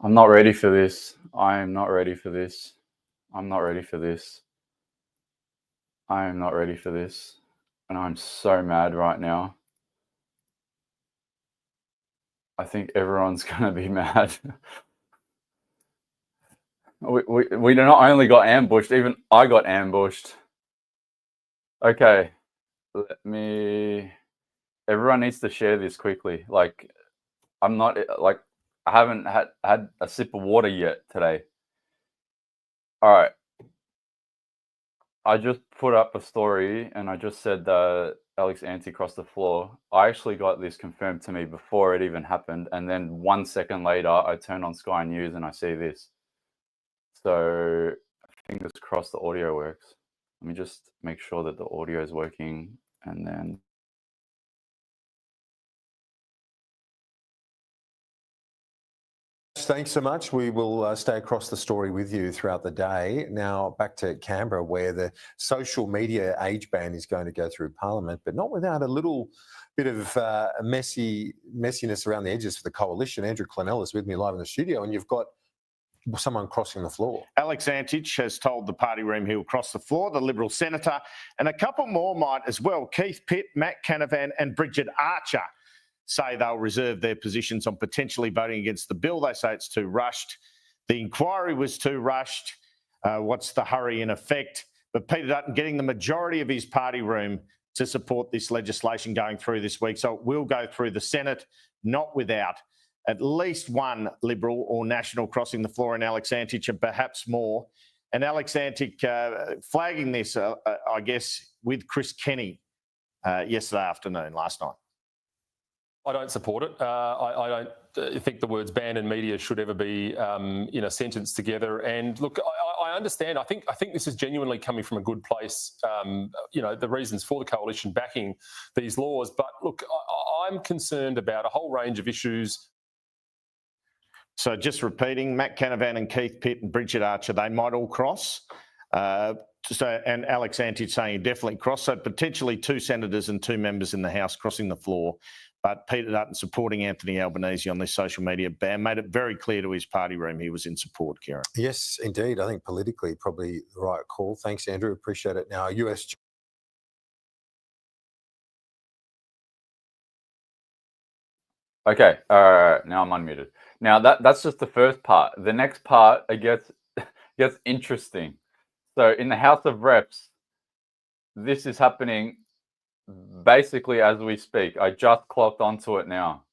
I'm not ready for this. I am not ready for this. I'm not ready for this. I am not ready for this. And I'm so mad right now. I think everyone's going to be mad. We not only got ambushed, even I got ambushed. Okay. Everyone needs to share this quickly. Like, I'm not, like, I haven't had a sip of water yet today. All right. I just put up a story and I just said that Alex Ante crossed the floor. I actually got this confirmed to me before it even happened. And then 1 second later, I turn on Sky News and I see this. So fingers crossed the audio works. Let me just make sure that the audio is working and then. Thanks so much. We will stay across the story with you throughout the day. Now back to Canberra, where the social media age ban is going to go through Parliament, but not without a little bit of messiness around the edges for the coalition. Andrew Clennell is with me live in the studio, and you've got someone crossing the floor. Alex Ante has told the party room he'll cross the floor, the Liberal senator, and a couple more might as well. Keith Pitt, Matt Canavan and Bridget Archer say they'll reserve their positions on potentially voting against the bill. They say it's too rushed. The inquiry was too rushed. What's the hurry in effect? But Peter Dutton getting the majority of his party room to support this legislation going through this week. So it will go through the Senate, not without at least one Liberal or National crossing the floor in Alex Ante and perhaps more. And Alex Ante flagging this, I guess, with Chris Kenny yesterday afternoon, last night. I don't support it. I don't think the words ban and media should ever be in a sentence together. And look, I understand. I think this is genuinely coming from a good place. The reasons for the coalition backing these laws. But look, I'm concerned about a whole range of issues. So just repeating, Matt Canavan and Keith Pitt and Bridget Archer, they might all cross. And Alex Ante saying he definitely cross. So potentially 2 senators and 2 members in the House crossing the floor. But Peter Dutton supporting Anthony Albanese on this social media ban made it very clear to his party room he was in support, Kieran. Yes, indeed. I think politically probably the right call. Thanks, Andrew. Appreciate it. Now, US. Okay, now I'm unmuted. Now that's just the first part. The next part, it gets interesting. So in the House of Reps, this is happening basically as we speak. I just clocked onto it now.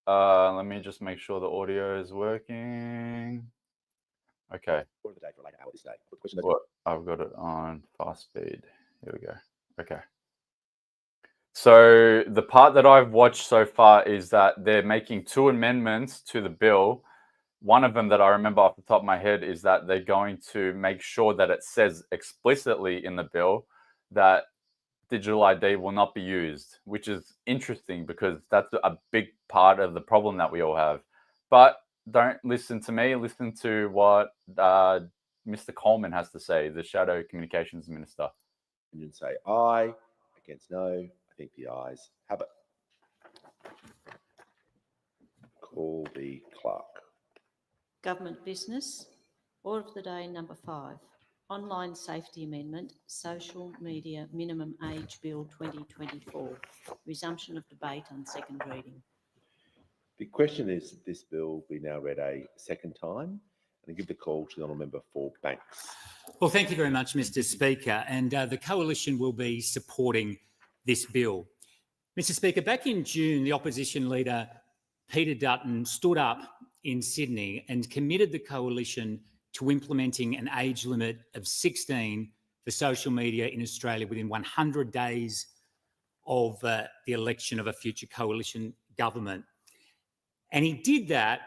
Let me just make sure the audio is working. Okay. I've got it on fast speed. Here we go. Okay. So the part that I've watched so far is that they're making 2 amendments to the bill. One of them that I remember off the top of my head is that they're going to make sure that it says explicitly in the bill that digital ID will not be used, which is interesting because that's a big part of the problem that we all have. But don't listen to me, listen to what Mr. Coleman has to say, the Shadow Communications Minister. And you say aye, against no. I think the ayes have it. Call the clerk. Government business. Order of the day number 5. Online Safety Amendment, Social Media Minimum Age Bill 2024. Resumption of debate on second reading. The question is that this bill be now read a second time, and I give the call to the honourable member for Banks. Well, thank you very much, Mr. Speaker. And the Coalition will be supporting this bill. Mr. Speaker, back in June, the opposition leader, Peter Dutton, stood up in Sydney and committed the Coalition to implementing an age limit of 16 for social media in Australia within 100 days of the election of a future coalition government. And he did that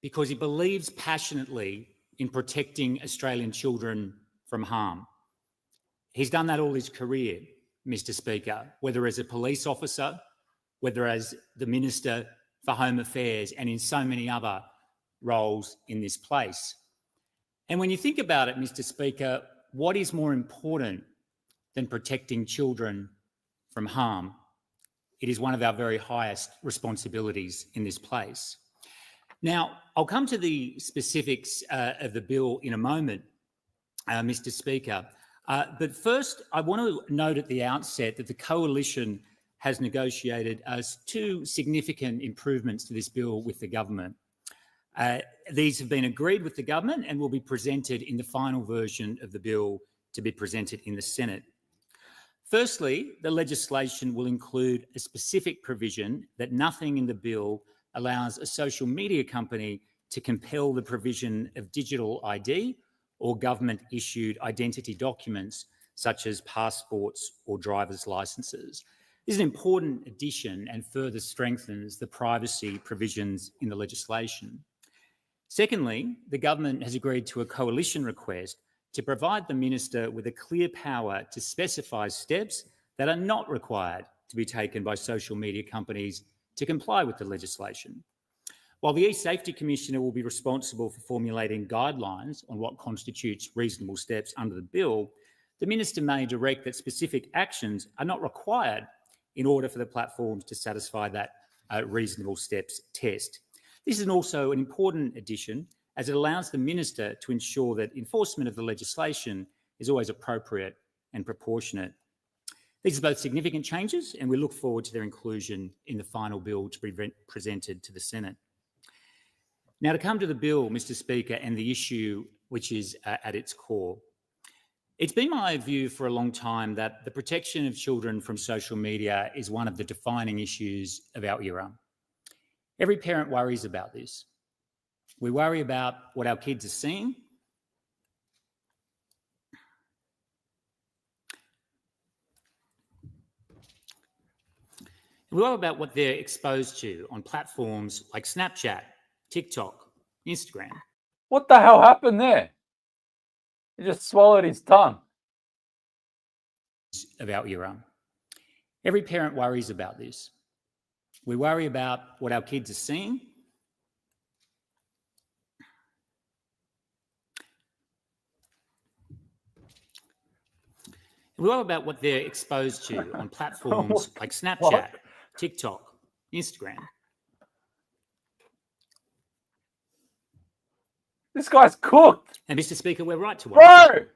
because he believes passionately in protecting Australian children from harm. He's done that all his career, Mr. Speaker, whether as a police officer, whether as the Minister for Home Affairs, and in so many other roles in this place. And when you think about it, Mr. Speaker, what is more important than protecting children from harm? It is one of our very highest responsibilities in this place. Now, I'll come to the specifics of the bill in a moment, Mr. Speaker. But first, I want to note at the outset that the Coalition has negotiated two significant improvements to this bill with the government. These have been agreed with the government and will be presented in the final version of the bill to be presented in the Senate. Firstly, the legislation will include a specific provision that nothing in the bill allows a social media company to compel the provision of digital ID or government-issued identity documents such as passports or driver's licences. This is an important addition and further strengthens the privacy provisions in the legislation. Secondly, the government has agreed to a coalition request to provide the minister with a clear power to specify steps that are not required to be taken by social media companies to comply with the legislation. While the E-Safety Commissioner will be responsible for formulating guidelines on what constitutes reasonable steps under the bill, the minister may direct that specific actions are not required in order for the platforms to satisfy that reasonable steps test. This is also an important addition as it allows the minister to ensure that enforcement of the legislation is always appropriate and proportionate. These are both significant changes and we look forward to their inclusion in the final bill to be presented to the Senate. Now, to come to the bill, Mr. Speaker, and the issue which is at its core. It's been my view for a long time that the protection of children from social media is one of the defining issues of our era. Every parent worries about this. We worry about what our kids are seeing. We worry about what they're exposed to on platforms like Snapchat, TikTok, Instagram. What the hell happened there? He just swallowed his tongue. Of our era. Every parent worries about this. We worry about what our kids are seeing. We worry about what they're exposed to on platforms like Snapchat, TikTok, Instagram. This guy's cooked. And Mr. Speaker, we're right to worry. Bro!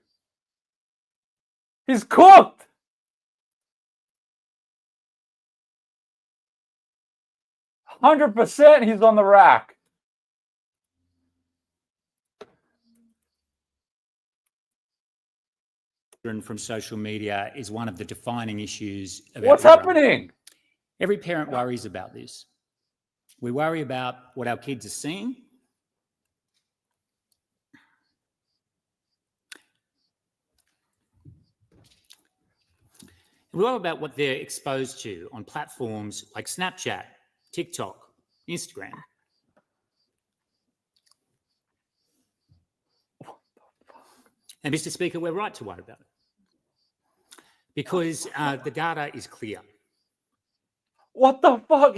He's cooked. %, he's on the rack. From social media is one of the defining issues of What's our era. happening? Every parent worries about this. We worry about what our kids are seeing. We worry about what they're exposed to on platforms like Snapchat, TikTok, Instagram. And Mr. Speaker, we're right to worry about it because the data is clear. What the fuck?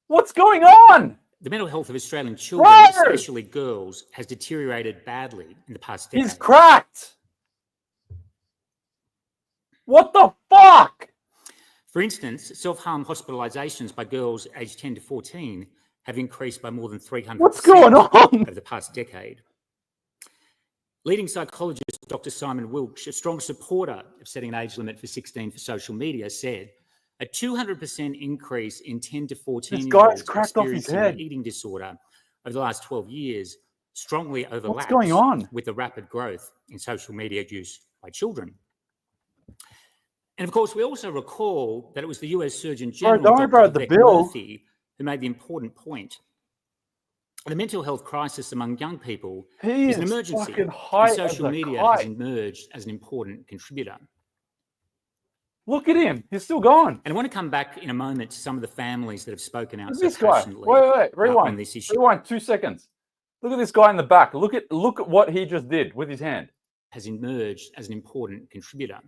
What's going on? The mental health of Australian children, especially girls, has deteriorated badly in the past decade. He's cracked. What the fuck? For instance, self-harm hospitalisations by girls aged 10 to 14 have increased by more than 300% What's going on? over the past decade. Leading psychologist Dr. Simon Wilkes, a strong supporter of setting an age limit for 16 for social media, said a 200% increase in 10 to 14-year-olds experiencing an eating disorder over the last 12 years strongly overlaps with the rapid growth in social media use by children. And of course, we also recall that it was the US Surgeon General, Dr. Murphy, who made the important point. The mental health crisis among young people is an emergency, and social media has emerged as an important contributor. Look at him. He's still gone. And I want to come back in a moment to some of the families that have spoken out so passionately Rewind. on this issue. Rewind 2 seconds. Look at this guy in the back. Look at what he just did with his hand. Has emerged as an important contributor.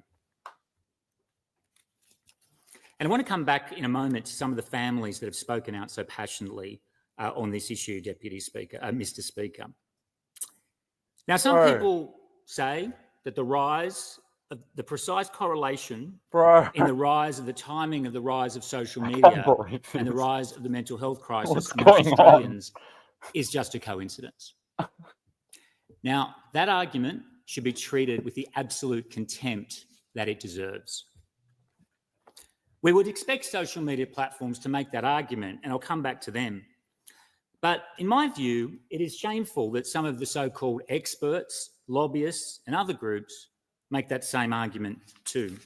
And I want to come back in a moment to some of the families that have spoken out so passionately on this issue, Mr. Speaker. Now, some people say that the rise the precise correlation Bro, in the rise of the timing of the rise of social can't media believe and the this. rise of the mental health crisis What's amongst going on? Australians is just a coincidence. Now, that argument should be treated with the absolute contempt that it deserves. We would expect social media platforms to make that argument, and I'll come back to them. But in my view, it is shameful that some of the so-called experts, lobbyists, and other groups make that same argument too.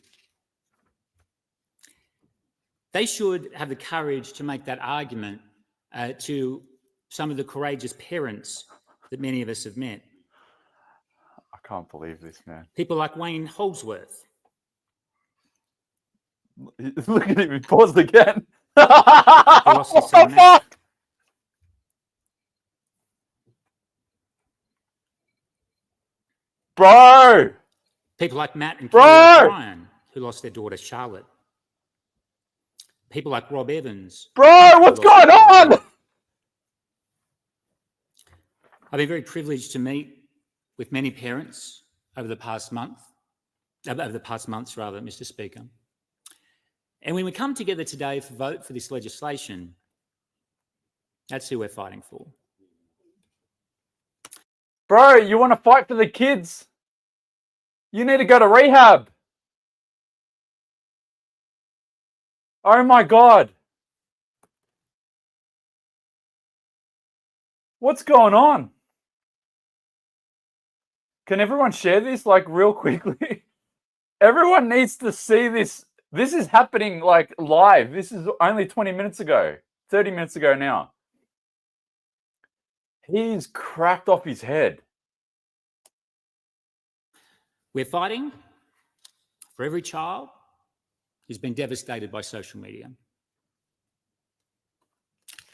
They should have the courage to make that argument to some of the courageous parents that many of us have met. I can't believe this, man. People like Wayne Holdsworth. Look at him, he paused again. lost his What son, the Matt. fuck? Bro! People like Matt and Bro! Kelly O'Brien, who lost their daughter Charlotte. People like Rob Evans. Bro, what's going on? I've been very privileged to meet with many parents over the past months, Mr. Speaker. And when we come together today for vote for this legislation, that's who we're fighting for. Bro, you want to fight for the kids? You need to go to rehab. Oh my God. What's going on? Can everyone share this like real quickly? Everyone needs to see this. This is happening like live. This is only 20 minutes ago, 30 minutes ago now. He's cracked off his head. We're fighting for every child who's been devastated by social media.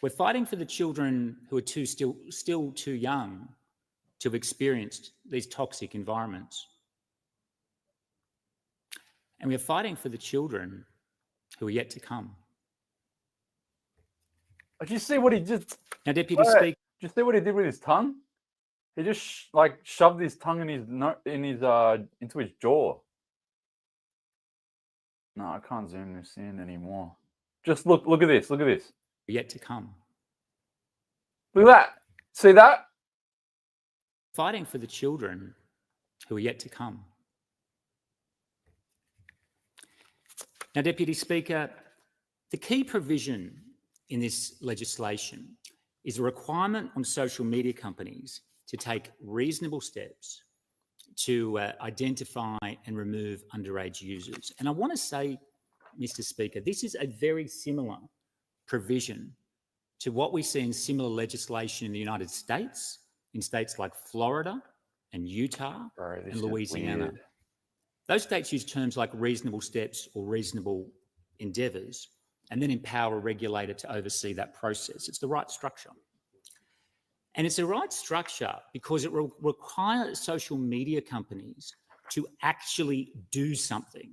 We're fighting for the children who are still too young to have experienced these toxic environments. And we're fighting for the children who are yet to come. Did you see what he just... Now, Deputy Speaker... Did you see what he did with his tongue? He just shoved his tongue into his jaw. No, I can't zoom this in anymore. Just look at this. Look at this. Yet to come. Look at that. See that? Fighting for the children who are yet to come. Now, Deputy Speaker, the key provision in this legislation is a requirement on social media companies to take reasonable steps to identify and remove underage users. And I want to say, Mr. Speaker, this is a very similar provision to what we see in similar legislation in the United States, in states like Florida and Utah and Louisiana. Those states use terms like reasonable steps or reasonable endeavours and then empower a regulator to oversee that process. It's the right structure. And it's the right structure because it requires social media companies to actually do something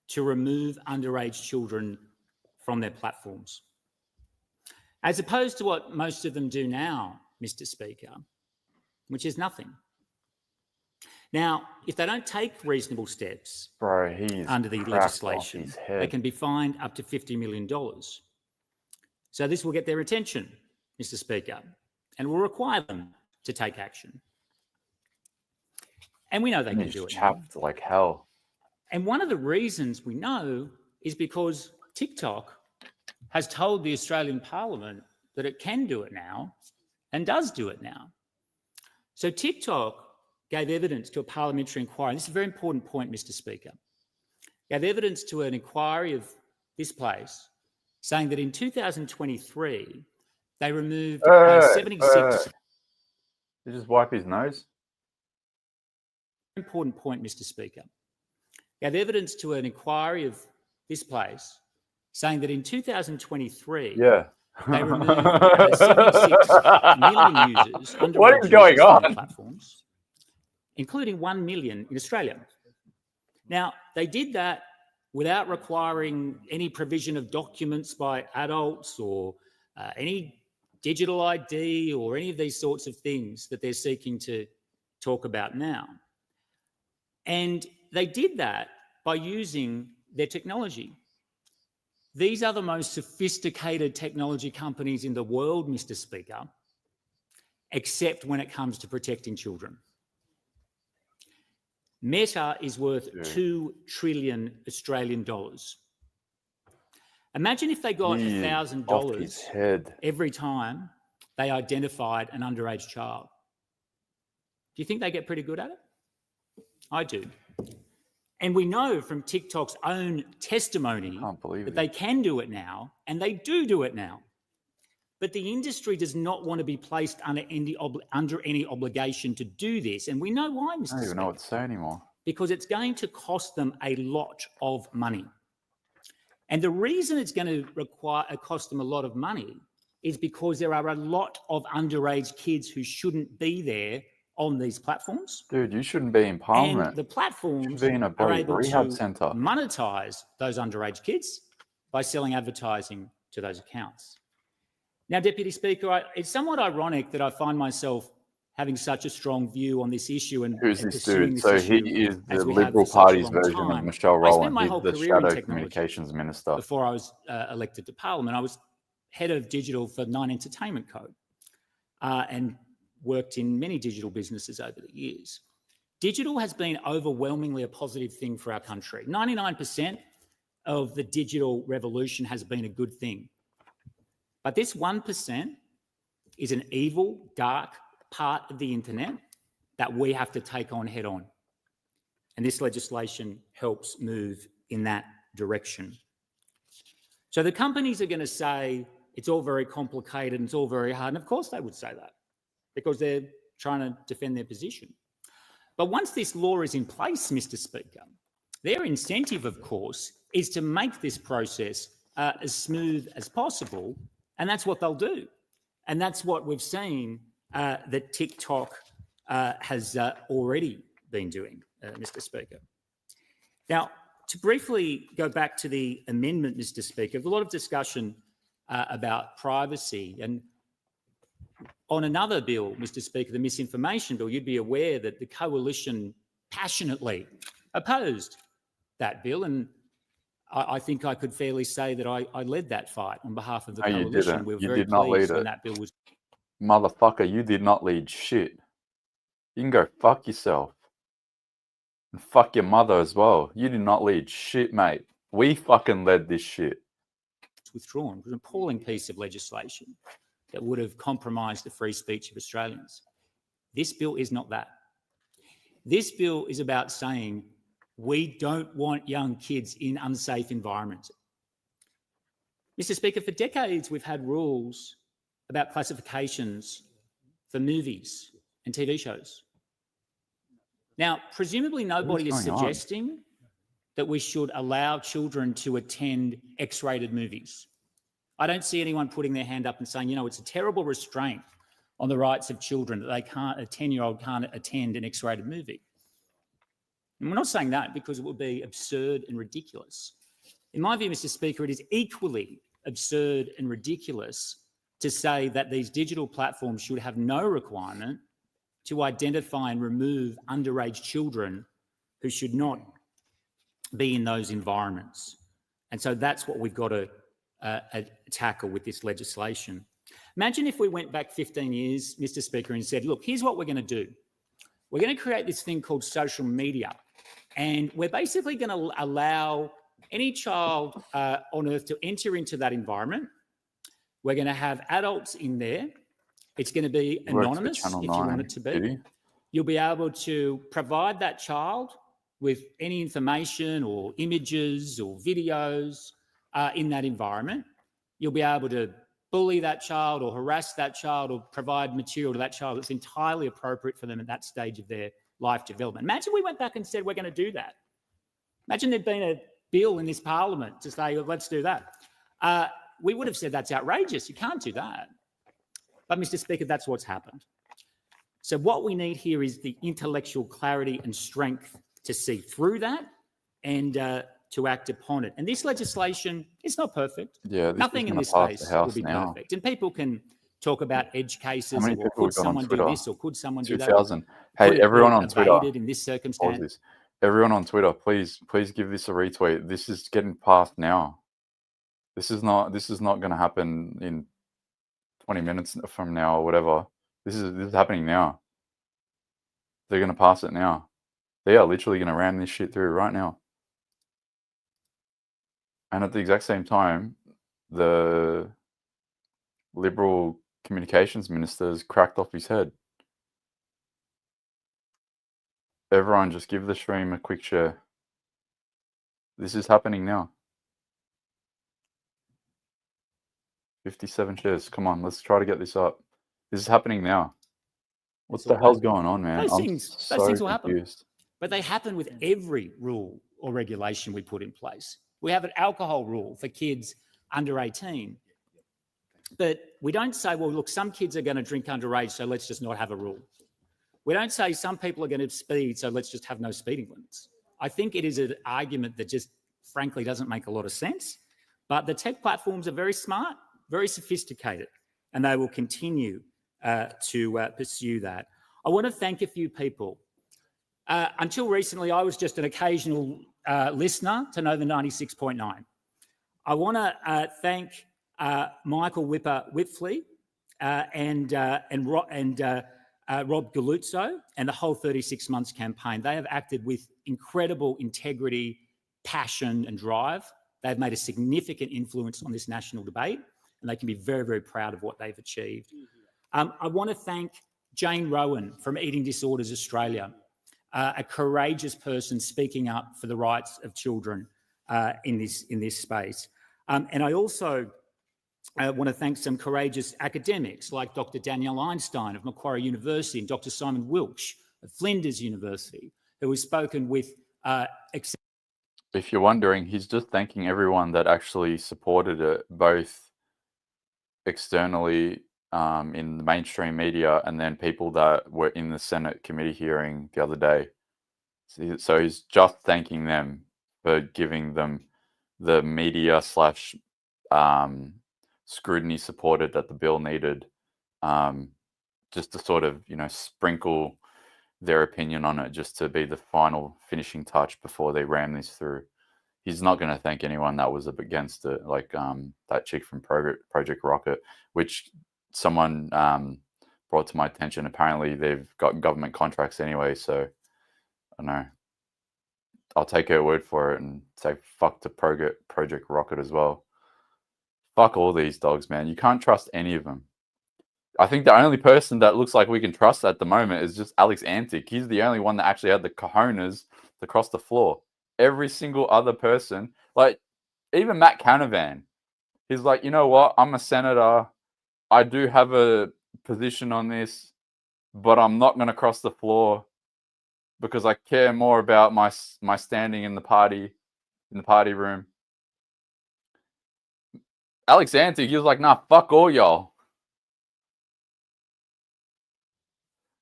to remove underage children from their platforms. As opposed to what most of them do now, Mr. Speaker, which is nothing. Now, if they don't take reasonable steps under the legislation, they can be fined up to $50 million. So this will get their attention, Mr. Speaker, and will require them to take action. And we know they can do it. Chapped like hell. And one of the reasons we know is because TikTok has told the Australian Parliament that it can do it now and does do it now. So TikTok gave evidence to a parliamentary inquiry. This is a very important point, Mr. Speaker. Gave evidence to an inquiry of this place saying that in 2023, they removed 76... Did you just wipe his nose? Important point, Mr. Speaker. Gave evidence to an inquiry of this place saying that in 2023, they removed 76 million users. What is going on? Platforms, including 1 million in Australia. Now, they did that without requiring any provision of documents by adults or any digital ID or any of these sorts of things that they're seeking to talk about now. And they did that by using their technology. These are the most sophisticated technology companies in the world, Mr. Speaker, except when it comes to protecting children. Meta is worth 2 trillion Australian dollars. Imagine if they got $1,000 every time they identified an underage child. Do you think they get pretty good at it? I do. And we know from TikTok's own testimony that they can do it now, and they do it now. But the industry does not want to be placed under any obligation to do this. And we know why, Mr. Speaker. I don't even know what to say anymore. Because it's going to cost them a lot of money. And the reason it's going to cost them a lot of money is because there are a lot of underage kids who shouldn't be there on these platforms. Dude, you shouldn't be in Parliament. And the platforms be in a are able rehab to centre. monetize those underage kids by selling advertising to those accounts. Now, Deputy Speaker, it's somewhat ironic that I find myself having such a strong view on this issue. And who's this pursuing dude? this So issue he is the as we have Liberal for such a Party's long version of time. Michelle I spent Rowland. my He's whole the career in shadow technology. communications minister. Before I was elected to Parliament, I was head of digital for Nine Entertainment Co. And worked in many digital businesses over the years. Digital has been overwhelmingly a positive thing for our country. 99% of the digital revolution has been a good thing. But this 1% is an evil, dark part of the internet that we have to take on head on. And this legislation helps move in that direction. So the companies are going to say it's all very complicated and it's all very hard. And of course they would say that because they're trying to defend their position. But once this law is in place, Mr. Speaker, their incentive, of course, is to make this process as smooth as possible. And that's what they'll do. And that's what we've seen that TikTok has already been doing, Mr. Speaker. Now, to briefly go back to the amendment, Mr. Speaker, there's a lot of discussion about privacy. And on another bill, Mr. Speaker, the misinformation bill, you'd be aware that the coalition passionately opposed that bill. And I think I could fairly say that I led that fight on behalf of the coalition. You didn't. We were You very did not pleased lead when it. that bill was. Motherfucker, you did not lead shit. You can go fuck yourself. And fuck your mother as well. You did not lead shit, mate. We fucking led this shit. Withdrawn. It was an appalling piece of legislation that would have compromised the free speech of Australians. This bill is not that. This bill is about saying we don't want young kids in unsafe environments. Mr. Speaker, for decades we've had rules about classifications for movies and TV shows. Now, presumably nobody is suggesting that we should allow children to attend X-rated movies. I don't see anyone putting their hand up and saying, you know, it's a terrible restraint on the rights of children that they can't, a 10-year-old can't attend an X-rated movie. And we're not saying that because it would be absurd and ridiculous. In my view, Mr. Speaker, it is equally absurd and ridiculous to say that these digital platforms should have no requirement to identify and remove underage children who should not be in those environments. And so that's what we've got to tackle with this legislation. Imagine if we went back 15 years, Mr. Speaker, and said, look, here's what we're going to do. We're going to create this thing called social media, and we're basically going to allow any child on earth to enter into that environment. We're going to have adults in there. It's going to be anonymous if you want it to be. You'll be able to provide that child with any information or images or videos in that environment. You'll be able to bully that child or harass that child or provide material to that child that's entirely appropriate for them at that stage of their life development. Imagine we went back and said, we're going to do that. Imagine there'd been a bill in this parliament to say, let's do that. We would have said that's outrageous. You can't do that. But, Mr. Speaker, that's what's happened. So what we need here is the intellectual clarity and strength to see through that and to act upon it. And this legislation is not perfect. Yeah, nothing in this space will be perfect. And people can talk about edge cases or could someone do this or could someone do that. 2000. Hey, everyone on Twitter. In this circumstance. Everyone on Twitter, please give this a retweet. This is getting passed now. This is not going to happen in 20 minutes from now or whatever. This is happening now. They're going to pass it now. They are literally going to ram this shit through right now. And at the exact same time, the Liberal communications minister has cracked off his head. Everyone, just give the stream a quick share. This is happening now. 57 shares. Come on, let's try to get this up. This is happening now. What the hell's going on, man? Those things will happen. Confused. But they happen with every rule or regulation we put in place. We have an alcohol rule for kids under 18. But we don't say, well, look, some kids are going to drink underage, so let's just not have a rule. We don't say some people are going to speed, so let's just have no speeding limits. I think it is an argument that just, frankly, doesn't make a lot of sense. But the tech platforms are very smart, very sophisticated, and they will continue to pursue that. I want to thank a few people. Until recently, I was just an occasional listener to Nova 96.9. I want to thank Michael Whipper-Whitfley and Rob Galuzzo and the whole 36 months campaign. They have acted with incredible integrity, passion and drive. They've made a significant influence on this national debate, and they can be very, very proud of what they've achieved. I want to thank Jane Rowan from Eating Disorders Australia, a courageous person speaking up for the rights of children in this space. And I also want to thank some courageous academics like Dr. Danielle Einstein of Macquarie University and Dr. Simon Wilkes of Flinders University, who has spoken with... If you're wondering, he's just thanking everyone that actually supported it, both externally in the mainstream media and then people that were in the Senate committee hearing the other day. So he's just thanking them for giving them the media / scrutiny supported that the bill needed, just to sort of, sprinkle their opinion on it, just to be the final finishing touch before they ram this through. He's not going to thank anyone that was up against it, like that chick from Project Rocket, which someone brought to my attention. Apparently they've got government contracts anyway, so I don't know. I'll take her word for it and say fuck to Project Rocket as well. Fuck all these dogs, man. You can't trust any of them. I think the only person that looks like we can trust at the moment is just Alex Antic. He's the only one that actually had the cojones to cross the floor. Every single other person, like even Matt Canavan, he's like, you know what? I'm a senator. I do have a position on this, but I'm not going to cross the floor because I care more about my standing in the party room. Alex Antic, he was like, nah, fuck all y'all.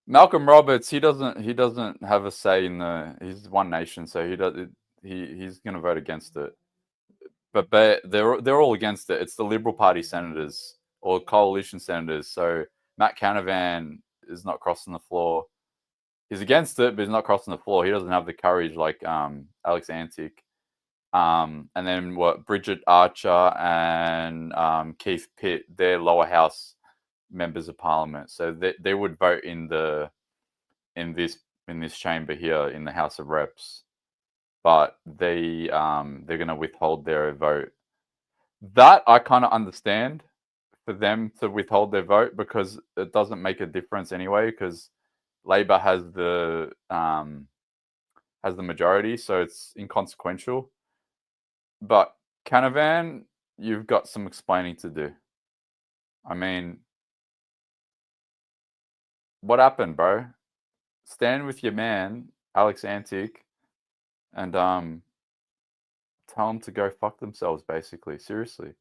Malcolm Roberts, he doesn't have a say in he's One Nation, so he's going to vote against it. But they're all against it. It's the Liberal Party senators or coalition senators. So Matt Canavan is not crossing the floor. He's against it, but he's not crossing the floor. He doesn't have the courage like Alex Antic. And then Bridget Archer and Keith Pitt, they're lower house members of parliament, so they would vote in this chamber here in the House of Reps, but they're going to withhold their vote. That I kind of understand for them to withhold their vote because it doesn't make a difference anyway, because Labor has the majority, so it's inconsequential. But Canavan, you've got some explaining to do. I mean, what happened, bro? Stand with your man, Alex Antic, and tell them to go fuck themselves, basically. Seriously.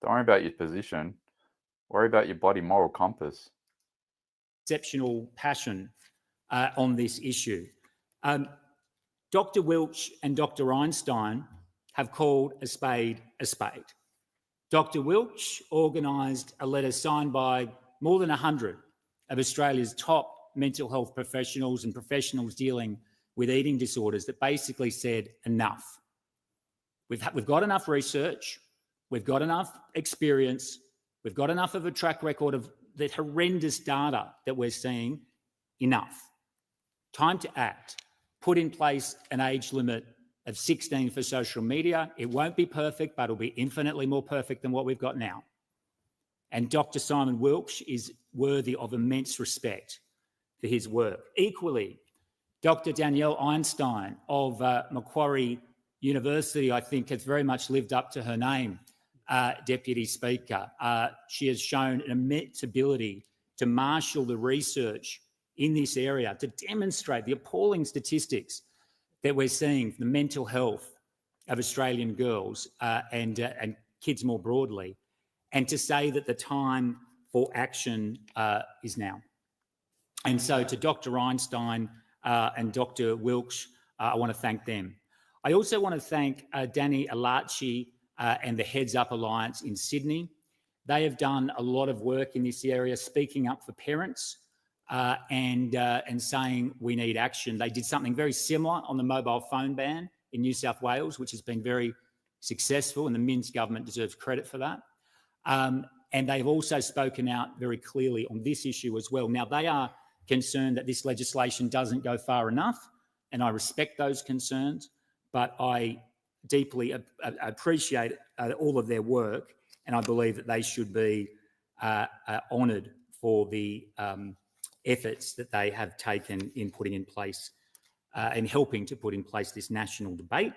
Don't worry about your position. Worry about your bloody moral compass. Exceptional passion on this issue. Dr. Wilkes and Dr. Einstein have called a spade a spade. Dr. Wilkes organised a letter signed by more than 100 of Australia's top mental health professionals and professionals dealing with eating disorders that basically said enough. We've got enough research, we've got enough experience, we've got enough of a track record of the horrendous data that we're seeing. Enough. Time to act. Put in place an age limit of 16 for social media. It won't be perfect, but it'll be infinitely more perfect than what we've got now. And Dr. Simon Wilkes is worthy of immense respect for his work. Equally, Dr. Danielle Einstein of Macquarie University, I think, has very much lived up to her name, Deputy Speaker. She has shown an immense ability to marshal the research in this area, to demonstrate the appalling statistics that we're seeing for the mental health of Australian girls and kids more broadly, and to say that the time for action is now. And so to Dr. Einstein and Dr. Wilkes, I want to thank them. I also want to thank Danny Alachi and the Heads Up Alliance in Sydney. They have done a lot of work in this area, speaking up for parents and saying we need action. They did something very similar on the mobile phone ban in New South Wales, which has been very successful, and the Minns government deserves credit for that. And they've also spoken out very clearly on this issue as well. Now, they are concerned that this legislation doesn't go far enough, and I respect those concerns, but I deeply appreciate all of their work, and I believe that they should be honoured for the efforts that they have taken in putting in place and helping to put in place this national debate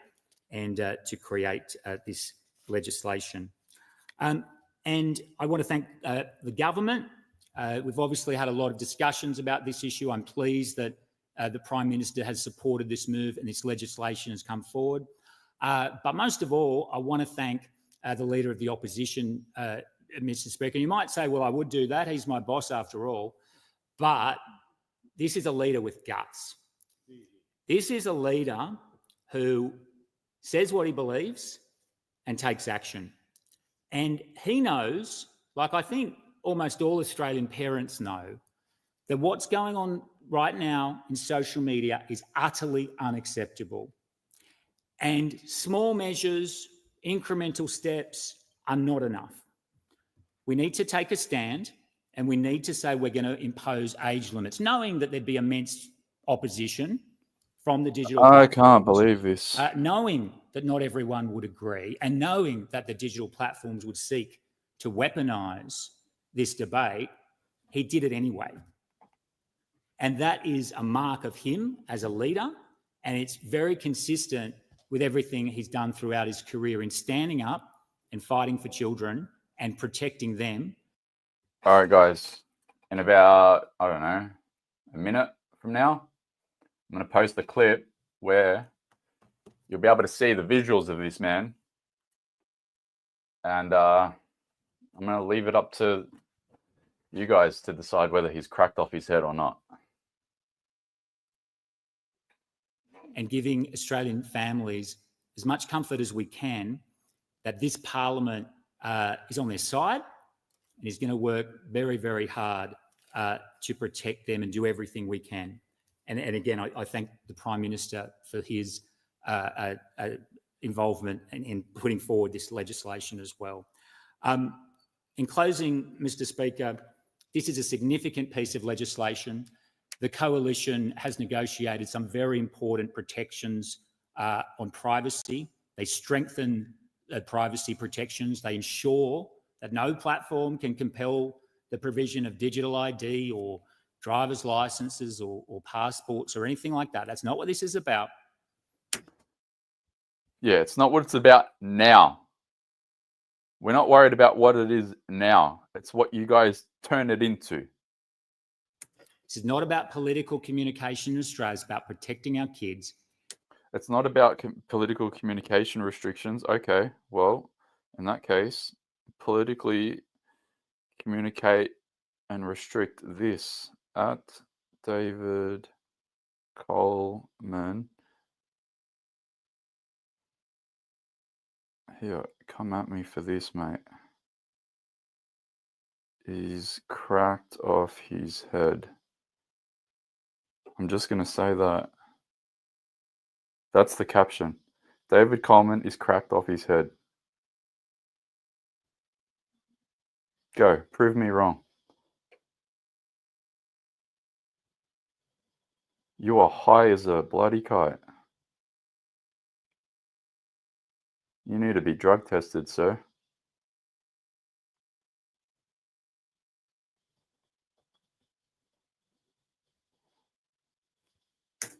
and to create this legislation. And I want to thank the government. We've obviously had a lot of discussions about this issue. I'm pleased that the Prime Minister has supported this move and this legislation has come forward. But most of all, I want to thank the Leader of the Opposition, Mr. Speaker. You might say, well, I would do that. He's my boss after all. But this is a leader with guts. This is a leader who says what he believes and takes action. And he knows, like I think almost all Australian parents know, that what's going on right now in social media is utterly unacceptable. And small measures, incremental steps are not enough. We need to take a stand, and we need to say we're going to impose age limits, knowing that there'd be immense opposition from the digital I platforms, can't believe this. knowing that not everyone would agree, and knowing that the digital platforms would seek to weaponise this debate. He did it anyway. And that is a mark of him as a leader, and it's very consistent with everything he's done throughout his career in standing up and fighting for children and protecting them. All right, guys. In about, I don't know, a minute from now, I'm going to post the clip where you'll be able to see the visuals of this man. And I'm going to leave it up to you guys to decide whether he's cracked off his head or not. And giving Australian families as much comfort as we can that this Parliament is on their side and is going to work very, very hard to protect them and do everything we can. And again, I thank the Prime Minister for his involvement in putting forward this legislation as well. In closing, Mr. Speaker, this is a significant piece of legislation. The Coalition has negotiated some very important protections on privacy. They strengthen privacy protections. They ensure that no platform can compel the provision of digital ID or driver's licenses or passports or anything like that. That's not what this is about. Yeah, it's not what it's about now. We're not worried about what it is now. It's what you guys turn it into. This is not about political communication in Australia. It's about protecting our kids. It's not about political communication restrictions. Okay, well, in that case, politically communicate and restrict this at David Coleman. Here, come at me for this, mate. He's cracked off his head. I'm just going to say that. That's the caption. David Coleman is cracked off his head. Go, prove me wrong. You are high as a bloody kite. You need to be drug tested, sir. It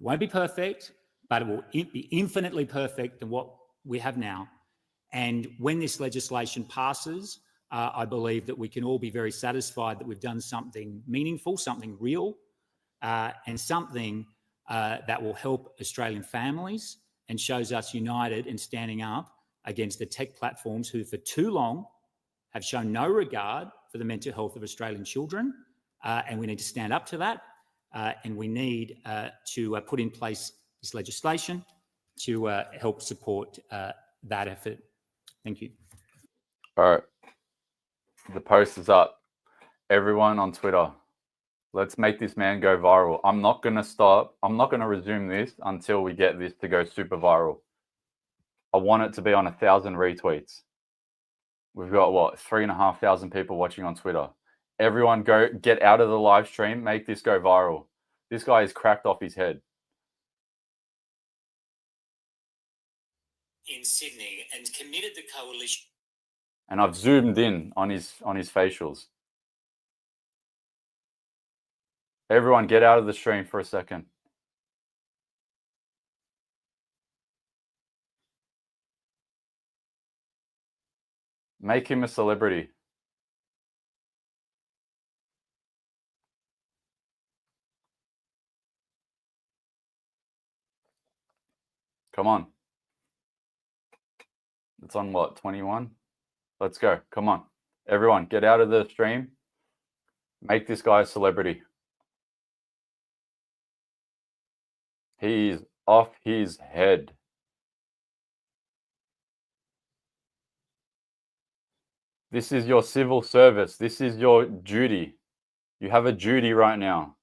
won't be perfect, but it will be infinitely perfect than what we have now. And when this legislation passes, I believe that we can all be very satisfied that we've done something meaningful, something real, and something that will help Australian families and shows us united and standing up against the tech platforms who for too long have shown no regard for the mental health of Australian children. And we need to stand up to that. And we need to put in place this legislation to help support that effort. Thank you. All right. The post is up. Everyone on Twitter, let's make this man go viral. I'm not going to stop. I'm not going to resume this until we get this to go super viral. I want it to be on 1,000 retweets. We've got, what, 3,500 people watching on Twitter. Everyone go get out of the live stream. Make this go viral. This guy is cracked off his head. In Sydney and committed the coalition. And I've zoomed in on his facials. Everyone get out of the stream for a second. Make him a celebrity. Come on. It's on what, 21? Let's go. Come on. Everyone, get out of the stream. Make this guy a celebrity. He's off his head. This is your civil service. This is your duty. You have a duty right now.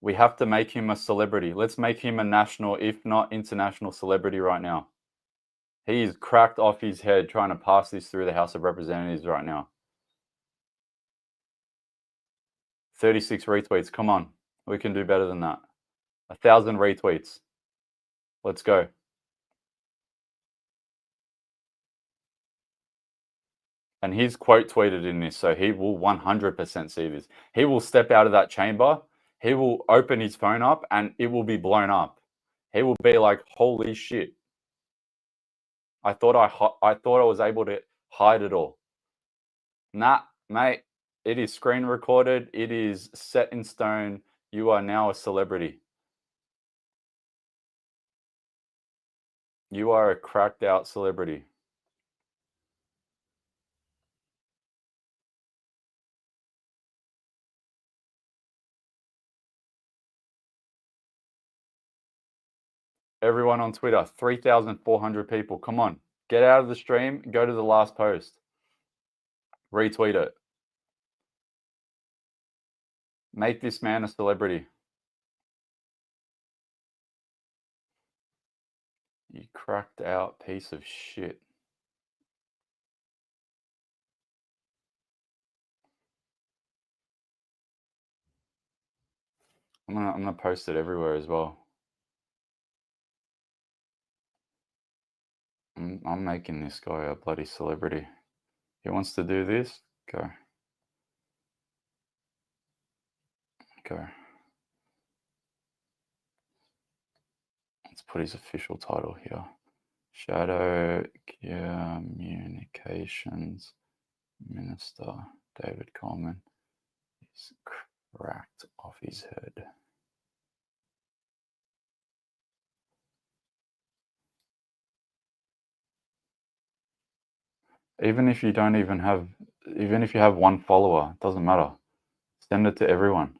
We have to make him a celebrity. Let's make him a national, if not international celebrity right now. He's cracked off his head trying to pass this through the House of Representatives right now. 36 retweets. Come on. We can do better than that. 1,000 retweets. Let's go. And he's quote tweeted in this, so he will 100% see this. He will step out of that chamber. He will open his phone up and it will be blown up. He will be like, holy shit. I thought I was able to hide it all. Nah, mate, it is screen recorded. It is set in stone. You are now a celebrity. You are a cracked out celebrity. Everyone on Twitter, 3,400 people. Come on, get out of the stream. Go to the last post. Retweet it. Make this man a celebrity. You cracked out piece of shit. I'm gonna post it everywhere as well. I'm making this guy a bloody celebrity. He wants to do this? Go. Go. Let's put his official title here. Shadow Communications Minister David Coleman is cracked off his head. Even if you don't even have, even if you have one follower, it doesn't matter. Send it to everyone.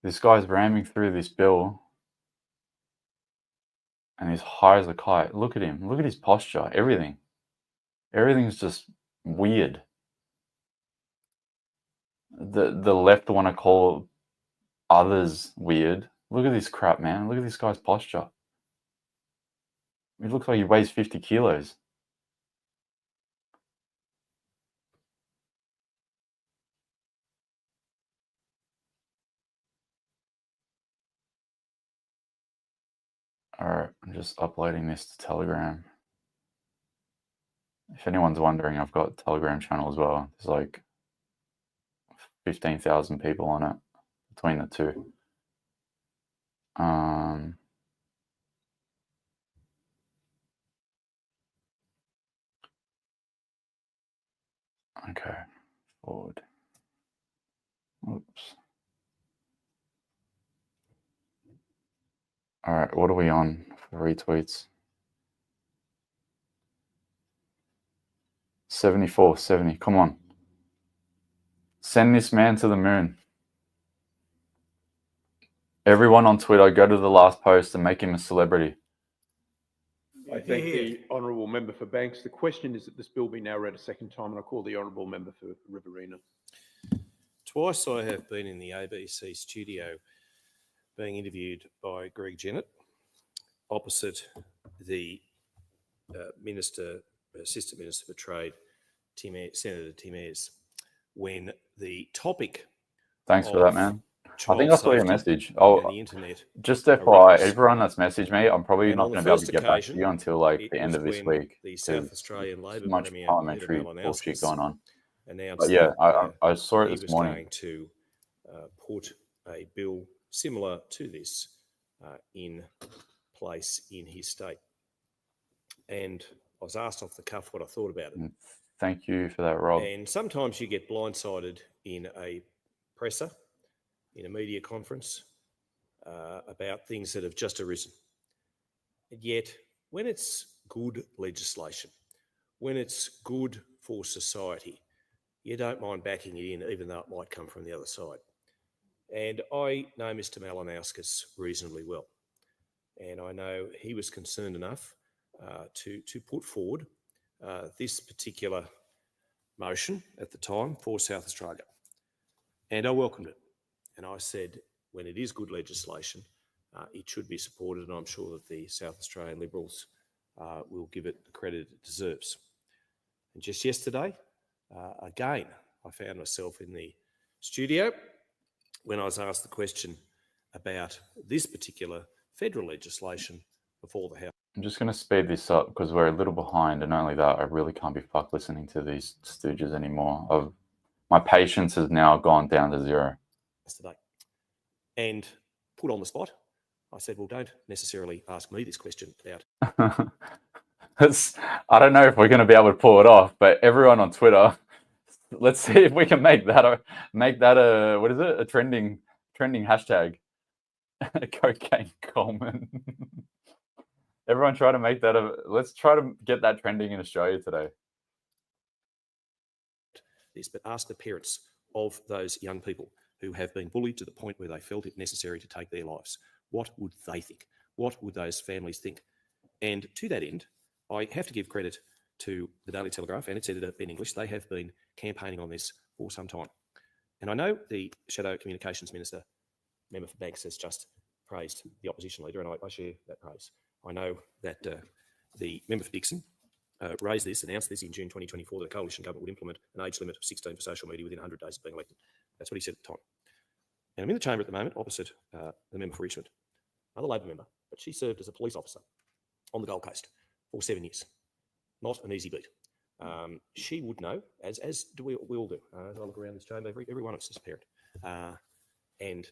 This guy's ramming through this bill and he's high as a kite. Look at him. Look at his posture. Everything. Everything's just weird. The left want to call others weird. Look at this crap, man. Look at this guy's posture. He looks like he weighs 50 kilos. All right, I'm just uploading this to Telegram. If anyone's wondering, I've got a Telegram channel as well. There's like 15,000 people on it between the two. Okay, forward. Oops. All right, what are we on for retweets? 74, 70. Come on. Send this man to the moon. Everyone on Twitter, go to the last post and make him a celebrity. I thank the honourable member for Banks. The question is that this bill be now read a second time, and I call the honourable member for Riverina. Twice I have been in the ABC studio being interviewed by Greg Jennett opposite the Assistant Minister for Trade, Senator Tim Ayres, when the topic. Thanks for that, man. I think I saw your message. Oh, the internet. Just FYI, everyone that's messaged me, I'm probably not going to be able to get back to you until like the end of this week. The South Australian Labor much Premier, parliamentary bullshit going on. Announced but yeah, that, I saw it he this was morning. going to put a bill similar to this in place in his state. And I was asked off the cuff what I thought about it. Thank you for that, Rob. And sometimes you get blindsided in a presser, in a media conference, about things that have just arisen. And yet, when it's good legislation, when it's good for society, you don't mind backing it in, even though it might come from the other side. And I know Mr. Malinauskas reasonably well. And I know he was concerned enough to put forward this particular motion at the time for South Australia. And I welcomed it. And I said, when it is good legislation, it should be supported, and I'm sure that the South Australian Liberals will give it the credit it deserves. And just yesterday, again, I found myself in the studio when I was asked the question about this particular federal legislation before the House. I'm just going to speed this up because we're a little behind, and only that, I really can't be fucked listening to these stooges anymore. My patience has now gone down to zero. Yesterday, and put on the spot, I said, well, don't necessarily ask me this question about. I don't know if we're going to be able to pull it off, but everyone on Twitter, let's see if we can make that a what is it? A trending hashtag. Cocaine Coleman. Everyone try to make that let's try to get that trending in Australia today. But ask the parents of those young people who have been bullied to the point where they felt it necessary to take their lives. What would they think? What would those families think? And to that end, I have to give credit to the Daily Telegraph and its editor, Ben English. They have been campaigning on this for some time. And I know the Shadow Communications Minister, member for Banks, has just praised the opposition leader, and I share that praise. I know that the member for Dixon announced this in June 2024, that a coalition government would implement an age limit of 16 for social media within 100 days of being elected. That's what he said at the time. And I'm in the chamber at the moment opposite the member for Richmond, another Labor member, but she served as a police officer on the Gold Coast for 7 years. Not an easy beat. She would know, as do we all do. As I look around this chamber, every one of us is a parent. And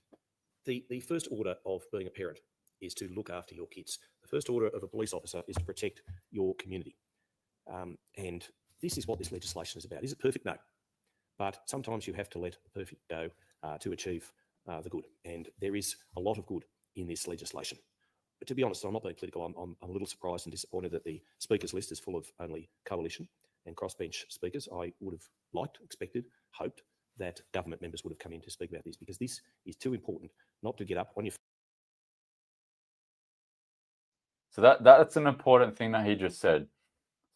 the first order of being a parent is to look after your kids. The first order of a police officer is to protect your community. And this is what this legislation is about. Is it perfect? No. But sometimes you have to let the perfect go to achieve the good. And there is a lot of good in this legislation. But to be honest, I'm not being political. I'm a little surprised and disappointed that the speakers list is full of only coalition and crossbench speakers. I would have liked, expected, hoped that government members would have come in to speak about this, because this is too important not to get up on your. So that's an important thing that he just said.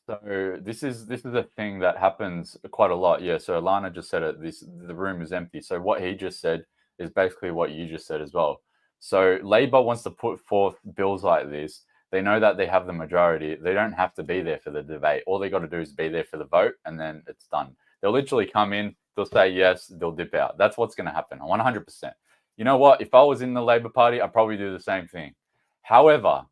So this is a thing that happens quite a lot. Yeah. So Alana just said it. The room is empty. So what he just said, is basically what you just said as well. So Labor wants to put forth bills like this. They know that they have the majority. They don't have to be there for the debate. All they got to do is be there for the vote, and then it's done. They'll literally come in, they'll say yes, they'll dip out. That's what's going to happen, 100%. You know what? If I was in the Labor Party, I'd probably do the same thing. However,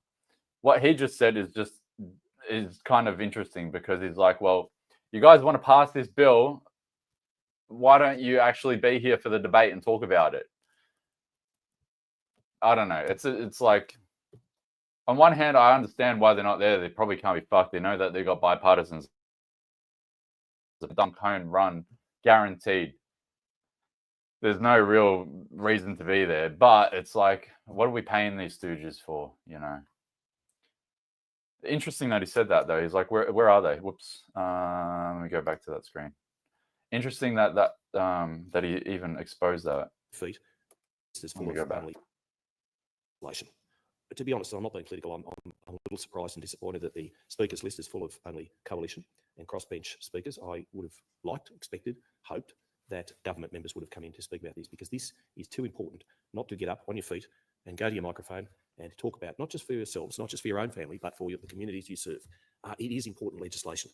what he just said is kind of interesting, because he's like, well, you guys want to pass this bill, why don't you actually be here for the debate and talk about it? I don't know. It's like, on one hand, I understand why they're not there. They probably can't be fucked. They know that they've got bipartisans. The dunk home run, guaranteed. There's no real reason to be there. But it's like, what are we paying these stooges for, you know? Interesting that he said that, though. He's like, where are they? Whoops. Let me go back to that screen. Interesting that he even exposed that. Feet. This is full of family relation. But to be honest, I'm not being political. I'm a little surprised and disappointed that the speakers list is full of only coalition and crossbench speakers. I would have liked, expected, hoped that government members would have come in to speak about this, because this is too important not to get up on your feet and go to your microphone and talk about, not just for yourselves, not just for your own family, but for the communities you serve. It is important legislation.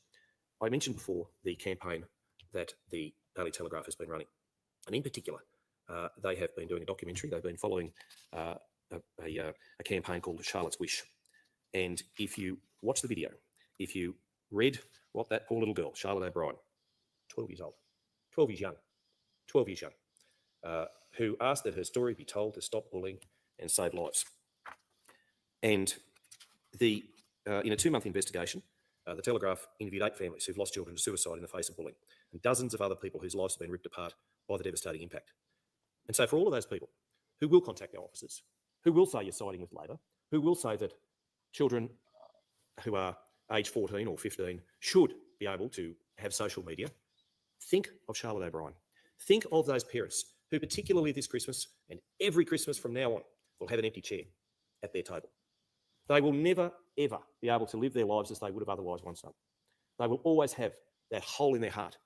I mentioned before the campaign that the Daily Telegraph has been running. And in particular, they have been doing a documentary. They've been following a campaign called Charlotte's Wish. And if you watch the video, if you read what that poor little girl, Charlotte O'Brien, 12 years old, 12 years young, 12 years young, who asked that her story be told to stop bullying and save lives. And in a 2-month investigation, the Telegraph interviewed 8 families who've lost children to suicide in the face of bullying, and dozens of other people whose lives have been ripped apart by the devastating impact. And so for all of those people who will contact our officers, who will say you're siding with Labor, who will say that children who are age 14 or 15 should be able to have social media, think of Charlotte O'Brien. Think of those parents who, particularly this Christmas and every Christmas from now on, will have an empty chair at their table. They will never, ever be able to live their lives as they would have otherwise once done. They will always have that hole in their heart,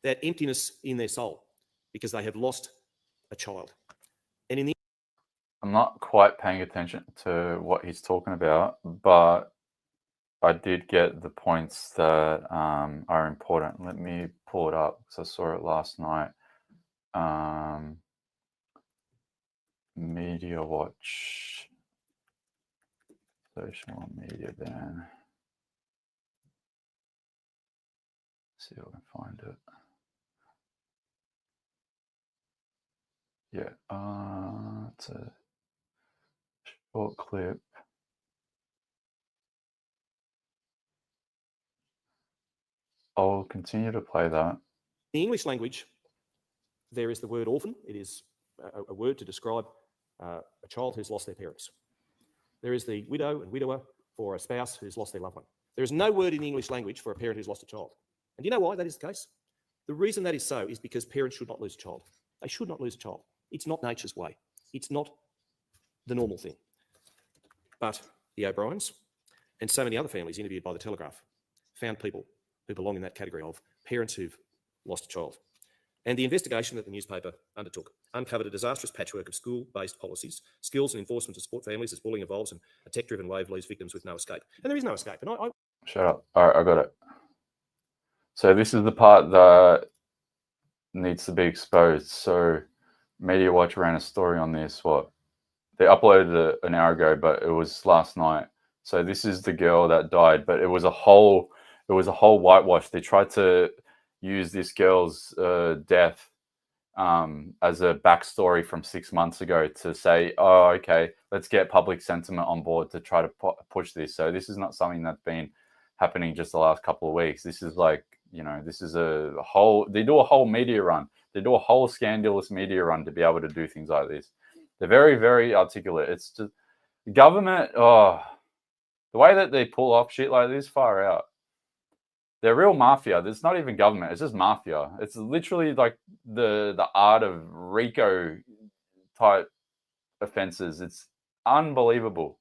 that emptiness in their soul, because they have lost a child. And in the I'm not quite paying attention to what he's talking about, but I did get the points that are important. Let me pull it up because I saw it last night. Media watch, social media ban. Let's see if I can find it. Yeah, it's a short clip. I'll continue to play that. In the English language, there is the word orphan. It is a word to describe a child who's lost their parents. There is the widow and widower for a spouse who's lost their loved one. There is no word in the English language for a parent who's lost a child. And do you know why that is the case? The reason that is so is because parents should not lose a child. They should not lose a child. It's not nature's way. It's not the normal thing. But the O'Briens and so many other families interviewed by the Telegraph found people who belong in that category of parents who've lost a child. And the investigation that the newspaper undertook uncovered a disastrous patchwork of school-based policies, skills and enforcement to support families as bullying evolves, and a tech-driven wave leaves victims with no escape. And there is no escape. And I Shut up. All right, I got it. So this is the part that needs to be exposed. So Media Watch ran a story on this. They uploaded it an hour ago, but it was last night. So this is the girl that died, but it was a whole whitewash. They tried to use this girl's death as a backstory from 6 months ago to say, oh, okay, let's get public sentiment on board to try to push this. So this is not something that's been happening just the last couple of weeks. This is like, this is they do a whole media run. They do a whole scandalous media run to be able to do things like this. They're very, very articulate. It's just government, the way that they pull off shit like this, far out. They're real mafia. It's not even government. It's just mafia. It's literally like the art of RICO type offences. It's unbelievable.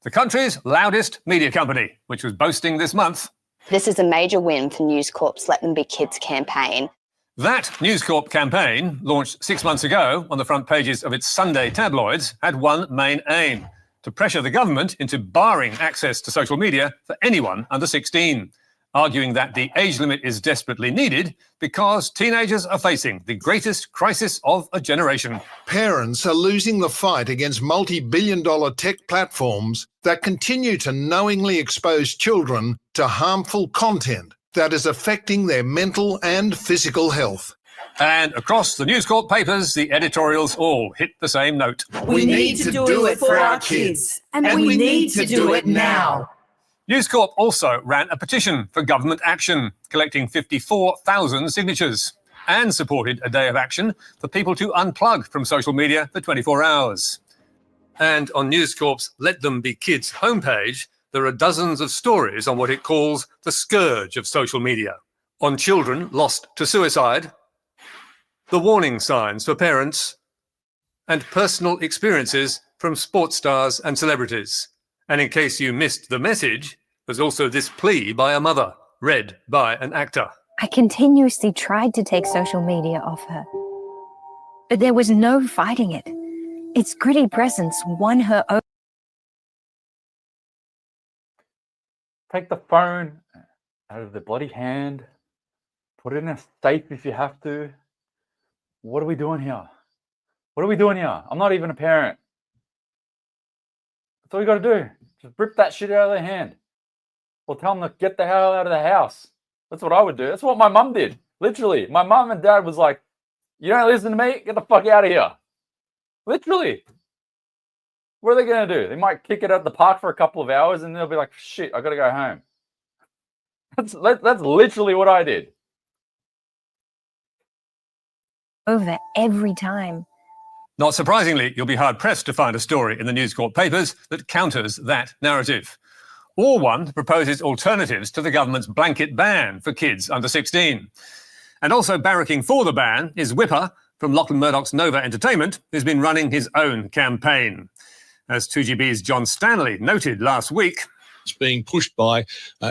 The country's loudest media company, which was boasting this month. This is a major win for News Corp's Let Them Be Kids campaign. That News Corp campaign, launched 6 months ago on the front pages of its Sunday tabloids, had one main aim: to pressure the government into barring access to social media for anyone under 16, arguing that the age limit is desperately needed because teenagers are facing the greatest crisis of a generation. Parents are losing the fight against multi-billion-dollar tech platforms that continue to knowingly expose children to harmful content that is affecting their mental and physical health. And across the News Corp papers, the editorials all hit the same note. We need to do it for our kids, and we need to do it now. News Corp also ran a petition for government action, collecting 54,000 signatures, and supported a day of action for people to unplug from social media for 24 hours. And on News Corp's Let Them Be Kids homepage, there are dozens of stories on what it calls the scourge of social media, on children lost to suicide, the warning signs for parents, and personal experiences from sports stars and celebrities. And in case you missed the message, there's also this plea by a mother, read by an actor. I continuously tried to take social media off her, but there was no fighting it. Its gritty presence won her over. Take the phone out of the bloody hand, put it in a safe if you have to. What are we doing here? What are we doing here? I'm not even a parent. That's all you got to do. Just rip that shit out of their hand. Or tell them to get the hell out of the house. That's what I would do. That's what my mum did. Literally. My mum and dad was like, you don't listen to me? Get the fuck out of here. Literally. What are they going to do? They might kick it at the park for a couple of hours and they'll be like, shit, I got to go home. That's literally what I did. Over every time. Not surprisingly, you'll be hard-pressed to find a story in the News Corp papers that counters that narrative, or one that proposes alternatives to the government's blanket ban for kids under 16. And also barracking for the ban is Whipper from Lachlan Murdoch's Nova Entertainment, who's been running his own campaign. As 2GB's John Stanley noted last week, It's being pushed by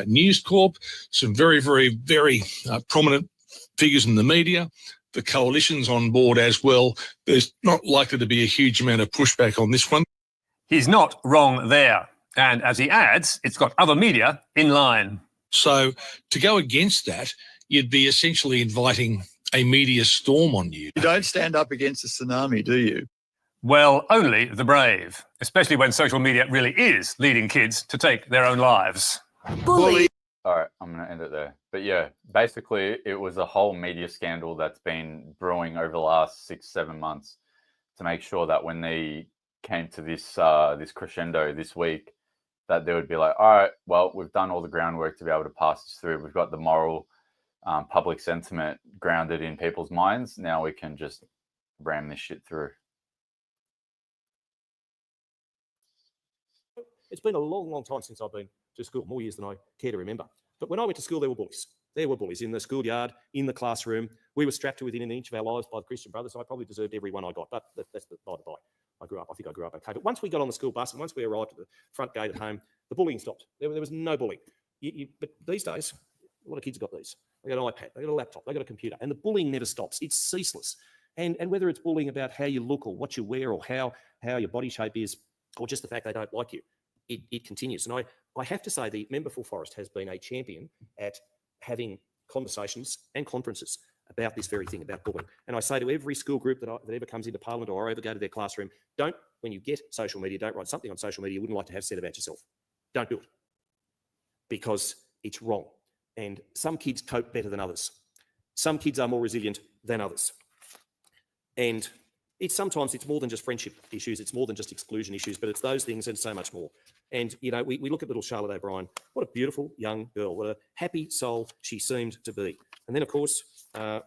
News Corp, some very, very, very prominent figures in the media. The coalition's on board as well. There's not likely to be a huge amount of pushback on this one. He's not wrong there. And as he adds, it's got other media in line. So to go against that, you'd be essentially inviting a media storm on you. You don't stand up against a tsunami, do you? Well, only the brave, especially when social media really is leading kids to take their own lives. Bully. All right, I'm going to end it there. But yeah, basically, it was a whole media scandal that's been brewing over the last 6-7 months to make sure that when they came to this this crescendo this week, that they would be like, all right, well, we've done all the groundwork to be able to pass this through. We've got the moral public sentiment grounded in people's minds. Now we can just ram this shit through. It's been a long, long time since I've been to school, more years than I care to remember. But when I went to school, there were bullies. There were bullies in the schoolyard, in the classroom. We were strapped to within an inch of our lives by the Christian Brothers, so I probably deserved every one I got. But that's by the by. I think I grew up okay. But once we got on the school bus and once we arrived at the front gate at home, the bullying stopped. There was no bullying. But these days, a lot of kids have got these. They got an iPad, they got a laptop, they got a computer, and the bullying never stops. It's ceaseless. And whether it's bullying about how you look or what you wear or how your body shape is, or just the fact they don't like you, it continues. And I have to say the member for Forrest has been a champion at having conversations and conferences about this very thing, about bullying. And I say to every school group that ever comes into Parliament or I ever go to their classroom, when you get social media, don't write something on social media you wouldn't like to have said about yourself. Don't do it. Because it's wrong. And some kids cope better than others. Some kids are more resilient than others. And sometimes it's more than just friendship issues, it's more than just exclusion issues, but it's those things and so much more. And, we look at little Charlotte O'Brien. What a beautiful young girl. What a happy soul she seemed to be. And then, of course,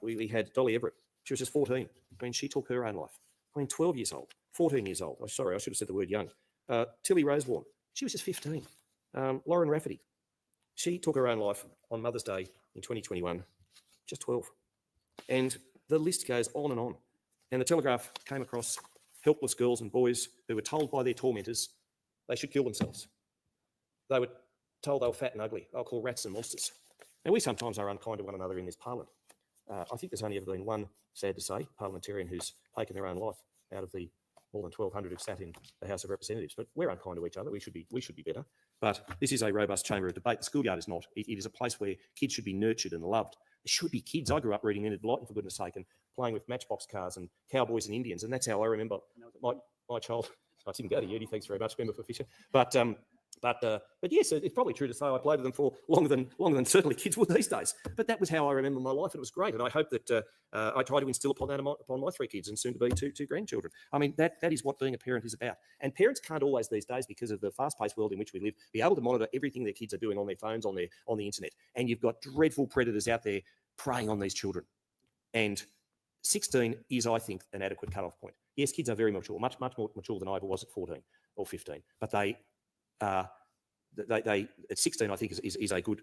we had Dolly Everett. She was just 14. She took her own life. 12 years old, 14 years old. Oh, sorry, I should have said the word young. Tilly Rosewarne. She was just 15. Lauren Rafferty. She took her own life on Mother's Day in 2021, just 12. And the list goes on and on. And the Telegraph came across helpless girls and boys who were told by their tormentors they should kill themselves. They were told they were fat and ugly. They were called rats and monsters. And we sometimes are unkind to one another in this parliament. I think there's only ever been one, sad to say, parliamentarian who's taken their own life out of the more than 1,200 who've sat in the House of Representatives. But we're unkind to each other. We should be better. But this is a robust chamber of debate. The schoolyard is not. It is a place where kids should be nurtured and loved. There should be kids. I grew up reading Enid Blyton, for goodness sake, and playing with Matchbox cars and cowboys and Indians, and that's how I remember my child. I didn't go to uni, thanks very much, member for Fisher. But yes, it's probably true to say I played with them for longer than certainly kids would these days. But that was how I remember my life, and it was great. And I hope that I try to instill upon that upon my 3 kids and soon to be two grandchildren. I mean, that is what being a parent is about. And parents can't always these days, because of the fast-paced world in which we live, be able to monitor everything their kids are doing on their phones, on the internet. And you've got dreadful predators out there preying on these children. And 16 is, I think, an adequate cut-off point. Yes, kids are very mature, much more mature than I ever was at 14 or 15. But they at 16, I think, is a good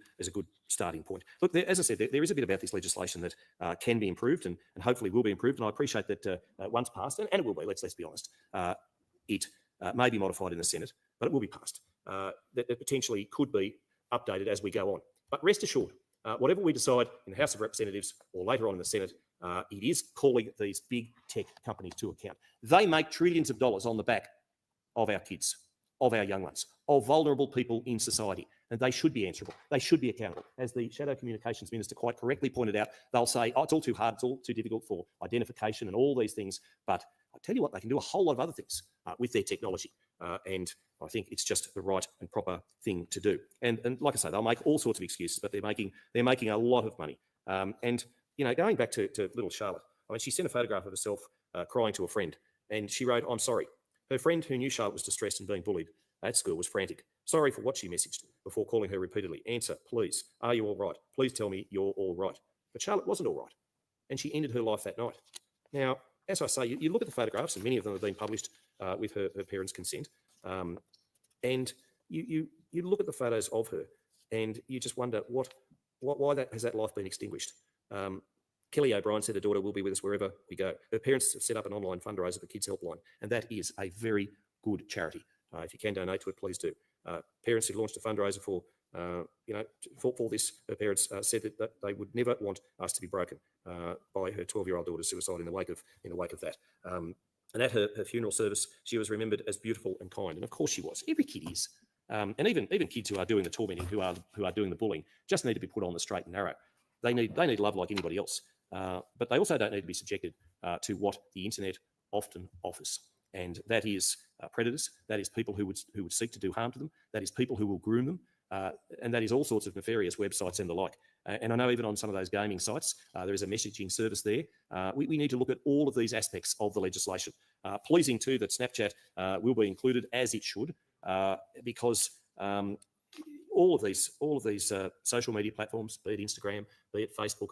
starting point. Look, as I said, there is a bit about this legislation that can be improved and hopefully will be improved. And I appreciate that once passed, and it will be. Let's be honest, it may be modified in the Senate, but it will be passed. That it potentially could be updated as we go on. But rest assured, whatever we decide in the House of Representatives or later on in the Senate, it is calling these big tech companies to account. They make trillions of dollars on the back of our kids, of our young ones, of vulnerable people in society, and they should be answerable. They should be accountable. As the Shadow Communications Minister quite correctly pointed out, they'll say, oh, it's all too hard, it's all too difficult for identification and all these things. But I'll tell you what, they can do a whole lot of other things with their technology. And I think it's just the right and proper thing to do. And like I say, they'll make all sorts of excuses, but they're making a lot of money. And you know, going back to little Charlotte, I mean, she sent a photograph of herself crying to a friend, and she wrote, "I'm sorry." Her friend, who knew Charlotte was distressed and being bullied at school, was frantic. Sorry for what she messaged before calling her repeatedly. Answer, please. Are you all right? Please tell me you're all right. But Charlotte wasn't all right, and she ended her life that night. Now, as I say, you look at the photographs, and many of them have been published with her parents' consent, and you look at the photos of her, and you just wonder why has that life been extinguished? Kelly O'Brien said her daughter will be with us wherever we go. Her parents have set up an online fundraiser for Kids Helpline, and that is a very good charity. If you can donate to it, please do. Parents who launched a fundraiser for this, her parents said that they would never want us to be broken by her 12-year-old daughter's suicide in the wake of that. And at her funeral service, she was remembered as beautiful and kind, and of course she was. Every kid is. And even kids who are doing the tormenting, who are doing the bullying, just need to be put on the straight and narrow. They need love like anybody else, but they also don't need to be subjected to what the internet often offers, and that is predators. That is people who would seek to do harm to them. That is people who will groom them, and that is all sorts of nefarious websites and the like. And I know even on some of those gaming sites, there is a messaging service there. We need to look at all of these aspects of the legislation. Pleasing too that Snapchat will be included, as it should, because all of these social media platforms, be it Instagram, be it Facebook,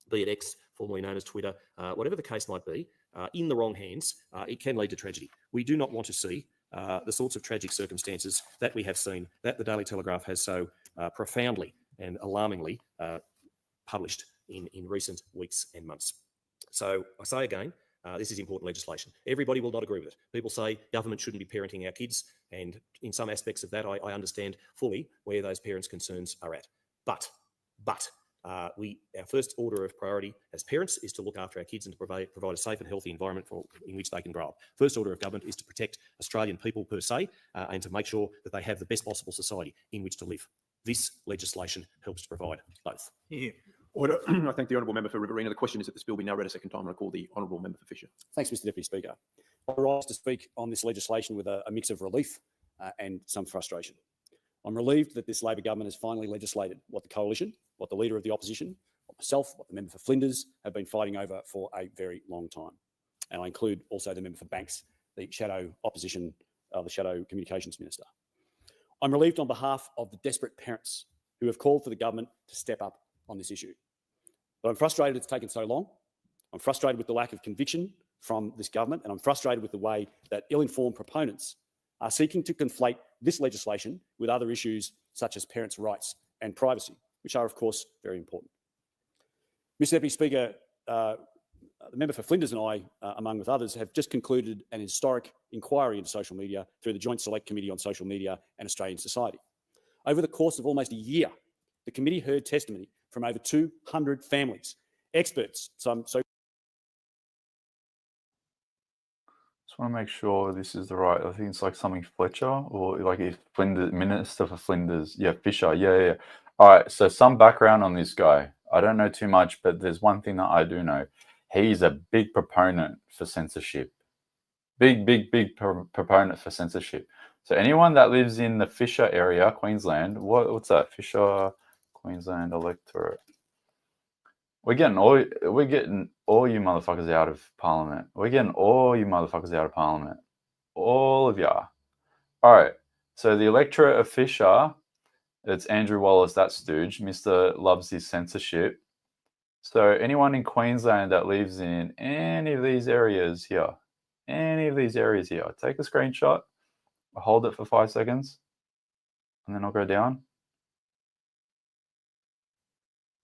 be it X, formerly known as Twitter, whatever the case might be, in the wrong hands, it can lead to tragedy. We do not want to see the sorts of tragic circumstances that we have seen, that the Daily Telegraph has so profoundly and alarmingly published in recent weeks and months. So I say again, this is important legislation. Everybody will not agree with it. People say government shouldn't be parenting our kids, and in some aspects of that, I understand fully where those parents' concerns are at. But our first order of priority as parents is to look after our kids and to provide a safe and healthy environment in which they can grow up. First order of government is to protect Australian people per se, and to make sure that they have the best possible society in which to live. This legislation helps to provide both. Yeah. Order. I thank the honourable member for Riverina. The question is that this bill be now read a second time, and I call the honourable member for Fisher. Thanks, Mr Deputy Speaker. I rise to speak on this legislation with a mix of relief and some frustration. I'm relieved that this Labor government has finally legislated what the coalition, what the Leader of the Opposition, what myself, what the member for Flinders have been fighting over for a very long time. And I include also the member for Banks, the Shadow Opposition, the Shadow Communications Minister. I'm relieved on behalf of the desperate parents who have called for the government to step up on this issue. But I'm frustrated it's taken so long. I'm frustrated with the lack of conviction from this government, and I'm frustrated with the way that ill-informed proponents are seeking to conflate this legislation with other issues such as parents' rights and privacy, which are, of course, very important. Mr Deputy Speaker, the member for Flinders and I, among with others, have just concluded an historic inquiry into social media through the Joint Select Committee on Social Media and Australian Society. Over the course of almost a year, the committee heard testimony from over 200 families experts, some so Just want to make sure this is the right. I think it's like something Fletcher or like if Flinders, Minister for Flinders. Yeah, Fisher. Yeah. All right. So some background on this guy. I don't know too much, but there's one thing that I do know. He's a big proponent for censorship. Big proponent for censorship. So anyone that lives in the Fisher area, Queensland, what's that? Fisher, Queensland electorate. We're getting all you motherfuckers out of Parliament. We're getting all you motherfuckers out of Parliament. All of ya. All right. So the electorate of Fisher, it's Andrew Wallace, that stooge. Mr. loves his censorship. So anyone in Queensland that lives in any of these areas here, take a screenshot, hold it for 5 seconds, and then I'll go down.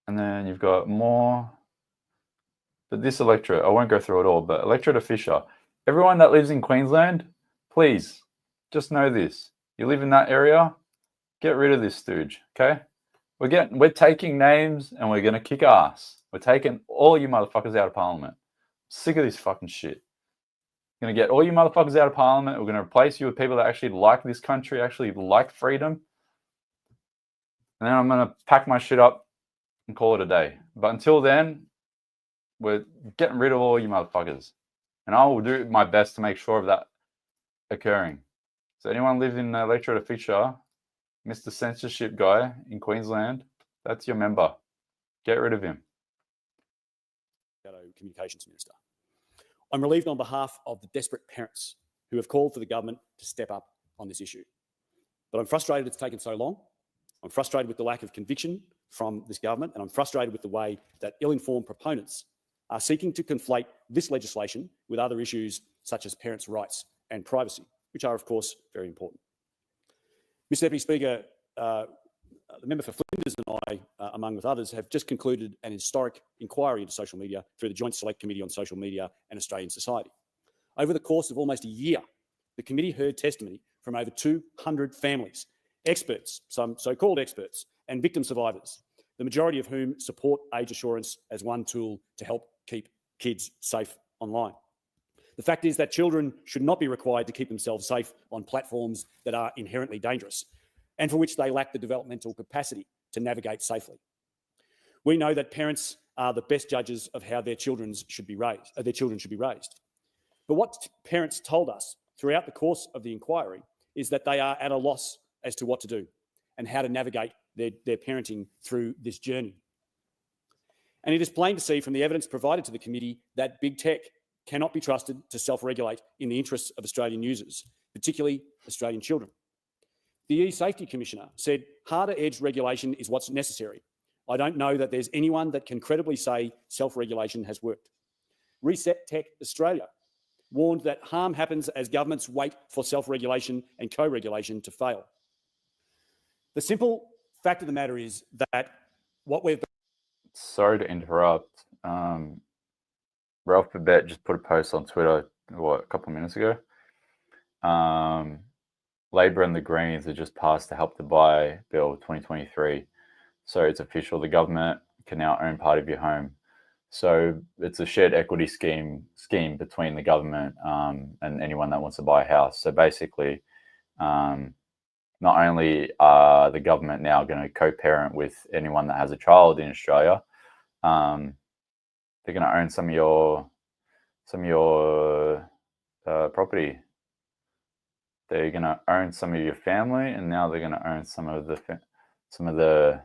And then you've got more. But this electorate, I won't go through it all, but electorate of Fisher. Everyone that lives in Queensland, please, just know this. You live in that area, get rid of this stooge, okay? We're taking names and we're going to kick ass. We're taking all you motherfuckers out of Parliament. Sick of this fucking shit. We're going to get all you motherfuckers out of Parliament. We're going to replace you with people that actually like this country, actually like freedom. And then I'm going to pack my shit up and call it a day. But until then, we're getting rid of all you motherfuckers. And I will do my best to make sure of that occurring. So anyone lives in the electorate of Fisher, Mr. Censorship guy in Queensland, that's your member. Get rid of him. Communications Minister. I'm relieved on behalf of the desperate parents who have called for the government to step up on this issue. But I'm frustrated it's taken so long. I'm frustrated with the lack of conviction from this government, and I'm frustrated with the way that ill-informed proponents are seeking to conflate this legislation with other issues such as parents' rights and privacy, which are, of course, very important. Mr. Deputy Speaker, the member for Flinders and I, among with others, have just concluded an historic inquiry into social media through the Joint Select Committee on Social Media and Australian Society. Over the course of almost a year, the committee heard testimony from over 200 families, experts, some so-called experts, and victim survivors, the majority of whom support age assurance as one tool to help keep kids safe online. The fact is that children should not be required to keep themselves safe on platforms that are inherently dangerous and for which they lack the developmental capacity to navigate safely. We know that parents are the best judges of how their children should be raised. But what parents told us throughout the course of the inquiry is that they are at a loss as to what to do and how to navigate their parenting through this journey. And it is plain to see from the evidence provided to the committee that big tech cannot be trusted to self-regulate in the interests of Australian users, particularly Australian children. The E-Safety Commissioner said harder edge regulation is what's necessary. I don't know that there's anyone that can credibly say self-regulation has worked. Reset Tech Australia warned that harm happens as governments wait for self-regulation and co-regulation to fail. The simple fact of the matter is that what we've... Sorry to interrupt. Ralph Babette just put a post on Twitter, a couple of minutes ago. Labor and the Greens have just passed the Help to Buy Bill 2023. So it's official. The government can now own part of your home. So it's a shared equity scheme between the government and anyone that wants to buy a house. So basically, not only are the government now going to co-parent with anyone that has a child in Australia, they're going to own some of your property. They're going to own some of your family, and now they're going to own some of the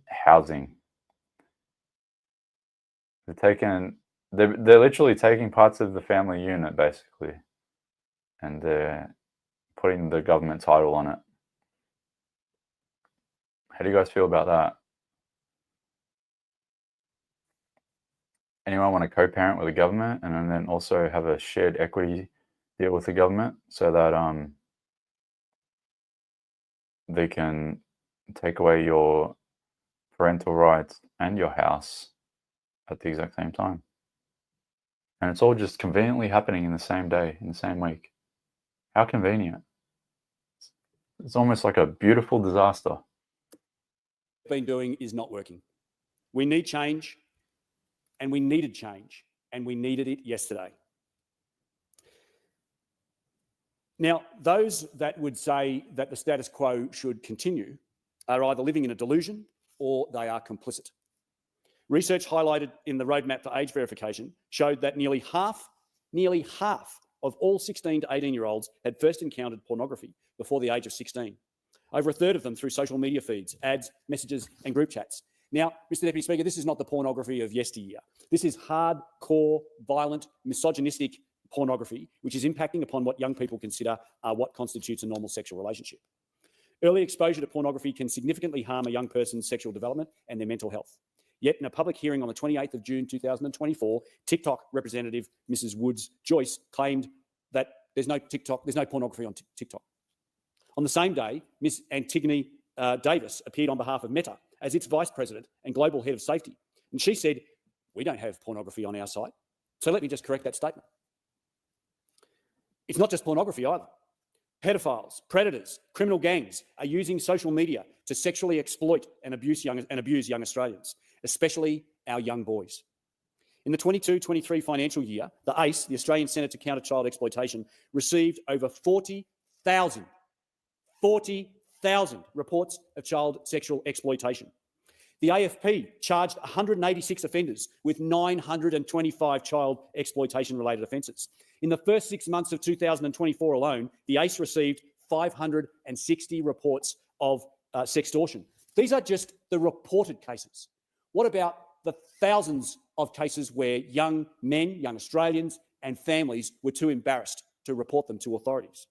housing. They're literally taking parts of the family unit basically, and they're putting the government title on it. How do you guys feel about that? Anyone want to co-parent with the government and then also have a shared equity deal with the government so that they can take away your parental rights and your house at the exact same time? And it's all just conveniently happening in the same day, in the same week. How convenient. It's almost like a beautiful disaster. Been doing is not working. We need change, and we needed change, and we needed it yesterday. Now, those that would say that the status quo should continue are either living in a delusion or they are complicit. Research highlighted in the roadmap for age verification showed that nearly half of all 16 to 18-year-olds had first encountered pornography before the age of 16. Over a third of them through social media feeds, ads, messages and group chats. Now, Mr Deputy Speaker, this is not the pornography of yesteryear. This is hardcore, violent, misogynistic pornography, which is impacting upon what young people consider what constitutes a normal sexual relationship. Early exposure to pornography can significantly harm a young person's sexual development and their mental health. Yet in a public hearing on the 28th of June 2024, TikTok representative Mrs Woods Joyce claimed that there's no pornography on TikTok. On the same day, Ms Antigone Davis appeared on behalf of Meta as its vice president and global head of safety. And she said, "We don't have pornography on our site." So let me just correct that statement. It's not just pornography either. Pedophiles, predators, criminal gangs are using social media to sexually exploit and abuse young Australians, especially our young boys. In the 22-23 financial year, the ACE, the Australian Centre to Counter Child Exploitation, received over 40,000 reports of child sexual exploitation. The AFP charged 186 offenders with 925 child exploitation-related offences. In the first 6 months of 2024 alone, the ACE received 560 reports of sextortion. These are just the reported cases. What about the thousands of cases where young men, young Australians and families were too embarrassed to report them to authorities?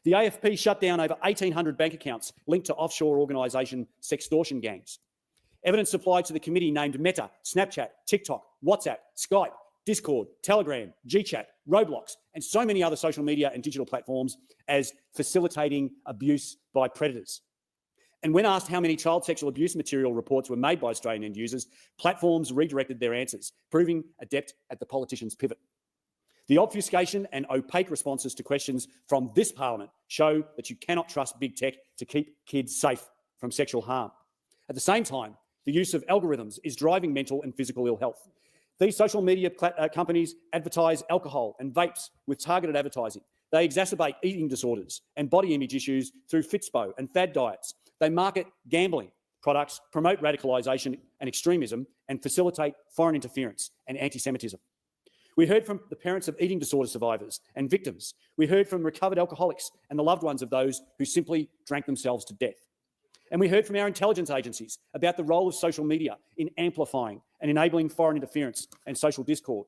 The AFP shut down over 1,800 bank accounts linked to offshore organisation sextortion gangs. Evidence supplied to the committee named Meta, Snapchat, TikTok, WhatsApp, Skype, Discord, Telegram, GChat, Roblox, and so many other social media and digital platforms as facilitating abuse by predators. And when asked how many child sexual abuse material reports were made by Australian end users, platforms redirected their answers, proving adept at the politician's pivot. The obfuscation and opaque responses to questions from this parliament show that you cannot trust big tech to keep kids safe from sexual harm. At the same time, the use of algorithms is driving mental and physical ill health. These social media companies advertise alcohol and vapes with targeted advertising. They exacerbate eating disorders and body image issues through Fitspo and fad diets. They market gambling products, promote radicalisation and extremism, and facilitate foreign interference and anti-Semitism. We heard from the parents of eating disorder survivors and victims. We heard from recovered alcoholics and the loved ones of those who simply drank themselves to death. And we heard from our intelligence agencies about the role of social media in amplifying and enabling foreign interference and social discord.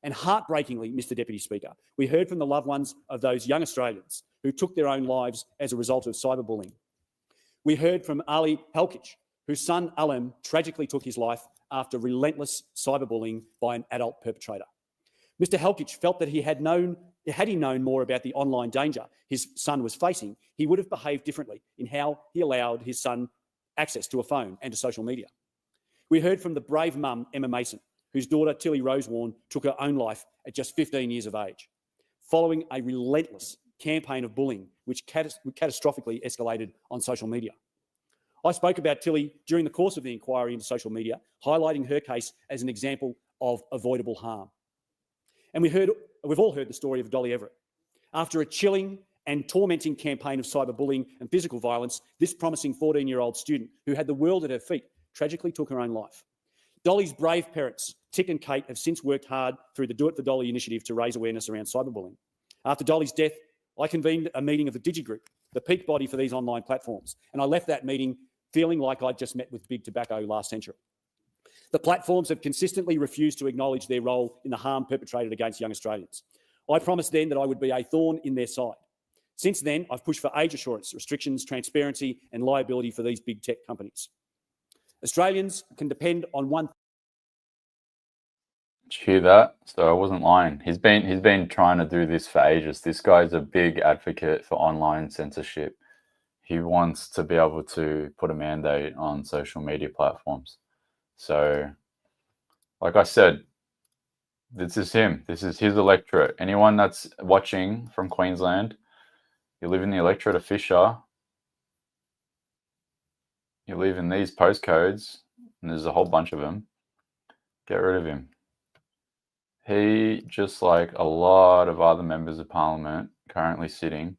And heartbreakingly, Mr Deputy Speaker, we heard from the loved ones of those young Australians who took their own lives as a result of cyberbullying. We heard from Ali Helkic, whose son Alem tragically took his life after relentless cyberbullying by an adult perpetrator. Mr Helkic felt that had he known more about the online danger his son was facing, he would have behaved differently in how he allowed his son access to a phone and to social media. We heard from the brave mum, Emma Mason, whose daughter, Tilly Rosewarne, took her own life at just 15 years of age, following a relentless campaign of bullying which catastrophically escalated on social media. I spoke about Tilly during the course of the inquiry into social media, highlighting her case as an example of avoidable harm. And we've all heard the story of Dolly Everett. After a chilling and tormenting campaign of cyberbullying and physical violence, this promising 14-year-old student who had the world at her feet tragically took her own life. Dolly's brave parents, Tick and Kate, have since worked hard through the Do It for Dolly initiative to raise awareness around cyberbullying. After Dolly's death, I convened a meeting of the DigiGroup, the peak body for these online platforms, and I left that meeting feeling like I'd just met with Big Tobacco last century. The platforms have consistently refused to acknowledge their role in the harm perpetrated against young Australians. I promised then that I would be a thorn in their side. Since then, I've pushed for age assurance, restrictions, transparency and liability for these big tech companies. Australians can depend on one. Did you hear that? So I wasn't lying. He's been trying to do this for ages. This guy's a big advocate for online censorship. He wants to be able to put a mandate on social media platforms. So, like I said, this is him. This is his electorate. Anyone that's watching from Queensland, you live in the electorate of Fisher, you live in these postcodes, and there's a whole bunch of them, get rid of him. He, just like a lot of other members of parliament currently sitting,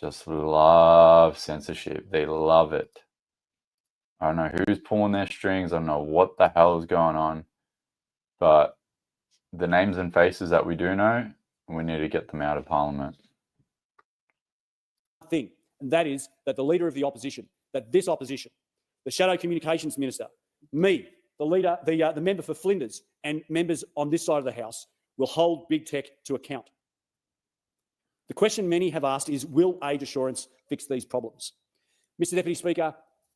just love censorship. They love it. I don't know who's pulling their strings. I don't know what the hell is going on. But the names and faces that we do know, we need to get them out of parliament. Thing, and that is that the leader of the opposition, that this opposition, the shadow communications minister, me, the leader, the member for Flinders, and members on this side of the House will hold big tech to account. The question many have asked is, will age assurance fix these problems? Mr Deputy Speaker,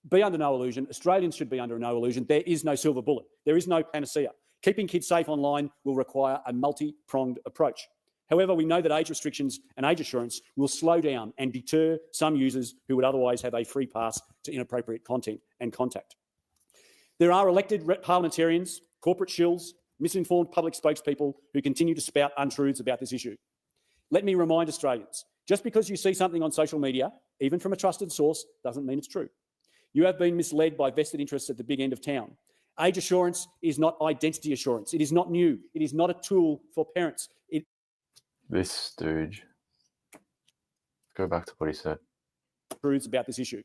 be under no illusion. Australians should be under no illusion. There is no silver bullet. There is no panacea. Keeping kids safe online will require a multi-pronged approach. However, we know that age restrictions and age assurance will slow down and deter some users who would otherwise have a free pass to inappropriate content and contact. There are elected parliamentarians, corporate shills, misinformed public spokespeople who continue to spout untruths about this issue. Let me remind Australians, just because you see something on social media, even from a trusted source, doesn't mean it's true. You have been misled by vested interests at the big end of town. Age assurance is not identity assurance. It is not new. It is not a tool for parents. This stooge. Go back to what he said. Truths about this issue.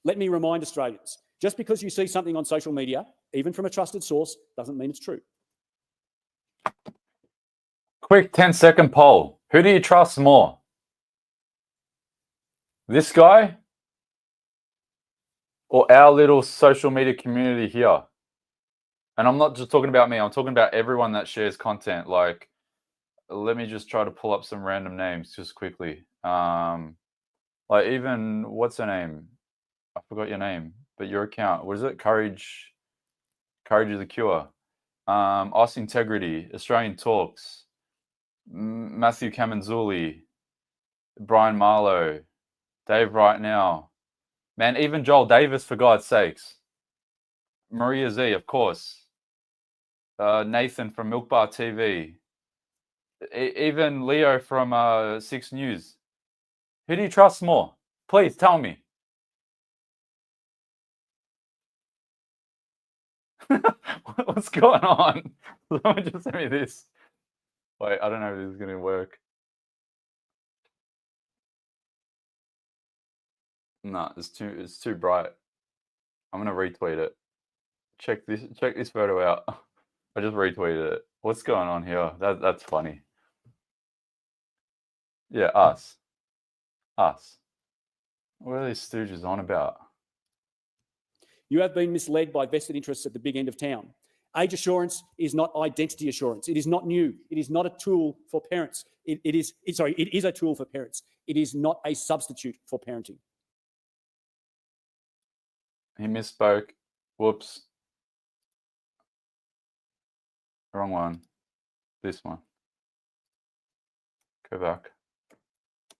Let me remind Australians, just because you see something on social media, even from a trusted source, doesn't mean it's true. Quick 10-second poll. Who do you trust more? This guy? Or our little social media community here? And I'm not just talking about me. I'm talking about everyone that shares content. Like, let me just try to pull up some random names just quickly. Like even, what's her name? I forgot your name, but your account. What is it? Courage is the Cure. Us Integrity, Australian Talks, Matthew Kamanzuli, Brian Marlowe, Dave Right Now. Man, even Joel Davis, for God's sakes. Maria Z, of course. Nathan from Milk Bar TV. Even Leo from 6 News. Who do you trust more? Please tell me. What's going on? Someone just sent me this. Wait, I don't know if this is going to work. No, it's too bright. I'm going to retweet it. Check this photo out. I just retweeted it. What's going on here? That's funny. Yeah, us. What are these stooges on about? You have been misled by vested interests at the big end of town. Age assurance is not identity assurance. It is not new. It is not a tool for parents. It is a tool for parents. It is not a substitute for parenting. He misspoke. Whoops. Wrong one. This one. Go back.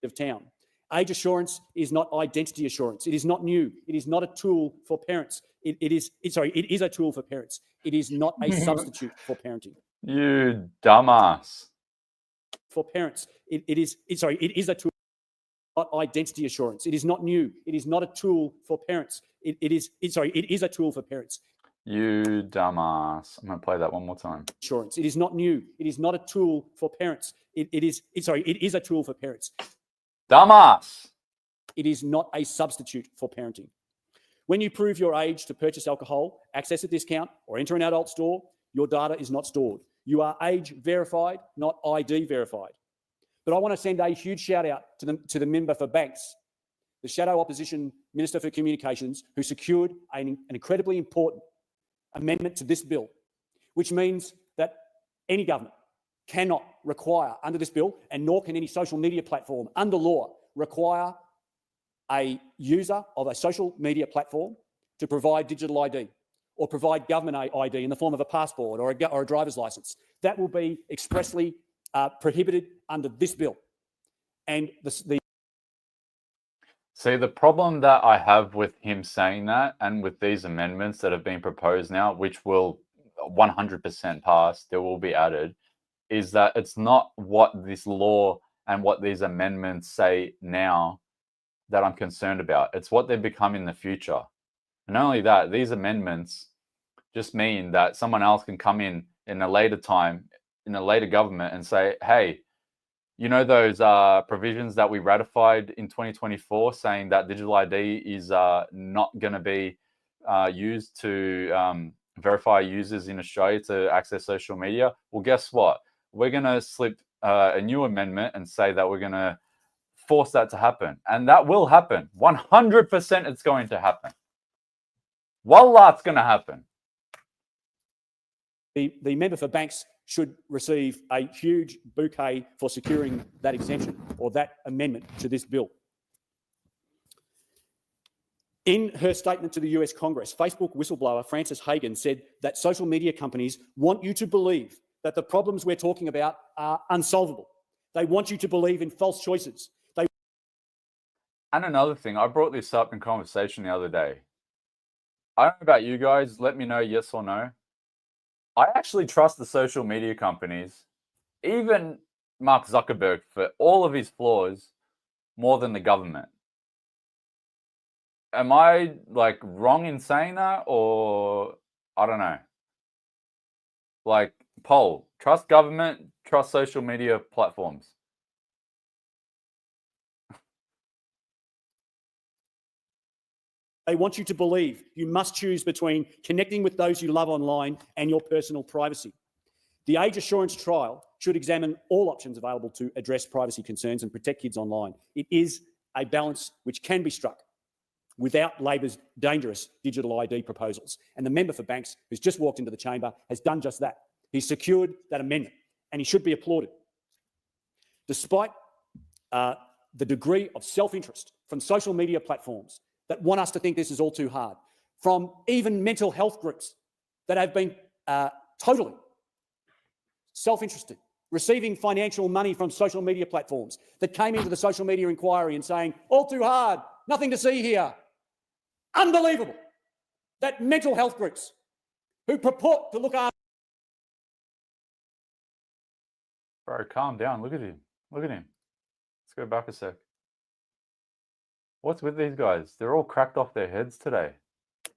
Of town. Age assurance is not identity assurance. It is not new. It is not a tool for parents. It is a tool for parents. It is not a substitute for parenting. You dumbass. For parents, it is a tool, not identity assurance. It is not new. It is not a tool for parents. It is a tool for parents. You dumbass. I'm gonna play that one more time. Assurance. It is not new. It is not a tool for parents. It is a tool for parents. Dumbass. It is not a substitute for parenting. When you prove your age to purchase alcohol, access a discount, or enter an adult store, your data is not stored. You are age verified, not ID verified. But I want to send a huge shout out to the member for Banks, the shadow opposition Minister for Communications, who secured an incredibly important amendment to this bill, which means that any government cannot require under this bill, and nor can any social media platform under law require a user of a social media platform to provide digital ID or provide government ID in the form of a passport or a driver's license. That will be expressly prohibited under this bill. And See, the problem that I have with him saying that and with these amendments that have been proposed now, which will 100% pass, there will be added, is that it's not what this law and what these amendments say now that I'm concerned about. It's what they become in the future. And not only that, these amendments just mean that someone else can come in a later time, in a later government and say, hey, you know those provisions that we ratified in 2024 saying that digital ID is not going to be used to verify users in Australia to access social media? Well, guess what? We're going to slip a new amendment and say that we're going to force that to happen. And that will happen. 100% it's going to happen. Wallah, it's going to happen. The member for Banks should receive a huge bouquet for securing that exemption or that amendment to this bill. In her statement to the US Congress, Facebook whistleblower Frances Haugen said that social media companies want you to believe that the problems we're talking about are unsolvable. They want you to believe in false choices. And another thing, I brought this up in conversation the other day. I don't know about you guys, let me know yes or no. I actually trust the social media companies, even Mark Zuckerberg, for all of his flaws, more than the government. Am I like wrong in saying that, or I don't know? Like, poll, trust government, trust social media platforms. They want you to believe you must choose between connecting with those you love online and your personal privacy. The age assurance trial should examine all options available to address privacy concerns and protect kids online. It is a balance which can be struck without Labor's dangerous digital ID proposals. And the member for Banks, who's just walked into the chamber, has done just that. He's secured that amendment, and he should be applauded. Despite the degree of self-interest from social media platforms that want us to think this is all too hard, from even mental health groups that have been totally self-interested, receiving financial money from social media platforms that came into the social media inquiry and saying, all too hard, nothing to see here. Unbelievable that mental health groups who purport to look after... Bro, calm down. Look at him. Look at him. Let's go back a sec. What's with these guys? They're all cracked off their heads today.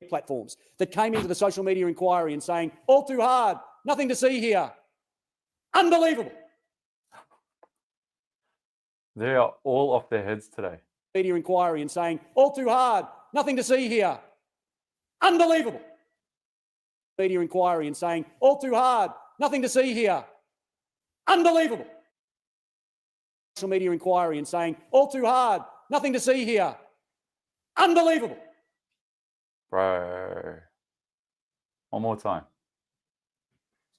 Platforms that came into the social media inquiry and saying, all too hard, nothing to see here. Unbelievable. They are all off their heads today. Media inquiry and saying, all too hard, nothing to see here. Unbelievable. Media inquiry and saying, all too hard, nothing to see here. Unbelievable. Social media inquiry and saying, all too hard, nothing to see here. Unbelievable. Bro. One more time.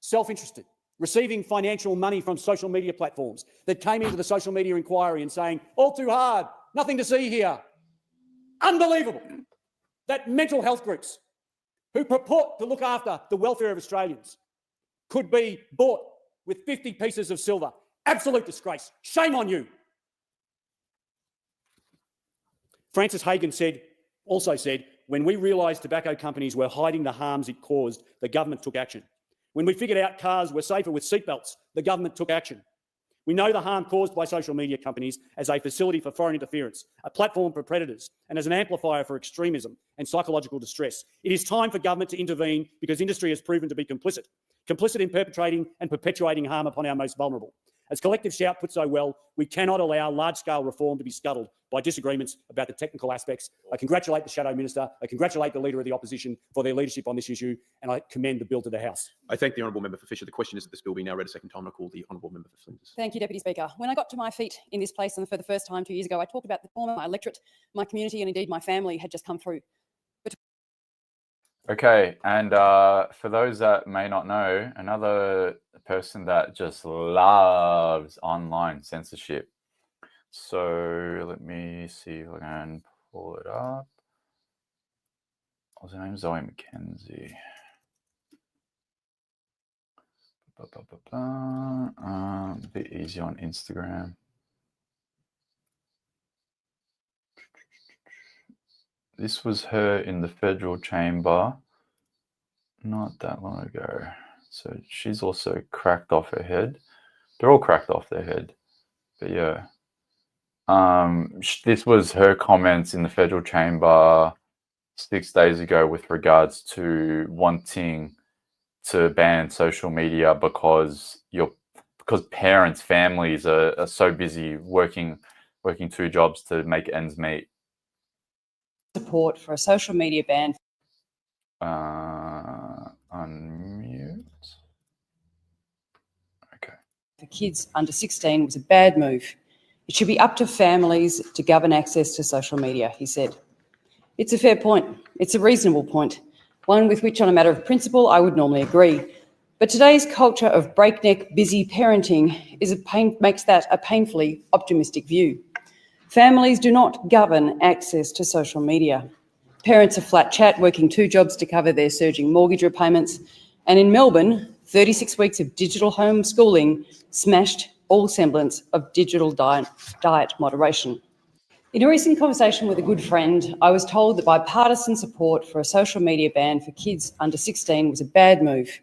Self-interested, receiving financial money from social media platforms that came into the social media inquiry and saying, all too hard, nothing to see here. Unbelievable that mental health groups who purport to look after the welfare of Australians could be bought with 50 pieces of silver. Absolute disgrace. Shame on you. Frances Haugen also said, when we realised tobacco companies were hiding the harms it caused, the government took action. When we figured out cars were safer with seatbelts, the government took action. We know the harm caused by social media companies as a facility for foreign interference, a platform for predators, and as an amplifier for extremism and psychological distress. It is time for government to intervene because industry has proven to be complicit in perpetrating and perpetuating harm upon our most vulnerable. As Collective Shout put so well, we cannot allow large-scale reform to be scuttled by disagreements about the technical aspects. I congratulate the Shadow Minister, I congratulate the Leader of the Opposition for their leadership on this issue, and I commend the bill to the House. I thank the Honourable Member for Fisher. The question is that this bill be now read a second time. I call the Honourable Member for Flinders. Thank you, Deputy Speaker. When I got to my feet in this place and for the first time 2 years ago, I talked about the trauma my electorate, my community, and indeed my family had just come through. Okay, and for those that may not know, another person that just loves online censorship. So let me see if I can pull it up. What's her name? Zoe McKenzie. A bit easy on Instagram. This was her in the federal chamber not that long ago. So she's also cracked off her head. They're all cracked off their head. But yeah. This was her comments in the federal chamber 6 days ago with regards to wanting to ban social media because you're because parents, families are so busy working 2 jobs to make ends meet. Support for a social media ban. Unmute. Okay. For kids under 16 was a bad move. It should be up to families to govern access to social media, he said. It's a fair point. It's a reasonable point, one with which on a matter of principle I would normally agree. But today's culture of breakneck busy parenting makes that a painfully optimistic view. Families do not govern access to social media. Parents are flat chat, working 2 jobs to cover their surging mortgage repayments. And in Melbourne, 36 weeks of digital homeschooling smashed all semblance of digital diet moderation. In a recent conversation with a good friend, I was told that bipartisan support for a social media ban for kids under 16 was a bad move.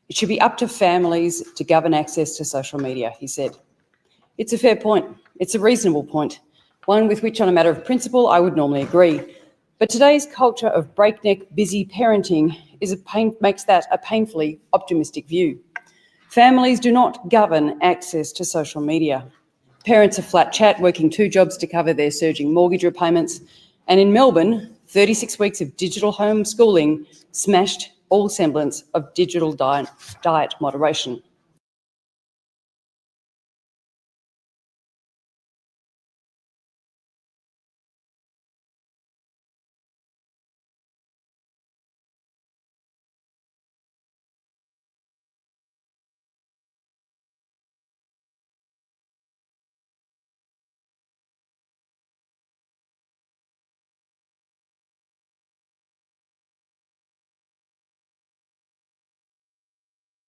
It should be up to families to govern access to social media, he said. It's a fair point. It's a reasonable point, one with which on a matter of principle I would normally agree. But today's culture of breakneck busy parenting makes that a painfully optimistic view. Families do not govern access to social media. Parents are flat chat, working 2 jobs to cover their surging mortgage repayments. And in Melbourne, 36 weeks of digital homeschooling smashed all semblance of digital diet moderation.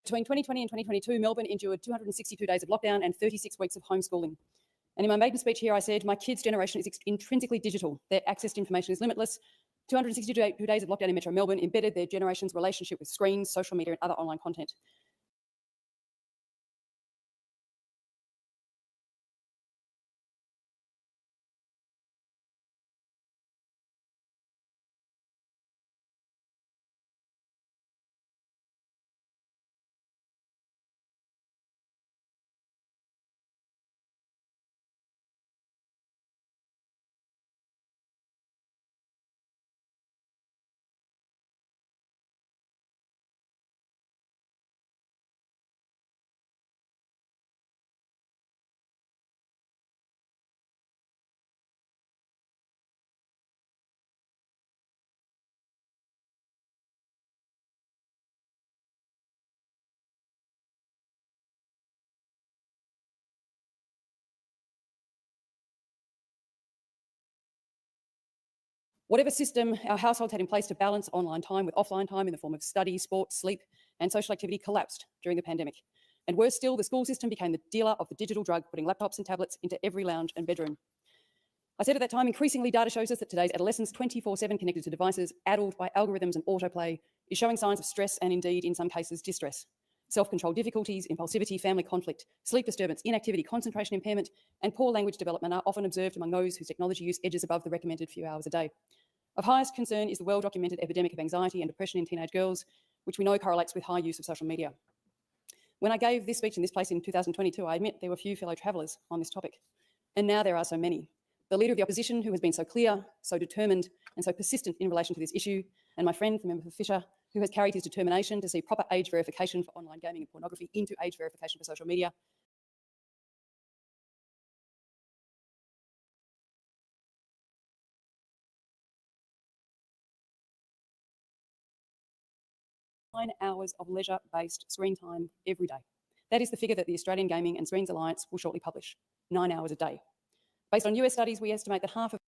Between 2020 and 2022, Melbourne endured 262 days of lockdown and 36 weeks of homeschooling. And in my maiden speech here, I said, my kids' generation is intrinsically digital. Their access to information is limitless. 262 days of lockdown in Metro Melbourne embedded their generation's relationship with screens, social media, and other online content. Whatever system our households had in place to balance online time with offline time in the form of study, sport, sleep, and social activity collapsed during the pandemic. And worse still, the school system became the dealer of the digital drug, putting laptops and tablets into every lounge and bedroom. I said at that time, increasingly data shows us that today's adolescents, 24/7 connected to devices, addled by algorithms and autoplay, is showing signs of stress and indeed, in some cases, distress. Self-control difficulties, impulsivity, family conflict, sleep disturbance, inactivity, concentration impairment, and poor language development are often observed among those whose technology use edges above the recommended few hours a day. Of highest concern is the well-documented epidemic of anxiety and depression in teenage girls, which we know correlates with high use of social media. When I gave this speech in this place in 2022, I admit there were few fellow travellers on this topic. And now there are so many. The Leader of the Opposition, who has been so clear, so determined, and so persistent in relation to this issue, and my friend, the member for Fisher, who has carried his determination to see proper age verification for online gaming and pornography into age verification for social media. Nine hours of leisure-based screen time every day. That is the figure that the Australian Gaming and Screens Alliance will shortly publish, 9 hours a day. Based on US studies, we estimate that half of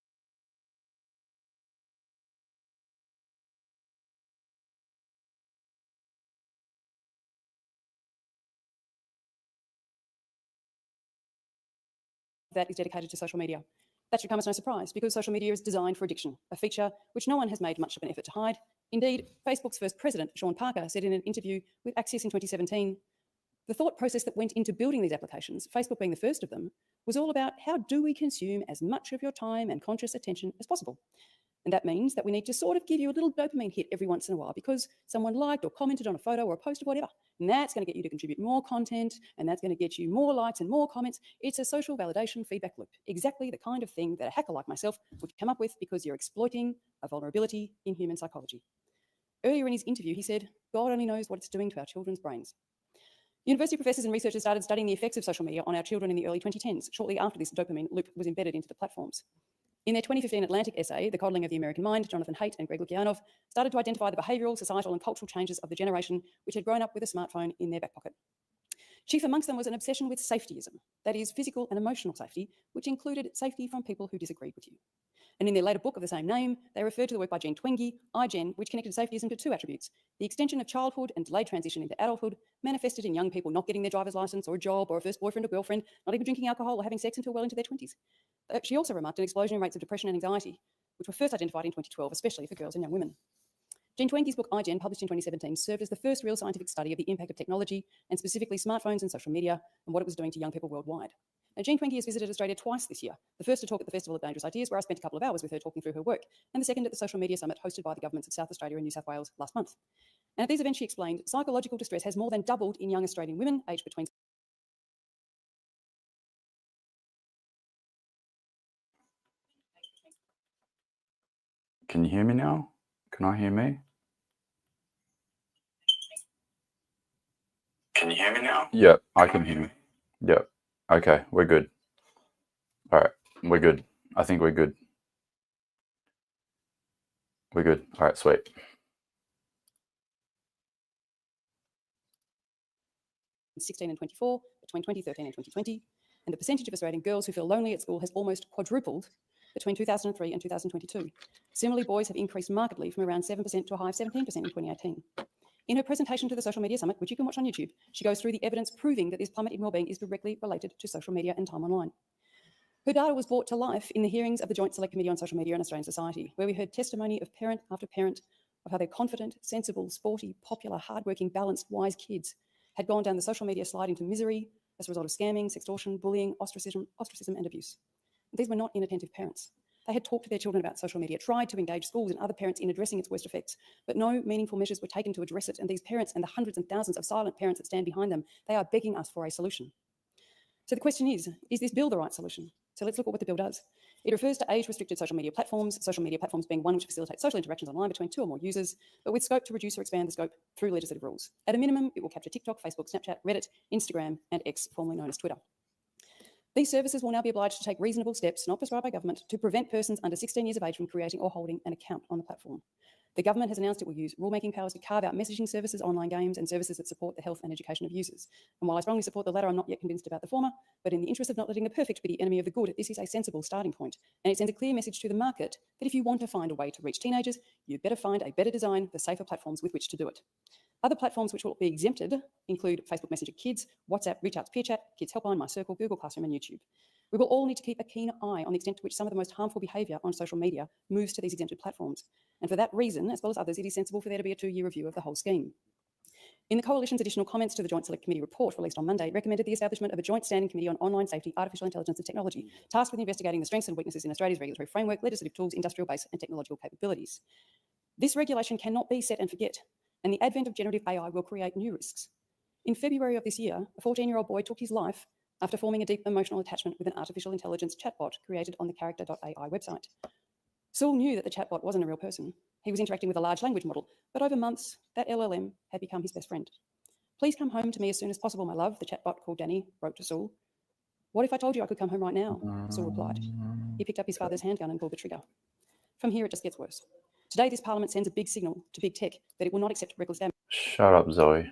that is dedicated to social media. That should come as no surprise because social media is designed for addiction, a feature which no one has made much of an effort to hide. Indeed, Facebook's first president, Sean Parker, said in an interview with Axios in 2017, the thought process that went into building these applications, Facebook being the first of them, was all about how do we consume as much of your time and conscious attention as possible. And that means that we need to sort of give you a little dopamine hit every once in a while because someone liked or commented on a photo or a post or whatever. And that's going to get you to contribute more content, and that's going to get you more likes and more comments. It's a social validation feedback loop, exactly the kind of thing that a hacker like myself would come up with because you're exploiting a vulnerability in human psychology. Earlier in his interview, he said, God only knows what it's doing to our children's brains. University professors and researchers started studying the effects of social media on our children in the early 2010s, shortly after this dopamine loop was embedded into the platforms. In their 2015 Atlantic essay, The Coddling of the American Mind, Jonathan Haidt and Greg Lukianov started to identify the behavioural, societal and cultural changes of the generation which had grown up with a smartphone in their back pocket. Chief amongst them was an obsession with safetyism, that is, physical and emotional safety, which included safety from people who disagreed with you. And in their later book of the same name, they referred to the work by Jean Twenge, iGen, which connected safetyism to two attributes: the extension of childhood and delayed transition into adulthood, manifested in young people not getting their driver's license or a job or a first boyfriend or girlfriend, not even drinking alcohol or having sex until well into their 20s. She also remarked an explosion in rates of depression and anxiety, which were first identified in 2012, especially for girls and young women. Jean Twenge's book iGen, published in 2017, served as the first real scientific study of the impact of technology, and specifically smartphones and social media, and what it was doing to young people worldwide. Now, Jean Twenge has visited Australia twice this year, the first to talk at the Festival of Dangerous Ideas, where I spent a couple of hours with her talking through her work, and the second at the Social Media Summit hosted by the governments of South Australia and New South Wales last month. And at these events, she explained, psychological distress has more than doubled in young Australian women aged between... Can you hear me now? Can I hear me? Can you hear me now? Yep, I can hear me. Yep. Okay, we're good. All right, we're good. I think we're good. We're good. All right, sweet. ...16 and 24, between 2013 and 2020, and the percentage of Australian girls who feel lonely at school has almost quadrupled between 2003 and 2022. Similarly, boys have increased markedly from around 7% to a high of 17% in 2018. In her presentation to the Social Media Summit, which you can watch on YouTube, she goes through the evidence proving that this plummet in wellbeing is directly related to social media and time online. Her data was brought to life in the hearings of the Joint Select Committee on Social Media and Australian Society, where we heard testimony of parent after parent of how their confident, sensible, sporty, popular, hardworking, balanced, wise kids had gone down the social media slide into misery as a result of scamming, sextortion, bullying, ostracism and abuse. These were not inattentive parents. They had talked to their children about social media, tried to engage schools and other parents in addressing its worst effects, but no meaningful measures were taken to address it, and these parents and the hundreds and thousands of silent parents that stand behind them, they are begging us for a solution. So the question is this bill the right solution? So let's look at what the bill does. It refers to age-restricted social media platforms being one which facilitates social interactions online between two or more users, but with scope to reduce or expand the scope through legislative rules. At a minimum, it will capture TikTok, Facebook, Snapchat, Reddit, Instagram, and X, formerly known as Twitter. These services will now be obliged to take reasonable steps, not prescribed by government, to prevent persons under 16 years of age from creating or holding an account on the platform. The government has announced it will use rulemaking powers to carve out messaging services, online games, and services that support the health and education of users. And while I strongly support the latter, I'm not yet convinced about the former, but in the interest of not letting the perfect be the enemy of the good, this is a sensible starting point. And it sends a clear message to the market that if you want to find a way to reach teenagers, you better find a better design for safer platforms with which to do it. Other platforms which will be exempted include Facebook Messenger Kids, WhatsApp, Reach Out's Peer Chat, Kids Helpline, My Circle, Google Classroom, and YouTube. We will all need to keep a keen eye on the extent to which some of the most harmful behaviour on social media moves to these exempted platforms. And for that reason, as well as others, it is sensible for there to be a 2-year review of the whole scheme. In the Coalition's additional comments to the Joint Select Committee report released on Monday, it recommended the establishment of a Joint Standing Committee on Online Safety, Artificial Intelligence and Technology, tasked with investigating the strengths and weaknesses in Australia's regulatory framework, legislative tools, industrial base and technological capabilities. This regulation cannot be set and forget, and the advent of generative AI will create new risks. In February of this year, a 14-year-old boy took his life after forming a deep emotional attachment with an artificial intelligence chatbot created on the character.ai website. Saul knew that the chatbot wasn't a real person. He was interacting with a large language model, but over months, that LLM had become his best friend. Please come home to me as soon as possible, my love, the chatbot called Danny wrote to Saul. What if I told you I could come home right now? Saul replied. He picked up his father's handgun and pulled the trigger. From here, it just gets worse. Today, this parliament sends a big signal to big tech that it will not accept reckless damage. Shut up, Zoe.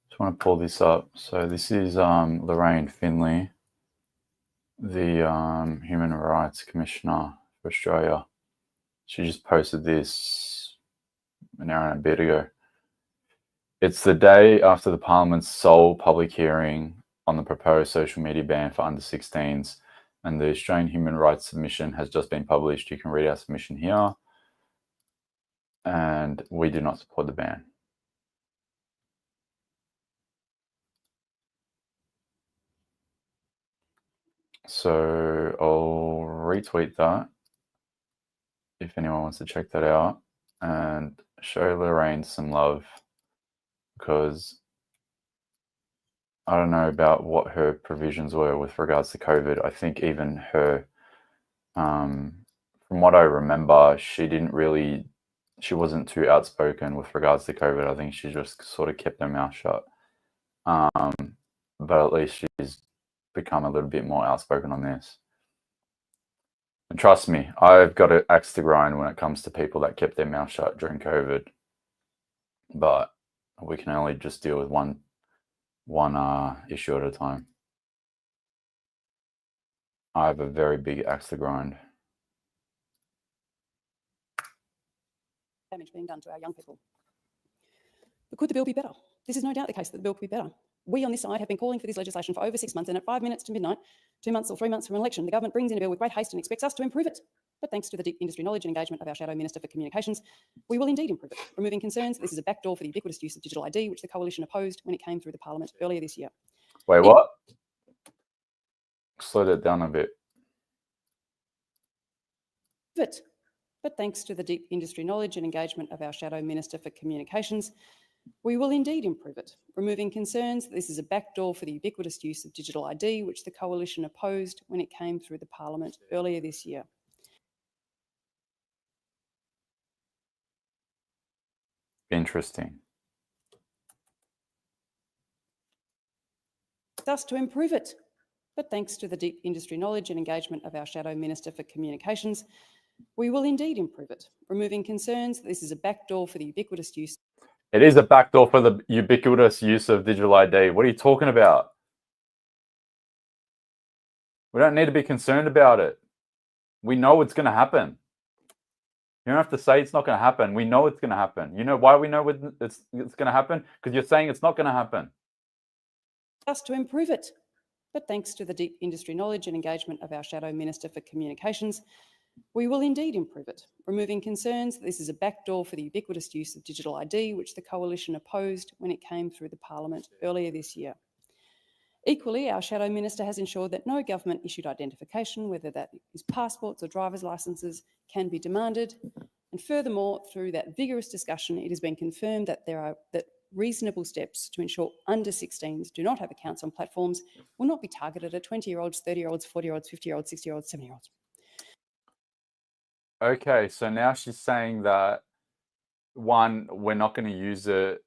Just want to pull this up. So this is Lorraine Finley, the Human Rights Commissioner for Australia. She just posted this an hour and a bit ago. It's the day after the Parliament's sole public hearing on the proposed social media ban for under 16s, and the Australian Human Rights Submission has just been published. You can read our submission here. And we do not support the ban. So I'll retweet that if anyone wants to check that out and show Lorraine some love, because I don't know about what her provisions were with regards to COVID. I think even her, from what I remember, she wasn't too outspoken with regards to COVID. I think she just sort of kept her mouth shut. But at least she's become a little bit more outspoken on this. And trust me, I've got an axe to grind when it comes to people that kept their mouth shut during COVID. But we can only just deal with one issue at a time. I have a very big axe to grind. Damage being done to our young people. But could the bill be better? This is no doubt the case that the bill could be better. We on this side have been calling for this legislation for over 6 months, and at 5 minutes to midnight, 2 months or 3 months from an election, the government brings in a bill with great haste and expects us to improve it. But thanks to the deep industry knowledge and engagement of our Shadow Minister for Communications, we will indeed improve it, removing concerns that this is a backdoor for the ubiquitous use of digital ID, which the Coalition opposed when it came through the Parliament earlier this year. Wait, what? Slow that down a bit. But thanks to the deep industry knowledge and engagement of our Shadow Minister for Communications, we will indeed improve it, removing concerns that this is a backdoor for the ubiquitous use of digital ID, which the Coalition opposed when it came through the Parliament earlier this year. Interesting. Thus to improve it. But thanks to the deep industry knowledge and engagement of our Shadow Minister for Communications, we will indeed improve it, removing concerns that this is a backdoor for the ubiquitous use. It is a backdoor for the ubiquitous use of digital ID. What are you talking about? We don't need to be concerned about it. We know it's going to happen. You don't have to say it's not going to happen. We know it's going to happen. You know why we know it's going to happen? Because you're saying it's not going to happen. Thus to improve it. But thanks to the deep industry knowledge and engagement of our Shadow Minister for Communications, we will indeed improve it, removing concerns that this is a backdoor for the ubiquitous use of digital ID, which the Coalition opposed when it came through the Parliament earlier this year. Equally, our Shadow Minister has ensured that no government-issued identification, whether that is passports or driver's licences, can be demanded. And furthermore, through that vigorous discussion, it has been confirmed that that reasonable steps to ensure under 16s do not have accounts on platforms will not be targeted at 20-year-olds, 30-year-olds, 40-year-olds, 50-year-olds, 60-year-olds, 70-year-olds. Okay, so now she's saying that, one, we're not going to use it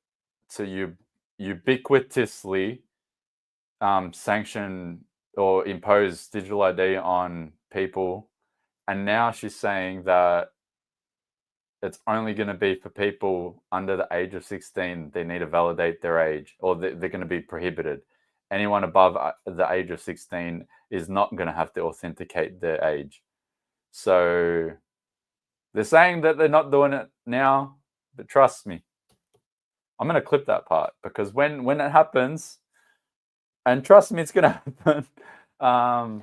to ubiquitously sanction or impose digital ID on people. And now she's saying that it's only going to be for people under the age of 16. They need to validate their age, or they're going to be prohibited. Anyone above the age of 16 is not going to have to authenticate their age. So they're saying that they're not doing it now, but trust me, I'm going to clip that part, because when it happens, and trust me, it's going to happen,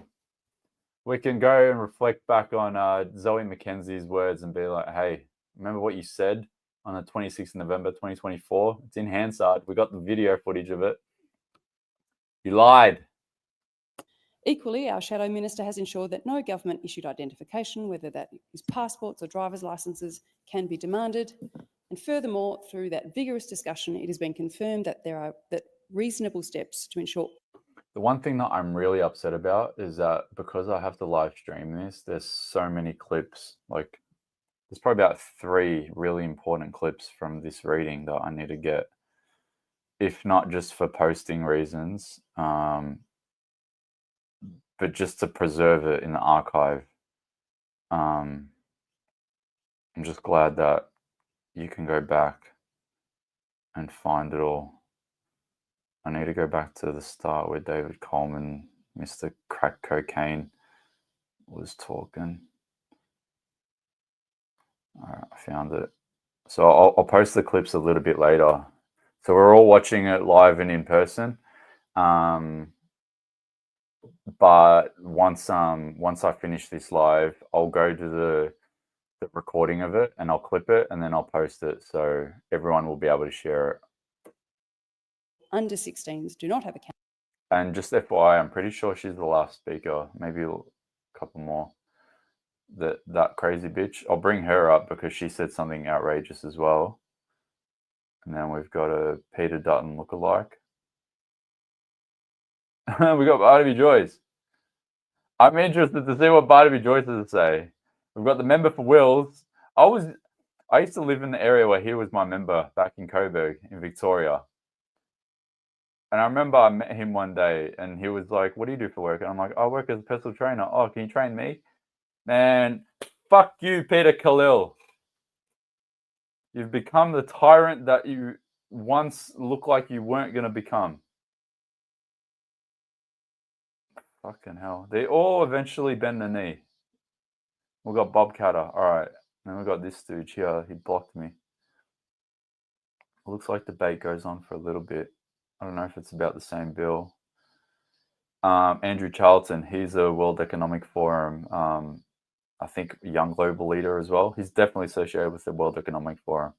we can go and reflect back on Zoe Mackenzie's words and be like, hey, remember what you said on the 26th of November, 2024? It's in Hansard. We got the video footage of it. You lied. Equally, our Shadow Minister has ensured that no government-issued identification, whether that is passports or driver's licences, can be demanded. And furthermore, through that vigorous discussion, it has been confirmed that there are reasonable steps to ensure. The one thing that I'm really upset about is that because I have to live stream this, there's so many clips. Like, there's probably about 3 really important clips from this reading that I need to get, if not just for posting reasons, but just to preserve it in the archive. I'm just glad that you can go back and find it all. I need to go back to the start where David Coleman, Mr. Crack Cocaine, was talking. All right, I found it. So I'll post the clips a little bit later. So we're all watching it live and in person. But once I finish this live, I'll go to the recording of it and I'll clip it and then I'll post it so everyone will be able to share it. Under 16s do not have accounts. And just FYI, I'm pretty sure she's the last speaker, maybe a couple more. that crazy bitch. I'll bring her up because she said something outrageous as well. And then we've got a Peter Dutton lookalike. We got Barnaby Joyce. I'm interested to see what Barnaby Joyce has to say. We've got the member for Wills. I used to live in the area where he was my member back in Coburg in Victoria. And I remember I met him one day and he was like, "What do you do for work?" And I'm like, "I work as a personal trainer." "Oh, can you train me?" Man, fuck you, Peter Khalil. You've become the tyrant that you once looked like you weren't going to become. Fucking hell. They all eventually bend the knee. We've got Bob Catter. All right. Then we've got this dude here. He blocked me. Looks like debate goes on for a little bit. I don't know if it's about the same bill. Andrew Charlton, he's a World Economic Forum, I think, young global leader as well. He's definitely associated with the World Economic Forum.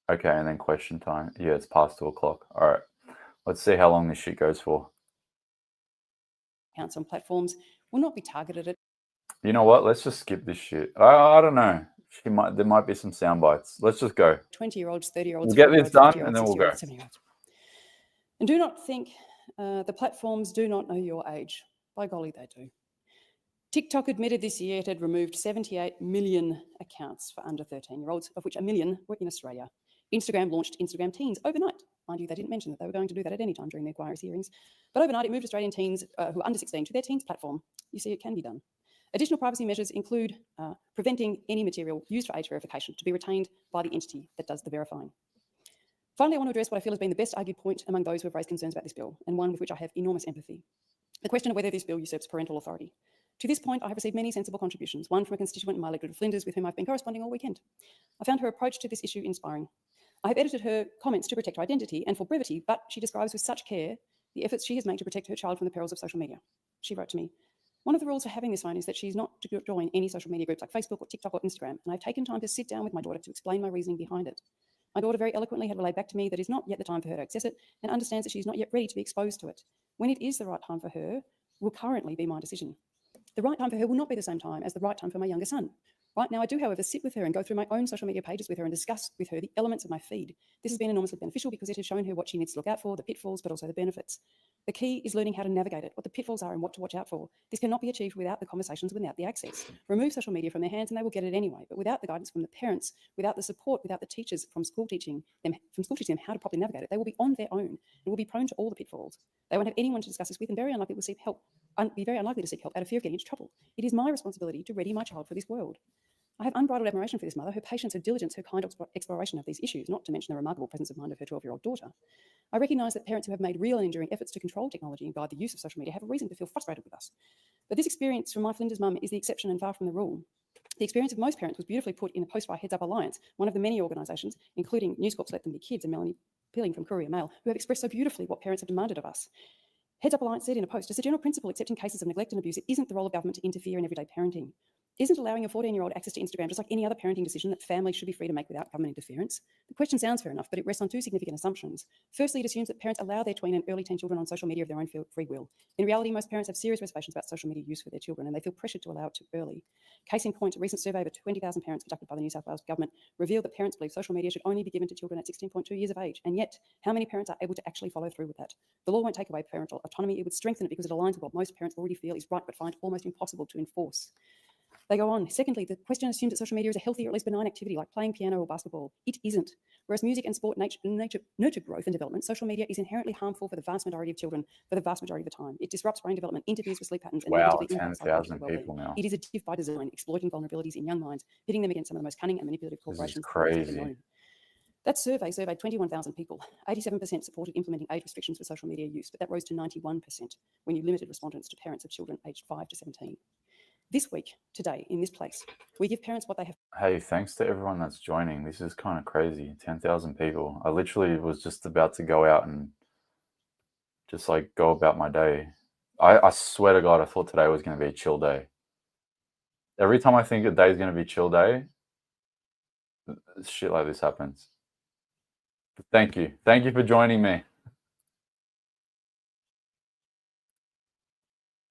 Okay, and then question time. Yeah, it's past 2 o'clock. All right. Let's see how long this shit goes for. Accounts on platforms will not be targeted at. You know what? Let's just skip this shit. I don't know. There might be some sound bites. Let's just go. 20-year-olds, 30-year-olds. We'll get this done and then we'll go. 70-year-olds. And do not think the platforms do not know your age. By golly, they do. TikTok admitted this year it had removed 78 million accounts for under 13-year-olds, of which 1 million were in Australia. Instagram launched Instagram Teens overnight. Mind you, they didn't mention that they were going to do that at any time during the inquiry's hearings. But overnight, it moved Australian teens who are under 16 to their teens platform. You see, it can be done. Additional privacy measures include preventing any material used for age verification to be retained by the entity that does the verifying. Finally, I want to address what I feel has been the best argued point among those who have raised concerns about this bill, and one with which I have enormous empathy. The question of whether this bill usurps parental authority. To this point, I have received many sensible contributions, one from a constituent in my electorate of Flinders with whom I've been corresponding all weekend. I found her approach to this issue inspiring. I have edited her comments to protect her identity and for brevity, but she describes with such care the efforts she has made to protect her child from the perils of social media. She wrote to me, "One of the rules for having this phone is that she's not to join any social media groups like Facebook or TikTok or Instagram, and I've taken time to sit down with my daughter to explain my reasoning behind it. My daughter very eloquently had relayed back to me that it's not yet the time for her to access it and understands that she's not yet ready to be exposed to it. When it is the right time for her, will currently be my decision. The right time for her will not be the same time as the right time for my younger son. Right now, I do, however, sit with her and go through my own social media pages with her and discuss with her the elements of my feed. This has been enormously beneficial because it has shown her what she needs to look out for, the pitfalls, but also the benefits. The key is learning how to navigate it, what the pitfalls are and what to watch out for. This cannot be achieved without the conversations, without the access. Remove social media from their hands and they will get it anyway, but without the guidance from the parents, without the support, without the teachers from school teaching them how to properly navigate it, they will be on their own and will be prone to all the pitfalls. They won't have anyone to discuss this with and very unlikely to seek help out of fear of getting into trouble. It is my responsibility to ready my child for this world. I have unbridled admiration for this mother, her patience, her diligence, her kind exploration of these issues, not to mention the remarkable presence of mind of her 12-year-old daughter. I recognise that parents who have made real and enduring efforts to control technology and guide the use of social media have a reason to feel frustrated with us. But this experience from my Flinders mum is the exception and far from the rule. The experience of most parents was beautifully put in a post by Heads Up Alliance, one of the many organisations, including News Corp's Let Them Be Kids and Melanie Pilling from Courier Mail, who have expressed so beautifully what parents have demanded of us. Heads Up Alliance said in a post, as a general principle, except in cases of neglect and abuse, it isn't the role of government to interfere in everyday parenting. Isn't allowing a 14-year-old access to Instagram just like any other parenting decision that families should be free to make without government interference? The question sounds fair enough, but it rests on two significant assumptions. Firstly, it assumes that parents allow their tween and early teen children on social media of their own free will. In reality, most parents have serious reservations about social media use for their children, and they feel pressured to allow it too early. Case in point, a recent survey of 20,000 parents conducted by the New South Wales government revealed that parents believe social media should only be given to children at 16.2 years of age. And yet, how many parents are able to actually follow through with that? The law won't take away parental autonomy, it would strengthen it because it aligns with what most parents already feel is right but find almost impossible to enforce. They go on. Secondly, the question assumes that social media is a healthy or at least benign activity like playing piano or basketball. It isn't. Whereas music and sport nurture growth and development, social media is inherently harmful for the vast majority of children for the vast majority of the time. It disrupts brain development, interferes with sleep patterns, and wow, negatively impacts 10,000 people now. It is addictive by design, exploiting vulnerabilities in young minds, pitting them against some of the most cunning and manipulative corporations. This is crazy. That survey surveyed 21,000 people. 87% supported implementing age restrictions for social media use, but that rose to 91% when you limited respondents to parents of children aged 5 to 17. This week, today, in this place, we give parents what they have. Hey, thanks to everyone that's joining. This is kind of crazy. 10,000 people. I literally was just about to go out and just like go about my day. I swear to God, I thought today was going to be a chill day. Every time I think a day is going to be a chill day, shit like this happens. But thank you. Thank you for joining me.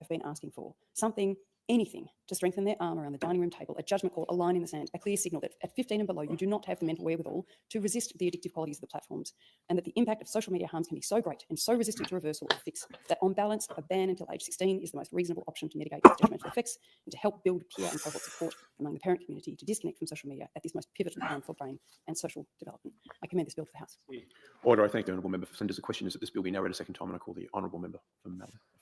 have been asking for. Something, anything, to strengthen their arm around the dining room table, a judgment call, a line in the sand, a clear signal that at 15 and below, you do not have the mental wherewithal to resist the addictive qualities of the platforms, and that the impact of social media harms can be so great and so resistant to reversal or fix that on balance, a ban until age 16 is the most reasonable option to mitigate its detrimental effects and to help build peer and cohort support among the parent community to disconnect from social media at this most pivotal time for brain and social development. I commend this bill to the House. Order. I thank the honourable member for sending us. The question is that this bill be now read a second time, and I call the honourable member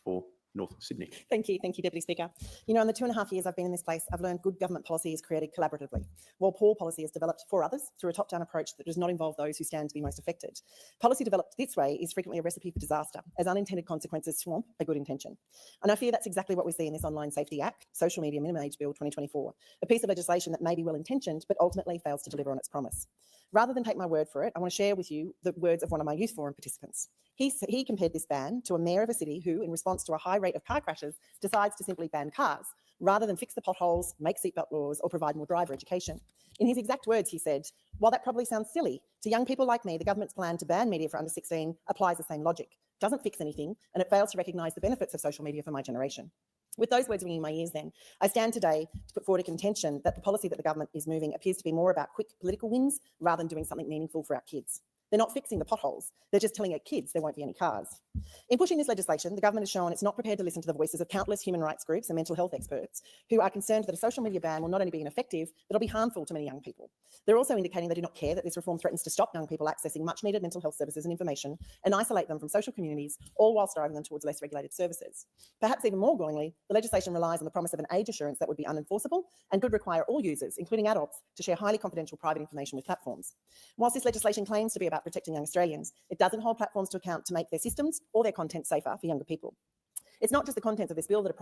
for North Sydney. Thank you, Deputy Speaker. You know, in the 2.5 years I've been in this place, I've learned good government policy is created collaboratively, while poor policy is developed for others through a top-down approach that does not involve those who stand to be most affected. Policy developed this way is frequently a recipe for disaster, as unintended consequences swamp a good intention. And I fear that's exactly what we see in this Online Safety Act, Social Media Minimum Age Bill 2024, a piece of legislation that may be well-intentioned, but ultimately fails to deliver on its promise. Rather than take my word for it, I want to share with you the words of one of my youth forum participants. He compared this ban to a mayor of a city who, in response to a high rate of car crashes, decides to simply ban cars, rather than fix the potholes, make seatbelt laws, or provide more driver education. In his exact words, he said, "While that probably sounds silly, to young people like me, the government's plan to ban media for under 16 applies the same logic, doesn't fix anything, and it fails to recognise the benefits of social media for my generation." With those words ringing in my ears then, I stand today to put forward a contention that the policy that the government is moving appears to be more about quick political wins rather than doing something meaningful for our kids. They're not fixing the potholes. They're just telling our kids there won't be any cars. In pushing this legislation, the government has shown it's not prepared to listen to the voices of countless human rights groups and mental health experts who are concerned that a social media ban will not only be ineffective, but it'll be harmful to many young people. They're also indicating they do not care that this reform threatens to stop young people accessing much needed mental health services and information and isolate them from social communities, all whilst driving them towards less regulated services. Perhaps even more gallingly, the legislation relies on the promise of an age assurance that would be unenforceable and could require all users, including adults, to share highly confidential private information with platforms. Whilst this legislation claims to be about protecting young Australians, it doesn't hold platforms to account to make their systems or their content safer for younger people. It's not just the contents of this bill that are...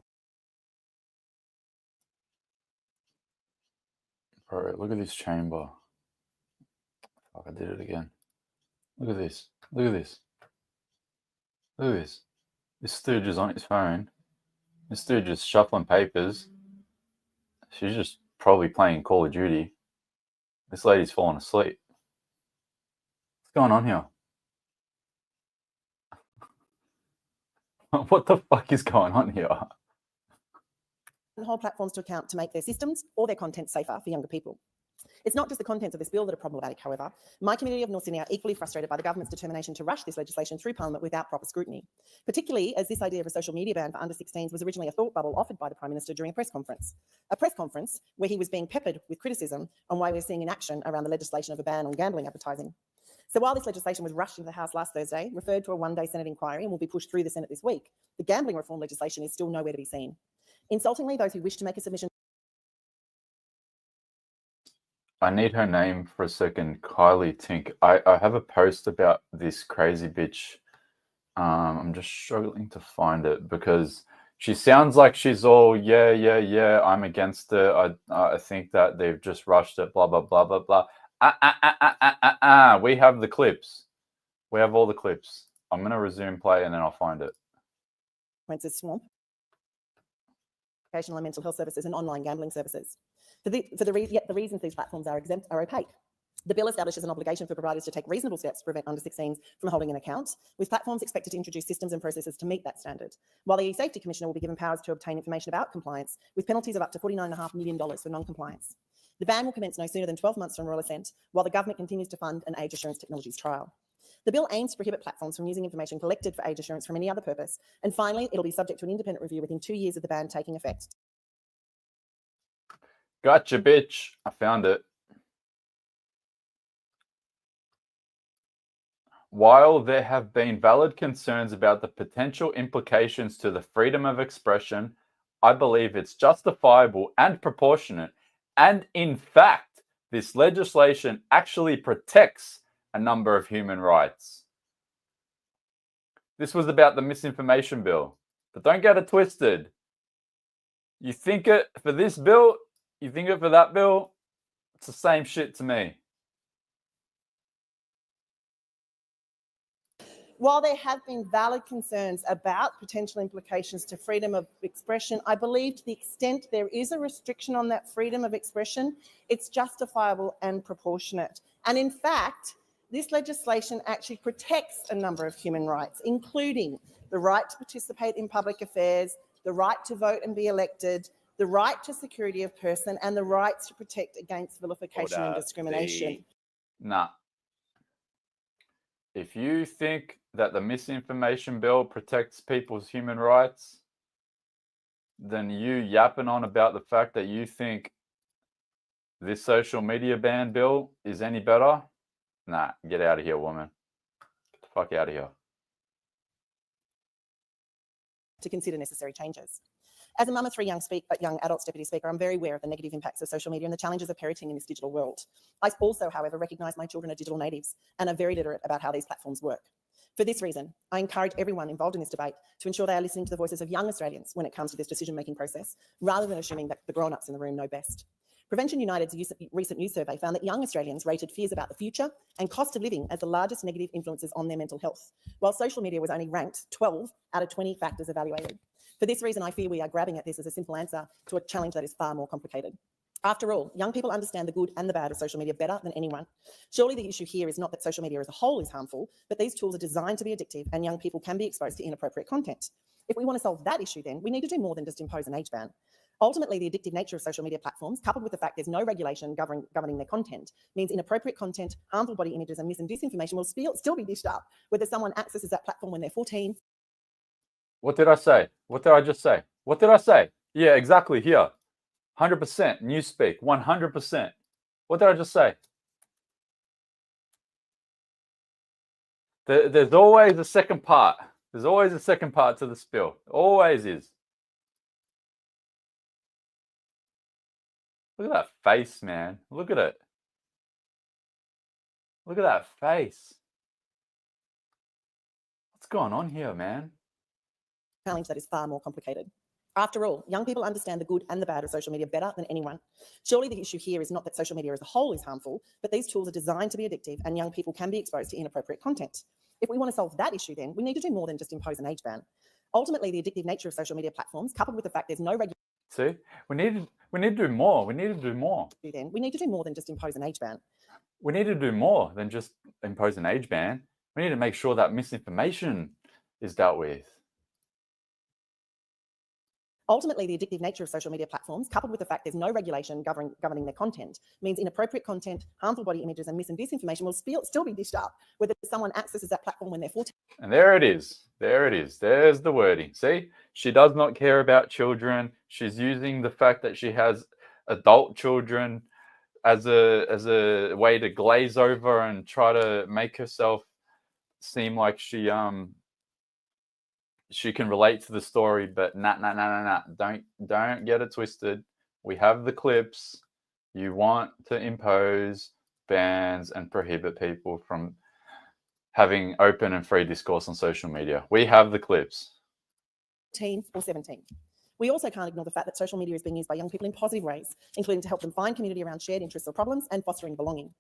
Bro, look at this chamber. Fuck, I did it again. Look at this. Look at this. Look at this. This stooge is on his phone. This stooge is shuffling papers. She's just probably playing Call of Duty. This lady's falling asleep. What's going on here? What the fuck is going on here? hold platforms to account to make their systems or their content safer for younger people. It's not just the contents of this bill that are problematic, however. My community of North Sydney are equally frustrated by the government's determination to rush this legislation through Parliament without proper scrutiny, particularly as this idea of a social media ban for under 16s was originally a thought bubble offered by the Prime Minister during a press conference where he was being peppered with criticism on why we're seeing inaction around the legislation of a ban on gambling advertising. So while this legislation was rushed into the House last Thursday, referred to a one-day Senate inquiry and will be pushed through the Senate this week, the gambling reform legislation is still nowhere to be seen. Insultingly, those who wish to make a submission... I need her name for a second, Kylie Tink. I have a post about this crazy bitch. I'm just struggling to find it because she sounds like she's all, yeah, I'm against it. I think that they've just rushed it, blah, blah, blah, blah, blah. We have the clips. We have all the clips. I'm going to resume play and then I'll find it. Swamp, educational and mental health services and online gambling services. Yet the reasons these platforms are exempt are opaque. The bill establishes an obligation for providers to take reasonable steps to prevent under 16s from holding an account, with platforms expected to introduce systems and processes to meet that standard, while the E-Safety Commissioner will be given powers to obtain information about compliance, with penalties of up to $49.5 million for non-compliance. The ban will commence no sooner than 12 months from royal assent, while the government continues to fund an age assurance technologies trial. The bill aims to prohibit platforms from using information collected for age assurance from any other purpose, and finally, it'll be subject to an independent review within 2 years of the ban taking effect. Gotcha, bitch. I found it. While there have been valid concerns about the potential implications to the freedom of expression, I believe it's justifiable and proportionate. And in fact, this legislation actually protects a number of human rights. This was about the misinformation bill, but don't get it twisted. You think it for this bill, you think it for that bill, it's the same shit to me. While there have been valid concerns about potential implications to freedom of expression, I believe to the extent there is a restriction on that freedom of expression, it's justifiable and proportionate. And in fact, this legislation actually protects a number of human rights, including the right to participate in public affairs, the right to vote and be elected, the right to security of person, and the rights to protect against vilification and discrimination. Nah. If you think that the misinformation bill protects people's human rights, then you yapping on about the fact that you think this social media ban bill is any better? Nah, get out of here, woman. Get the fuck out of here. To consider necessary changes. As a mum of three young adults, Deputy Speaker, I'm very aware of the negative impacts of social media and the challenges of parenting in this digital world. I also, however, recognise my children are digital natives and are very literate about how these platforms work. For this reason, I encourage everyone involved in this debate to ensure they are listening to the voices of young Australians when it comes to this decision-making process, rather than assuming that the grown-ups in the room know best. Prevention United's recent news survey found that young Australians rated fears about the future and cost of living as the largest negative influences on their mental health, while social media was only ranked 12 out of 20 factors evaluated. For this reason, I fear we are grabbing at this as a simple answer to a challenge that is far more complicated. After all, young people understand the good and the bad of social media better than anyone. Surely the issue here is not that social media as a whole is harmful, but these tools are designed to be addictive and young people can be exposed to inappropriate content. If we want to solve that issue, then we need to do more than just impose an age ban. Ultimately, the addictive nature of social media platforms, coupled with the fact there's no regulation governing their content, means inappropriate content, harmful body images and mis and disinformation will still be dished up, whether someone accesses that platform when they're 14. What did I say? What did I just say? What did I say? Yeah, exactly, here. 100%, Newspeak, 100%. What did I just say? There's always a second part. There's always a second part to the spill. Always is. Look at that face, man. Look at it. Look at that face. What's going on here, man? Challenge that is far more complicated. After all, young people understand the good and the bad of social media better than anyone. Surely the issue here is not that social media as a whole is harmful, but these tools are designed to be addictive and young people can be exposed to inappropriate content. If we want to solve that issue, then we need to do more than just impose an age ban. Ultimately, the addictive nature of social media platforms, coupled with the fact there's no regulation. See, we need to do more. We need to do more. Then we need to do more than just impose an age ban. We need to do more than just impose an age ban. We need to make sure that misinformation is dealt with. Ultimately, the addictive nature of social media platforms, coupled with the fact there's no regulation governing their content, means inappropriate content, harmful body images and mis and disinformation will still be dished up, whether someone accesses that platform when they're 14. And there it is. There it is. There's the wording. See, she does not care about children. She's using the fact that she has adult children as a way to glaze over and try to make herself seem like she can relate to the story, but nah. Don't get it twisted. We have the clips. You want to impose bans and prohibit people from having open and free discourse on social media. We have the clips. 14 or 17. We also can't ignore the fact that social media is being used by young people in positive ways, including to help them find community around shared interests or problems and fostering belonging.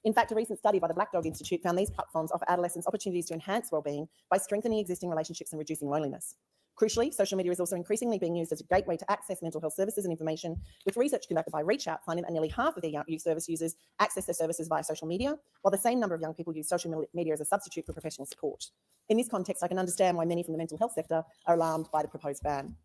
In fact, a recent study by the Black Dog Institute found these platforms offer adolescents opportunities to enhance wellbeing by strengthening existing relationships and reducing loneliness. Crucially, social media is also increasingly being used as a gateway to access mental health services and information, with research conducted by Reach Out finding that nearly half of their youth service users access their services via social media, while the same number of young people use social media as a substitute for professional support. In this context, I can understand why many from the mental health sector are alarmed by the proposed ban.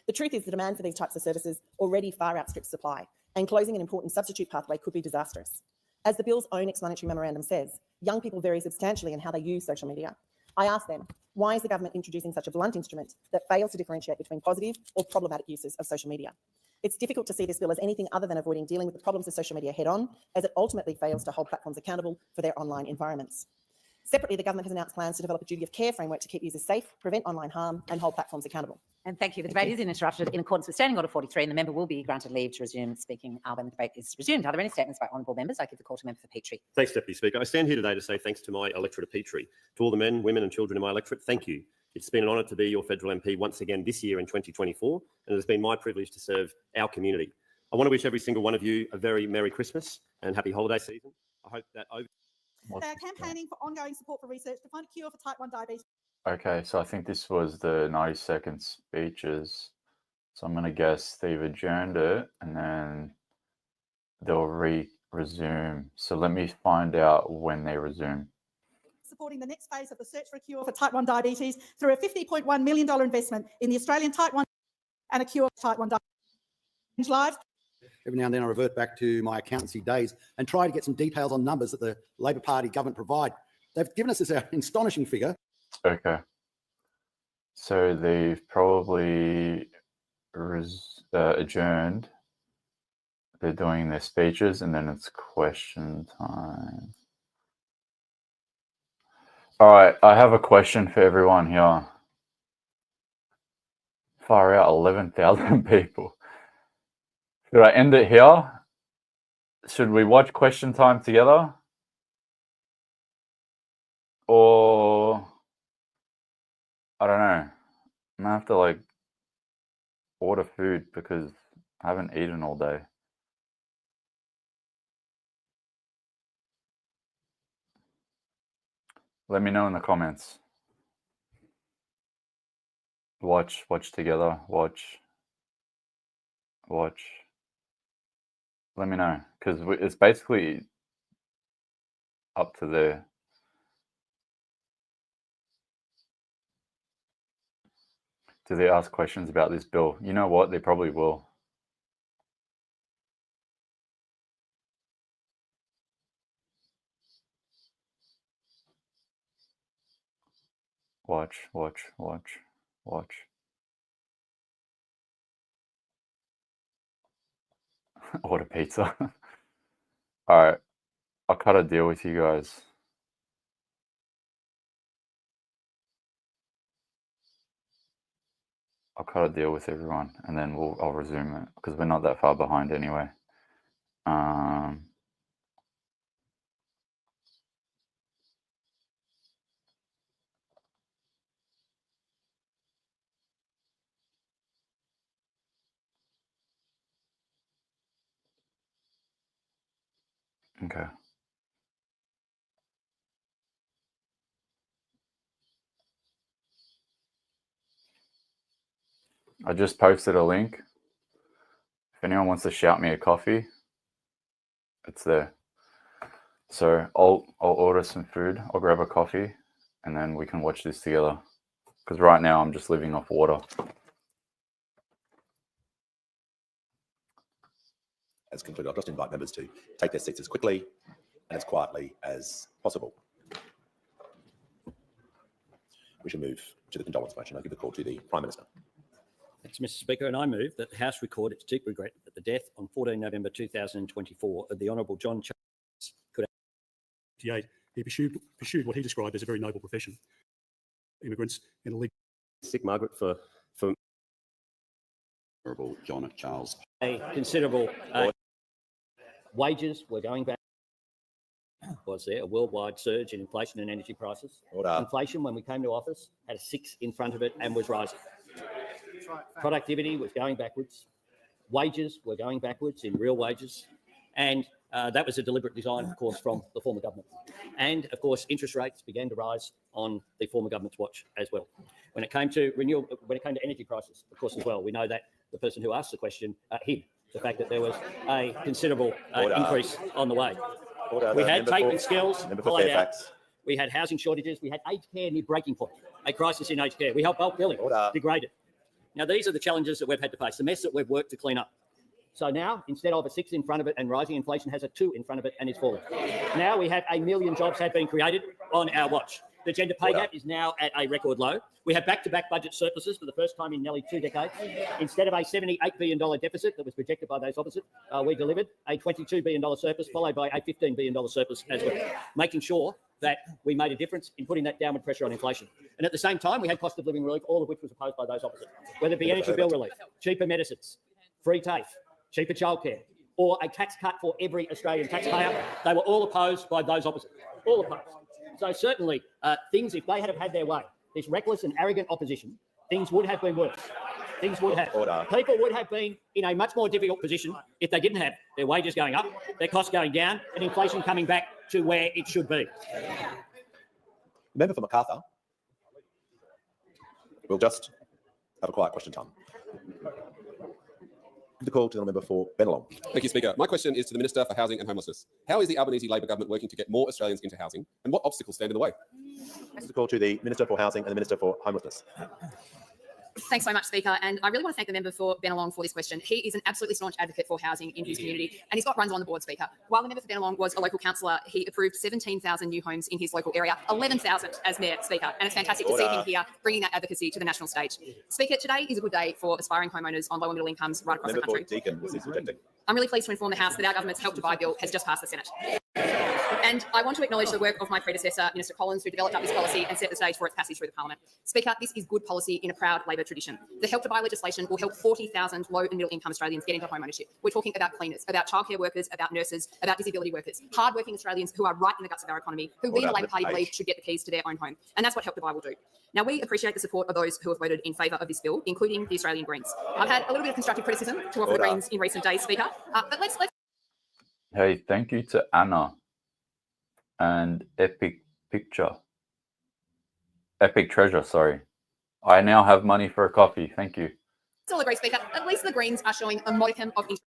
The truth is the demand for these types of services already far outstrips supply, and closing an important substitute pathway could be disastrous. As the bill's own explanatory memorandum says, young people vary substantially in how they use social media. I ask them, why is the government introducing such a blunt instrument that fails to differentiate between positive or problematic uses of social media? It's difficult to see this bill as anything other than avoiding dealing with the problems of social media head on, as it ultimately fails to hold platforms accountable for their online environments. Separately, the government has announced plans to develop a duty of care framework to keep users safe, prevent online harm and hold platforms accountable. And thank you. The debate is interrupted in accordance with Standing Order 43 and the member will be granted leave to resume speaking when the debate is resumed. Are there any statements by honourable members? I give the call to member for Petrie. Thanks, Deputy Speaker. I stand here today to say thanks to my electorate of Petrie. To all the men, women and children in my electorate, thank you. It's been an honour to be your federal MP once again this year in 2024, and it has been my privilege to serve our community. I want to wish every single one of you a very Merry Christmas and happy holiday season. I hope that They are campaigning for ongoing support for research to find a cure for type 1 diabetes. Okay, so I think this was the 90-second speeches. So I'm going to guess they've adjourned it and then they'll resume. So let me find out when they resume. Supporting the next phase of the search for a cure for type 1 diabetes through a $50.1 million investment in the Australian type 1 and a cure for type 1 diabetes lives. Every now and then I revert back to my accountancy days and try to get some details on numbers that the Labor Party government provide. They've given us this astonishing figure. Okay. So they've probably adjourned. They're doing their speeches and then it's question time. All right, I have a question for everyone here. Far out, 11,000 people. Should I end it here? Should we watch question time together? Or, I don't know. I'm gonna have to like order food because I haven't eaten all day. Let me know in the comments. Watch together, watch. Let me know, because it's basically up to there. Do they ask questions about this bill? You know what? They probably will. Watch. Order pizza. All right, I'll cut a deal with you guys. I'll cut a deal with everyone, and then I'll resume it because we're not that far behind anyway. Okay. I just posted a link. If anyone wants to shout me a coffee, it's there. So I'll order some food. I'll grab a coffee, and then we can watch this together. Because right now I'm just living off water. As concluded, I'll just invite members to take their seats as quickly and as quietly as possible. We shall move to the condolence motion. I'll give the call to the Prime Minister. Thanks, Mr. Speaker, and I move that the House record its deep regret at the death on 14 November 2024 of the Honourable John Charles. He pursued what he described as a very noble profession. Immigrants in a league. Sick Margaret for Honourable John Charles. A considerable wages were going back. Was there a worldwide surge in inflation and energy prices? Inflation, when we came to office, had a 6 in front of it and was rising. Productivity was going backwards. Wages were going backwards in real wages. And that was a deliberate design, of course, from the former government. And, of course, interest rates began to rise on the former government's watch as well. When it came to energy prices, of course, as well, we know that the person who asked the question hid the fact that there was a considerable increase on the way. We had taken skills, we had housing shortages, we had aged care near breaking point, a crisis in aged care. We helped bulk billing degraded. Now, these are the challenges that we've had to face, the mess that we've worked to clean up. So now, instead of a 6 in front of it and rising inflation has a 2 in front of it and is falling. Now we have 1 million jobs have been created on our watch. The gender pay gap is now at a record low. We have back-to-back budget surpluses for the first time in nearly 2 decades. Instead of a $78 billion deficit that was projected by those opposite, we delivered a $22 billion surplus, followed by a $15 billion surplus as well, making sure that we made a difference in putting that downward pressure on inflation. And at the same time, we had cost of living relief, all of which was opposed by those opposite, whether it be energy bill relief, cheaper medicines, free TAFE, cheaper childcare, or a tax cut for every Australian taxpayer. They were all opposed by those opposite, all opposed. So certainly, things, if they had had their way, this reckless and arrogant opposition, things would have been worse. Things would have. People would have been in a much more difficult position if they didn't have their wages going up, their costs going down, and inflation coming back to where it should be. Member for Macarthur. We'll just have a quiet question time. The call to the member for Bennelong. Thank you, Speaker. My question is to the Minister for Housing and Homelessness. How is the Albanese Labor government working to get more Australians into housing, and what obstacles stand in the way? The call to the Minister for Housing and the Minister for Homelessness. Thanks so much, Speaker. And I really want to thank the member for Bennelong for this question. He is an absolutely staunch advocate for housing in his community, and he's got runs on the board, Speaker. While the member for Bennelong was a local councillor, he approved 17,000 new homes in his local area, 11,000 as Mayor, Speaker. And it's fantastic to see him here bringing that advocacy to the national stage. Speaker, today is a good day for aspiring homeowners on low and middle incomes right across the country. I'm really pleased to inform the House that our government's Help to Buy bill has just passed the Senate. And I want to acknowledge the work of my predecessor, Minister Collins, who developed up this policy and set the stage for its passage through the Parliament. Speaker, this is good policy in a proud Labor tradition. The Help to Buy legislation will help 40,000 low and middle income Australians get into home ownership. We're talking about cleaners, about childcare workers, about nurses, about disability workers, hard-working Australians who are right in the guts of our economy, who we in the Labor Party believe should get the keys to their own home. And that's what Help to Buy will do. Now, we appreciate the support of those who have voted in favour of this bill, including the Australian Greens. I've had a little bit of constructive criticism to offer the Greens in recent days, Speaker, but let's Hey, thank you to Anna and Epic Treasure, sorry. I now have money for a coffee. Thank you. all agree, Speaker. At least the Greens are showing a modicum of interest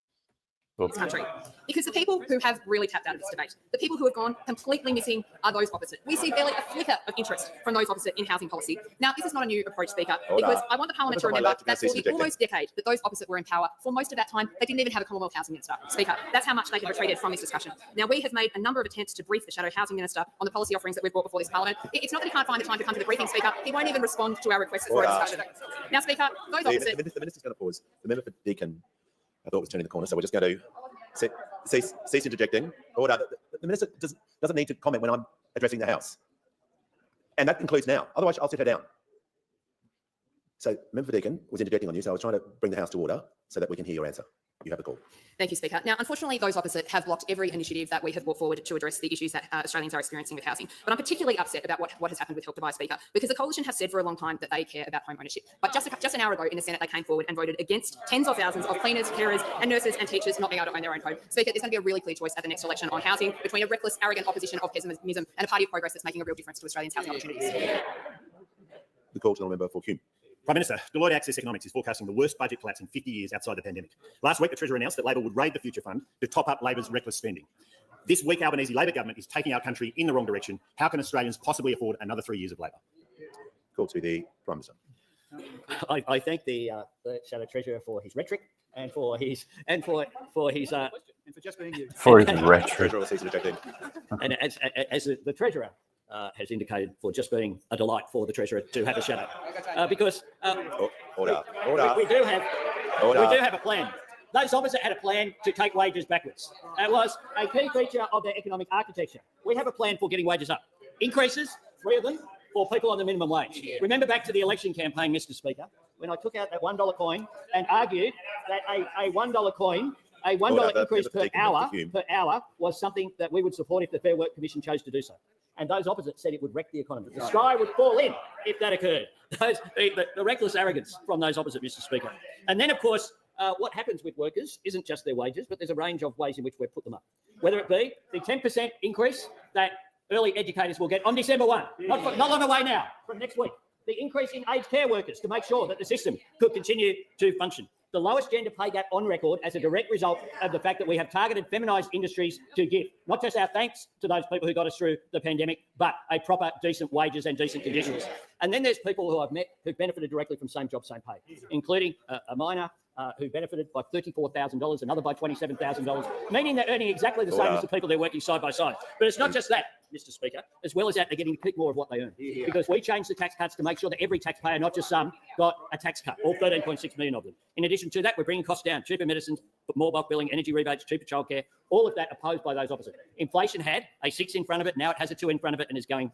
in this country. Because the people who have really tapped out of this debate, the people who have gone completely missing are those opposite. We see barely a flicker of interest from those opposite in housing policy. Now, this is not a new approach, Speaker, because I want the Parliament to remember that for the almost decade that those opposite were in power, for most of that time, they didn't even have a Commonwealth Housing Minister. Speaker, that's how much they have retreated from this discussion. Now, we have made a number of attempts to brief the Shadow Housing Minister on the policy offerings that we've brought before this Parliament. It's not that he can't find the time to come to the briefing, Speaker. He won't even respond to our requests for a discussion. Now, Speaker, those opposite... The Minister's going to pause. The member for Deakin, I thought was turning the corner, so we're just going to cease interjecting. Order. The Minister doesn't need to comment when I'm addressing the House. And that concludes now. Otherwise, I'll sit her down. So, Member for Deakin was interjecting on you, so I was trying to bring the House to order so that we can hear your answer. You have the call. Thank you, Speaker. Now, unfortunately, those opposite have blocked every initiative that we have brought forward to address the issues that Australians are experiencing with housing. But I'm particularly upset about what has happened with Help to Buy, Speaker, because the Coalition has said for a long time that they care about home ownership. But just an hour ago in the Senate, they came forward and voted against tens of thousands of cleaners, carers and nurses and teachers not being able to own their own home. Speaker, there's going to be a really clear choice at the next election on housing between a reckless, arrogant opposition of pessimism and a party of progress that's making a real difference to Australians' housing opportunities. The call to the member for Hume. Prime Minister, Deloitte Access Economics is forecasting the worst budget collapse in 50 years outside the pandemic. Last week, the Treasurer announced that Labor would raid the Future Fund to top up Labor's reckless spending. This weak Albanese Labor government is taking our country in the wrong direction. How can Australians possibly afford another 3 years of Labor? Call to the Prime Minister. I thank the Shadow Treasurer for his rhetoric and for his and for just being you. For his rhetoric. And as the Treasurer has indicated, for just being a delight for the Treasurer to have a shadow, because order. We do have a plan. Those opposite had a plan to take wages backwards. It was a key feature of their economic architecture. We have a plan for getting wages up. Increases, 3 of them, for people on the minimum wage. Remember back to the election campaign, Mr. Speaker, when I took out that $1 coin and argued that a $1 coin, a $1 increase per hour was something that we would support if the Fair Work Commission chose to do so. And those opposite said it would wreck the economy. The sky would fall in if that occurred. The reckless arrogance from those opposite, Mr. Speaker. And then, of course, what happens with workers isn't just their wages, but there's a range of ways in which we've put them up. Whether it be the 10% increase that early educators will get on December 1, not long away now, from next week. The increase in aged care workers to make sure that the system could continue to function. The lowest gender pay gap on record as a direct result of the fact that we have targeted feminised industries to give not just our thanks to those people who got us through the pandemic, but a proper decent wages and decent conditions. And then there's people who I've met who benefited directly from same job, same pay, including a miner who benefited by $34,000, another by $27,000, meaning they're earning exactly the same as the people they're working side by side. But it's not just that, Mr. Speaker. As well as that, they're getting a bit more of what they earn. Because we changed the tax cuts to make sure that every taxpayer, not just some, got a tax cut, all 13.6 million of them. In addition to that, we're bringing costs down, cheaper medicines, more bulk billing, energy rebates, cheaper childcare, all of that opposed by those opposite. Inflation had a 6 in front of it, now it has a 2 in front of it and is going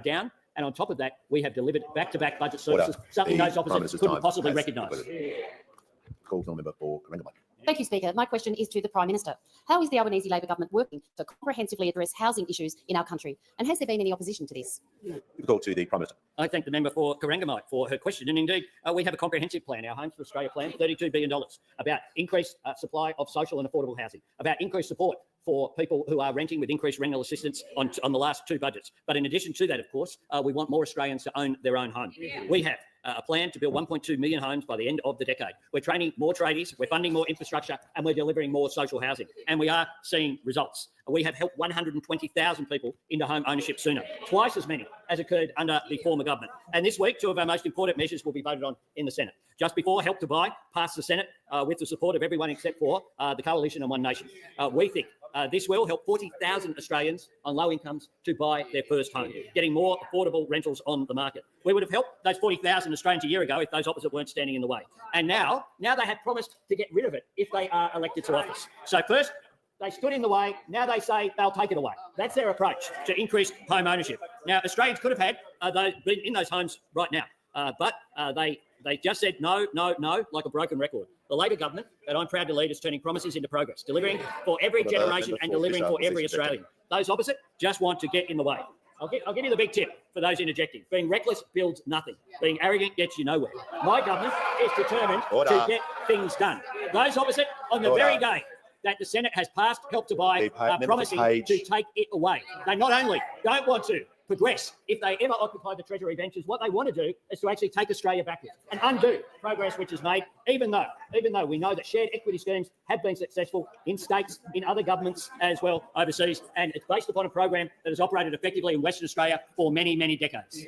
down. And on top of that, we have delivered back-to-back budget services, something those opposites couldn't possibly recognise. Call to member for Governmental. Thank you, Speaker. My question is to the Prime Minister. How is the Albanese Labor government working to comprehensively address housing issues in our country? And has there been any opposition to this? Call to the Prime Minister. I thank the member for Corangamite for her question. And indeed, we have a comprehensive plan, our Homes for Australia plan, $32 billion, about increased supply of social and affordable housing, about increased support for people who are renting with increased rental assistance on the last 2 budgets. But in addition to that, of course, we want more Australians to own their own home. We have a plan to build 1.2 million homes by the end of the decade. We're training more tradies, we're funding more infrastructure, and we're delivering more social housing. And we are seeing results. We have helped 120,000 people into home ownership sooner, twice as many as occurred under the former government. And this week, two of our most important measures will be voted on in the Senate. Just before Help to Buy passed the Senate with the support of everyone except for the Coalition and One Nation. We think this will help 40,000 Australians on low incomes to buy their first home, getting more affordable rentals on the market. We would have helped those 40,000 Australians a year ago if those opposite weren't standing in the way. And now they have promised to get rid of it if they are elected to office. So first, they stood in the way. Now they say they'll take it away. That's their approach to increased home ownership. Now, Australians could have had been in those homes right now, but they just said no, no, no, like a broken record. The Labor government that I'm proud to lead is turning promises into progress, delivering for every generation and delivering for every Australian. Those opposite just want to get in the way. I'll give you the big tip for those interjecting. Being reckless builds nothing. Being arrogant gets you nowhere. My government is determined to get things done. Those opposite, on the very day that the Senate has passed Help to Buy, are promising to take it away. They not only don't want to progress if they ever occupy the Treasury benches, what they want to do is to actually take Australia backwards and undo progress which is made, even though we know that shared equity schemes have been successful in states, in other governments as well overseas, and it's based upon a program that has operated effectively in Western Australia for many, many decades.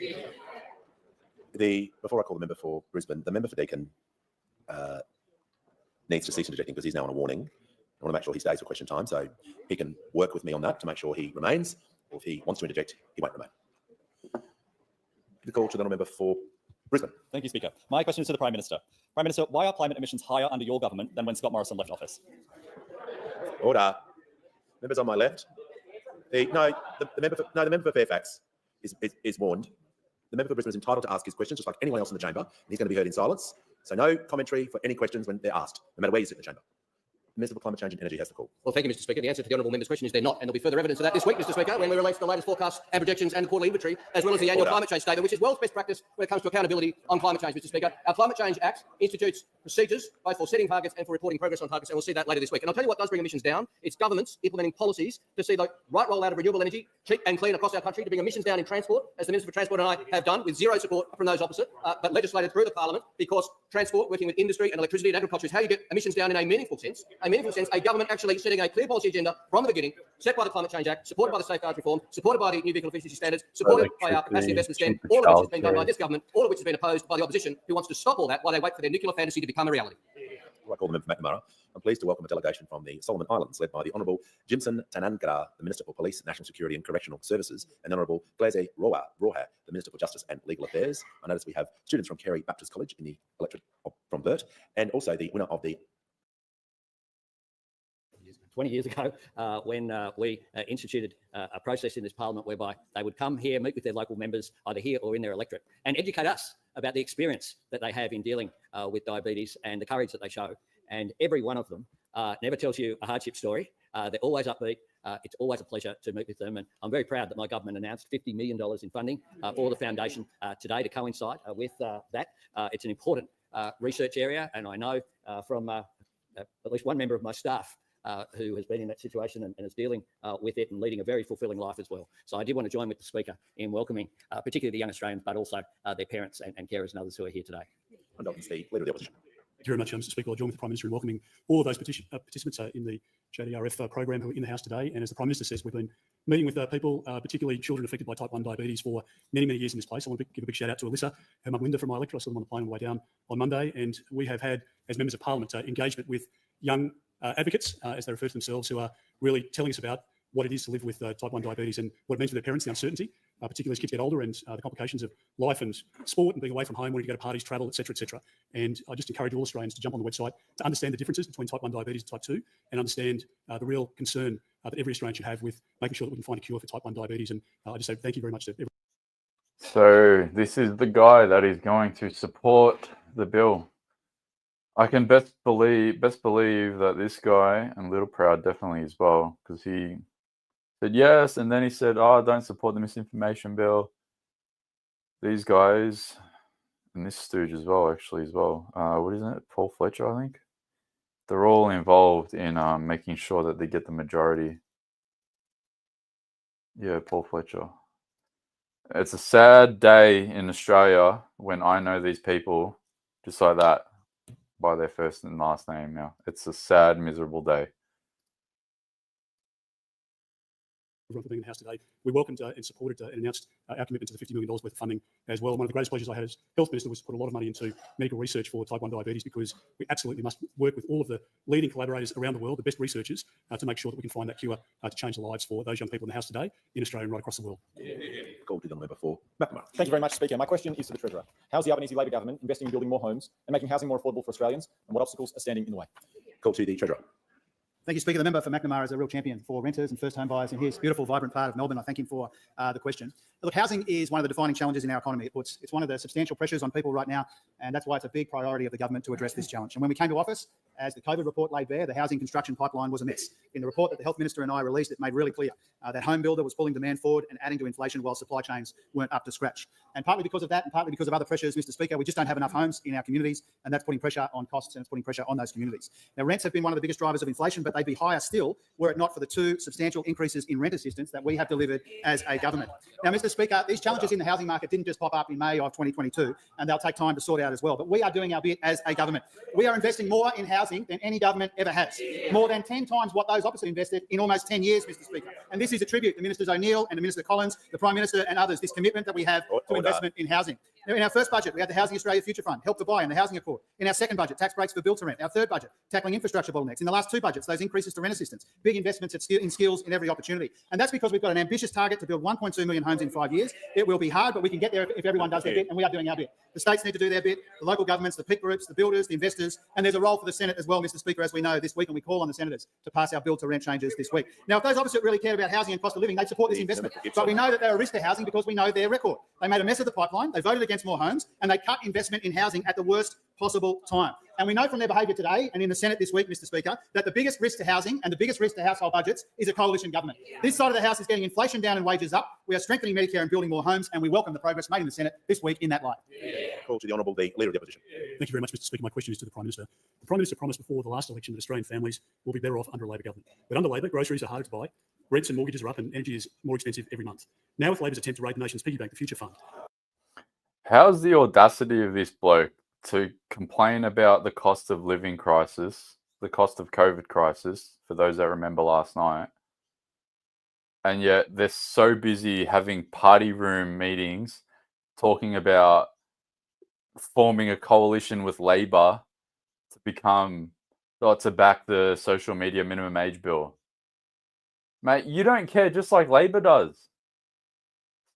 Before I call the member for Brisbane, the member for Deakin needs to cease interjecting because he's now on a warning. I want to make sure he stays for question time, so he can work with me on that to make sure he remains, or if he wants to interject, he won't remain. The call to the member for Brisbane. Thank you, Speaker. My question is to the Prime Minister. Prime Minister, why are climate emissions higher under your government than when Scott Morrison left office? Order. Members on my left. The member for Fairfax is warned. The member for Brisbane is entitled to ask his questions just like anyone else in the chamber, and he's going to be heard in silence. So no commentary for any questions when they're asked, no matter where you sit in the chamber. The Minister for Climate Change and Energy has the call. Well, thank you, Mr. Speaker. The answer to the honourable member's question is they're not, and there'll be further evidence of that this week, Mr. Speaker, when we release the latest forecasts and projections and the quarterly inventory, as well as the annual climate change statement, which is world's best practice when it comes to accountability on climate change, Mr. Speaker. Our Climate Change Act institutes procedures both for setting targets and for reporting progress on targets, and we'll see that later this week. And I'll tell you what does bring emissions down. It's governments implementing policies to see the right rollout of renewable energy, cheap and clean across our country, to bring emissions down in transport, as the Minister for Transport and I have done, with zero support from those opposite, but legislated through the Parliament, because transport, working with industry and electricity and agriculture, is how you get emissions down in a meaningful sense. A government actually setting a clear policy agenda from the beginning, set by the Climate Change Act, supported by the Safeguards Reform, supported by the New Vehicle Efficiency Standards, supported by our capacity investment scheme, all of which has been done by this government, all of which has been opposed by the opposition, who wants to stop all that while they wait for their nuclear fantasy to become a reality. I call the member for McNamara. I'm pleased to welcome a delegation from the Solomon Islands, led by the Honourable Jimson Tanangara, the Minister for Police, National Security and Correctional Services, and the Honourable Glaze Roha, the Minister for Justice and Legal Affairs. I notice we have students from Carey Baptist College in the electorate from Burt, and also the winner of the 20 years ago, when we instituted a process in this Parliament whereby they would come here, meet with their local members, either here or in their electorate, and educate us about the experience that they have in dealing with diabetes and the courage that they show. And every one of them never tells you a hardship story. They're always upbeat. It's always a pleasure to meet with them. And I'm very proud that my government announced $50 million in funding for the foundation today to coincide with that. It's an important research area, and I know from at least one member of my staff who has been in that situation and is dealing with it and leading a very fulfilling life as well. So I did want to join with the Speaker in welcoming particularly the young Australians, but also their parents and carers and others who are here today. And Dr. Steve, Leader of the Opposition. Thank you very much, Mr. Speaker. I'll join with the Prime Minister in welcoming all of those participants in the JDRF programme who are in the House today. And as the Prime Minister says, we've been meeting with people, particularly children affected by type 1 diabetes, for many, many years in this place. I want to give a big shout out to Alyssa, her mum Linda from my electorate. I saw them on the plane on the way down on Monday. And we have had, as members of Parliament, engagement with young advocates, as they refer to themselves, who are really telling us about what it is to live with type 1 diabetes and what it means for their parents, the uncertainty, particularly as kids get older, and the complications of life and sport and being away from home, wanting to go to parties, travel, etc., etc. And I just encourage all Australians to jump on the website to understand the differences between type 1 diabetes and type 2, and understand the real concern that every Australian should have with making sure that we can find a cure for type 1 diabetes. And I just say thank you very much to everyone. So this is the guy that is going to support the bill. I can best believe that this guy, and Little Proud definitely as well, because he said yes, and then he said, "Oh, don't support the misinformation bill." These guys, and this stooge as well, what is it? Paul Fletcher, I think. They're all involved in making sure that they get the majority. Yeah, Paul Fletcher. It's a sad day in Australia when I know these people just like that by their first and last name now. It's a sad, miserable day. Everyone for being in the House today. We welcomed and supported and announced our commitment to the $50 million worth of funding as well. One of the greatest pleasures I had as Health Minister was to put a lot of money into medical research for type 1 diabetes, because we absolutely must work with all of the leading collaborators around the world, the best researchers, to make sure that we can find that cure to change the lives for those young people in the House today, in Australia and right across the world. Called it on number 4. Thank you very much, Speaker. My question is to the Treasurer. How's the Albanese Labor government investing in building more homes and making housing more affordable for Australians, and what obstacles are standing in the way? Call to the Treasurer. Thank you, Speaker. The member for McNamara is a real champion for renters and first home buyers in his beautiful, vibrant part of Melbourne. I thank him for the question. Look, housing is one of the defining challenges in our economy. It's one of the substantial pressures on people right now, and that's why it's a big priority of the government to address this challenge. And when we came to office, as the COVID report laid bare, the housing construction pipeline was a mess. In the report that the Health Minister and I released, it made really clear that home builder was pulling demand forward and adding to inflation while supply chains weren't up to scratch. And partly because of that, and partly because of other pressures, Mr. Speaker, we just don't have enough homes in our communities, and that's putting pressure on costs and it's putting pressure on those communities. Now, rents have been one of the biggest drivers of inflation, but they'd be higher still were it not for the 2 substantial increases in rent assistance that we have delivered as a government. Now, Mr. Speaker, these challenges in the housing market didn't just pop up in May of 2022, and they'll take time to sort out as well. But we are doing our bit as a government. We are investing more in housing than any government ever has. More than 10 times what those opposite invested in almost 10 years, Mr. Speaker. And this is a tribute to Ministers O'Neill and to Minister Collins, the Prime Minister and others, this commitment that we have to investment in housing. Now, in our first budget, we had the Housing Australia Future Fund, Help to Buy and the Housing Accord. In our second budget, tax breaks for build to rent. Our third budget, tackling infrastructure bottlenecks. In the last 2 budgets, those increases to rent assistance, big investments in skills in every opportunity. And that's because we've got an ambitious target to build 1.2 million homes in 5 years. It will be hard, but we can get there if everyone does their bit, and we are doing our bit. The states need to do their bit, the local governments, the peak groups, the builders, the investors, and there's a role for the Senate as well, Mr. Speaker, as we know this week, and we call on the senators to pass our build to rent changes this week. Now, if those opposite really cared about housing and cost of living, they'd support this investment. But we know that they're a risk to housing because we know their record. They made a mess of the pipeline, they voted against more homes, and they cut investment in housing at the worst possible time. And we know from their behaviour today and in the Senate this week, Mr. Speaker, that the biggest risk to housing and the biggest risk to household budgets is a coalition government. This side of the House is getting inflation down and wages up. We are strengthening Medicare and building more homes, and we welcome the progress made in the Senate this week in that light. Call to the Honourable the Leader of the Opposition. Thank you very much, Mr. Speaker. My question is to the Prime Minister. The Prime Minister promised before the last election that Australian families will be better off under a Labor government. But under Labor, groceries are harder to buy, rents and mortgages are up, and energy is more expensive every month. Now, with Labor's attempt to raid the nation's piggy bank, the Future Fund. How's the audacity of this bloke to complain about the cost of living crisis, the cost of COVID crisis, for those that remember last night, and yet they're so busy having party room meetings talking about forming a coalition with Labor to back the social media minimum age bill. Mate, you don't care just like Labor does.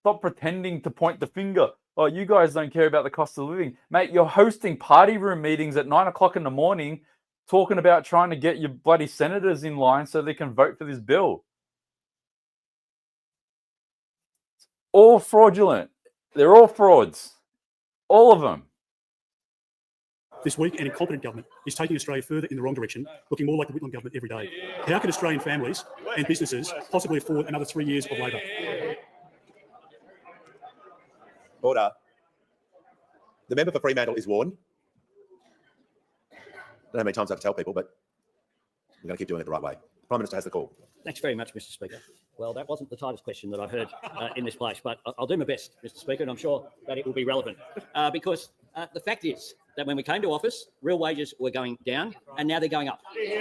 Stop pretending to point the finger. Oh, you guys don't care about the cost of living. Mate, you're hosting party room meetings at 9 o'clock in the morning talking about trying to get your bloody senators in line so they can vote for this bill. It's all fraudulent. They're all frauds. All of them. This week, an incompetent government is taking Australia further in the wrong direction, looking more like the Whitlam government every day. How can Australian families and businesses possibly afford another 3 years of Labor? Order. The member for Fremantle is warned. I don't know how many times I have to tell people, but we're going to keep doing it the right way. The Prime Minister has the call. Thanks very much, Mr. Speaker. Well, that wasn't the tightest question that I've heard in this place, but I'll do my best, Mr. Speaker, and I'm sure that it will be relevant because the fact is that when we came to office, real wages were going down, and now they're going up.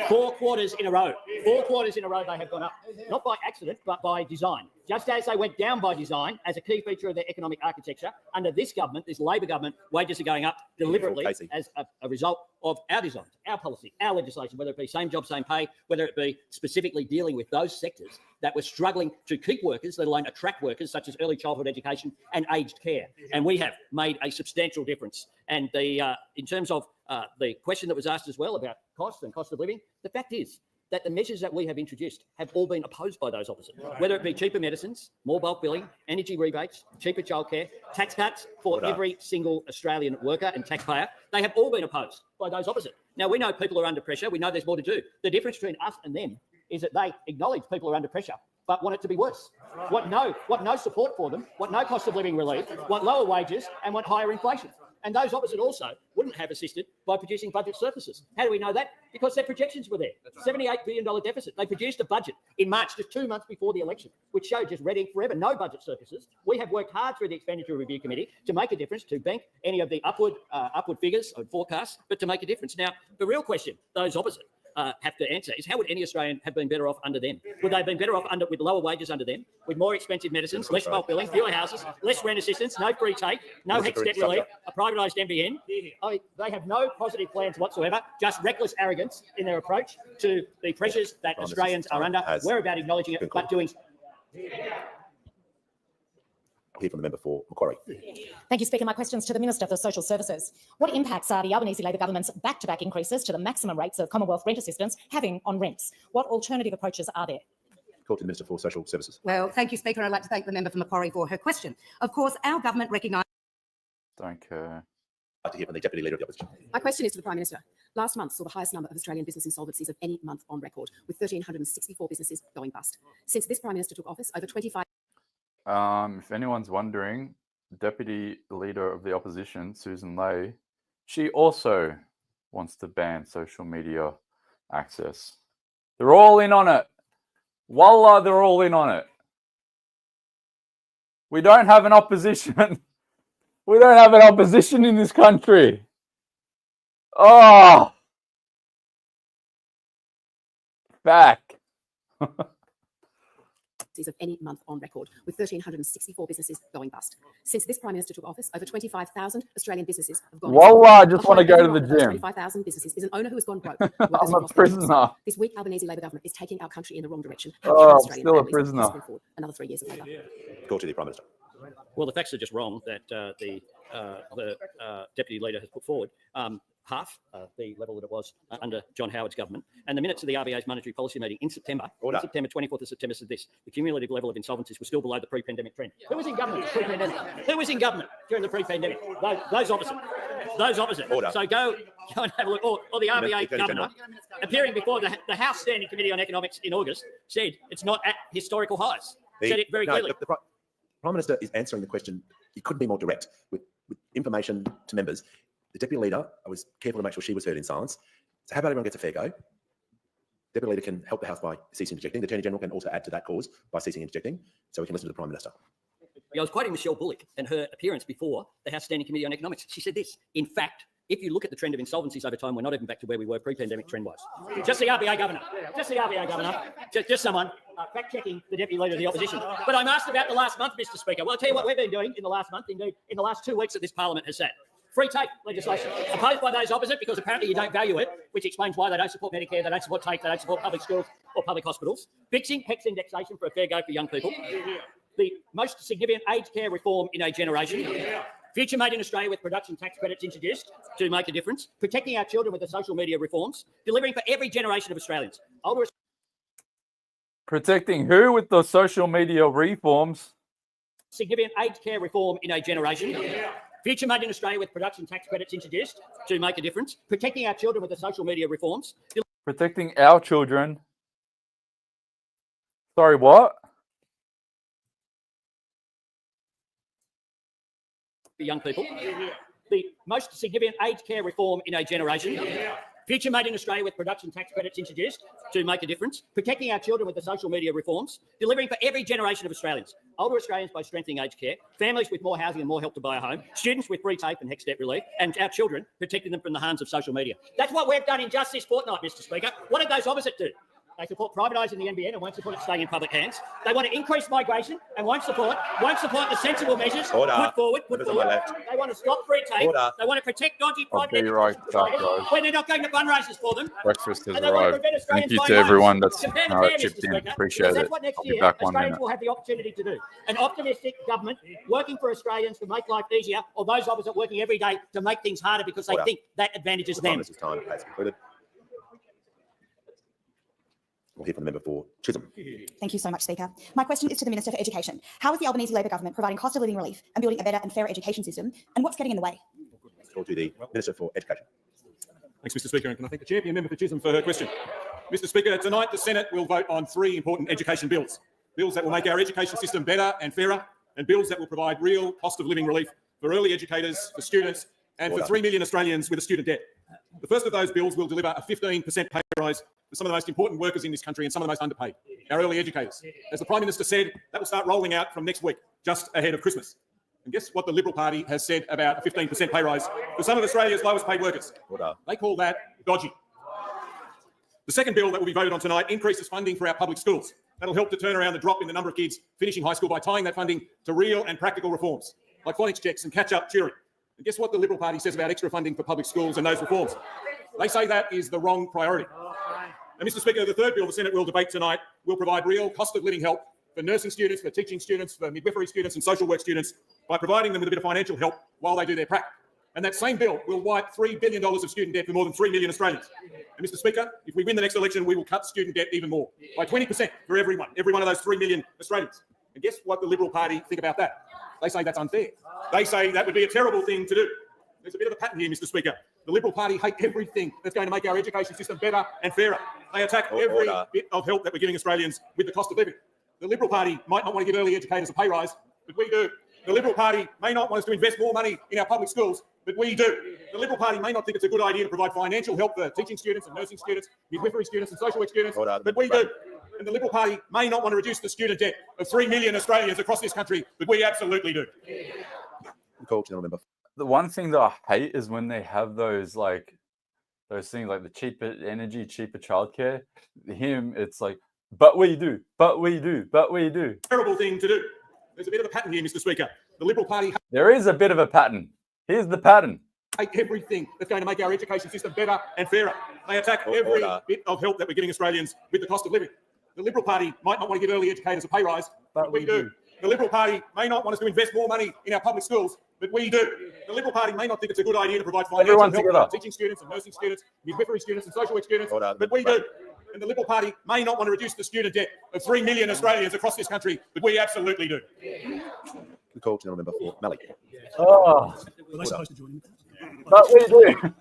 4 quarters in a row. 4 quarters in a row they have gone up, not by accident, but by design. Just as they went down by design as a key feature of their economic architecture, under this government, this Labor government, wages are going up deliberately as a result of our design, our policy, our legislation, whether it be same job, same pay, whether it be specifically dealing with those sectors that were struggling to keep workers, let alone attract workers, such as early childhood education and aged care. And we have made a substantial difference. And in terms of the question that was asked as well about costs and cost of living, the fact is that the measures that we have introduced have all been opposed by those opposite, whether it be cheaper medicines, more bulk billing, energy rebates, cheaper childcare, tax cuts for every single Australian worker and taxpayer. They have all been opposed by those opposite. Now, we know people are under pressure. We know there's more to do. The difference between us and them is that they acknowledge people are under pressure, but want it to be worse. Want no support for them, want no cost of living relief, want lower wages, and want higher inflation. And those opposite also would wouldn't have assisted by producing budget surpluses. How do we know that? Because their projections were there. $78 billion deficit. They produced a budget in March, just 2 months before the election, which showed just red ink forever, no budget surpluses. We have worked hard through the Expenditure Review Committee to make a difference, to bank any of the upward figures or forecasts, but to make a difference. Now, the real question those opposite have to answer is, how would any Australian have been better off under them? Would they have been better off with lower wages under them, with more expensive medicines, less bulk billing, fewer houses, less rent assistance, no free take, no HECS debt relief, a privatised NBN? They have no positive plans whatsoever, just reckless arrogance in their approach to the pressures that Australians are under. We're about acknowledging it, but doing. I'll hear from the member for Macquarie. Thank you, Speaker. My questions to the Minister for Social Services. What impacts are the Albanese Labor government's back-to-back increases to the maximum rates of Commonwealth rent assistance having on rents? What alternative approaches are there? Call to the Minister for Social Services. Well, thank you, Speaker. I'd like to thank the member for Macquarie for her question. Of course, our government recognises... Don't care. I'd like to hear from the Deputy Leader of the Opposition. My question is to the Prime Minister. Last month saw the highest number of Australian business insolvencies of any month on record, with 1,364 businesses going bust. Since this Prime Minister took office, over 25... If anyone's wondering, Deputy Leader of the Opposition, Susan Ley, she also wants to ban social media access. They're all in on it. Wallah, they're all in on it. We don't have an opposition. We don't have an opposition in this country. Oh, back. Of any month on record, with 1,364 businesses going bust. Since this Prime Minister took office, over 25,000 Australian businesses have gone. Wallah, I just want to go to the gym. 25,000 businesses is an owner who has gone broke. I'm a prisoner. This weak Albanese Labor government is taking our country in the wrong direction. Oh, I'm still a prisoner. Another 3 years of Labor. Call to the Prime Minister. Well, the facts are just wrong that the Deputy Leader has put forward. Half the level that it was under John Howard's government. And the minutes of the RBA's monetary policy meeting in September, 24th of September, said this: the cumulative level of insolvencies was still below the pre-pandemic trend. Who was in government pre-pandemic? Who was in government during the pre-pandemic? Those opposite. Those opposite. So go and have a look. Or the RBA governor, appearing before the House Standing Committee on Economics in August, said it's not at historical highs. Said it very clearly. The Prime Minister is answering the question. He couldn't be more direct with information to members. The Deputy Leader, I was careful to make sure she was heard in silence. So how about everyone gets a fair go? Deputy Leader can help the House by ceasing interjecting. The Attorney General can also add to that cause by ceasing interjecting, so we can listen to the Prime Minister. I was quoting Michelle Bullock and her appearance before the House Standing Committee on Economics. She said this: in fact, if you look at the trend of insolvencies over time, we're not even back to where we were pre-pandemic trend-wise. Just the RBA governor. Just the RBA governor. Just someone fact-checking the Deputy Leader of the Opposition. But I'm asked about the last month, Mr. Speaker. Well, I'll tell you what we've been doing in the last month, indeed, in the last 2 weeks that this Parliament has sat. Free take legislation, opposed by those opposite because apparently you don't value it, which explains why they don't support Medicare, they don't support take, they don't support public schools or public hospitals. Fixing HECS indexation for a fair go for young people. The most significant aged care reform in a generation. Future Made in Australia with production tax credits introduced to make a difference. Protecting our children with the social media reforms. Delivering for every generation of Australians. Protecting who with the social media reforms? Significant aged care reform in a generation. Future Made in Australia with production tax credits introduced to make a difference. Protecting our children with the social media reforms. Protecting our children. Sorry, what? For young people. The most significant aged care reform in a generation. Future Made in Australia with production tax credits introduced to make a difference. Protecting our children with the social media reforms. Delivering for every generation of Australians. Older Australians by strengthening aged care. Families with more housing and more help to buy a home. Students with free tape and HECS debt relief. And our children protecting them from the harms of social media. That's what we've done in just this fortnight, Mr. Speaker. What did those opposite do? They support privatising the NBN and won't support it staying in public hands. They want to increase migration and won't support the sensible measures put forward. They want to stop free take. They want to protect dodgy private when they're not going to fundraisers for them. Breakfast has arrived. Thank you to everyone that's chipped in. Appreciate it. That's what next year Australians will have the opportunity to do. An optimistic government working for Australians to make life easier, or those opposite working every day to make things harder because they think that advantages them. Time has concluded. We'll hear from the member for Chisholm. Thank you so much, Speaker. My question is to the Minister for Education. How is the Albanese Labor government providing cost of living relief and building a better and fairer education system, and what's getting in the way? Call to the Minister for Education. Thanks, Mr. Speaker, and can I thank the champion member for Chisholm for her question. Mr. Speaker, tonight the Senate will vote on 3 important education bills. Bills that will make our education system better and fairer, and bills that will provide real cost of living relief for early educators, for students, and for 3 million Australians with a student debt. The first of those bills will deliver a 15% pay rise for some of the most important workers in this country and some of the most underpaid, our early educators. As the Prime Minister said, that will start rolling out from next week, just ahead of Christmas. And guess what the Liberal Party has said about a 15% pay rise for some of Australia's lowest paid workers? They call that dodgy. The second bill that will be voted on tonight increases funding for our public schools. That'll help to turn around the drop in the number of kids finishing high school by tying that funding to real and practical reforms, like phonics checks and catch-up tutoring. And guess what the Liberal Party says about extra funding for public schools and those reforms? They say that is the wrong priority. And Mr. Speaker, the third bill the Senate will debate tonight will provide real cost of living help for nursing students, for teaching students, for midwifery students and social work students by providing them with a bit of financial help while they do their prac. And that same bill will wipe $3 billion of student debt for more than 3 million Australians. And Mr. Speaker, if we win the next election, we will cut student debt even more, by 20% for every one of those 3 million Australians. And guess what the Liberal Party think about that? They say that's unfair. They say that would be a terrible thing to do. There's a bit of a pattern here, Mr. Speaker. The Liberal Party hate everything that's going to make our education system better and fairer. They attack every bit of help that we're giving Australians with the cost of living. The Liberal Party might not want to give early educators a pay rise, but we do. The Liberal Party may not want us to invest more money in our public schools, but we do. The Liberal Party may not think it's a good idea to provide financial help for teaching students and nursing students, midwifery students and social work students, but we do. And the Liberal Party may not want to reduce the student debt of 3 million Australians across this country, but we absolutely do. The one thing that I hate is when they have those things like the cheaper energy, cheaper childcare. Him, it's like, but we do, but we do, but we do. Terrible thing to do. There's a bit of a pattern here, Mr. Speaker. The Liberal Party... There is a bit of a pattern. Here's the pattern. Hate everything that's going to make our education system better and fairer. They attack every bit of help that we're giving Australians with the cost of living. The Liberal Party might not want to give early educators a pay rise, but we do. The Liberal Party may not want us to invest more money in our public schools, but we do. The Liberal Party may not think it's a good idea to provide financial help for teaching students and nursing students, midwifery students and social work students, but we do. And the Liberal Party may not want to reduce the student debt of 3 million Australians across this country, but we absolutely do. The call to member for Malik. Oh. Were they supposed to join in? But we do.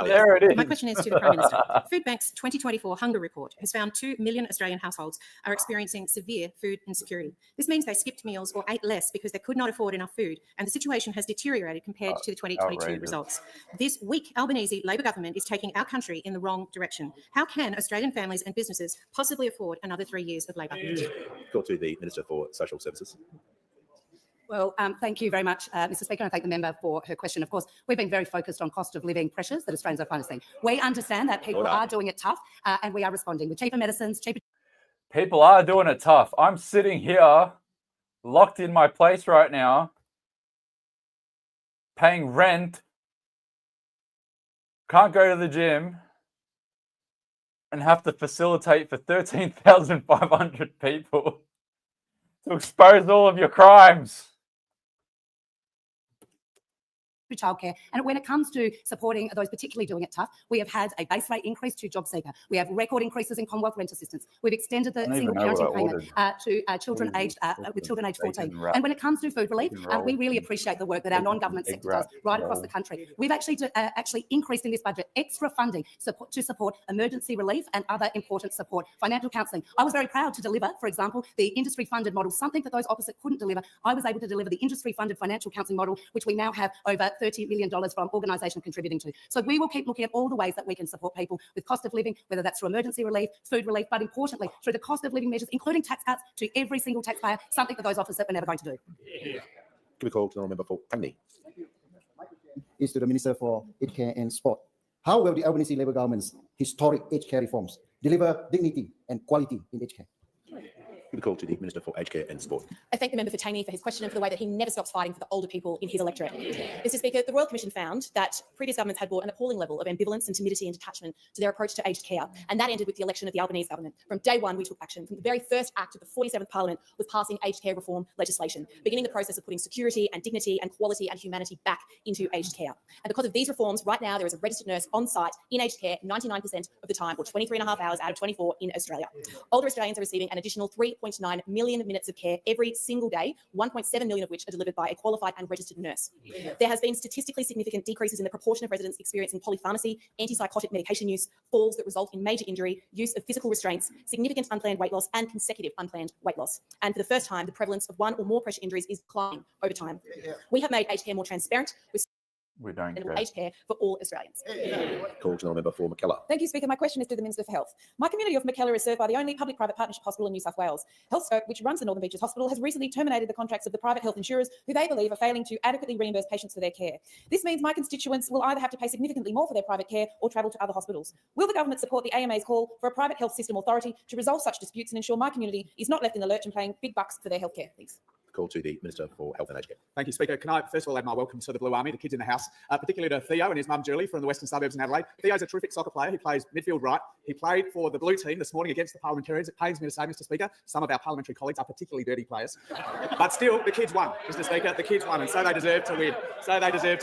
There it is. My question is to the Prime Minister. Food Bank's 2024 Hunger Report has found 2 million Australian households are experiencing severe food insecurity. This means they skipped meals or ate less because they could not afford enough food, and the situation has deteriorated compared to the 2022 results. This weak Albanese Labor government is taking our country in the wrong direction. How can Australian families and businesses possibly afford another 3 years of Labor? Call to the Minister for Social Services. Well, thank you very much, Mr. Speaker, and I thank the member for her question. Of course, we've been very focused on cost of living pressures that Australians are facing. We understand that people are doing it tough, and we are responding with cheaper medicines, cheaper... People are doing it tough. I'm sitting here, locked in my place right now, paying rent, can't go to the gym, and have to facilitate for 13,500 people to expose all of your crimes. childcare. And when it comes to supporting those particularly doing it tough, we have had a base rate increase to JobSeeker. We have record increases in Commonwealth rent assistance. We've extended the single parenting payment to children aged 14. And when it comes to food relief, we really appreciate the work that our non-government sector does right across the country. We've actually increased in this budget extra funding to support emergency relief and other important support, financial counselling. I was very proud to deliver, for example, the industry-funded model, something that those opposite couldn't deliver. I was able to deliver the industry-funded financial counselling model, which we now have over $30 million from organisations contributing to. So we will keep looking at all the ways that we can support people with cost of living, whether that's through emergency relief, food relief, but importantly, through the cost of living measures, including tax cuts to every single taxpayer, something that those opposite were never going to do. Can we call to the member for Tangney? Is to the Minister for Aged Care and Sport. How will the Albanese Labor government's historic aged care reforms deliver dignity and quality in aged care? Can we call to the Minister for Aged Care and Sport? I thank the member for Taney for his question and for the way that he never stops fighting for the older people in his electorate. Mr. Speaker, the Royal Commission found that previous governments had brought an appalling level of ambivalence and timidity and detachment to their approach to aged care, and that ended with the election of the Albanese government. From day one, we took action. From the very first act of the 47th Parliament was passing aged care reform legislation, beginning the process of putting security and dignity and quality and humanity back into aged care. And because of these reforms, right now there is a registered nurse on site in aged care 99% of the time, or 23 and a half hours out of 24 in Australia. Older Australians are receiving an additional 3.9 million minutes of care every single day, 1.7 million of which are delivered by a qualified and registered nurse. There has been statistically significant decreases in the proportion of residents experiencing polypharmacy, antipsychotic medication use, falls that result in major injury, use of physical restraints, significant unplanned weight loss, and consecutive unplanned weight loss. And for the first time, the prevalence of one or more pressure injuries is declining over time. We have made aged care more transparent, with We don't care. aged care for all Australians. Call to the member for McKellar. Thank you, Speaker. My question is to the Minister for Health. My community of McKellar is served by the only public-private partnership hospital in New South Wales. HealthScope, which runs the Northern Beaches Hospital, has recently terminated the contracts of the private health insurers who they believe are failing to adequately reimburse patients for their care. This means my constituents will either have to pay significantly more for their private care or travel to other hospitals. Will the government support the AMA's call for a private health system authority to resolve such disputes and ensure my community is not left in the lurch and paying big bucks for their healthcare, please? Call to the Minister for Health and Aged Care. Thank you, Speaker. Can I first of all add my welcome to the Blue Army, the kids in the house, particularly to Theo and his mum Julie from the western suburbs in Adelaide. Theo's a terrific soccer player. He plays midfield right. He played for the blue team this morning against the Parliamentarians. It pains me to say, Mr. Speaker, some of our parliamentary colleagues are particularly dirty players. But still, the kids won, Mr. Speaker. The kids won, and so they deserve to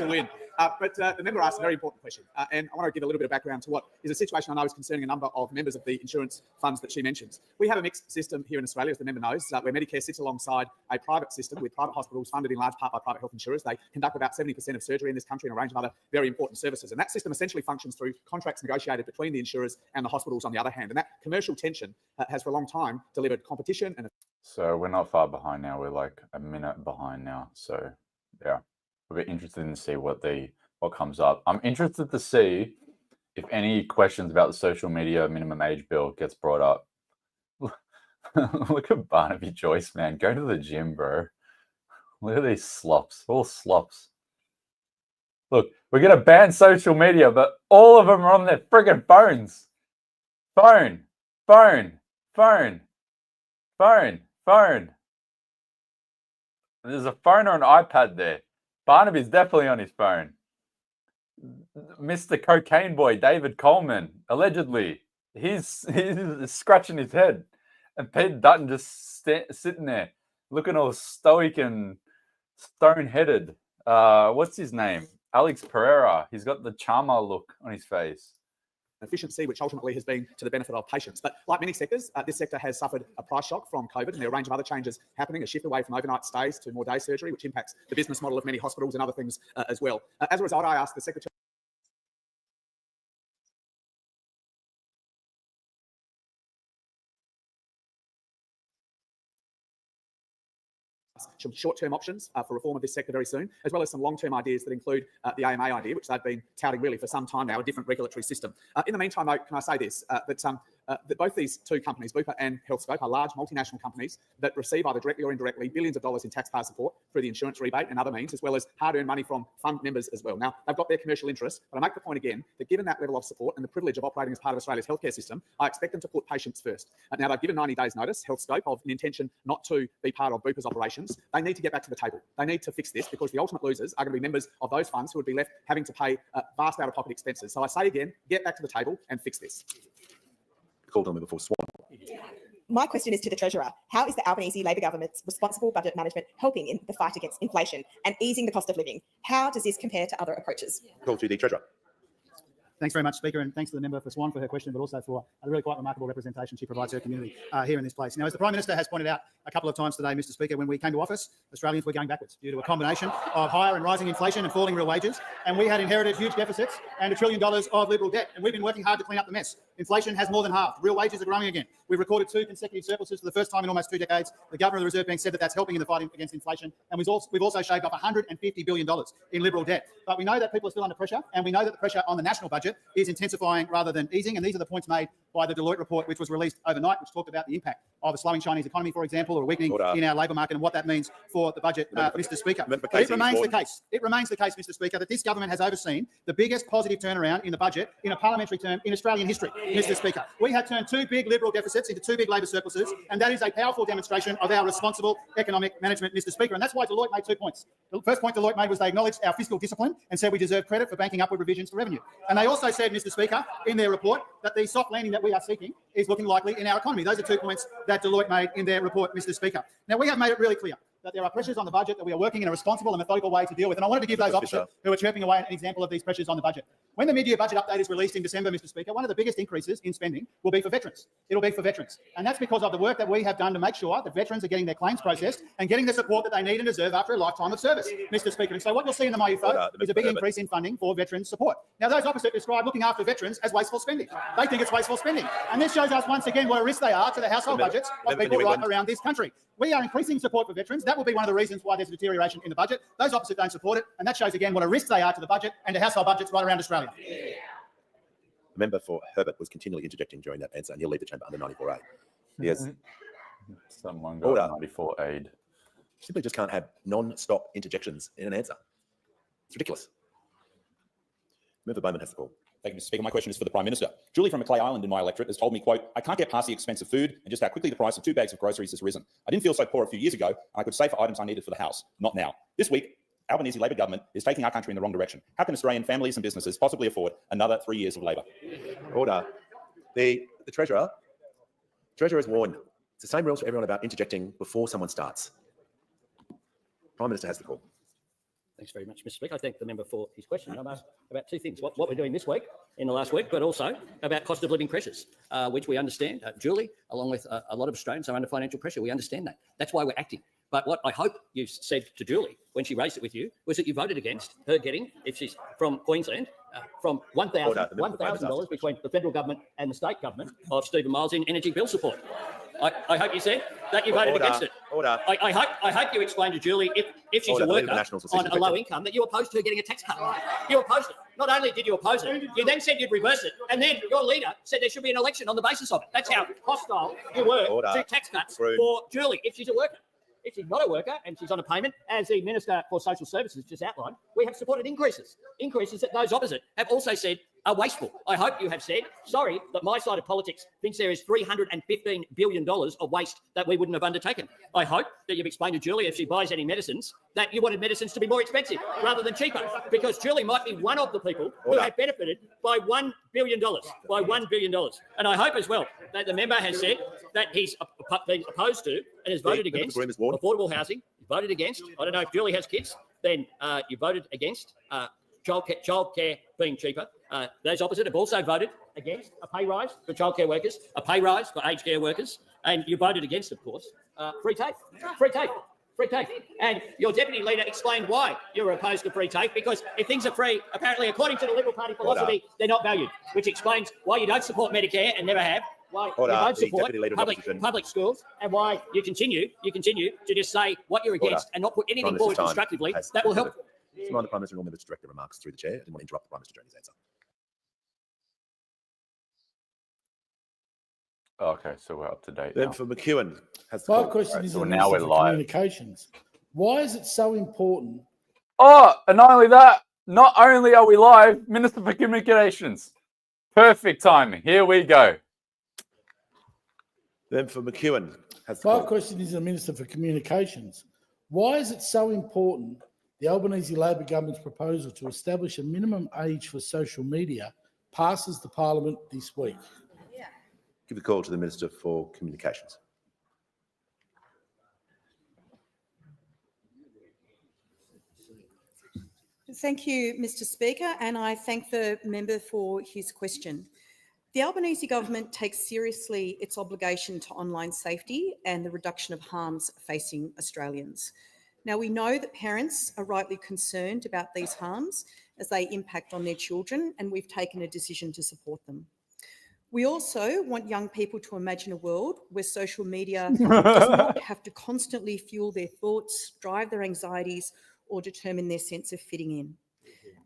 win. But the member asked a very important question, and I want to give a little bit of background to what is a situation I know is concerning a number of members of the insurance funds that she mentions. We have a mixed system here in Australia, as the member knows, where Medicare sits alongside a private system with private hospitals funded in large part by private health insurers. They conduct about 70% of surgery in this country and a range of other very important services. And that system essentially functions through contracts negotiated between the insurers and the hospitals on the other hand. And that commercial tension has for a long time delivered competition. And So we're not far behind now. We're like a minute behind now. So yeah, we'll be interested to see what comes up. I'm interested to see if any questions about the social media minimum age bill gets brought up. Look at Barnaby Joyce, man. Go to the gym, bro. Look at these slops. All slops. Look, we're going to ban social media, but all of them are on their friggin' phones. Phone. There's a phone or an iPad there. Barnaby's definitely on his phone. Mr. Cocaine Boy, David Coleman, allegedly, he's scratching his head. And Peter Dutton just sitting there, looking all stoic and stone-headed. What's his name? Alex Pereira. He's got the charmer look on his face. Efficiency, which ultimately has been to the benefit of patients. But like many sectors, this sector has suffered a price shock from COVID, and there are a range of other changes happening, a shift away from overnight stays to more day surgery, which impacts the business model of many hospitals and other things as well. As a result, I asked the Secretary some short-term options for reform of this sector very soon, as well as some long-term ideas that include the AMA idea, which they've been touting really for some time now, a different regulatory system. In the meantime, though, can I say this, that both these two companies, Bupa and HealthScope, are large multinational companies that receive either directly or indirectly billions of dollars in taxpayer support through the insurance rebate and other means, as well as hard-earned money from fund members as well. Now, they've got their commercial interests, but I make the point again that given that level of support and the privilege of operating as part of Australia's healthcare system, I expect them to put patients first. Now, they've given 90 days notice, HealthScope, of an intention not to be part of Bupa's operations. They need to get back to the table. They need to fix this because the ultimate losers are going to be members of those funds who would be left having to pay vast out-of-pocket expenses. So I say again, get back to the table and fix this. Called on member for Swan. My question is to the Treasurer. How is the Albanese Labor government's responsible budget management helping in the fight against inflation and easing the cost of living? How does this compare to other approaches? Call to the Treasurer. Thanks very much, Speaker, and thanks to the member for Swan for her question, but also for a really quite remarkable representation she provides her community here in this place. Now, as the Prime Minister has pointed out a couple of times today, Mr. Speaker, when we came to office, Australians were going backwards due to a combination of higher and rising inflation and falling real wages, and we had inherited huge deficits and $1 trillion of Liberal debt, and we've been working hard to clean up the mess. Inflation has more than halved. Real wages are growing again. We've recorded 2 consecutive surpluses for the first time in almost 2 decades. The Governor of the Reserve Bank said that that's helping in the fight against inflation, and we've also shaved off $150 billion in Liberal debt. But we know that people are still under pressure, and we know that the pressure on the national budget is intensifying rather than easing, and these are the points made by the Deloitte report, which was released overnight, which talked about the impact of a slowing Chinese economy, for example, or a weakening in our labour market, and what that means for the budget, Mr. Speaker. But it remains the case. It remains the case, Mr. Speaker, that this government has overseen the biggest positive turnaround in the budget in a parliamentary term in Australian history, Mr. Speaker. We have turned 2 big Liberal deficits into 2 big Labor surpluses, and that is a powerful demonstration of our responsible economic management, Mr. Speaker. And that's why Deloitte made 2 points. The first point Deloitte made was they acknowledged our fiscal discipline and said we deserve credit for banking upward revisions to revenue. And they also said, Mr. Speaker, in their report, that the soft landing that we are seeking is looking likely in our economy. Those are 2 points that Deloitte made in their report, Mr. Speaker. Now, we have made it really clear that there are pressures on the budget that we are working in a responsible and methodical way to deal with. And I wanted to give those opposite who are chirping away an example of these pressures on the budget. When the mid-year budget update is released in December, Mr. Speaker, one of the biggest increases in spending will be for veterans. It'll be for veterans. And that's because of the work that we have done to make sure that veterans are getting their claims processed and getting the support that they need and deserve after a lifetime of service, Mr. Speaker. And so what you'll see in the money vote is a big increase in funding for veterans support. Now, those opposite describe looking after veterans as wasteful spending. They think it's wasteful spending. And this shows us once again what a risk they are to the household budgets of people right around this country. We are increasing support for veterans. That will be one of the reasons why there's a deterioration in the budget. Those opposite don't support it. And that shows again what a risk they are to the budget and to household budgets right around Australia. The member for Herbert was continually interjecting during that answer, and he'll leave the chamber under 94A. Yes. Someone got 94 aid. Simply just can't have non-stop interjections in an answer. It's ridiculous. Member Bowman has the call. Thank you, Mr. Speaker. My question is for the Prime Minister. Julie from Macleay Island in my electorate has told me, quote, I can't get past the expense of food and just how quickly the price of 2 bags of groceries has risen. I didn't feel so poor a few years ago, and I could save for items I needed for the house. Not now. This week, Albanese Labor government is taking our country in the wrong direction. How can Australian families and businesses possibly afford another 3 years of Labor? Order. The Treasurer has warned. It's the same rules for everyone about interjecting before someone starts. Prime Minister has the call. Thanks very much, Mr. Speaker. I thank the member for his question. I'm asked about two things, what we're doing this week, in the last week, but also about cost of living pressures, which we understand. Julie, along with a lot of Australians, are under financial pressure. We understand that. That's why we're acting. But what I hope you said to Julie when she raised it with you was that you voted against her getting, if she's from Queensland, from $1,000 between the federal government and the state government of Stephen Miles in energy bill support. I hope you said that you voted against it. I hope you explained to Julie if she's a worker on a low income that you opposed to her getting a tax cut. You opposed it. Not only did you oppose it, you then said you'd reverse it, and then your leader said there should be an election on the basis of it. That's how hostile you were to tax cuts for Julie if she's a worker. If she's not a worker and she's on a payment, as the Minister for Social Services just outlined, we have supported increases that those opposite have also said are wasteful. I hope you have said, sorry, that my side of politics thinks there is $315 billion of waste that we wouldn't have undertaken. I hope that you've explained to Julie, if she buys any medicines, that you wanted medicines to be more expensive rather than cheaper, because Julie might be one of the people who have benefited by $1 billion, And I hope as well that the member has said that he's been opposed to and has voted against affordable housing. He voted against, I don't know if Julie has kids, then you voted against childcare being cheaper. Those opposite have also voted against a pay rise for childcare workers, a pay rise for aged care workers, and you voted against, of course, free TAFE. And your deputy leader explained why you were opposed to free TAFE, because if things are free, apparently, according to the Liberal Party philosophy, they're not valued, which explains why you don't support Medicare and never have, why you don't support public schools, and why you continue to just say what you're against and not put anything forward constructively that will help. The Prime Minister and all members to direct their remarks through the chair. I didn't want to interrupt the Prime Minister during his answer. Okay, so we're up to date. Then now. for McEwen has my question is so on now we're live. Communications. Why is it so important? Oh, and not only that, not only are we live, Minister for Communications. Perfect timing. Here we go. Then for McEwen has my question is the Minister for Communications. Why is it so important the Albanese Labor government's proposal to establish a minimum age for social media passes the Parliament this week? Give the call to the Minister for Communications. Thank you, Mr. Speaker, and I thank the member for his question. The Albanese government takes seriously its obligation to online safety and the reduction of harms facing Australians. Now, we know that parents are rightly concerned about these harms as they impact on their children, and we've taken a decision to support them. We also want young people to imagine a world where social media does not have to constantly fuel their thoughts, drive their anxieties, or determine their sense of fitting in.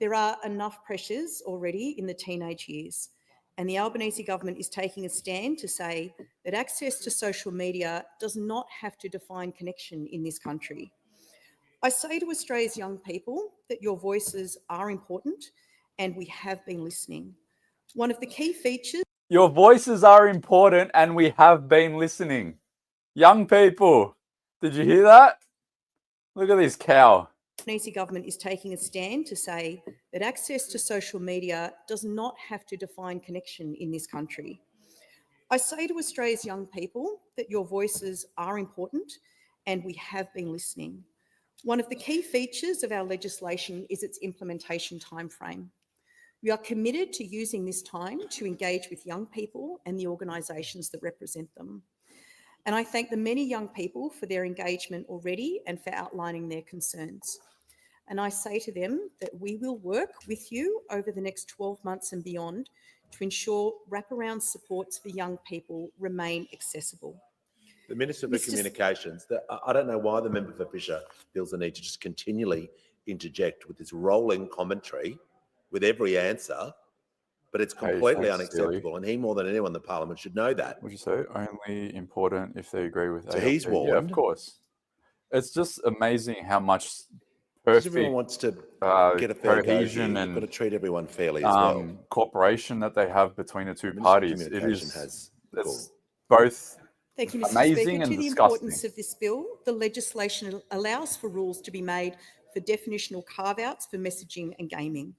There are enough pressures already in the teenage years, and the Albanese government is taking a stand to say that access to social media does not have to define connection in this country. I say to Australia's young people that your voices are important, and we have been listening. One of the key features... Your voices are important, and we have been listening. Young people, did you hear that? Look at this cow. The Albanese government is taking a stand to say that access to social media does not have to define connection in this country. I say to Australia's young people that your voices are important, and we have been listening. One of the key features of our legislation is its implementation timeframe. We are committed to using this time to engage with young people and the organisations that represent them. And I thank the many young people for their engagement already and for outlining their concerns. And I say to them that we will work with you over the next 12 months and beyond to ensure wraparound supports for young people remain accessible. The Minister for Communications, I don't know why the member for Fisher feels the need to just continually interject with this rolling commentary with every answer, but it's completely unacceptable. And he, more than anyone in the Parliament, should know that. Would you say only important if they agree with So ALP? he's warned. Yeah, of course. It's just amazing how much Because perfect everyone wants to get a fair cohesion go here. and You've got to treat everyone fairly as well. cooperation that they have between the two Minister of parties. It Communication is has the call. it's both Thank you, Mr. amazing Speaker. and To the disgusting. importance of this bill, the legislation allows for rules to be made for definitional carve-outs for messaging and gaming.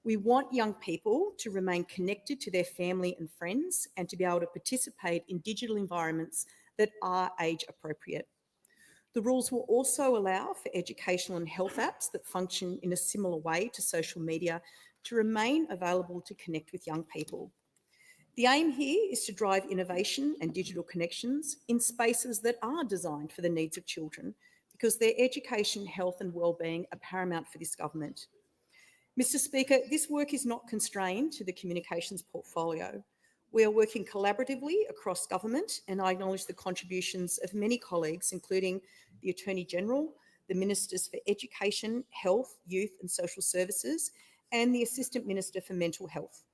We want young people to remain connected to their family and friends and to be able to participate in digital environments that are age appropriate. The rules will also allow for educational and health apps that function in a similar way to social media to remain available to connect with young people. The aim here is to drive innovation and digital connections in spaces that are designed for the needs of children, because their education, health and wellbeing are paramount for this government. Mr. Speaker, this work is not constrained to the communications portfolio. We are working collaboratively across government, and I acknowledge the contributions of many colleagues, including the Attorney-General, the Ministers for Education, Health, Youth and Social Services, and the Assistant Minister for Mental Health.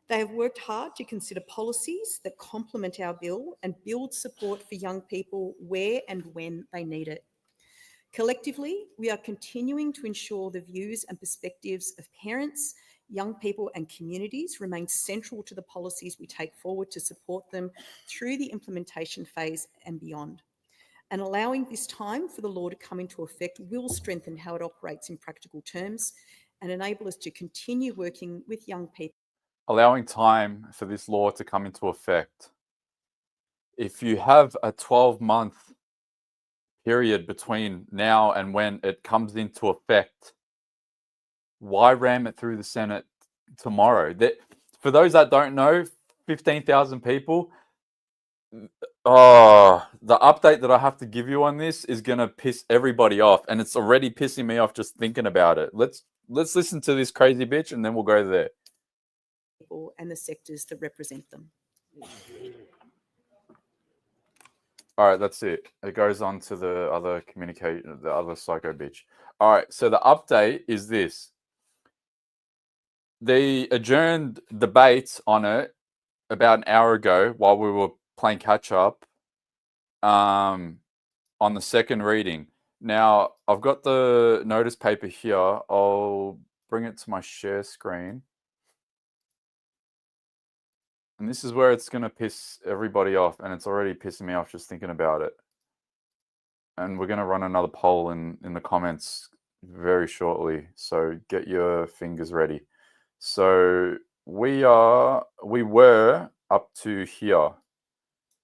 They have worked hard to consider policies that complement our bill and build support for young people where and when they need it. Collectively, we are continuing to ensure the views and perspectives of parents, young people and communities remain central to the policies we take forward to support them through the implementation phase and beyond. And allowing this time for the law to come into effect will strengthen how it operates in practical terms and enable us to continue working with young people. Allowing time for this law to come into effect. If you have a 12-month period between now and when it comes into effect, why ram it through the Senate tomorrow? For those that don't know, 15,000 people, the update that I have to give you on this is going to piss everybody off, and it's already pissing me off just thinking about it. Let's listen to this crazy bitch and then we'll go there. And the sectors that represent them. All right, that's it. It goes on to the other the other psycho bitch. All right, so the update is this. They adjourned debate on it about an hour ago while we were playing catch up on the second reading. Now, I've got the notice paper here. I'll bring it to my share screen. And this is where it's going to piss everybody off, and it's already pissing me off just thinking about it. And we're going to run another poll in the comments very shortly, so get your fingers ready. So we were up to here.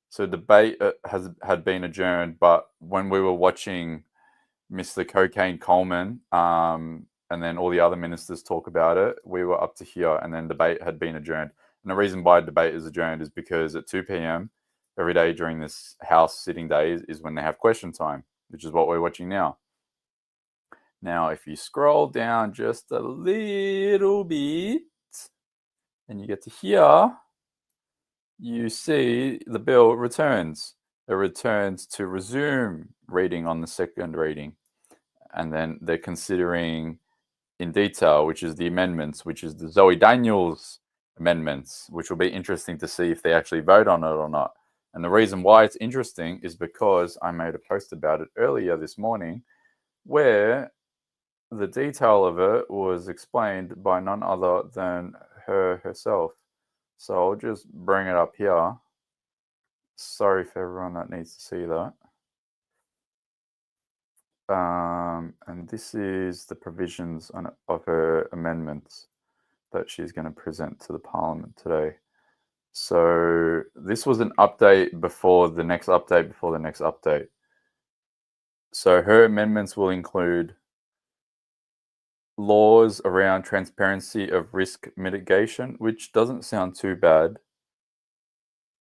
So debate had been adjourned, but when we were watching Mr. Cocaine Coleman and then all the other ministers talk about it, we were up to here, and then debate had been adjourned. And the reason why debate is adjourned is because at 2 p.m. every day during this House sitting day is when they have question time, which is what we're watching now. Now, if you scroll down just a little bit and you get to here, you see the bill returns. It returns to resume reading on the second reading. And then they're considering in detail, which is the amendments, which is the Zoe Daniels amendments, which will be interesting to see if they actually vote on it or not. And the reason why it's interesting is because I made a post about it earlier this morning where the detail of it was explained by none other than her herself. So I'll just bring it up here. Sorry for everyone that needs to see that. And this is the provisions of her amendments that she's going to present to the Parliament today. So this was an update before the next update before the next update. So her amendments will include laws around transparency of risk mitigation, which doesn't sound too bad.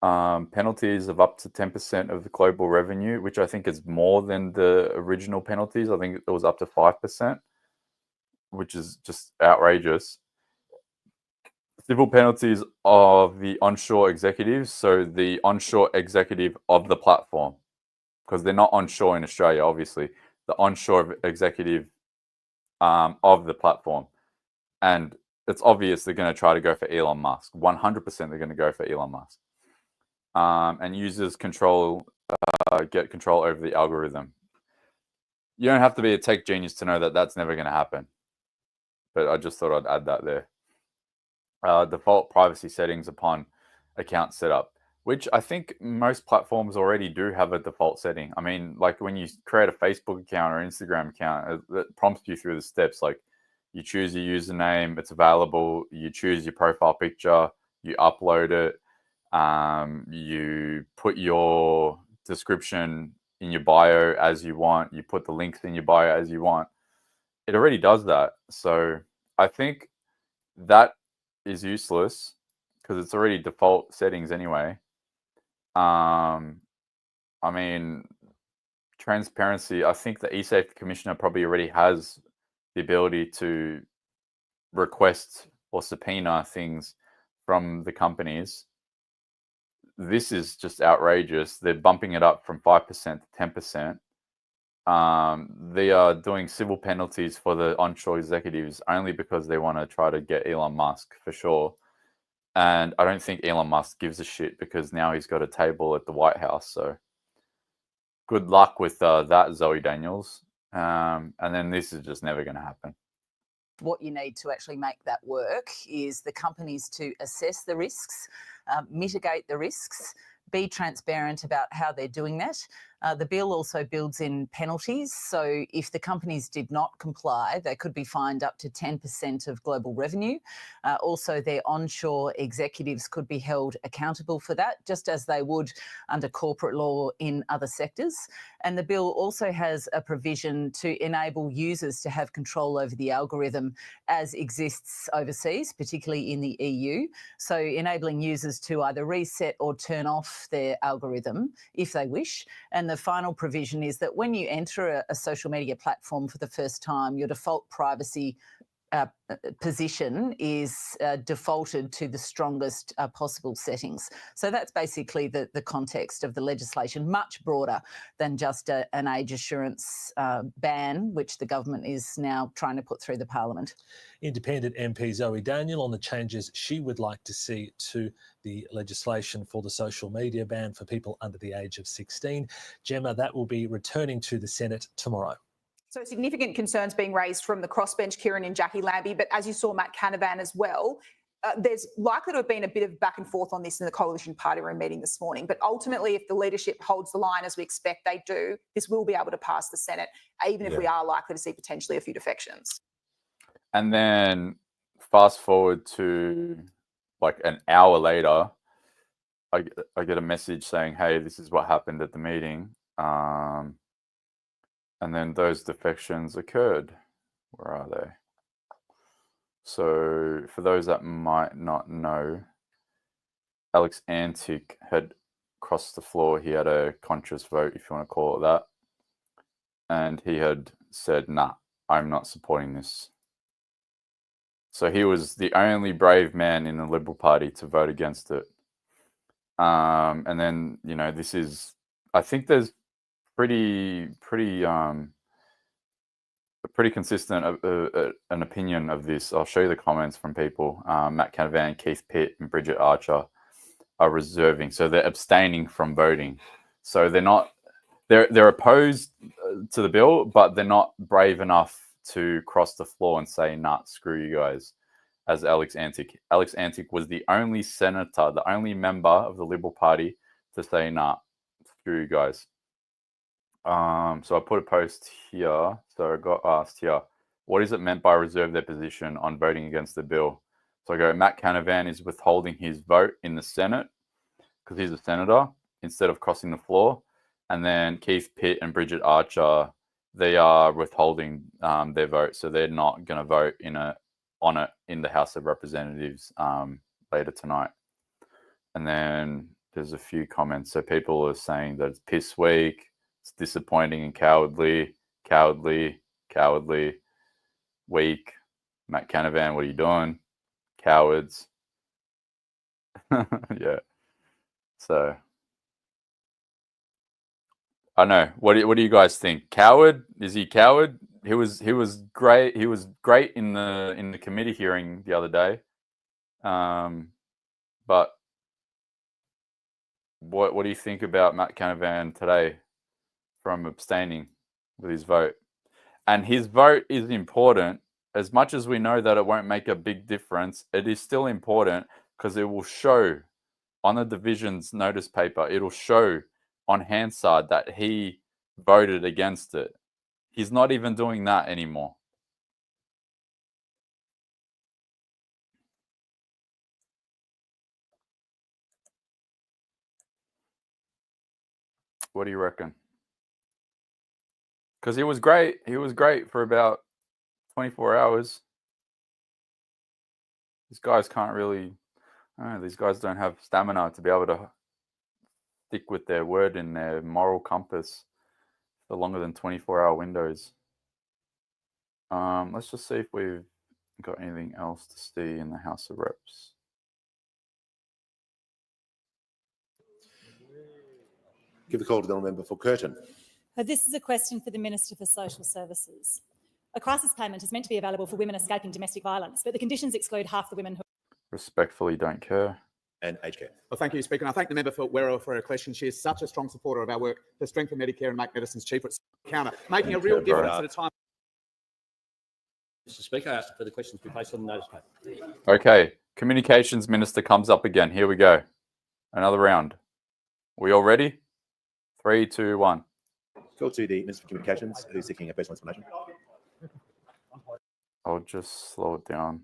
Penalties of up to 10% of the global revenue, which I think is more than the original penalties. I think it was up to 5%, which is just outrageous. Civil penalties of the onshore executives, so the onshore executive of the platform, because they're not onshore in Australia, obviously. The onshore executive of the platform. And it's obvious they're going to try to go for Elon Musk. 100% they're going to go for Elon Musk. And users get control over the algorithm. You don't have to be a tech genius to know that that's never going to happen. But I just thought I'd add that there. Default privacy settings upon account setup, which I think most platforms already do have a default setting. I mean, like when you create a Facebook account or Instagram account, it prompts you through the steps. Like you choose your username, it's available. You choose your profile picture, you upload it. You put your description in your bio as you want. You put the links in your bio as you want. It already does that. So I think that is useless because it's already default settings anyway. I mean, transparency, I think the eSafety Commissioner probably already has the ability to request or subpoena things from the companies. This is just outrageous. They're bumping it up from 5% to 10%. They are doing civil penalties for the onshore executives only because they want to try to get Elon Musk for sure. And I don't think Elon Musk gives a shit because now he's got a table at the White House. So good luck with that, Zoe Daniels. And then this is just never going to happen. What you need to actually make that work is the companies to assess the risks, mitigate the risks, be transparent about how they're doing that. The bill also builds in penalties. So if the companies did not comply, they could be fined up to 10% of global revenue. Also, their onshore executives could be held accountable for that, just as they would under corporate law in other sectors. And the bill also has a provision to enable users to have control over the algorithm as exists overseas, particularly in the EU. So enabling users to either reset or turn off their algorithm if they wish. And the final provision is that when you enter a social media platform for the first time, your default privacy position is defaulted to the strongest possible settings. So that's basically the context of the legislation, much broader than just an age assurance ban, which the government is now trying to put through the Parliament. Independent MP Zoe Daniel on the changes she would like to see to the legislation for the social media ban for people under the age of 16. Gemma, that will be returning to the Senate tomorrow. So significant concerns being raised from the crossbench, Kieran and Jackie Lambie, but as you saw, Matt Canavan as well. There's likely to have been a bit of back and forth on this in the coalition party room meeting this morning, but ultimately if the leadership holds the line as we expect they do, this will be able to pass the Senate, even if we are likely to see potentially a few defections. And then fast forward to like an hour later, I get a message saying, hey, this is what happened at the meeting. And then those defections occurred. Where are they? So for those that might not know, Alex Antic had crossed the floor. He had a conscious vote, if you want to call it that. And he had said, nah, I'm not supporting this. So he was the only brave man in the Liberal Party to vote against it. And then, you know, this is, I think there's pretty consistent an opinion of this. I'll show you the comments from people. Matt Canavan, Keith Pitt, and Bridget Archer are reserving, so they're abstaining from voting. So they're opposed to the bill, but they're not brave enough to cross the floor and say, "Nah, screw you guys." As Alex Antic. Alex Antic was the only senator, the only member of the Liberal Party to say, "Nah, screw you guys." So I put a post here. So I got asked here, what is it meant by reserve their position on voting against the bill? So I go, Matt Canavan is withholding his vote in the Senate because he's a senator instead of crossing the floor. And then Keith Pitt and Bridget Archer they are withholding their vote, so they're not going to vote on it in the House of Representatives later tonight. And then there's a few comments. So people are saying that it's piss weak, it's disappointing and cowardly, weak. Matt Canavan, what are you doing? Cowards. Yeah. So I know. What do you guys think? Coward? Is he coward? He was great. He was great in the committee hearing the other day. But what do you think about Matt Canavan today from abstaining with his vote? And his vote is important. As much as we know that it won't make a big difference, it is still important because it will show on the division's notice paper, it'll show on Hansard that he voted against it. He's not even doing that anymore. What do you reckon? Because he was great. He was great for about 24 hours. These guys can't really, I don't know, these guys don't have stamina to be able to stick with their word in their moral compass for longer than 24-hour windows. Let's just see if we've got anything else to see in the House of Reps. Give the call to the honourable member for Curtin. This is a question for the Minister for Social Services. A crisis payment is meant to be available for women escaping domestic violence, but the conditions exclude half the women who... Respectfully don't care. And aged care. Well, thank you, Speaker. And I thank the member for Werrow for her question. She is such a strong supporter of our work to strengthen Medicare and make medicines cheaper at the counter, making a real difference at a time. Mr. Speaker, I ask for the questions to be placed on the notice paper. Okay, Communications Minister comes up again. Here we go. Another round. We all ready? 3, 2, 1. Call to the Minister for Communications, who's seeking a personal explanation. I'll just slow it down.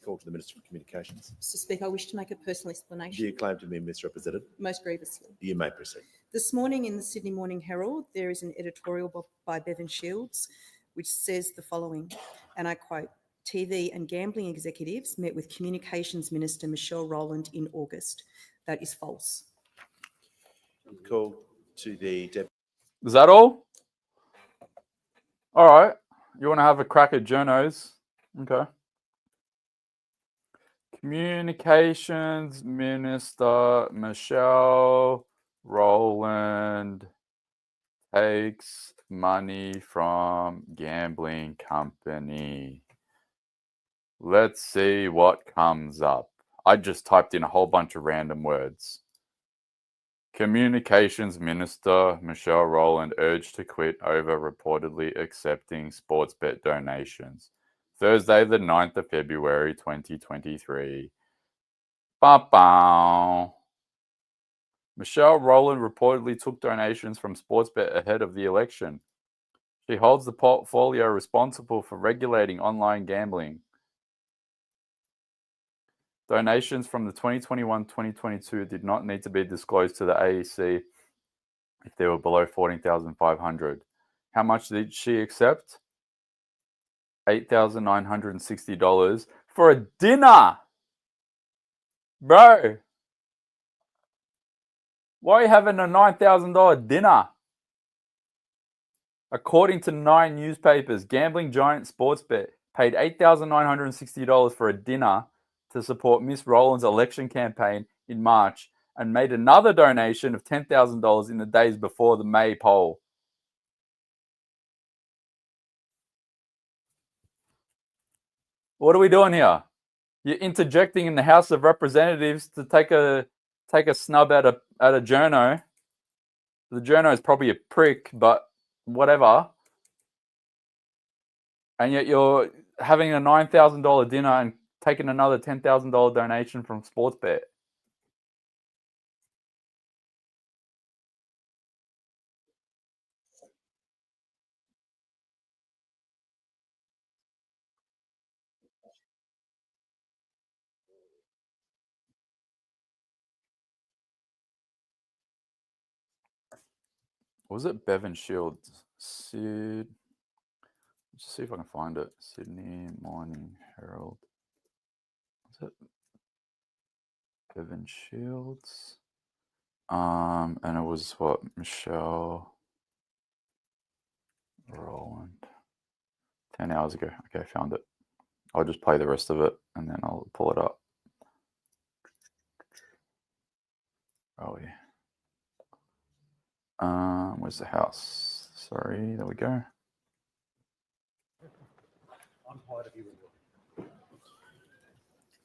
Call to the Minister for Communications. Mr. Speaker, I wish to make a personal explanation. Do you claim to be misrepresented? Most grievously. You may proceed. This morning in the Sydney Morning Herald, there is an editorial by Bevan Shields which says the following, and I quote, TV and gambling executives met with Communications Minister Michelle Rowland in August. That is false. Call to the Deputy. Is that all? All right. You want to have a crack at journos? Okay. Communications Minister Michelle Rowland takes money from gambling company. Let's see what comes up. I just typed in a whole bunch of random words. Communications Minister Michelle Rowland urged to quit over reportedly accepting sports bet donations. Thursday, the 9th of February, 2023. Ba-bow. Michelle Rowland reportedly took donations from Sportsbet ahead of the election. She holds the portfolio responsible for regulating online gambling. Donations from the 2021-2022 did not need to be disclosed to the AEC if they were below $14,500. How much did she accept? $8,960 for a dinner. Bro, why are you having a $9,000 dinner? According to 9 newspapers, gambling giant Sportsbet paid $8,960 for a dinner to support Miss Rowland's election campaign in March and made another donation of $10,000 in the days before the May poll. What are we doing here? You're interjecting in the House of Representatives to take a snub at a journo. The journo is probably a prick, but whatever. And yet you're having a $9,000 dinner and taking another $10,000 donation from Sportsbet. Was it Bevan Shields? Let's see if I can find it. Sydney Morning Herald. Was it Bevan Shields? And it was what? Michelle Rowland. 10 hours ago. Okay, found it. I'll just play the rest of it and then I'll pull it up. Oh yeah. Where's the house? Sorry, there we go.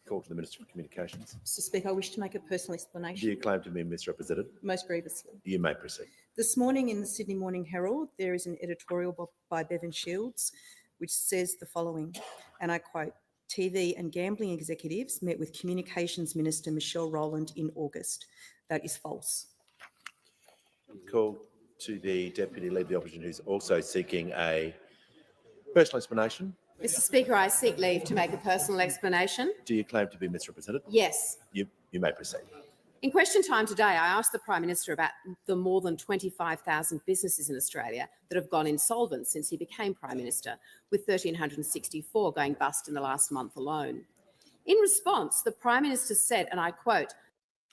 Call to the Minister for Communications. Mr. Speaker, I wish to make a personal explanation. Do you claim to be misrepresented? Most grievously. You may proceed. This morning in the Sydney Morning Herald, there is an editorial by Bevan Shields which says the following, and I quote, TV and gambling executives met with Communications Minister Michelle Rowland in August. That is false. Call to the Deputy Leader of the Opposition, who's also seeking a personal explanation. Mr. Speaker, I seek leave to make a personal explanation. Do you claim to be misrepresented? Yes. You may proceed. In question time today, I asked the Prime Minister about the more than 25,000 businesses in Australia that have gone insolvent since he became Prime Minister, with 1,364 going bust in the last month alone. In response, the Prime Minister said, and I quote,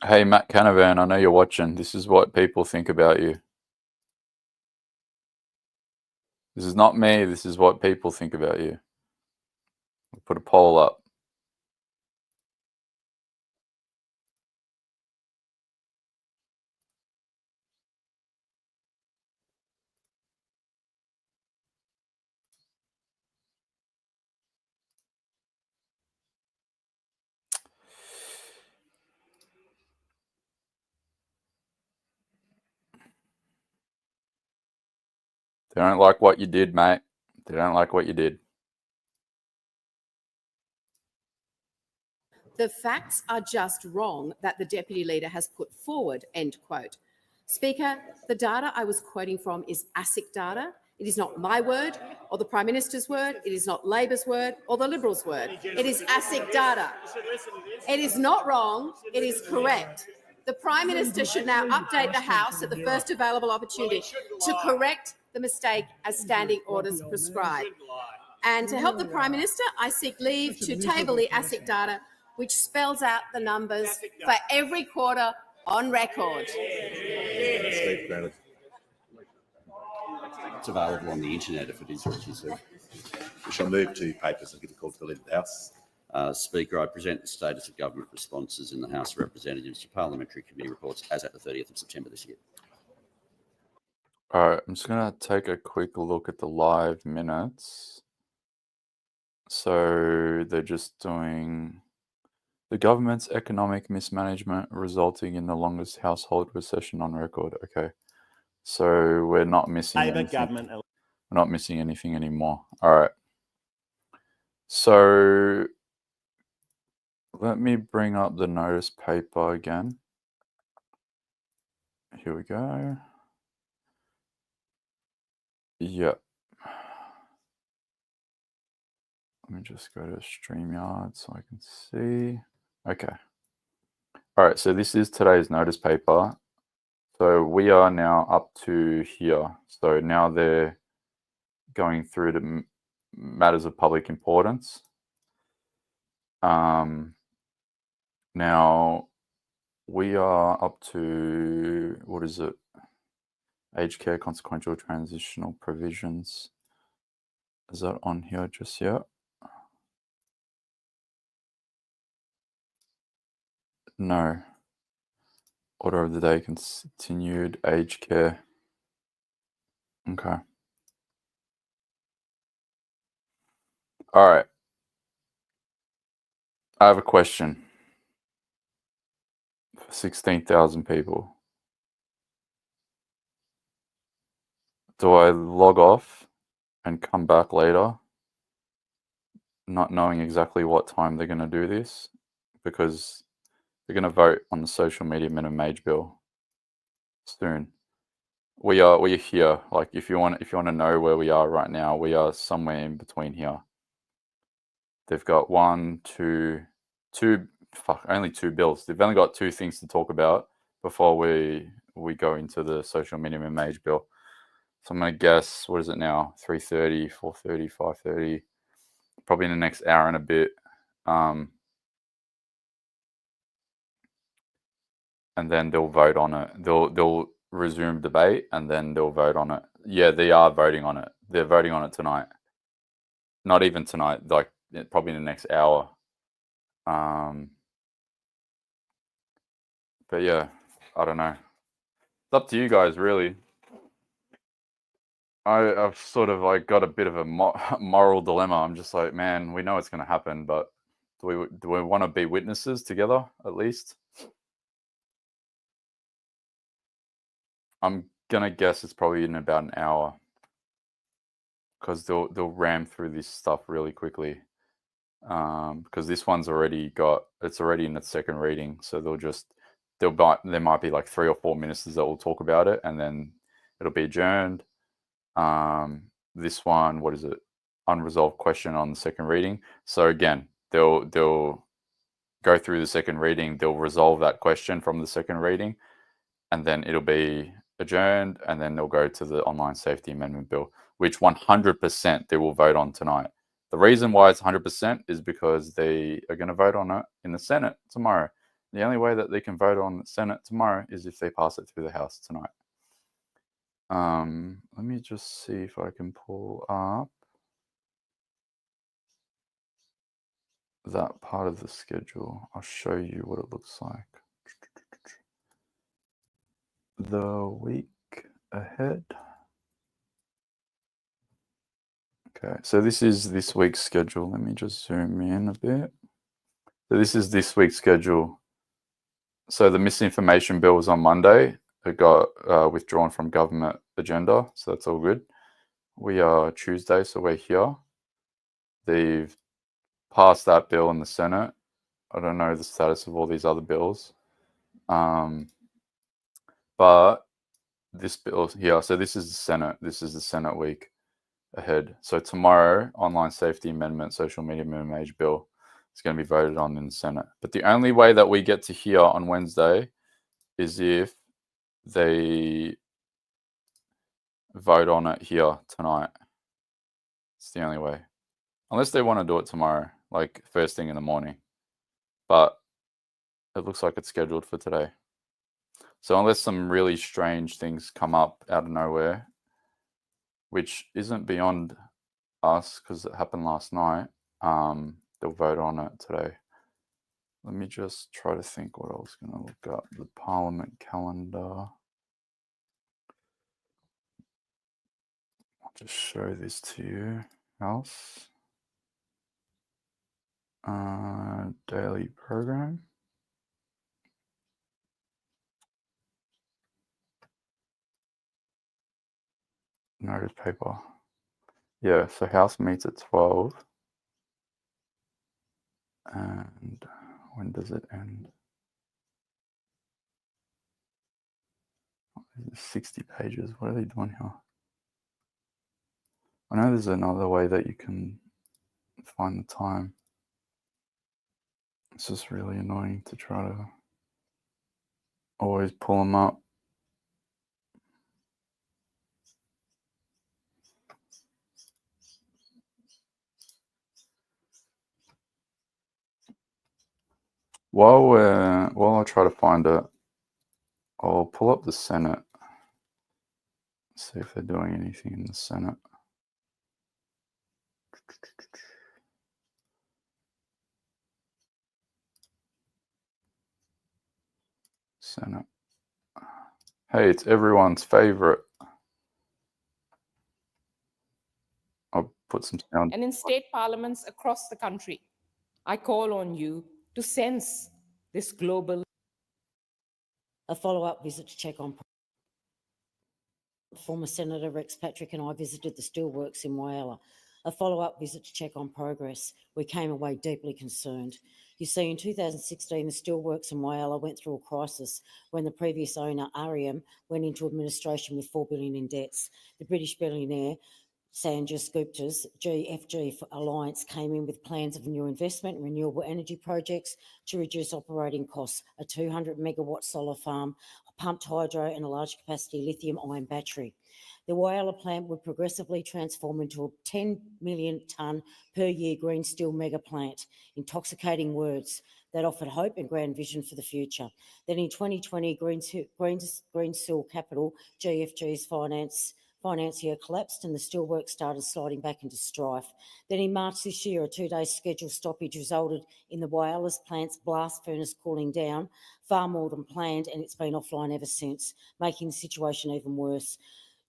Hey, Matt Canavan, I know you're watching. This is what people think about you. This is not me. This is what people think about you. We'll put a poll up. They don't like what you did, mate. They don't like what you did. the facts are just wrong that the Deputy Leader has put forward, end quote. Speaker, the data I was quoting from is ASIC data. It is not my word or the Prime Minister's word. It is not Labor's word or the Liberals' word. It is ASIC data. It is not wrong. It is correct. The Prime Minister should now update the House at the first available opportunity to correct the mistake as standing orders prescribe. And to help the Prime Minister, I seek leave to table the ASIC data, which spells out the numbers for every quarter on record. It's available on the internet if it is what you said. We shall move to papers and give the call to the Leader of the House. Speaker, I present the status of government responses in the House of Representatives to Parliamentary Committee reports as at the 30th of September this year. All right, I'm just going to take a quick look at the live minutes. So they're just doing the government's economic mismanagement resulting in the longest household recession on record. Okay, so we're not missing anything. We're not missing anything anymore. All right. So let me bring up the notice paper again. Here we go. Yep. Let me just go to StreamYard so I can see. Okay. All right, so this is today's notice paper. So we are now up to here. So now they're going through the matters of public importance. Now we are up to, what is it? Aged care consequential transitional provisions. Is that on here just yet? No. Order of the day continued aged care. Okay. All right. I have a question. For 16,000 people. Do I log off and come back later, not knowing exactly what time they're going to do this? Because they're going to vote on the social media minimum wage bill soon. We're here. Like if you want to know where we are right now, we are somewhere in between here. They've got only two bills. They've only got two things to talk about before we go into the social minimum wage bill. So I'm going to guess, what is it now? 3:30, 4:30, 5:30, probably in the next hour and a bit. And then they'll vote on it. They'll resume debate and then they'll vote on it. Yeah, they are voting on it. They're voting on it tonight. Not even tonight, like probably in the next hour. But yeah, I don't know. It's up to you guys, really. I've sort of like got a bit of a moral dilemma. I'm just like, man, we know it's going to happen, but do we want to be witnesses together at least? I'm gonna guess it's probably in about an hour because they'll ram through this stuff really quickly. Because this one's it's already in its second reading, so there might be like 3 or 4 ministers that will talk about it, and then it'll be adjourned. This one, what is it? Unresolved question on the second reading. So again, they'll go through the second reading, they'll resolve that question from the second reading, and then it'll be adjourned, and then they'll go to the online safety amendment bill, which 100% they will vote on tonight. The reason why it's 100% is because they are going to vote on it in the Senate tomorrow. The only way that they can vote on the Senate tomorrow is if they pass it through the House tonight. Let me just see if I can pull up that part of the schedule. I'll show you what it looks like. The week ahead. Okay, so this is this week's schedule. Let me just zoom in a bit. So this is this week's schedule. So the misinformation bill was on Monday. It got withdrawn from government agenda, so that's all good. We are Tuesday, so we're here. They've passed that bill in the Senate. I don't know the status of all these other bills. But this bill here, so this is the Senate. This is the Senate week ahead. So tomorrow, online safety amendment, social media minimum age bill is going to be voted on in the Senate. But the only way that we get to hear on Wednesday is if they vote on it here tonight. It's the only way. Unless they want to do it tomorrow, like first thing in the morning. But it looks like it's scheduled for today. So unless some really strange things come up out of nowhere, which isn't beyond us because it happened last night, they'll vote on it today. Let me just try to think what I was going to look up. The Parliament calendar. I'll just show this to you. Else. Daily program. Notice paper. Yeah, so House meets at 12. And when does it end? 60 pages. What are they doing here? I know there's another way that you can find the time. It's just really annoying to try to always pull them up. While I try to find it, I'll pull up the Senate. See if they're doing anything in the Senate. Senate. Hey, it's everyone's favorite. I'll put some sound. And in state parliaments across the country, I call on you to sense this global. A follow-up visit to check on. Former Senator Rex Patrick and I visited the steelworks in Whyalla. A follow-up visit to check on progress. We came away deeply concerned. You see, in 2016, the steelworks in Whyalla went through a crisis when the previous owner, REM, went into administration with $4 billion in debts. The British billionaire Sanjay Gupta's GFG Alliance came in with plans of new investment in renewable energy projects to reduce operating costs, a 200 megawatt solar farm, pumped hydro and a large capacity lithium-ion battery. The Whyalla plant would progressively transform into a 10 million tonne per year green steel mega plant. Intoxicating words that offered hope and grand vision for the future. Then in 2020, Green Steel Capital, GFG's financier collapsed and the steelworks started sliding back into strife. Then in March this year, a 2-day scheduled stoppage resulted in the Whyalla's plant's blast furnace cooling down far more than planned, and it's been offline ever since, making the situation even worse.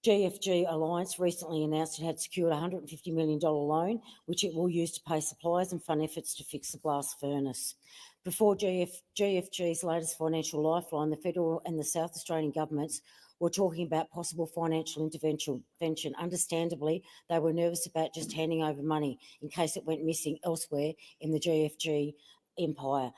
GFG Alliance recently announced it had secured a $150 million loan, which it will use to pay suppliers and fund efforts to fix the blast furnace. Before GFG's latest financial lifeline, the federal and the South Australian governments were talking about possible financial intervention. Understandably, they were nervous about just handing over money in case it went missing elsewhere in the GFG empire.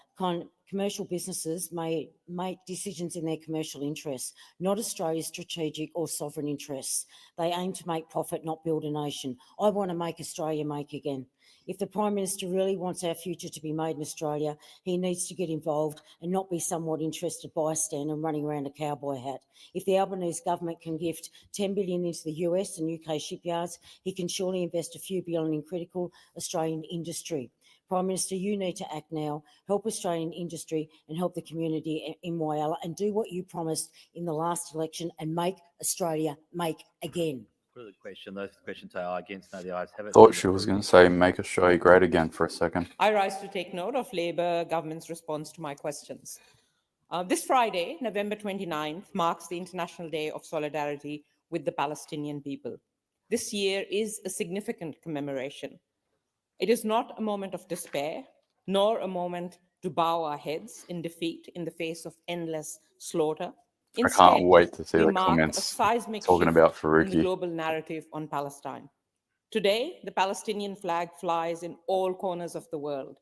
Commercial businesses may make decisions in their commercial interests, not Australia's strategic or sovereign interests. They aim to make profit, not build a nation. I want to make Australia make again. If the Prime Minister really wants our future to be made in Australia, he needs to get involved and not be somewhat interested bystander running around a cowboy hat. If the Albanese government can gift $10 billion into the US and UK shipyards, he can surely invest a few billion in critical Australian industry. Prime Minister, you need to act now, help Australian industry and help the community in Whyalla, and do what you promised in the last election and make Australia make again. Further question. Those questions say aye, against, no, the ayes have it. Thought she was going to say make Australia great again for a second. I rise to take note of Labor government's response to my questions. This Friday, November 29th, marks the International Day of Solidarity with the Palestinian people. This year is a significant commemoration. It is not a moment of despair, nor a moment to bow our heads in defeat in the face of endless slaughter. Instead, I can't wait to see we the mark comments a seismic talking shift about in the Faruqi. global narrative on Palestine. Today, the Palestinian flag flies in all corners of the world.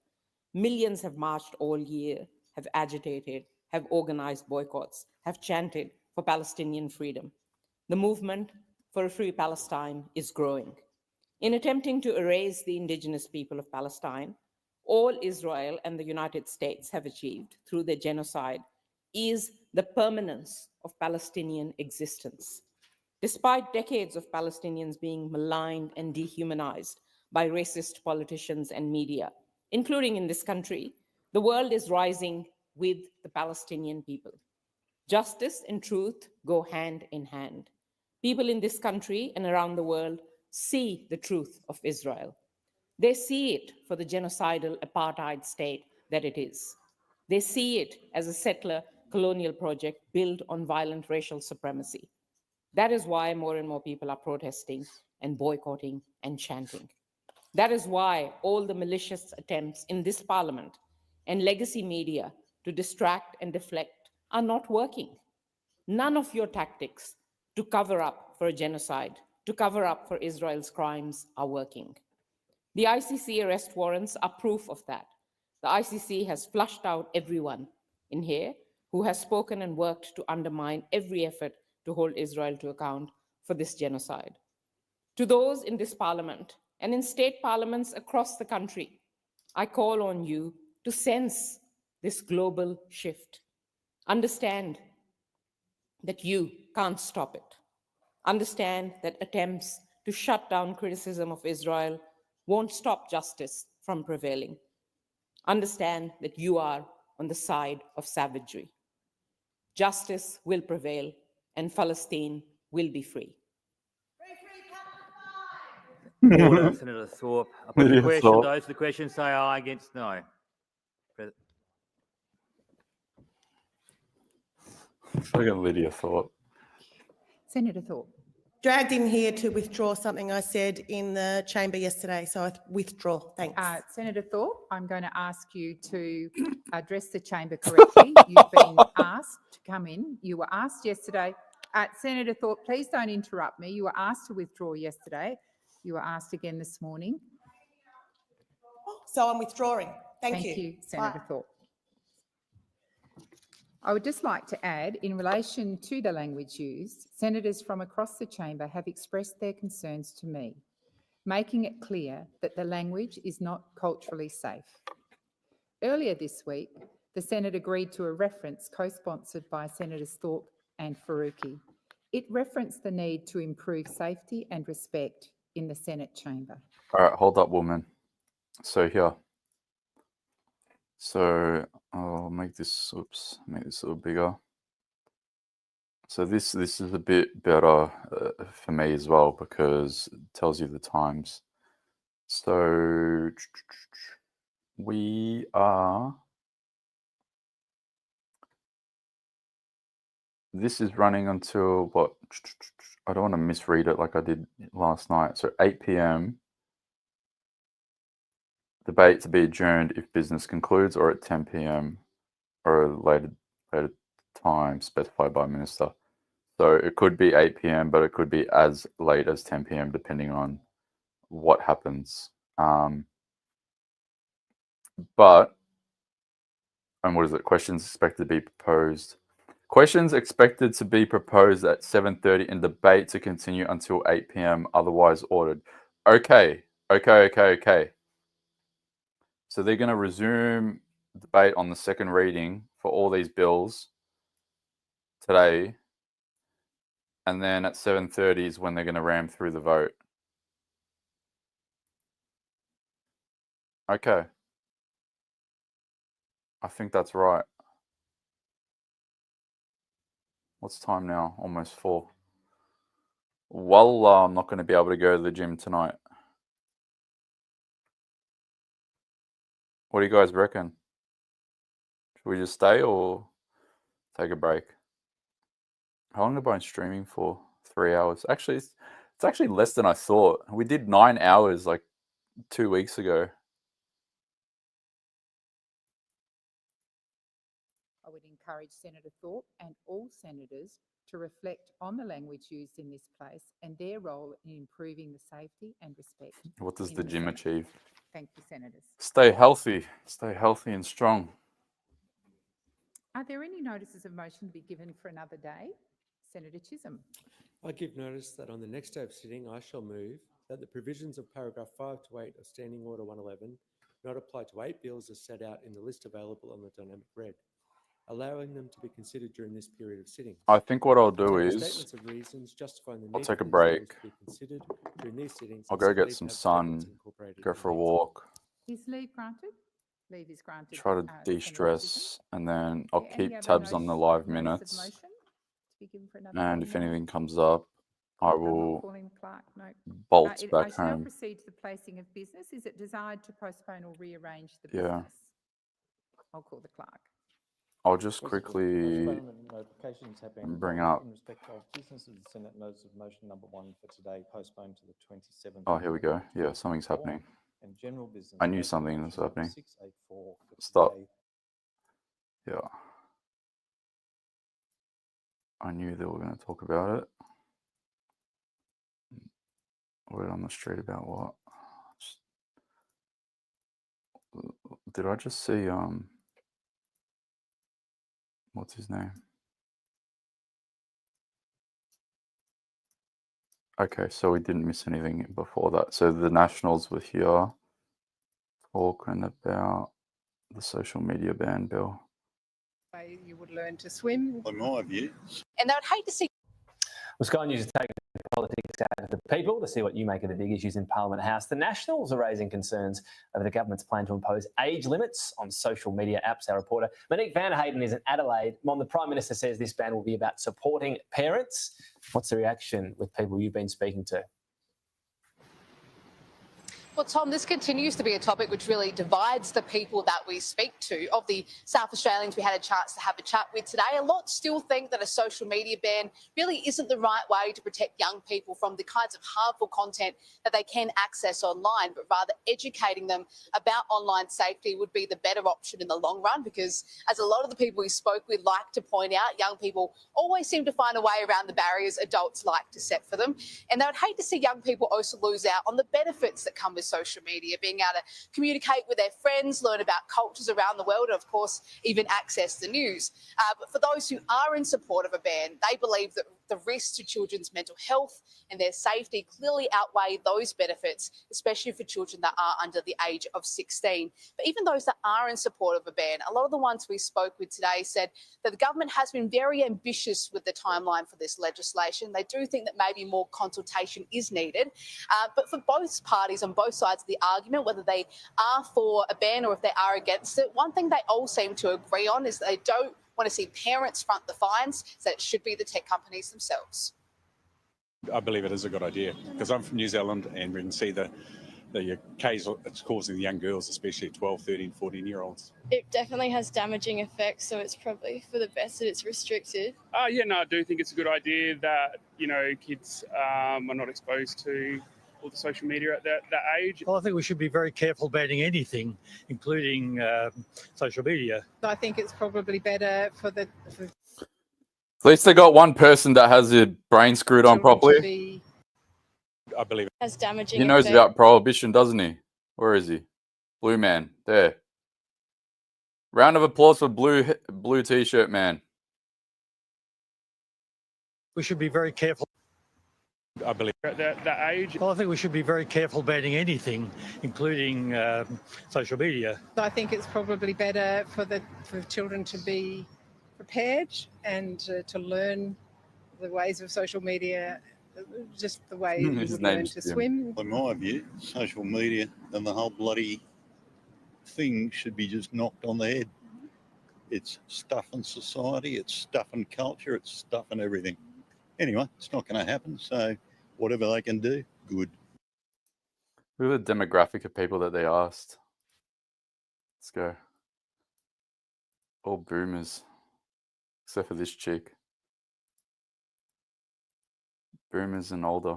Millions have marched all year, have agitated, have organized boycotts, have chanted for Palestinian freedom. The movement for a free Palestine is growing. In attempting to erase the indigenous people of Palestine, all Israel and the United States have achieved through their genocide is the permanence of Palestinian existence. Despite decades of Palestinians being maligned and dehumanized by racist politicians and media, including in this country, the world is rising with the Palestinian people. Justice and truth go hand in hand. People in this country and around the world see the truth of Israel. They see it for the genocidal apartheid state that it is. They see it as a settler colonial project built on violent racial supremacy. That is why more and more people are protesting and boycotting and chanting. That is why all the malicious attempts in this parliament and legacy media to distract and deflect are not working. None of your tactics to cover up for a genocide, to cover up for Israel's crimes are working. The ICC arrest warrants are proof of that. The ICC has flushed out everyone in here who has spoken and worked to undermine every effort to hold Israel to account for this genocide. To those in this parliament and in state parliaments across the country, I call on you to sense this global shift. Understand that you can't stop it. Understand that attempts to shut down criticism of Israel won't stop justice from prevailing. Understand that you are on the side of savagery. Justice will prevail and Palestine will be free. Order, Senator Thorpe. I put the question. Those for the question say aye, against no. Look at Lydia Thorpe. Senator Thorpe. Dragged in here to withdraw something I said in the chamber yesterday, so I withdraw. Thanks. Senator Thorpe, I'm going to ask you to address the chamber correctly. You've been asked to come in. You were asked yesterday. Senator Thorpe, please don't interrupt me. You were asked to withdraw yesterday. You were asked again this morning. So I'm withdrawing. Thank you. Thank you, Senator Thorpe. I would just like to add, in relation to the language used, senators from across the chamber have expressed their concerns to me. making it clear that the language is not culturally safe. Earlier this week, the Senate agreed to a reference co-sponsored by Senators Thorpe and Faruqi. It referenced the need to improve safety and respect in the Senate chamber. All right, hold up, woman. So here. So I'll make this, oops, make this a little bigger. So this is a bit better for me as well because it tells you the times. So we are, this is running until what? I don't want to misread it like I did last night. So 8 p.m. Debate to be adjourned if business concludes, or at 10 p.m. or a later time specified by minister. So it could be 8 p.m., but it could be as late as 10 p.m. depending on what happens. But, and what is it? Questions expected to be proposed. Questions expected to be proposed at 7:30 and debate to continue until 8 p.m. otherwise ordered. Okay. So they're going to resume debate on the second reading for all these bills today. And then at 7:30 is when they're going to ram through the vote. Okay. I think that's right. What's time now? Almost 4. Well, I'm not going to be able to go to the gym tonight. What do you guys reckon? Should we just stay or take a break? How long have I been streaming for? 3 hours. Actually, it's actually less than I thought. We did 9 hours like 2 weeks ago. I would encourage Senator Thorpe and all senators to reflect on the language used in this place and their role in improving the safety and respect. What does in the gym Senate. achieve? Thank you, senators. Stay healthy and strong. Are there any notices of motion to be given for another day? Senator Chisholm. I give notice that on the next day of sitting, I shall move that the provisions of paragraph 5 to 8 of Standing Order 111 not apply to 8 bills as set out in the list available on the dynamic read, allowing them to be considered during this period of sitting. I think what I'll do is Statements of reasons justifying the I'll need take a for these break. bills to be considered during these sittings. I'll and go get simply some have sun, statements incorporated go in for a these. walk, Is leave granted? Leave is granted. try to Senator Chisholm. de-stress, and then I'll Any keep other tabs on the live notice of minutes. motion to be given for another And day? if No. anything comes up, I I'm not will calling the clerk, no. bolt I back shall now home. proceed to the placing of business. Is it desired to postpone or rearrange the Yeah. business? I'll call the clerk. I'll just President, quickly postponement notifications have been bring provided up. in respect of business of the Senate notice of motion number 1 for today, postponed to the 27th. Oh, here we go. Yeah, something's happening. And general business. I knew notice of something was motion number happening. 684 for Stop. today. Yeah. I knew they were going to talk about it. Word on the street about what? Did I just see what's his name? Okay, so we didn't miss anything before that. So the Nationals were here talking about the social media ban bill. You would learn to swim. In my view. And they would hate to see. Well, Sky News is taking politics out of the people to see what you make of the big issues in Parliament House. The Nationals are raising concerns over the government's plan to impose age limits on social media apps. Our reporter Monique Van Hayden is in Adelaide. Mom, the Prime Minister says this ban will be about supporting parents. What's the reaction with people you've been speaking to? Well, Tom, this continues to be a topic which really divides the people that we speak to. Of the South Australians we had a chance to have a chat with today, a lot still think that a social media ban really isn't the right way to protect young people from the kinds of harmful content that they can access online, but rather educating them about online safety would be the better option in the long run, because as a lot of the people we spoke with like to point out, young people always seem to find a way around the barriers adults like to set for them. And they would hate to see young people also lose out on the benefits that come with with social media, being able to communicate with their friends, learn about cultures around the world, and of course, even access the news. But for those who are in support of a ban, they believe that the risks to children's mental health and their safety clearly outweigh those benefits, especially for children that are under the age of 16. But even those that are in support of a ban, a lot of the ones we spoke with today said that the government has been very ambitious with the timeline for this legislation. They do think that maybe more consultation is needed. But for both parties on both sides of the argument, whether they are for a ban or if they are against it, one thing they all seem to agree on is that they don't want to see parents front the fines, so it should be the tech companies themselves. I believe it is a good idea because I'm from New Zealand and we can see the case it's causing the young girls, especially 12, 13, 14-year-olds. It definitely has damaging effects, so it's probably for the best that it's restricted. Yeah, no, I do think it's a good idea that, you know, kids are not exposed to all the social media at that age. Well, I think we should be very careful banning anything, including social media. I think it's probably better for the... At least they got one person that has their brain screwed on properly. I believe it has damaging He knows effects. about prohibition, doesn't he? Where is he? Blue man. There. Round of applause for blue t-shirt man. We should be very careful. I believe at that age. Well, I think we should be very careful banning anything, including social media. I think it's probably better for children to be prepared and to learn the ways of social media, just the way you would learn to swim. In my view, social media and the whole bloody thing should be just knocked on the head. It's stuff in society, it's stuff in culture, it's stuff in everything. Anyway, it's not going to happen, so whatever they can do, good. Look at the demographic of people that they asked. Let's go. All boomers. Except for this chick. Boomers and older.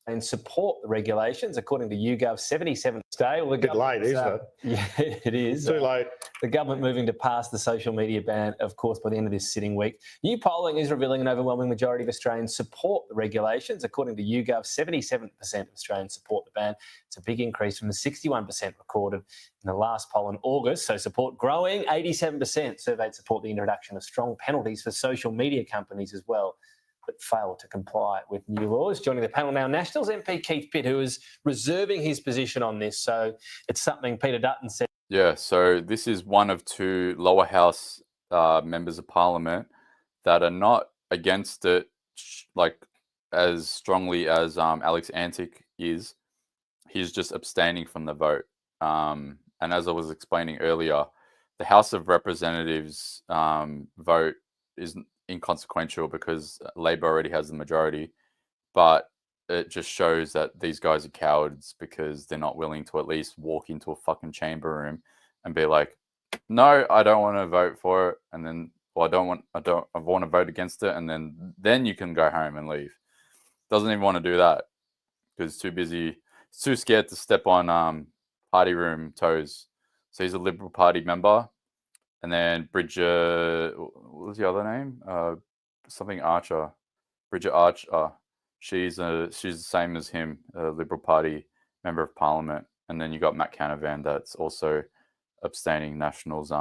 And support the regulations, according to YouGov, 77 today. Well, a bit late, isn't it? Yeah, it is. Too late. The government moving to pass the social media ban, of course, by the end of this sitting week. New polling is revealing an overwhelming majority of Australians support the regulations. According to YouGov, 77% of Australians support the ban. It's a big increase from the 61% recorded in the last poll in August. So support growing. 87% surveyed support the introduction of strong penalties for social media companies as well, but failed to comply with new laws. Joining the panel now, Nationals MP Keith Pitt, who is reserving his position on this. So it's something Peter Dutton said. Yeah, so this is one of two lower house members of parliament that are not against it like as strongly as Alex Antic is. He's just abstaining from the vote. And as I was explaining earlier, the House of Representatives vote is inconsequential because Labor already has the majority, but it just shows that these guys are cowards because they're not willing to at least walk into a fucking chamber room and be like, no, I don't want to vote for it, and then, well, I want to vote against it, and then you can go home and leave. Doesn't even want to do that because too busy, too scared to step on party room toes. So he's a Liberal Party member. And then Bridget, what was the other name? Something Archer. Bridget Archer. She's the same as him, a Liberal Party member of Parliament. And then you got Matt Canavan, that's also abstaining Nationals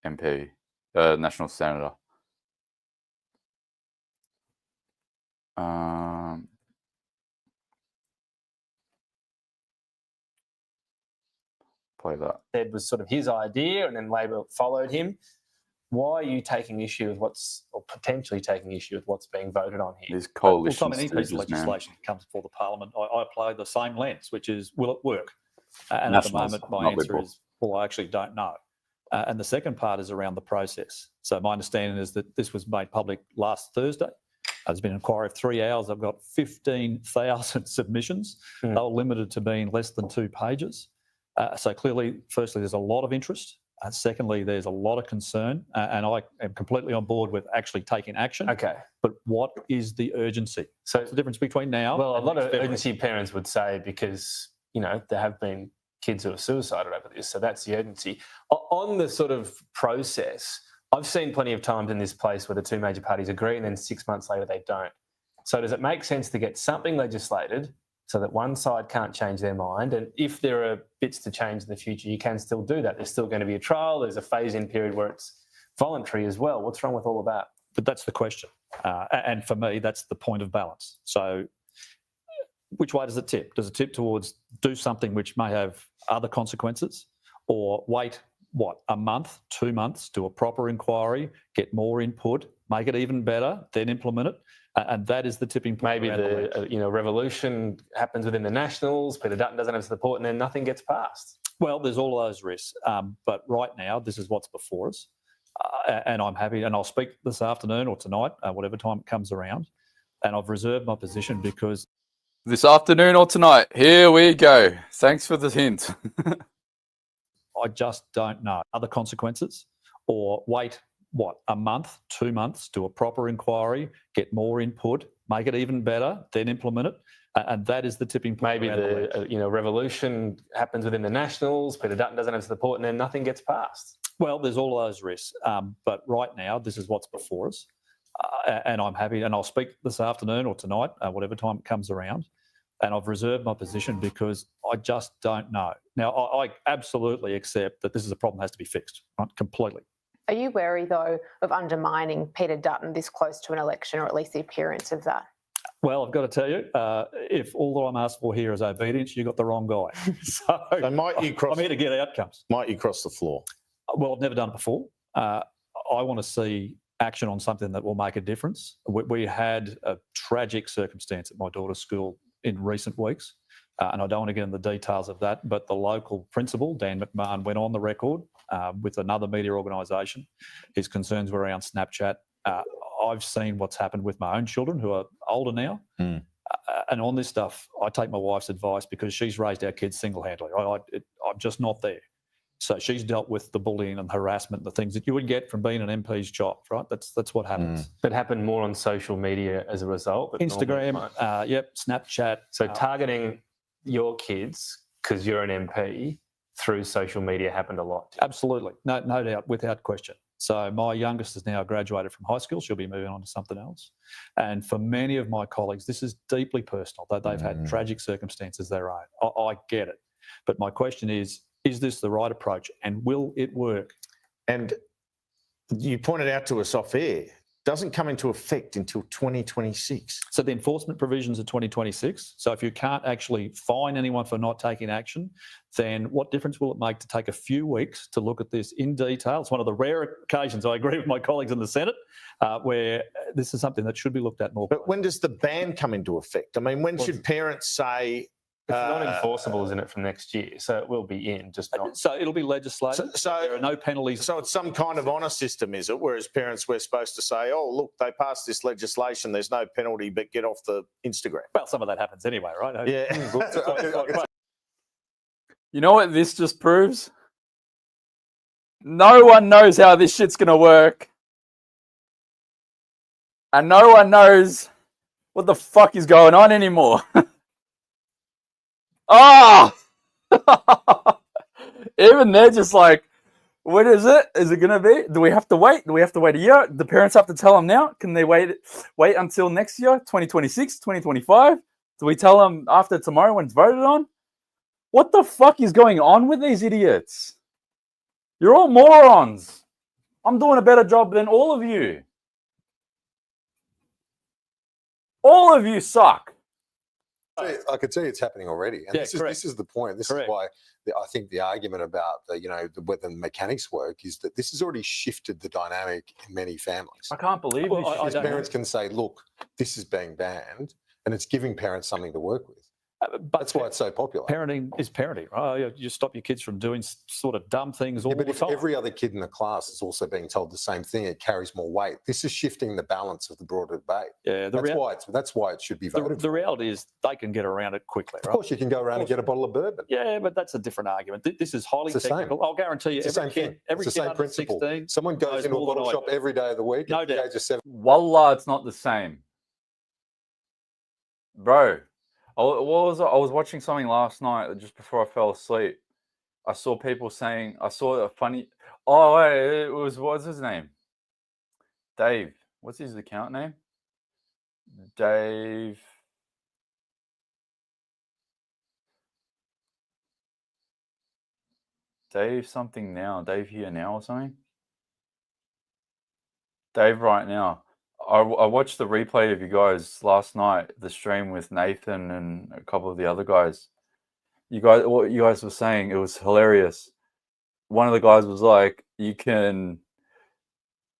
MP, National Senator. Play that. Said was sort of his idea, and then Labor followed him. Why are you taking issue with potentially taking issue with what's being voted on here? These coalition any piece of legislation that comes before the Parliament, I apply the same lens, which is, will it work? And at the moment, my answer is, well, I actually don't know. And the second part is around the process. So my understanding is that this was made public last Thursday. There's been an inquiry of 3 hours. I've got 15,000 submissions. They were limited to being less than 2 pages. So clearly, firstly, there's a lot of interest. Secondly, there's a lot of concern, and I am completely on board with actually taking action. Okay. But what is the urgency? So it's the difference between now. Well, a and lot of February. urgency parents would say because, you know, there have been kids who have suicided over this. So that's the urgency. On the sort of process, I've seen plenty of times in this place where the two major parties agree and then 6 months later they don't. So does it make sense to get something legislated so that one side can't change their mind. And if there are bits to change in the future, you can still do that. There's still going to be a trial. There's a phase-in period where it's voluntary as well. What's wrong with all of that? But that's the question. And for me, that's the point of balance. So which way does it tip? Does it tip towards do something which may have other consequences, or wait, a month, 2 months, do a proper inquiry, get more input, make it even better, then implement it? And that is the tipping point. Maybe the revolution happens within the Nationals, Peter Dutton doesn't have support, and then nothing gets passed. Well, there's all of those risks. But right now, this is what's before us. And I'm happy, and I'll speak this afternoon or tonight, whatever time it comes around. And I've reserved my position because... This afternoon or tonight. Here we go. Thanks for the hint. I just don't know. Other consequences, or wait, a month, 2 months, do a proper inquiry, get more input, make it even better, then implement it. And that is the tipping point. Maybe the revolution happens within the Nationals, Peter Dutton doesn't have support, and then nothing gets passed. Well, there's all of those risks. But right now, this is what's before us. And I'm happy, and I'll speak this afternoon or tonight, whatever time it comes around. And I've reserved my position because I just don't know. Now, I absolutely accept that this is a problem that has to be fixed, right? Completely. Are you wary, though, of undermining Peter Dutton this close to an election, or at least the appearance of that? Well, I've got to tell you, if all that I'm asked for here is obedience, you got the wrong guy. So might you cross? I'm here to get outcomes. Might you cross the floor? Well, I've never done it before. I want to see action on something that will make a difference. We had a tragic circumstance at my daughter's school in recent weeks, and I don't want to get into the details of that, but the local principal, Dan McMahon, went on the record with another media organisation. His concerns were around Snapchat. I've seen what's happened with my own children who are older now. And on this stuff, I take my wife's advice because she's raised our kids single-handedly. I'm just not there. So she's dealt with the bullying and harassment, the things that you would get from being an MP's job, right? That's what happens. It happened more on social media as a result. Instagram, Snapchat. So targeting your kids because you're an MP through social media happened a lot. Absolutely, no doubt, without question. So my youngest has now graduated from high school. She'll be moving on to something else. And for many of my colleagues, this is deeply personal. They've had tragic circumstances their own. I get it. But my question is this the right approach, and will it work? And you pointed out to us off air, doesn't come into effect until 2026. So the enforcement provisions are 2026. So if you can't actually fine anyone for not taking action, then what difference will it make to take a few weeks to look at this in detail? It's one of the rare occasions, I agree with my colleagues in the Senate, where this is something that should be looked at more. But when does the ban come into effect? I mean, when should parents say... It's not enforceable, isn't it, from next year? So it will be in, just not... So it'll be legislated. So there are no penalties. So it's some kind of honour system, is it? Whereas parents, we're supposed to say, oh, look, they passed this legislation, there's no penalty, but get off the Instagram. Well, some of that happens anyway, right? Yeah. You know what this just proves? No one knows how this shit's going to work. And no one knows what the fuck is going on anymore. Even they're just like, what is it? Is it going to be? Do we have to wait? Do we have to wait a year? The parents have to tell them now? Can they wait until next year, 2026, 2025? Do we tell them after tomorrow when it's voted on? What the fuck is going on with these idiots? You're all morons. I'm doing a better job than all of you. All of you suck. I could tell you it's happening already, and this is the point. This is why I think the argument about whether the mechanics work is that this has already shifted the dynamic in many families. I can't believe this. Parents can say, "Look, this is being banned," and it's giving parents something to work with. But that's why it's so popular. Parenting is parenting, right? You stop your kids from doing sort of dumb things all the time. But if every other kid in the class is also being told the same thing, it carries more weight. This is shifting the balance of the broader debate. Yeah, that's why it should be voted. The reality is they can get around it quickly, right? Of course, you can go around and get a bottle of bourbon. Yeah, but that's a different argument. This is highly technical. I'll guarantee you, every kid under 16, someone goes into a bottle shop every day of the week. No at the doubt. age of 7. Wallah, it's not the same, bro. I was watching something last night just before I fell asleep. I saw people saying, I saw a funny, it was, what's his name? Dave. What's his account name? Dave. Dave something now. Dave here now or something? Dave right now. I watched the replay of you guys last night, the stream with Nathan and a couple of the other guys. What you guys were saying, it was hilarious. One of the guys was like, you can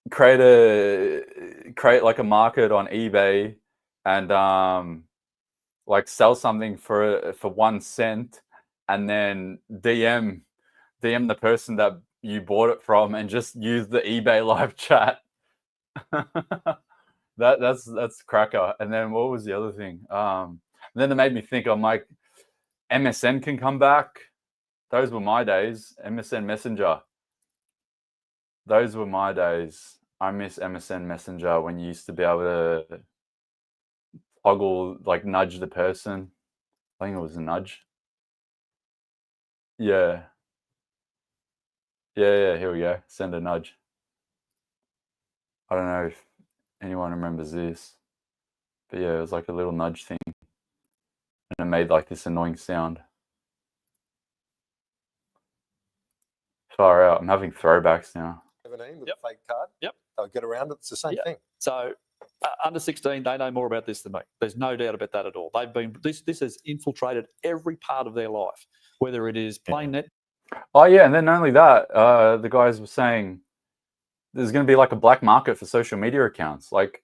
create like a market on eBay and like sell something for 1 cent and then DM the person that you bought it from and just use the eBay live chat. That's cracker. And then what was the other thing? Then it made me think, I'm like, MSN can come back. Those were my days. MSN Messenger. Those were my days. I miss MSN Messenger when you used to be able to toggle, like nudge the person. I think it was a nudge. Yeah. Yeah, here we go. Send a nudge. I don't know if anyone remembers this. But yeah, it was like a little nudge thing. And it made like this annoying sound. Far out. I'm having throwbacks now. 17 with a fake card. Yep. They'll get around it. It's the same thing. So under 16, they know more about this than me. There's no doubt about that at all. This has infiltrated every part of their life, whether it is playing net. Oh yeah, and then not only that, the guys were saying there's going to be like a black market for social media accounts. Like,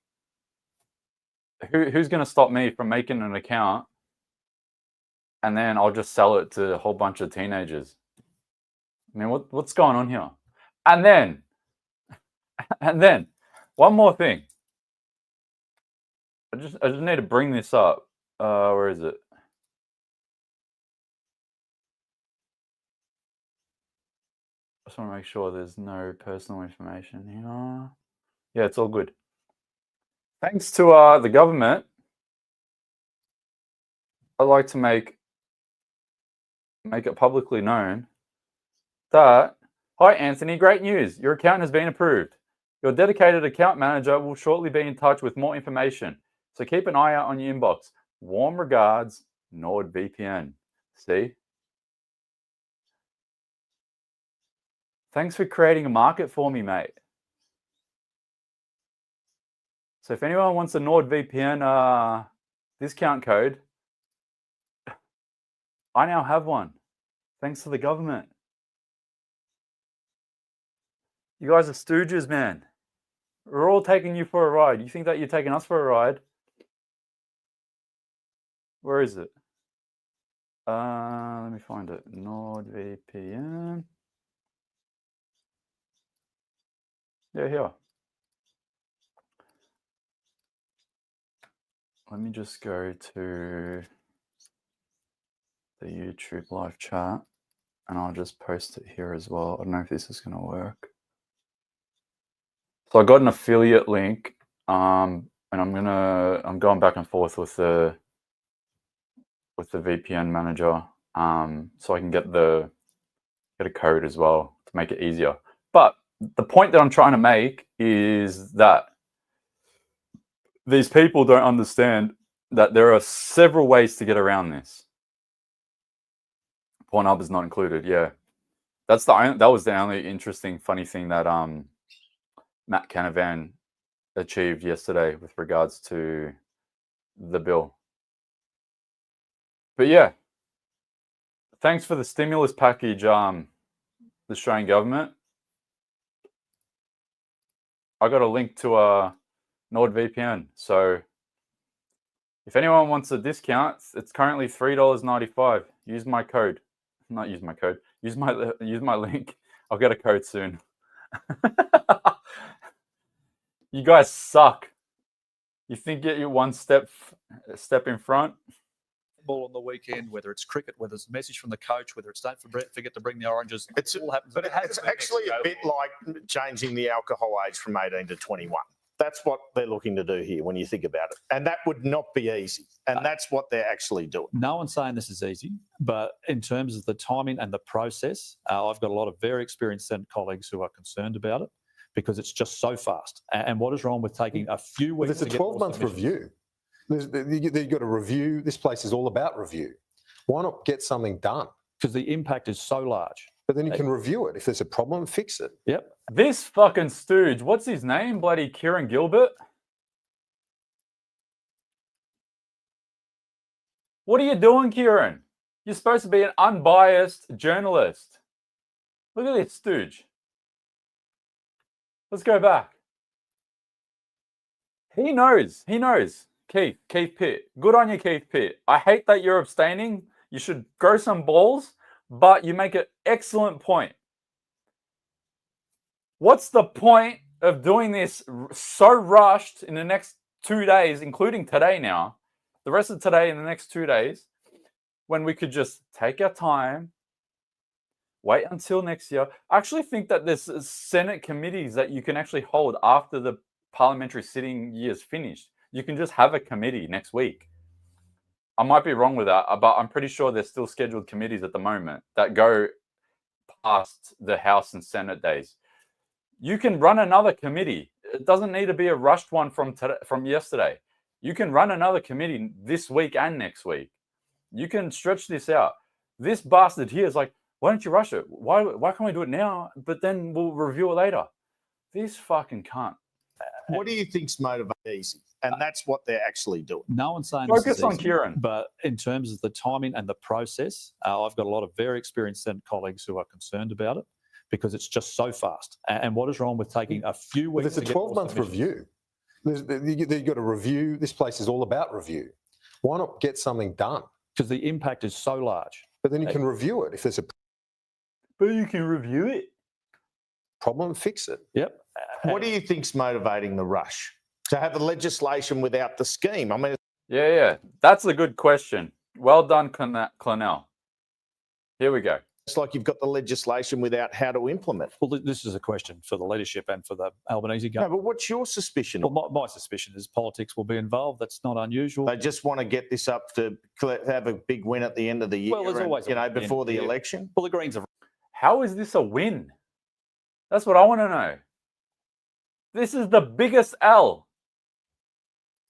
who's going to stop me from making an account and then I'll just sell it to a whole bunch of teenagers? I mean, what's going on here? And then, one more thing. I just need to bring this up. Where is it? I just want to make sure there's no personal information here. Yeah, it's all good. Thanks to the government, I'd like to make it publicly known that, hi Anthony, great news. Your account has been approved. Your dedicated account manager will shortly be in touch with more information. So keep an eye out on your inbox. Warm regards, NordVPN. See? Thanks for creating a market for me, mate. So if anyone wants a NordVPN discount code, I now have one. Thanks to the government. You guys are stooges, man. We're all taking you for a ride. You think that you're taking us for a ride? Where is it? Let me find it. NordVPN. Yeah, here. Let me just go to the YouTube live chat and I'll just post it here as well. I don't know if this is going to work. So I got an affiliate link, and I'm going back and forth with the VPN manager, so I can get a code as well to make it easier. But the point that I'm trying to make is that these people don't understand that there are several ways to get around this. Pornhub is not included. Yeah, that was the only interesting, funny thing that Matt Canavan achieved yesterday with regards to the bill. But yeah, thanks for the stimulus package, the Australian government. I got a link to NordVPN. So if anyone wants a discount, it's currently $3.95. Use my code. Not use my code. Use my link. I'll get a code soon. You guys suck. You think you're one step in front? Ball on the weekend, whether it's cricket, whether it's a message from the coach, whether it's don't forget to bring the oranges. It all happens. But it's actually a bit like changing the alcohol age from 18 to 21. That's what they're looking to do here when you think about it. And that would not be easy. And that's what they're actually doing. No one's saying this is easy, but in terms of the timing and the process, I've got a lot of very experienced Senate colleagues who are concerned about it because it's just so fast. And what is wrong with taking a few weeks? There's a 12-month review. You've got to review. This place is all about review. Why not get something done? Because the impact is so large. But then you can review it. If there's a problem, fix it. Yep. This fucking stooge, what's his name? Bloody Kieran Gilbert. What are you doing, Kieran? You're supposed to be an unbiased journalist. Look at this stooge. Let's go back. He knows. He knows. Keith Pitt. Good on you, Keith Pitt. I hate that you're abstaining. You should grow some balls, but you make an excellent point. What's the point of doing this so rushed in the next 2 days, including today now, the rest of today and the next 2 days, when we could just take our time, wait until next year? I actually think that there's Senate committees that you can actually hold after the parliamentary sitting year is finished. You can just have a committee next week. I might be wrong with that, but I'm pretty sure there's still scheduled committees at the moment that go past the House and Senate days. You can run another committee. It doesn't need to be a rushed one from yesterday. You can run another committee this week and next week. You can stretch this out. This bastard here is like, why don't you rush it? Why can't we do it now? But then we'll review it later. This fucking cunt. What do you think's motivated easy? And that's what they're actually doing. No one's saying Focus this is on easy, Kieran. But in terms of the timing and the process, I've got a lot of very experienced Senate colleagues who are concerned about it because it's just so fast. And what is wrong with taking a few weeks? But it's a 12-month review. You've got to review. This place is all about review. Why not get something done? Because the impact is so large. But then you can review it. If there's a But you can review it. problem, fix it. Yep. What do you think's motivating the rush? To have the legislation without the scheme? I mean, Yeah. That's a good question. Well done, Clonell. Here we go. it's like you've got the legislation without how to implement. Well, this is a question for the leadership and for the Albanese No, government. but what's your suspicion? Well, my suspicion is politics will be involved. That's not unusual. They just want to get this up to have a big win at the end of the year. Well, there's and, always a win at the end before of the the year. election. Well, the Greens have How is this a win? That's what I want to know. This is the biggest L.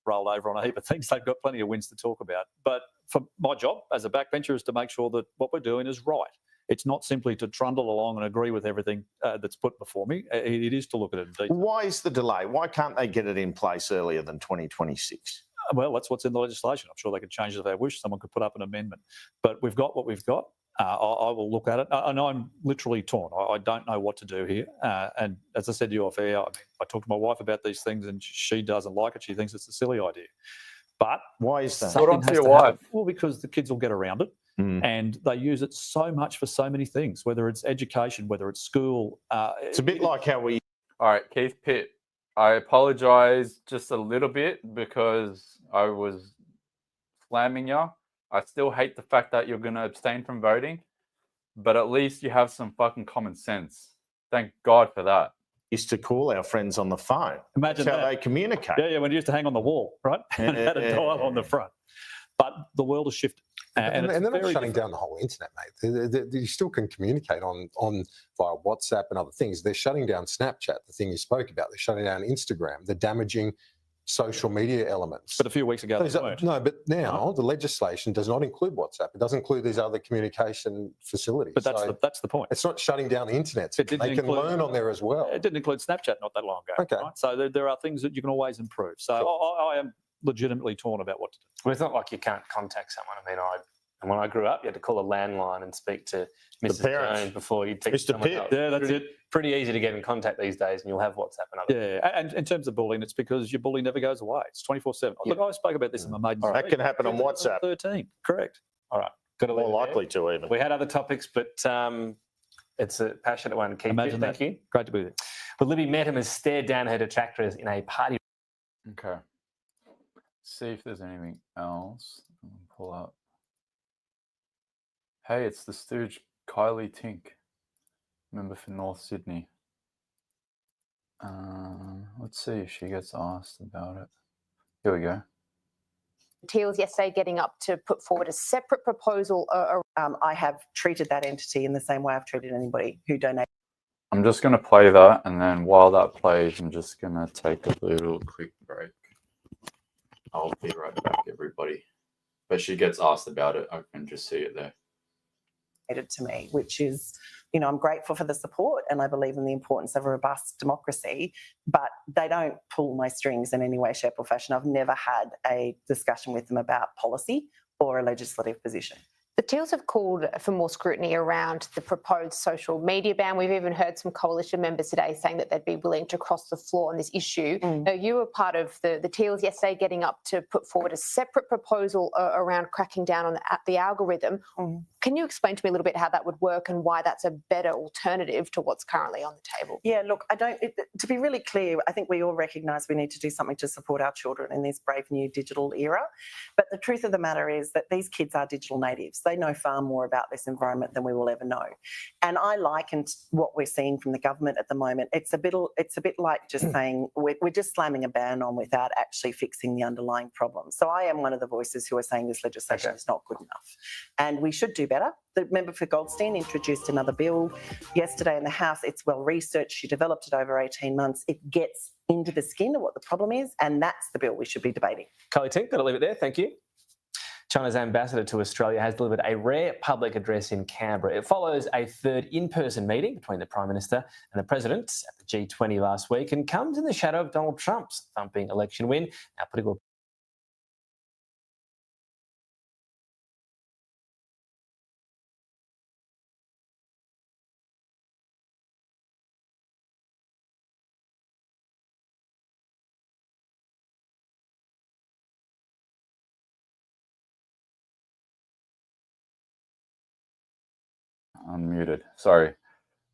rolled over on a heap of things. They've got plenty of wins to talk about. But for my job as a backbencher is to make sure that what we're doing is right. It's not simply to trundle along and agree with everything that's put before me. It is to look at it in detail. Why is the delay? Why can't they get it in place earlier than 2026? Well, that's what's in the legislation. I'm sure they could change it if they wish. Someone could put up an amendment. But we've got what we've got. I will look at it. And I'm literally torn. I don't know what to do here. And as I said to you off air, I talked to my wife about these things and she doesn't like it. She thinks it's a silly idea. But why is that? What on to your wife? Well, because the kids will get around it. And they use it so much for so many things, whether it's education, whether it's school. It's a bit like how we... All right, Keith Pitt. I apologize just a little bit because I was slamming you. I still hate the fact that you're going to abstain from voting, but at least you have some fucking common sense. Thank God for that. Used to call our friends on the phone. Imagine That's how that. they communicate. Yeah, when you used to hang on the wall, right? And had a dial on the front. But the world has shifted. And it's they're not very shutting different. down the whole internet, mate. You still can communicate on via WhatsApp and other things. They're shutting down Snapchat, the thing you spoke about. They're shutting down Instagram. They're damaging social media elements. But a few weeks ago, they weren't. No, but now the legislation does not include WhatsApp. It doesn't include these other communication facilities. But that's the point. It's not shutting down the internet. It didn't They can include- learn on there as well. It didn't include Snapchat not that long ago. Okay. Right? So there are things that you can always improve. So I am legitimately torn about what to do. Well, it's not like you can't contact someone. I mean, and when I grew up, you had to call a landline and speak to Mrs. parents. Jones before you'd speak to Mr. someone Pitt. else. Yeah, that's Pretty- Pretty easy to get in contact these days, and you'll have WhatsApp and other. Yeah, and in terms of bullying, it's because your bully never goes away. It's 24/7. Look, I spoke about this in my maiden. That can happen on WhatsApp. 13, correct. All right, got to leave More it there. likely to even. We had other topics, but it's a passionate one. Keith, Imagine thank that. you. Great to be there. Well, Libby Metham has stared down her detractors in a party. Okay. See if there's anything else. Pull up. Hey, it's the stooge Kylie Tink, member for North Sydney. Let's see if she gets asked about it. Here we go. Teals yesterday getting up to put forward a separate proposal. I have treated that entity in the same way I've treated anybody who donated. I'm just going to play that, and then while that plays, I'm just going to take a little quick break. I'll be right back, everybody. But she gets asked about it. I can just see it there. To me, which is I'm grateful for the support and I believe in the importance of a robust democracy, but they don't pull my strings in any way, shape or fashion. I've never had a discussion with them about policy or a legislative position. The Teals have called for more scrutiny around the proposed social media ban. We've even heard some coalition members today saying that they'd be willing to cross the floor on this issue. Now, you were part of the Teals yesterday getting up to put forward a separate proposal around cracking down on the algorithm. Can you explain to me a little bit how that would work and why that's a better alternative to what's currently on the table? Yeah, look, to be really clear, I think we all recognise we need to do something to support our children in this brave new digital era. But the truth of the matter is that these kids are digital natives. They know far more about this environment than we will ever know. And I likened what we're seeing from the government at the moment. It's a bit like just saying we're just slamming a ban on without actually fixing the underlying problem. So I am one of the voices who are saying this legislation is not good enough. And we should do better. The member for Goldstein introduced another bill yesterday in the House. It's well researched. She developed it over 18 months. It gets into the skin of what the problem is, and that's the bill we should be debating. Kylie Tink, gotta leave it there. Thank you. China's ambassador to Australia has delivered a rare public address in Canberra. It follows a third in-person meeting between the Prime Minister and the President at the G20 last week and comes in the shadow of Donald Trump's thumping election win. Our political Unmuted. Sorry.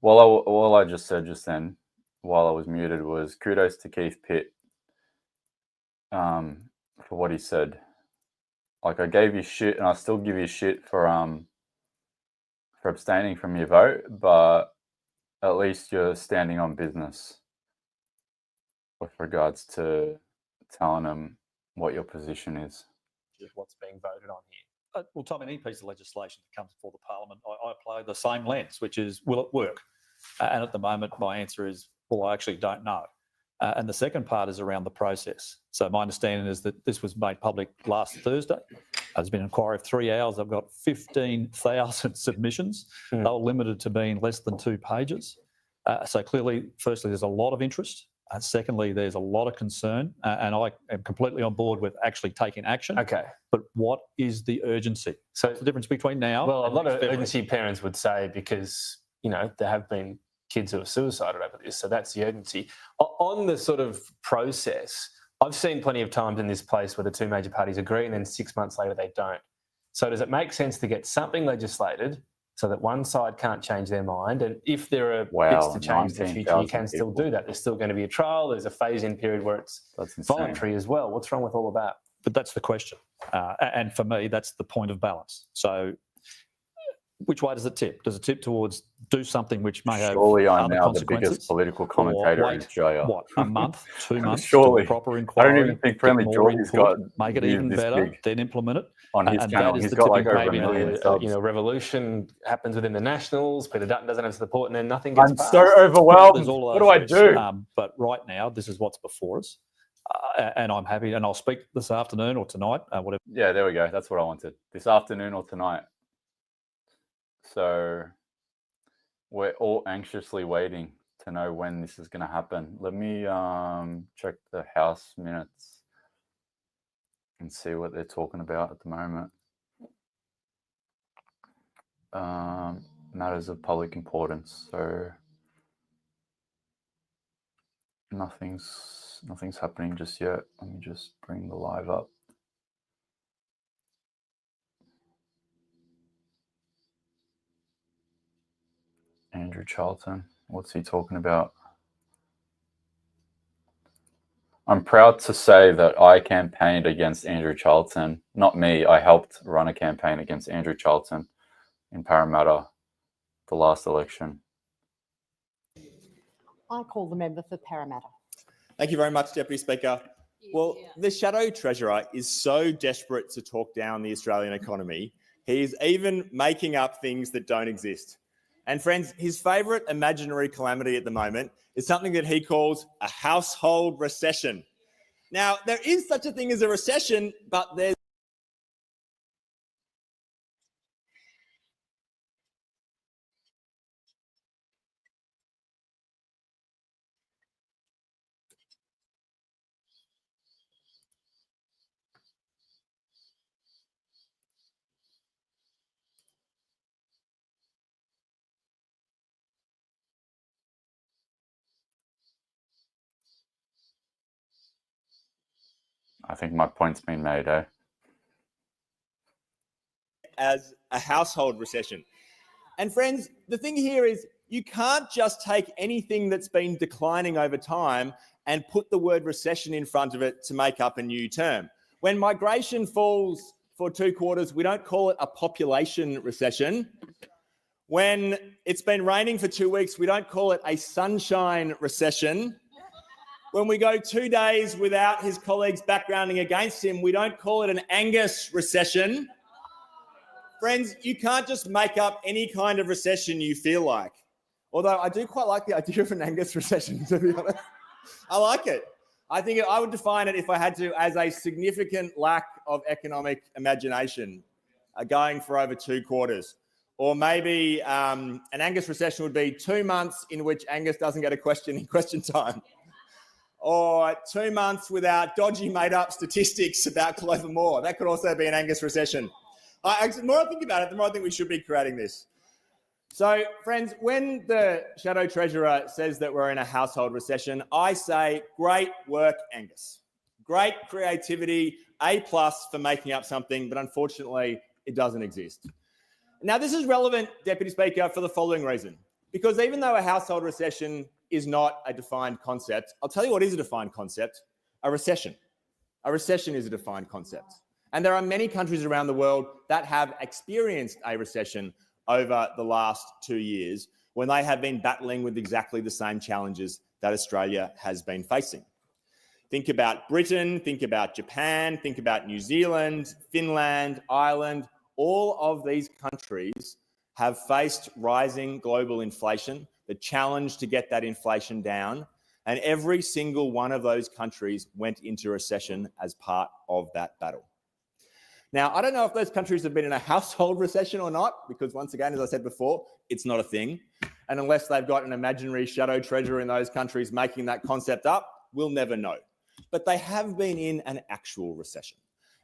All I just said just then, while I was muted, was kudos to Keith Pitt for what he said. Like, I gave you shit, and I still give you shit for abstaining from your vote, but at least you're standing on business with regards to telling them what your position is. What's being voted on here? Well, Tom, any piece of legislation that comes before the Parliament, I apply the same lens, which is, will it work? And at the moment, my answer is, well, I actually don't know. And the second part is around the process. So my understanding is that this was made public last Thursday. There's been an inquiry of 3 hours. I've got 15,000 submissions. They were limited to being less than 2 pages. So clearly, firstly, there's a lot of interest. Secondly, there's a lot of concern, and I am completely on board with actually taking action. Okay. But what is the urgency? So what's the difference between now? Well, a lot of February? urgency parents would say because, there have been kids who have suicided over this, so that's the urgency. On the sort of process, I've seen plenty of times in this place where the two major parties agree and then 6 months later they don't. So does it make sense to get something legislated so that one side can't change their mind? And if there are bits to change in the future, you can still do that. There's still going to be a trial. There's a phase-in period where it's voluntary as well. What's wrong with all of that? But that's the question. And for me, that's the point of balance. So which way does it tip? Does it tip towards do something which may have Surely I'm other now the consequences? biggest political commentator Or in wait, Australia. What, a month, 2 months, Surely. to a proper I inquiry? don't even think get Friendly more George has input, got make it views even this better, big then implement it. on his and channel. that is He's the got like tipping over 1 point. million subs. Revolution happens within the Nationals. Peter Dutton doesn't have support, and then nothing gets I'm passed. so overwhelmed. There's all of What do I those do? things. But right now, this is what's before us. And I'm happy, and I'll speak this afternoon or tonight, whatever. Yeah, there we go. That's what I wanted. This afternoon or tonight. So we're all anxiously waiting to know when this is going to happen. Let me check the House minutes and see what they're talking about at the moment. Matters of public importance. So nothing's happening just yet. Let me just bring the live up. Andrew Charlton, what's he talking about? I'm proud to say that I campaigned against Andrew Charlton. Not me, I helped run a campaign against Andrew Charlton in Parramatta the last election. I call the member for Parramatta. Thank you very much, Deputy Speaker. Well, the Shadow Treasurer is so desperate to talk down the Australian economy, he is even making up things that don't exist. And friends, his favourite imaginary calamity at the moment is something that he calls a household recession. Now, there is such a thing as a recession, but there's I think my point's been made, eh? As a household recession. And friends, the thing here is you can't just take anything that's been declining over time and put the word recession in front of it to make up a new term. When migration falls for 2 quarters, we don't call it a population recession. When it's been raining for 2 weeks, we don't call it a sunshine recession. When we go 2 days without his colleagues backgrounding against him, we don't call it an Angus recession. Friends, you can't just make up any kind of recession you feel like. Although I do quite like the idea of an Angus recession, to be honest. I like it. I think I would define it, if I had to, as a significant lack of economic imagination going for over 2 quarters. Or maybe an Angus recession would be 2 months in which Angus doesn't get a question in question time. Or 2 months without dodgy made-up statistics about Clover Moore. That could also be an Angus recession. The more I think about it, the more I think we should be creating this. So, friends, when the Shadow Treasurer says that we're in a household recession, I say, great work, Angus. Great creativity, A+ for making up something, but unfortunately, it doesn't exist. Now, this is relevant, Deputy Speaker, for the following reason. Because even though a household recession is not a defined concept, I'll tell you what is a defined concept: a recession. A recession is a defined concept. And there are many countries around the world that have experienced a recession over the last 2 years when they have been battling with exactly the same challenges that Australia has been facing. Think about Britain, think about Japan, think about New Zealand, Finland, Ireland. All of these countries have faced rising global inflation, the challenge to get that inflation down, and every single one of those countries went into recession as part of that battle. Now, I don't know if those countries have been in a household recession or not, because once again, as I said before, it's not a thing. And unless they've got an imaginary shadow treasurer in those countries making that concept up, we'll never know. But they have been in an actual recession.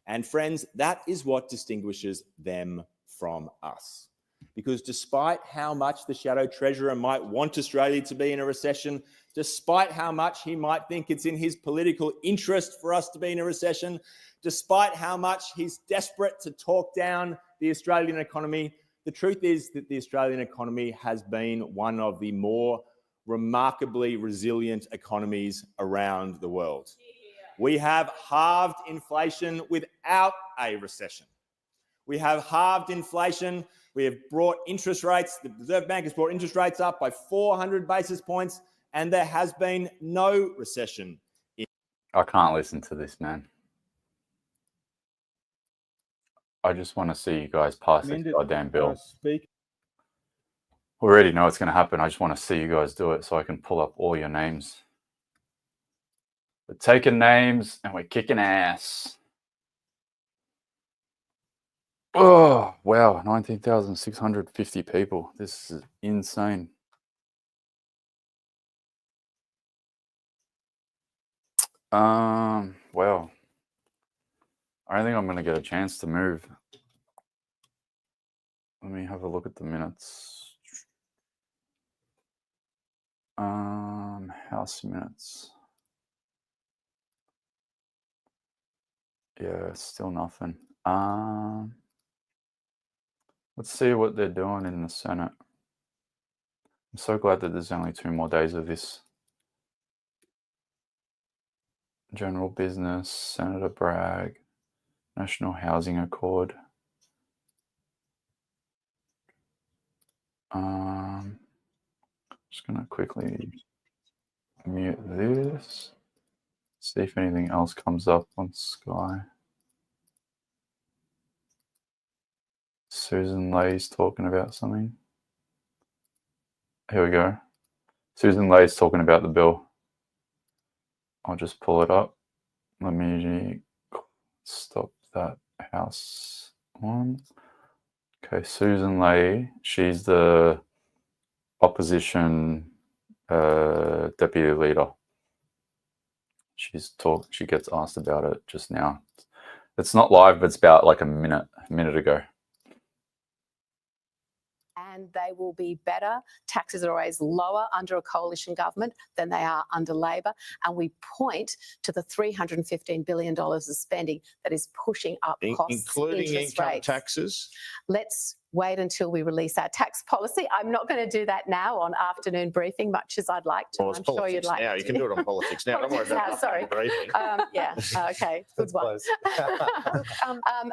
And friends, that is what distinguishes them from us. Because despite how much the shadow treasurer might want Australia to be in a recession, despite how much he might think it's in his political interest for us to be in a recession, despite how much he's desperate to talk down the Australian economy, the truth is that the Australian economy has been one of the more remarkably resilient economies around the world. We have halved inflation without a recession. We have halved inflation. We have brought interest rates, the Reserve Bank has brought interest rates up by 400 basis points, and there has been no recession. I can't listen to this, man. I just want to see you guys pass this goddamn bill. We already know what's going to happen. I just want to see you guys do it so I can pull up all your names. We're taking names and we're kicking ass. Oh, wow. 19,650 people. This is insane. Well, I don't think I'm going to get a chance to move. Let me have a look at the minutes. House minutes. Yeah, still nothing. Let's see what they're doing in the Senate. I'm so glad that there's only 2 more days of this. General business, Senator Bragg, National Housing Accord. Just gonna quickly mute this. See if anything else comes up on Sky. Susan Lay's talking about something. Here we go. Susan Lay's talking about the bill. I'll just pull it up. Let me stop that House one. Okay, Susan Lay, she's the opposition deputy leader. She gets asked about it just now. It's not live, but it's about like a minute ago. and they will be better. Taxes are always lower under a coalition government than they are under Labor, and we point to the $315 billion of spending that is pushing up costs, including interest income rates. taxes. Let's wait until we release our tax policy. I'm not going to do that now on afternoon briefing, much as I'd like to. Well, it's I'm sure you'd politics like now. to. You can do it on politics now. Don't worry Politics about now, sorry. briefing. Yeah, okay, good one.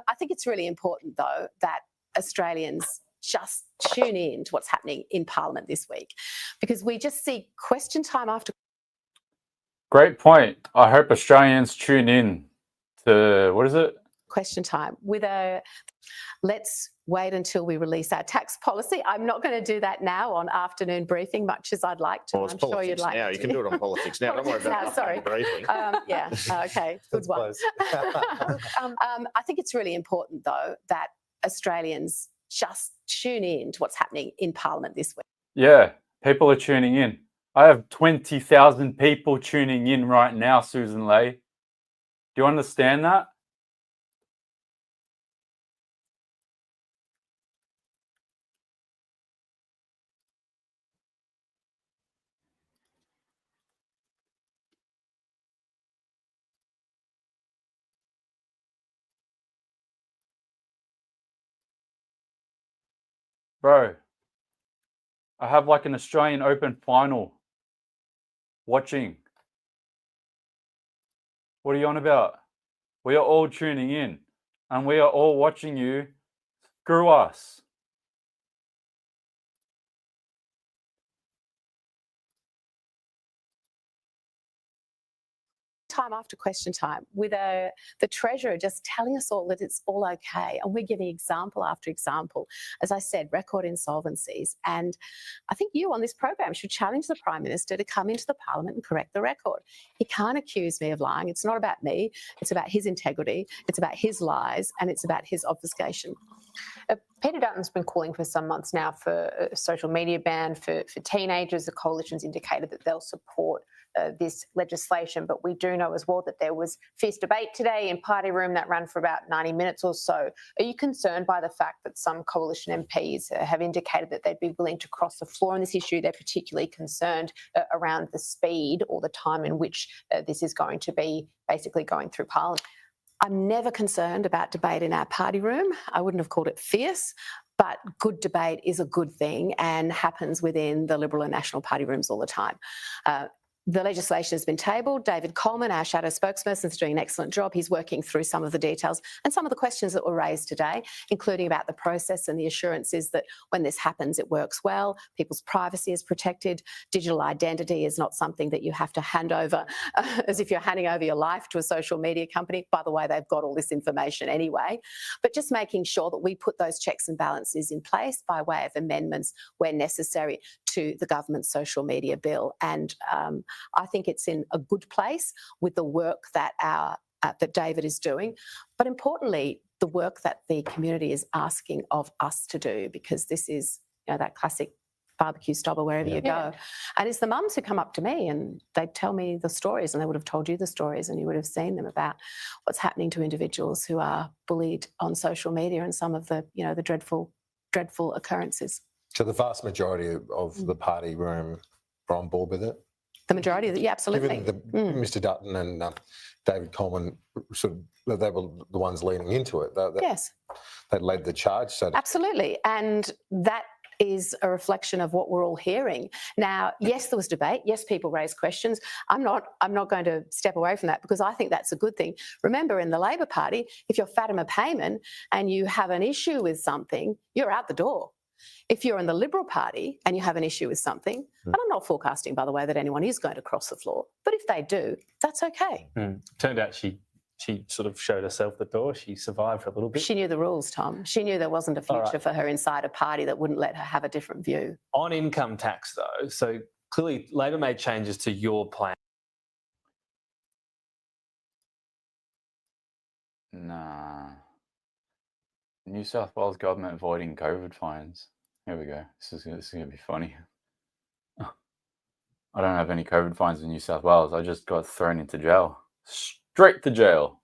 I think it's really important, though, that Australians just tune in to what's happening in Parliament this week, because we just see question time after. Great point. I hope Australians tune in to, what is it? Question time with a let's wait until we release our tax policy. I'm not going to do that now on afternoon briefing, much as I'd like to. Well, it's I'm sure you'd politics like now. to. You can do it on politics now. Don't worry Politics about now, sorry. briefing. Yeah, okay, good one. I think it's really important, though, that Australians just tune in to what's happening in Parliament this week. Yeah, people are tuning in. I have 20,000 people tuning in right now, Susan Lay. Do you understand that? Bro, I have like an Australian Open final watching. What are you on about? We are all tuning in and we are all watching you. Screw us. Time after question time with the Treasurer just telling us all that it's all okay, and we're giving example after example. As I said, record insolvencies, and I think you on this program should challenge the Prime Minister to come into the Parliament and correct the record. He can't accuse me of lying. It's not about me. It's about his integrity. It's about his lies, and it's about his obfuscation. Peter Dutton's been calling for some months now for a social media ban for teenagers. The coalition's indicated that they'll support this legislation, but we do know as well that there was fierce debate today in party room that ran for about 90 minutes or so. Are you concerned by the fact that some coalition MPs have indicated that they'd be willing to cross the floor on this issue? They're particularly concerned around the speed or the time in which this is going to be basically going through Parliament. I'm never concerned about debate in our party room. I wouldn't have called it fierce, but good debate is a good thing and happens within the Liberal and National Party rooms all the time. The legislation has been tabled. David Coleman, our shadow spokesperson, is doing an excellent job. He's working through some of the details and some of the questions that were raised today, including about the process and the assurances that when this happens, it works well, people's privacy is protected, digital identity is not something that you have to hand over as if you're handing over your life to a social media company. By the way, they've got all this information anyway. But just making sure that we put those checks and balances in place by way of amendments where necessary to the government's social media bill. And I think it's in a good place with the work that that David is doing, but importantly, the work that the community is asking of us to do, because this is, you know, that classic barbecue stopper wherever you go. And it's the mums who come up to me and they'd tell me the stories, and they would have told you the stories and you would have seen them about what's happening to individuals who are bullied on social media and some of the, you know, the dreadful occurrences. So the vast majority of the party room are on board with it? The majority of it, yeah, absolutely. Given Mr. Dutton and David Coleman, sort of, they were the ones leaning into it. Yes. They led the charge. So absolutely. And that is a reflection of what we're all hearing. Now, yes, there was debate. Yes, people raised questions. I'm not going to step away from that because I think that's a good thing. Remember, in the Labor Party, if you're Fatima Payman and you have an issue with something, you're out the door. If you're in the Liberal Party and you have an issue with something, and I'm not forecasting, by the way, that anyone is going to cross the floor, but if they do, that's okay. Turned out she sort of showed herself the door. She survived for a little bit. She knew the rules, Tom. She knew there wasn't a future for her inside a party that wouldn't let her have a different view. On income tax, though, so clearly Labor made changes to your plan. Nah. New South Wales government avoiding COVID fines. Here we go. This is going to be funny. I don't have any COVID fines in New South Wales. I just got thrown into jail. Straight to jail.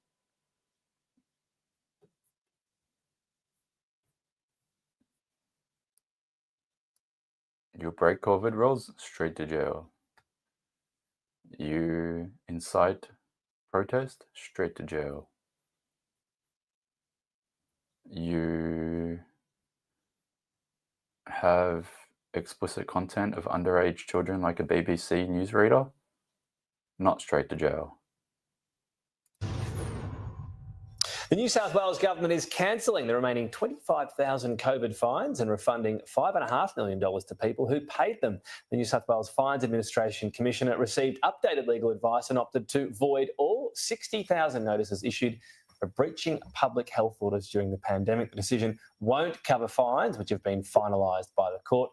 You break COVID rules, straight to jail. You incite protest, straight to jail. You have explicit content of underage children like a BBC newsreader, not straight to jail. The New South Wales government is cancelling the remaining 25,000 COVID fines and refunding $5.5 million to people who paid them. The New South Wales Fines Administration Commissioner received updated legal advice and opted to void all 60,000 notices issued for breaching public health orders during the pandemic. The decision won't cover fines, which have been finalised by the court.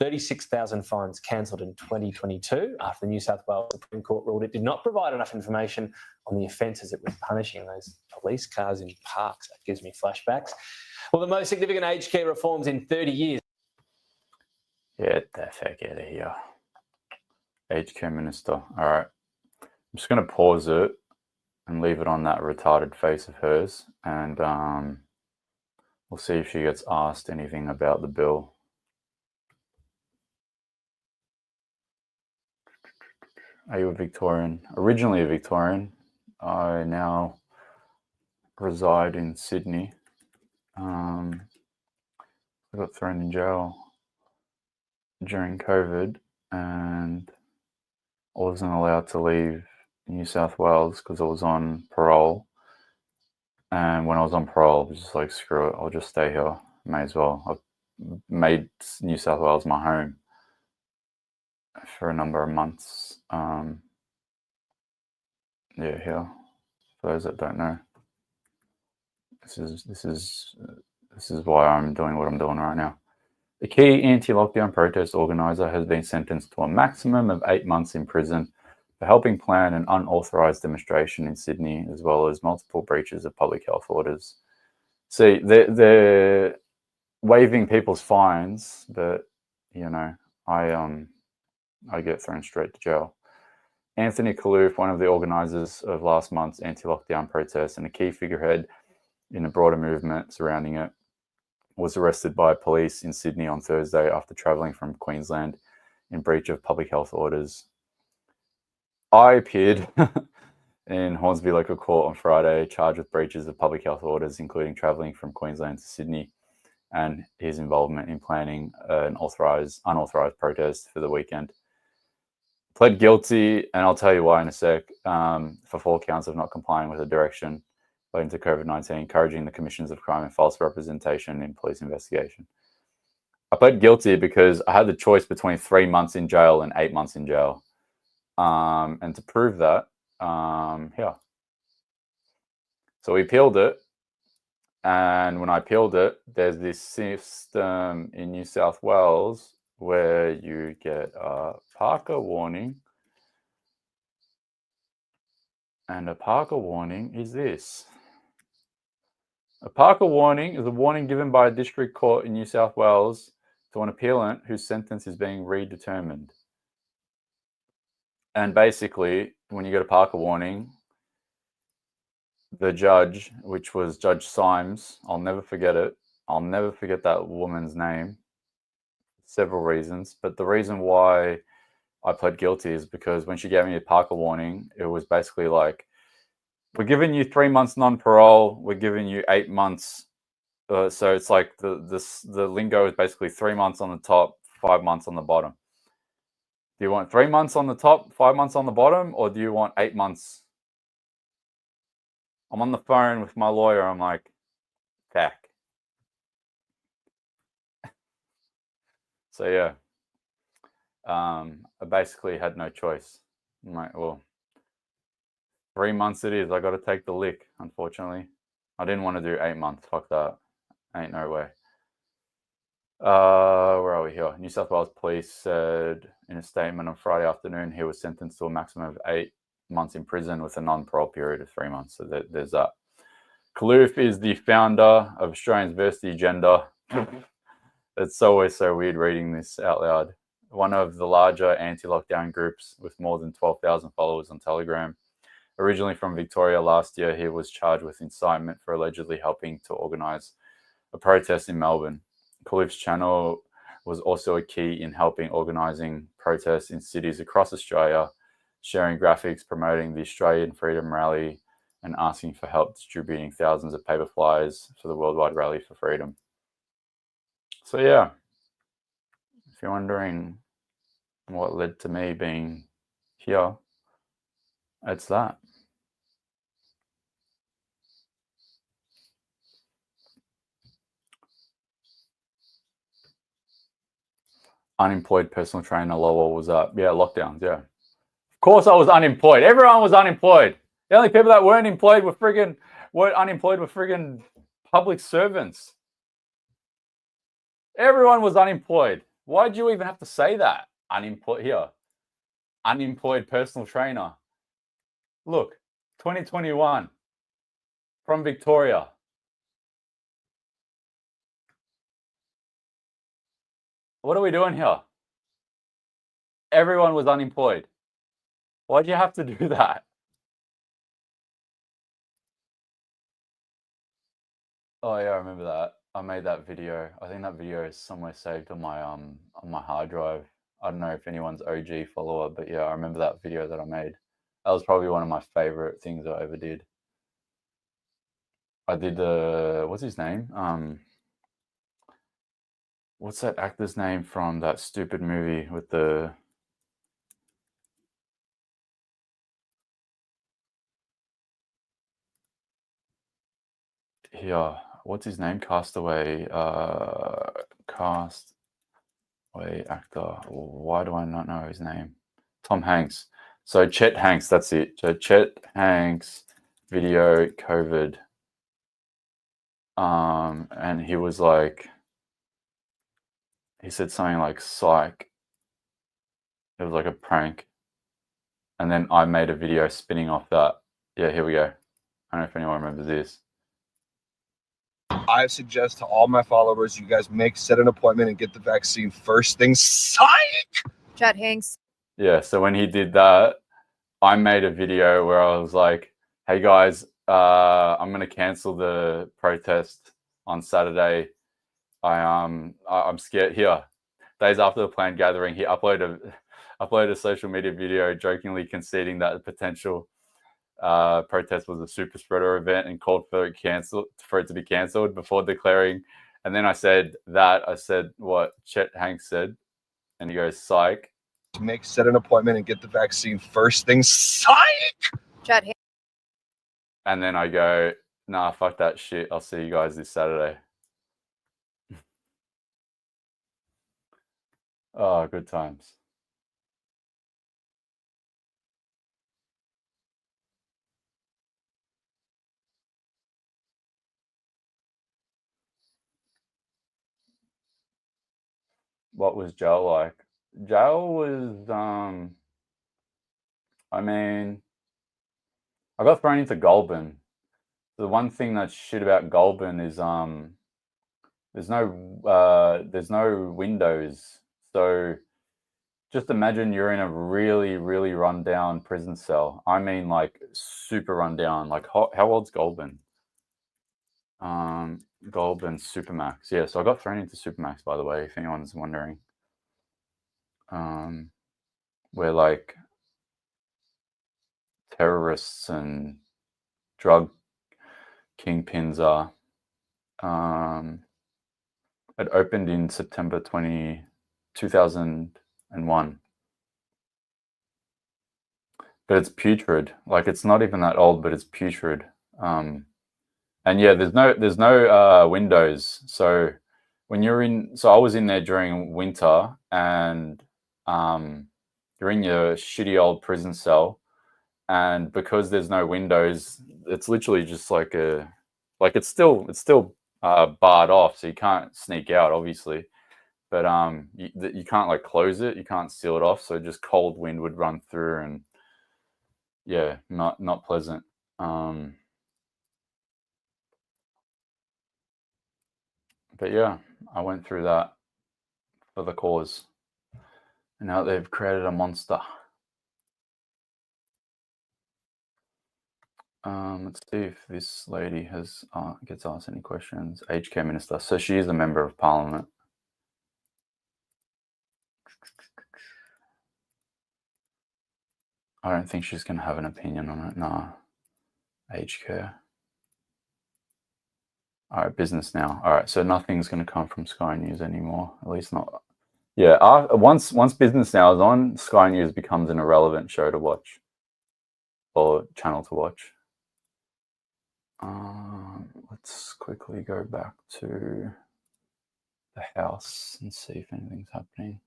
36,000 fines cancelled in 2022 after the New South Wales Supreme Court ruled it did not provide enough information on the offences it was punishing. Those police cars in parks, that gives me flashbacks. Well, the most significant aged care reforms in 30 years. Get the heck out of here. Aged care minister. All right. I'm just going to pause it and leave it on that retarded face of hers, and we'll see if she gets asked anything about the bill. Are you a Victorian? Originally a Victorian. I now reside in Sydney. I got thrown in jail during COVID and I wasn't allowed to leave New South Wales because I was on parole. And when I was on parole, I was just like, screw it, I'll just stay here. May as well. I've made New South Wales my home for a number of months. Yeah, here. For those that don't know, this is why I'm doing what I'm doing right now. The key anti-lockdown protest organiser has been sentenced to a maximum of 8 months in prison for helping plan an unauthorised demonstration in Sydney, as well as multiple breaches of public health orders. See, they're waiving people's fines, but you know, I get thrown straight to jail. Anthony Kaloof, one of the organisers of last month's anti-lockdown protest and a key figurehead in a broader movement surrounding it, was arrested by police in Sydney on Thursday after travelling from Queensland in breach of public health orders. I appeared in Hornsby Local Court on Friday, charged with breaches of public health orders, including travelling from Queensland to Sydney and his involvement in planning an unauthorised protest for the weekend. Pled guilty, and I'll tell you why in a sec, for 4 counts of not complying with a direction relating to COVID-19, encouraging the commissions of crime and false representation in police investigation. I pled guilty because I had the choice between 3 months in jail and 8 months in jail. And to prove that, here. So we appealed it. And when I appealed it, there's this system in New South Wales where you get a Parker warning. And a Parker warning is this. A Parker warning is a warning given by a district court in New South Wales to an appellant whose sentence is being redetermined. And basically, when you get a Parker warning, the judge, which was Judge Symes, I'll never forget it. I'll never forget that woman's name. Several reasons, but the reason why I pled guilty is because when she gave me a Parker warning, it was basically like, we're giving you 3 months non-parole, we're giving you 8 months. So it's like the lingo is basically 3 months on the top, 5 months on the bottom. Do you want 3 months on the top, 5 months on the bottom, or do you want 8 months? I'm on the phone with my lawyer. I'm like, heck. So yeah, I basically had no choice. I'm like, well, 3 months it is. I got to take the lick, unfortunately. I didn't want to do 8 months. Fuck that. Ain't no way. Where are we here? New South Wales Police said in a statement on Friday afternoon he was sentenced to a maximum of 8 months in prison with a non-parole period of 3 months. So there's that. Kaloof is the founder of Australians versus the Agenda. It's always so weird reading this out loud. One of the larger anti-lockdown groups with more than 12,000 followers on Telegram. Originally from Victoria, last year he was charged with incitement for allegedly helping to organise a protest in Melbourne. Kaloof's channel was also a key in helping organising protests in cities across Australia, sharing graphics promoting the Australian Freedom Rally and asking for help distributing thousands of paper flyers for the Worldwide Rally for Freedom. So yeah, if you're wondering what led to me being here, it's that. Unemployed personal trainer, Lowell was up. Yeah, lockdowns, yeah. Of course I was unemployed. Everyone was unemployed. The only people that weren't unemployed were friggin' public servants. Everyone was unemployed. Why'd you even have to say that? Unemployed here. Unemployed personal trainer. Look, 2021 from Victoria. What are we doing here? Everyone was unemployed. Why'd you have to do that? Oh yeah, I remember that. I made that video. I think that video is somewhere saved on my hard drive. I don't know if anyone's OG follower, but yeah, I remember that video that I made. That was probably one of my favorite things I ever did. I did what's his name? What's that actor's name from that stupid movie with the what's his name? Castaway actor. Why do I not know his name? Tom Hanks. So Chet Hanks, that's it. So Chet Hanks video COVID. And he was like, he said something like psych. It was like a prank. And then I made a video spinning off that. Yeah, here we go. I don't know if anyone remembers this. I suggest to all my followers, you guys set an appointment and get the vaccine first thing. Psych! Chet Hanks. Yeah, so when he did that, I made a video where I was like, hey guys, I'm going to cancel the protest on Saturday. I'm scared. Here, days after the planned gathering, he uploaded a social media video jokingly conceding that the potential protest was a super spreader event and called for it to be cancelled before declaring. And then I said what Chet Hanks said, and he goes, psych. Set an appointment and get the vaccine first thing. Psych! Chet Hanks. And then I go, nah, fuck that shit. I'll see you guys this Saturday. Oh, good times. What was jail like? Jail was, I mean, I got thrown into Goulburn. The one thing that's shit about Goulburn is there's no windows. So just imagine you're in a really, really rundown prison cell. I mean, like super rundown. Like how old's Goulburn? Goulburn Supermax. Yeah, so I got thrown into Supermax, by the way, if anyone's wondering. Where like terrorists and drug kingpins are. It opened in September 2001. But it's putrid. Like it's not even that old, but it's putrid. And yeah, there's no windows. So when you're in, so I was in there during winter, and you're in your shitty old prison cell, and because there's no windows, it's literally just like it's still barred off, so you can't sneak out, obviously, but you can't like close it, you can't seal it off, so just cold wind would run through, and yeah, not pleasant. But yeah, I went through that for the cause, and now they've created a monster. Let's see if this lady gets asked any questions. Aged care minister. So she is a member of parliament. I don't think she's going to have an opinion on it. Nah. Aged care. All right, business now. All right, so nothing's going to come from Sky News anymore. At least not. Yeah, once Business Now is on, Sky News becomes an irrelevant show to watch or channel to watch. Let's quickly go back to the House and see if anything's happening.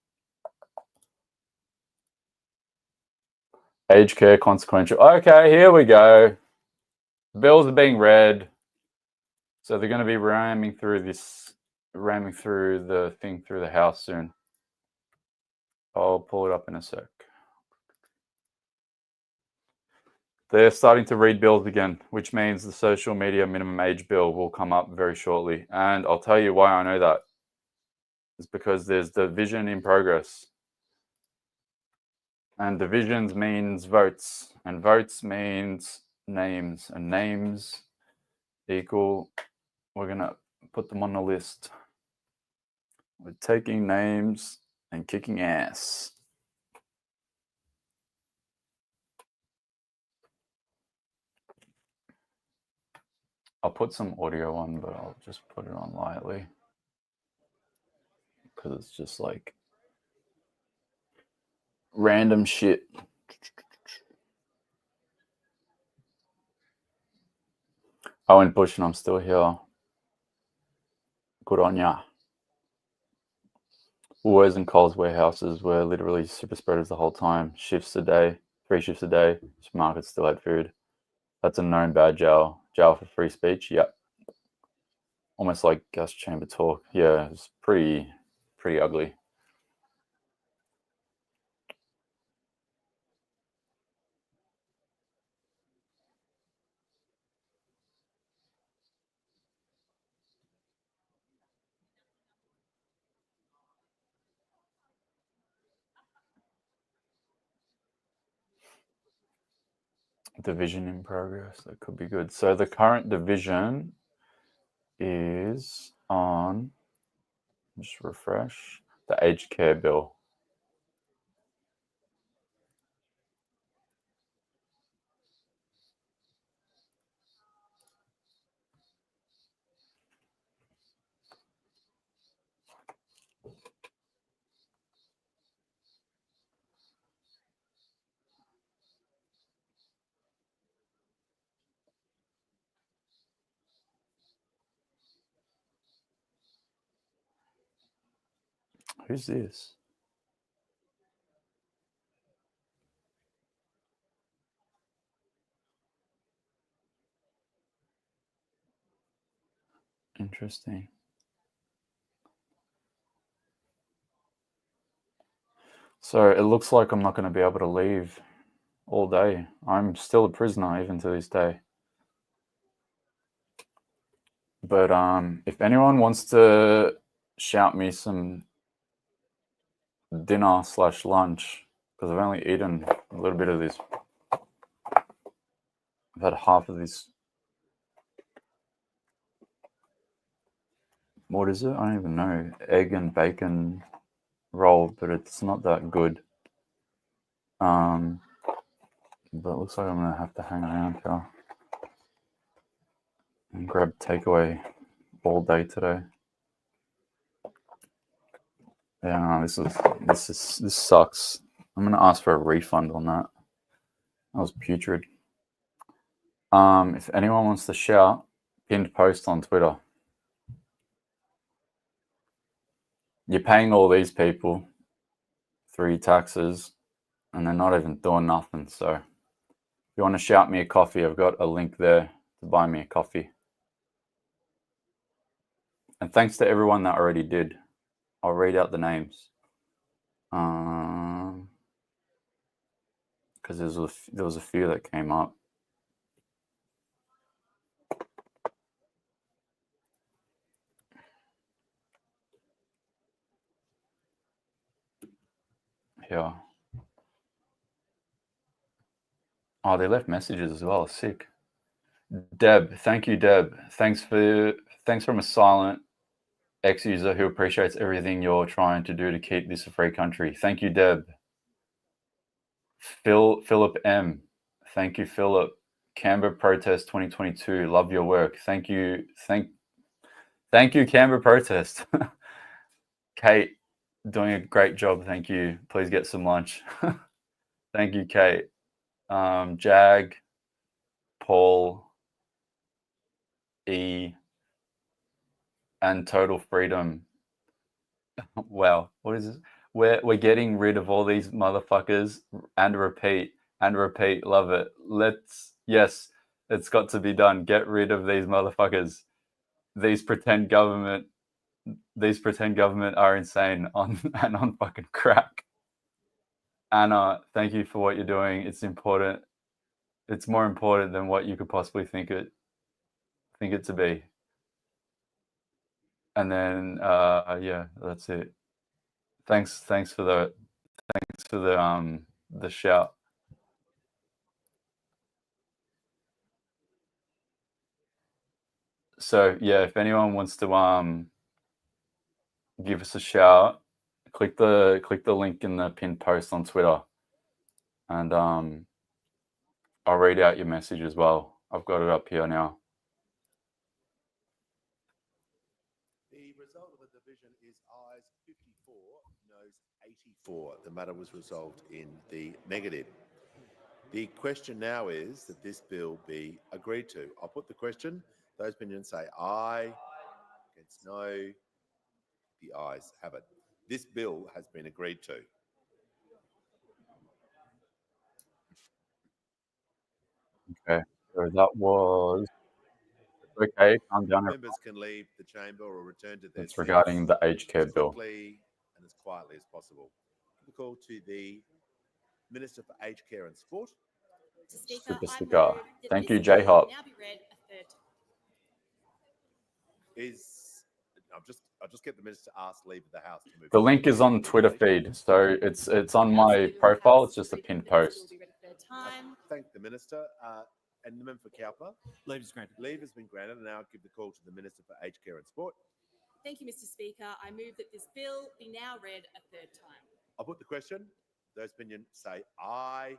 Aged care consequential. Okay, here we go. Bills are being read. So they're going to be ramming through the thing through the House soon. I'll pull it up in a sec. They're starting to read bills again, which means the social media minimum age bill will come up very shortly. And I'll tell you why I know that. It's because there's division in progress. And divisions means votes. And votes means names. And names equal, we're going to put them on the list. We're taking names and kicking ass. I'll put some audio on, but I'll just put it on lightly. Because it's just like random shit. I went bush and I'm still here. Good on ya. Woolworths and Coles warehouses were literally super spreaders the whole time. Shifts a day, 3 shifts a day. Markets still had food. That's a known bad jail. Jail for free speech. Yep. Almost like gas chamber talk. Yeah, it's pretty ugly. Division in progress. That could be good. So the current division is on, just refresh, the aged care bill. Who's this? Interesting. So it looks like I'm not going to be able to leave all day. I'm still a prisoner even to this day. But if anyone wants to shout me some dinner/lunch, because I've only eaten a little bit of this. I've had half of this. What is it? I don't even know. Egg and bacon roll, but it's not that good. But it looks like I'm going to have to hang around here and grab takeaway all day today. Yeah, this sucks. I'm going to ask for a refund on that. That was putrid. If anyone wants to shout, pinned post on Twitter. You're paying all these people through your taxes, and they're not even doing nothing. So if you want to shout me a coffee, I've got a link there to buy me a coffee. And thanks to everyone that already did. I'll read out the names. Because there was a few that came up. Yeah. Oh, they left messages as well. Sick. Deb, thank you, Deb. Thanks from a silent ex-user who appreciates everything you're trying to do to keep this a free country. Thank you, Deb. Philip M. Thank you, Philip. Canberra Protest 2022. Love your work. Thank you. Thank you, Canberra Protest. Kate, doing a great job. Thank you. Please get some lunch. Thank you, Kate. Jag, Paul, E, and Total Freedom. Wow, what is this? We're getting rid of all these motherfuckers and repeat. Love it. Yes, it's got to be done. Get rid of these motherfuckers. These pretend government are insane on fucking crack. Anna, thank you for what you're doing. It's important. It's more important than what you could possibly think it to be. And then yeah, that's it. Thanks for the shout. So yeah, if anyone wants to give us a shout, click the link in the pinned post on Twitter, and I'll read out your message as well. I've got it up here now. The result of the division is ayes 54, noes 84. The matter was resolved in the negative. The question now is that this bill be agreed to. I'll put the question. Those opinions say aye, against no. The ayes have it. This bill has been agreed to. Okay, so that was okay. Calm down. Members can leave the chamber or return to their It's regarding the aged care bill. quickly and as quietly as possible. The call to the Minister for Aged Care and Sport. Super sticker. Thank you, J-Hop. I'll just get the minister to ask leave of the House to move. The link is on Twitter feed, so it's on my profile. It's just a pinned post. Thank the minister and the member for Cowper. Leave is granted. Leave has been granted, and now I'll give the call to the Minister for Aged Care and Sport. Thank you, Mr. Speaker. I move that this bill be now read a third time. I'll put the question. Those opinions say aye,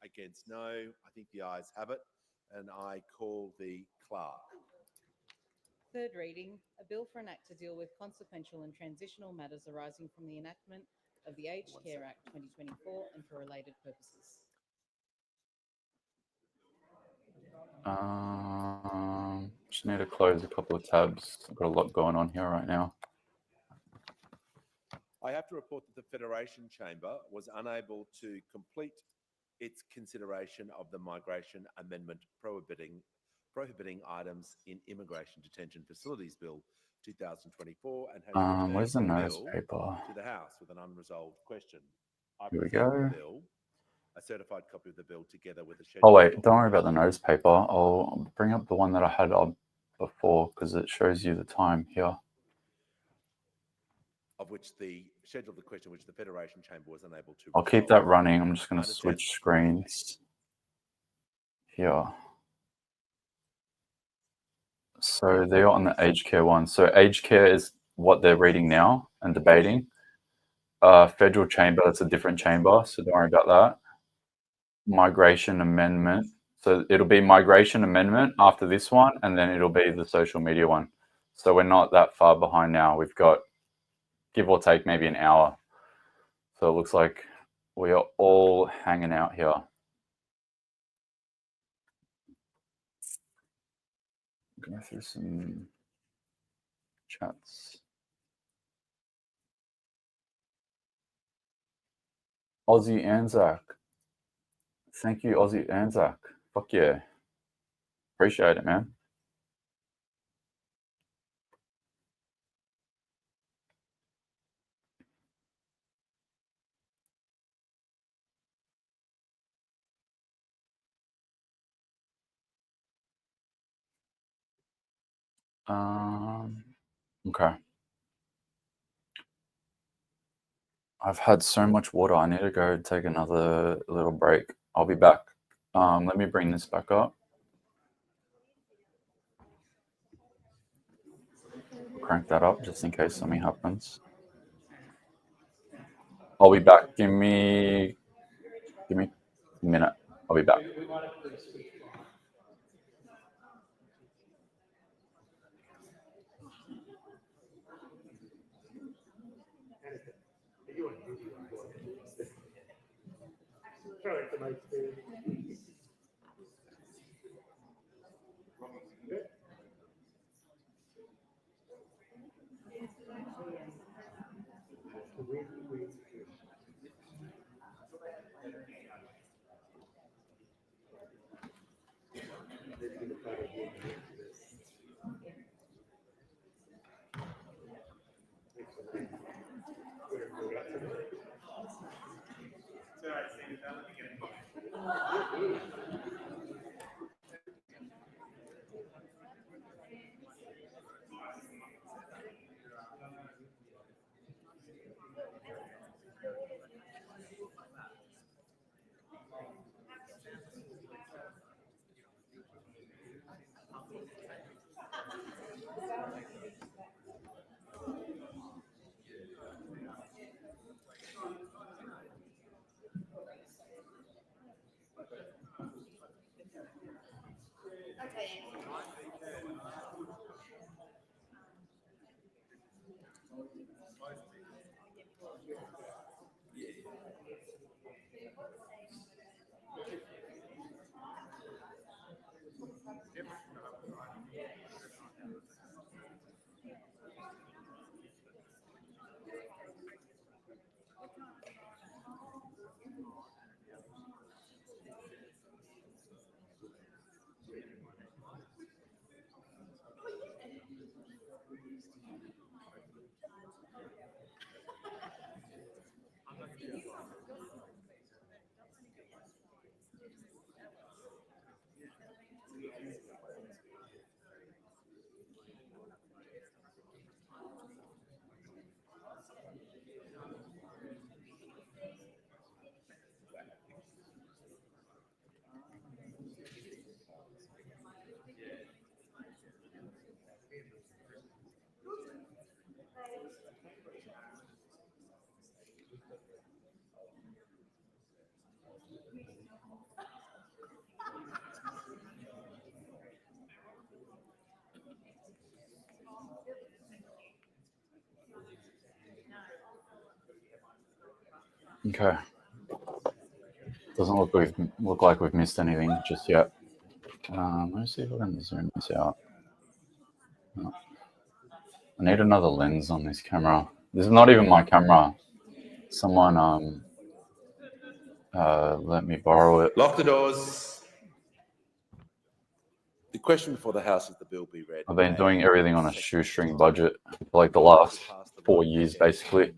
against no. I think the ayes have it, and I call the clerk. Third reading, a bill for an act to deal with consequential and transitional matters arising from the enactment of the Aged Care Act 2024 and for related purposes. Just need to close a couple of tabs. I've got a lot going on here right now. I have to report that the Federation Chamber was unable to complete its consideration of the Migration Amendment prohibiting items in Immigration Detention Facilities Bill 2024 and has Where's the returned notice bill paper? to the House with an unresolved question. I Here we present go. the bill, a certified copy of the bill together with a schedule. Oh wait, don't worry about the notice paper. I'll bring up the one that I had up before because it shows you the time here. Of which the schedule of the question, which the Federation Chamber was unable to. I'll keep that running. I'm just going to switch screens here. So they're on the aged care one. So aged care is what they're reading now and debating. Federal Chamber, that's a different chamber, so don't worry about that. Migration Amendment. So it'll be Migration Amendment after this one, and then it'll be the social media one. So we're not that far behind now. We've got, give or take, maybe an hour. So it looks like we are all hanging out here. Go through some chats. Aussie Anzac. Thank you, Aussie Anzac. Fuck yeah. Appreciate it, man. Okay. I've had so much water. I need to go take another little break. I'll be back. Let me bring this back up. Crank that up just in case something happens. I'll be back. Give me Give me a minute. I'll be back. Okay. Doesn't look like we've missed anything just yet. Let me see if I can zoom this out. Oh. I need another lens on this camera. This is not even my camera. Someone let me borrow it. Lock the doors. The question before the House is the bill be read. I've been doing everything on a shoestring budget for like the last 4 years, basically.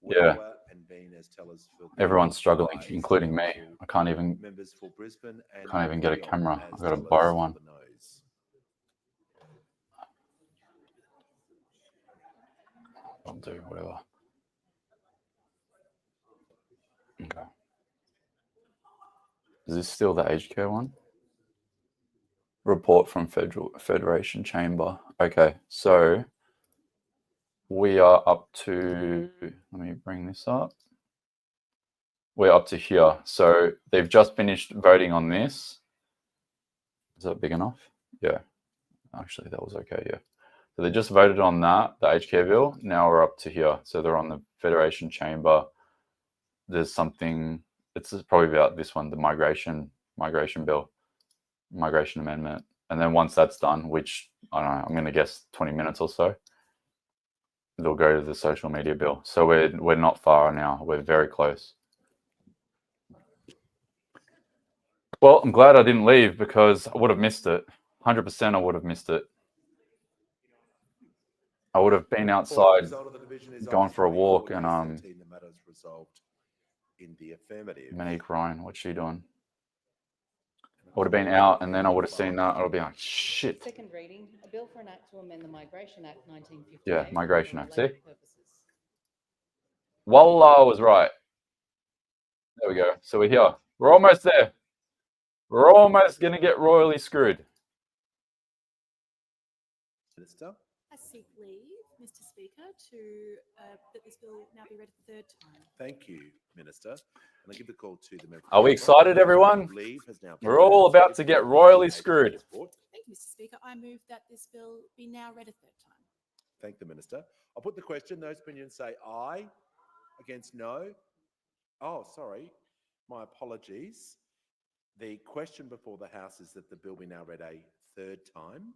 Yeah. Everyone's struggling, including me. I can't even get a camera. I've got to borrow one. I'll do whatever. Okay. Is this still the aged care one? Report from Federation Chamber. Okay, so we are up to, let me bring this up. We're up to here. So they've just finished voting on this. Is that big enough? Yeah. Actually, that was okay, yeah. So they just voted on that, the aged care bill. Now we're up to here. So they're on the Federation Chamber. There's something, it's probably about this one, the migration bill, migration amendment. And then once that's done, which, I don't know, I'm going to guess 20 minutes or so, they'll go to the social media bill. So we're not far now. We're very close. Well, I'm glad I didn't leave because I would have missed it. 100% I would have missed it. I would have been outside, gone for a walk, and Monique Ryan, what's she doing? I would have been out, and then I would have seen that. I would be like, shit. Second reading, a bill for an act to amend the Migration Act 1958. Yeah, Migration Act. See? Wallah, I was right. There we go. So we're here. We're almost there. We're almost going to get royally screwed. A sick leave Mr. Speaker, that this bill now be read a third time. Thank you, Minister. And I give the call to the member. Are we excited, everyone? Leave has now We're all about to get royally screwed. Thank you, Mr. Speaker. I move that this bill be now read a third time. Thank the Minister. I'll put the question. Those opinions say aye. Against no. Oh, sorry. My apologies. The question before the House is that the bill be now read a third time.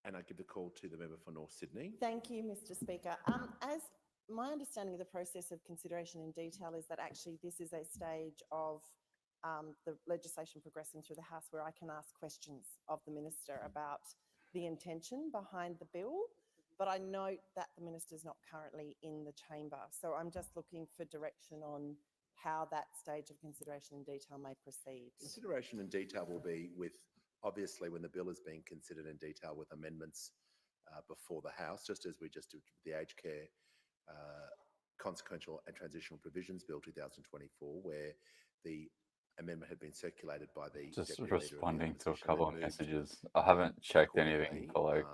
And I give the call to the member for North Sydney. Thank you, Mr. Speaker. As my understanding of the process of consideration in detail is that actually this is a stage of the legislation progressing through the House where I can ask questions of the Minister about the intention behind the bill. But I note that the Minister is not currently in the chamber. So I'm just looking for direction on how that stage of consideration in detail may proceed. Consideration in detail will be with, obviously, when the bill is being considered in detail with amendments before the House, just as we just did with the Aged Care Consequential and Transitional Provisions Bill 2024, where the amendment had been circulated by the Just Deputy responding Leader to a of the couple of Opposition, messages. I haven't checked anything for like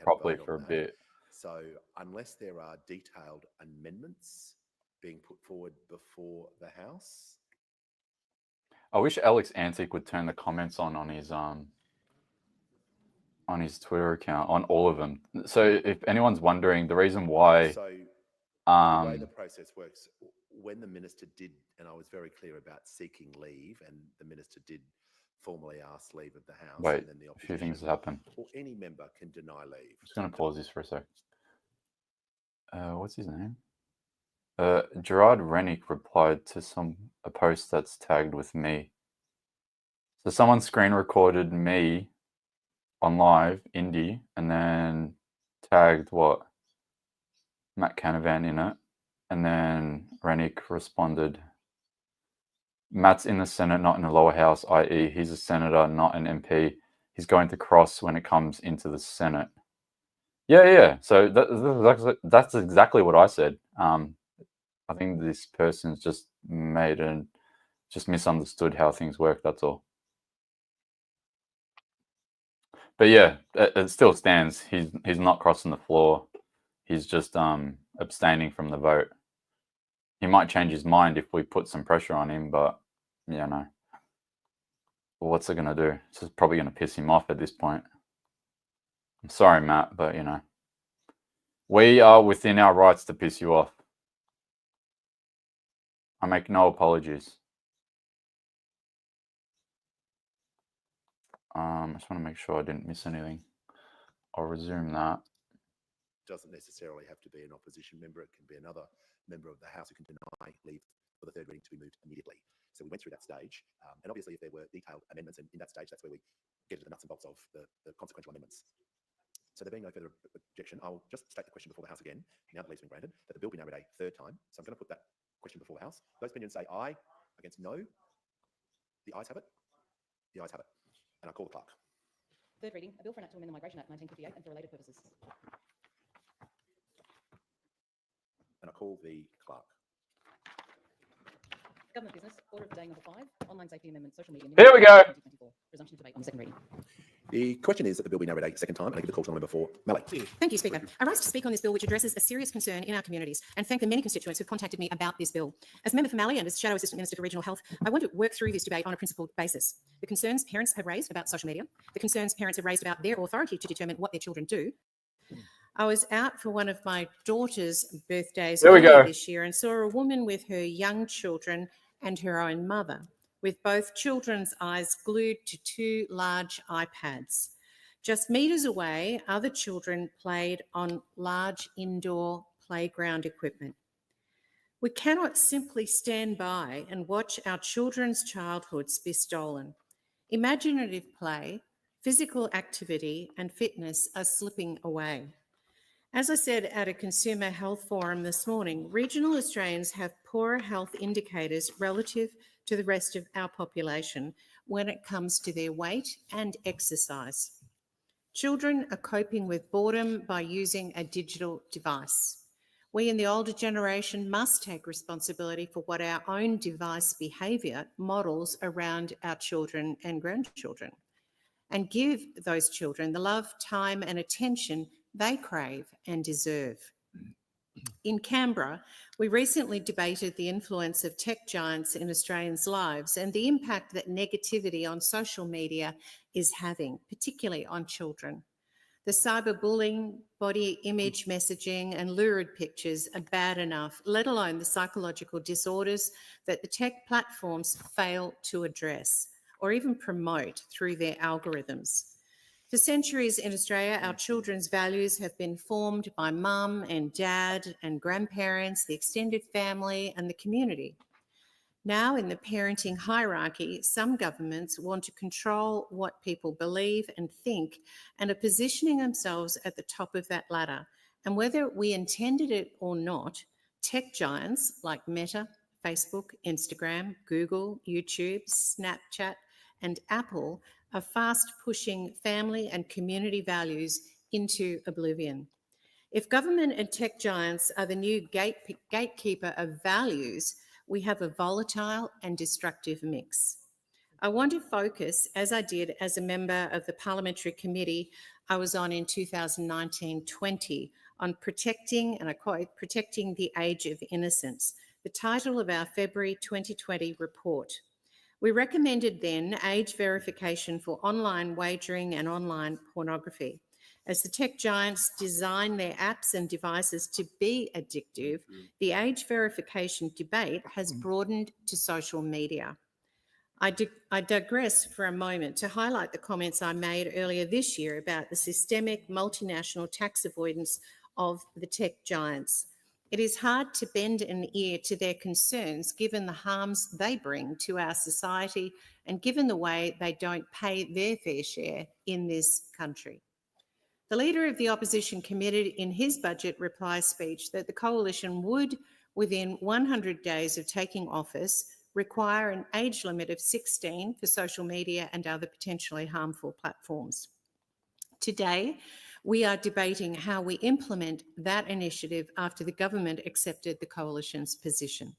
properly for a bit. So unless there are detailed amendments being put forward before the House. I wish Alex Antic would turn the comments on his Twitter account, on all of them. So if anyone's wondering, the reason why So the way the process works, when the Minister did, and I was very clear about seeking leave, and the Minister did formally ask leave of the House, wait, and then the a few things opposition, happen. or any member can deny leave. I'm just going to pause this for a sec. What's his name? Gerard Rennick replied to a post that's tagged with me. So someone screen recorded me on live, Indy, and then tagged Matt Canavan in it. And then Rennick responded, Matt's in the Senate, not in the lower house, i.e. he's a senator, not an MP. He's going to cross when it comes into the Senate. Yeah. So that's exactly what I said. I think this person's just misunderstood how things work, that's all. But yeah, it still stands. He's not crossing the floor. He's just abstaining from the vote. He might change his mind if we put some pressure on him, but yeah, no. Well, what's it going to do? It's just probably going to piss him off at this point. I'm sorry, Matt, but you know, we are within our rights to piss you off. I make no apologies. I just want to make sure I didn't miss anything. I'll resume that. Doesn't necessarily have to be an opposition member. It can be another member of the House who can deny leave for the third reading to be moved immediately. So we went through that stage. And obviously, if there were detailed amendments, and in that stage, that's where we get to the nuts and bolts of the consequential amendments. So there being no further objection, I'll just state the question before the House again, now that leave's been granted, that the bill be now read a third time. So I'm going to put that question before the House. Those opinions say aye, against no. The ayes have it. The ayes have it. And I'll call the clerk. Third reading, a bill for an act to amend the Migration Act 1958 and for related purposes. And I'll call the clerk. Government business, order of the day number 5, online safety amendment, social media. Here we go. 2024. Presumption of debate on the second reading. The question is that the bill be now read a second time, and I give the call to member for Mallee. Thank you, Speaker. I rise to speak on this bill, which addresses a serious concern in our communities, and thank the many constituents who've contacted me about this bill. As member for Mallee and as Shadow Assistant Minister for Regional Health, I want to work through this debate on a principled basis. The concerns parents have raised about social media, the concerns parents have raised about their authority to determine what their children do. I was out for one of my daughter's birthdays this year and saw a woman with her young children and her own mother, with both children's eyes glued to 2 large iPads. Just metres away, other children played on large indoor playground equipment. We cannot simply stand by and watch our children's childhoods be stolen. Imaginative play, physical activity and fitness are slipping away. As I said at a consumer health forum this morning, regional Australians have poorer health indicators relative to the rest of our population when it comes to their weight and exercise. Children are coping with boredom by using a digital device. We in the older generation must take responsibility for what our own device behaviour models around our children and grandchildren, and give those children the love, time and attention they crave and deserve. In Canberra, we recently debated the influence of tech giants in Australians' lives and the impact that negativity on social media is having, particularly on children. The cyberbullying, body image messaging and lurid pictures are bad enough, let alone the psychological disorders that the tech platforms fail to address or even promote through their algorithms. For centuries in Australia, our children's values have been formed by mum and dad and grandparents, the extended family and the community. Now, in the parenting hierarchy, some governments want to control what people believe and think and are positioning themselves at the top of that ladder. And whether we intended it or not, tech giants like Meta, Facebook, Instagram, Google, YouTube, Snapchat, and Apple are fast pushing family and community values into oblivion. If government and tech giants are the new gatekeeper of values, we have a volatile and destructive mix. I want to focus, as I did as a member of the Parliamentary Committee I was on in 2019-20, on protecting, and I quote, protecting the age of innocence, the title of our February 2020 report. We recommended then age verification for online wagering and online pornography. As the tech giants design their apps and devices to be addictive, the age verification debate has broadened to social media. I digress for a moment to highlight the comments I made earlier this year about the systemic multinational tax avoidance of the tech giants. It is hard to bend an ear to their concerns given the harms they bring to our society and given the way they don't pay their fair share in this country. The Leader of the Opposition committed in his budget reply speech that the Coalition would, within 100 days of taking office, require an age limit of 16 for social media and other potentially harmful platforms. Today, we are debating how we implement that initiative after the government accepted the Coalition's position.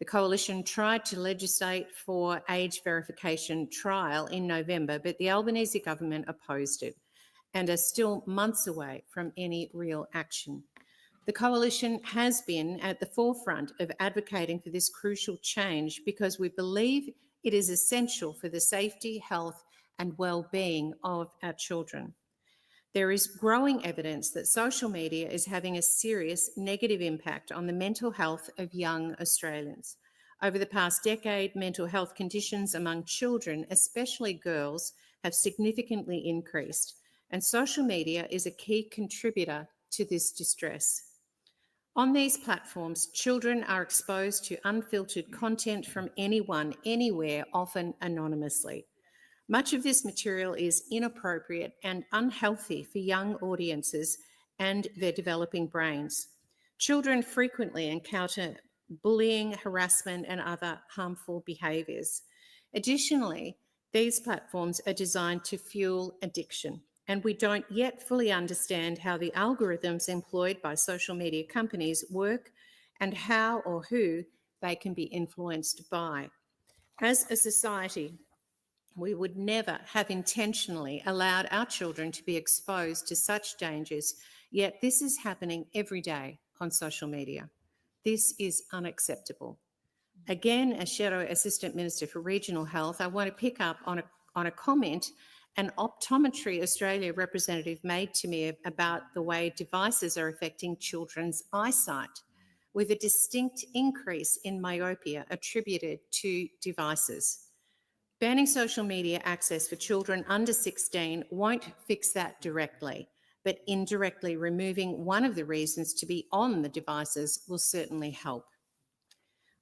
The Coalition tried to legislate for age verification trial in November, but the Albanese government opposed it and are still months away from any real action. The Coalition has been at the forefront of advocating for this crucial change because we believe it is essential for the safety, health, and well-being of our children. There is growing evidence that social media is having a serious negative impact on the mental health of young Australians. Over the past decade, mental health conditions among children, especially girls, have significantly increased, and social media is a key contributor to this distress. On these platforms, children are exposed to unfiltered content from anyone, anywhere, often anonymously. Much of this material is inappropriate and unhealthy for young audiences and their developing brains. Children frequently encounter bullying, harassment, and other harmful behaviours. Additionally, these platforms are designed to fuel addiction, and we don't yet fully understand how the algorithms employed by social media companies work and how or who they can be influenced by. As a society, we would never have intentionally allowed our children to be exposed to such dangers, yet this is happening every day on social media. This is unacceptable. Again, as Shadow Assistant Minister for Regional Health, I want to pick up on a comment an Optometry Australia representative made to me about the way devices are affecting children's eyesight, with a distinct increase in myopia attributed to devices. Banning social media access for children under 16 won't fix that directly, but indirectly removing one of the reasons to be on the devices will certainly help.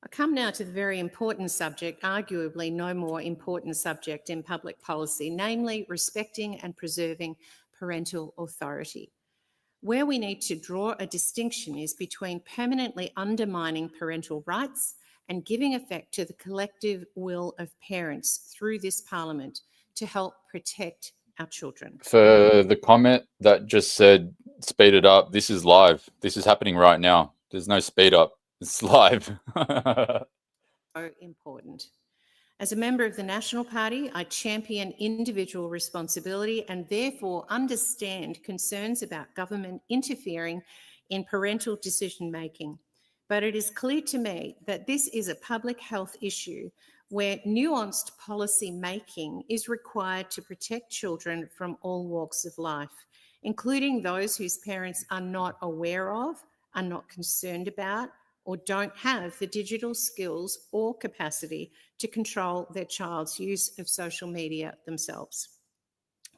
I come now to the very important subject, arguably no more important subject in public policy, namely respecting and preserving parental authority. Where we need to draw a distinction is between permanently undermining parental rights and giving effect to the collective will of parents through this Parliament to help protect our children. For the comment that just said, speed it up, this is live. This is happening right now. There's no speed up. It's live. So important. As a member of the National Party, I champion individual responsibility and therefore understand concerns about government interfering in parental decision-making. But it is clear to me that this is a public health issue where nuanced policy making is required to protect children from all walks of life, including those whose parents are not aware of, are not concerned about, or don't have the digital skills or capacity to control their child's use of social media themselves.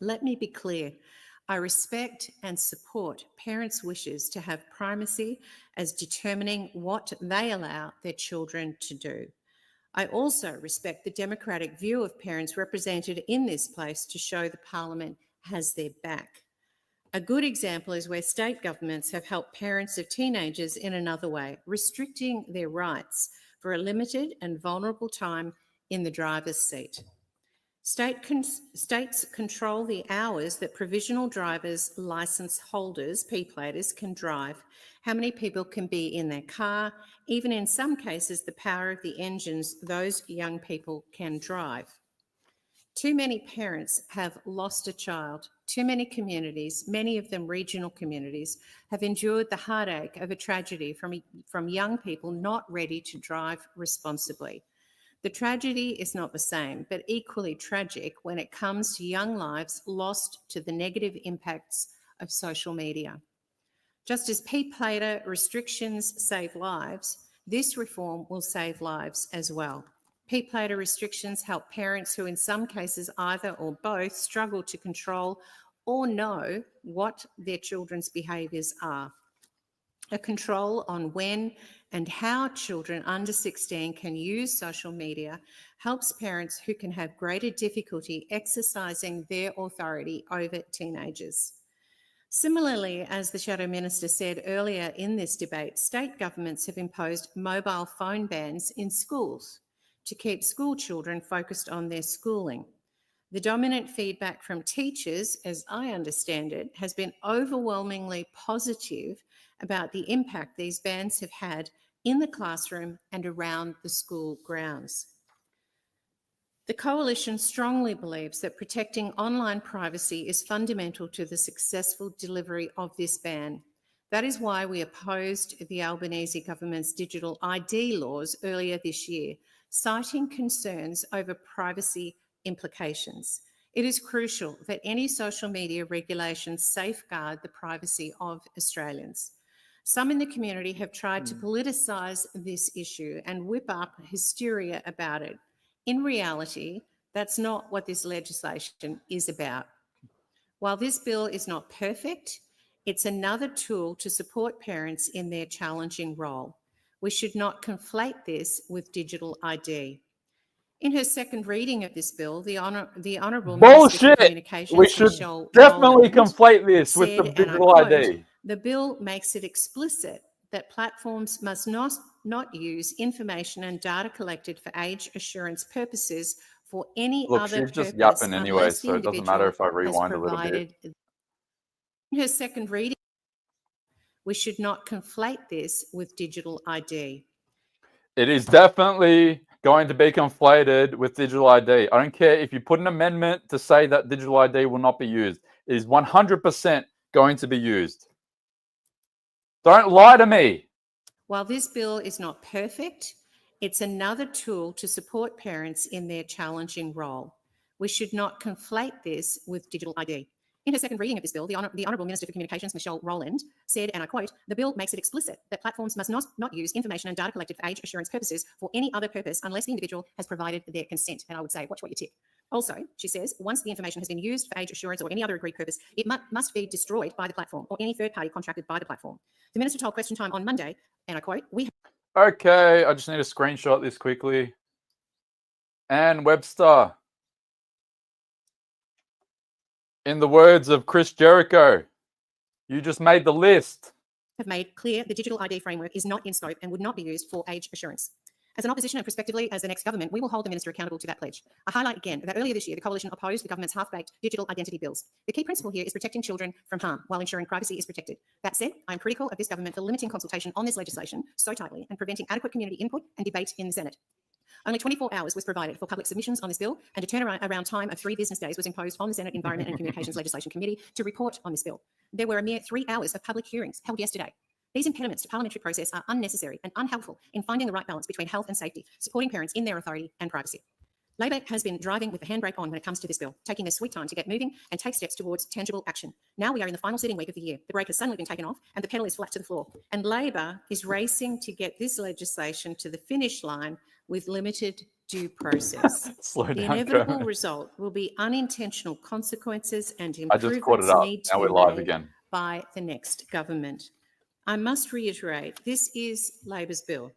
Let me be clear. I respect and support parents' wishes to have primacy as determining what they allow their children to do. I also respect the democratic view of parents represented in this place to show the Parliament has their back. A good example is where state governments have helped parents of teenagers in another way, restricting their rights for a limited and vulnerable time in the driver's seat. States control the hours that provisional drivers licence holders, P-platers, can drive, how many people can be in their car, even in some cases the power of the engines those young people can drive. Too many parents have lost a child. Too many communities, many of them regional communities, have endured the heartache of a tragedy from young people not ready to drive responsibly. The tragedy is not the same, but equally tragic when it comes to young lives lost to the negative impacts of social media. Just as P-plater restrictions save lives, this reform will save lives as well. P-plater restrictions help parents who in some cases either or both struggle to control or know what their children's behaviours are. A control on when and how children under 16 can use social media helps parents who can have greater difficulty exercising their authority over teenagers. Similarly, as the Shadow Minister said earlier in this debate, state governments have imposed mobile phone bans in schools to keep school children focused on their schooling. The dominant feedback from teachers, as I understand it, has been overwhelmingly positive about the impact these bans have had in the classroom and around the school grounds. The Coalition strongly believes that protecting online privacy is fundamental to the successful delivery of this ban. That is why we opposed the Albanese government's digital ID laws earlier this year, citing concerns over privacy implications. It is crucial that any social media regulations safeguard the privacy of Australians. Some in the community have tried to politicise this issue and whip up hysteria about it. In reality, that's not what this legislation is about. While this bill is not perfect, it's another tool to support parents in their challenging role. We should not conflate this with digital ID. In her second reading of this bill, the Honourable Minister for Communications, We should Michelle definitely Rowland, conflate this with the said, and I digital quote, ID. "The bill makes it explicit that platforms must not use information and data collected for age assurance purposes for any Look, other she's just purpose yapping anyway, unless the so it doesn't matter individual if I has rewind a little bit. provided." In her second reading, we should not conflate this with digital ID. It is definitely going to be conflated with digital ID. I don't care if you put an amendment to say that digital ID will not be used. It is 100% going to be used. Don't lie to me. While this bill is not perfect, it's another tool to support parents in their challenging role. We should not conflate this with digital ID. In her second reading of this bill, the Honourable Minister for Communications, Michelle Rowland, said, and I quote, "The bill makes it explicit that platforms must not use information and data collected for age assurance purposes for any other purpose unless the individual has provided their consent." And I would say, watch what you tick. Also, she says, once the information has been used for age assurance or any other agreed purpose, it must be destroyed by the platform or any third party contracted by the platform. The Minister told Question Time on Monday, and I quote, Okay, I just need to screenshot this quickly. Anne Webster. In the words of Chris Jericho, you just made the list. Have made clear the digital ID framework is not in scope and would not be used for age assurance. As an opposition and prospectively as the next government, we will hold the Minister accountable to that pledge. I highlight again that earlier this year, the Coalition opposed the government's half-baked digital identity bills. The key principle here is protecting children from harm while ensuring privacy is protected. That said, I am critical of this government for limiting consultation on this legislation so tightly and preventing adequate community input and debate in the Senate. Only 24 hours was provided for public submissions on this bill, and a turnaround time of 3 business days was imposed on the Senate Environment and Communications Legislation Committee to report on this bill. There were a mere 3 hours of public hearings held yesterday. These impediments to parliamentary process are unnecessary and unhelpful in finding the right balance between health and safety, supporting parents in their authority and privacy. Labor has been driving with the handbrake on when it comes to this bill, taking their sweet time to get moving and take steps towards tangible action. Now we are in the final sitting week of the year. The brake has suddenly been taken off and the pedal is flat to the floor. And Labor is racing to get this legislation to the finish line with limited due process. Slow The down, inevitable Kermit. result will be unintentional consequences and I just caught improvements it up. need to Now be we're live made again. by the next government. I must reiterate, this is Labor's bill.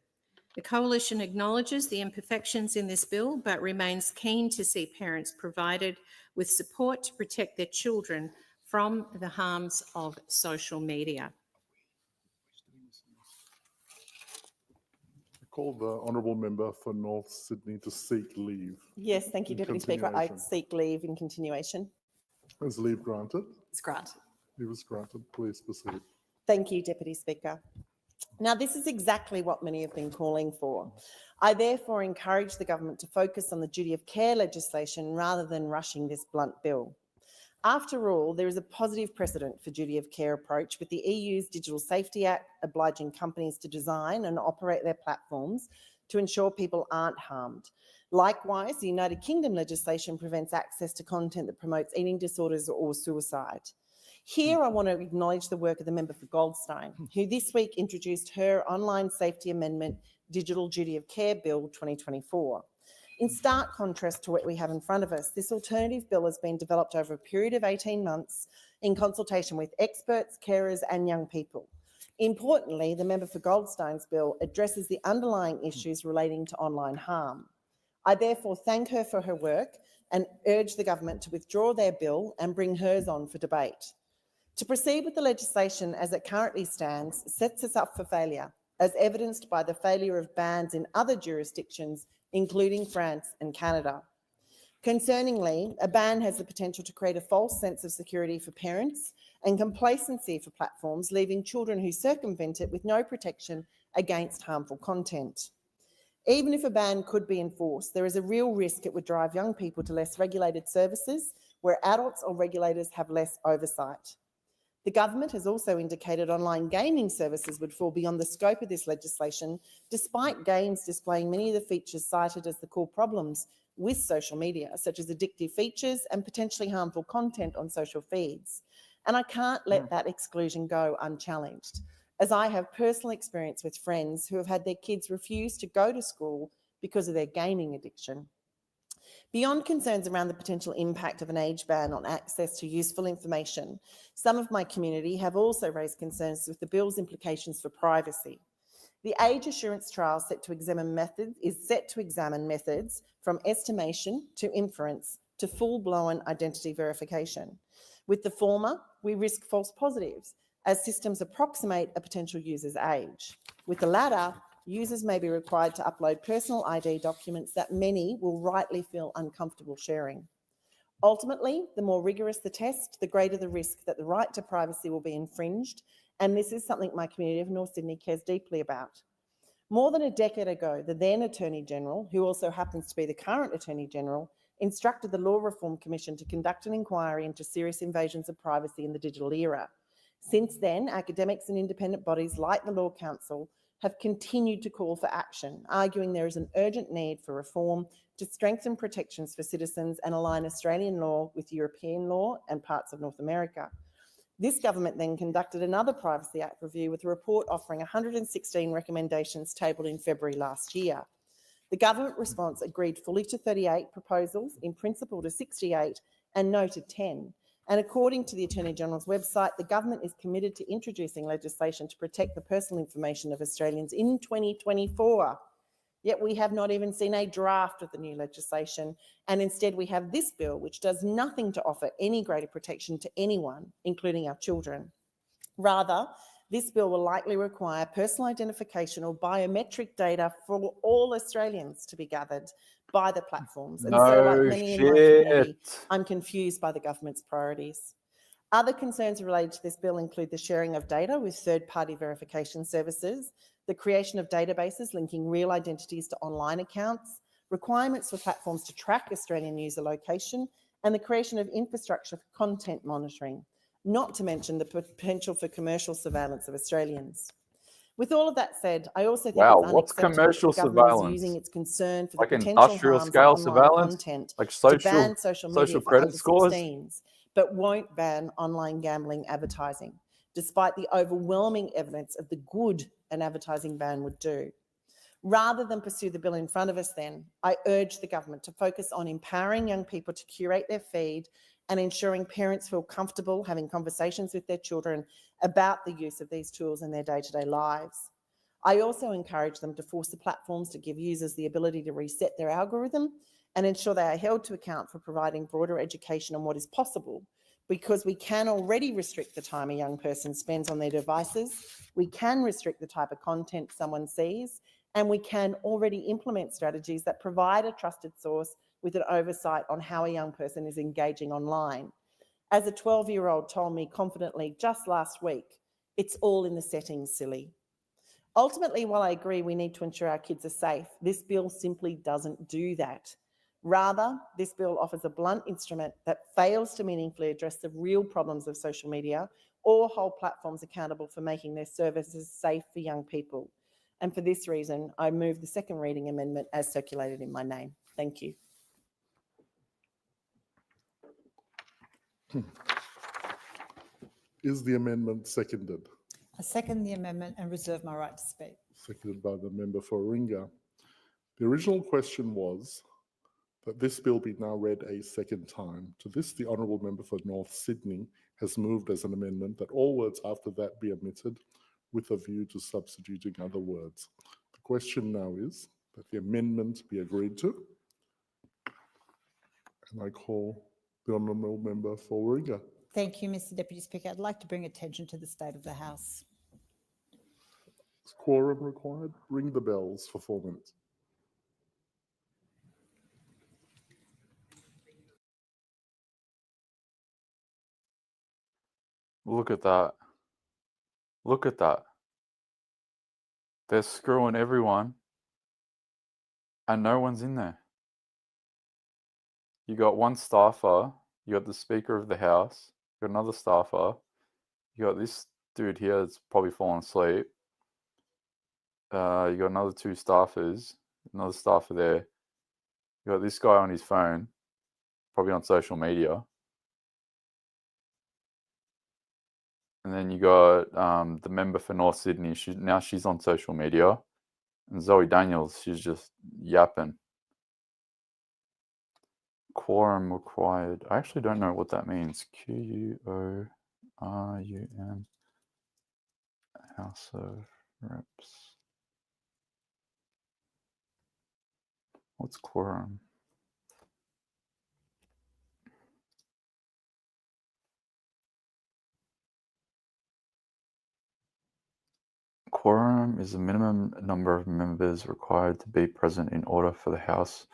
The Coalition acknowledges the imperfections in this bill, but remains keen to see parents provided with support to protect their children from the harms of social media. I call the honourable member for North Sydney to seek leave. Yes, thank you, in Deputy Speaker. I continuation. seek leave in continuation. Is leave granted? It's granted. Leave is granted. Please proceed. Thank you, Deputy Speaker. Now, this is exactly what many have been calling for. I therefore encourage the government to focus on the duty of care legislation rather than rushing this blunt bill. After all, there is a positive precedent for duty of care approach with the EU's Digital Safety Act obliging companies to design and operate their platforms to ensure people aren't harmed. Likewise, the United Kingdom legislation prevents access to content that promotes eating disorders or suicide. Here, I want to acknowledge the work of the member for Goldstein, who this week introduced her online safety amendment, Digital Duty of Care Bill 2024. In stark contrast to what we have in front of us, this alternative bill has been developed over a period of 18 months in consultation with experts, carers and young people. Importantly, the member for Goldstein's bill addresses the underlying issues relating to online harm. I therefore thank her for her work and urge the government to withdraw their bill and bring hers on for debate. To proceed with the legislation as it currently stands sets us up for failure, as evidenced by the failure of bans in other jurisdictions, including France and Canada. Concerningly, a ban has the potential to create a false sense of security for parents and complacency for platforms, leaving children who circumvent it with no protection against harmful content. Even if a ban could be enforced, there is a real risk it would drive young people to less regulated services where adults or regulators have less oversight. The government has also indicated online gaming services would fall beyond the scope of this legislation, despite games displaying many of the features cited as the core problems with social media, such as addictive features and potentially harmful content on social feeds. And I can't let that exclusion go unchallenged, as I have personal experience with friends who have had their kids refuse to go to school because of their gaming addiction. Beyond concerns around the potential impact of an age ban on access to useful information, some of my community have also raised concerns with the bill's implications for privacy. The age assurance trial is set to examine methods from estimation to inference to full-blown identity verification. With the former, we risk false positives as systems approximate a potential user's age. With the latter, users may be required to upload personal ID documents that many will rightly feel uncomfortable sharing. Ultimately, the more rigorous the test, the greater the risk that the right to privacy will be infringed, and this is something my community of North Sydney cares deeply about. More than a decade ago, the then Attorney General, who also happens to be the current Attorney General, instructed the Law Reform Commission to conduct an inquiry into serious invasions of privacy in the digital era. Since then, academics and independent bodies like the Law Council have continued to call for action, arguing there is an urgent need for reform to strengthen protections for citizens and align Australian law with European law and parts of North America. This government then conducted another Privacy Act review with a report offering 116 recommendations tabled in February last year. The government response agreed fully to 38 proposals, in principle to 68, and no to 10. And according to the Attorney General's website, the government is committed to introducing legislation to protect the personal information of Australians in 2024. Yet we have not even seen a draft of the new legislation, and instead we have this bill, which does nothing to offer any greater protection to anyone, including our children. Rather, this bill will likely require personal identification or biometric data for all Australians to be gathered by the platforms. And so, like many in my community, I'm confused by the government's priorities. Other concerns related to this bill include the sharing of data with third-party verification services, the creation of databases linking real identities to online accounts, requirements for platforms to track Australian user location, and the creation of infrastructure for content monitoring, not to mention the potential for commercial surveillance of Australians. With all of that said, I also think Wow, it's what's unacceptable commercial that the government is surveillance? using its concern for Like the potential industrial harms of scale online surveillance? content Like to ban social media for credit under scores? 16s, but won't ban online gambling advertising, despite the overwhelming evidence of the good an advertising ban would do. Rather than pursue the bill in front of us then, I urge the government to focus on empowering young people to curate their feed and ensuring parents feel comfortable having conversations with their children about the use of these tools in their day-to-day lives. I also encourage them to force the platforms to give users the ability to reset their algorithm and ensure they are held to account for providing broader education on what is possible, because we can already restrict the time a young person spends on their devices, we can restrict the type of content someone sees, and we can already implement strategies that provide a trusted source with an oversight on how a young person is engaging online. As a 12-year-old told me confidently just last week, it's all in the settings, silly. Ultimately, while I agree we need to ensure our kids are safe, this bill simply doesn't do that. Rather, this bill offers a blunt instrument that fails to meaningfully address the real problems of social media or hold platforms accountable for making their services safe for young people. And for this reason, I move the second reading amendment as circulated in my name. Thank you. Is the amendment seconded? I second the amendment and reserve my right to speak. Seconded by the member for Warringah. The original question was that this bill be now read a second time. To this, the Honourable Member for North Sydney has moved as an amendment that all words after that be omitted with a view to substituting other words. The question now is that the amendment be agreed to. And I call the Honourable Member for Warringah. Thank you, Mr Deputy Speaker. I'd like to bring attention to the state of the House. Is quorum required? Ring the bells for 4 minutes. Look at that. Look at that. They're screwing everyone and no one's in there. You got one staffer, you got the Speaker of the House, you got another staffer, you got this dude here that's probably fallen asleep. You got another two staffers, another staffer there. You got this guy on his phone, probably on social media. And then you got the member for North Sydney. She's on social media. And Zoe Daniels, she's just yapping. Quorum required. I actually don't know what that means. Quorum. House of Reps. What's quorum? Quorum is the minimum number of members required to be present in order for the House.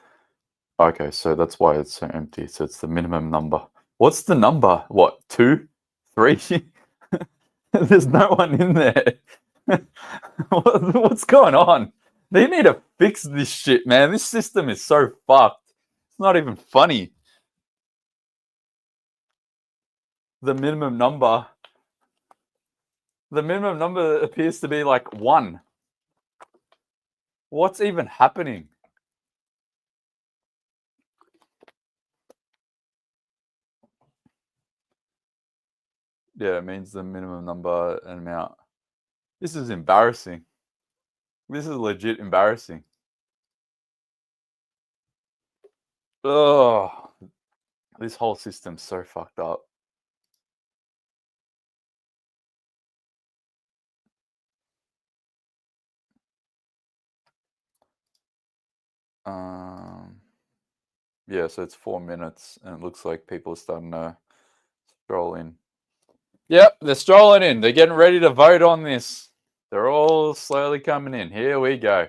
Okay, so that's why it's so empty. So it's the minimum number. What's the number? What, 2? 3? There's no one in there. What's going on? They need to fix this shit, man. This system is so fucked. It's not even funny. The minimum number appears to be like 1. What's even happening? Yeah, it means the minimum number and amount. This is embarrassing. This is legit embarrassing. Oh, this whole system's so fucked up. Yeah, so it's 4 minutes, and it looks like people are starting to stroll in. Yep, they're strolling in. They're getting ready to vote on this. They're all slowly coming in. Here we go.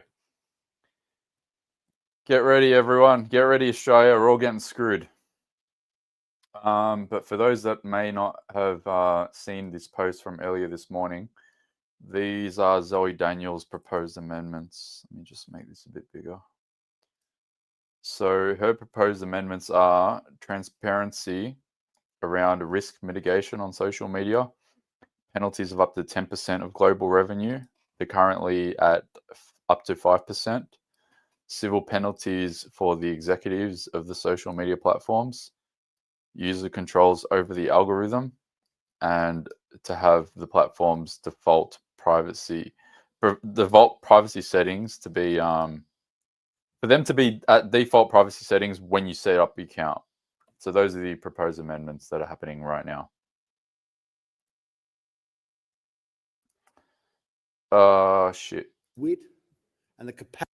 Get ready, everyone. Get ready, Australia. We're all getting screwed. But for those that may not have seen this post from earlier this morning, these are Zoe Daniels' proposed amendments. Let me just make this a bit bigger. So her proposed amendments are transparency around risk mitigation on social media, penalties of up to 10% of global revenue. They're currently at up to 5%. Civil penalties for the executives of the social media platforms, user controls over the algorithm, and to have the platform's default privacy settings to be for them to be at default privacy settings when you set up your account. So those are the proposed amendments that are happening right now. Shit. Wit and the capacity.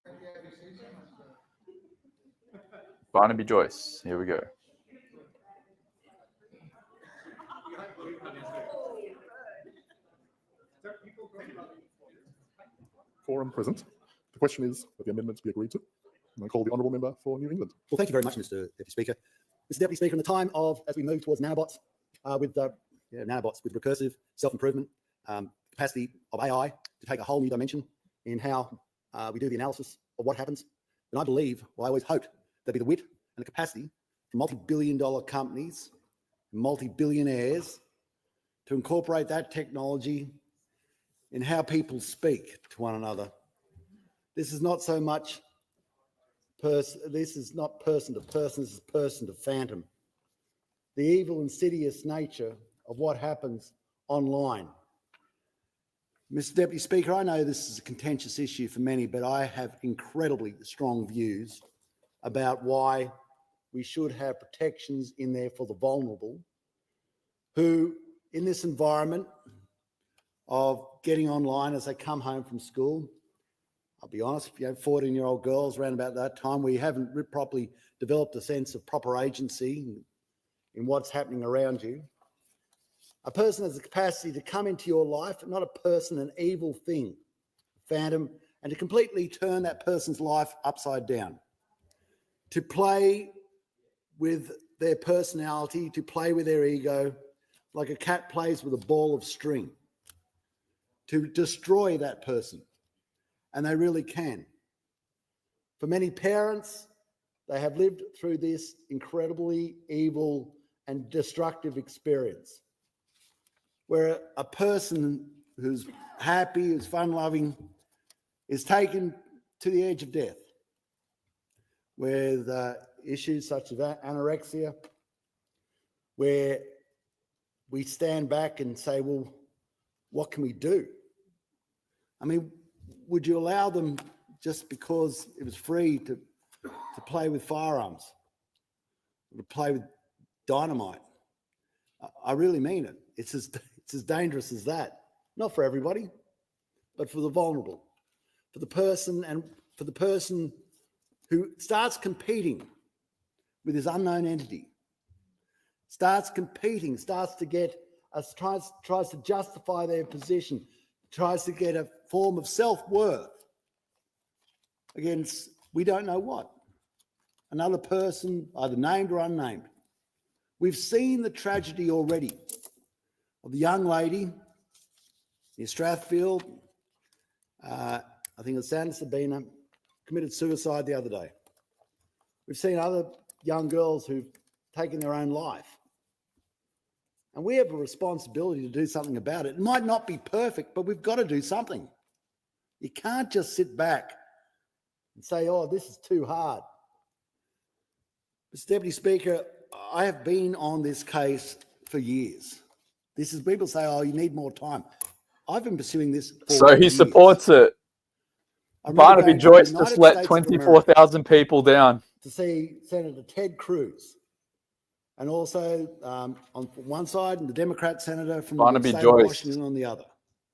Barnaby Joyce, here we go. Quorum present. The question is that the amendments be agreed to. And I call the honourable member for New England. Well, thank you very much, Mr. Deputy Speaker. Mr. Deputy Speaker, in the time of, as we move towards nanobots, with recursive self-improvement, capacity of AI to take a whole new dimension in how we do the analysis of what happens, then I believe, well, I always hoped there'd be the wit and the capacity for multi-billion-dollar companies, multi-billionaires, to incorporate that technology in how people speak to one another. This is not so much this is not person to person, this is person to phantom. The evil, insidious nature of what happens online. Mr. Deputy Speaker, I know this is a contentious issue for many, but I have incredibly strong views about why we should have protections in there for the vulnerable who, in this environment of getting online as they come home from school, I'll be honest, 14-year-old girls around about that time, we haven't properly developed a sense of proper agency in what's happening around you. A person has the capacity to come into your life, not a person, an evil thing, phantom, and to completely turn that person's life upside down. To play with their personality, to play with their ego, like a cat plays with a ball of string. To destroy that person. And they really can. For many parents, they have lived through this incredibly evil and destructive experience where a person who's happy, who's fun-loving, is taken to the edge of death with issues such as anorexia, where we stand back and say, well, what can we do? I mean, would you allow them, just because it was free, to play with firearms, to play with dynamite? I really mean it. It's as dangerous as that. Not for everybody, but for the vulnerable, for the person, and for the person who starts competing with his unknown entity, starts competing, starts to get, tries to justify their position, tries to get a form of self-worth against we don't know what. Another person, either named or unnamed. We've seen the tragedy already of the young lady near Strathfield, I think it's Santa Sabina, committed suicide the other day. We've seen other young girls who've taken their own life. And we have a responsibility to do something about it. It might not be perfect, but we've got to do something. You can't just sit back and say, oh, this is too hard. Mr. Deputy Speaker, I have been on this case for years. This is, people say, oh, you need more time. I've been pursuing this for So he years. supports it. Barnaby Joyce just let 24,000 people down. To see Senator Ted Cruz, and also on one side, and the Democrat senator from Barnaby the state Joyce. of Washington on the other.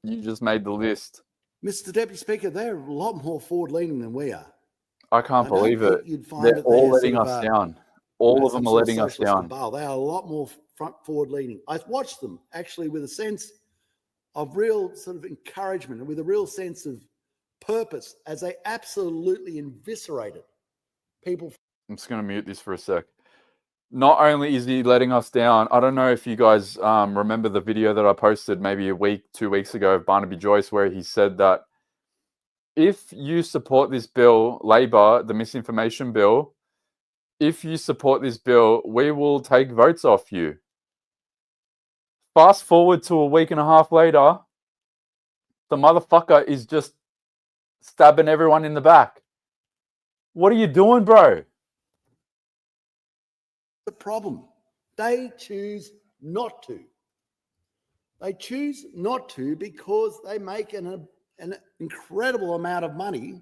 You just made the list. Mr. Deputy Speaker, they're a lot more forward-leaning than we are. I can't I don't believe it. think you'd find They're that all they're letting sort us of, down. All of some them are sort of letting us socialist down. cabal. They are a lot more forward-leaning. I've watched them actually with a sense of real sort of encouragement and with a real sense of purpose as they absolutely eviscerated people. I'm just going to mute this for a sec. Not only is he letting us down, I don't know if you guys remember the video that I posted maybe a week, 2 weeks ago of Barnaby Joyce, where he said that if you support this bill, Labor, the misinformation bill, if you support this bill, we will take votes off you. Fast forward to a week and a half later, the motherfucker is just stabbing everyone in the back. What are you doing, bro? The problem. They choose not to. They choose not to because they make an incredible amount of money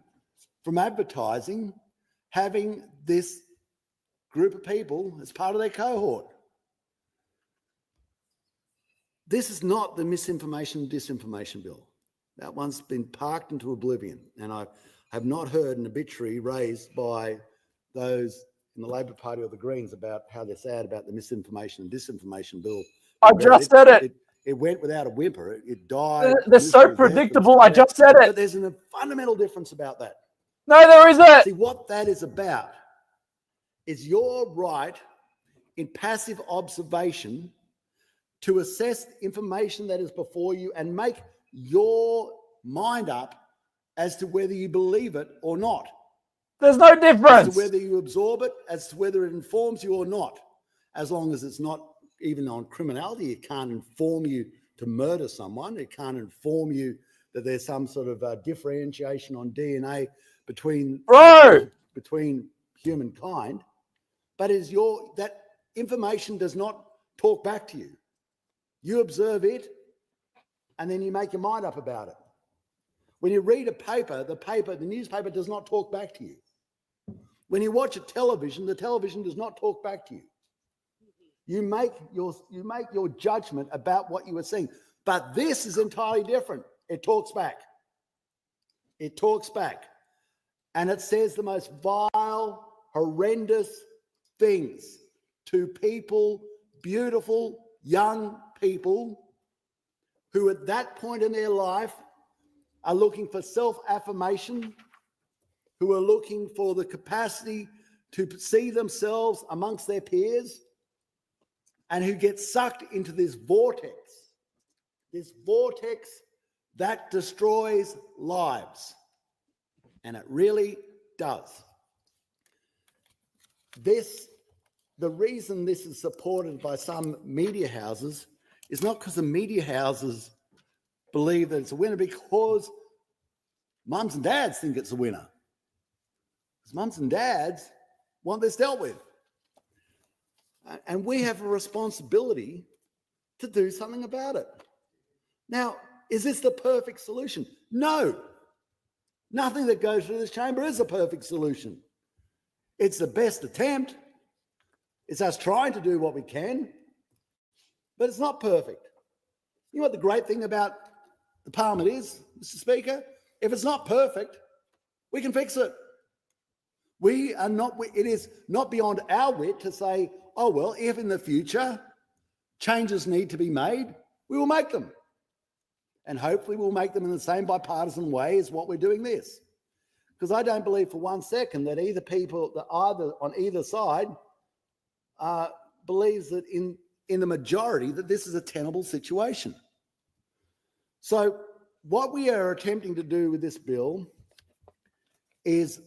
from advertising, having this group of people as part of their cohort. This is not the misinformation and disinformation bill. That one's been parked into oblivion, and I have not heard an obituary raised by those in the Labor Party or the Greens about how they're sad about the misinformation and disinformation bill. I just said it. It went without a whimper. It died. They're so predictable. I just said it. But there's a fundamental difference about that. No, there isn't. See, what that is about is your right in passive observation to assess information that is before you and make your mind up as to whether you believe it or not. There's no difference. As to whether you absorb it, as to whether it informs you or not. As long as it's not even on criminality, it can't inform you to murder someone. It can't inform you that there's some sort of differentiation on DNA between humankind. But that information does not talk back to you. You observe it, and then you make your mind up about it. When you read a paper, the newspaper does not talk back to you. When you watch a television, the television does not talk back to you. You make your judgment about what you are seeing. But this is entirely different. It talks back. It talks back. And it says the most vile, horrendous things to people, beautiful, young people who at that point in their life are looking for self-affirmation, who are looking for the capacity to see themselves amongst their peers, and who get sucked into this vortex that destroys lives. And it really does. The reason this is supported by some media houses is not because the media houses believe that it's a winner, because mums and dads think it's a winner. Because mums and dads want this dealt with. And we have a responsibility to do something about it. Now, is this the perfect solution? No. Nothing that goes through this chamber is a perfect solution. It's the best attempt. It's us trying to do what we can, but it's not perfect. You know what the great thing about the Parliament is, Mr. Speaker? If it's not perfect, we can fix it. It is not beyond our wit to say, oh, well, if in the future changes need to be made, we will make them. And hopefully we'll make them in the same bipartisan way as what we're doing this. Because I don't believe for 1 second that either on either side believes that in the majority that this is a tenable situation. So what we are attempting to do with this bill is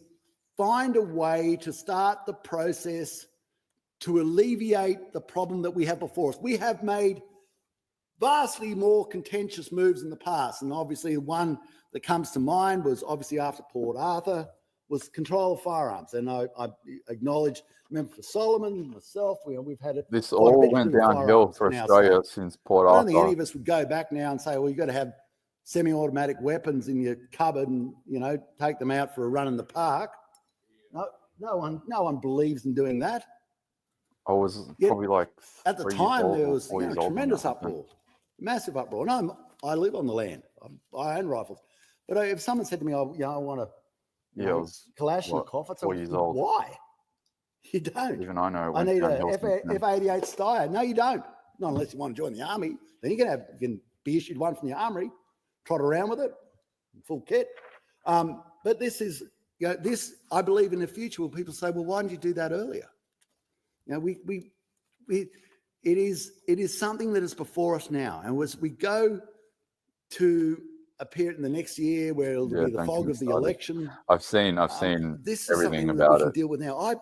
find a way to start the process to alleviate the problem that we have before us. We have made vastly more contentious moves in the past, and obviously the one that comes to mind was obviously after Port Arthur was control of firearms. And I acknowledge Member for Solomon, myself, we've had it. This all went downhill for Australia since Port Arthur. I don't think any of us would go back now and say, well, you've got to have semi-automatic weapons in your cupboard and, take them out for a run in the park. No one believes in doing that. I was probably like at the time there was tremendous uproar, massive uproar. And I live on the land. I own rifles. But if someone said to me, I want a Kalashnikov, I'd say, 4 years old. Why? You don't. Even I know. I need a F-88 Steyr. No, you don't. Not unless you want to join the army. Then you can be issued one from the army, trot around with it, full kit. But this is, I believe in the future, will people say, well, why didn't you do that earlier? It is something that is before us now. And as we go to a period in the next year where it'll be the fog of the election. I've seen this is everything something about that we it. can deal with now.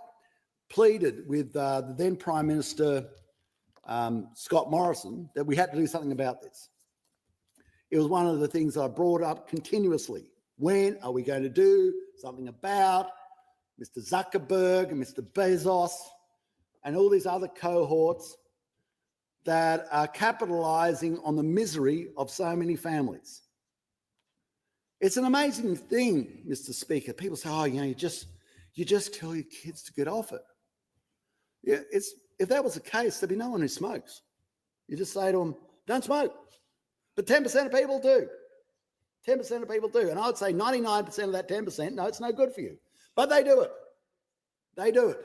pleaded with the then Prime Minister Scott Morrison that we had to do something about this. It was one of the things I brought up continuously. When are we going to do something about Mr. Zuckerberg and Mr. Bezos and all these other cohorts that are capitalising on the misery of so many families? It's an amazing thing, Mr. Speaker. People say, oh, you just tell your kids to get off it. Yeah, if that was the case, there'd be no one who smokes. You just say to them, don't smoke. But 10% of people do. 10% of people do. And I would say 99% of that 10%, no, it's no good for you. But they do it. They do it.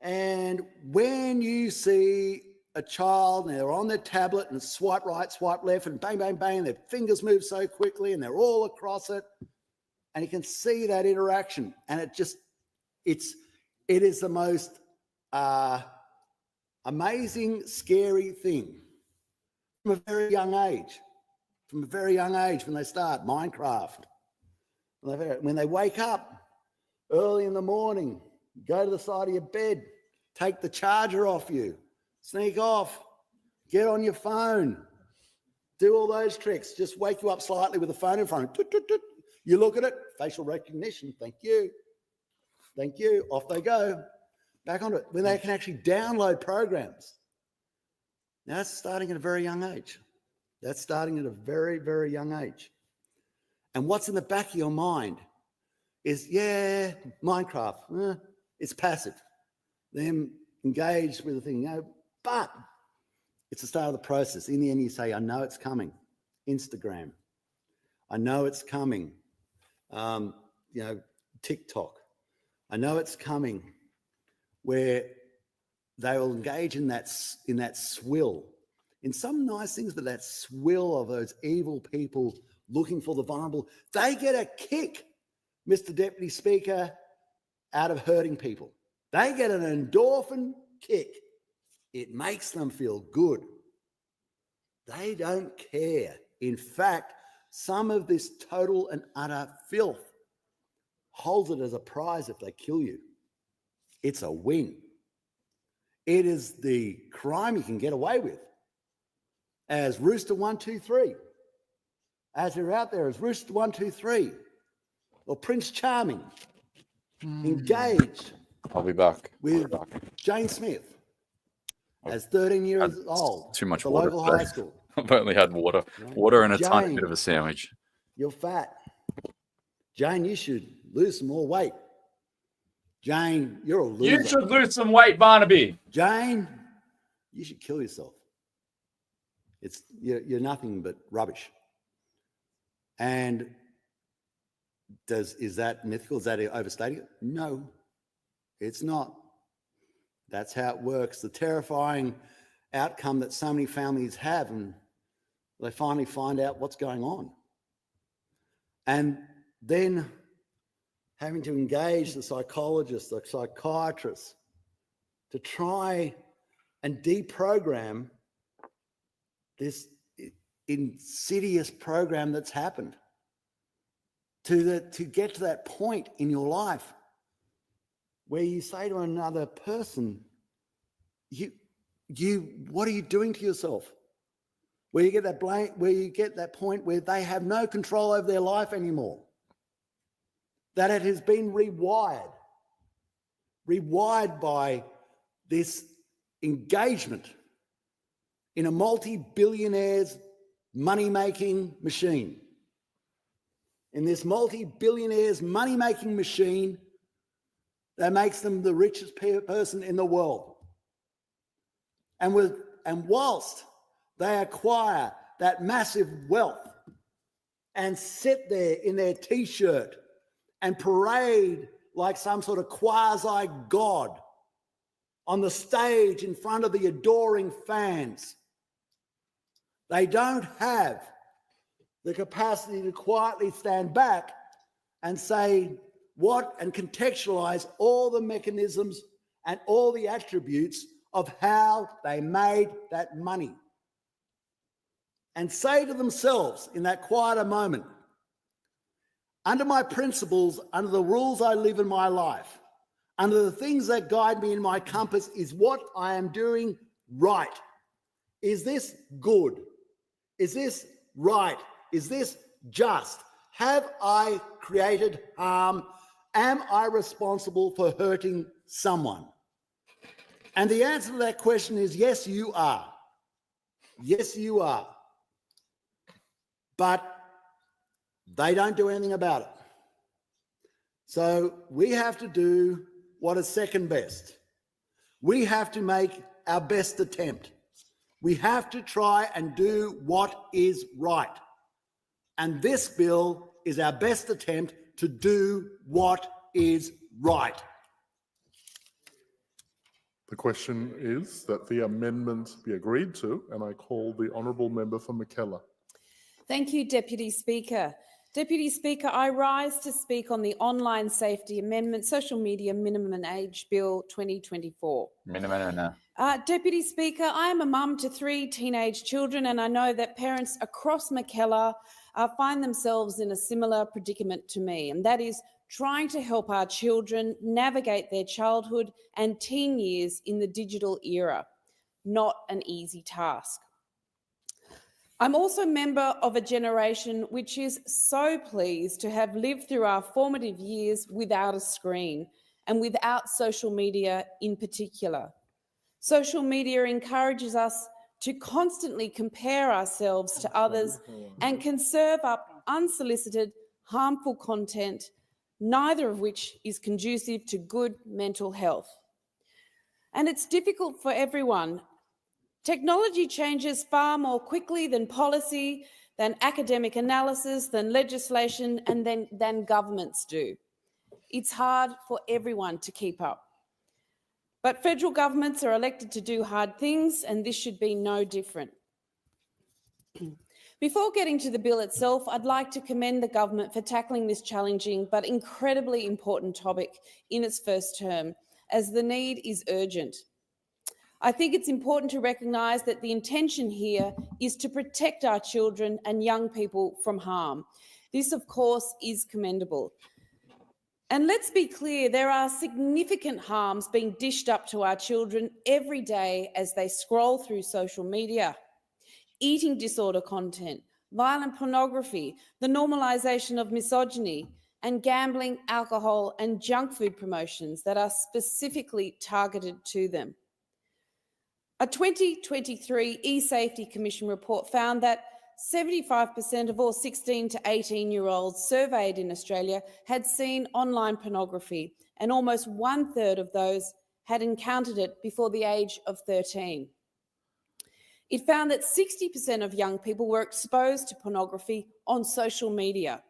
And when you see a child and they're on their tablet and swipe right, swipe left, and bang, bang, bang, their fingers move so quickly and they're all across it, and you can see that interaction, and it is the most amazing, scary thing from a very young age. From a very young age, when they start Minecraft, when they wake up early in the morning, go to the side of your bed, take the charger off you, sneak off, get on your phone, do all those tricks, just wake you up slightly with the phone in front of you. You look at it, facial recognition, thank you, off they go, back onto it. When they can actually download programs. Now that's starting at a very young age. That's starting at a very, very young age. And what's in the back of your mind is, yeah, Minecraft, it's passive. Them engaged with the thing, but it's the start of the process. In the end, you say, I know it's coming. Instagram, I know it's coming. TikTok, I know it's coming, where they will engage in that swill, in some nice things, but that swill of those evil people looking for the vulnerable. They get a kick, Mr. Deputy Speaker, out of hurting people. They get an endorphin kick. It makes them feel good. They don't care. In fact, some of this total and utter filth holds it as a prize if they kill you. It's a win. It is the crime you can get away with. As Rooster 123, as you're out there as Rooster 123, or Prince Charming, engaged. I'll be back. With Jane Smith, as 13 years old. Too much at the water. local high school. I've only had water. Right. Water and a tiny Jane, bit of a sandwich. You're fat. Jane, you should lose some more weight. Jane, you're a loser. You should lose some weight, Barnaby. Jane, you should kill yourself. You're nothing but rubbish. And is that mythical? Is that overstating it? No, it's not. That's how it works. The terrifying outcome that so many families have, and they finally find out what's going on. And then having to engage the psychologists, the psychiatrists, to try and deprogram this insidious program that's happened, to get to that point in your life where you say to another person, what are you doing to yourself? Where you get that point where they have no control over their life anymore. That it has been rewired by this engagement in a multi-billionaire's money-making machine. In this multi-billionaire's money-making machine that makes them the richest person in the world. And whilst they acquire that massive wealth and sit there in their T-shirt and parade like some sort of quasi-god on the stage in front of the adoring fans, they don't have the capacity to quietly stand back and say and contextualize all the mechanisms and all the attributes of how they made that money. And say to themselves in that quieter moment, under my principles, under the rules I live in my life, under the things that guide me in my compass is what I am doing right. Is this good? Is this right? Is this just? Have I created harm? Am I responsible for hurting someone? And the answer to that question is yes, you are. Yes, you are. But they don't do anything about it. So we have to do what is second best. We have to make our best attempt. We have to try and do what is right. And this bill is our best attempt to do what is right. The question is that the amendment be agreed to, and I call the honourable member for McKellar. Thank you, Deputy Speaker. Deputy Speaker, I rise to speak on the Online Safety Amendment Social Media Minimum Age Bill 2024. Deputy Speaker, I am a mum to 3 teenage children, and I know that parents across McKellar find themselves in a similar predicament to me, and that is trying to help our children navigate their childhood and teen years in the digital era. Not an easy task. I'm also a member of a generation which is so pleased to have lived through our formative years without a screen and without social media in particular. Social media encourages us to constantly compare ourselves to others and can serve up unsolicited, harmful content, neither of which is conducive to good mental health. And it's difficult for everyone. Technology changes far more quickly than policy, than academic analysis, than legislation, and than governments do. It's hard for everyone to keep up. But federal governments are elected to do hard things, and this should be no different. Before getting to the bill itself, I'd like to commend the government for tackling this challenging but incredibly important topic in its first term, as the need is urgent. I think it's important to recognise that the intention here is to protect our children and young people from harm. This, of course, is commendable. And let's be clear, there are significant harms being dished up to our children every day as they scroll through social media. Eating disorder content, violent pornography, the normalisation of misogyny, and gambling, alcohol and junk food promotions that are specifically targeted to them. A 2023 eSafety Commission report found that 75% of all 16 to 18-year-olds surveyed in Australia had seen online pornography, and almost 1/3 of those had encountered it before the age of 13. It found that 60% of young people were exposed to pornography on social media,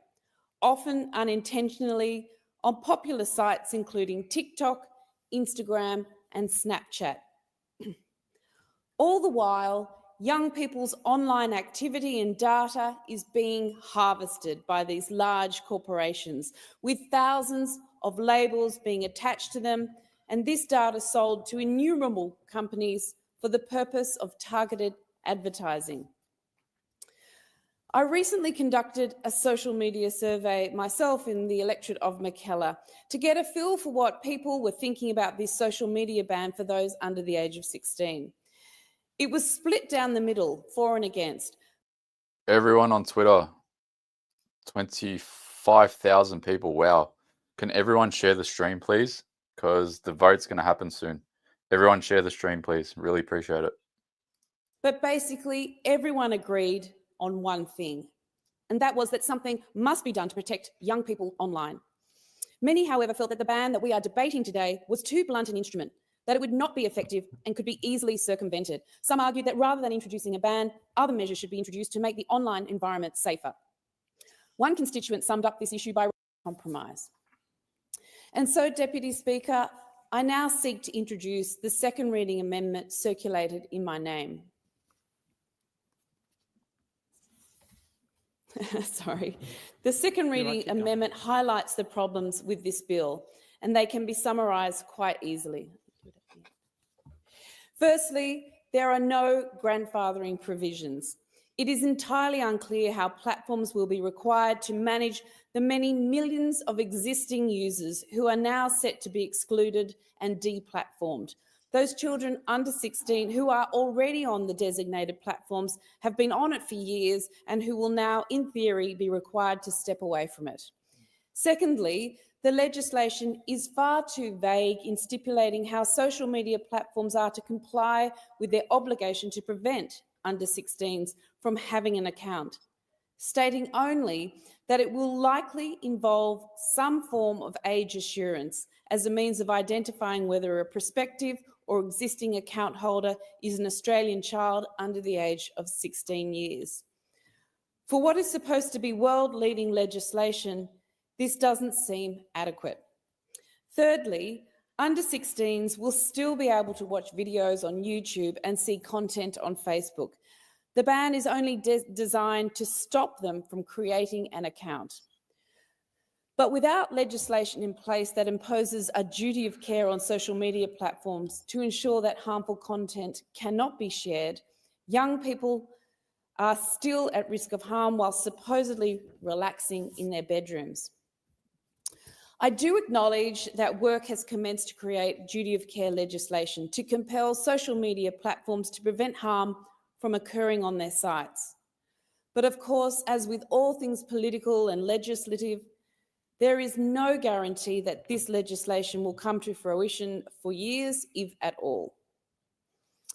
often unintentionally on popular sites including TikTok, Instagram and Snapchat. All the while, young people's online activity and data is being harvested by these large corporations, with thousands of labels being attached to them, and this data sold to innumerable companies for the purpose of targeted advertising. I recently conducted a social media survey myself in the electorate of McKellar to get a feel for what people were thinking about this social media ban for those under the age of 16. It was split down the middle, for and against. Everyone on Twitter, 25,000 people. Wow. Can everyone share the stream, please? Because the vote's going to happen soon. Everyone share the stream, please. Really appreciate it. But basically, everyone agreed on one thing, and that was that something must be done to protect young people online. Many, however, felt that the ban that we are debating today was too blunt an instrument, that it would not be effective and could be easily circumvented. Some argued that rather than introducing a ban, other measures should be introduced to make the online environment safer. One constituent summed up this issue by compromise. And so, Deputy Speaker, I now seek to introduce the second reading amendment circulated in my name. Sorry. The second reading amendment highlights the problems with this bill, and they can be summarised quite easily. Firstly, there are no grandfathering provisions. It is entirely unclear how platforms will be required to manage the many millions of existing users who are now set to be excluded and deplatformed. Those children under 16 who are already on the designated platforms have been on it for years and who will now, in theory, be required to step away from it. Secondly, the legislation is far too vague in stipulating how social media platforms are to comply with their obligation to prevent under 16s from having an account, stating only that it will likely involve some form of age assurance as a means of identifying whether a prospective or existing account holder is an Australian child under the age of 16 years. For what is supposed to be world-leading legislation, this doesn't seem adequate. Thirdly, under 16s will still be able to watch videos on YouTube and see content on Facebook. The ban is only designed to stop them from creating an account. But without legislation in place that imposes a duty of care on social media platforms to ensure that harmful content cannot be shared, young people are still at risk of harm while supposedly relaxing in their bedrooms. I do acknowledge that work has commenced to create duty of care legislation to compel social media platforms to prevent harm from occurring on their sites. But of course, as with all things political and legislative, there is no guarantee that this legislation will come to fruition for years, if at all.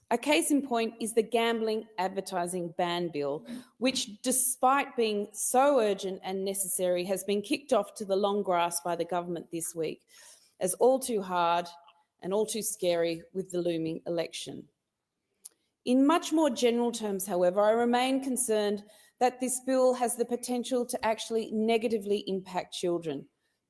A case in point is the gambling advertising ban bill, which, despite being so urgent and necessary, has been kicked off to the long grass by the government this week as all too hard and all too scary with the looming election. In much more general terms, however, I remain concerned that this bill has the potential to actually negatively impact children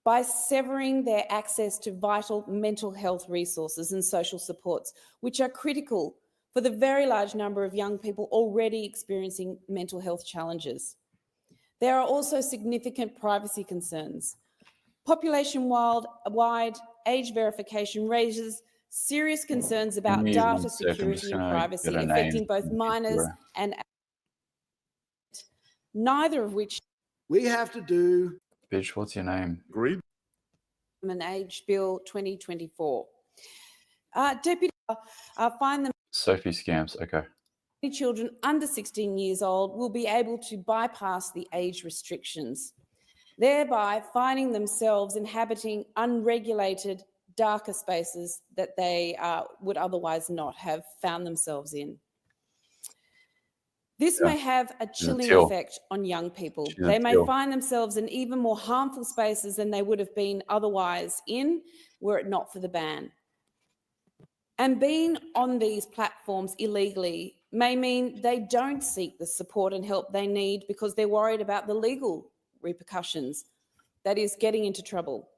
by severing their access to vital mental health resources and social supports, which are critical for the very large number of young people already experiencing mental health challenges. There are also significant privacy concerns. Population-wide age verification raises serious concerns about data security and privacy affecting both minors and neither of which we have to do. Bitch, what's your name? Agreed. Age Bill 2024. Deputy, find them. Sophie Scams, okay. Children under 16 years old will be able to bypass the age restrictions, thereby finding themselves inhabiting unregulated, darker spaces that they would otherwise not have found themselves in. This may have a chilling effect on young people. They may find themselves in even more harmful spaces than they would have been otherwise in were it not for the ban. And being on these platforms illegally may mean they don't seek the support and help they need because they're worried about the legal repercussions, that is, getting into trouble.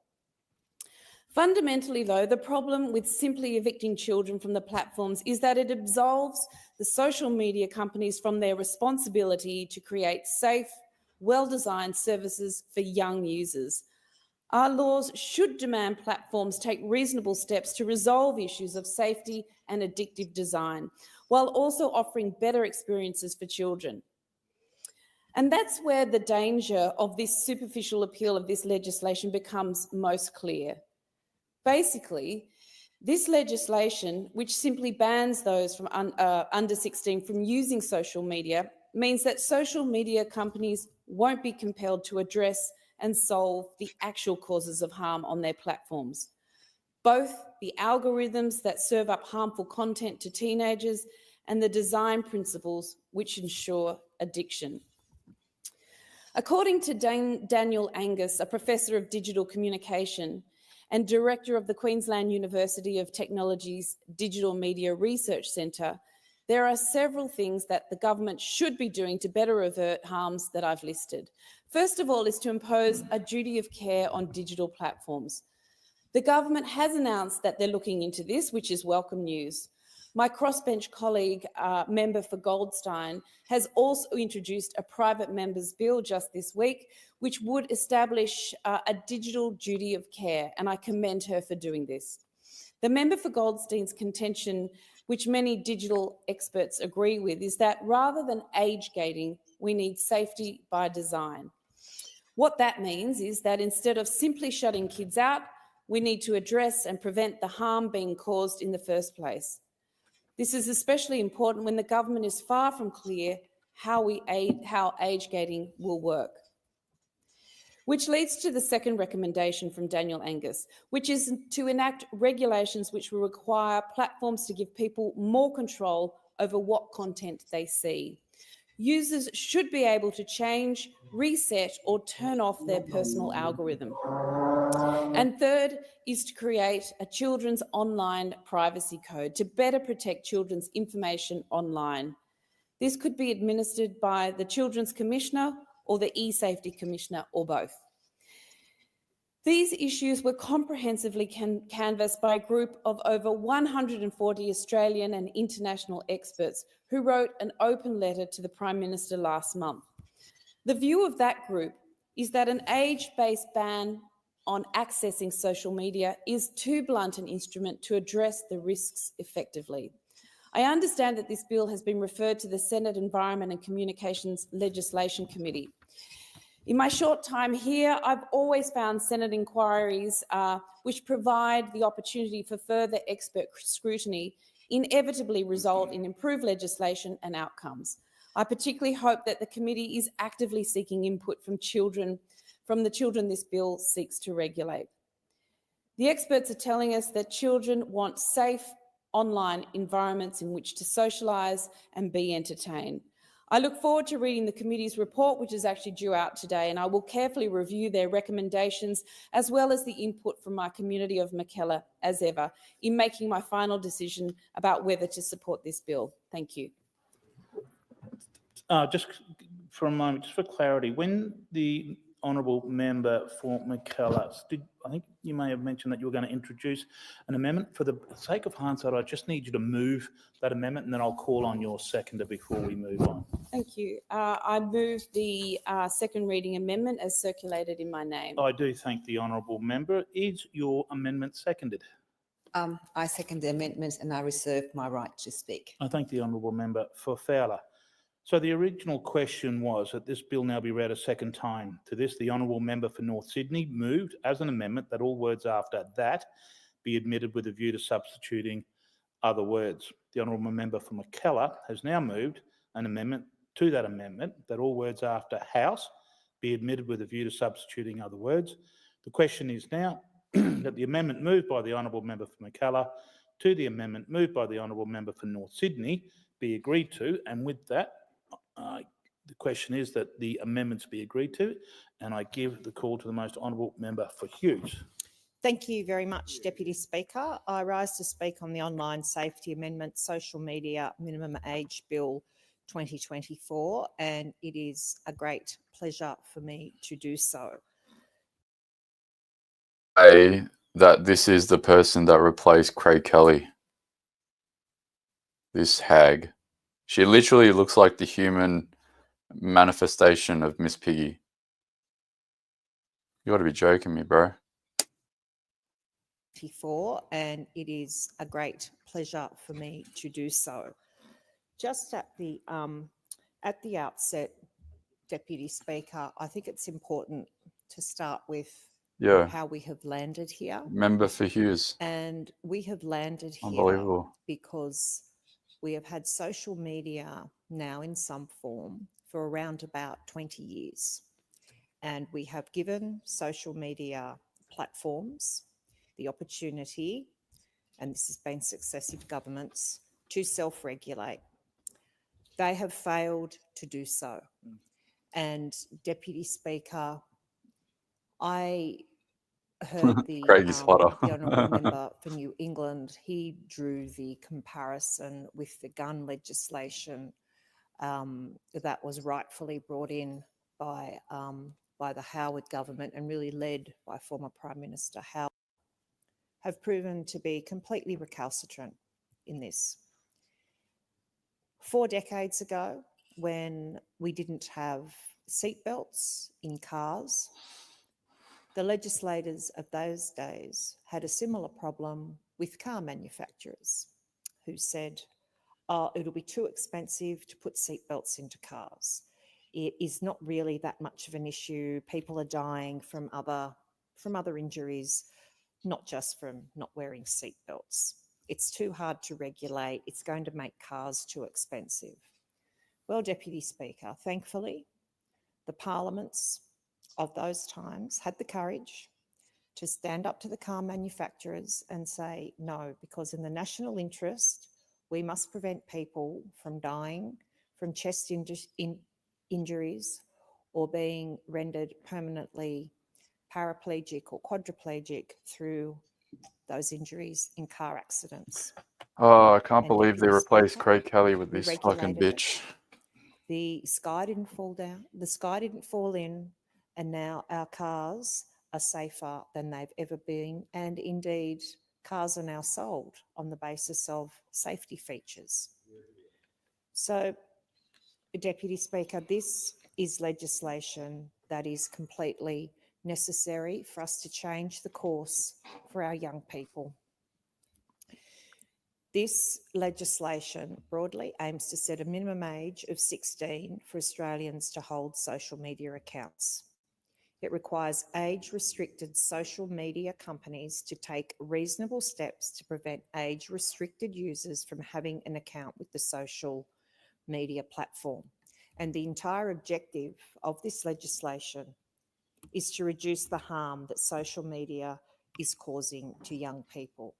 Fundamentally, though, the problem with simply evicting children from the platforms is that it absolves the social media companies from their responsibility to create safe, well-designed services for young users. Our laws should demand platforms take reasonable steps to resolve issues of safety and addictive design, while also offering better experiences for children. And that's where the danger of this superficial appeal of this legislation becomes most clear. Basically, this legislation, which simply bans those from under 16 from using social media, means that social media companies won't be compelled to address and solve the actual causes of harm on their platforms, both the algorithms that serve up harmful content to teenagers and the design principles which ensure addiction. According to Daniel Angus, a professor of digital communication and director of the Queensland University of Technology's Digital Media Research Centre, there are several things that the government should be doing to better avert harms that I've listed. First of all is to impose a duty of care on digital platforms. The government has announced that they're looking into this, which is welcome news. My crossbench colleague, member for Goldstein, has also introduced a private member's bill just this week, which would establish a digital duty of care, and I commend her for doing this. The member for Goldstein's contention, which many digital experts agree with, is that rather than age gating, we need safety by design. What that means is that instead of simply shutting kids out, we need to address and prevent the harm being caused in the first place. This is especially important when the government is far from clear how age gating will work. Which leads to the second recommendation from Daniel Angus, which is to enact regulations which will require platforms to give people more control over what content they see. Users should be able to change, reset, or turn off their personal algorithm. And third is to create a children's online privacy code to better protect children's information online. This could be administered by the Children's Commissioner or the E-Safety Commissioner, or both. These issues were comprehensively canvassed by a group of over 140 Australian and international experts who wrote an open letter to the Prime Minister last month. The view of that group is that an age-based ban on accessing social media is too blunt an instrument to address the risks effectively. I understand that this bill has been referred to the Senate Environment and Communications Legislation Committee. In my short time here, I've always found Senate inquiries which provide the opportunity for further expert scrutiny inevitably result in improved legislation and outcomes. I particularly hope that the committee is actively seeking input from the children this bill seeks to regulate. The experts are telling us that children want safe online environments in which to socialise and be entertained. I look forward to reading the committee's report, which is actually due out today, and I will carefully review their recommendations as well as the input from my community of Mackellar, as ever, in making my final decision about whether to support this bill. Thank you. Just for a moment, just for clarity, when the honourable member for Mackellar, I think you may have mentioned that you were going to introduce an amendment. For the sake of hindsight, I just need you to move that amendment and then I'll call on your seconder before we move on. Thank you. I move the second reading amendment as circulated in my name. I do thank the honourable member. Is your amendment seconded? I second the amendment and I reserve my right to speak. I thank the honourable member for Fowler. So the original question was that this bill now be read a second time. To this, the honourable member for North Sydney moved as an amendment that all words after that be admitted with a view to substituting other words. The honourable member for Mackellar has now moved an amendment to that amendment that all words after house be admitted with a view to substituting other words. The question is now that the amendment moved by the honourable member for Mackellar to the amendment moved by the honourable member for North Sydney be agreed to, and with that, the question is that the amendments be agreed to, and I give the call to the most honourable member for Hughes. Thank you very much, Deputy Speaker. I rise to speak on the Online Safety Amendment Social Media Minimum Age Bill 2024, and it is a great pleasure for me to do so. That this is the person that replaced Craig Kelly. This hag. She literally looks like the human manifestation of Miss Piggy. You got to be joking me, bro. And it is a great pleasure for me to do so. Just at the outset, Deputy Speaker, I think it's important to start with how we have landed here. Member for Hughes. And we have landed here Unbelievable. because we have had social media now in some form for around about 20 years. And we have given social media platforms the opportunity, and this has been successive governments, to self-regulate. They have failed to do so. And Deputy Speaker, I heard the honourable member for New England. He drew the comparison with the gun legislation that was rightfully brought in by the Howard government and really led by former Prime Minister Howard, have proven to be completely recalcitrant in this. 4 decades ago, when we didn't have seatbelts in cars, the legislators of those days had a similar problem with car manufacturers who said, oh, it'll be too expensive to put seatbelts into cars. it is not really that much of an issue. People are dying from other injuries, not just from not wearing seatbelts. It's too hard to regulate. It's going to make cars too expensive. Well, Deputy Speaker, thankfully, the parliaments of those times had the courage to stand up to the car manufacturers and say no, because in the national interest, we must prevent people from dying from chest injuries or being rendered permanently paraplegic or quadriplegic through those injuries in car accidents. Oh, I can't And believe they Deputy replaced Speaker, Craig Kelly with we this fucking regulated it. bitch. The sky didn't fall down, the sky didn't fall in, and now our cars are safer than they've ever been. And indeed, cars are now sold on the basis of safety features. So, Deputy Speaker, this is legislation that is completely necessary for us to change the course for our young people. This legislation broadly aims to set a minimum age of 16 for Australians to hold social media accounts. It requires age-restricted social media companies to take reasonable steps to prevent age-restricted users from having an account with the social media platform. And the entire objective of this legislation is to reduce the harm that social media is causing to young people.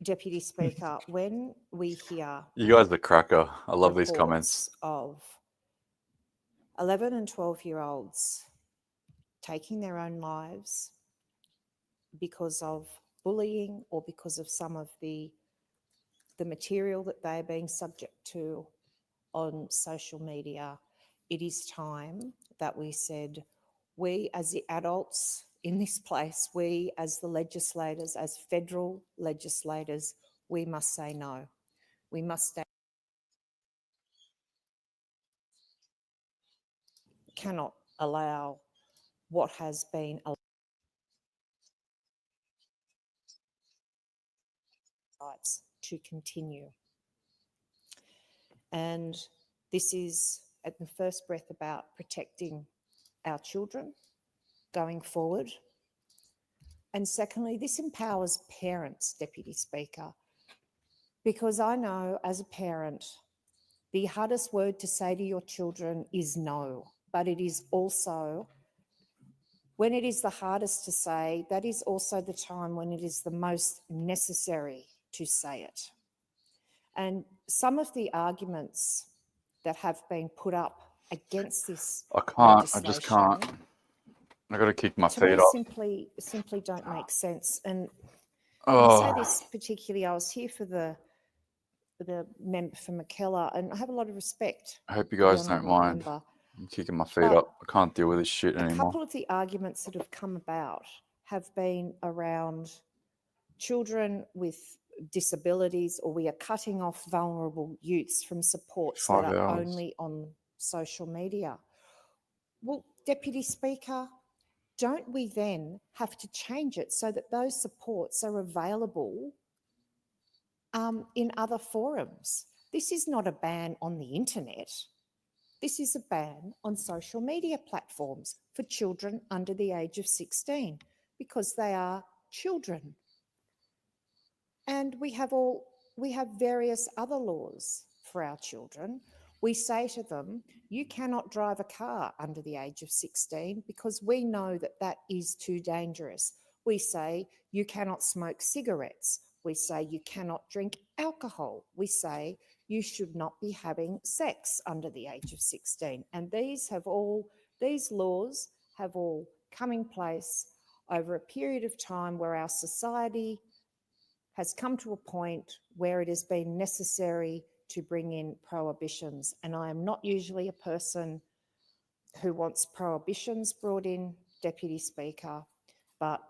Deputy Speaker, when we hear You guys are cracker. I love these comments. of 11 and 12-year-olds taking their own lives because of bullying or because of some of the material that they are being subject to on social media, it is time that we said, we as the adults in this place, we as the legislators, as federal legislators, we must say no. We must cannot allow what has been to continue. And this is at the first breath about protecting our children going forward. And secondly, this empowers parents, Deputy Speaker, because I know as a parent, the hardest word to say to your children is no, but it is also, when it is the hardest to say, that is also the time when it is the most necessary to say it. And some of the arguments that have been put up against this I can't. I just legislation, can't. I got to kick my to me feet up. simply don't make sense. And Oh. I say this particularly, I was here for the member for McKellar, and I have a lot of respect. I hope you for the guys don't honourable mind. member. I'm kicking my feet But up. I can't deal with this shit A anymore. couple of the arguments that have come about have been around children with disabilities, or we are cutting off vulnerable youths from supports that 5 are hours. only on social media. Well, Deputy Speaker, don't we then have to change it so that those supports are available in other forums? This is not a ban on the internet. This is a ban on social media platforms for children under the age of 16 because they are children. And we have various other laws for our children. We say to them, you cannot drive a car under the age of 16 because we know that that is too dangerous. We say you cannot smoke cigarettes. We say you cannot drink alcohol. We say you should not be having sex under the age of 16. And these laws have all come in place over a period of time where our society has come to a point where it has been necessary to bring in prohibitions. And I am not usually a person who wants prohibitions brought in, Deputy Speaker, but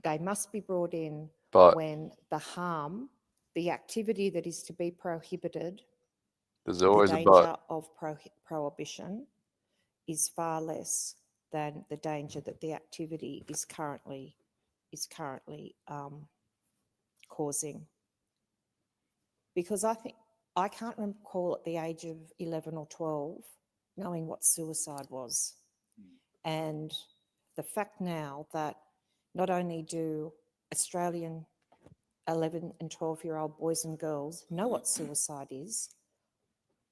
they must be brought in when the harm, the activity that is to be prohibited, There's always the a danger but. of prohibition is far less than the danger that the activity is currently causing. Because I I can't recall at the age of 11 or 12 knowing what suicide was. And the fact now that not only do Australian 11 and 12-year-old boys and girls know what suicide is,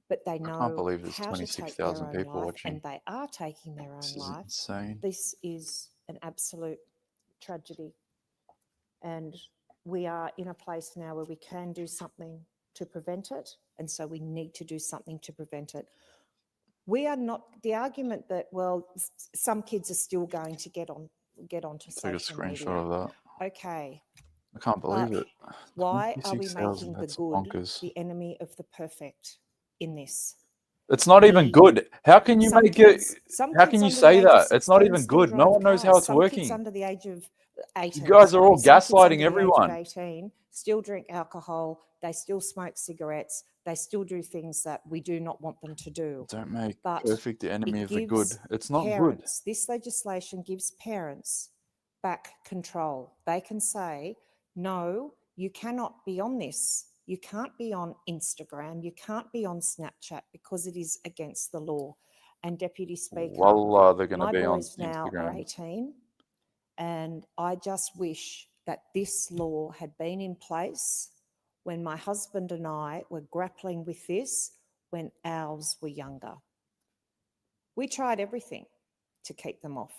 but they I can't know believe there's how to take their 26,000 own people life, watching. and they are taking their own This is life. insane. This is an absolute tragedy. And we are in a place now where we can do something to prevent it, and so we need to do something to prevent it. We are not, the argument that, well, some kids are still going to get onto Take a social screenshot media. of that. Okay. I can't believe But it. why are we 26,000, making the that's good bonkers. the enemy of the perfect in this? It's not even good. How can you make it? How can you under the say age of that? It's not 16 even still good. No drive one knows how cars. it's Some kids working. under the age of 18. You guys are all some kids under gaslighting the age of everyone. 18 still drink alcohol. They still smoke cigarettes. They still do things that we do not want them to do. Don't make But perfect the enemy it of the good. gives It's not good. parents, this legislation gives parents back control. They can say, no, you cannot be on this. You can't be on Instagram. You can't be on Snapchat because it is against the law. And Deputy Speaker, Wallah, they're going to my be on boys now are Instagram. 18, and I just wish that this law had been in place when my husband and I were grappling with this when ours were younger. We tried everything to keep them off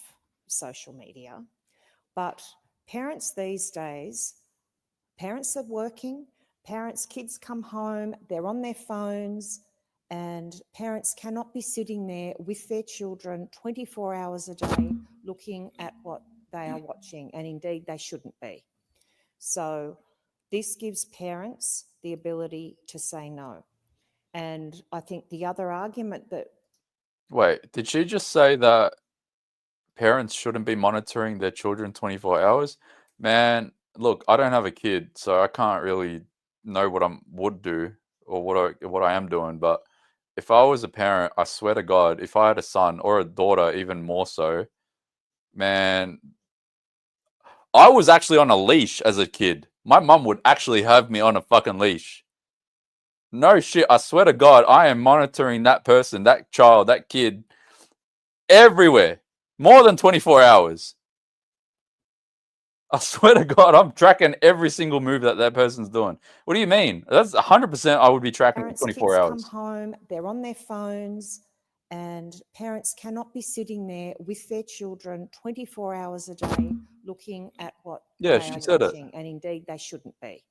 social media, but parents these days, parents are working, kids come home, they're on their phones, and parents cannot be sitting there with their children 24 hours a day looking at what they are watching, and indeed they shouldn't be. So this gives parents the ability to say no. And I think the other argument that... Wait, did she just say that parents shouldn't be monitoring their children 24 hours? Man, look, I don't have a kid, so I can't really know what I would do or what I am doing. But if I was a parent, I swear to God, if I had a son or a daughter, even more so, man, I was actually on a leash as a kid. My mum would actually have me on a fucking leash. No shit, I swear to God, I am monitoring that person, that child, that kid, everywhere. More than 24 hours. I swear to God, I'm tracking every single move that person's doing. What do you mean? That's 100% I would be tracking for 24 kids hours. come home, they're on their phones, and parents cannot be sitting there with their children 24 hours a day looking at what Yeah, they she are said it. watching, and indeed they shouldn't be.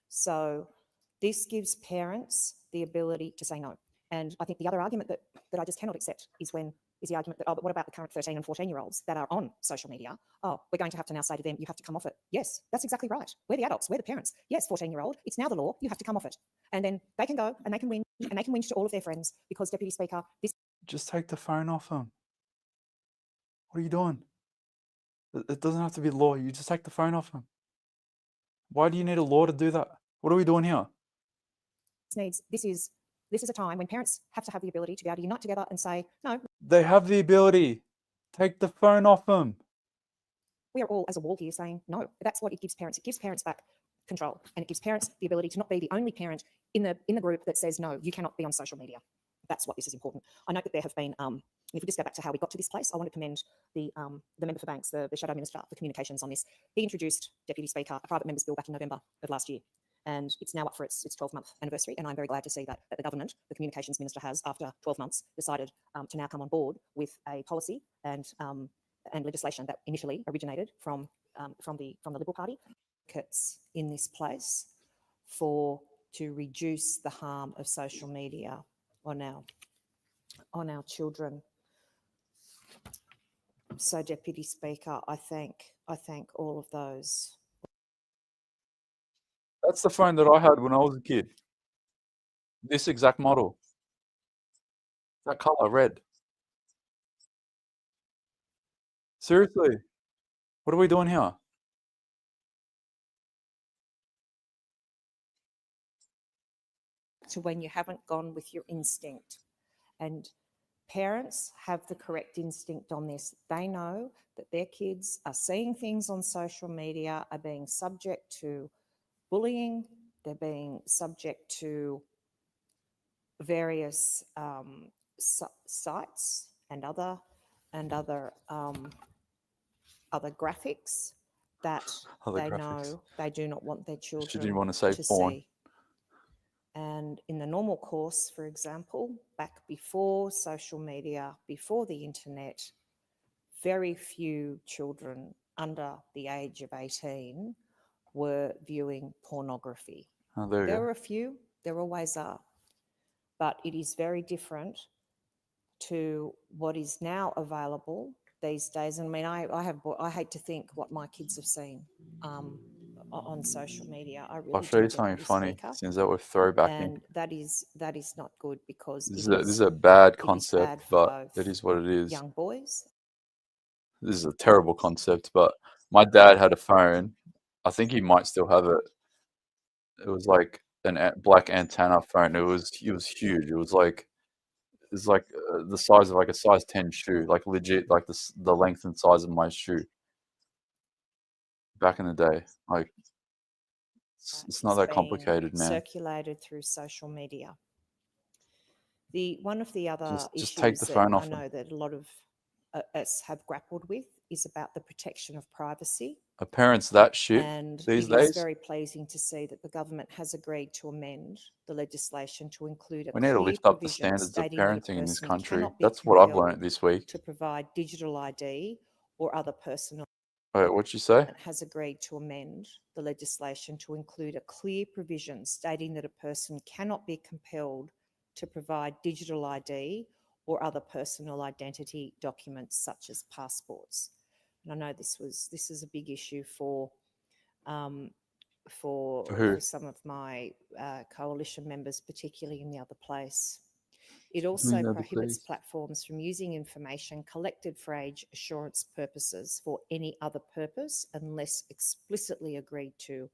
So this gives parents the ability to say no. And I think the other argument that I just cannot accept is the argument that, oh, but what about the current 13 and 14-year-olds that are on social media? Oh, we're going to have to now say to them, you have to come off it. Yes, that's exactly right. We're the adults, we're the parents. Yes, 14-year-old, it's now the law, you have to come off it. And then they can go and they can whinge to all of their friends because, Deputy Speaker, this... Just take the phone off them. What are you doing? It doesn't have to be law. You just take the phone off them. Why do you need a law to do that? What are we doing here? This is a time when parents have to have the ability to be able to unite together and say, no. They have the ability. Take the phone off them. We are all as a wall here saying, no, that's what it gives parents. It gives parents back control, and it gives parents the ability to not be the only parent in the group that says, no, you cannot be on social media. That's what this is important. I note that there have been, if we just go back to how we got to this place, I want to commend the member for Banks, the Shadow Minister for Communications on this. He introduced, Deputy Speaker, a private member's bill back in November of last year. And it's now up for its 12-month anniversary. And I'm very glad to see that the government, the Communications Minister, has, after 12 months, decided to now come on board with a policy and legislation that initially originated from the Liberal Party. In this place to reduce the harm of social media on our children. So, Deputy Speaker, I thank all of those. That's the phone that I had when I was a kid. This exact model. That color, red. Seriously. What are we doing here? To when you haven't gone with your instinct. And parents have the correct instinct on this. They know that their kids are seeing things on social media, are being subject to bullying, they're being subject to various sites and other other graphics that Other they graphics. know they do not want their children Did you want to say porn? see. And in the normal course, for example, back before social media, before the internet, very few children under the age of 18 were viewing pornography. Oh, there you There go. were a few, there always are, but it is very different to what is now available these days. I mean, I hate to think what my kids have seen on social media. I really I'll show you do, something Deputy funny, Speaker. since that we're throwbacking. And that is not good because This it is a bad it is concept, bad for but both it is what it is. young boys. This is a terrible concept, but my dad had a phone. I think he might still have it. It was like black antenna phone. It was huge. It was like the size of like a size 10 shoe, like legit, like the length and size of my shoe. Back in the day, like it's not Is that being complicated, man. circulated through social media. One of the other Just take issues the that phone I off know him. that a lot of us have grappled with is about the protection of privacy. Are parents that shit And these it is days? very pleasing to see that the government has agreed to amend the legislation to include a We need to clear lift up the provision standards of stating that a parenting in this person country. cannot be That's what I've learned compelled this week. to provide digital ID or other personal. Wait, what'd you say? Has agreed to amend the legislation to include a clear provision stating that a person cannot be compelled to provide digital ID or other personal identity documents such as passports. And I know this is a big issue for who? some of my coalition members, particularly in the other place. It In also the other prohibits place. platforms from using information collected for age assurance purposes for any other purpose unless explicitly agreed to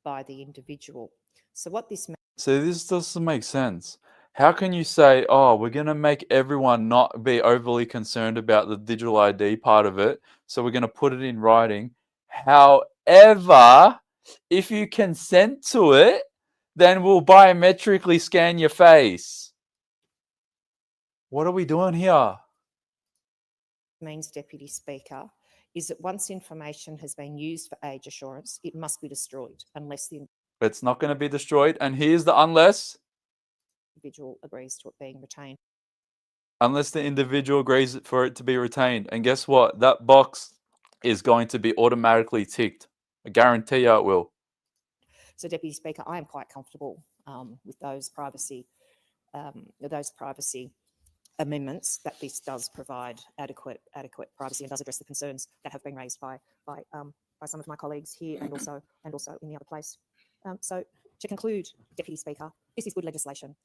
by the individual. So what this So this doesn't make sense. How can you say, oh, we're going to make everyone not be overly concerned about the digital ID part of it, so we're going to put it in writing. However, if you consent to it, then we'll biometrically scan your face. What are we doing here? means, Deputy Speaker, is that once information has been used for age assurance, it must be destroyed unless the It's not going to be destroyed. And here's the unless. individual agrees to it being retained. Unless the individual agrees for it to be retained. And guess what? That box is going to be automatically ticked. I guarantee you it will. So, Deputy Speaker, I am quite comfortable with those privacy amendments, that this does provide adequate privacy and does address the concerns that have been raised by some of my colleagues here and also in the other place. So, to conclude, Deputy Speaker, this is good legislation.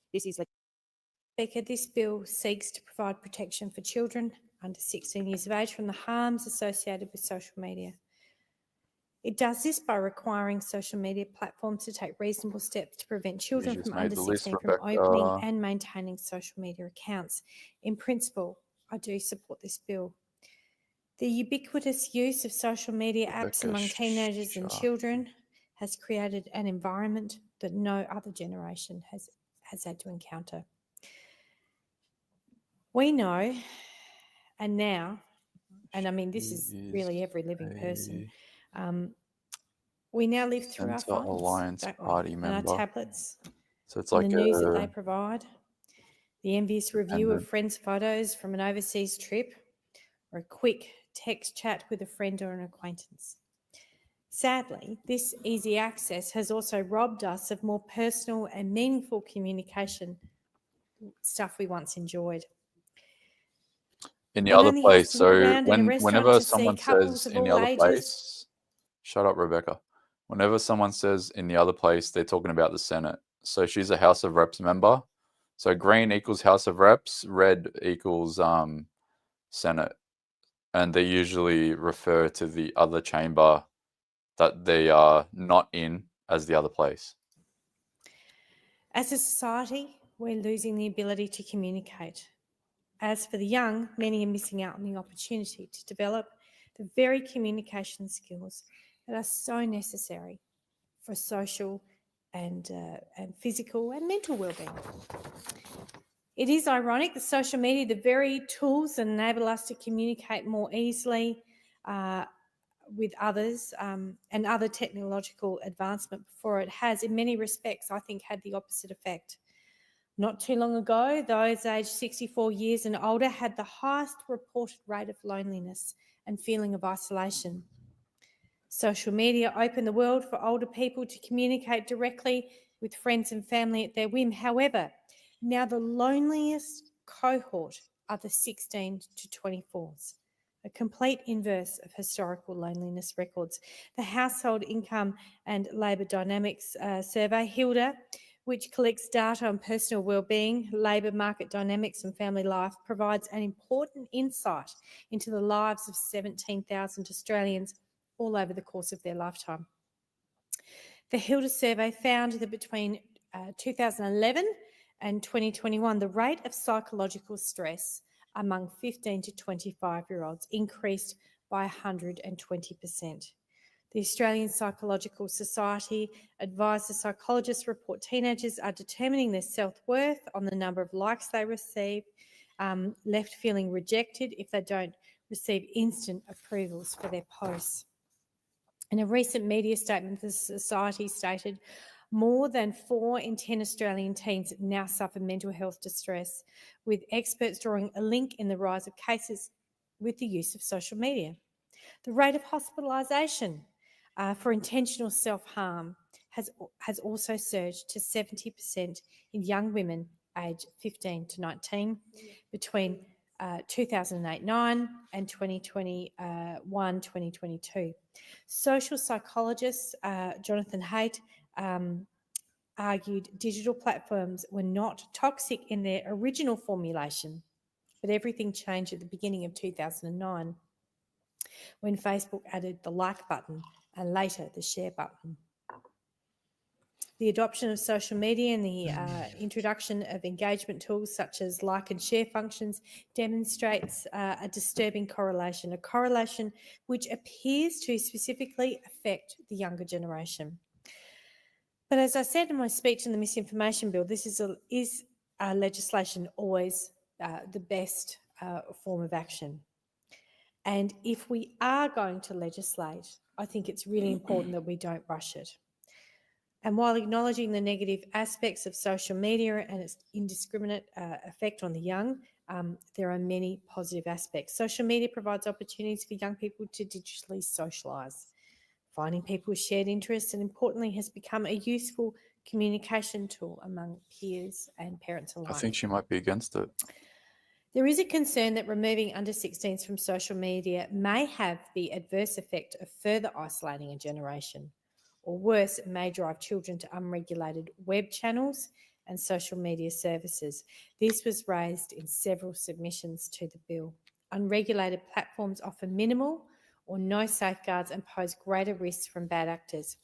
Speaker, this bill seeks to provide protection for children under 16 years of age from the harms associated with social media. It does this by requiring social media platforms to take reasonable steps to prevent children just from made under the list, 16 from Rebecca. opening and maintaining social media accounts. In principle, I do support this bill. The ubiquitous use of social media apps Rebecca, among teenagers and shut up. children has created an environment that no other generation has had to encounter. We know, and now, and I mean, this is really every living person, we now live through our Centre phones, Alliance don't we? Party And our member. tablets, So it's and like the news that they a provide, the envious review of dependent. friends' photos from an overseas trip, or a quick text chat with a friend or an acquaintance. Sadly, this easy access has also robbed us of more personal and meaningful communication, stuff we once enjoyed. In the One other only has place. to look So around in a restaurant whenever to see someone couples says of in the all other ages. place, shut up, Rebecca. Whenever someone says in the other place, they're talking about the Senate. So she's a House of Reps member. So green equals House of Reps, red equals Senate. And they usually refer to the other chamber that they are not in as the other place. As a society, we're losing the ability to communicate. As for the young, many are missing out on the opportunity to develop the very communication skills that are so necessary for social and physical and mental well-being. It is ironic that social media, the very tools that enable us to communicate more easily with others and other technological advancement before it has, in many respects, I think, had the opposite effect. Not too long ago, those aged 64 years and older had the highest reported rate of loneliness and feeling of isolation. Social media opened the world for older people to communicate directly with friends and family at their whim. However, now the loneliest cohort are the 16 to 24s, a complete inverse of historical loneliness records. The Household Income and Labour Dynamics Survey, HILDA, which collects data on personal wellbeing, labour market dynamics and family life, provides an important insight into the lives of 17,000 Australians all over the course of their lifetime. The HILDA survey found that between 2011 and 2021, the rate of psychological stress among 15 to 25-year-olds increased by 120%. The Australian Psychological Society advised the psychologists report teenagers are determining their self-worth on the number of likes they receive, left feeling rejected if they don't receive instant approvals for their posts. In a recent media statement, the Society stated more than 4 in 10 Australian teens now suffer mental health distress, with experts drawing a link in the rise of cases with the use of social media. The rate of hospitalisation for intentional self-harm has also surged to 70% in young women aged 15 to 19 between 2008-9 and 2021-2022. Social psychologist Jonathan Haidt argued digital platforms were not toxic in their original formulation, but everything changed at the beginning of 2009 when Facebook added the like button and later the share button. The adoption of social media and the introduction of engagement tools such as like and share functions demonstrates a disturbing correlation, a correlation which appears to specifically affect the younger generation. But as I said in my speech on the misinformation bill, this is legislation always the best form of action? And if we are going to legislate, I think it's really important that we don't rush it. And while acknowledging the negative aspects of social media and its indiscriminate effect on the young, there are many positive aspects. Social media provides opportunities for young people to digitally socialise, finding people with shared interests, and importantly has become a useful communication tool among peers and parents alike. I think she might be against it. There is a concern that removing under 16s from social media may have the adverse effect of further isolating a generation, or worse, it may drive children to unregulated web channels and social media services. This was raised in several submissions to the bill. Unregulated platforms offer minimal or no safeguards and pose greater risks from bad actors.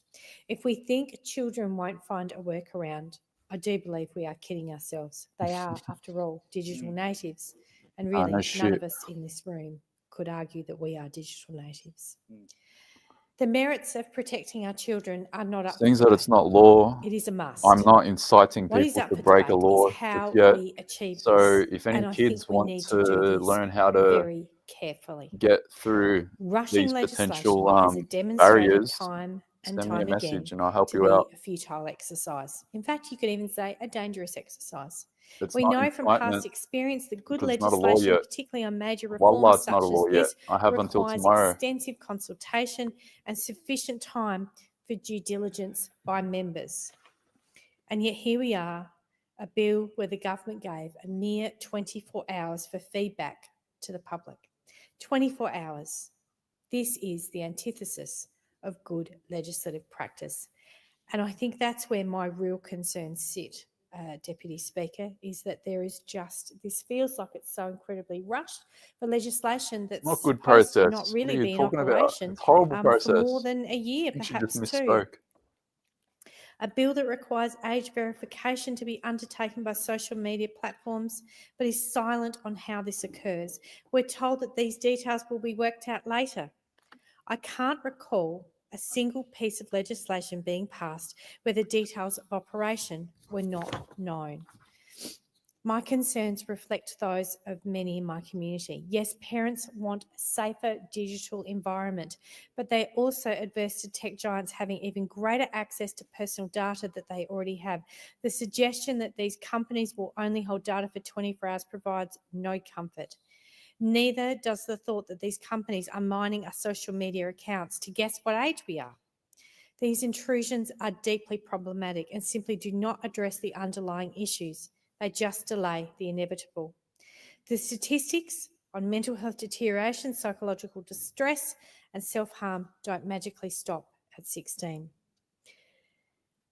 If we think children won't find a workaround, I do believe we are kidding ourselves. They are, after all, digital natives. And really, none of us in this room could argue that we are digital natives. The merits of protecting our children are not up Things for that debate. it's not law. It is a must. I'm not inciting What is people up to for break a debate law is how just yet. we achieve So this. if any And I kids think we want need to to do this learn how to very carefully. get through Rushing these legislation potential has demonstrated barriers, time and send me a time again message and I'll help to you be out. a futile exercise. In fact, you could even say a dangerous exercise. It's We not know from incitement past experience that good because it's not a law legislation, yet. particularly on major Wallah, reforms it's not such a law as yet. this, I have until requires tomorrow. extensive consultation and sufficient time for due diligence by members. And yet here we are, a bill where the government gave a mere 24 hours for feedback to the public. 24 hours. This is the antithesis of good legislative practice. And I think that's where my real concerns sit, Deputy Speaker, is that there is just, this feels like it's so incredibly rushed for legislation that's Not good supposed to process. not What really are you be in talking about? operation It's horrible for process. more than a year, I think she perhaps just two. misspoke. A bill that requires age verification to be undertaken by social media platforms, but is silent on how this occurs. We're told that these details will be worked out later. I can't recall a single piece of legislation being passed where the details of operation were not known. My concerns reflect those of many in my community. Yes, parents want a safer digital environment, but they're also adverse to tech giants having even greater access to personal data that they already have. The suggestion that these companies will only hold data for 24 hours provides no comfort. Neither does the thought that these companies are mining our social media accounts to guess what age we are. These intrusions are deeply problematic and simply do not address the underlying issues. They just delay the inevitable. The statistics on mental health deterioration, psychological distress, and self-harm don't magically stop at 16.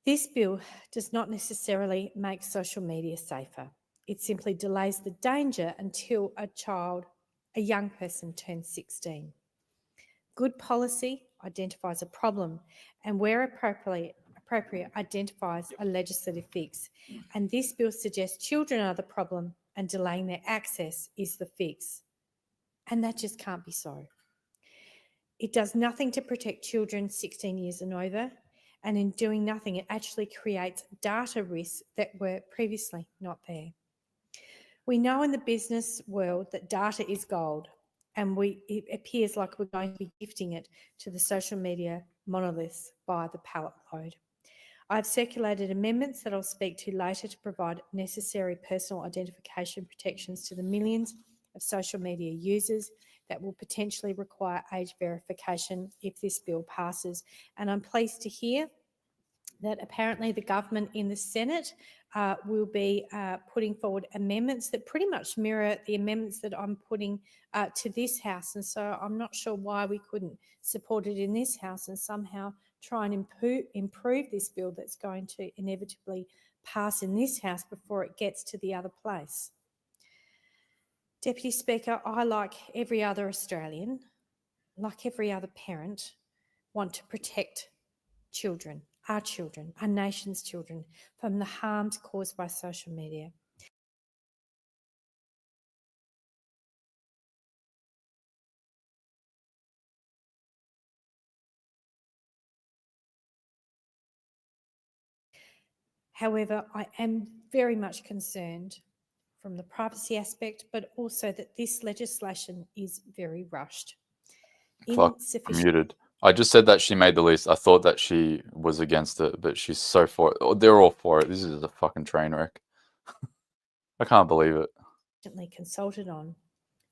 This bill does not necessarily make social media safer. It simply delays the danger until a young person turns 16. Good policy identifies a problem and, where appropriate, identifies a legislative fix. And this bill suggests children are the problem and delaying their access is the fix. And that just can't be so. It does nothing to protect children 16 years and over, and in doing nothing, it actually creates data risks that were previously not there. We know in the business world that data is gold, and it appears like we're going to be gifting it to the social media monoliths by the pallet load. I've circulated amendments that I'll speak to later to provide necessary personal identification protections to the millions of social media users that will potentially require age verification if this bill passes. And I'm pleased to hear that apparently the government in the Senate will be putting forward amendments that pretty much mirror the amendments that I'm putting to this House. And so I'm not sure why we couldn't support it in this House and somehow try and improve this bill that's going to inevitably pass in this House before it gets to the other place. Deputy Speaker, I, like every other Australian, like every other parent, want to protect children, our nation's children, from the harms caused by social media. However, I am very much concerned from the privacy aspect, but also that this legislation is very rushed. Fuck, I'm muted. I just said that she made the list. I thought that she was against it, but she's so for it. Oh, they're all for it. This is a fucking train wreck. I can't believe it. Consulted on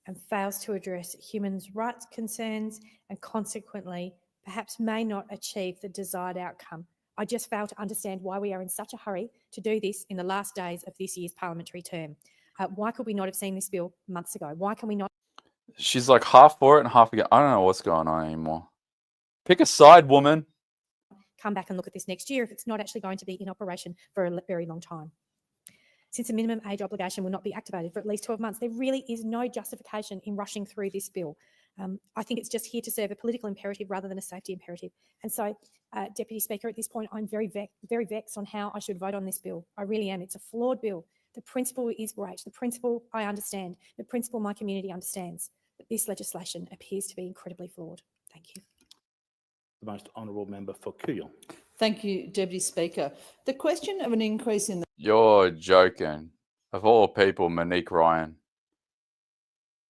and fails to address human rights concerns and consequently perhaps may not achieve the desired outcome. I just fail to understand why we are in such a hurry to do this in the last days of this year's parliamentary term. Why could we not have seen this bill months ago? Why can we not? She's like half for it and half against. I don't know what's going on anymore. Pick a side, woman. Come back and look at this next year if it's not actually going to be in operation for a very long time. Since the minimum age obligation will not be activated for at least 12 months, there really is no justification in rushing through this bill. I think it's just here to serve a political imperative rather than a safety imperative. And so, Deputy Speaker, at this point, I'm very vexed on how I should vote on this bill. I really am. It's a flawed bill. The principle is great. The principle I understand. The principle my community understands. But this legislation appears to be incredibly flawed. Thank you. The most honourable member for Kooyong. Thank you, Deputy Speaker. The question of an increase in the... You're joking. Of all people, Monique Ryan.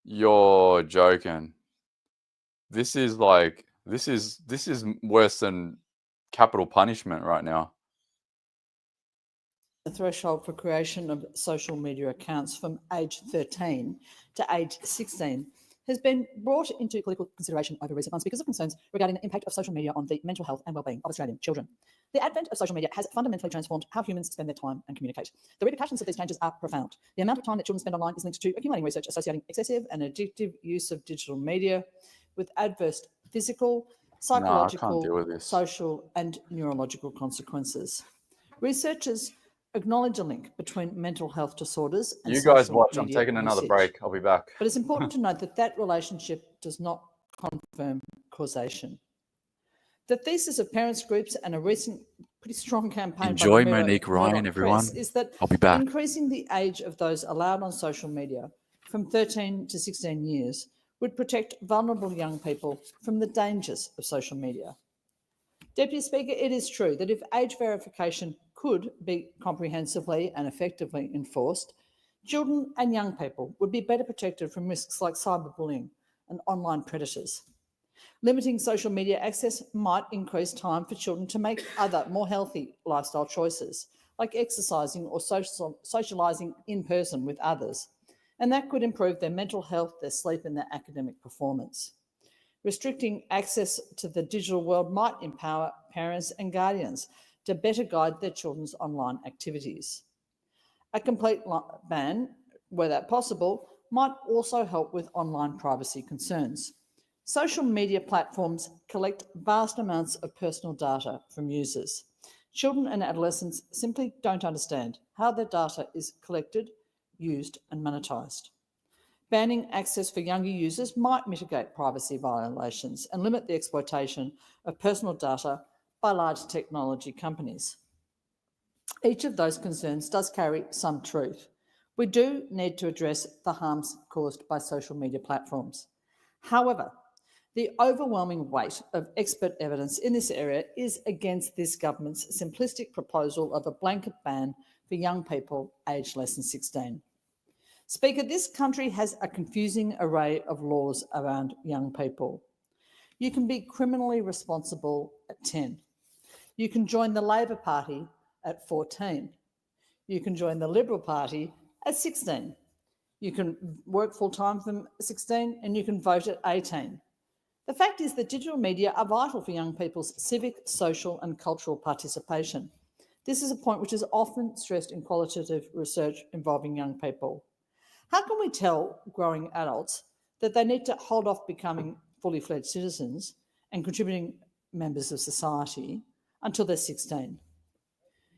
You're joking. This is like, this is worse than capital punishment right now. The threshold for creation of social media accounts from age 13 to age 16 has been brought into political consideration over recent months because of concerns regarding the impact of social media on the mental health and wellbeing of Australian children. The advent of social media has fundamentally transformed how humans spend their time and communicate. The repercussions of these changes are profound. The amount of time that children spend online is linked to accumulating research associating excessive and addictive use of digital media with adverse physical, psychological, social and neurological consequences. Researchers acknowledge a link between mental health disorders and you guys social watch. I'm media taking another usage. break. I'll be back. But it's important to note that that relationship does not confirm causation. The thesis of parents groups and a recent pretty strong campaign Enjoy by the Monique Ryan, everyone. is that I'll be back. increasing the age of those allowed on social media from 13 to 16 years would protect vulnerable young people from the dangers of social media. Deputy Speaker, it is true that if age verification could be comprehensively and effectively enforced, children and young people would be better protected from risks like cyberbullying and online predators. Limiting social media access might increase time for children to make other, more healthy lifestyle choices, like exercising or socialising in person with others, and that could improve their mental health, their sleep and their academic performance. Restricting access to the digital world might empower parents and guardians to better guide their children's online activities. A complete ban, where that possible, might also help with online privacy concerns. Social media platforms collect vast amounts of personal data from users. Children and adolescents simply don't understand how their data is collected, used and monetised. Banning access for younger users might mitigate privacy violations and limit the exploitation of personal data by large technology companies. Each of those concerns does carry some truth. We do need to address the harms caused by social media platforms. However, the overwhelming weight of expert evidence in this area is against this government's simplistic proposal of a blanket ban for young people aged less than 16. Speaker, this country has a confusing array of laws around young people. You can be criminally responsible at 10. You can join the Labor Party at 14. You can join the Liberal Party at 16. You can work full-time from 16 and you can vote at 18. The fact is that digital media are vital for young people's civic, social and cultural participation. This is a point which is often stressed in qualitative research involving young people. How can we tell growing adults that they need to hold off becoming fully fledged citizens and contributing members of society until they're 16?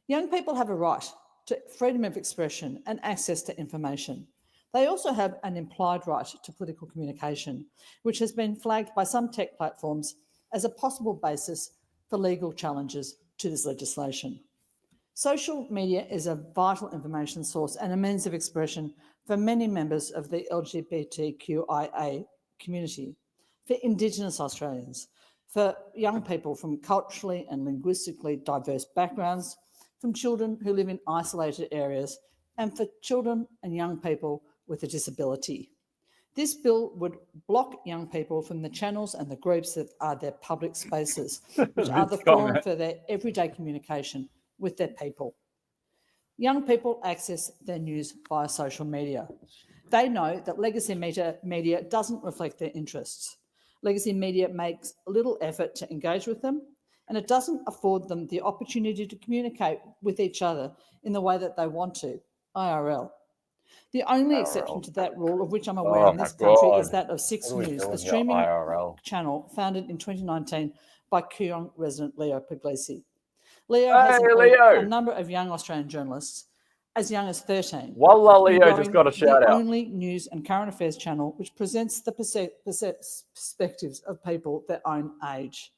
Young people have a right to freedom of expression and access to information. They also have an implied right to political communication, which has been flagged by some tech platforms as a possible basis for legal challenges to this legislation. Social media is a vital information source and a means of expression for many members of the LGBTQIA community, for Indigenous Australians, for young people from culturally and linguistically diverse backgrounds, from children who live in isolated areas, and for children and young people with a disability. This bill would block young people from the channels and the groups that are their public spaces, which are the forum for their everyday communication with their people. Young people access their news via social media. They know that legacy media doesn't reflect their interests. Legacy media makes little effort to engage with them, and it doesn't afford them the opportunity to communicate with each other in the way that they want to, IRL. The only exception to that rule, of which I'm aware in this country, is that of Six News, a streaming channel founded in 2019 by Kooyong resident Leo Puglisi. Leo has employed a number of young Australian journalists as young as 13. Wallah, Leo just got a shout out. The only news and current affairs channel which presents the perspectives of people their own age.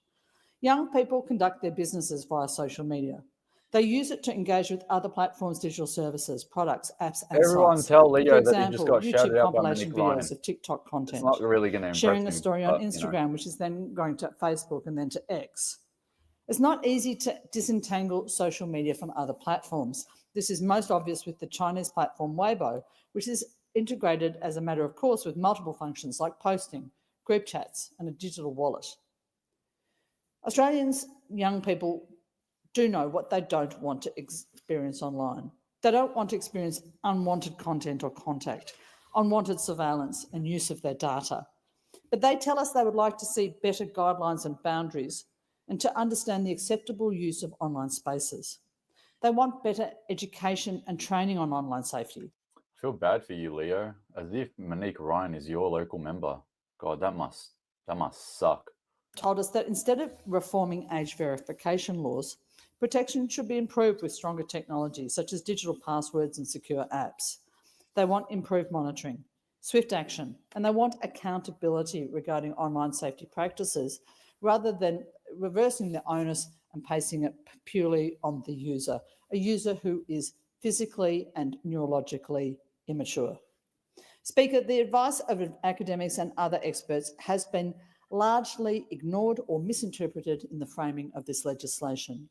Young people conduct their businesses via social media. They use it to engage with other platforms, digital services, products, apps, and Everyone sites. tell Leo For that he example, just got YouTube shouted out by compilation Monique Ryan. videos of TikTok content. It's not really going to impress sharing a me, story but, on Instagram, which is then going to Facebook and then to X. It's not easy to disentangle social media from other platforms. This is most obvious with the Chinese platform Weibo, which is integrated as a matter of course with multiple functions like posting, group chats, and a digital wallet. Australians, young people, do know what they don't want to experience online. They don't want to experience unwanted content or contact, unwanted surveillance and use of their data. But they tell us they would like to see better guidelines and boundaries and to understand the acceptable use of online spaces. They want better education and training on online safety. I feel bad for you, Leo, as if Monique Ryan is your local member. God, that must suck. Told us that instead of reforming age verification laws, protection should be improved with stronger technology such as digital passwords and secure apps. They want improved monitoring, swift action, and they want accountability regarding online safety practices rather than reversing the onus and placing it purely on the user, a user who is physically and neurologically immature. Speaker, the advice of academics and other experts has been largely ignored or misinterpreted in the framing of this legislation.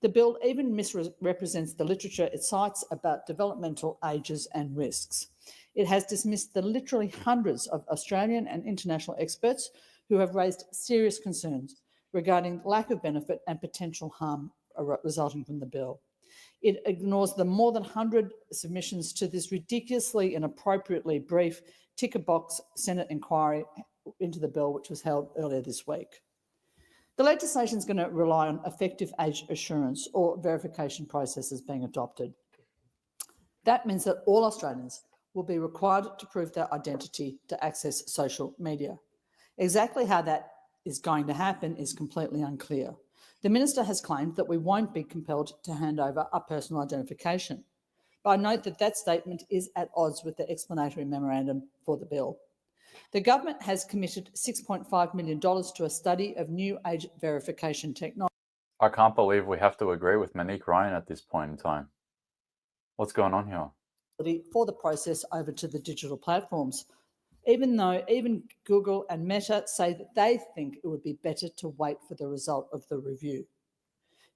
The bill even misrepresents the literature it cites about developmental ages and risks. It has dismissed the literally hundreds of Australian and international experts who have raised serious concerns regarding lack of benefit and potential harm resulting from the bill. It ignores the more than 100 submissions to this ridiculously and appropriately brief ticker box Senate inquiry into the bill, which was held earlier this week. The legislation is going to rely on effective age assurance or verification processes being adopted. That means that all Australians will be required to prove their identity to access social media. Exactly how that is going to happen is completely unclear. The Minister has claimed that we won't be compelled to hand over our personal identification. But I note that that statement is at odds with the explanatory memorandum for the bill. The government has committed $6.5 million to a study of new age verification technology. I can't believe we have to agree with Monique Ryan at this point in time. What's going on here? For the process over to the digital platforms, even though even Google and Meta say that they think it would be better to wait for the result of the review.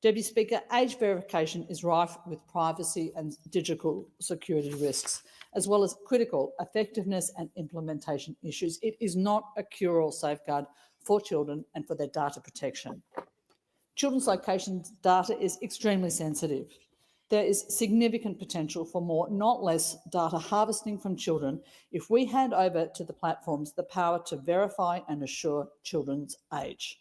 Deputy Speaker, age verification is rife with privacy and digital security risks, as well as critical effectiveness and implementation issues. It is not a cure-all safeguard for children and for their data protection. Children's location data is extremely sensitive. There is significant potential for more, not less, data harvesting from children if we hand over to the platforms the power to verify and assure children's age.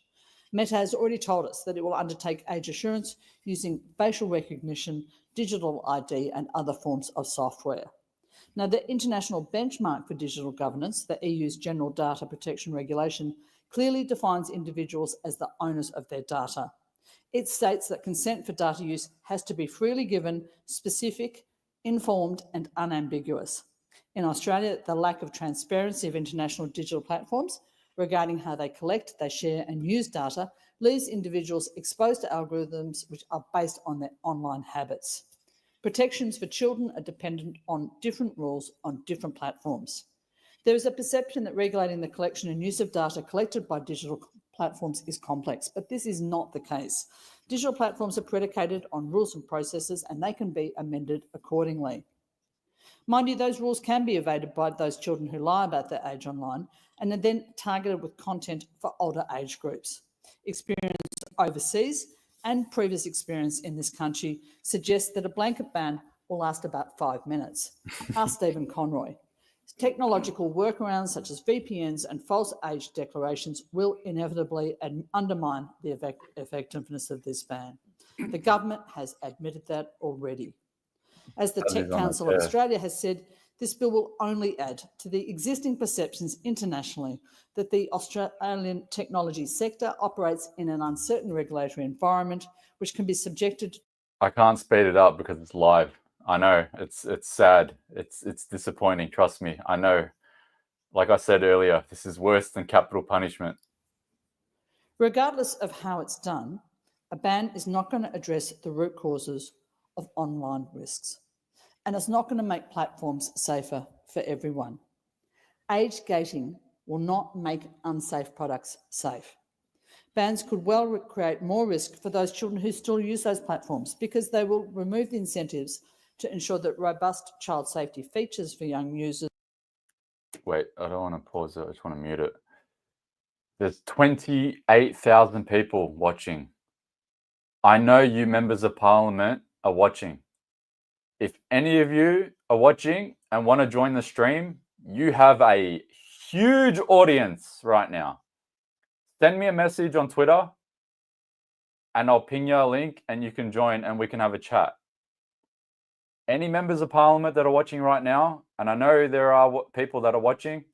Meta has already told us that it will undertake age assurance using facial recognition, digital ID, and other forms of software. Now, the international benchmark for digital governance, the EU's General Data Protection Regulation, clearly defines individuals as the owners of their data. It states that consent for data use has to be freely given, specific, informed, and unambiguous. In Australia, the lack of transparency of international digital platforms regarding how they collect, they share, and use data leaves individuals exposed to algorithms which are based on their online habits. Protections for children are dependent on different rules on different platforms. There is a perception that regulating the collection and use of data collected by digital platforms is complex, but this is not the case. Digital platforms are predicated on rules and processes, and they can be amended accordingly. Mind you, those rules can be evaded by those children who lie about their age online and are then targeted with content for older age groups. Experience overseas and previous experience in this country suggests that a blanket ban will last about 5 minutes. Ask Stephen Conroy. Technological workarounds such as VPNs and false age declarations will inevitably undermine the effectiveness of this ban. The government has admitted that already. As the Tech Council of Australia has said, this bill will only add to the existing perceptions internationally that the Australian technology sector operates in an uncertain regulatory environment which can be subjected. I can't speed it up because it's live. I know, it's sad. It's disappointing, trust me. I know. Like I said earlier, this is worse than capital punishment. Regardless of how it's done, a ban is not going to address the root causes of online risks. And it's not going to make platforms safer for everyone. Age gating will not make unsafe products safe. Bans could well create more risk for those children who still use those platforms because they will remove the incentives to ensure that robust child safety features for young users. Wait, I don't want to pause it. I just want to mute it. There's 28,000 people watching. I know you members of Parliament are watching. If any of you are watching and want to join the stream, you have a huge audience right now. Send me a message on Twitter and I'll ping you a link and you can join and we can have a chat. Any members of Parliament that are watching right now, and I know there are people that are watching,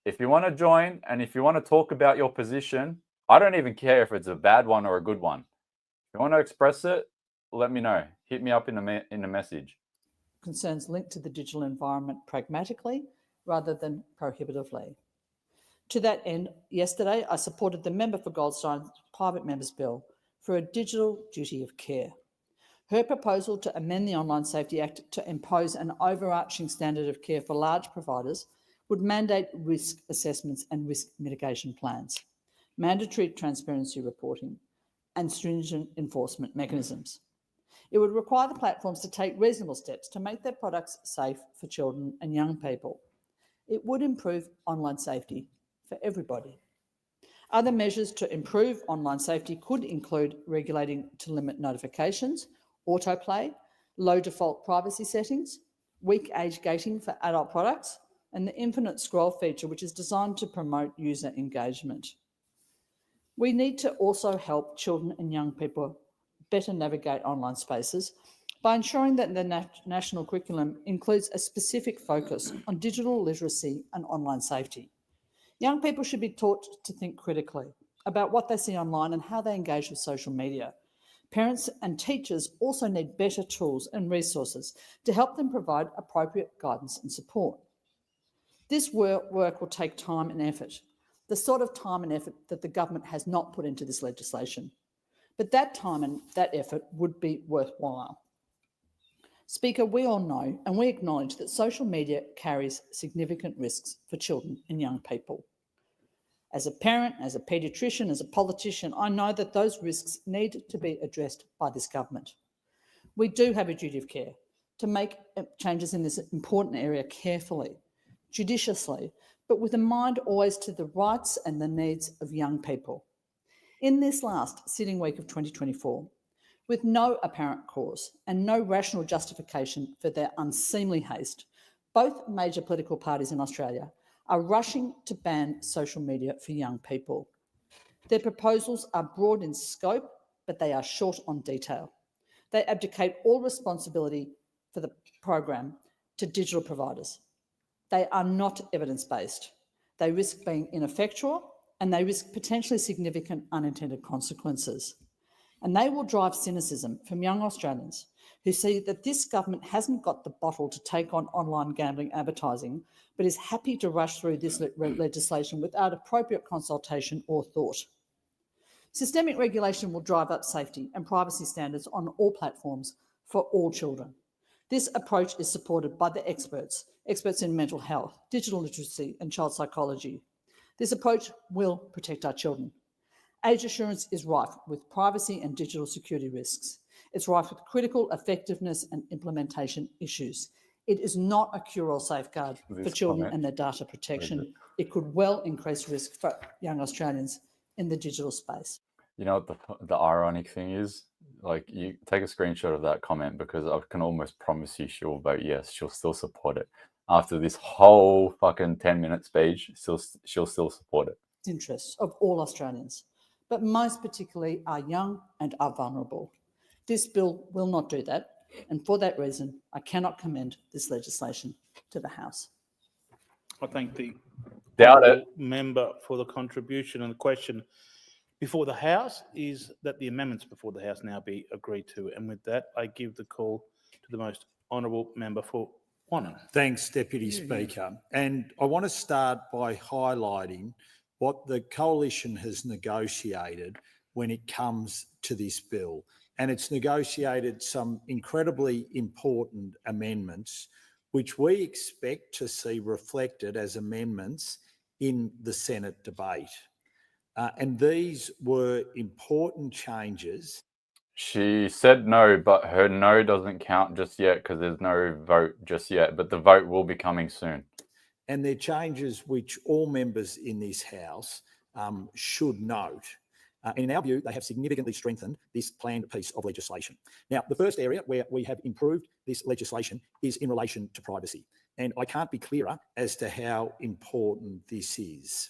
if you want to join and if you want to talk about your position, I don't even care if it's a bad one or a good one. If you want to express it, let me know. Hit me up in the message. Concerns linked to the digital environment pragmatically rather than prohibitively. To that end, yesterday I supported the member for Goldstein's private member's bill for a digital duty of care. Her proposal to amend the Online Safety Act to impose an overarching standard of care for large providers would mandate risk assessments and risk mitigation plans. mandatory transparency reporting, and stringent enforcement mechanisms. It would require the platforms to take reasonable steps to make their products safe for children and young people. It would improve online safety for everybody. Other measures to improve online safety could include regulating to limit notifications, autoplay, low default privacy settings, weak age gating for adult products, and the infinite scroll feature, which is designed to promote user engagement. We need to also help children and young people better navigate online spaces by ensuring that the national curriculum includes a specific focus on digital literacy and online safety. Young people should be taught to think critically about what they see online and how they engage with social media. Parents and teachers also need better tools and resources to help them provide appropriate guidance and support. This work will take time and effort, the sort of time and effort that the government has not put into this legislation. But that time and that effort would be worthwhile. Speaker, we all know and we acknowledge that social media carries significant risks for children and young people. As a parent, as a paediatrician, as a politician, I know that those risks need to be addressed by this government. We do have a duty of care to make changes in this important area carefully, judiciously, but with a mind always to the rights and the needs of young people. In this last sitting week of 2024, with no apparent cause and no rational justification for their unseemly haste, both major political parties in Australia are rushing to ban social media for young people. Their proposals are broad in scope, but they are short on detail. They abdicate all responsibility for the program to digital providers. They are not evidence-based. They risk being ineffectual and they risk potentially significant unintended consequences. And they will drive cynicism from young Australians who see that this government hasn't got the bottle to take on online gambling advertising, but is happy to rush through this legislation without appropriate consultation or thought. Systemic regulation will drive up safety and privacy standards on all platforms for all children. This approach is supported by the experts in mental health, digital literacy, and child psychology. This approach will protect our children. Age assurance is rife with privacy and digital security risks. It's rife with critical effectiveness and implementation issues. It is not a cure-all safeguard for children and their data protection. It could well increase risk for young Australians in the digital space. You know what the ironic thing is? Like, you take a screenshot of that comment because I can almost promise you she'll vote yes. She'll still support it. After this whole fucking 10-minute speech, she'll still support it. Interests of all Australians, but most particularly are young and are vulnerable. This bill will not do that, and for that reason, I cannot commend this legislation to the House. I thank the Doubt it. member for the contribution, and the question before the House is that the amendments before the House now be agreed to. And with that, I give the call to the most honourable member for Wannon. Thanks, Deputy Speaker. And I want to start by highlighting what the Coalition has negotiated when it comes to this bill. And it's negotiated some incredibly important amendments, which we expect to see reflected as amendments in the Senate debate. And these were important changes. She said no, but her no doesn't count just yet because there's no vote just yet, but the vote will be coming soon. And they're changes which all members in this House should note. In our view, they have significantly strengthened this planned piece of legislation. Now, the first area where we have improved this legislation is in relation to privacy. And I can't be clearer as to how important this is.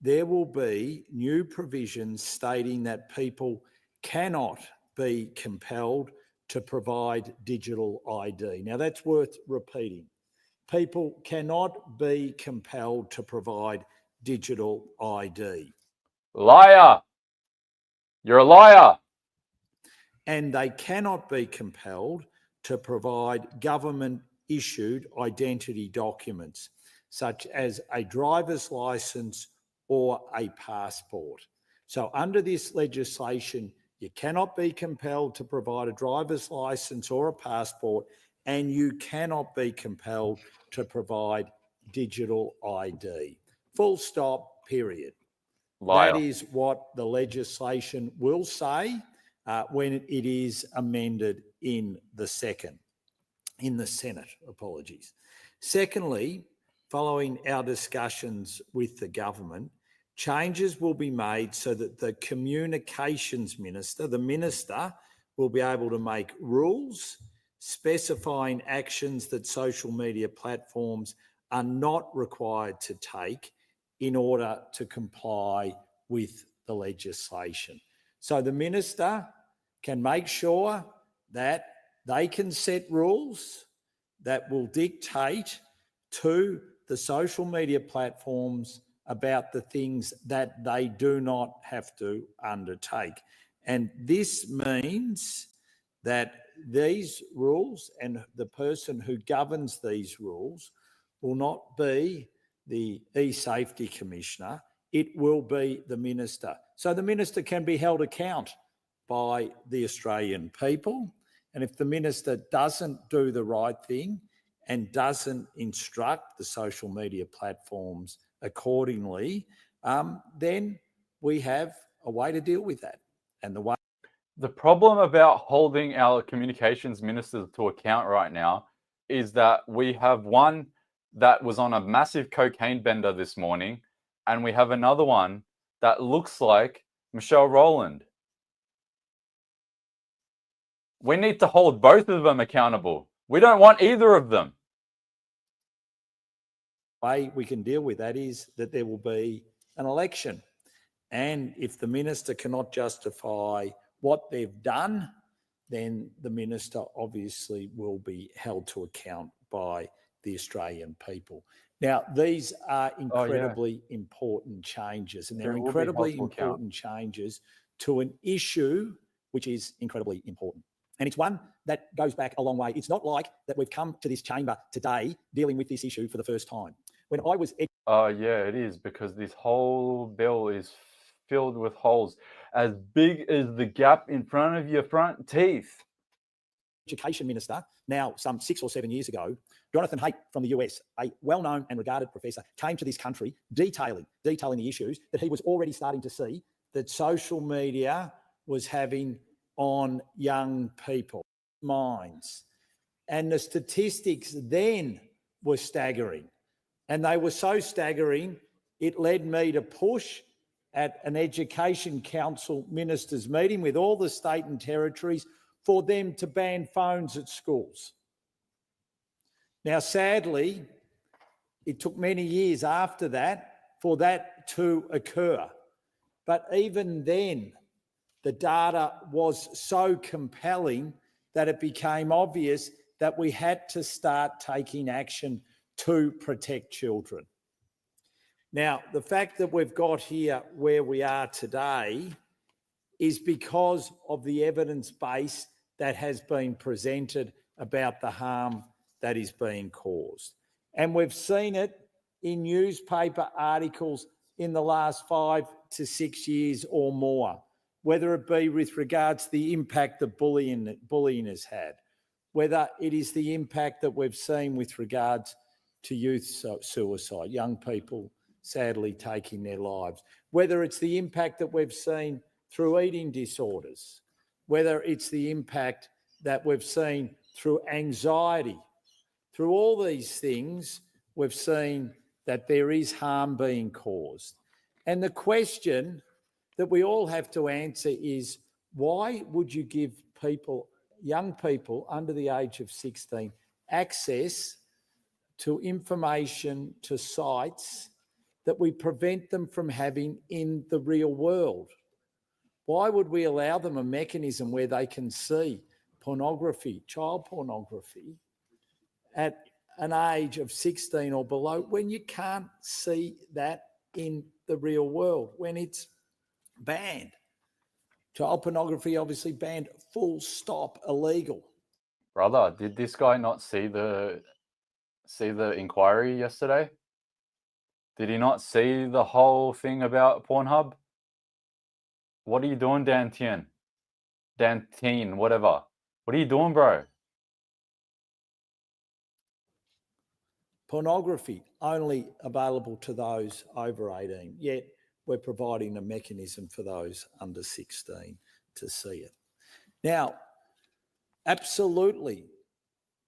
There will be new provisions stating that people cannot be compelled to provide digital ID. Now, that's worth repeating. People cannot be compelled to provide digital ID. Liar! You're a liar! And they cannot be compelled to provide government-issued identity documents, such as a driver's licence or a passport. So under this legislation, you cannot be compelled to provide a driver's licence or a passport, and you cannot be compelled to provide digital ID. Full stop, period. Liar. That is what the legislation will say when it is amended in the Senate. Apologies. Secondly, following our discussions with the government, changes will be made so that the communications minister, the minister, will be able to make rules specifying actions that social media platforms are not required to take in order to comply with the legislation. So the minister can make sure that they can set rules that will dictate to the social media platforms about the things that they do not have to undertake. And this means that these rules and the person who governs these rules will not be the e-safety commissioner, it will be the minister. So the minister can be held account by the Australian people. And if the minister doesn't do the right thing and doesn't instruct the social media platforms accordingly, then we have a way to deal with that. And the problem about holding our communications ministers to account right now is that we have one that was on a massive cocaine bender this morning, and we have another one that looks like Michelle Rowland. We need to hold both of them accountable. We don't want either of them. Way we can deal with that is that there will be an election. And if the minister cannot justify what they've done, then the minister obviously will be held to account by the Australian people. Now, these are incredibly important changes, and they're incredibly important changes to an issue which is incredibly important. And it's one that goes back a long way. It's not like that we've come to this chamber today dealing with this issue for the first time. When I was... yeah, it is, because this whole bill is filled with holes as big as the gap in front of your front teeth. Education minister, now some 6 or 7 years ago, Jonathan Haidt from the US, a well-known and regarded professor, came to this country detailing the issues that he was already starting to see that social media was having on young people's minds. And the statistics then were staggering. And they were so staggering, it led me to push at an Education Council ministers' meeting with all the state and territories for them to ban phones at schools. Now, sadly, it took many years after that for that to occur. But even then, the data was so compelling that it became obvious that we had to start taking action to protect children. Now, the fact that we've got here where we are today is because of the evidence base that has been presented about the harm that is being caused. And we've seen it in newspaper articles in the last 5 to 6 years or more, whether it be with regards to the impact that bullying has had, whether it is the impact that we've seen with regards to youth suicide, young people sadly taking their lives, whether it's the impact that we've seen through eating disorders, whether it's the impact that we've seen through anxiety. Through all these things, we've seen that there is harm being caused. And the question that we all have to answer is, why would you give people, young people under the age of 16, access to information, to sites that we prevent them from having in the real world? Why would we allow them a mechanism where they can see pornography, child pornography, at an age of 16 or below when you can't see that in the real world, when it's banned? Child pornography obviously banned, full stop, illegal. Brother, did this guy not see the inquiry yesterday? Did he not see the whole thing about Pornhub? What are you doing, Dantien, whatever? What are you doing, bro? Pornography only available to those over 18. Yet we're providing a mechanism for those under 16 to see it. Now, absolutely,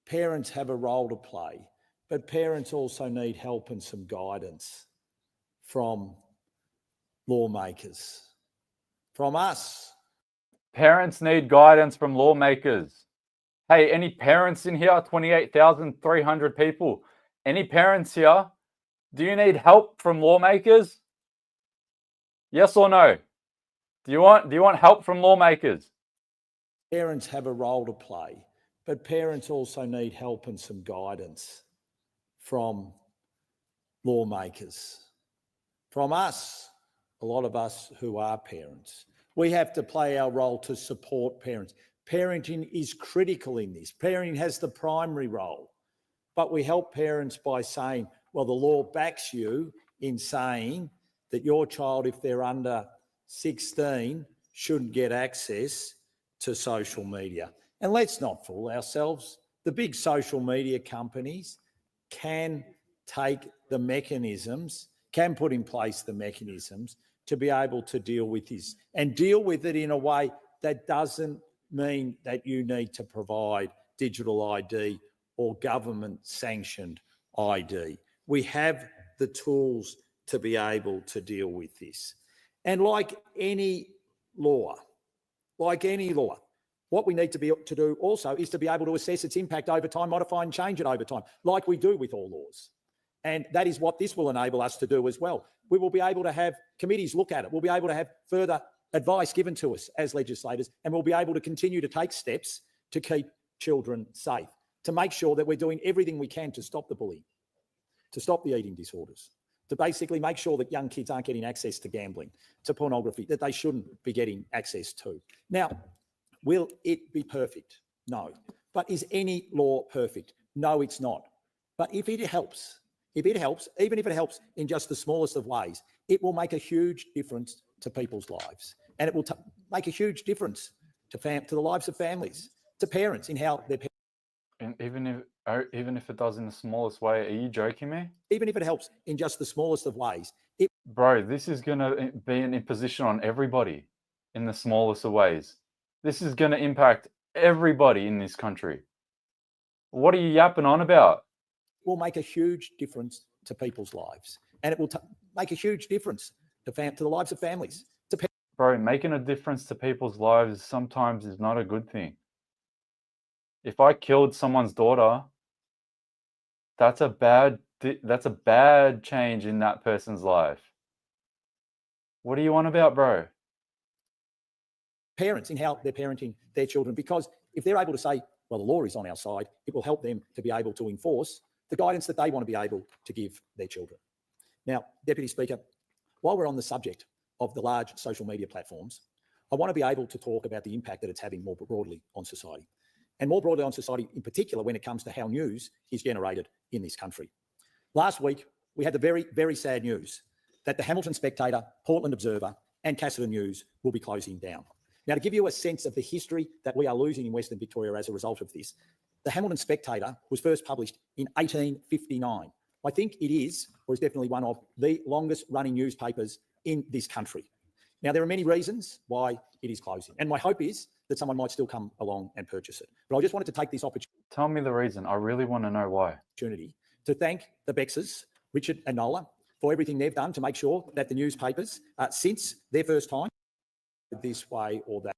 parents have a role to play, but parents also need help and some guidance from lawmakers, from us. Parents need guidance from lawmakers. Hey, any parents in here? 28,300 people. Any parents here? Do you need help from lawmakers? Yes or no? Do you want help from lawmakers? Parents have a role to play, but parents also need help and some guidance from lawmakers, from us, a lot of us who are parents. We have to play our role to support parents. Parenting is critical in this. Parenting has the primary role, but we help parents by saying, well, the law backs you in saying that your child, if they're under 16, shouldn't get access to social media. And let's not fool ourselves. The big social media companies can take the mechanisms, can put in place the mechanisms to be able to deal with this and deal with it in a way that doesn't mean that you need to provide digital ID or government sanctioned ID. We have the tools to be able to deal with this. And like any law, what we need to do also is to be able to assess its impact over time, modify and change it over time, like we do with all laws. And that is what this will enable us to do as well. We will be able to have committees look at it. We'll be able to have further advice given to us as legislators, and we'll be able to continue to take steps to keep children safe, to make sure that we're doing everything we can to stop the bullying, to stop the eating disorders, to basically make sure that young kids aren't getting access to gambling, to pornography, that they shouldn't be getting access to. Now, will it be perfect? No. But is any law perfect? No, it's not. But if it helps, even if it helps in just the smallest of ways, it will make a huge difference to people's lives. And it will make a huge difference to the lives of families, to parents in how their And even if it does in the smallest way, are you joking me? Even if it helps in just the smallest of ways. Bro, this is going to be an imposition on everybody in the smallest of ways. This is going to impact everybody in this country. What are you yapping on about? Will make a huge difference to people's lives. And it will make a huge difference to the lives of families. Bro, making a difference to people's lives sometimes is not a good thing. If I killed someone's daughter, that's a bad change in that person's life. What do you want about, bro? Parents in how they're parenting their children, because if they're able to say, well, the law is on our side, it will help them to be able to enforce the guidance that they want to be able to give their children. Now, Deputy Speaker, while we're on the subject of the large social media platforms, I want to be able to talk about the impact that it's having more broadly on society, and more broadly on society in particular when it comes to how news is generated in this country. Last week, we had the very, very sad news that the Hamilton Spectator, Portland Observer and Cassidy News will be closing down. Now, to give you a sense of the history that we are losing in Western Victoria as a result of this, the Hamilton Spectator was first published in 1859. I think it is, or is definitely one of the longest running newspapers in this country. Now, there are many reasons why it is closing, and my hope is that someone might still come along and purchase it. But I just wanted to take this opportunity. Tell me the reason. I really want to know why. To thank the Bexes, Richard and Nola, for everything they've done to make sure that the newspapers, since their first time, this way or that,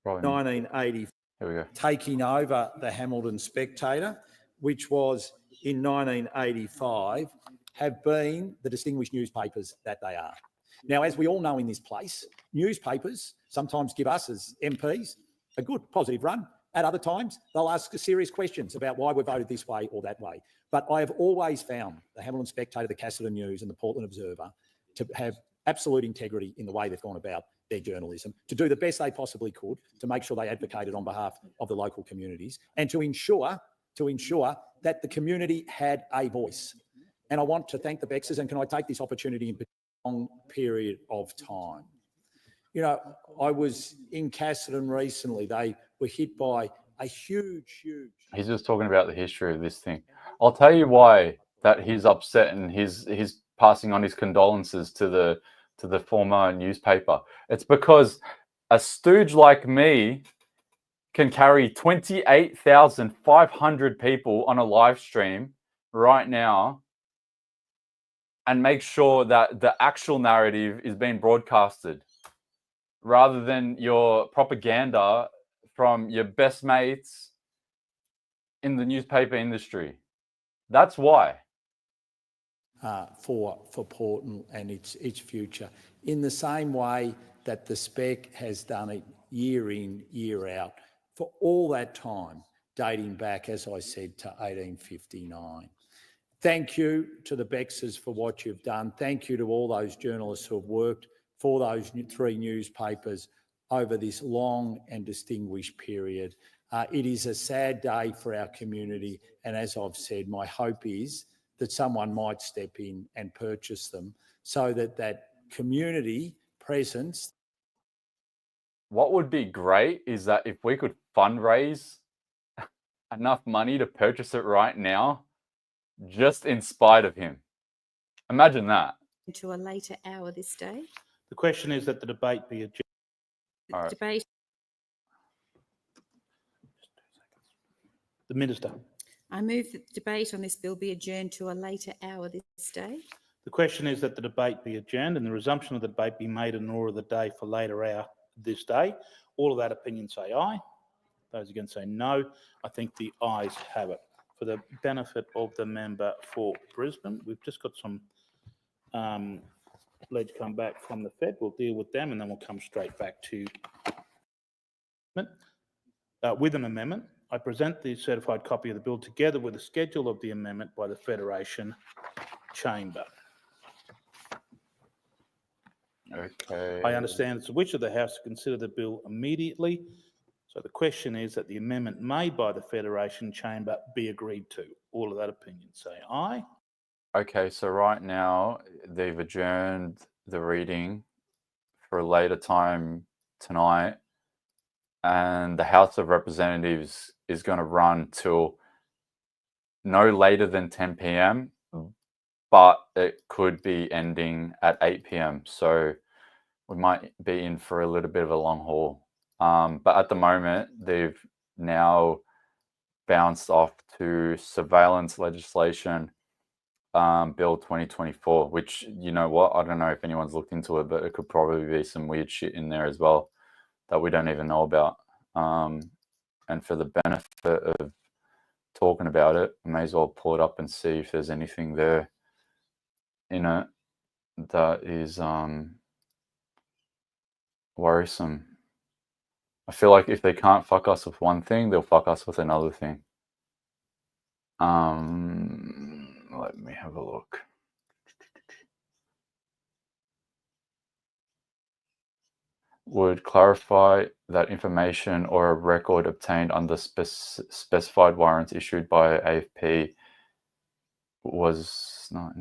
1980, here we go, taking over the Hamilton Spectator, which was in 1985, have been the distinguished newspapers that they are. Now, as we all know in this place, newspapers sometimes give us as MPs a good positive run. At other times, they'll ask us serious questions about why we voted this way or that way. But I have always found the Hamilton Spectator, the Cassidy News and the Portland Observer to have absolute integrity in the way they've gone about their journalism, to do the best they possibly could to make sure they advocated on behalf of the local communities and to ensure that the community had a voice. And I want to thank the Bexes, and can I take this opportunity in a long period of time? You know, I was in Cassidy recently. They were hit by a huge... He's just talking about the history of this thing. I'll tell you why that he's upset and he's passing on his condolences to to the former newspaper. It's because a stooge like me can carry 28,500 people on a live stream right now and make sure that the actual narrative is being broadcasted rather than your propaganda from your best mates in the newspaper industry. That's why. For Port and its future, in the same way that the Spec has done it year in, year out, for all that time, dating back, as I said, to 1859. Thank you to the Bexers for what you've done. Thank you to all those journalists who have worked for those 3 newspapers over this long and distinguished period. It is a sad day for our community, and as I've said, my hope is that someone might step in and purchase them so that that community presence. What would be great is that if we could fundraise enough money to purchase it right now, just in spite of him. Imagine that. To a later hour this day. The question is that the debate be adjourned. All right. Debate. The Minister. I move that the debate on this bill be adjourned to a later hour this day. The question is that the debate be adjourned and the resumption of the debate be made in order of the day for later hour this day. All of that opinion say aye. Those against say no. I think the ayes have it. For the benefit of the member for Brisbane, we've just got some ledge come back from the Fed. We'll deal with them and then we'll come straight back to with an amendment. I present the certified copy of the bill together with a schedule of the amendment by the Federation Chamber. Okay. I understand it's the wish of the House to consider the bill immediately. So the question is that the amendment made by the Federation Chamber be agreed to. All of that opinion say aye. Okay, so right now they've adjourned the reading for a later time tonight, and the House of Representatives is going to run till no later than 10 p.m, but it could be ending at 8 p.m. So we might be in for a little bit of a long haul. But at the moment, they've now bounced off to surveillance legislation, Bill 2024, which, you know what, I don't know if anyone's looked into it, but it could probably be some weird shit in there as well that we don't even know about. And for the benefit of talking about it, I may as well pull it up and see if there's anything there in it that is worrisome. I feel like if they can't fuck us with one thing, they'll fuck us with another thing. Let me have a look. Would clarify that information or a record obtained under specified warrants issued by AFP was not,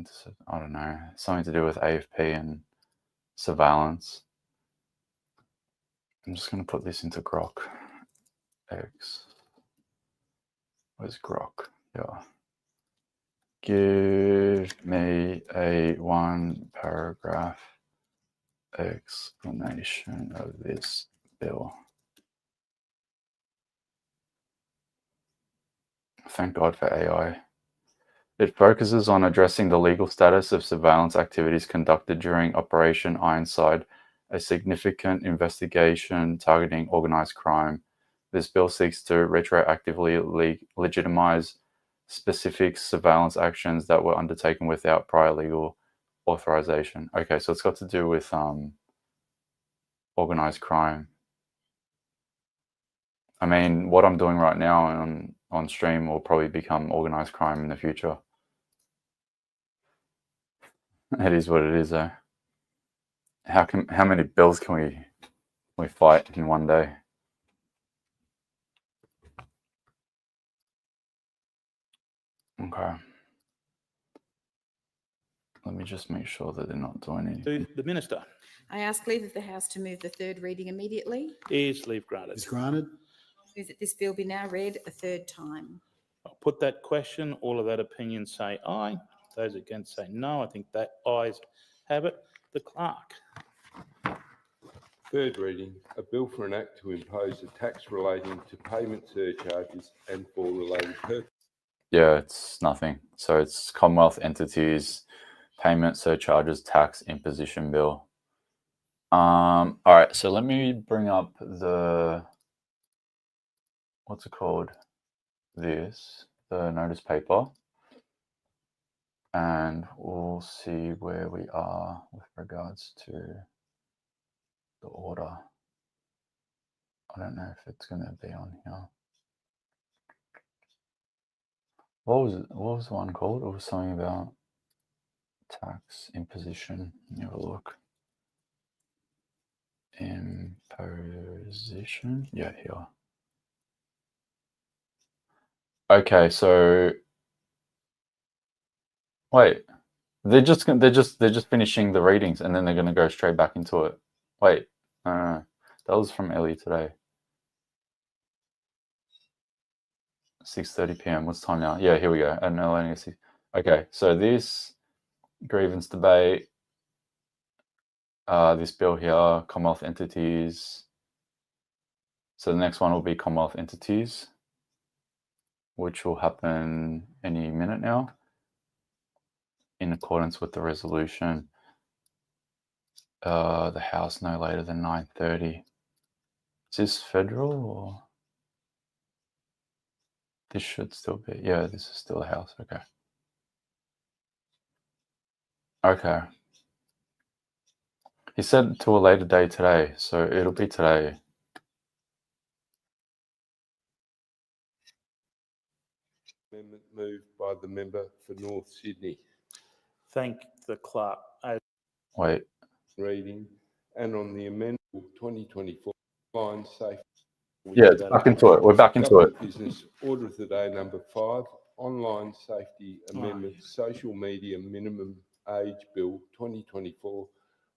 I don't know, something to do with AFP and surveillance. I'm just going to put this into Grok X. Where's Grok? Yeah. Give me a 1-paragraph explanation of this bill. Thank God for AI. It focuses on addressing the legal status of surveillance activities conducted during Operation Ironside, a significant investigation targeting organized crime. This bill seeks to retroactively legitimize specific surveillance actions that were undertaken without prior legal authorization. Okay, so it's got to do with organized crime. I mean, what I'm doing right now on stream will probably become organized crime in the future. It is what it is, though. How many bills can we fight in one day? Okay. Let me just make sure that they're not doing anything. The Minister. I ask leave of the House to move the third reading immediately. Is leave granted? Is granted. Move that this bill be now read a third time. I'll put that question. All of that opinion say aye. Those against say no. I think that ayes have it. The clerk. Third reading, a bill for an act to impose a tax relating to payment surcharges and for related purposes. Yeah, it's nothing. So it's Commonwealth entities, payment surcharges, tax imposition bill. All right, so let me bring up the, what's it called? The notice paper. And we'll see where we are with regards to the order. I don't know if it's going to be on here. What was the one called? It was something about tax imposition. Let me have a look. Imposition. Yeah, here. Okay, so wait. They're just finishing the readings and then they're going to go straight back into it. Wait. That was from earlier today. 6:30 p.m. What's time now? Yeah, here we go. Okay, so this grievance debate, this bill here, Commonwealth entities. So the next one will be Commonwealth entities, which will happen any minute now, in accordance with the resolution. The House no later than 9:30. Is this federal or? This should still be, yeah, this is still the House, okay. Okay. He said to a later day today, so it'll be today. Amendment moved by the member for North Sydney. Thank the clerk. Wait. Reading, and on the amendment 2024 line safety. Yeah, back into it. We're back into it. Business order of the day number 5, online safety amendment, social media minimum age bill 2024,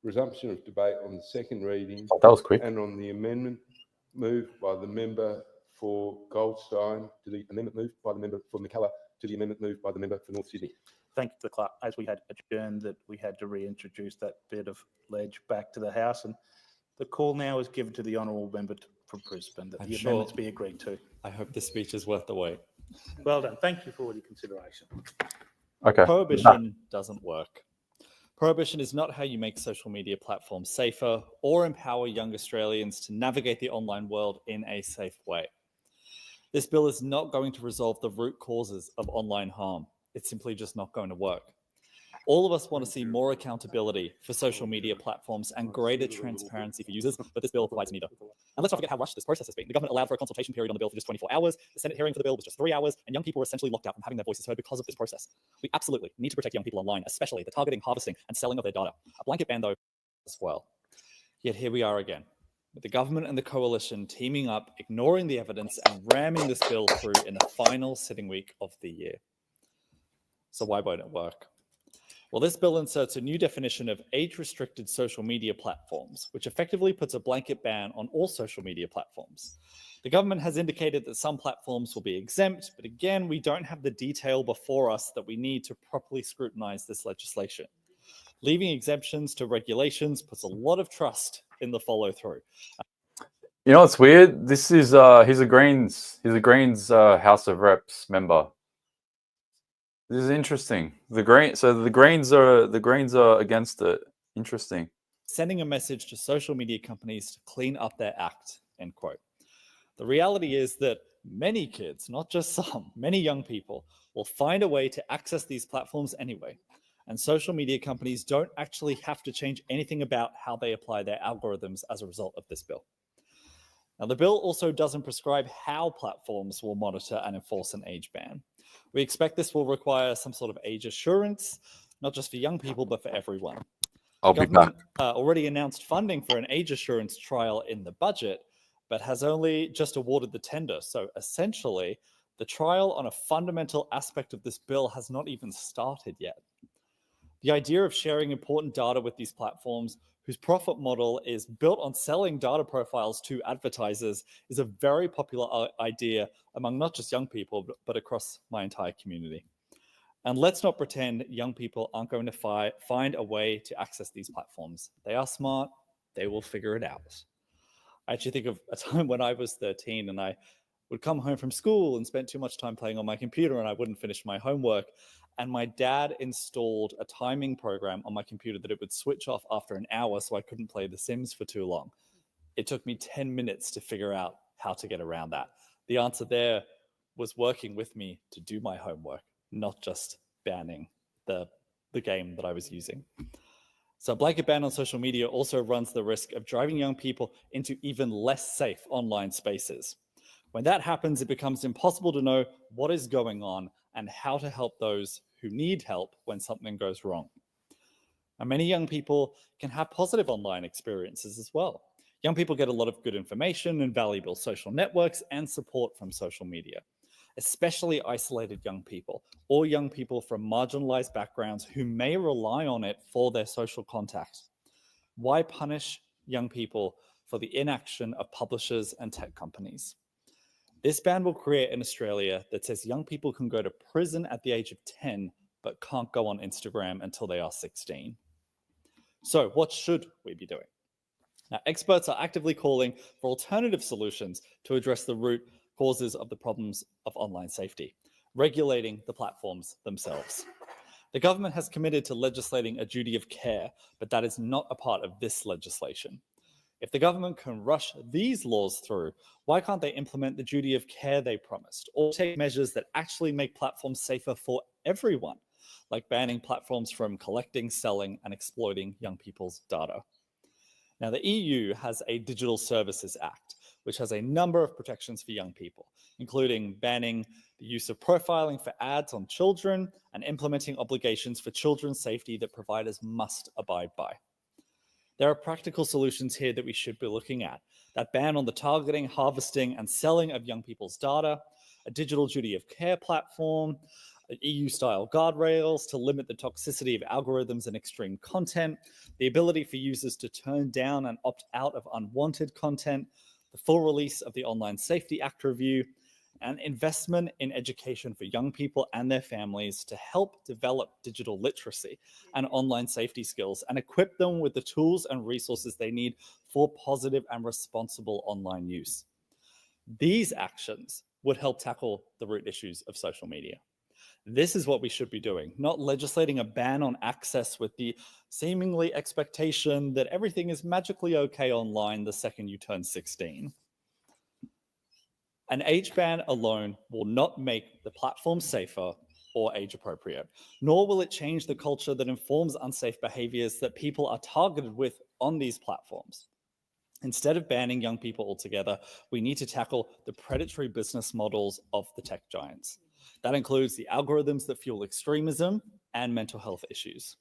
resumption of debate on the second reading. Oh, that was quick. And on the amendment moved by the member for Goldstein, to the amendment moved by the member for McKellar, to the amendment moved by the member for North Sydney. Thank the clerk. As we had adjourned, that we had to reintroduce that bit of ledge back to the House, and the call now is given to the honourable member from Brisbane that the amendments be agreed to. I hope this speech is worth the wait. Well done. Thank you for your consideration. Okay. Prohibition doesn't work. Prohibition is not how you make social media platforms safer or empower young Australians to navigate the online world in a safe way. This bill is not going to resolve the root causes of online harm. It's simply just not going to work. All of us want to see more accountability for social media platforms and greater transparency for users, but this bill provides neither. And let's not forget how rushed this process has been. The government allowed for a consultation period on the bill for just 24 hours. The Senate hearing for the bill was just 3 hours, and young people were essentially locked out from having their voices heard because of this process. We absolutely need to protect young people online, especially the targeting, harvesting, and selling of their data. A blanket ban, though, as well. Yet here we are again, with the government and the coalition teaming up, ignoring the evidence, and ramming this bill through in the final sitting week of the year. So why won't it work? Well, this bill inserts a new definition of age-restricted social media platforms, which effectively puts a blanket ban on all social media platforms. The government has indicated that some platforms will be exempt, but again, we don't have the detail before us that we need to properly scrutinise this legislation. Leaving exemptions to regulations puts a lot of trust in the follow-through. You know what's weird? This is he's a Greens House of Reps member. This is interesting. The Greens are against it. Interesting. Sending a message to social media companies to clean up their act, end quote. The reality is that many kids, not just some, many young people will find a way to access these platforms anyway. And social media companies don't actually have to change anything about how they apply their algorithms as a result of this bill. Now, the bill also doesn't prescribe how platforms will monitor and enforce an age ban. We expect this will require some sort of age assurance, not just for young people, but for everyone. The government already announced funding for an age assurance trial in the budget, but has only just awarded the tender. So essentially, the trial on a fundamental aspect of this bill has not even started yet. The idea of sharing important data with these platforms, whose profit model is built on selling data profiles to advertisers, is a very popular idea among not just young people, but across my entire community. And let's not pretend young people aren't going to find a way to access these platforms. They are smart, they will figure it out. I actually think of a time when I was 13 and I would come home from school and spend too much time playing on my computer and I wouldn't finish my homework. And my dad installed a timing program on my computer that it would switch off after an hour so I couldn't play The Sims for too long. It took me 10 minutes to figure out how to get around that. The answer there was working with me to do my homework, not just banning the game that I was using. So a blanket ban on social media also runs the risk of driving young people into even less safe online spaces. When that happens, it becomes impossible to know what is going on and how to help those who need help when something goes wrong. And many young people can have positive online experiences as well. Young people get a lot of good information and valuable social networks and support from social media, especially isolated young people or young people from marginalized backgrounds who may rely on it for their social contact. Why punish young people for the inaction of publishers and tech companies? This ban will create an Australia that says young people can go to prison at the age of 10, but can't go on Instagram until they are 16. So what should we be doing? Now, experts are actively calling for alternative solutions to address the root causes of the problems of online safety, regulating the platforms themselves. The government has committed to legislating a duty of care, but that is not a part of this legislation. If the government can rush these laws through, why can't they implement the duty of care they promised, or take measures that actually make platforms safer for everyone, like banning platforms from collecting, selling, and exploiting young people's data? Now, the EU has a Digital Services Act, which has a number of protections for young people, including banning the use of profiling for ads on children and implementing obligations for children's safety that providers must abide by. There are practical solutions here that we should be looking at. That ban on the targeting, harvesting, and selling of young people's data, a digital duty of care platform, EU-style guardrails to limit the toxicity of algorithms and extreme content, the ability for users to turn down and opt out of unwanted content, the full release of the Online Safety Act review, and investment in education for young people and their families to help develop digital literacy and online safety skills and equip them with the tools and resources they need for positive and responsible online use. These actions would help tackle the root issues of social media. This is what we should be doing, not legislating a ban on access with the seemingly expectation that everything is magically okay online the second you turn 16. An age ban alone will not make the platform safer or age appropriate, nor will it change the culture that informs unsafe behaviors that people are targeted with on these platforms. Instead of banning young people altogether, we need to tackle the predatory business models of the tech giants. That includes the algorithms that fuel extremism and mental health issues.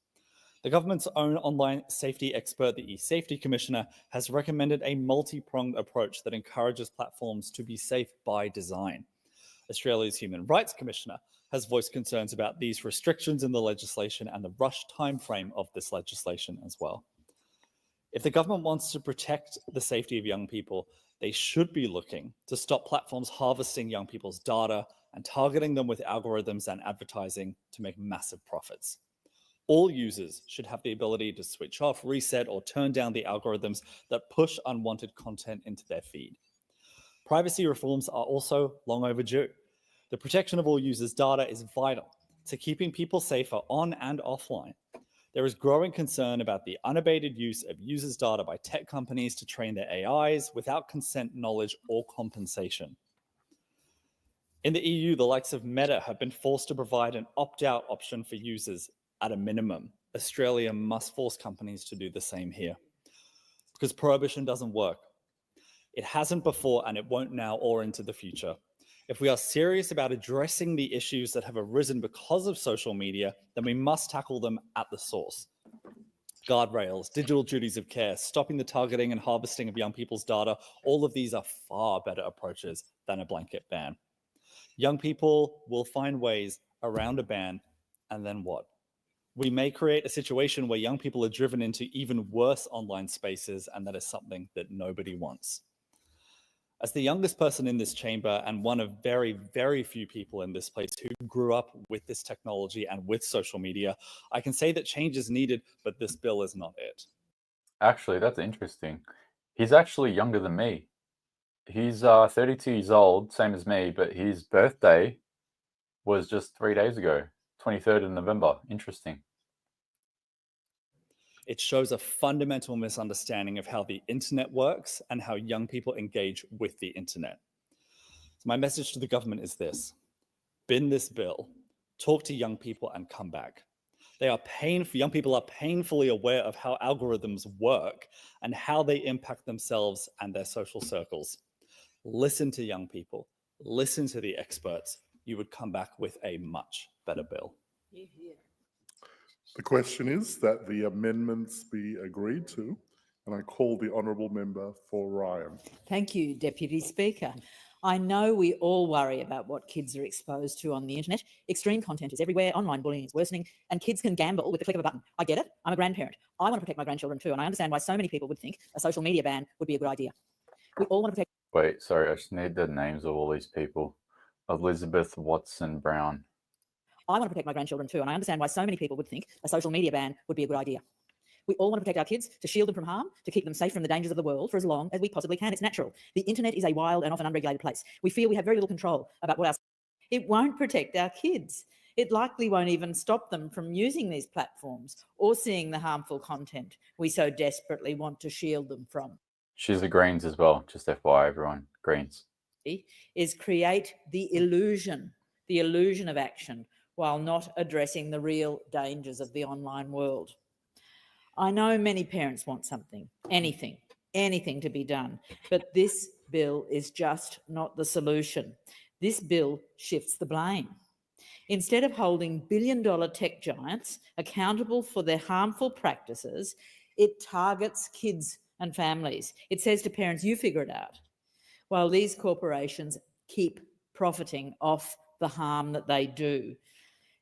The government's own online safety expert, the eSafety Commissioner, has recommended a multi-pronged approach that encourages platforms to be safe by design. Australia's Human Rights Commissioner has voiced concerns about these restrictions in the legislation and the rush timeframe of this legislation as well. If the government wants to protect the safety of young people, they should be looking to stop platforms harvesting young people's data and targeting them with algorithms and advertising to make massive profits. All users should have the ability to switch off, reset, or turn down the algorithms that push unwanted content into their feed. Privacy reforms are also long overdue. The protection of all users' data is vital to keeping people safer on and offline. There is growing concern about the unabated use of users' data by tech companies to train their AIs without consent, knowledge, or compensation. In the EU, the likes of Meta have been forced to provide an opt-out option for users at a minimum. Australia must force companies to do the same here, because prohibition doesn't work. It hasn't before, and it won't now or into the future. If we are serious about addressing the issues that have arisen because of social media, then we must tackle them at the source. Guardrails, digital duties of care, stopping the targeting and harvesting of young people's data, all of these are far better approaches than a blanket ban. Young people will find ways around a ban, and then what? We may create a situation where young people are driven into even worse online spaces, and that is something that nobody wants. As the youngest person in this chamber and one of very, very few people in this place who grew up with this technology and with social media, I can say that change is needed, but this bill is not it. Actually, that's interesting. He's actually younger than me. He's 32 years old, same as me, but his birthday was just 3 days ago, 23rd of November. Interesting. It shows a fundamental misunderstanding of how the internet works and how young people engage with the internet. So my message to the government is this: bin this bill, talk to young people and come back. Young people are painfully aware of how algorithms work and how they impact themselves and their social circles. Listen to young people, listen to the experts. You would come back with a much better bill. The question is that the amendments be agreed to, and I call the honourable member for Ryan. Thank you, Deputy Speaker. I know we all worry about what kids are exposed to on the internet. Extreme content is everywhere, online bullying is worsening, and kids can gamble with the click of a button. I get it. I'm a grandparent. I want to protect my grandchildren too, and I understand why so many people would think a social media ban would be a good idea. We all want to protect... Wait, sorry, I just need the names of all these people. Elizabeth Watson Brown. I want to protect my grandchildren too, and I understand why so many people would think a social media ban would be a good idea. We all want to protect our kids, to shield them from harm, to keep them safe from the dangers of the world for as long as we possibly can. It's natural. The internet is a wild and often unregulated place. We feel we have very little control about what our... It won't protect our kids. It likely won't even stop them from using these platforms or seeing the harmful content we so desperately want to shield them from. She's the Greens as well, just FYI everyone, Greens. Is create the illusion of action while not addressing the real dangers of the online world. I know many parents want something, anything to be done, but this bill is just not the solution. This bill shifts the blame. Instead of holding billion-dollar tech giants accountable for their harmful practices, it targets kids and families. It says to parents, you figure it out, while these corporations keep profiting off the harm that they do.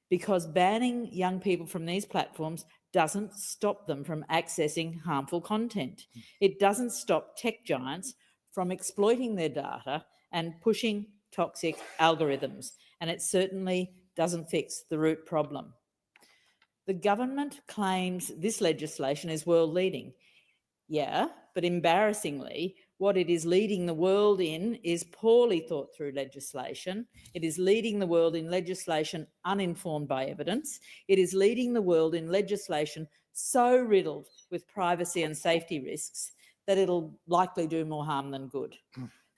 Because banning young people from these platforms doesn't stop them from accessing harmful content. It doesn't stop tech giants from exploiting their data and pushing toxic algorithms, and it certainly doesn't fix the root problem. The government claims this legislation is world-leading. Yeah, but embarrassingly, what it is leading the world in is poorly thought through legislation. It is leading the world in legislation uninformed by evidence. It is leading the world in legislation so riddled with privacy and safety risks that it'll likely do more harm than good.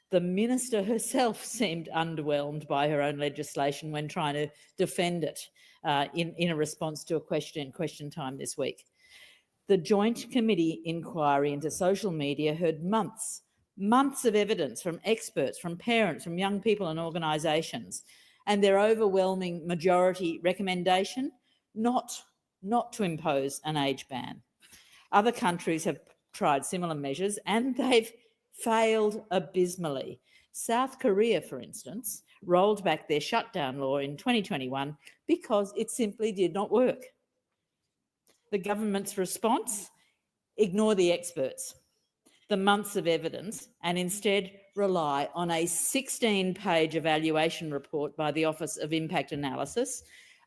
The minister herself seemed underwhelmed by her own legislation when trying to defend it in a response to a question time this week. The Joint Committee inquiry into social media heard months of evidence from experts, from parents, from young people and organisations, and their overwhelming majority recommendation, not to impose an age ban. Other countries have tried similar measures and they've failed abysmally. South Korea, for instance, rolled back their shutdown law in 2021 because it simply did not work. The government's response? Ignore the experts, the months of evidence, and instead rely on a 16-page evaluation report by the Office of Impact Analysis,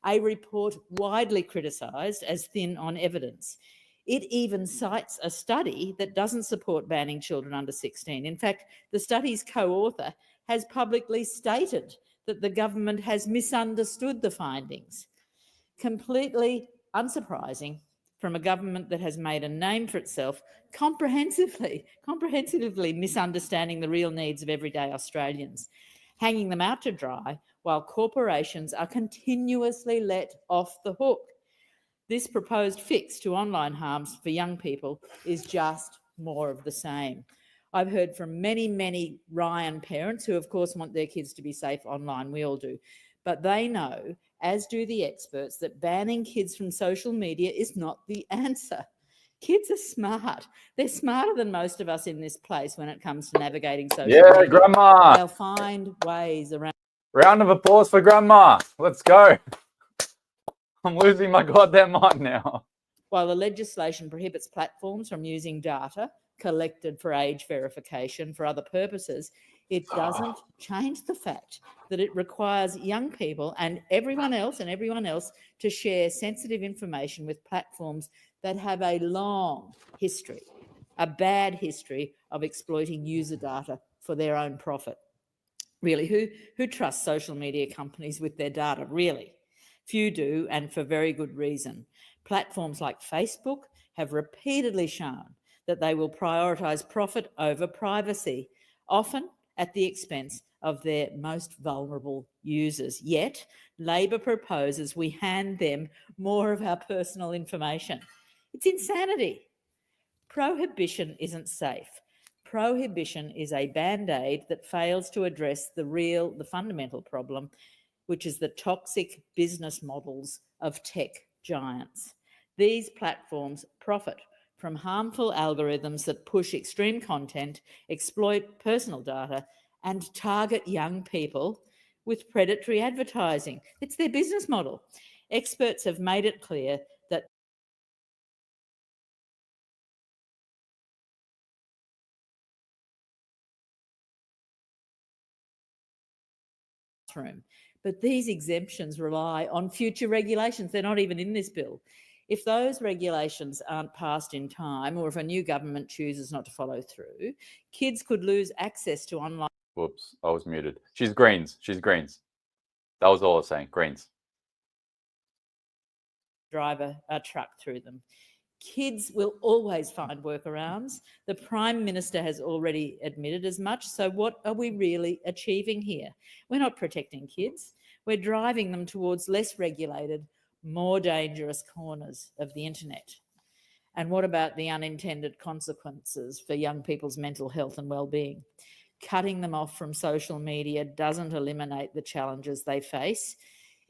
a report widely criticised as thin on evidence. It even cites a study that doesn't support banning children under 16. In fact, the study's co-author has publicly stated that the government has misunderstood the findings. Completely unsurprising from a government that has made a name for itself comprehensively misunderstanding the real needs of everyday Australians, hanging them out to dry while corporations are continuously let off the hook. This proposed fix to online harms for young people is just more of the same. I've heard from many Ryan parents who, of course, want their kids to be safe online. We all do. But they know, as do the experts, that banning kids from social media is not the answer. Kids are smart. They're smarter than most of us in this place when it comes to navigating social media. Yeah, Grandma. They'll find ways around. Round of applause for Grandma. Let's go. I'm losing my goddamn mind now. While the legislation prohibits platforms from using data collected for age verification for other purposes, It doesn't change the fact that it requires young people and everyone else to share sensitive information with platforms that have a long history, a bad history of exploiting user data for their own profit. Really, who trusts social media companies with their data? Really? Few do, and for very good reason. Platforms like Facebook have repeatedly shown that they will prioritise profit over privacy, often at the expense of their most vulnerable users. Yet, Labor proposes we hand them more of our personal information. It's insanity. Prohibition isn't safe. Prohibition is a band-aid that fails to address the fundamental problem, which is the toxic business models of tech giants. These platforms profit from harmful algorithms that push extreme content, exploit personal data, and target young people with predatory advertising. It's their business model. Experts have made it clear that but these exemptions rely on future regulations. They're not even in this bill. If those regulations aren't passed in time, or if a new government chooses not to follow through, kids could lose access to online. Whoops, I was muted. She's Greens. She's Greens. That was all I was saying. Greens. Drive a truck through them. Kids will always find workarounds. The Prime Minister has already admitted as much. So what are we really achieving here? We're not protecting kids. We're driving them towards less regulated, more dangerous corners of the internet. And what about the unintended consequences for young people's mental health and well-being? Cutting them off from social media doesn't eliminate the challenges they face.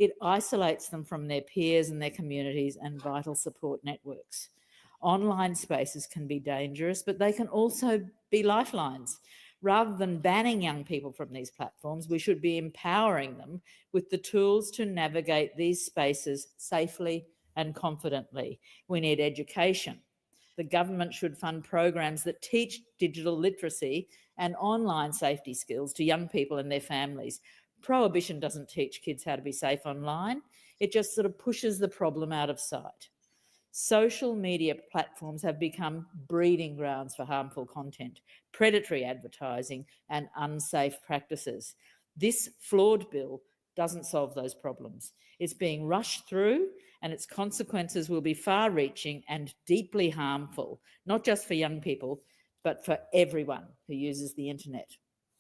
It isolates them from their peers and their communities and vital support networks. Online spaces can be dangerous, but they can also be lifelines. Rather than banning young people from these platforms, we should be empowering them with the tools to navigate these spaces safely and confidently. We need education. The government should fund programs that teach digital literacy and online safety skills to young people and their families. Prohibition doesn't teach kids how to be safe online. It just sort of pushes the problem out of sight. Social media platforms have become breeding grounds for harmful content, predatory advertising, and unsafe practices. This flawed bill doesn't solve those problems. It's being rushed through, and its consequences will be far-reaching and deeply harmful, not just for young people, but for everyone who uses the internet.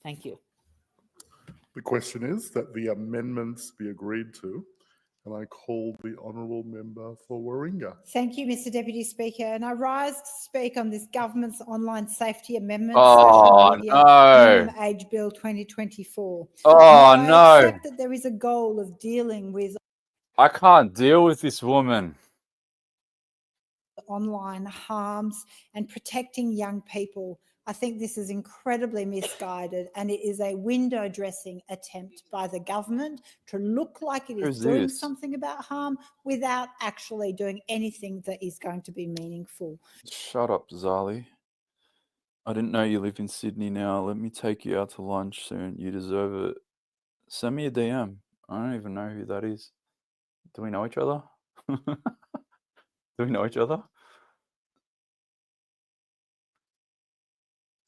Thank you. The question is that the amendments be agreed to, and I call the honourable member for Warringah. Thank you, Mr Deputy Speaker. And I rise to speak on this government's online safety amendment, Oh, Social Media no. Minimum Age Bill 2024. Oh, and no. I accept that there is a goal of dealing with I can't deal with this woman. online harms and protecting young people. I think this is incredibly misguided, and it is a window dressing attempt by the government to look like it is Who's doing this? something about harm without actually doing anything that is going to be meaningful. Shut up, Zali. I didn't know you live in Sydney now. Let me take you out to lunch soon. You deserve it. Send me a DM. I don't even know who that is. Do we know each other? Do we know each other?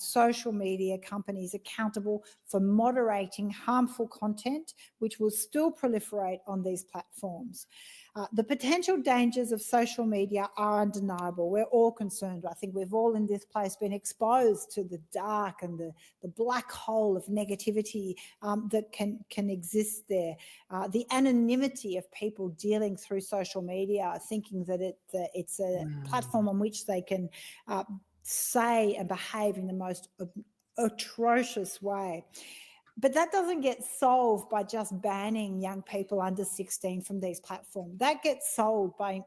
Social media companies accountable for moderating harmful content, which will still proliferate on these platforms. The potential dangers of social media are undeniable. We're all concerned. I think we've all in this place been exposed to the dark and the black hole of negativity that can exist there. The anonymity of people dealing through social media, thinking that it's a platform on which they can say and behave in the most atrocious way. But that doesn't get solved by just banning young people under 16 from these platforms. That gets solved by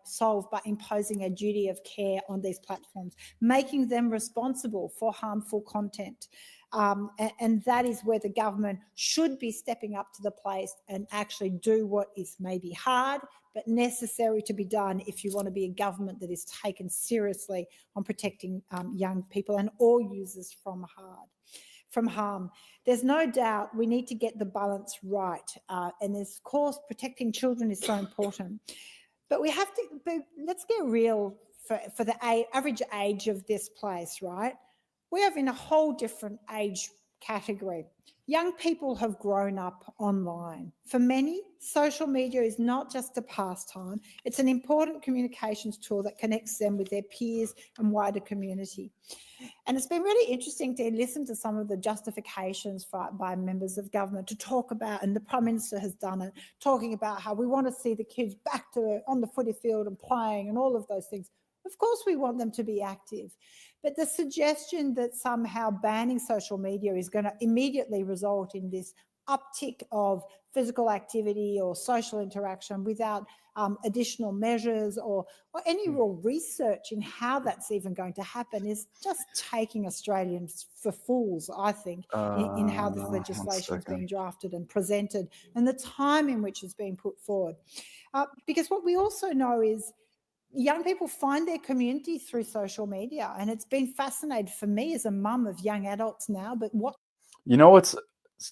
imposing a duty of care on these platforms, making them responsible for harmful content. And that is where the government should be stepping up to the plate and actually do what is maybe hard, but necessary to be done if you want to be a government that is taken seriously on protecting young people and all users from harm. from harm. There's no doubt we need to get the balance right. And of course, protecting children is so important. But we have to, let's get real for the average age of this place, right? We are in a whole different age category. Young people have grown up online. For many, social media is not just a pastime, it's an important communications tool that connects them with their peers and wider community. And it's been really interesting to listen to some of the justifications by members of government to talk about, and the Prime Minister has done it, talking about how we want to see the kids back on the footy field and playing and all of those things. Of course we want them to be active. But the suggestion that somehow banning social media is going to immediately result in this uptick of physical activity or social interaction without additional measures or any real research in how that's even going to happen is just taking Australians for fools, I think, in how this legislation is being drafted and presented and the time in which it's being put forward. Because what we also know is young people find their community through social media, and it's been fascinating for me as a mum of young adults now. But what You know what's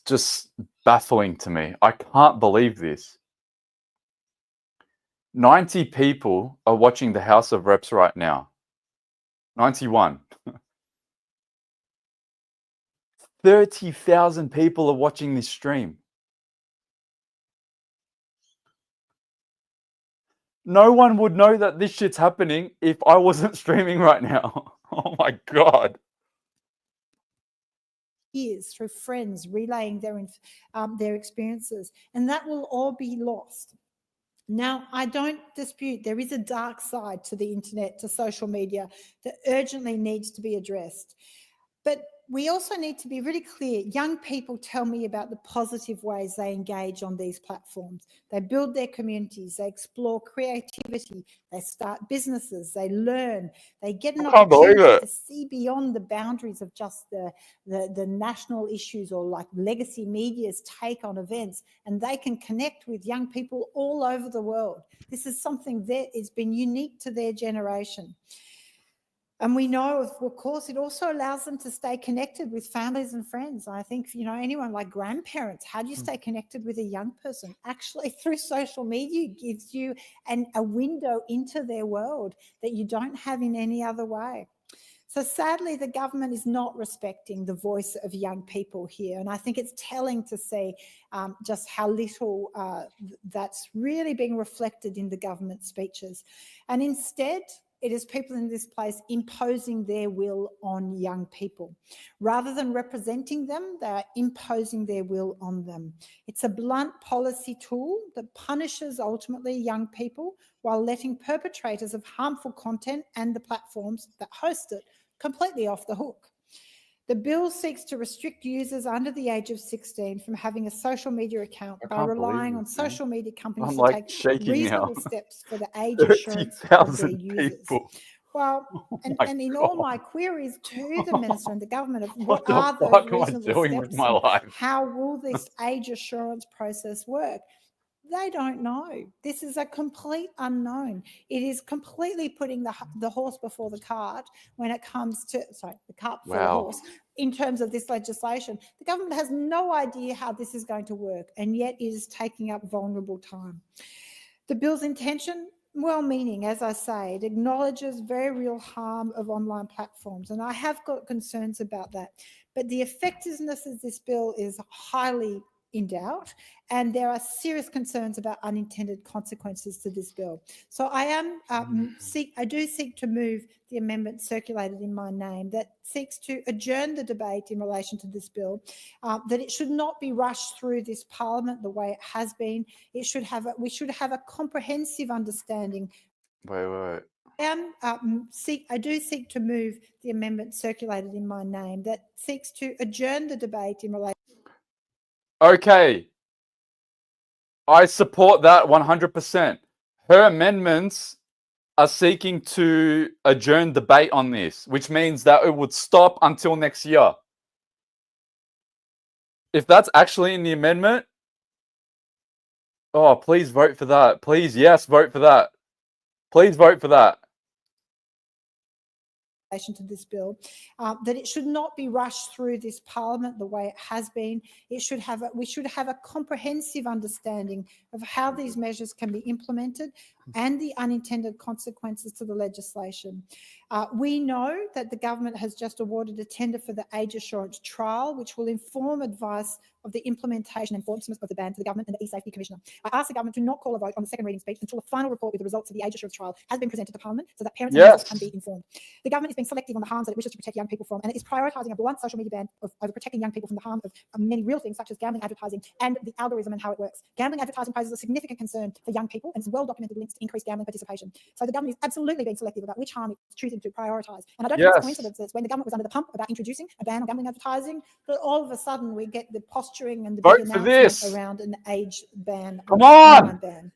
just baffling to me? I can't believe this. 90 people are watching the House of Reps right now. 91. 30,000 people are watching this stream. No one would know that this shit's happening if I wasn't streaming right now. Oh my God. years through friends relaying their experiences, and that will all be lost. Now, I don't dispute there is a dark side to the internet, to social media, that urgently needs to be addressed. But we also need to be really clear. Young people tell me about the positive ways they engage on these platforms. They build their communities, they explore creativity, they start businesses, they learn, they get an opportunity to see beyond the boundaries of just the national issues or like legacy media's take on events, and they can connect with young people all over the world. This is something that has been unique to their generation. And we know, of course, it also allows them to stay connected with families and friends. I think, anyone like grandparents, how do you stay connected with a young person? Actually, through social media gives you a window into their world that you don't have in any other way. So sadly, the government is not respecting the voice of young people here. And I think it's telling to see just how little that's really being reflected in the government speeches. And instead, it is people in this place imposing their will on young people. Rather than representing them, they are imposing their will on them. It's a blunt policy tool that punishes ultimately young people while letting perpetrators of harmful content and the platforms that host it completely off the hook. The bill seeks to restrict users under the age of 16 from having a social media account by relying on social media companies to take reasonable steps for the age assurance of their users. Well, and in all my queries to the Minister and the government of what are those reasonable steps and how will this age assurance process work? They don't know. This is a complete unknown. It is completely putting the horse before the cart when it comes to, the cart before the horse, in terms of this legislation. The government has no idea how this is going to work, and yet it is taking up vulnerable time. The bill's intention, well-meaning, as I say, it acknowledges very real harm of online platforms, and I have got concerns about that. But the effectiveness of this bill is highly in doubt, and there are serious concerns about unintended consequences to this bill. So I do seek to move the amendment circulated in my name that seeks to adjourn the debate in relation to this bill, that it should not be rushed through this Parliament the way it has been. We should have a comprehensive understanding. Wait. I do seek to move the amendment circulated in my name that seeks to adjourn the debate in relation. Okay. I support that 100%. Her amendments are seeking to adjourn debate on this, which means that it would stop until next year. If that's actually in the amendment, oh, please vote for that. Please, yes, vote for that. Please vote for that. to this bill, that it should not be rushed through this parliament the way it has been. We should have a comprehensive understanding of how these measures can be implemented and the unintended consequences to the legislation. We know that the government has just awarded a tender for the age assurance trial, which will inform advice of the implementation and enforcement of the ban to the government and the e-safety commissioner. I ask the government to not call a vote on the second reading speech until a final report with the results of the age assurance trial has been presented to Parliament, so that parents and users can be informed. The government is being selective on the harms that it wishes to protect young people from, and it is prioritising a blunt social media ban over protecting young people from the harm of many real things such as gambling advertising and the algorithm and how it works. Gambling advertising poses a significant concern for young people and is well-documented links to increased gambling participation. So the government is absolutely being selective about which harm it's choosing to prioritise. And I don't think it's a coincidence that when the government was under the pump about introducing a ban on gambling advertising, that all of a sudden we get the posturing and the big announcement around an age ban. Come on! Ban.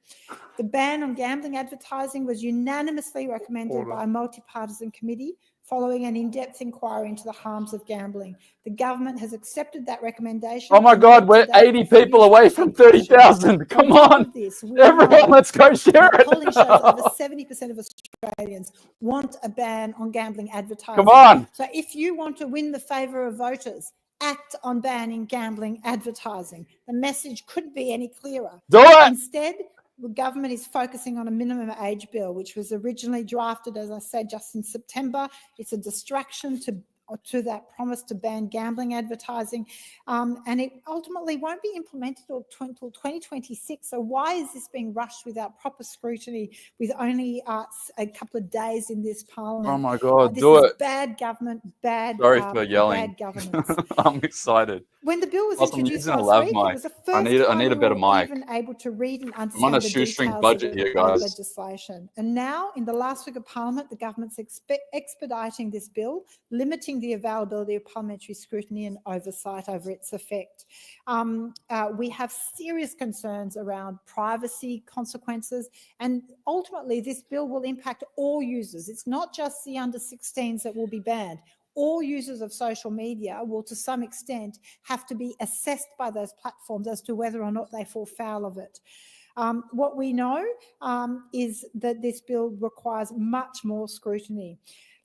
The ban on gambling advertising was unanimously recommended by a multi-partisan committee following an in-depth inquiry into the harms of gambling. The government has accepted that recommendation. Oh my God, we're 80 people away from 30,000. Come on. Everyone, let's go share it. Polling shows over 70% of Australians want a ban on gambling advertising. Come on. So if you want to win the favour of voters, act on banning gambling advertising. The message couldn't be any clearer. Do it. Instead, the government is focusing on a minimum age bill, which was originally drafted, as I said, just in September. It's a distraction to that promise to ban gambling advertising, and it ultimately won't be implemented until 2026. So why is this being rushed without proper scrutiny, with only a couple of days in this parliament? Oh my God, this do is it. bad government, Sorry for yelling. bad governance. I'm excited. When the bill was Plus, I'm introduced using a last lav week, mic. it was the first I need a better mic. even able to read and I'm understand on a the shoestring details budget of here, the guys. legislation. And now, in the last week of Parliament, the government's expediting this bill, limiting the availability of parliamentary scrutiny and oversight over its effect. We have serious concerns around privacy consequences, and ultimately this bill will impact all users. It's not just the under 16s that will be banned. All users of social media will, to some extent, have to be assessed by those platforms as to whether or not they fall foul of it. What we know is that this bill requires much more scrutiny.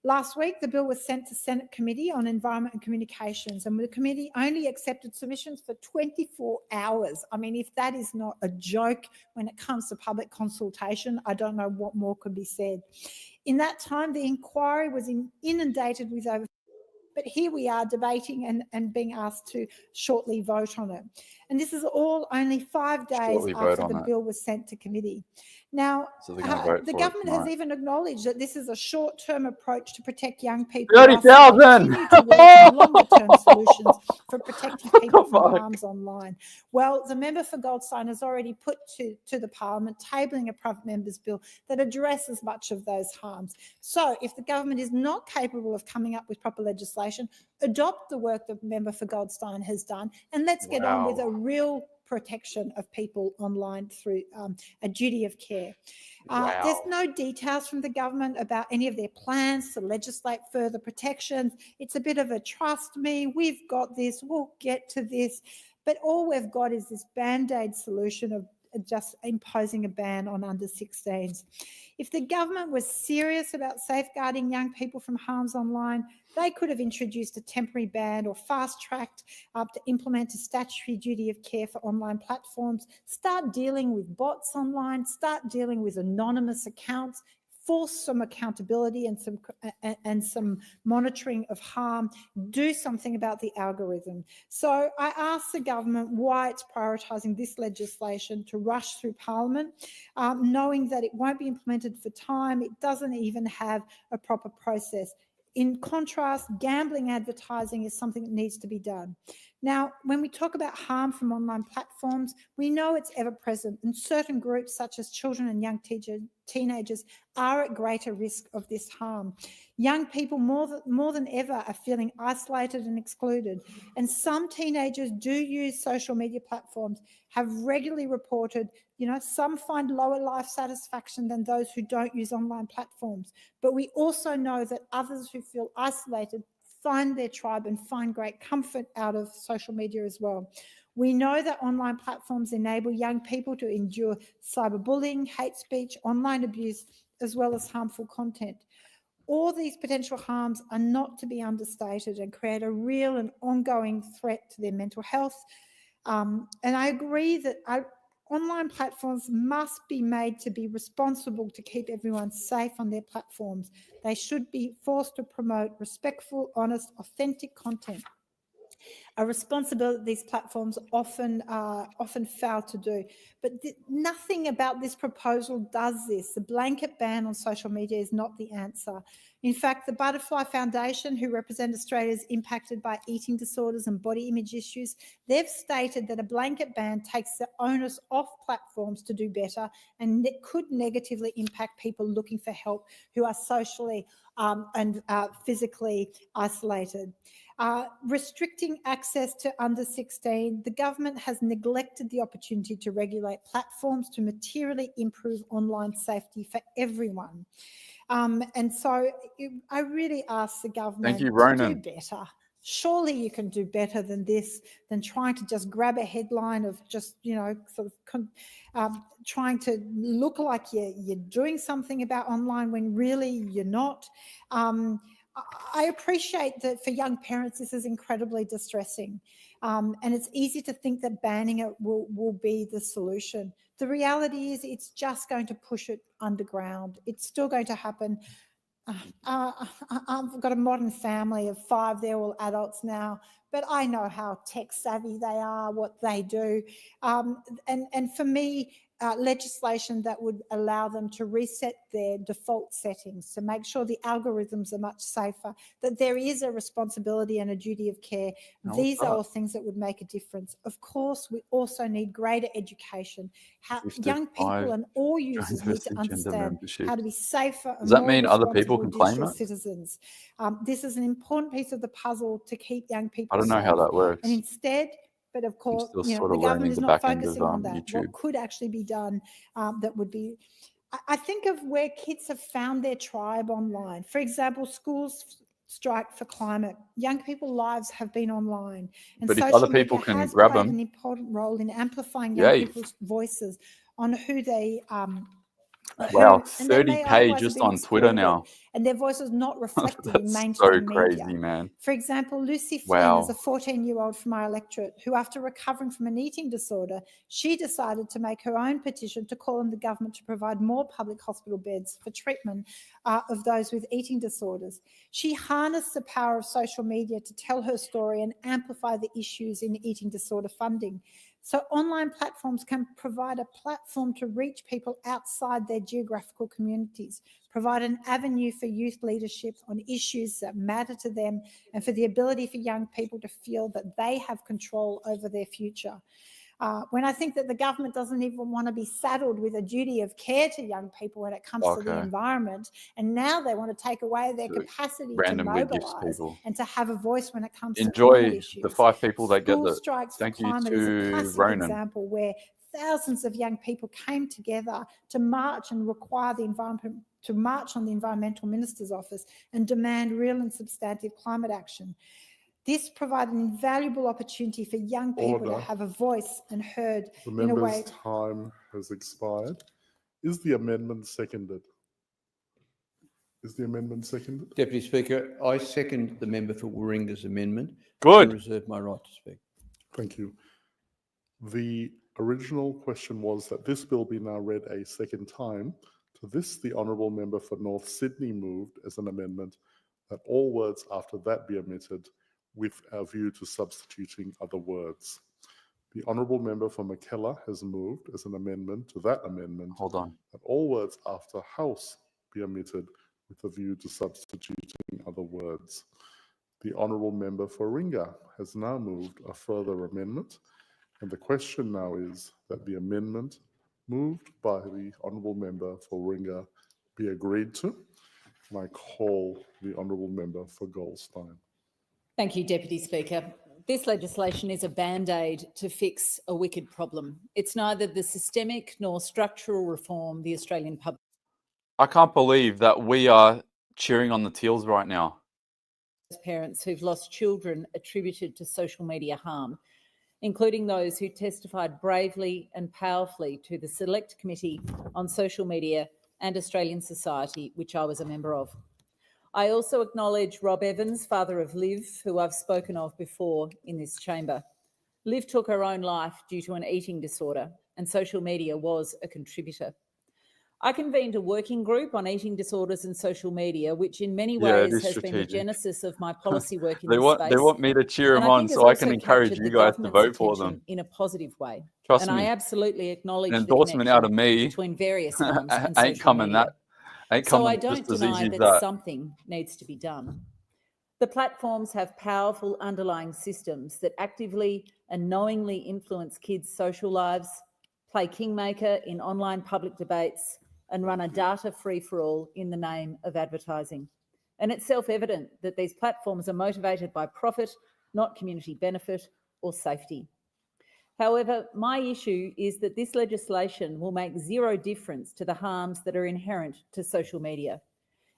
Last week, the bill was sent to Senate Committee on Environment and Communications, and the committee only accepted submissions for 24 hours. I mean, if that is not a joke when it comes to public consultation, I don't know what more could be said. In that time, the inquiry was inundated with over, but here we are debating and being asked to shortly vote on it. And this is all only 5 days after the bill was sent to committee. Now, the government has even acknowledged that this is a short-term approach to protect young people. 30,000! Longer-term solutions for protecting people from harms online. Well, the member for Goldstein has already put to the Parliament tabling a private member's bill that addresses much of those harms. So if the government is not capable of coming up with proper legislation, adopt the work the member for Goldstein has done, and let's get on with a real protection of people online through a duty of care. There's no details from the government about any of their plans to legislate further protections. It's a bit of a trust me, we've got this, we'll get to this. But all we've got is this band-aid solution of just imposing a ban on under 16s. If the government was serious about safeguarding young people from harms online, they could have introduced a temporary ban or fast-tracked to implement a statutory duty of care for online platforms, start dealing with bots online, start dealing with anonymous accounts, force some accountability and some monitoring of harm, do something about the algorithm. So I ask the government why it's prioritising this legislation to rush through Parliament, knowing that it won't be implemented for time. It doesn't even have a proper process. In contrast, gambling advertising is something that needs to be done. Now, when we talk about harm from online platforms, we know it's ever present, and certain groups such as children and young teenagers are at greater risk of this harm. Young people more than ever are feeling isolated and excluded, and some teenagers do use social media platforms, have regularly reported, some find lower life satisfaction than those who don't use online platforms. But we also know that others who feel isolated find their tribe and find great comfort out of social media as well. We know that online platforms enable young people to endure cyberbullying, hate speech, online abuse, as well as harmful content. All these potential harms are not to be understated and create a real and ongoing threat to their mental health. And I agree that online platforms must be made to be responsible to keep everyone safe on their platforms. They should be forced to promote respectful, honest, authentic content. A responsibility these platforms often fail to do. But nothing about this proposal does this. The blanket ban on social media is not the answer. In fact, the Butterfly Foundation, who represent Australians impacted by eating disorders and body image issues, they've stated that a blanket ban takes the onus off platforms to do better, and it could negatively impact people looking for help who are socially and physically isolated. Restricting access to under 16, the government has neglected the opportunity to regulate platforms to materially improve online safety for everyone. And so I really ask the government Thank you, to Ronan. do better. Surely you can do better than this, than trying to just grab a headline of just, trying to look like you're doing something about online when really you're not. I appreciate that for young parents, this is incredibly distressing. And it's easy to think that banning it will be the solution. The reality is it's just going to push it underground. It's still going to happen. I've got a modern family of 5. They're all adults now, but I know how tech savvy they are, what they do. And for me, legislation that would allow them to reset their default settings to make sure the algorithms are much safer, that there is a responsibility and a duty of care. These are all things that would make a difference. Of course, we also need greater education. How young people and all users need to understand how to be safer and Does that more mean other people responsible can claim digital it? citizens. This is an important piece of the puzzle to keep young people I don't know safe. how that works. And instead, but of course, still the sort of government learning is the not back end of, focusing on that. YouTube. What could actually be done that would be, I think of where kids have found their tribe online. For example, schools strike for climate. Young people's lives have been online, and But if social other people media can has grab played them, an important role in amplifying young yay. people's voices on who they Wow, and they 30K may otherwise have just been on Twitter excluded, now. and their voice is not reflected in That's mainstream so crazy, media. man. For example, Lucy Flynn is Wow. a 14-year-old from our electorate who, after recovering from an eating disorder, she decided to make her own petition to call on the government to provide more public hospital beds for treatment of those with eating disorders. She harnessed the power of social media to tell her story and amplify the issues in eating disorder funding. So online platforms can provide a platform to reach people outside their geographical communities, provide an avenue for youth leadership on issues that matter to them, and for the ability for young people to feel that they have control over their future. When I think that the government doesn't even want to be saddled with a duty of care to young people when it comes to the environment, and now they want to take away their capacity to randomly gifts mobilise people. and to have a voice when it comes to climate Enjoy issues. the 5 people that get School the strikes for thank you climate is a to classic Ronan. example where thousands of young people came together to march and require the environment to march on the Environmental Minister's office and demand real and substantive climate action. This provided an invaluable opportunity for young people to have a voice and heard The in a member's way. time has expired. Is the amendment seconded? Is the amendment seconded? Deputy Speaker, I second the member for Warringa's amendment. Good. And reserve my right to speak. Thank you. The original question was that this bill be now read a second time. To this, the Honourable Member for North Sydney moved as an amendment that all words after that be omitted with a view to substituting other words. The Honourable Member for Mackellar has moved as an amendment to that amendment that all words after house be omitted with a view to substituting other words. The Honourable Member for Ringa has now moved a further amendment, and the question now is that the amendment moved by the Honourable Member for Ringa be agreed to. And I call the Honourable Member for Goldstein. Thank you, Deputy Speaker. This legislation is a band-aid to fix a wicked problem. It's neither the systemic nor structural reform the Australian public. I can't believe that we are cheering on the Teals right now. Parents who've lost children attributed to social media harm, including those who testified bravely and powerfully to the Select Committee on Social Media and Australian Society, which I was a member of. I also acknowledge Rob Evans, father of Liv, who I've spoken of before in this chamber. Liv took her own life due to an eating disorder, and social media was a contributor. I convened a working group on eating disorders and social media, which in many Yeah, it ways is has been the strategic. genesis of my policy work in They this want space. me to cheer And them I on think has so I can also encourage captured you the guys to government's vote for attention them. in a positive way. Trust And I me. absolutely An acknowledge the endorsement out of connection me between various forms and ain't social coming media. ain't So I coming don't just as deny easy as that that. something needs to be done. The platforms have powerful underlying systems that actively and knowingly influence kids' social lives, play kingmaker in online public debates, and run a data free-for-all in the name of advertising. And it's self-evident that these platforms are motivated by profit, not community benefit or safety. However, my issue is that this legislation will make zero difference to the harms that are inherent to social media.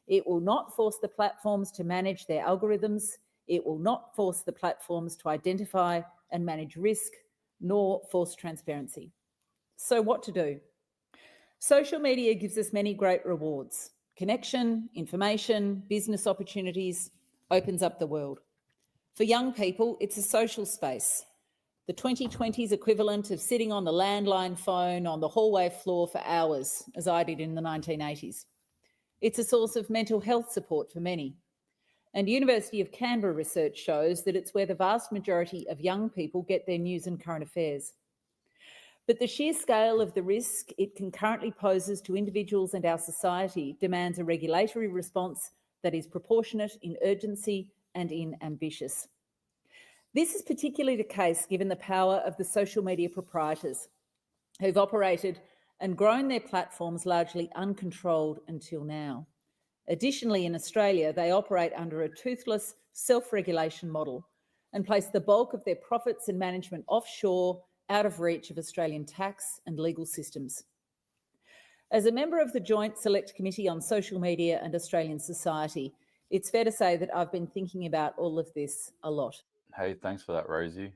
It will not force the platforms to manage their algorithms. It will not force the platforms to identify and manage risk, nor force transparency. So what to do? Social media gives us many great rewards: connection, information, business opportunities, opens up the world. For young people, it's a social space. The 2020s equivalent of sitting on the landline phone on the hallway floor for hours, as I did in the 1980s. It's a source of mental health support for many. And University of Canberra research shows that it's where the vast majority of young people get their news and current affairs. But the sheer scale of the risk it concurrently poses to individuals and our society demands a regulatory response that is proportionate in urgency and in ambitious. This is particularly the case given the power of the social media proprietors who've operated and grown their platforms largely uncontrolled until now. Additionally, in Australia, they operate under a toothless self-regulation model and place the bulk of their profits and management offshore, out of reach of Australian tax and legal systems. As a member of the Joint Select Committee on Social Media and Australian Society, it's fair to say that I've been thinking about all of this a lot. Hey, thanks for that, Rosie.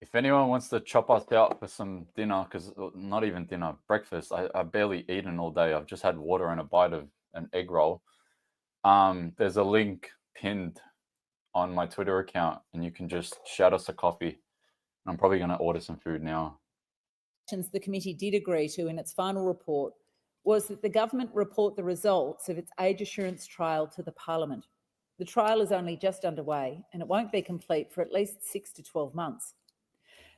If anyone wants to chop us out for some dinner, because not even dinner, breakfast, I barely eaten all day. I've just had water and a bite of an egg roll. There's a link pinned on my Twitter account and you can just shout us a coffee. I'm probably going to order some food now. The committee did agree to in its final report was that the government report the results of its age assurance trial to the Parliament. The trial is only just underway and it won't be complete for at least 6 to 12 months.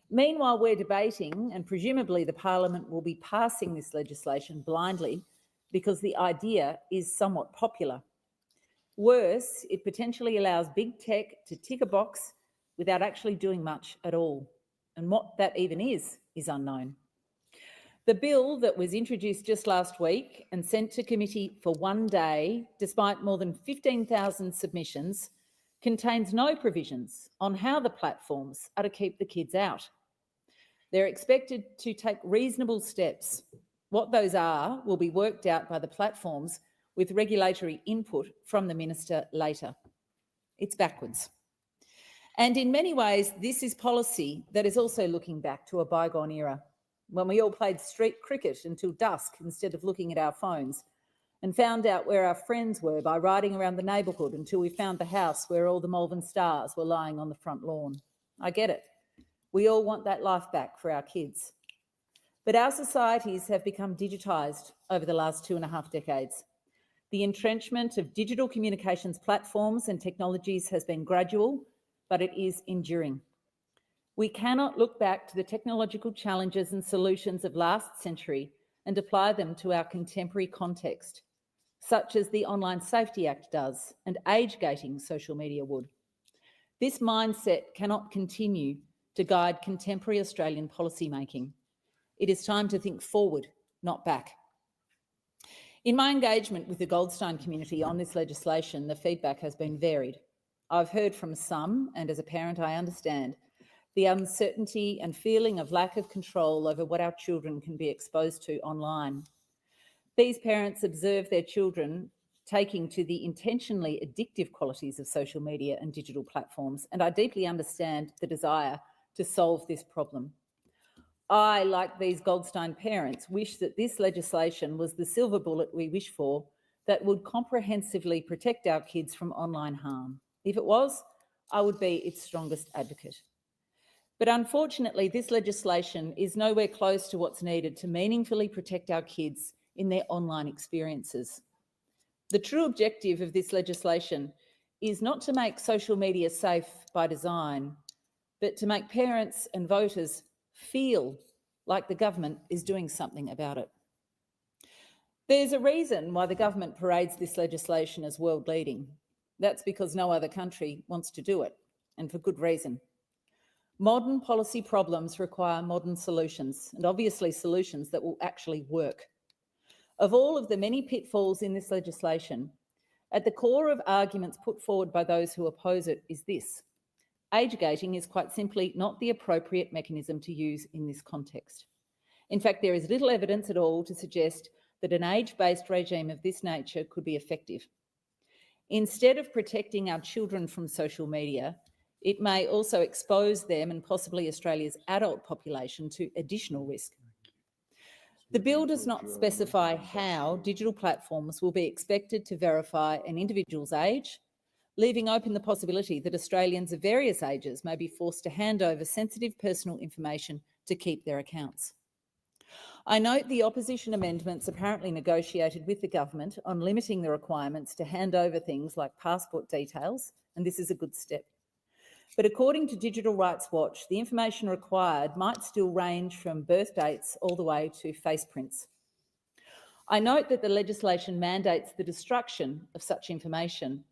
Meanwhile, we're debating, and presumably the Parliament will be passing this legislation blindly because the idea is somewhat popular. Worse, it potentially allows big tech to tick a box without actually doing much at all. And what that even is unknown. The bill that was introduced just last week and sent to committee for one day, despite more than 15,000 submissions, contains no provisions on how the platforms are to keep the kids out. They're expected to take reasonable steps. What those are will be worked out by the platforms with regulatory input from the Minister later. It's backwards. And in many ways, this is policy that is also looking back to a bygone era, when we all played street cricket until dusk instead of looking at our phones, and found out where our friends were by riding around the neighbourhood until we found the house where all the Malvern stars were lying on the front lawn. I get it. We all want that life back for our kids. But our societies have become digitised over the last 2.5 decades. The entrenchment of digital communications platforms and technologies has been gradual, but it is enduring. We cannot look back to the technological challenges and solutions of last century and apply them to our contemporary context, such as the Online Safety Act does and age-gating social media would. This mindset cannot continue to guide contemporary Australian policymaking. It is time to think forward, not back. In my engagement with the Goldstein community on this legislation, the feedback has been varied. I've heard from some, and as a parent I understand, the uncertainty and feeling of lack of control over what our children can be exposed to online. These parents observe their children taking to the intentionally addictive qualities of social media and digital platforms, and I deeply understand the desire to solve this problem. I, like these Goldstein parents, wish that this legislation was the silver bullet we wish for that would comprehensively protect our kids from online harm. If it was, I would be its strongest advocate. But unfortunately, this legislation is nowhere close to what's needed to meaningfully protect our kids in their online experiences. The true objective of this legislation is not to make social media safe by design, but to make parents and voters feel like the government is doing something about it. There's a reason why the government parades this legislation as world leading. That's because no other country wants to do it, and for good reason. Modern policy problems require modern solutions, and obviously solutions that will actually work. Of all of the many pitfalls in this legislation, at the core of arguments put forward by those who oppose it is this: age gating is quite simply not the appropriate mechanism to use in this context. In fact, there is little evidence at all to suggest that an age-based regime of this nature could be effective. Instead of protecting our children from social media, it may also expose them and possibly Australia's adult population to additional risk. The bill does not specify how digital platforms will be expected to verify an individual's age, leaving open the possibility that Australians of various ages may be forced to hand over sensitive personal information to keep their accounts. I note the opposition amendments apparently negotiated with the government on limiting the requirements to hand over things like passport details, and this is a good step. But according to Digital Rights Watch, the information required might still range from birth dates all the way to face prints. I note that the legislation mandates the destruction of such information,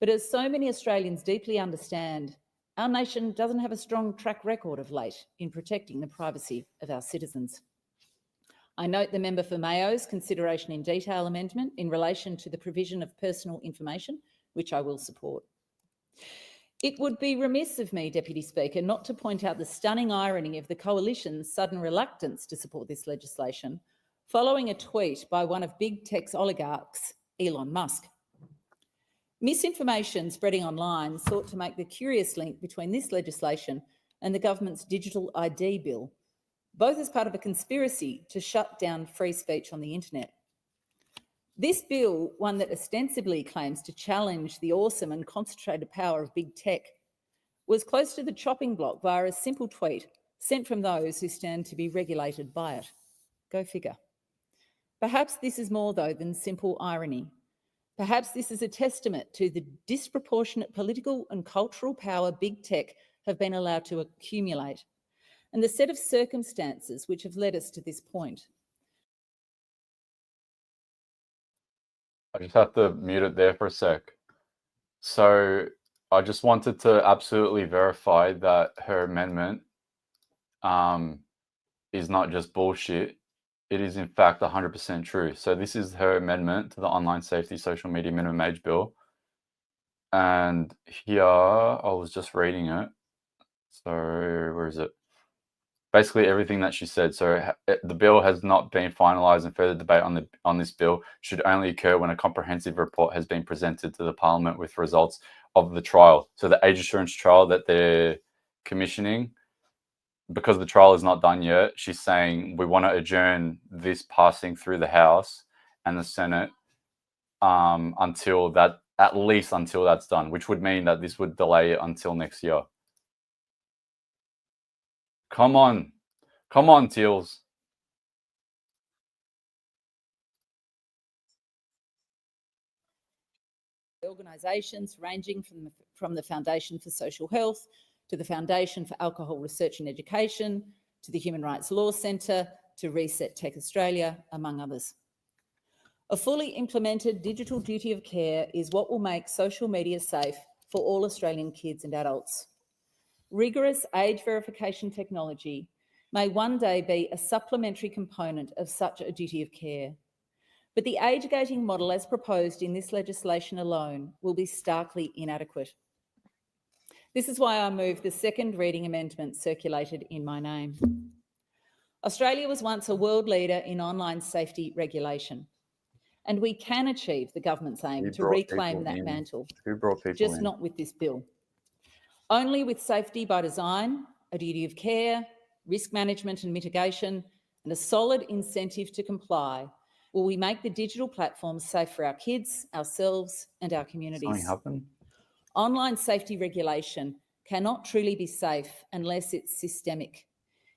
but as so many Australians deeply understand, our nation doesn't have a strong track record of late in protecting the privacy of our citizens. I note the member for Mayo's consideration in detail amendment in relation to the provision of personal information, which I will support. It would be remiss of me, Deputy Speaker, not to point out the stunning irony of the Coalition's sudden reluctance to support this legislation following a tweet by one of big tech's oligarchs, Elon Musk. Misinformation spreading online sought to make the curious link between this legislation and the government's digital ID bill, both as part of a conspiracy to shut down free speech on the internet. This bill, one that ostensibly claims to challenge the awesome and concentrated power of big tech, was close to the chopping block via a simple tweet sent from those who stand to be regulated by it. Go figure. Perhaps this is more, though, than simple irony. Perhaps this is a testament to the disproportionate political and cultural power big tech have been allowed to accumulate, and the set of circumstances which have led us to this point. I just have to mute it there for a sec. So I just wanted to absolutely verify that her amendment is not just bullshit. It is in fact 100% true. So this is her amendment to the Online Safety Social Media Minimum Age Bill. And here, I was just reading it. So where is it? Basically everything that she said. So the bill has not been finalised, and further debate on this bill should only occur when a comprehensive report has been presented to the Parliament with results of the trial. So the age assurance trial that they're commissioning, because the trial is not done yet, she's saying we want to adjourn this passing through the House and the Senate until that, at least until that's done, which would mean that this would delay it until next year. Come on, Teals. Organisations ranging from the Foundation for Social Health to the Foundation for Alcohol Research and Education to the Human Rights Law Centre to Reset Tech Australia, among others. A fully implemented digital duty of care is what will make social media safe for all Australian kids and adults. Rigorous age verification technology may one day be a supplementary component of such a duty of care. But the age gating model as proposed in this legislation alone will be starkly inadequate. This is why I move the second reading amendment circulated in my name. Australia was once a world leader in online safety regulation, and we can achieve the government's aim to reclaim that mantle, just not with this bill. Only with safety by design, a duty of care, risk management and mitigation, and a solid incentive to comply Will we make the digital platforms safe for our kids, ourselves and our communities? Something happened. Online safety regulation cannot truly be safe unless it's systemic.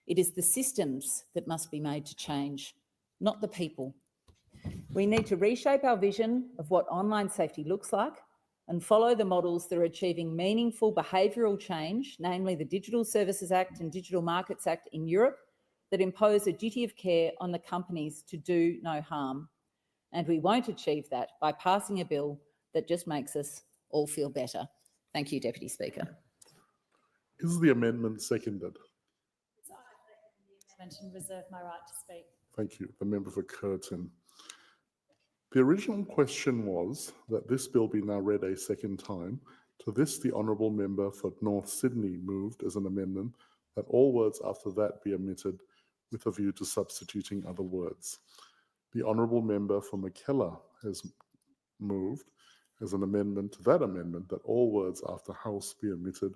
It is the systems that must be made to change, not the people. We need to reshape our vision of what online safety looks like and follow the models that are achieving meaningful behavioural change, namely the Digital Services Act and Digital Markets Act in Europe, that impose a duty of care on the companies to do no harm. And we won't achieve that by passing a bill that just makes us all feel better. Thank you, Deputy Speaker. Is the amendment seconded? And reserve my right to speak. Thank you. The member for Curtin. The original question was that this bill be now read a second time. To this, the honourable member for North Sydney moved as an amendment that all words after that be omitted with a view to substituting other words. The honourable member for McKellar has moved as an amendment to that amendment that all words after house be omitted.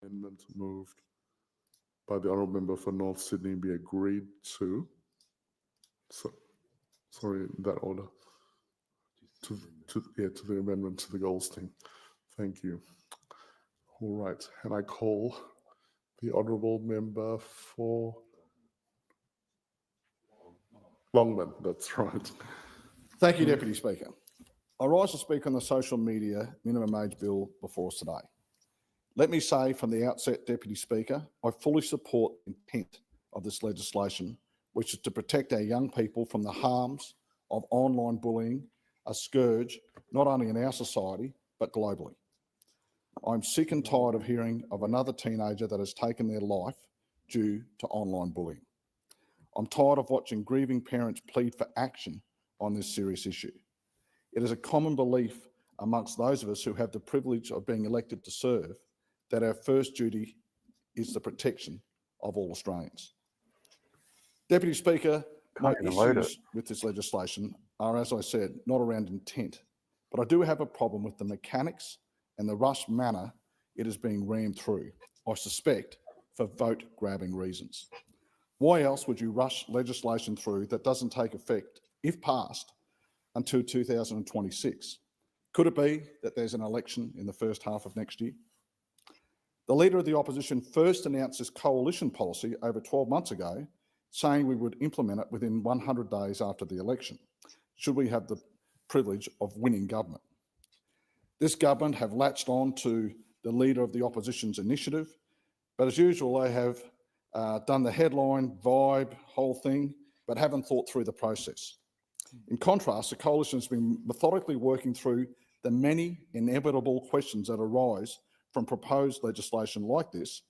Amendment moved by the honourable member for North Sydney be agreed to. So, sorry, in that order. To the amendment to the Goldstein. Thank you. All right, and I call the honourable member for Longman. That's right. Thank you, Deputy Speaker. I rise to speak on the social media minimum age bill before us today. Let me say from the outset, Deputy Speaker, I fully support the intent of this legislation, which is to protect our young people from the harms of online bullying, a scourge not only in our society, but globally. I'm sick and tired of hearing of another teenager that has taken their life due to online bullying. I'm tired of watching grieving parents plead for action on this serious issue. It is a common belief amongst those of us who have the privilege of being elected to serve that our first duty is the protection of all Australians. Deputy Speaker, my issues with this legislation are, as I said, not around intent, but I do have a problem with the mechanics and the rushed manner it is being rammed through, I suspect for vote-grabbing reasons. Why else would you rush legislation through that doesn't take effect, if passed, until 2026? Could it be that there's an election in the first half of next year? The Leader of the Opposition first announced this coalition policy over 12 months ago, saying we would implement it within 100 days after the election, should we have the privilege of winning government. This government have latched on to the Leader of the Opposition's initiative, but as usual, they have done the headline, vibe, whole thing, but haven't thought through the process. In contrast, the coalition has been methodically working through the many inevitable questions that arise from proposed legislation like this.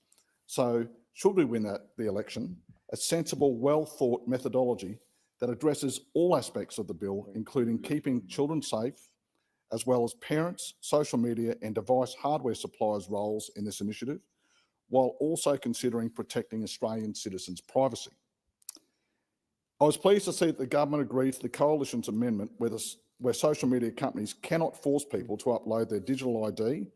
So should we win the election, a sensible, well-thought methodology that addresses all aspects of the bill, including keeping children safe, as well as parents, social media and device hardware suppliers' roles in this initiative, while also considering protecting Australian citizens' privacy. I was pleased to see that the government agreed to the coalition's amendment where social media companies cannot force people to upload their digital ID,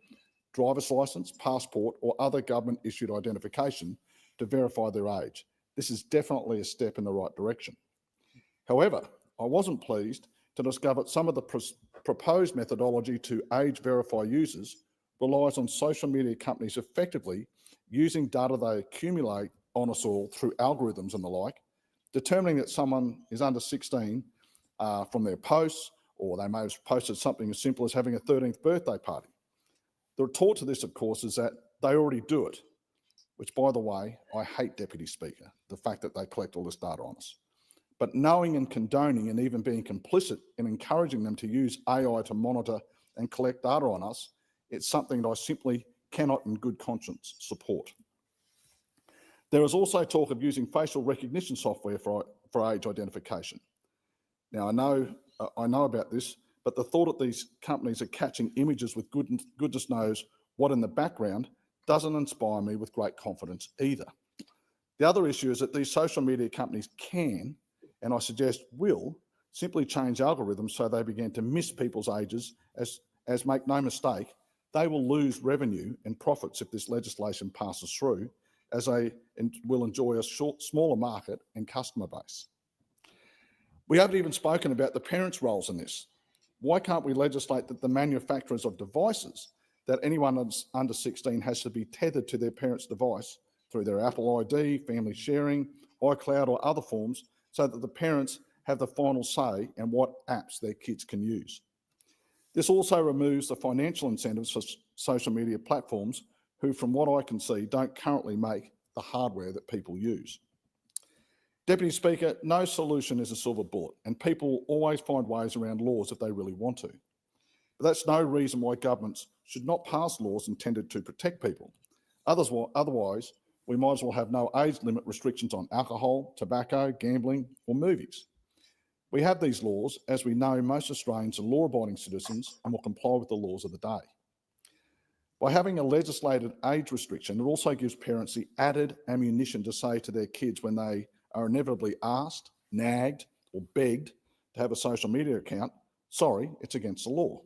driver's licence, passport or other government-issued identification to verify their age. This is definitely a step in the right direction. However, I wasn't pleased to discover some of the proposed methodology to age verify users relies on social media companies effectively using data they accumulate on us all through algorithms and the like, determining that someone is under 16 from their posts, or they may have posted something as simple as having a 13th birthday party. The retort to this, of course, is that they already do it, which, by the way, I hate, Deputy Speaker, the fact that they collect all this data on us. But knowing and condoning and even being complicit in encouraging them to use AI to monitor and collect data on us, it's something that I simply cannot in good conscience support. There is also talk of using facial recognition software for age identification. Now, I know about this, but the thought that these companies are catching images with goodness knows what in the background doesn't inspire me with great confidence either. The other issue is that these social media companies can, and I suggest will, simply change algorithms so they begin to miss people's ages, as make no mistake, they will lose revenue and profits if this legislation passes through, as they will enjoy a smaller market and customer base. We haven't even spoken about the parents' roles in this. Why can't we legislate that the manufacturers of devices, that anyone under 16 has to be tethered to their parent's device through their Apple ID, family sharing, iCloud or other forms, so that the parents have the final say in what apps their kids can use. This also removes the financial incentives for social media platforms who, from what I can see, don't currently make the hardware that people use. Deputy Speaker, no solution is a silver bullet, and people always find ways around laws if they really want to. But that's no reason why governments should not pass laws intended to protect people. Otherwise, we might as well have no age limit restrictions on alcohol, tobacco, gambling or movies. We have these laws as we know most Australians are law-abiding citizens and will comply with the laws of the day. By having a legislated age restriction, it also gives parents the added ammunition to say to their kids when they are inevitably asked, nagged or begged to have a social media account, sorry, it's against the law.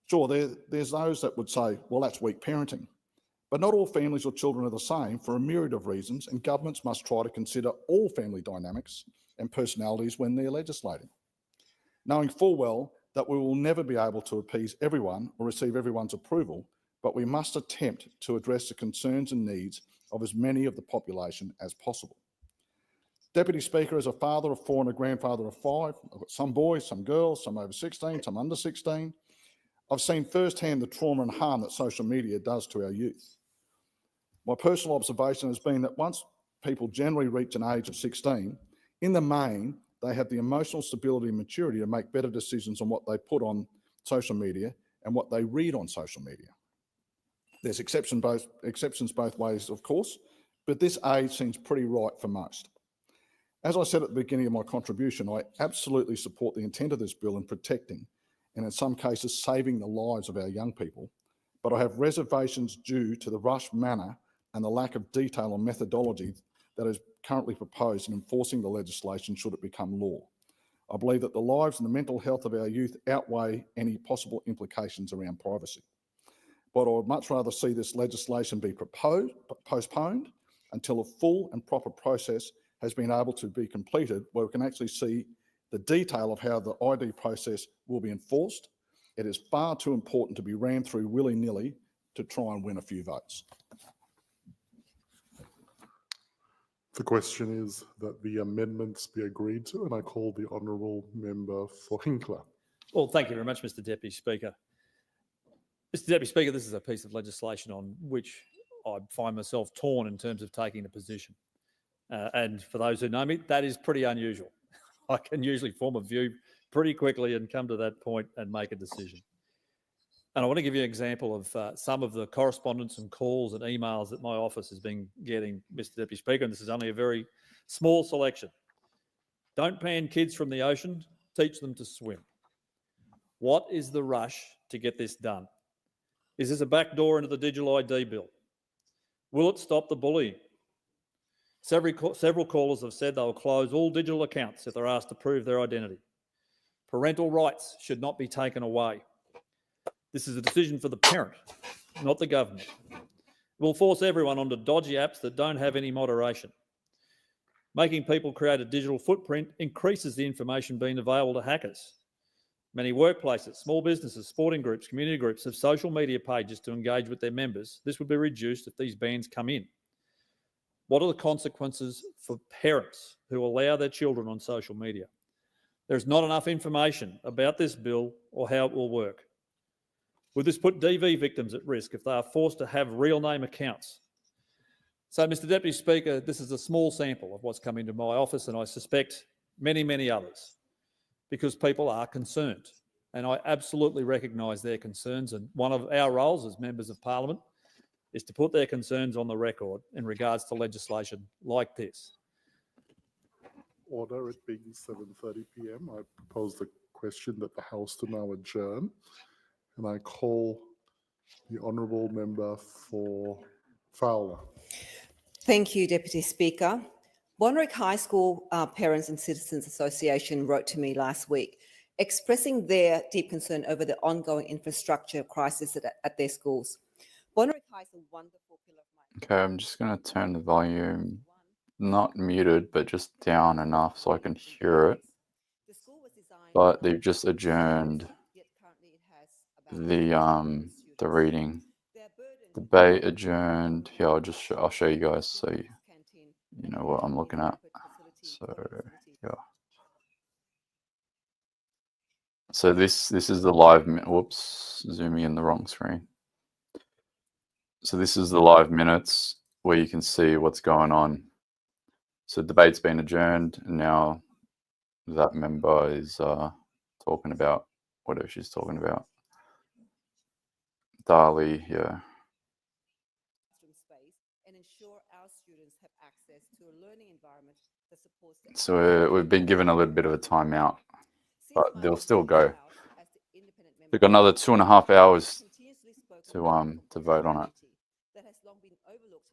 Sure, there's those that would say, well, that's weak parenting. But not all families or children are the same for a myriad of reasons, and governments must try to consider all family dynamics and personalities when they're legislating, knowing full well that we will never be able to appease everyone or receive everyone's approval, but we must attempt to address the concerns and needs of as many of the population as possible. Deputy Speaker, as a father of 4 and a grandfather of 5, I've got some boys, some girls, some over 16, some under 16. I've seen firsthand the trauma and harm that social media does to our youth. My personal observation has been that once people generally reach an age of 16, in the main, they have the emotional stability and maturity to make better decisions on what they put on social media and what they read on social media. There's exceptions both ways, of course, but this age seems pretty right for most. As I said at the beginning of my contribution, I absolutely support the intent of this bill in protecting and in some cases saving the lives of our young people, but I have reservations due to the rushed manner and the lack of detail or methodology that is currently proposed in enforcing the legislation should it become law. I believe that the lives and the mental health of our youth outweigh any possible implications around privacy. But I would much rather see this legislation be postponed until a full and proper process has been able to be completed where we can actually see the detail of how the ID process will be enforced. It is far too important to be ran through willy-nilly to try and win a few votes. The question is that the amendments be agreed to, and I call the honourable member for Hinkler. Well, thank you very much, Mr Deputy Speaker. Mr Deputy Speaker, this is a piece of legislation on which I find myself torn in terms of taking a position. And for those who know me, that is pretty unusual. I can usually form a view pretty quickly and come to that point and make a decision. And I want to give you an example of some of the correspondence and calls and emails that my office has been getting, Mr Deputy Speaker, and this is only a very small selection. Don't ban kids from the ocean, teach them to swim. What is the rush to get this done? Is this a backdoor into the digital ID bill? Will it stop the bullying? Several callers have said they will close all digital accounts if they're asked to prove their identity. Parental rights should not be taken away. This is a decision for the parent, not the government. It will force everyone onto dodgy apps that don't have any moderation. Making people create a digital footprint increases the information being available to hackers. Many workplaces, small businesses, sporting groups, community groups have social media pages to engage with their members. This would be reduced if these bans come in. What are the consequences for parents who allow their children on social media? There's not enough information about this bill or how it will work. Would this put DV victims at risk if they are forced to have real name accounts? So, Mr Deputy Speaker, this is a small sample of what's come into my office, and I suspect many, many others, because people are concerned. And I absolutely recognise their concerns, and one of our roles as members of Parliament is to put their concerns on the record in regards to legislation like this. Order, it being 7:30 p.m. I propose the question that the House to now adjourn, and I call the honourable member for Fowler. Thank you, Deputy Speaker. Bonerick High School Parents and Citizens Association wrote to me last week expressing their deep concern over the ongoing infrastructure crisis at their schools. Bonerick High is a wonderful pillar of my... Okay, I'm just going to turn the volume, not muted, but just down enough so I can hear it. But they've just adjourned the reading. Debate adjourned. Here, I'll show you guys so you know what I'm looking at. So yeah. So this is the live. Whoops, zooming in the wrong screen. So this is the live minutes where you can see what's going on. So debate's been adjourned, and now that member is talking about whatever she's talking about. Dali, yeah. So we've been given a little bit of a timeout, but they'll still go. We've got another 2.5 hours to vote on it.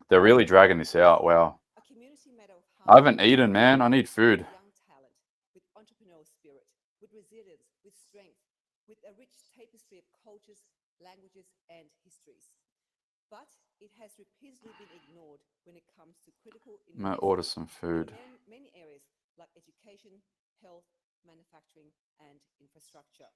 They're really dragging this out. Wow. I haven't eaten, man. I need food. With entrepreneurial spirit, with resilience, with strength, with a rich tapestry of cultures, languages, and histories. But it has repeatedly been ignored when it comes to critical I'm gonna order some food. in many areas like education, health, manufacturing, and infrastructure.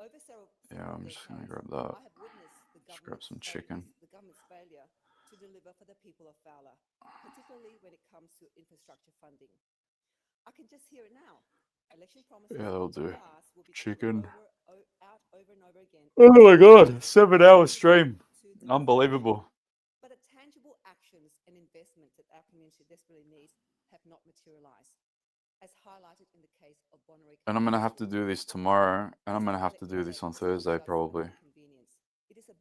Over several I'm just gonna grab that. I have witnessed Just grab some chicken. the government's failure to deliver for the people of Fowler, particularly when it comes to infrastructure funding. I can just hear it now. Election promises That'll do. Chicken. over and over again. Oh my god, 7-hour stream. Unbelievable. But the tangible actions and investments that our community desperately needs have not materialized, as highlighted in the case of Bonerick. And I'm gonna have to do this tomorrow, and I'm gonna have to do this on Thursday probably.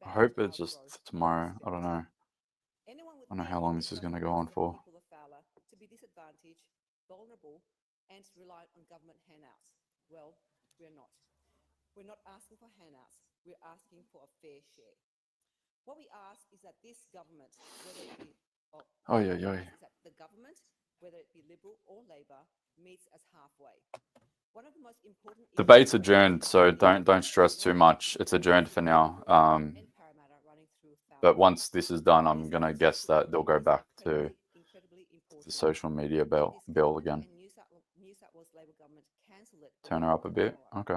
I hope it's just tomorrow. I don't know. I don't know how long this is gonna go on for. To be disadvantaged, vulnerable, and reliant on government handouts. Well, we're not. We're not asking for handouts. We're asking for a fair share. What we ask is that this government, whether it be is that the government, whether it be Liberal or Labor, meets us halfway. One of the most important Debate's adjourned, so don't stress too much. It's adjourned for now. But once this is done, I'm gonna guess that they'll go back to the social media bill again. Turn her up a bit. Okay.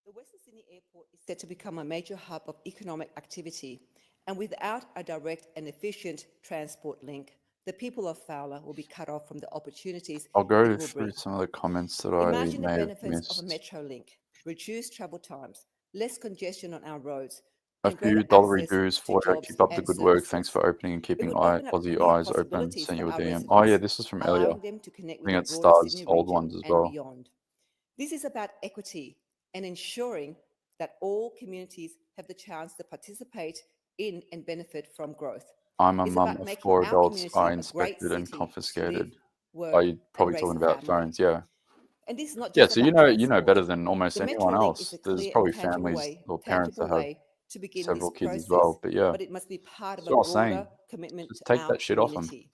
The Western Sydney Airport is set to become a major hub of economic activity, and without a direct and efficient transport link, the people of Fowler will be cut off from the opportunities. I'll go through some of the comments that I Imagine the may have benefits of a missed. Metrolink: reduced travel times, less congestion on our roads. A and greater few dollar access reviews to for it. jobs Keep up the and good work. services. Thanks for opening and It keeping would open up Aussie new eyes open. possibilities Send for you a our DM. Oh yeah, residents, this is from earlier. allowing them to connect I with think the it's broader Stars, Sydney old region ones as and well. beyond. This is about equity and ensuring that all communities have the chance to participate in and benefit from growth. I'm a It's mum about of making 4 our adults community are a great inspected and city to confiscated. live, work, Are you and probably raise talking a about family. phones? Yeah. And this is not Yeah, just so about you know transport. better than almost The anyone Metrolink else. is a There's clear probably and tangible families or parents that have way to begin several this kids as process, well. But yeah, but it must be part of that's a what I was broader saying. commitment Just to take our that shit off them. community.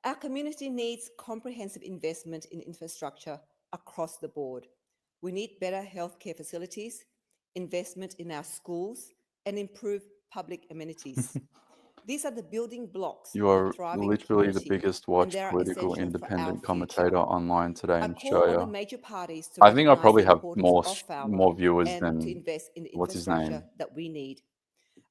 Our community needs comprehensive investment in infrastructure across the board. We need better healthcare facilities, investment in our schools, and improved public amenities. These are the building blocks You of a are thriving literally the community, biggest and watched they are political essential for our independent future. commentator online today I in call on the Australia. major parties to I think I recognise probably the have importance of Fowler more viewers and to than invest in the what's his infrastructure name, that we need.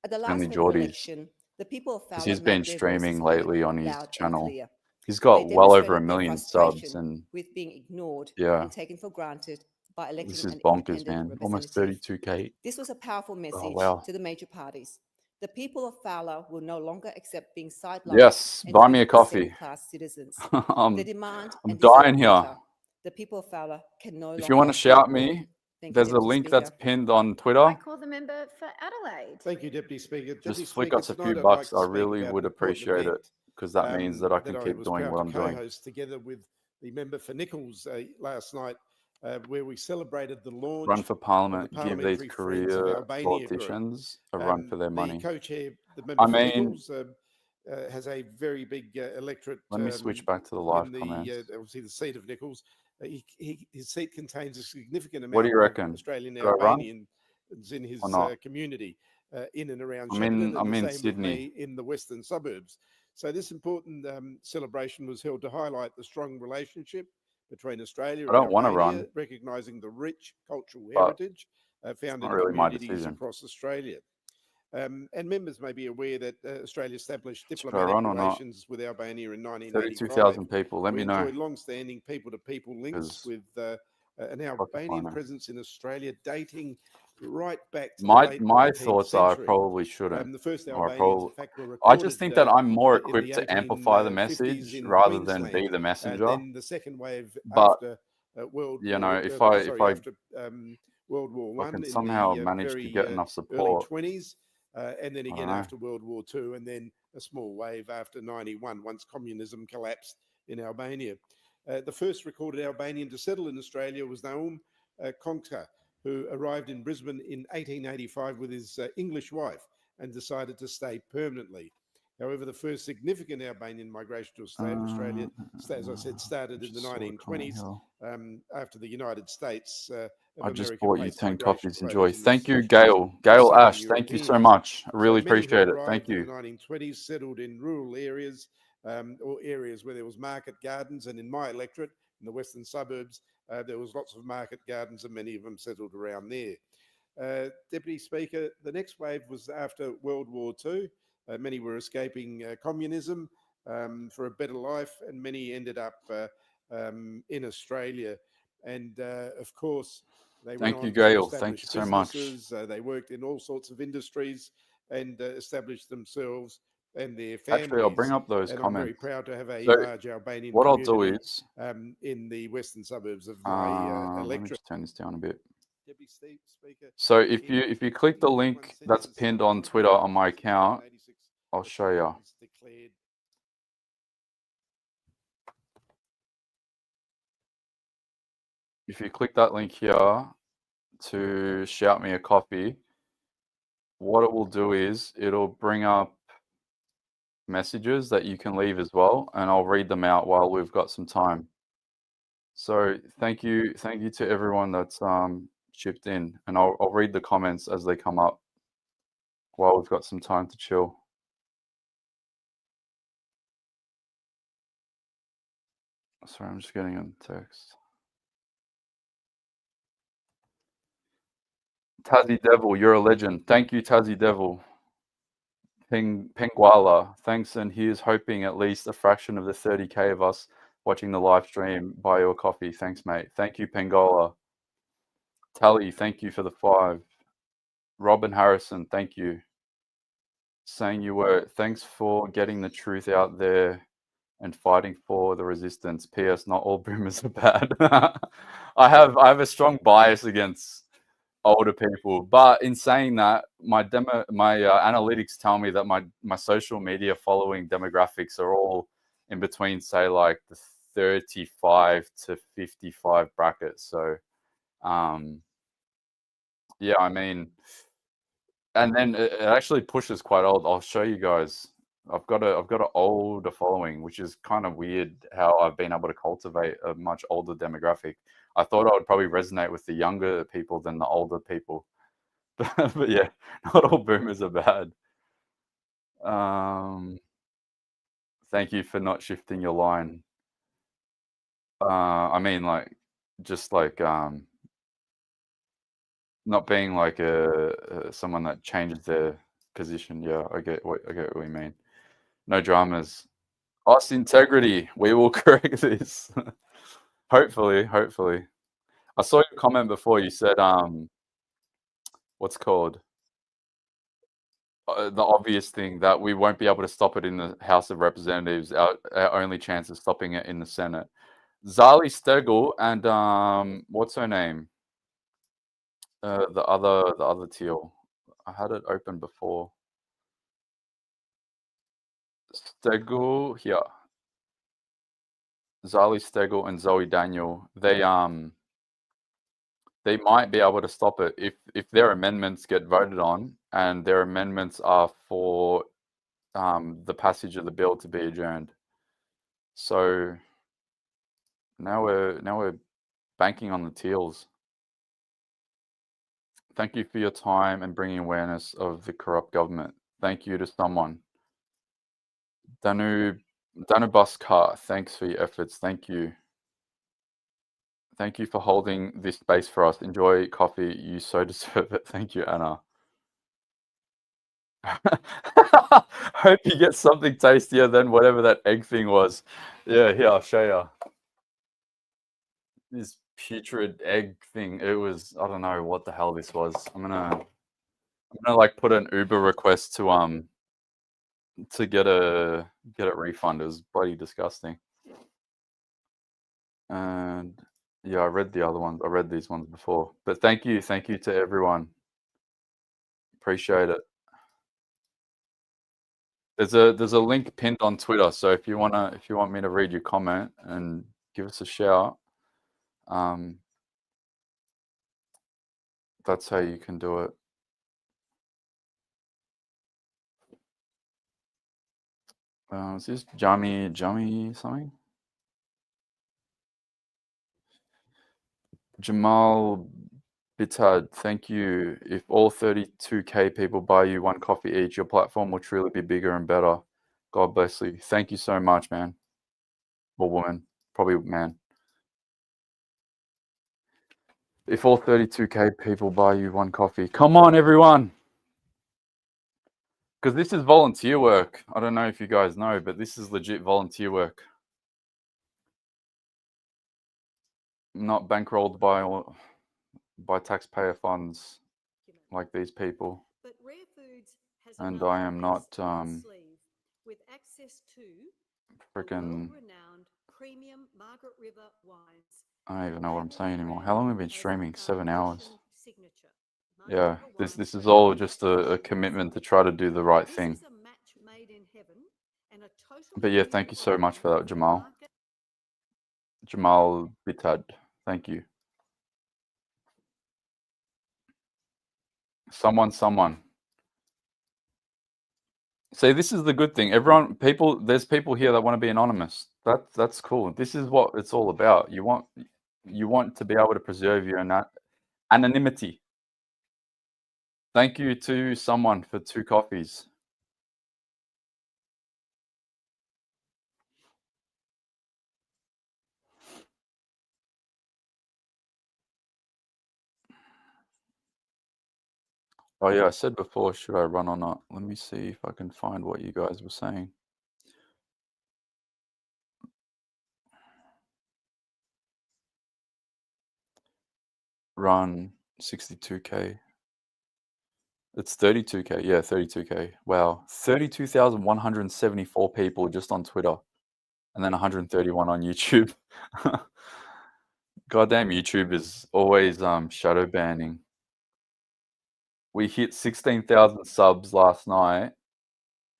At the last Stanley federal Geordies, election, the people of because Fowler he's been made their voices streaming heard lately on his loud and channel. clear. He's They got well over demonstrated 1 their million subs, frustration and with being ignored yeah, and taken for granted by this electing is an bonkers, independent man. Almost representative. 32K. This was a powerful Oh message wow. to the major parties. The people of Fowler will no longer accept being sidelined Yes, and buy me treated a as coffee. second-class citizens. I'm They demand I'm and deserve dying here. better. The people of Fowler can no If you want longer to shout ignore. me, Thank you, there's a Deputy link Speaker. that's pinned on Twitter. I call the member for Adelaide. Thank you, Deputy Speaker. Deputy Just flick Speaker, us a few tonight I'd like bucks. to I speak really about would an important appreciate it, event because that means that I can that I keep was doing proud what to I'm doing. co-host together with the member for Nichols last night. where we celebrated the launch Run for of the Parliament, give these Parliamentary Friends of career Albania group. politicians a run for their The money. co-chair, the I member for mean, Nichols, has a very big electorate. let me switch back to the live in the, comments. obviously the seat of Nichols. His seat contains a significant What do amount you of reckon? Australian Should I run Albanians in his or not? community in and around I'm Shepparton, in and the same Sydney. with me in the western suburbs. So this important celebration was held to highlight the strong relationship between Australia I and don't want to Albania, run, recognising the rich cultural but heritage it's found not in really my communities decision. across Australia. And members may be aware that Australia established Should I diplomatic run or not? relations with Albania in 32,000 1985. people. Let We me know, enjoy long-standing people-to-people links because with an fuck if I Albanian know. presence in Australia dating right back to the My late my 19th thoughts are I century. probably shouldn't, The first or Albanians, in probably. fact, were I just recorded think that I'm more in the equipped to amplify the 1850s message in rather than be Queensland. the messenger. Then the second wave But after you know, if I after World War if I One can in somehow the manage to very get enough early support, 20s, and then I again don't know. after World War Two, and then a small wave after 91, once communism collapsed in Albania. The first recorded Albanian to settle in Australia was Naum Konka, who arrived in Brisbane in 1885 with his English wife and decided to stay permanently. However, the first significant Albanian migration to Australia, as I said, started in the 1920s after the United States of I just America bought you placed 10 migration copies. Enjoy. quotas in Thank you, restrictions Gail. for Gail Southern Ash. Thank you so Europeans. much. I So really many who appreciate it. Thank arrived in you. the 1920s settled in rural areas or areas where there was market gardens, and in my electorate, in the western suburbs, there was lots of market gardens, and many of them settled around there. Deputy Speaker, the next wave was after World War II. Many were escaping communism for a better life, and many ended up in Australia. And of course, they went Thank you, on to Gail. Thank establish you so much. businesses. They worked in all sorts of industries and established themselves and their Actually, I'll bring families. up those And I'm very comments. proud to have a So large Albanian what I'll do community is, in the western suburbs of my let me electorate. just turn this down a bit. Deputy Speaker, So if you click the one link sentence, that's pinned on Twitter on my account, 1986, I'll show you. Australians declared If you click that link here to shout me a copy, what it will do is it'll bring up messages that you can leave as well, and I'll read them out while we've got some time. So thank you to everyone that's chipped in, and I'll read the comments as they come up while we've got some time to chill. Sorry, I'm just getting a text. Tazzy Devil, you're a legend. Thank you, Tazzy Devil. Penguala, thanks, and here's hoping at least a fraction of the 30K of us watching the live stream buy your coffee. Thanks, mate. Thank you, Pengola. Tally, thank you for the 5. Robin Harrison, thank you. Saying you were, thanks for getting the truth out there and fighting for the resistance. P.S. Not all boomers are bad. I have a strong bias against older people, but in saying that, my analytics tell me that my social media following demographics are all in between, say, like the 35 to 55 bracket. So yeah, I mean, and then it actually pushes quite old. I'll show you guys. I've got an older following, which is kind of weird how I've been able to cultivate a much older demographic. I thought I would probably resonate with the younger people than the older people. But yeah, not all boomers are bad. Thank you for not shifting your line. I mean, like, just like not being like someone that changes their position. Yeah, I get what you mean. No dramas. Us integrity. We will correct this. Hopefully. I saw your comment before. You said what's called the obvious thing that we won't be able to stop it in the House of Representatives. Our only chance of stopping it in the Senate. Zali Stegel and what's her name? The other teal. I had it open before. Stegel here. Zali Stegel and Zoe Daniel. they might be able to stop it if their amendments get voted on and their amendments are for the passage of the bill to be adjourned. So now we're banking on the teals. Thank you for your time and bringing awareness of the corrupt government. Thank you to someone. Danu Buskar, thanks for your efforts. Thank you. Thank you for holding this space for us. Enjoy coffee. You so deserve it. Thank you, Anna. Hope you get something tastier than whatever that egg thing was. Yeah, here, I'll show you. This putrid egg thing. It was, I don't know what the hell this was. I'm gonna like put an Uber request to get it refunded. It was bloody disgusting. And yeah, I read the other ones. I read these ones before. But thank you to everyone. Appreciate it. There's a link pinned on Twitter, so if you want me to read your comment and give us a shout, that's how you can do it. Is this Jammy something? Jamal Bitad, thank you. If all 32K people buy you one coffee each, your platform will truly be bigger and better. God bless you. Thank you so much, man. Or woman. Probably man. If all 32K people buy you one coffee. Come on, everyone. Because this is volunteer work. I don't know if you guys know, but this is legit volunteer work. Not bankrolled by taxpayer funds like these people. But Rare Foods has and another I am not vest up its sleeve with access to freaking. world-renowned premium Margaret River wines. I don't even know what I'm saying anymore. How long have we been streaming? 7 hours. Yeah, this is all just a commitment to try to do the right thing. But yeah, thank you so much for that, Jamal. Jamal Bitad, thank you. Someone. See, this is the good thing. There's people here that want to be anonymous. That's cool. This is what it's all about. You want to be able to preserve your anonymity. Thank you to someone for 2 coffees. Oh yeah, I said before, should I run or not? Let me see if I can find what you guys were saying. Run 62K. It's 32K. Yeah, 32K. Wow. 32,174 people just on Twitter. And then 131 on YouTube. Goddamn, YouTube is always shadow banning. We hit 16,000 subs last night,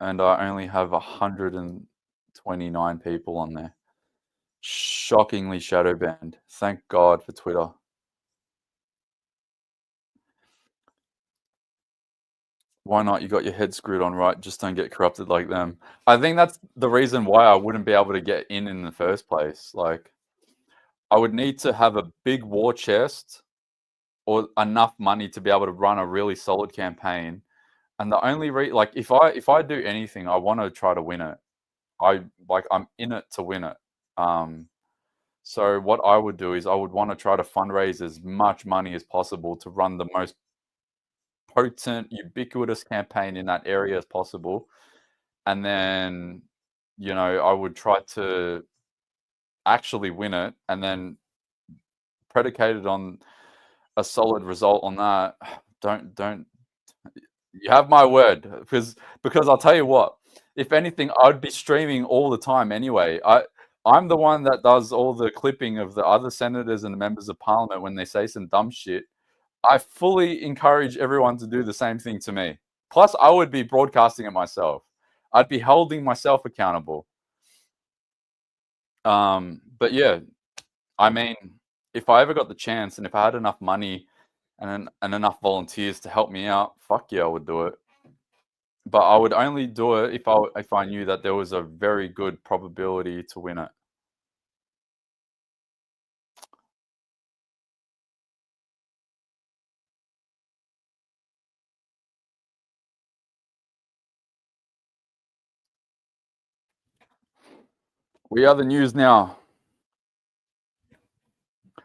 and I only have 129 people on there. Shockingly shadow banned. Thank God for Twitter. Why not? You got your head screwed on right. Just don't get corrupted like them. I think that's the reason why I wouldn't be able to get in the first place. Like, I would need to have a big war chest or enough money to be able to run a really solid campaign. And the only if I do anything, I want to try to win it. I'm in it to win it. So what I would do is I would want to try to fundraise as much money as possible to run the most potent, ubiquitous campaign in that area as possible. And then, I would try to actually win it, and then predicated on a solid result on that. Don't you have my word, because I'll tell you what, if anything, I'd be streaming all the time anyway. I'm the one that does all the clipping of the other senators and the members of parliament when they say some dumb shit. I fully encourage everyone to do the same thing to me. Plus, I would be broadcasting it myself. I'd be holding myself accountable. But yeah, I mean, if I ever got the chance and if I had enough money and enough volunteers to help me out, fuck yeah, I would do it. But I would only do it if I knew that there was a very good probability to win it. We are the news now.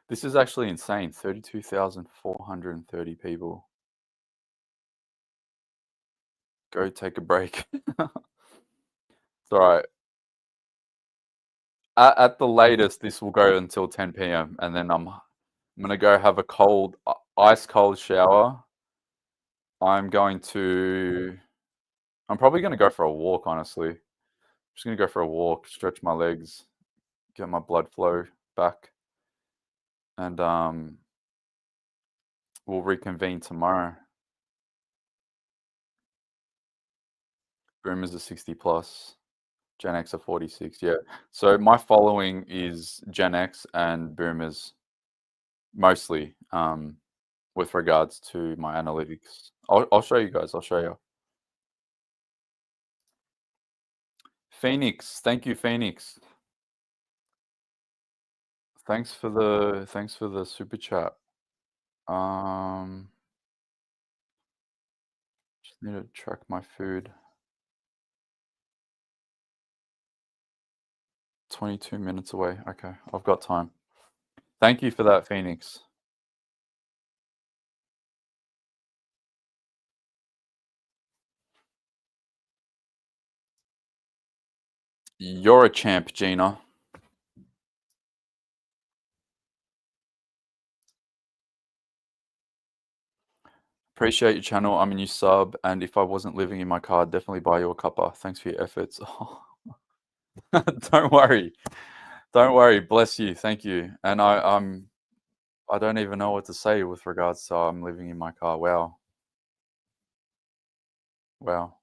This is actually insane. 32,430 people. Go take a break. It's all right. At the latest, this will go until 10 p.m. and then I'm gonna go have a cold, ice cold shower. I'm probably gonna go for a walk. Honestly, just gonna go for a walk, stretch my legs, get my blood flow back, and we'll reconvene tomorrow. Boomers are 60 plus. Gen X are 46, yeah. So my following is Gen X and Boomers, mostly, with regards to my analytics. I'll show you guys. I'll show you. Phoenix, thank you, Phoenix. Thanks for the super chat. Just need to track my food. 22 minutes away. Okay, I've got time. Thank you for that, Phoenix. You're a champ, Gina. Appreciate your channel. I'm a new sub, and if I wasn't living in my car, I'd definitely buy you a cuppa. Thanks for your efforts. Don't worry. Don't worry. Bless you. Thank you. And I don't even know what to say with regards to I'm living in my car. Wow. Wow.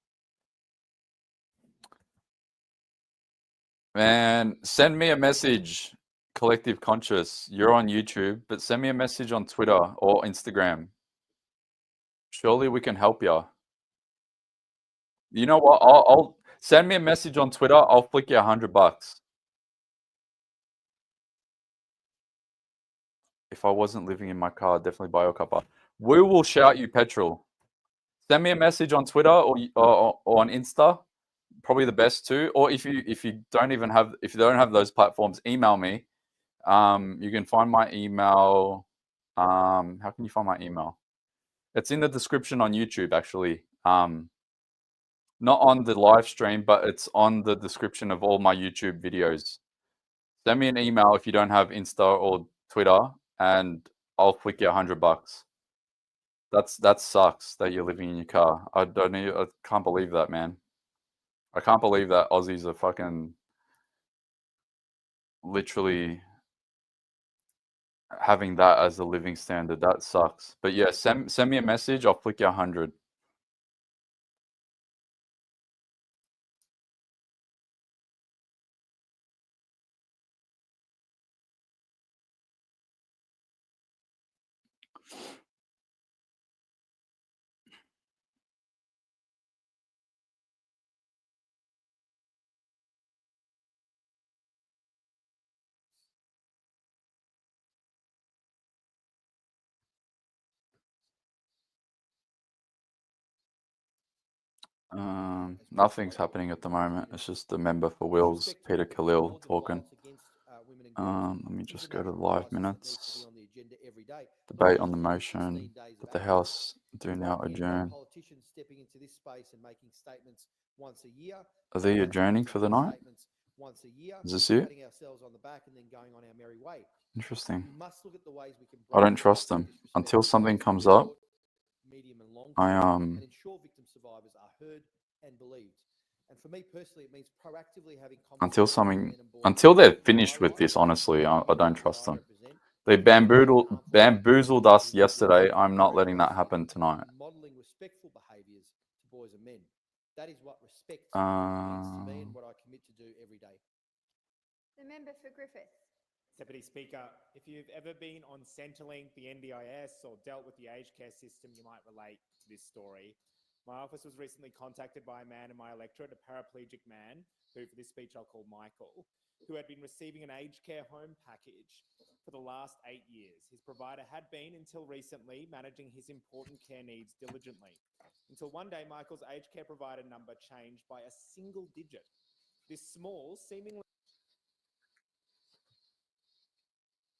Man, send me a message, Collective Conscious. You're on YouTube, but send me a message on Twitter or Instagram. Surely we can help you. You know what? I'll send me a message on Twitter. I'll flick you $100. If I wasn't living in my car, I'd definitely buy you a cuppa. We will shout you petrol. Send me a message on Twitter or on Insta. Probably the best too. Or if you don't have those platforms, email me. You can find my email. How can you find my email? It's in the description on YouTube, actually. Not on the live stream, but it's on the description of all my YouTube videos. Send me an email if you don't have Insta or Twitter, and I'll flick you $100. That sucks that you're living in your car. I can't believe that, man. I can't believe that Aussies are fucking literally having that as a living standard. That sucks. But yeah, send me a message. I'll flick you 100. Nothing's happening at the moment. It's just the member for Wills, Peter Khalil, talking. Let me just go to live minutes. Debate on the motion that the House do now adjourn. Are they adjourning for the night? Is this it? Interesting. I don't trust them. Until something comes up, until they're finished with this, honestly, I don't trust them. They bamboozled us yesterday. I'm not letting that happen tonight. Modeling respectful behaviours to boys and men. That is what respect means to me and what I commit to do every day. The member for Griffith. Deputy Speaker, if you've ever been on Centrelink, the NDIS, or dealt with the aged care system, you might relate to this story. My office was recently contacted by a man in my electorate, a paraplegic man, who for this speech I'll call Michael, who had been receiving an aged care home package for the last 8 years. His provider had been, until recently, managing his important care needs diligently. Until one day, Michael's aged care provider number changed by a single digit. This small, seemingly...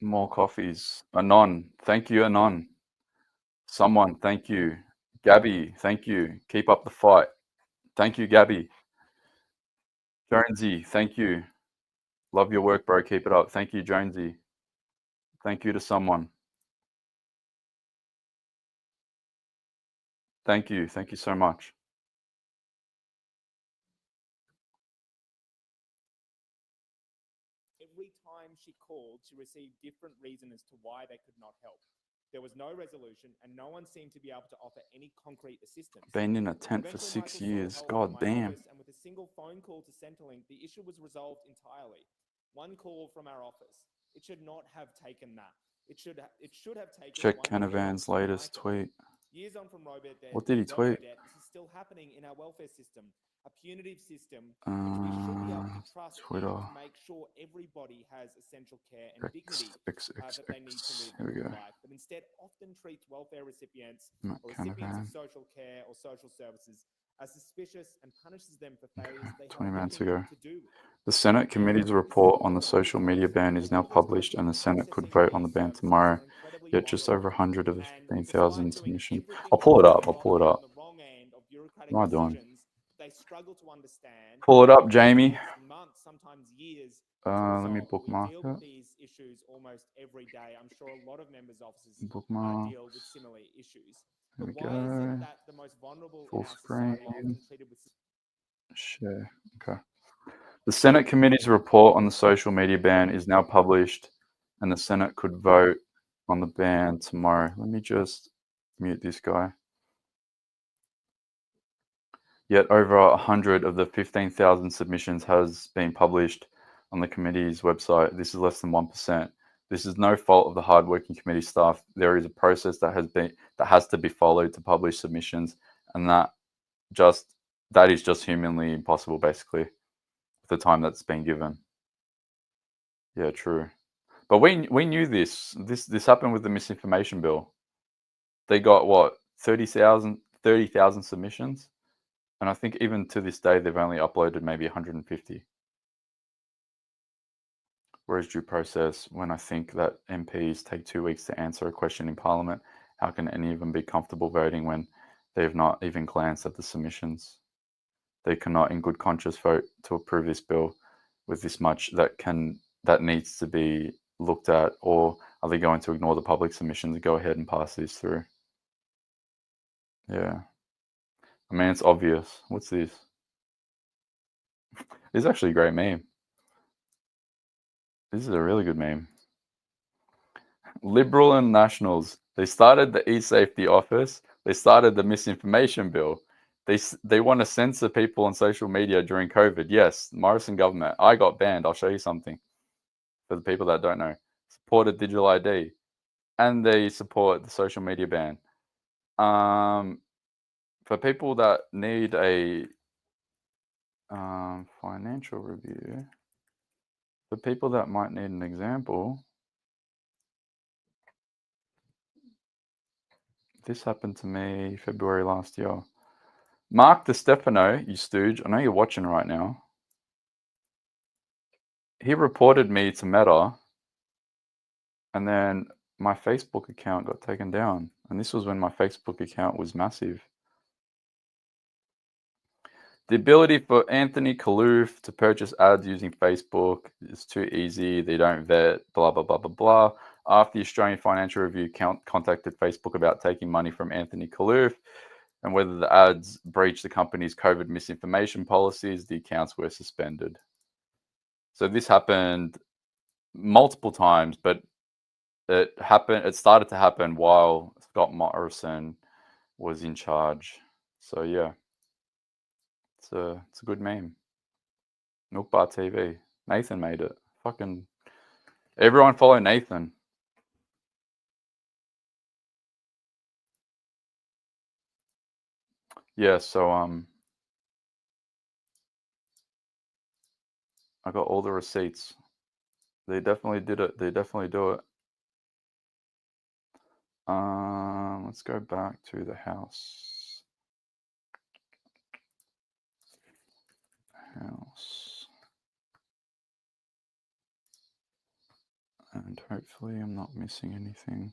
More coffees. Anon. Thank you, Anon. Someone, thank you. Gabby, thank you. Keep up the fight. Thank you, Gabby. Jonesy, thank you. Love your work, bro. Keep it up. Thank you, Jonesy. Thank you to someone. Thank you. Thank you so much. Every time she called, she received different reasons as to why they could not help. There was no resolution, and no one seemed to be able to offer any concrete assistance. Been in a tent for Eventually, 6 Michael sought years. help God from my damn. office, and with a single phone call to Centrelink, the issue was resolved entirely. One call from our office. It should not have taken that. It should have taken Check one phone Canavan's from latest Michael. tweet. Years on from Robert debt, What did he tweet? Debt, this is still happening in our welfare system, a punitive system which we should be able to trust in Twitter. to make sure everybody has essential care and dignity that they need to live Here we a good go. life, but instead often treats welfare recipients Matt or recipients of Canavan. social care or social services as suspicious and punishes them for failures they 20 have minutes nothing ago. to do with. The Senate committee's report on the social media ban is now published, and the Senate could vote on the ban tomorrow. Yet just over 100 of the 15,000 submissions. I'll pull it up. I'll pull it up. What am I doing? They struggle to understand. Pull it up, Jamie. Months, sometimes years. Let me bookmark We deal with it. these issues almost every day. I'm sure a lot of members' offices Bookmarks. deal with similar issues. There But we why is go. it that the most vulnerable Full in our society are screen. often treated with... Share. Okay. The Senate committee's report on the social media ban is now published, and the Senate could vote on the ban tomorrow. Let me just mute this guy. Yet over 100 of the 15,000 submissions has been published on the committee's website. This is less than 1%. This is no fault of the hardworking committee staff. There is a process that has to be followed to publish submissions, and that is just humanly impossible, basically, with the time that's been given. Yeah, true. But we knew this. This happened with the misinformation bill. They got what, 30,000 submissions, and I think even to this day they've only uploaded maybe 150. Whereas due process, when I think that MPs take 2 weeks to answer a question in Parliament, how can any of them be comfortable voting when they have not even glanced at the submissions? They cannot, in good conscience, vote to approve this bill with this much that needs to be looked at, or are they going to ignore the public submissions and go ahead and pass this through? Yeah. I mean, it's obvious. What's this? This is actually a great meme. This is a really good meme. Liberal and Nationals, they started the e-safety office. They started the misinformation bill. They want to censor people on social media during COVID. Yes, Morrison government. I got banned. I'll show you something for the people that don't know. Supported digital ID, and they support the social media ban. For people that need a financial review, for people that might need an example, this happened to me February last year. Mark DeStefano, you stooge, I know you're watching right now. He reported me to Meta, and then my Facebook account got taken down. And this was when my Facebook account was massive. The ability for Anthony Kaloof to purchase ads using Facebook is too easy. They don't vet, blah, blah, blah, blah, blah. After the Australian Financial Review contacted Facebook about taking money from Anthony Kaloof and whether the ads breached the company's COVID misinformation policies, the accounts were suspended. So this happened multiple times, but it started to happen while Scott Morrison was in charge. So yeah. It's a good meme. Milk Bar TV. Nathan made it. Fucking Everyone follow Nathan. Yeah, so I got all the receipts. They definitely did it. They definitely do it. Let's go back to the house. And hopefully I'm not missing anything.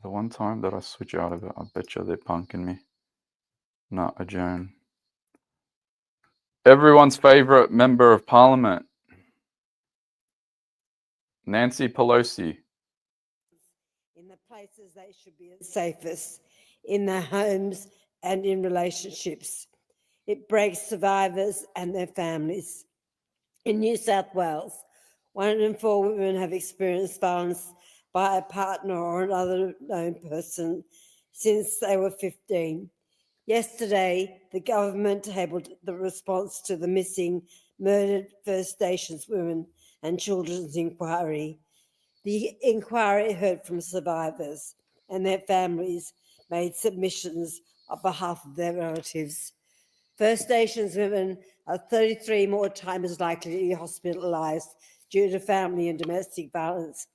The one time that I switch out of it, I bet you they're punking me. Not adjourn. Everyone's favorite member of parliament, Nancy Pelosi. In the places they should be safest, in their homes and in relationships. It breaks survivors and their families. In New South Wales, 1 in 4 women have experienced violence by a partner or another known person since they were 15. Yesterday, the government tabled the response to the missing, murdered First Nations women and children's inquiry. The inquiry heard from survivors and their families made submissions on behalf of their relatives. First Nations women are 33 more times likely to be hospitalised due to family and domestic violence.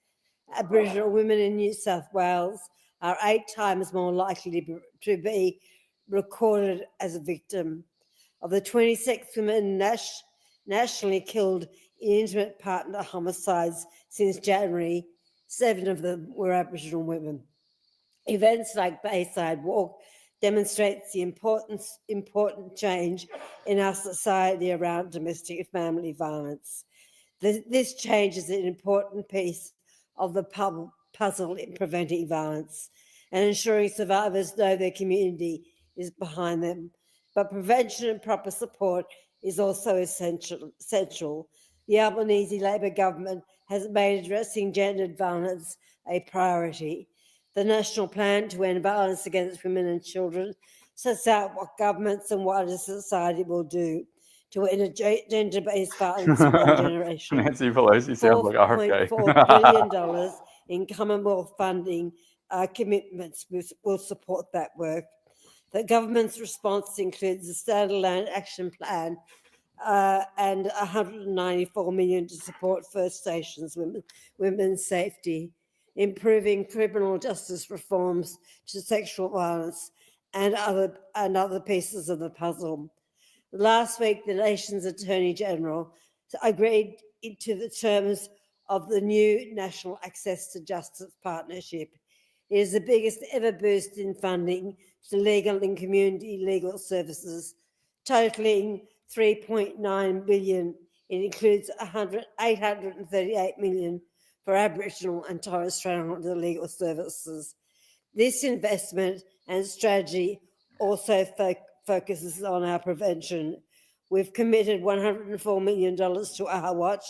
Aboriginal women in New South Wales are 8 times more likely to be recorded as a victim. Of the 26 women nationally killed in intimate partner homicides since January, 7 of them were Aboriginal women. Events like Bayside Walk demonstrates the important change in our society around domestic and family violence. This change is an important piece of the puzzle in preventing violence and ensuring survivors know their community is behind them. But prevention and proper support is also essential. The Albanese Labor government has made addressing gendered violence a priority. The National Plan to End Violence Against Women and Children sets out what governments and wider society will do to end gender-based violence in one generation. Nancy Pelosi sounds like RFK. $4.4 billion in Commonwealth funding commitments will support that work. The government's response includes a standalone action plan and $194 million to support First Nations women's safety, improving criminal justice reforms to sexual violence and other pieces of the puzzle. Last week, the nation's Attorney General agreed to the terms of the new National Access to Justice Partnership. It is the biggest ever boost in funding to legal and community legal services, totaling $3.9 billion. It includes $838 million for Aboriginal and Torres Strait Islander legal services. This investment and strategy also focuses on our prevention. We've committed $104 million to Our Watch,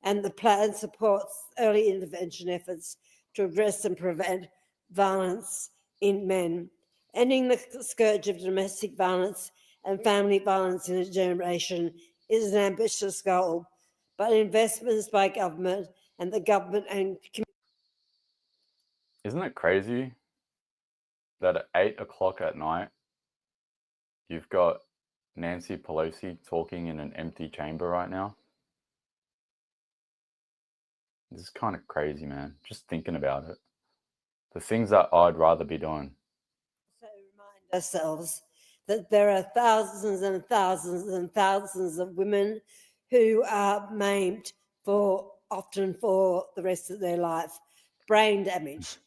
and the plan supports early intervention efforts to address and prevent violence in men. Ending the scourge of domestic violence and family violence in a generation is an ambitious goal, but investments by government and the government and Isn't it crazy that at 8 o'clock at night, you've got Nancy Pelosi talking in an empty chamber right now? This is kind of crazy, man. Just thinking about it. The things that I'd rather be doing. So remind ourselves that there are thousands and thousands and thousands of women who are maimed often for the rest of their life. Brain damage,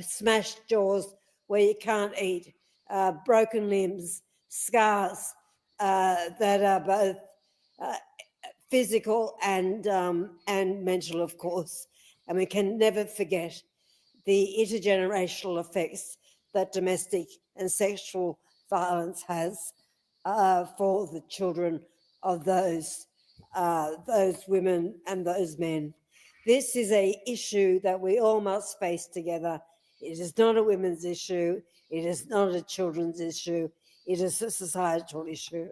smashed jaws where you can't eat, broken limbs, scars that are both physical and mental, of course. And we can never forget the intergenerational effects that domestic and sexual violence has for the children of those women and those men. This is an issue that we all must face together. It is not a women's issue. It is not a children's issue. It is a societal issue.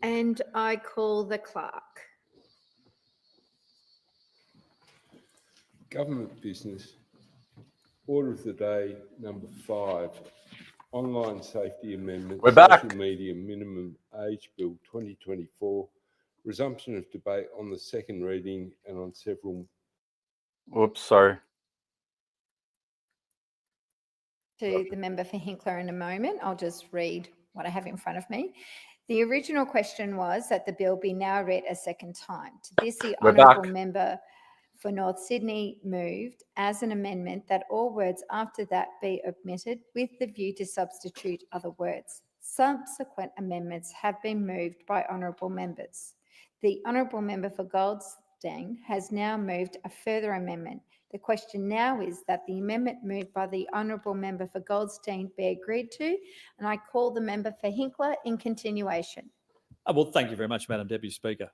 And I call the clerk. Government business. Order of the day number 5. Online Safety Amendment, We're back. Social Media Minimum Age Bill 2024. Resumption of debate on the second reading and on several. Whoops, sorry. To the member for Hinkler in a moment. I'll just read what I have in front of me. The original question was that the bill be now read a second time. To this, the We're honourable back. member for North Sydney moved as an amendment that all words after that be omitted with the view to substitute other words. Subsequent amendments have been moved by honourable members. The honourable member for Goldstein has now moved a further amendment. The question now is that the amendment moved by the honourable member for Goldstein be agreed to, and I call the member for Hinkler in continuation. Well, thank you very much, Madam Deputy Speaker.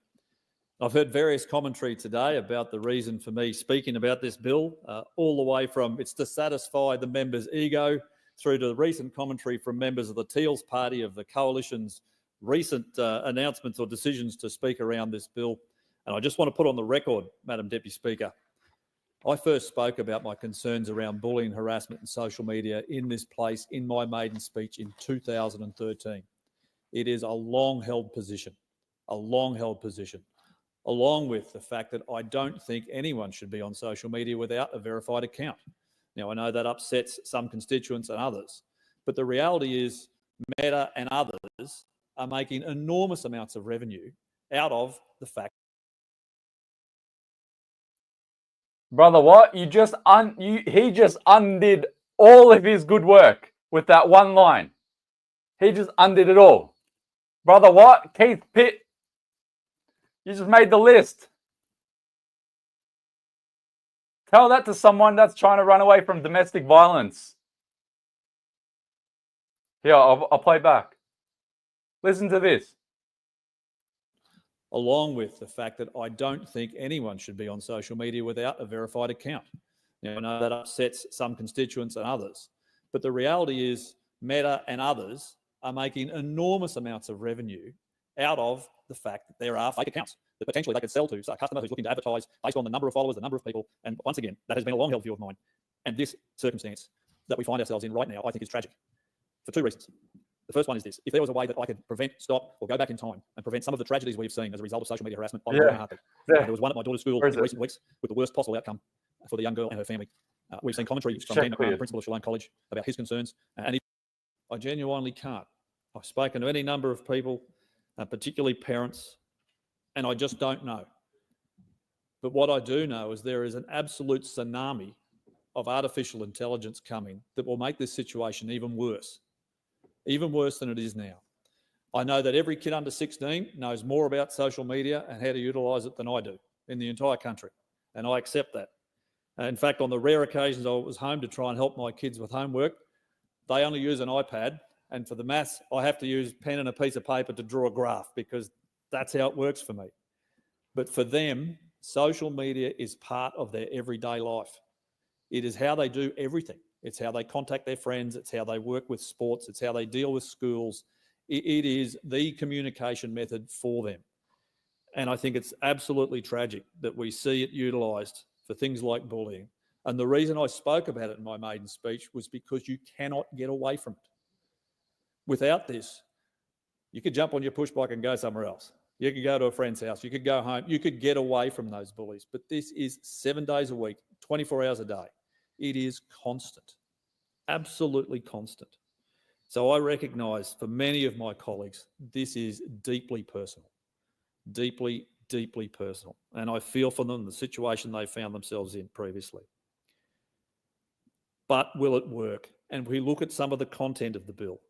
I've heard various commentary today about the reason for me speaking about this bill, all the way from it's to satisfy the member's ego through to the recent commentary from members of the Teals Party of the Coalition's recent announcements or decisions to speak around this bill. And I just want to put on the record, Madam Deputy Speaker, I first spoke about my concerns around bullying, harassment and social media in this place in my maiden speech in 2013. It is a long-held position, along with the fact that I don't think anyone should be on social media without a verified account. Now, I know that upsets some constituents and others, but the reality is Meta and others are making enormous amounts of revenue out of the fact. Brother, what? He just undid all of his good work with that one line. He just undid it all. Brother, what? Keith Pitt, you just made the list. Tell that to someone that's trying to run away from domestic violence. Here, I'll play back. Listen to this. Along with the fact that I don't think anyone should be on social media without a verified account. Now, I know that upsets some constituents and others, but the reality is Meta and others are making enormous amounts of revenue out of the fact that there are fake accounts that potentially they could sell to a customer who's looking to advertise based on the number of followers, the number of people. And once again, that has been a long-held view of mine. And this circumstance that we find ourselves in right now, I think is tragic for two reasons. The first one is this. If there was a way that I could prevent, stop, or go back in time and prevent some of the tragedies we've seen as a result of social media harassment, I would do it in a heartbeat. There was one at my daughter's school in recent weeks with the worst possible outcome for the young girl and her family. We've seen commentary from Dan McGrath, the principal of Shalom College, about his concerns. And I genuinely can't. I've spoken to any number of people, particularly parents, and I just don't know. But what I do know is there is an absolute tsunami of artificial intelligence coming that will make this situation even worse than it is now. I know that every kid under 16 knows more about social media and how to utilise it than I do in the entire country, and I accept that. In fact, on the rare occasions I was home to try and help my kids with homework, they only use an iPad, and for the maths, I have to use pen and a piece of paper to draw a graph because that's how it works for me. But for them, social media is part of their everyday life. It is how they do everything. It's how they contact their friends. It's how they work with sports. It's how they deal with schools. It is the communication method for them. And I think it's absolutely tragic that we see it utilised for things like bullying. And the reason I spoke about it in my maiden speech was because you cannot get away from it. Without this, you could jump on your push bike and go somewhere else. You could go to a friend's house. You could go home. You could get away from those bullies. But this is 7 days a week, 24 hours a day. It is constant, absolutely constant. So I recognise for many of my colleagues, this is deeply personal, deeply, deeply personal. And I feel for them, the situation they found themselves in previously. But will it work? And we look at some of the content of the bill.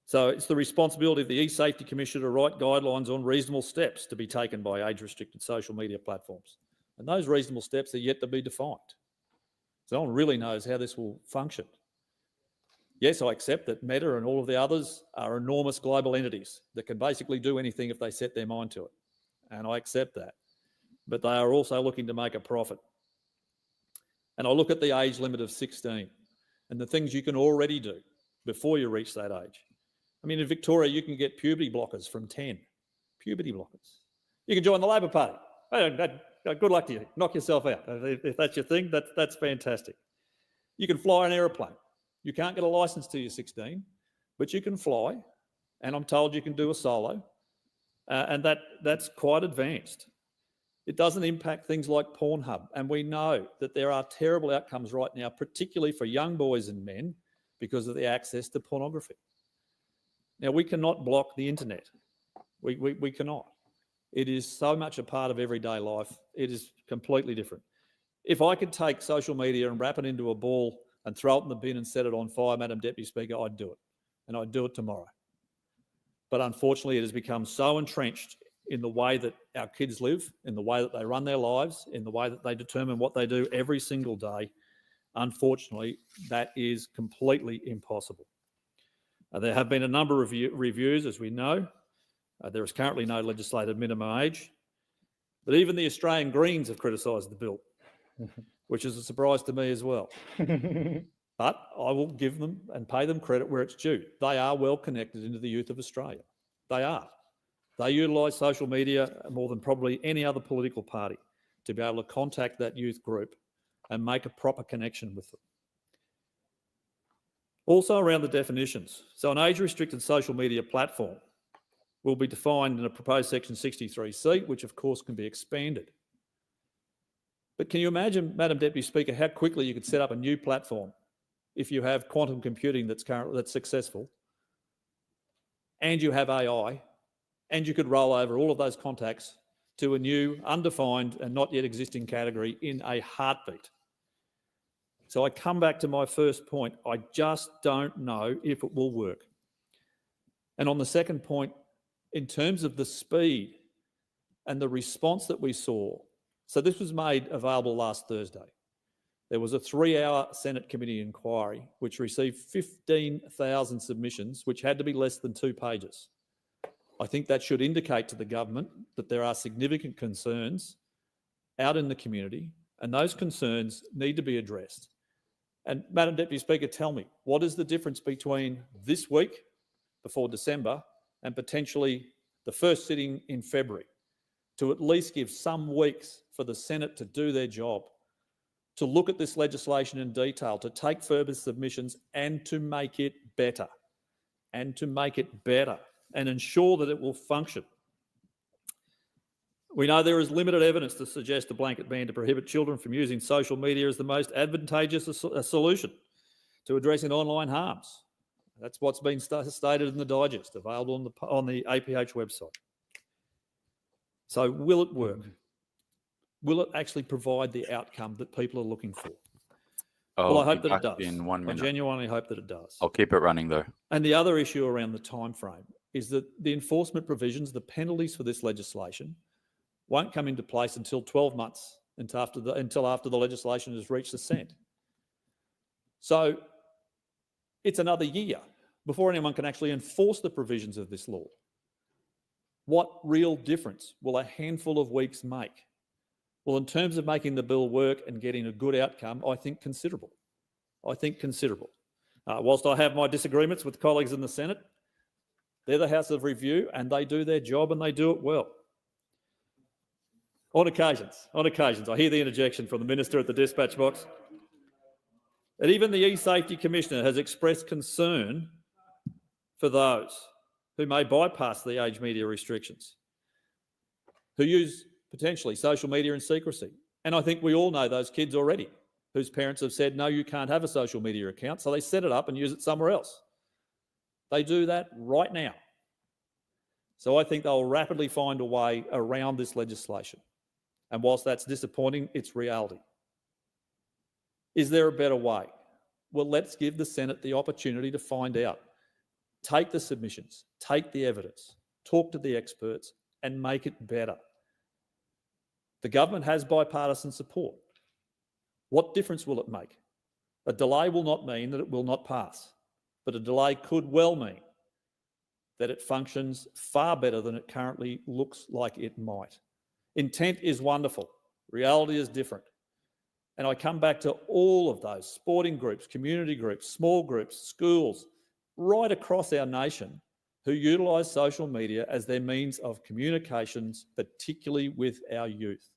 So it's the responsibility of the E-Safety Commission to write guidelines on reasonable steps to be taken by age-restricted social media platforms. And those reasonable steps are yet to be defined. So no one really knows how this will function. Yes, I accept that Meta and all of the others are enormous global entities that can basically do anything if they set their mind to it. And I accept that. But they are also looking to make a profit. And I look at the age limit of 16 and the things you can already do before you reach that age. I mean, in Victoria, you can get puberty blockers from 10. Puberty blockers. You can join the Labor Party. good luck to you. Knock yourself out. If that's your thing, that's fantastic. You can fly an aeroplane. You can't get a license till you're 16, but you can fly, and I'm told you can do a solo, and that's quite advanced. It doesn't impact things like Pornhub, and we know that there are terrible outcomes right now, particularly for young boys and men, because of the access to pornography. Now, we cannot block the internet. We cannot. It is so much a part of everyday life. It is completely different. If I could take social media and wrap it into a ball and throw it in the bin and set it on fire, Madam Deputy Speaker, I'd do it. And I'd do it tomorrow. But unfortunately, it has become so entrenched in the way that our kids live, in the way that they run their lives, in the way that they determine what they do every single day. Unfortunately, that is completely impossible. There have been a number of reviews, as we know. There is currently no legislated minimum age. But even the Australian Greens have criticised the bill, which is a surprise to me as well. But I will give them and pay them credit where it's due. They are well connected into the youth of Australia. They are. They utilise social media more than probably any other political party to be able to contact that youth group and make a proper connection with them. Also around the definitions. So an age-restricted social media platform will be defined in a proposed section 63C, which of course can be expanded. But can you imagine, Madam Deputy Speaker, how quickly you could set up a new platform if you have quantum computing that's successful, and you have AI, and you could roll over all of those contacts to a new, undefined and not yet existing category in a heartbeat. So I come back to my first point. I just don't know if it will work. And on the second point, in terms of the speed and the response that we saw, so this was made available last Thursday. There was a 3-hour Senate committee inquiry which received 15,000 submissions, which had to be less than 2 pages. I think that should indicate to the government that there are significant concerns out in the community, and those concerns need to be addressed. And Madam Deputy Speaker, tell me, what is the difference between this week before December and potentially the first sitting in February, to at least give some weeks for the Senate to do their job, to look at this legislation in detail, to take further submissions and to make it better, and ensure that it will function. We know there is limited evidence to suggest a blanket ban to prohibit children from using social media is the most advantageous solution to addressing online harms. That's what's been stated in the digest, available on the APH website. So will it work? Will it actually provide the outcome that people are looking for? Well, I hope that it does. In 1 minute. I genuinely hope that it does. I'll keep it running though. And the other issue around the time frame is that the enforcement provisions, the penalties for this legislation, won't come into place until 12 months, until after the legislation has reached assent. So it's another year before anyone can actually enforce the provisions of this law. What real difference will a handful of weeks make? Well, in terms of making the bill work and getting a good outcome, I think considerable. Whilst I have my disagreements with colleagues in the Senate, they're the House of Review and they do their job and they do it well. On occasions, I hear the interjection from the Minister at the dispatch box. And even the E-Safety Commissioner has expressed concern for those who may bypass the age media restrictions, who use potentially social media in secrecy. And I think we all know those kids already, whose parents have said, no, you can't have a social media account, so they set it up and use it somewhere else. They do that right now. So I think they'll rapidly find a way around this legislation. And whilst that's disappointing, it's reality. Is there a better way? Well, let's give the Senate the opportunity to find out. Take the submissions, take the evidence, talk to the experts, and make it better. The government has bipartisan support. What difference will it make? A delay will not mean that it will not pass, but a delay could well mean that it functions far better than it currently looks like it might. Intent is wonderful. Reality is different. And I come back to all of those sporting groups, community groups, small groups, schools, right across our nation who utilise social media as their means of communications, particularly with our youth.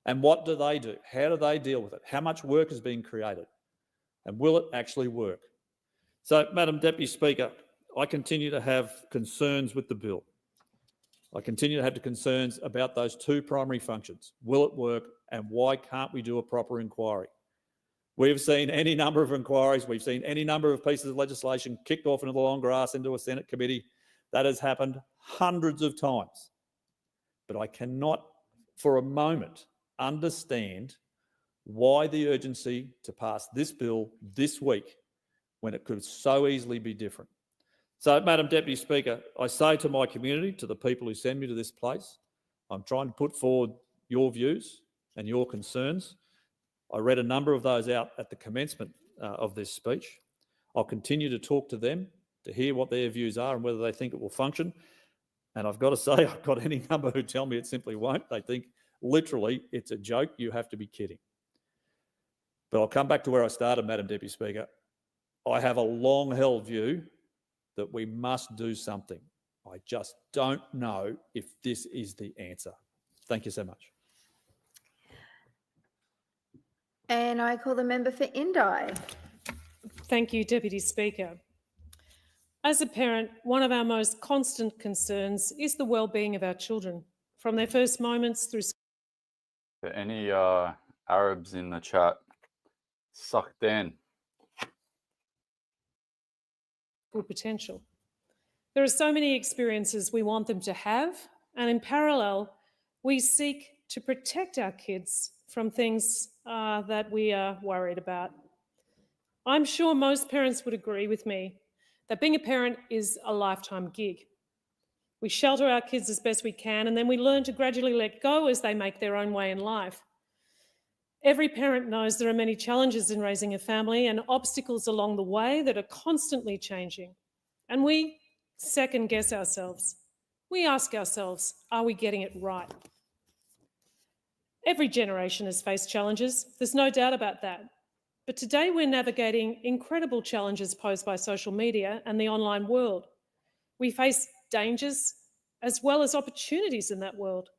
And what do? How do they deal with it? How much work is being created? And will it actually work? So, Madam Deputy Speaker, I continue to have concerns with the bill. I continue to have the concerns about those two primary functions. Will it work, and why can't we do a proper inquiry? We've seen any number of inquiries. We've seen any number of pieces of legislation kicked off into the long grass into a Senate committee. That has happened hundreds of times. But I cannot for a moment understand why the urgency to pass this bill this week when it could so easily be different. So, Madam Deputy Speaker, I say to my community, to the people who send me to this place, I'm trying to put forward your views and your concerns. I read a number of those out at the commencement of this speech. I'll continue to talk to them to hear what their views are and whether they think it will function. And I've got to say, I've got any number who tell me it simply won't. They think literally it's a joke. You have to be kidding. But I'll come back to where I started, Madam Deputy Speaker. I have a long-held view that we must do something. I just don't know if this is the answer. Thank you so much. And I call the member for Indi. Thank you, Deputy Speaker. As a parent, one of our most constant concerns is the well-being of our children, from their first moments through... Any Arabs in the chat? Sucked in. Full potential. There are so many experiences we want them to have, and in parallel, we seek to protect our kids from things that we are worried about. I'm sure most parents would agree with me that being a parent is a lifetime gig. We shelter our kids as best we can, and then we learn to gradually let go as they make their own way in life. Every parent knows there are many challenges in raising a family and obstacles along the way that are constantly changing. And we second guess ourselves. We ask ourselves, are we getting it right? Every generation has faced challenges, there's no doubt about that. But today we're navigating incredible challenges posed by social media and the online world. We face dangers as well as opportunities in that world.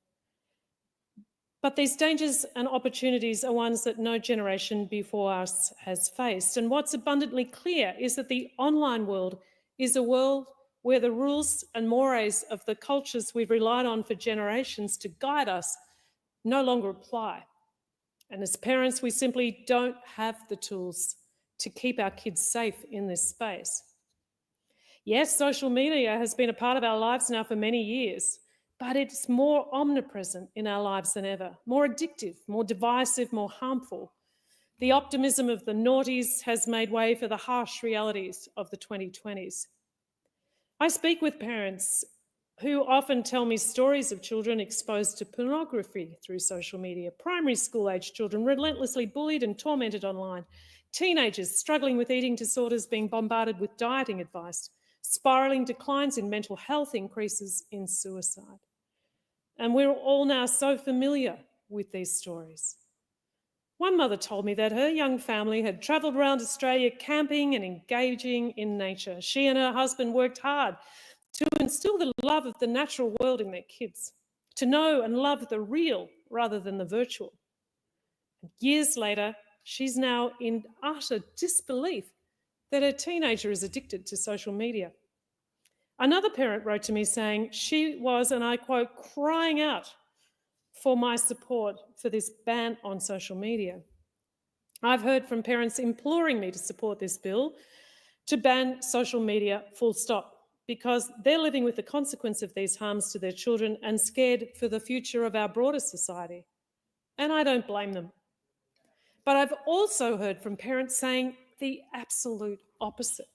But these dangers and opportunities are ones that no generation before us has faced. And what's abundantly clear is that the online world is a world where the rules and mores of the cultures we've relied on for generations to guide us no longer apply. And as parents, we simply don't have the tools to keep our kids safe in this space. Yes, social media has been a part of our lives now for many years, but it's more omnipresent in our lives than ever, more addictive, more divisive, more harmful. The optimism of the noughties has made way for the harsh realities of the 2020s. I speak with parents who often tell me stories of children exposed to pornography through social media, primary school-aged children relentlessly bullied and tormented online, teenagers struggling with eating disorders being bombarded with dieting advice, spiralling declines in mental health, increases in suicide. And we're all now so familiar with these stories. One mother told me that her young family had travelled around Australia camping and engaging in nature. She and her husband worked hard to instill the love of the natural world in their kids, to know and love the real rather than the virtual. Years later, she's now in utter disbelief that her teenager is addicted to social media. Another parent wrote to me saying she was, and I quote, crying out for my support for this ban on social media. I've heard from parents imploring me to support this bill to ban social media full stop, because they're living with the consequence of these harms to their children and scared for the future of our broader society. And I don't blame them. But I've also heard from parents saying the absolute opposite.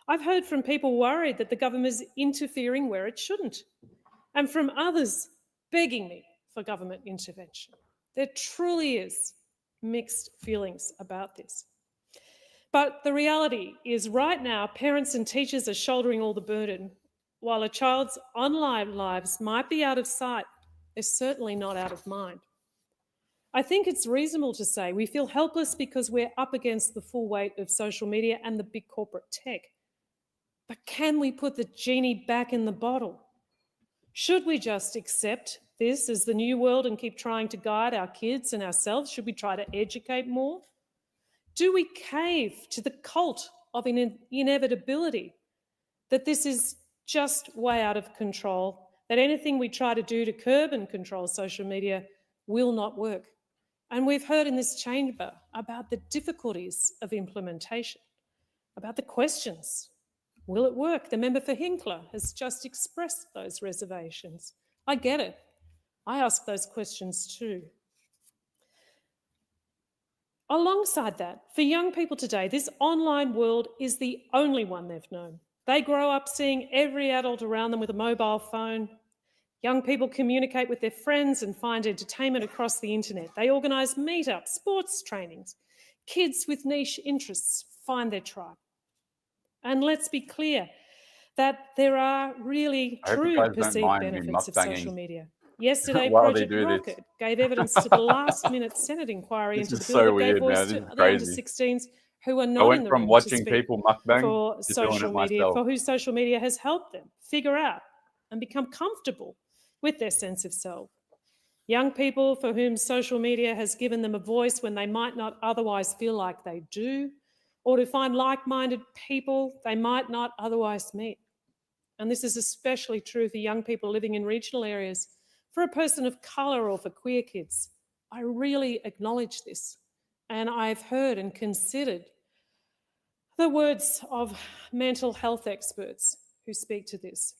I've heard from people worried that the government is interfering where it shouldn't, and from others begging me for government intervention. There truly is mixed feelings about this. But the reality is right now, parents and teachers are shouldering all the burden. While a child's online lives might be out of sight, they're certainly not out of mind. I think it's reasonable to say we feel helpless because we're up against the full weight of social media and the big corporate tech. But can we put the genie back in the bottle? Should we just accept this as the new world and keep trying to guide our kids and ourselves? Should we try to educate more? Do we cave to the cult of inevitability, that this is just way out of control, that anything we try to do to curb and control social media will not work? And we've heard in this chamber about the difficulties of implementation, about the questions. Will it work? The member for Hinkler has just expressed those reservations. I get it. I ask those questions too. Alongside that, for young people today, this online world is the only one they've known. They grow up seeing every adult around them with a mobile phone. Young people communicate with their friends and find entertainment across the internet. They organise meetups, sports trainings. Kids with niche interests find their tribe. And let's be clear that there are really I hope you true guys don't perceived mind me benefits of social mukbanging media. Yesterday, while they Project do this. Rocket gave evidence to the last-minute Senate inquiry This into is the bill so that gave weird, voice man. to This is the crazy. under-16s who are I not in went the from room to watching speak people mukbang for to doing social it media, myself. for who social media has helped them figure out and become comfortable with their sense of self. Young people for whom social media has given them a voice when they might not otherwise feel like they do, or to find like-minded people they might not otherwise meet. And this is especially true for young people living in regional areas, for a person of colour or for queer kids. I really acknowledge this, and I've heard and considered the words of mental health experts who speak to this.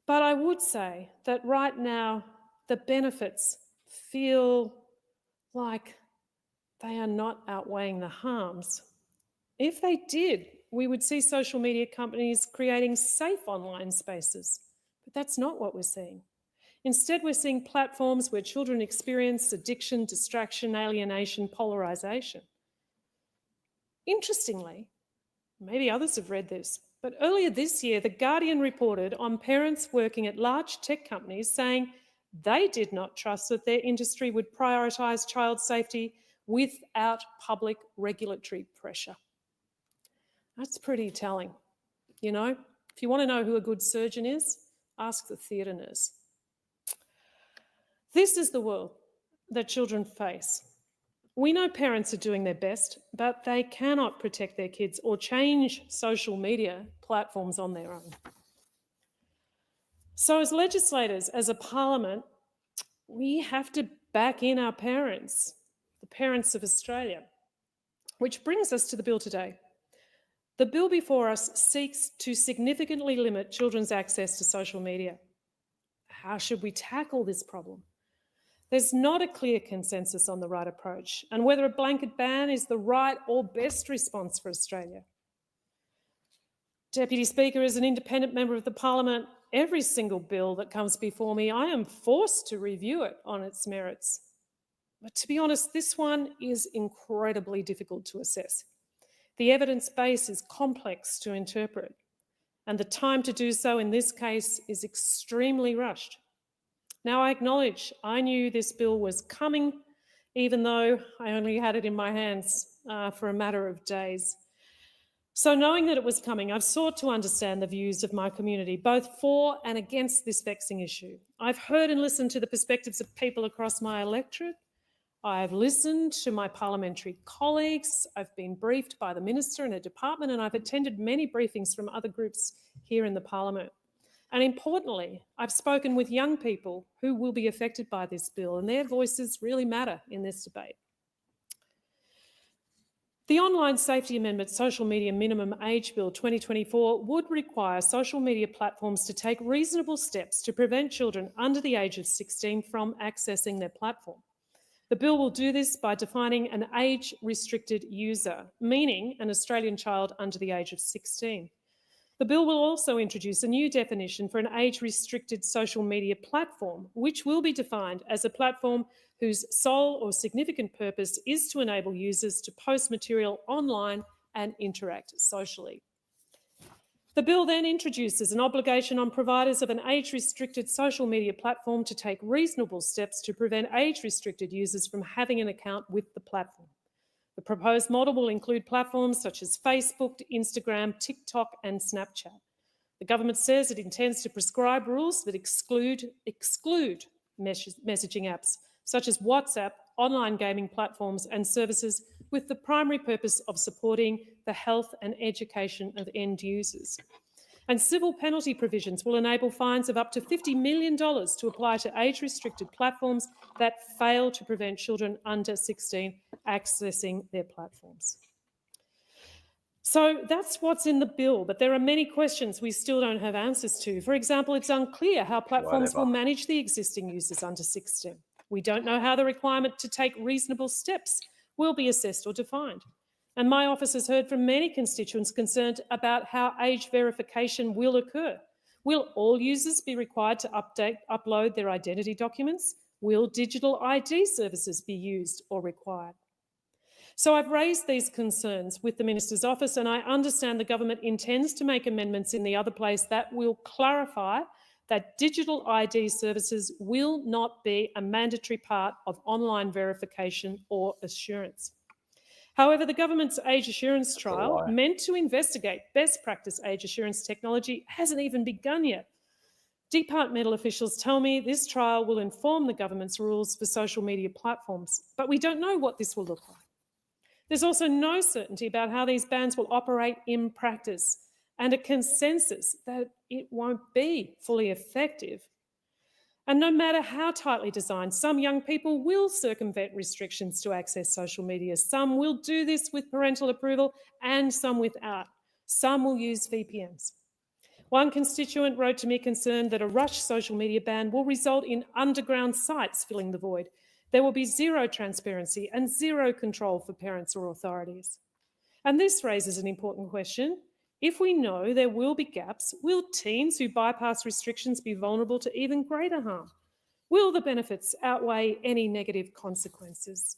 But I would say that right now, the benefits feel like they are not outweighing the harms. If they did, we would see social media companies creating safe online spaces. But that's not what we're seeing. Instead, we're seeing platforms where children experience addiction, distraction, alienation, polarisation. Interestingly, maybe others have read this, but earlier this year, The Guardian reported on parents working at large tech companies saying they did not trust that their industry would prioritise child safety without public regulatory pressure. That's pretty telling. You know, if you want to know who a good surgeon is, ask the theatre nurse. This is the world that children face. We know parents are doing their best, but they cannot protect their kids or change social media platforms on their own. So as legislators, as a parliament, we have to back in our parents, the parents of Australia, which brings us to the bill today. The bill before us seeks to significantly limit children's access to social media. How should we tackle this problem? There's not a clear consensus on the right approach and whether a blanket ban is the right or best response for Australia. Deputy Speaker, as an independent member of the Parliament, every single bill that comes before me, I am forced to review it on its merits. But to be honest, this one is incredibly difficult to assess. The evidence base is complex to interpret, and the time to do so in this case is extremely rushed. Now, I acknowledge I knew this bill was coming, even though I only had it in my hands for a matter of days. So knowing that it was coming, I've sought to understand the views of my community, both for and against this vexing issue. I've heard and listened to the perspectives of people across my electorate. I've listened to my parliamentary colleagues. I've been briefed by the Minister and her department, and I've attended many briefings from other groups here in the Parliament. And importantly, I've spoken with young people who will be affected by this bill, and their voices really matter in this debate. The Online Safety Amendment Social Media Minimum Age Bill 2024 would require social media platforms to take reasonable steps to prevent children under the age of 16 from accessing their platform. The bill will do this by defining an age-restricted user, meaning an Australian child under the age of 16. The bill will also introduce a new definition for an age-restricted social media platform, which will be defined as a platform whose sole or significant purpose is to enable users to post material online and interact socially. The bill then introduces an obligation on providers of an age-restricted social media platform to take reasonable steps to prevent age-restricted users from having an account with the platform. The proposed model will include platforms such as Facebook, Instagram, TikTok and Snapchat. The government says it intends to prescribe rules that exclude messaging apps, such as WhatsApp, online gaming platforms and services, with the primary purpose of supporting the health and education of end users. And civil penalty provisions will enable fines of up to $50 million to apply to age-restricted platforms that fail to prevent children under 16 accessing their platforms. So that's what's in the bill, but there are many questions we still don't have answers to. For example, it's unclear how platforms will manage the existing users under 16. We don't know how the requirement to take reasonable steps will be assessed or defined. And my office has heard from many constituents concerned about how age verification will occur. Will all users be required to upload their identity documents? Will digital ID services be used or required? So I've raised these concerns with the Minister's office, and I understand the government intends to make amendments in the other place that will clarify that digital ID services will not be a mandatory part of online verification or assurance. However, the government's age assurance trial, meant to investigate best practice age assurance technology, hasn't even begun yet. Departmental officials tell me this trial will inform the government's rules for social media platforms, but we don't know what this will look like. There's also no certainty about how these bans will operate in practice, and a consensus that it won't be fully effective. And no matter how tightly designed, some young people will circumvent restrictions to access social media. Some will do this with parental approval and some without. Some will use VPNs. One constituent wrote to me concerned that a rushed social media ban will result in underground sites filling the void. There will be zero transparency and zero control for parents or authorities. And this raises an important question. If we know there will be gaps, will teens who bypass restrictions be vulnerable to even greater harm? Will the benefits outweigh any negative consequences?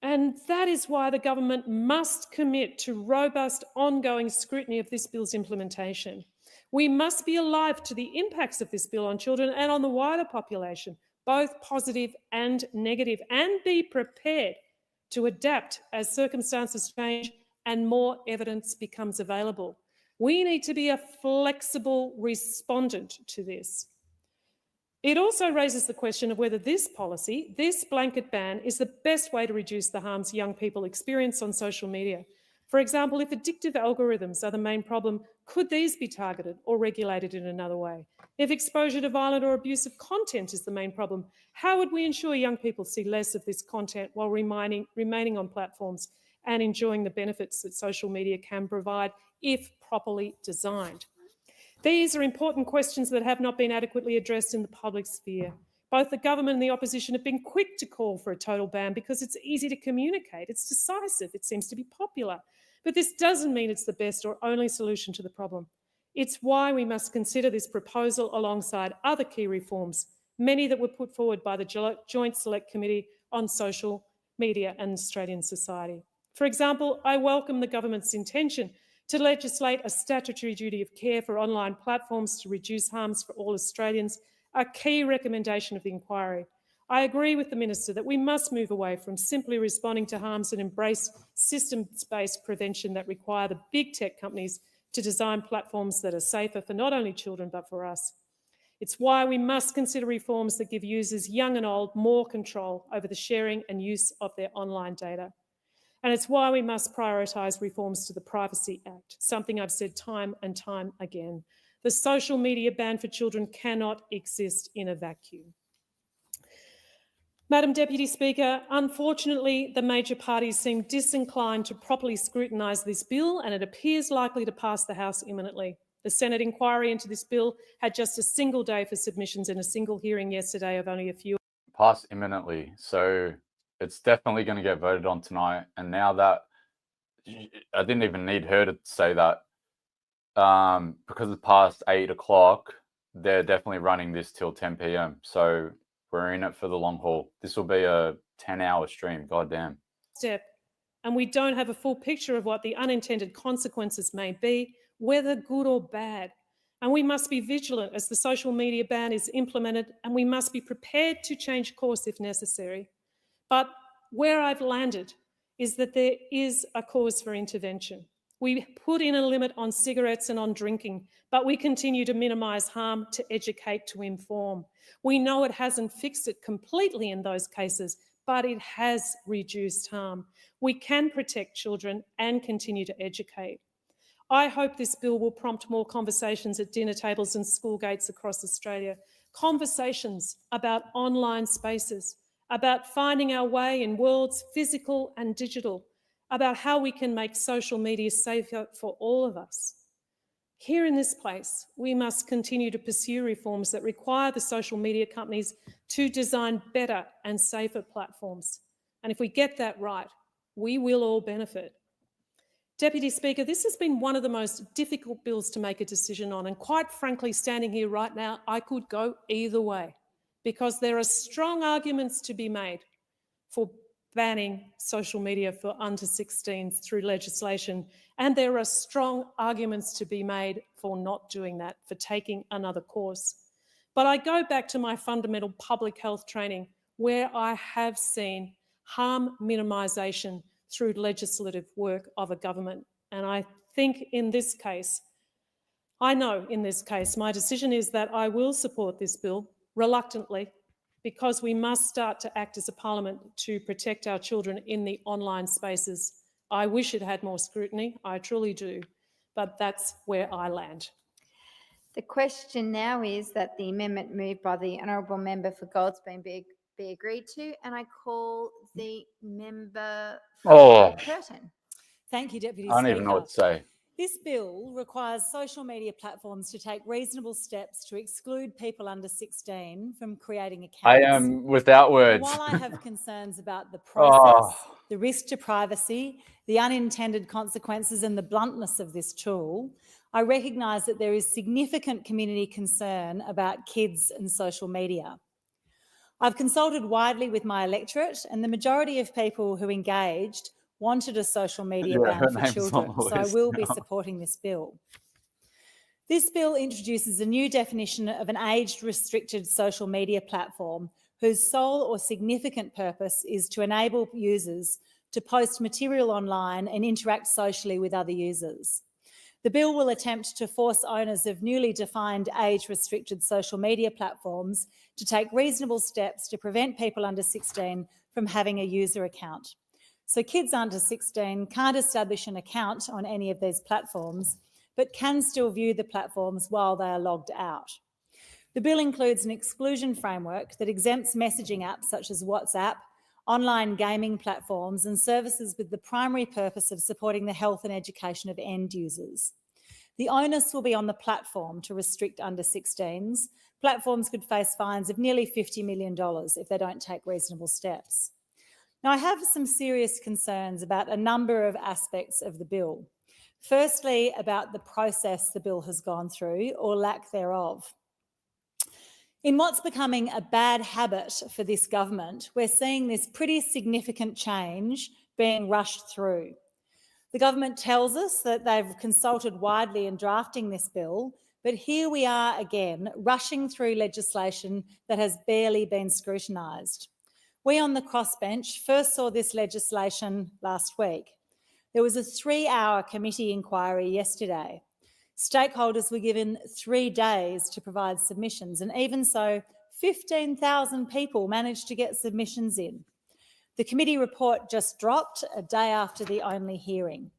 And that is why the government must commit to robust, ongoing scrutiny of this bill's implementation. We must be alive to the impacts of this bill on children and on the wider population, both positive and negative, and be prepared to adapt as circumstances change and more evidence becomes available. We need to be a flexible respondent to this. It also raises the question of whether this policy, this blanket ban, is the best way to reduce the harms young people experience on social media. For example, if addictive algorithms are the main problem, could these be targeted or regulated in another way? If exposure to violent or abusive content is the main problem, how would we ensure young people see less of this content while remaining on platforms and enjoying the benefits that social media can provide if properly designed? These are important questions that have not been adequately addressed in the public sphere. Both the government and the opposition have been quick to call for a total ban because it's easy to communicate, it's decisive, it seems to be popular. But this doesn't mean it's the best or only solution to the problem. It's why we must consider this proposal alongside other key reforms, many that were put forward by the Joint Select Committee on Social Media and Australian Society. For example, I welcome the government's intention to legislate a statutory duty of care for online platforms to reduce harms for all Australians, a key recommendation of the inquiry. I agree with the Minister that we must move away from simply responding to harms and embrace systems-based prevention that require the big tech companies to design platforms that are safer for not only children but for us. It's why we must consider reforms that give users, young and old, more control over the sharing and use of their online data. And it's why we must prioritise reforms to the Privacy Act, something I've said time and time again. The social media ban for children cannot exist in a vacuum. Madam Deputy Speaker, unfortunately, the major parties seem disinclined to properly scrutinise this bill, and it appears likely to pass the House imminently. The Senate inquiry into this bill had just a single day for submissions and a single hearing yesterday of only a few. Pass imminently. So it's definitely going to get voted on tonight. And now that I didn't even need her to say that, because it's past 8 o'clock, they're definitely running this till 10 p.m. So we're in it for the long haul. This will be a 10-hour stream. Goddamn. Step, and we don't have a full picture of what the unintended consequences may be, whether good or bad. And we must be vigilant as the social media ban is implemented, and we must be prepared to change course if necessary. But where I've landed is that there is a cause for intervention. We put in a limit on cigarettes and on drinking, but we continue to minimise harm, to educate, to inform. We know it hasn't fixed it completely in those cases, but it has reduced harm. We can protect children and continue to educate. I hope this bill will prompt more conversations at dinner tables and school gates across Australia. Conversations about online spaces, about finding our way in worlds physical and digital, about how we can make social media safer for all of us. Here in this place, we must continue to pursue reforms that require the social media companies to design better and safer platforms. And if we get that right, we will all benefit. Deputy Speaker, this has been one of the most difficult bills to make a decision on, and quite frankly, standing here right now, I could go either way, because there are strong arguments to be made for banning social media for under 16s through legislation, and there are strong arguments to be made for not doing that, for taking another course. But I go back to my fundamental public health training, where I have seen harm minimisation through legislative work of a government. And I think in this case, I know in this case, my decision is that I will support this bill reluctantly, because we must start to act as a parliament to protect our children in the online spaces. I wish it had more scrutiny, I truly do, but that's where I land. The question now is that the amendment moved by the Honourable Member for Goldsbane be agreed to, and I call the member for Curtin. Thank you, Deputy Speaker. I don't even know what to say. This bill requires social media platforms to take reasonable steps to exclude people under 16 from creating accounts. I am without words. While I have concerns about the process, the risk to privacy, the unintended consequences and the bluntness of this tool, I recognise that there is significant community concern about kids and social media. I've consulted widely with my electorate, and the majority of people who engaged wanted a social media ban for children, so I will be supporting this bill. This bill introduces a new definition of an age-restricted social media platform whose sole or significant purpose is to enable users to post material online and interact socially with other users. The bill will attempt to force owners of newly defined age-restricted social media platforms to take reasonable steps to prevent people under 16 from having a user account. So kids under 16 can't establish an account on any of these platforms, but can still view the platforms while they are logged out. The bill includes an exclusion framework that exempts messaging apps such as WhatsApp, online gaming platforms and services with the primary purpose of supporting the health and education of end users. The onus will be on the platform to restrict under 16s. Platforms could face fines of nearly $50 million if they don't take reasonable steps. Now, I have some serious concerns about a number of aspects of the bill. Firstly, about the process the bill has gone through, or lack thereof. In what's becoming a bad habit for this government, we're seeing this pretty significant change being rushed through. The government tells us that they've consulted widely in drafting this bill, but here we are again, rushing through legislation that has barely been scrutinised. We on the crossbench first saw this legislation last week. There was a 3-hour committee inquiry yesterday. Stakeholders were given 3 days to provide submissions, and even so, 15,000 people managed to get submissions in. The committee report just dropped a day after the only hearing.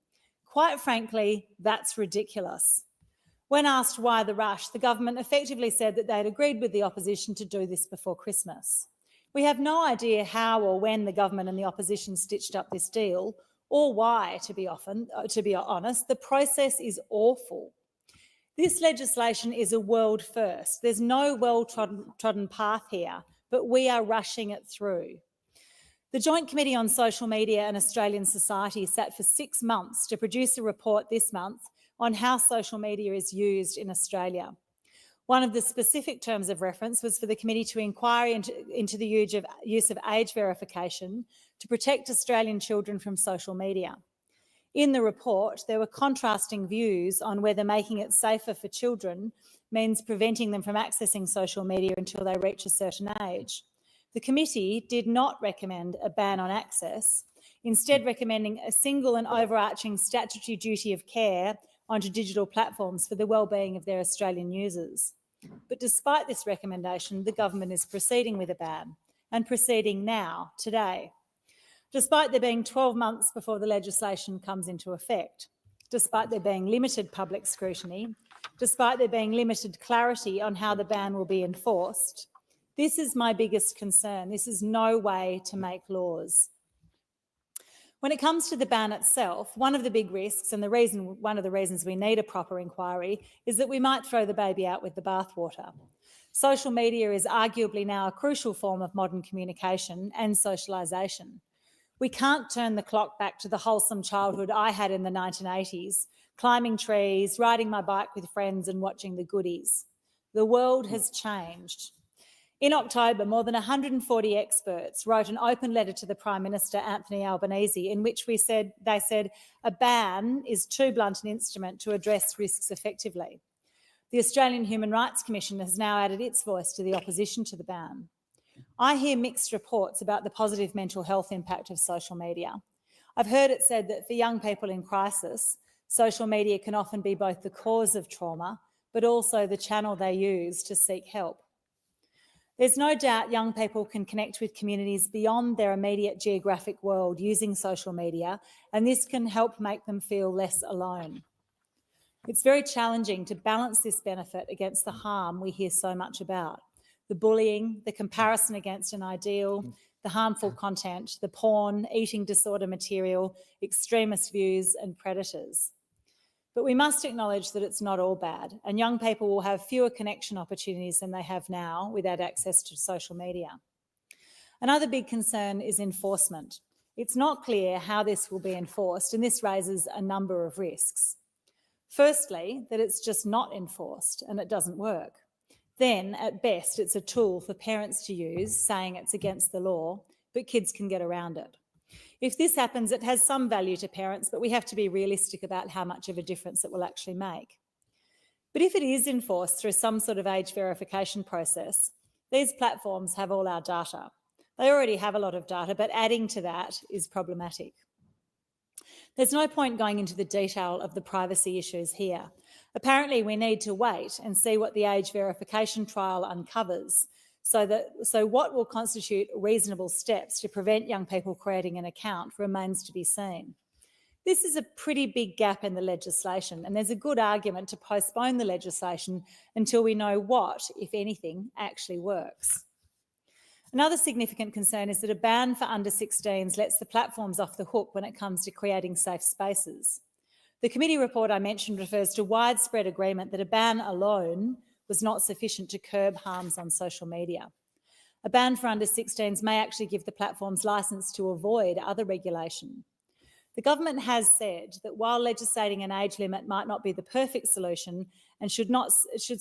Quite frankly, that's ridiculous. When asked why the rush, the government effectively said that they'd agreed with the opposition to do this before Christmas. We have no idea how or when the government and the opposition stitched up this deal, or why, to be honest. The process is awful. This legislation is a world first. There's no well-trodden path here, but we are rushing it through. The Joint Committee on Social Media and Australian Society sat for 6 months to produce a report this month on how social media is used in Australia. One of the specific terms of reference was for the committee to inquire into the use of age verification to protect Australian children from social media. In the report, there were contrasting views on whether making it safer for children means preventing them from accessing social media until they reach a certain age. The committee did not recommend a ban on access. instead recommending a single and overarching statutory duty of care onto digital platforms for the well-being of their Australian users. But despite this recommendation, the government is proceeding with a ban, and proceeding now, today. Despite there being 12 months before the legislation comes into effect, despite there being limited public scrutiny, despite there being limited clarity on how the ban will be enforced, this is my biggest concern. This is no way to make laws. When it comes to the ban itself, one of the big risks, and one of the reasons we need a proper inquiry, is that we might throw the baby out with the bathwater. Social media is arguably now a crucial form of modern communication and socialisation. We can't turn the clock back to the wholesome childhood I had in the 1980s, climbing trees, riding my bike with friends and watching the goodies. The world has changed. In October, more than 140 experts wrote an open letter to the Prime Minister, Anthony Albanese, in which they said a ban is too blunt an instrument to address risks effectively. The Australian Human Rights Commission has now added its voice to the opposition to the ban. I hear mixed reports about the positive mental health impact of social media. I've heard it said that for young people in crisis, social media can often be both the cause of trauma, but also the channel they use to seek help. There's no doubt young people can connect with communities beyond their immediate geographic world using social media, and this can help make them feel less alone. It's very challenging to balance this benefit against the harm we hear so much about: the bullying, the comparison against an ideal, the harmful content, the porn, eating disorder material, extremist views and predators. But we must acknowledge that it's not all bad, and young people will have fewer connection opportunities than they have now without access to social media. Another big concern is enforcement. It's not clear how this will be enforced, and this raises a number of risks. Firstly, that it's just not enforced and it doesn't work. Then, at best, it's a tool for parents to use, saying it's against the law, but kids can get around it. If this happens, it has some value to parents, but we have to be realistic about how much of a difference it will actually make. But if it is enforced through some sort of age verification process, these platforms have all our data. They already have a lot of data, but adding to that is problematic. There's no point going into the detail of the privacy issues here. Apparently, we need to wait and see what the age verification trial uncovers, so what will constitute reasonable steps to prevent young people creating an account remains to be seen. This is a pretty big gap in the legislation, and there's a good argument to postpone the legislation until we know what, if anything, actually works. Another significant concern is that a ban for under 16s lets the platforms off the hook when it comes to creating safe spaces. The committee report I mentioned refers to widespread agreement that a ban alone was not sufficient to curb harms on social media. A ban for under 16s may actually give the platforms licence to avoid other regulation. The government has said that while legislating an age limit might not be the perfect solution and should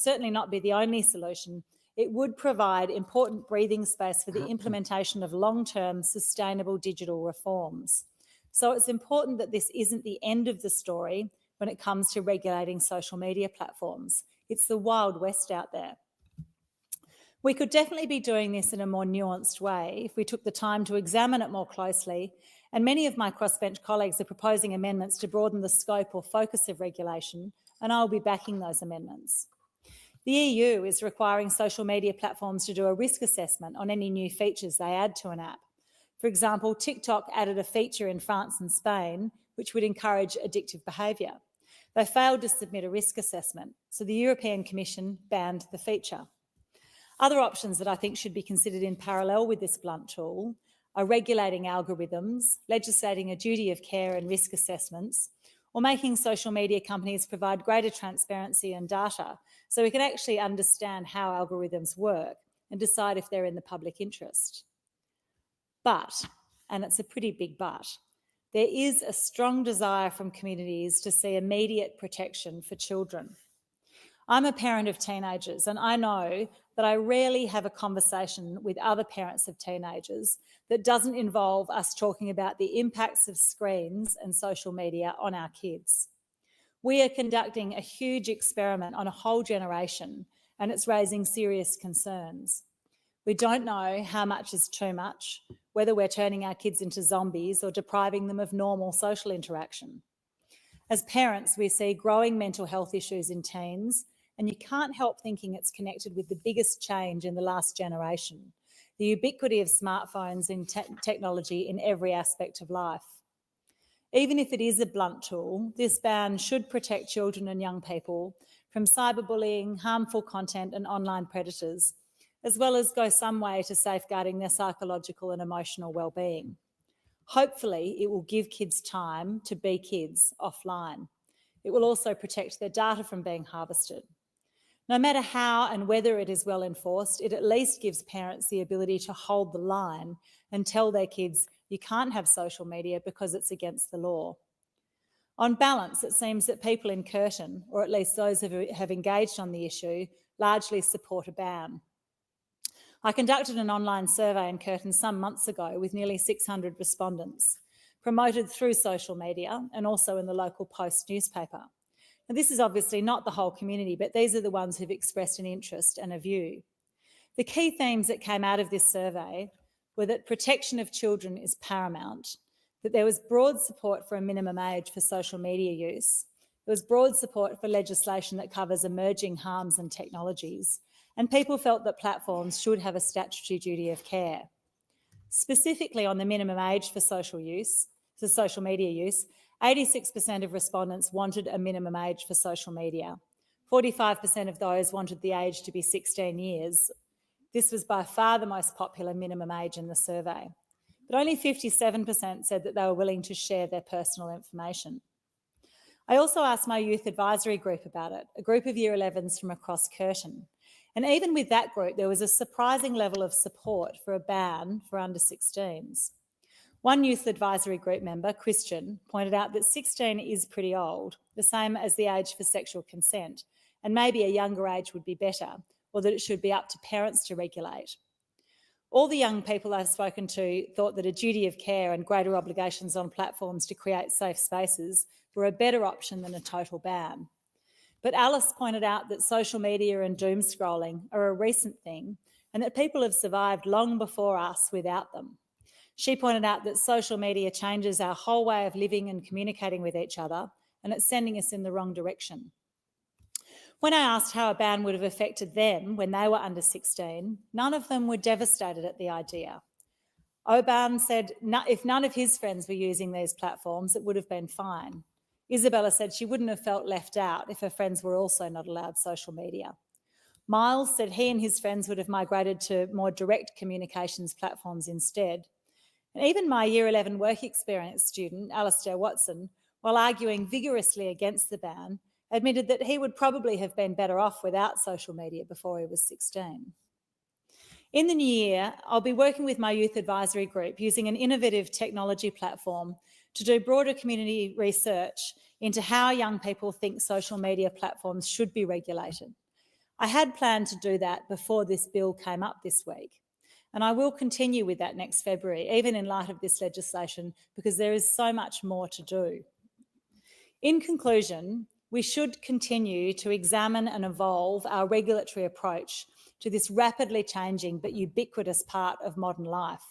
certainly not be the only solution, it would provide important breathing space for the implementation of long-term sustainable digital reforms. So it's important that this isn't the end of the story when it comes to regulating social media platforms. It's the Wild West out there. We could definitely be doing this in a more nuanced way if we took the time to examine it more closely, and many of my crossbench colleagues are proposing amendments to broaden the scope or focus of regulation, and I'll be backing those amendments. The EU is requiring social media platforms to do a risk assessment on any new features they add to an app. For example, TikTok added a feature in France and Spain which would encourage addictive behaviour. They failed to submit a risk assessment, so the European Commission banned the feature. Other options that I think should be considered in parallel with this blunt tool are regulating algorithms, legislating a duty of care and risk assessments, or making social media companies provide greater transparency and data so we can actually understand how algorithms work and decide if they're in the public interest. But, and it's a pretty big but, there is a strong desire from communities to see immediate protection for children. I'm a parent of teenagers, and I know that I rarely have a conversation with other parents of teenagers that doesn't involve us talking about the impacts of screens and social media on our kids. We are conducting a huge experiment on a whole generation, and it's raising serious concerns. We don't know how much is too much, whether we're turning our kids into zombies or depriving them of normal social interaction. As parents, we see growing mental health issues in teens, and you can't help thinking it's connected with the biggest change in the last generation, the ubiquity of smartphones and technology in every aspect of life. Even if it is a blunt tool, this ban should protect children and young people from cyberbullying, harmful content and online predators, as well as go some way to safeguarding their psychological and emotional well-being. Hopefully, it will give kids time to be kids offline. It will also protect their data from being harvested. No matter how and whether it is well enforced, it at least gives parents the ability to hold the line and tell their kids, you can't have social media because it's against the law. On balance, it seems that people in Curtin, or at least those who have engaged on the issue, largely support a ban. I conducted an online survey in Curtin some months ago with nearly 600 respondents, promoted through social media and also in the local Post newspaper. Now, this is obviously not the whole community, but these are the ones who've expressed an interest and a view. The key themes that came out of this survey were that protection of children is paramount, that there was broad support for a minimum age for social media use, there was broad support for legislation that covers emerging harms and technologies, and people felt that platforms should have a statutory duty of care. Specifically on the minimum age for social media use, 86% of respondents wanted a minimum age for social media. 45% of those wanted the age to be 16 years. This was by far the most popular minimum age in the survey. But only 57% said that they were willing to share their personal information. I also asked my youth advisory group about it, a group of Year 11s from across Curtin. And even with that group, there was a surprising level of support for a ban for under 16s. One youth advisory group member, Christian, pointed out that 16 is pretty old, the same as the age for sexual consent, and maybe a younger age would be better, or that it should be up to parents to regulate. All the young people I've spoken to thought that a duty of care and greater obligations on platforms to create safe spaces were a better option than a total ban. But Alice pointed out that social media and doom scrolling are a recent thing and that people have survived long before us without them. She pointed out that social media changes our whole way of living and communicating with each other, and it's sending us in the wrong direction. When I asked how a ban would have affected them when they were under 16, none of them were devastated at the idea. Oban said if none of his friends were using these platforms, it would have been fine. Isabella said she wouldn't have felt left out if her friends were also not allowed social media. Miles said he and his friends would have migrated to more direct communications platforms instead. And even my Year 11 work experience student, Alistair Watson, while arguing vigorously against the ban, admitted that he would probably have been better off without social media before he was 16. In the new year, I'll be working with my youth advisory group using an innovative technology platform to do broader community research into how young people think social media platforms should be regulated. I had planned to do that before this bill came up this week, and I will continue with that next February, even in light of this legislation, because there is so much more to do. In conclusion, we should continue to examine and evolve our regulatory approach to this rapidly changing but ubiquitous part of modern life.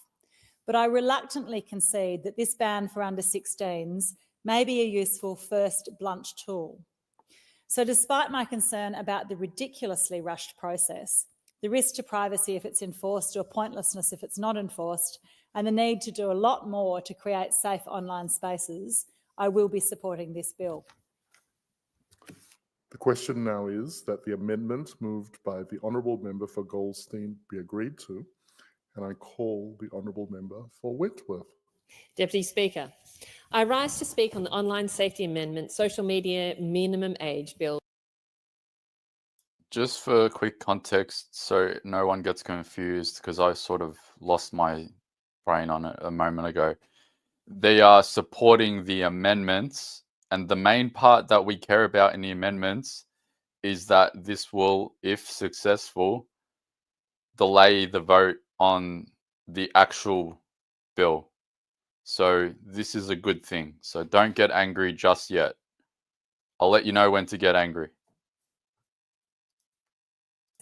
But I reluctantly concede that this ban for under 16s may be a useful first blunt tool. So despite my concern about the ridiculously rushed process, the risk to privacy if it's enforced or pointlessness if it's not enforced, and the need to do a lot more to create safe online spaces, I will be supporting this bill. The question now is that the amendment moved by the Honourable Member for Goldstein be agreed to, and I call the Honourable Member for Wentworth. Deputy Speaker, I rise to speak on the Online Safety Amendment Social Media Minimum Age Bill. Just for quick context, so no one gets confused, because I sort of lost my brain on it a moment ago. They are supporting the amendments, and the main part that we care about in the amendments is that this will, if successful, delay the vote on the actual bill. So this is a good thing. So don't get angry just yet. I'll let you know when to get angry.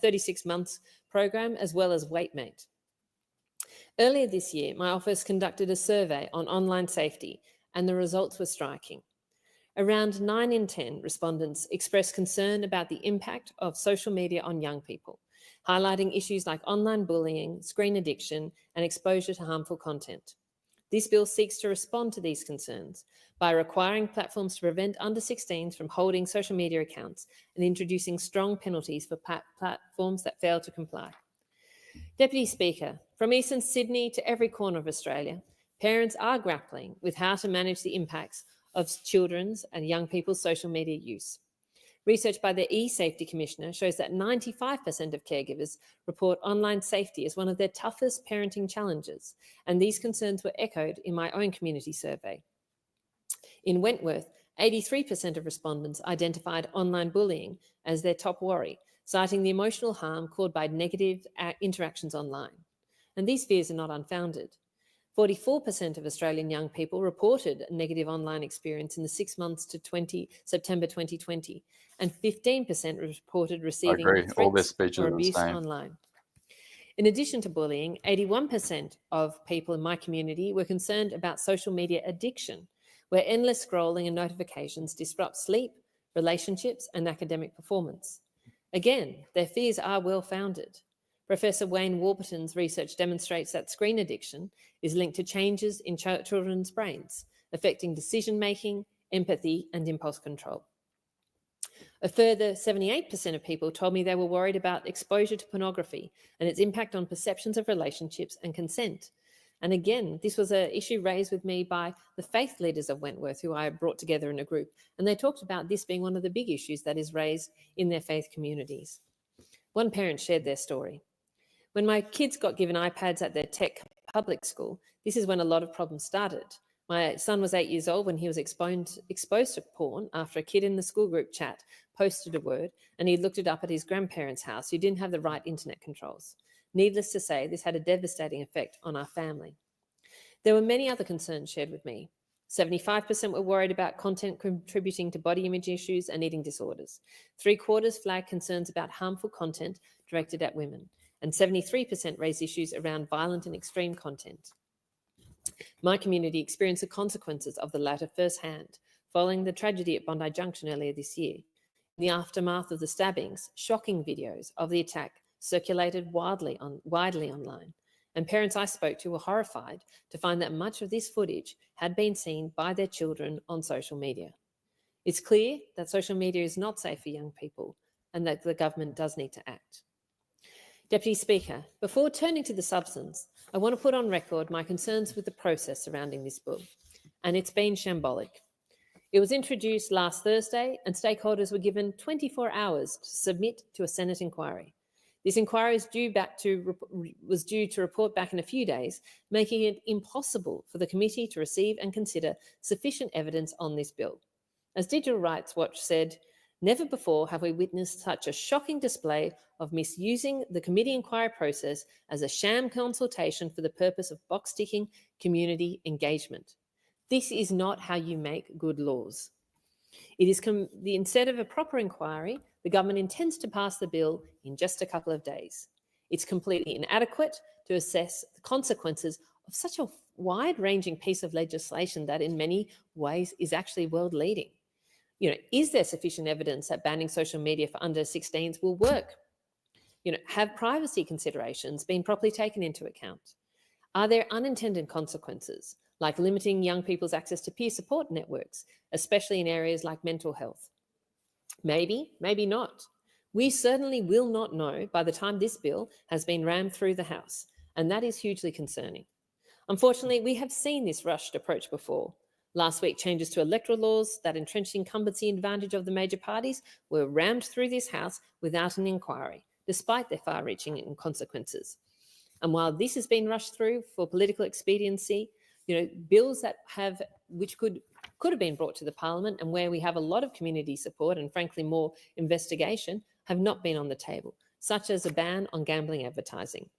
36 months program, as well as WaitMate. Earlier this year, my office conducted a survey on online safety, and the results were striking. Around 9 in 10 respondents expressed concern about the impact of social media on young people, highlighting issues like online bullying, screen addiction, and exposure to harmful content. This bill seeks to respond to these concerns by requiring platforms to prevent under-16s from holding social media accounts and introducing strong penalties for platforms that fail to comply. Deputy Speaker, from eastern Sydney to every corner of Australia, parents are grappling with how to manage the impacts of children's and young people's social media use. Research by the E-Safety Commissioner shows that 95% of caregivers report online safety as one of their toughest parenting challenges, and these concerns were echoed in my own community survey. In Wentworth, 83% of respondents identified online bullying as their top worry, citing the emotional harm caused by negative interactions online. And these fears are not unfounded. 44% of Australian young people reported a negative online experience in the 6 months to September 2020, and 15% reported receiving All their threats speeches or are the abuse same. online. In addition to bullying, 81% of people in my community were concerned about social media addiction, where endless scrolling and notifications disrupt sleep, relationships, and academic performance. Again, their fears are well-founded. Professor Wayne Warburton's research demonstrates that screen addiction is linked to changes in children's brains, affecting decision-making, empathy, and impulse control. A further 78% of people told me they were worried about exposure to pornography and its impact on perceptions of relationships and consent. And again, this was an issue raised with me by the faith leaders of Wentworth, who I brought together in a group, and they talked about this being one of the big issues that is raised in their faith communities. One parent shared their story. When my kids got given iPads at their tech public school, this is when a lot of problems started. My son was 8 years old when he was exposed to porn after a kid in the school group chat posted a word, and he looked it up at his grandparents' house who didn't have the right internet controls. Needless to say, this had a devastating effect on our family. There were many other concerns shared with me. 75% were worried about content contributing to body image issues and eating disorders. 3/4 flagged concerns about harmful content directed at women, and 73% raised issues around violent and extreme content. My community experienced the consequences of the latter firsthand, following the tragedy at Bondi Junction earlier this year. In the aftermath of the stabbings, shocking videos of the attack circulated widely online, and parents I spoke to were horrified to find that much of this footage had been seen by their children on social media. It's clear that social media is not safe for young people and that the government does need to act. Deputy Speaker, before turning to the substance, I want to put on record my concerns with the process surrounding this bill, and it's been shambolic. It was introduced last Thursday, and stakeholders were given 24 hours to submit to a Senate inquiry. This inquiry was due to report back in a few days, making it impossible for the committee to receive and consider sufficient evidence on this bill. As Digital Rights Watch said, never before have we witnessed such a shocking display of misusing the committee inquiry process as a sham consultation for the purpose of box-ticking community engagement. This is not how you make good laws. It is instead of a proper inquiry, the government intends to pass the bill in just a couple of days. It's completely inadequate to assess the consequences of such a wide-ranging piece of legislation that in many ways is actually world-leading. Is there sufficient evidence that banning social media for under 16s will work? Have privacy considerations been properly taken into account? Are there unintended consequences, like limiting young people's access to peer support networks, especially in areas like mental health? Maybe, maybe not. We certainly will not know by the time this bill has been rammed through the House, and that is hugely concerning. Unfortunately, we have seen this rushed approach before. Last week, changes to electoral laws that entrenched incumbency advantage of the major parties were rammed through this House without an inquiry, despite their far-reaching consequences. And while this has been rushed through for political expediency, bills which could have been brought to the Parliament and where we have a lot of community support and frankly more investigation have not been on the table, such as a ban on gambling advertising.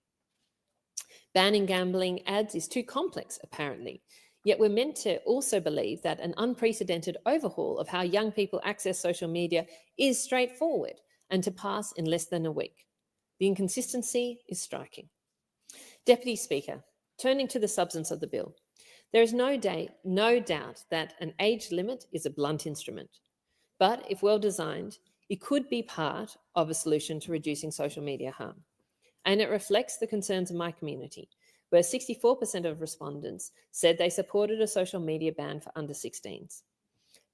Banning gambling ads is too complex, apparently, yet we're meant to also believe that an unprecedented overhaul of how young people access social media is straightforward and to pass in less than a week. The inconsistency is striking. Deputy Speaker, turning to the substance of the bill, there is no doubt that an age limit is a blunt instrument, but if well designed, it could be part of a solution to reducing social media harm. And it reflects the concerns of my community, where 64% of respondents said they supported a social media ban for under 16s.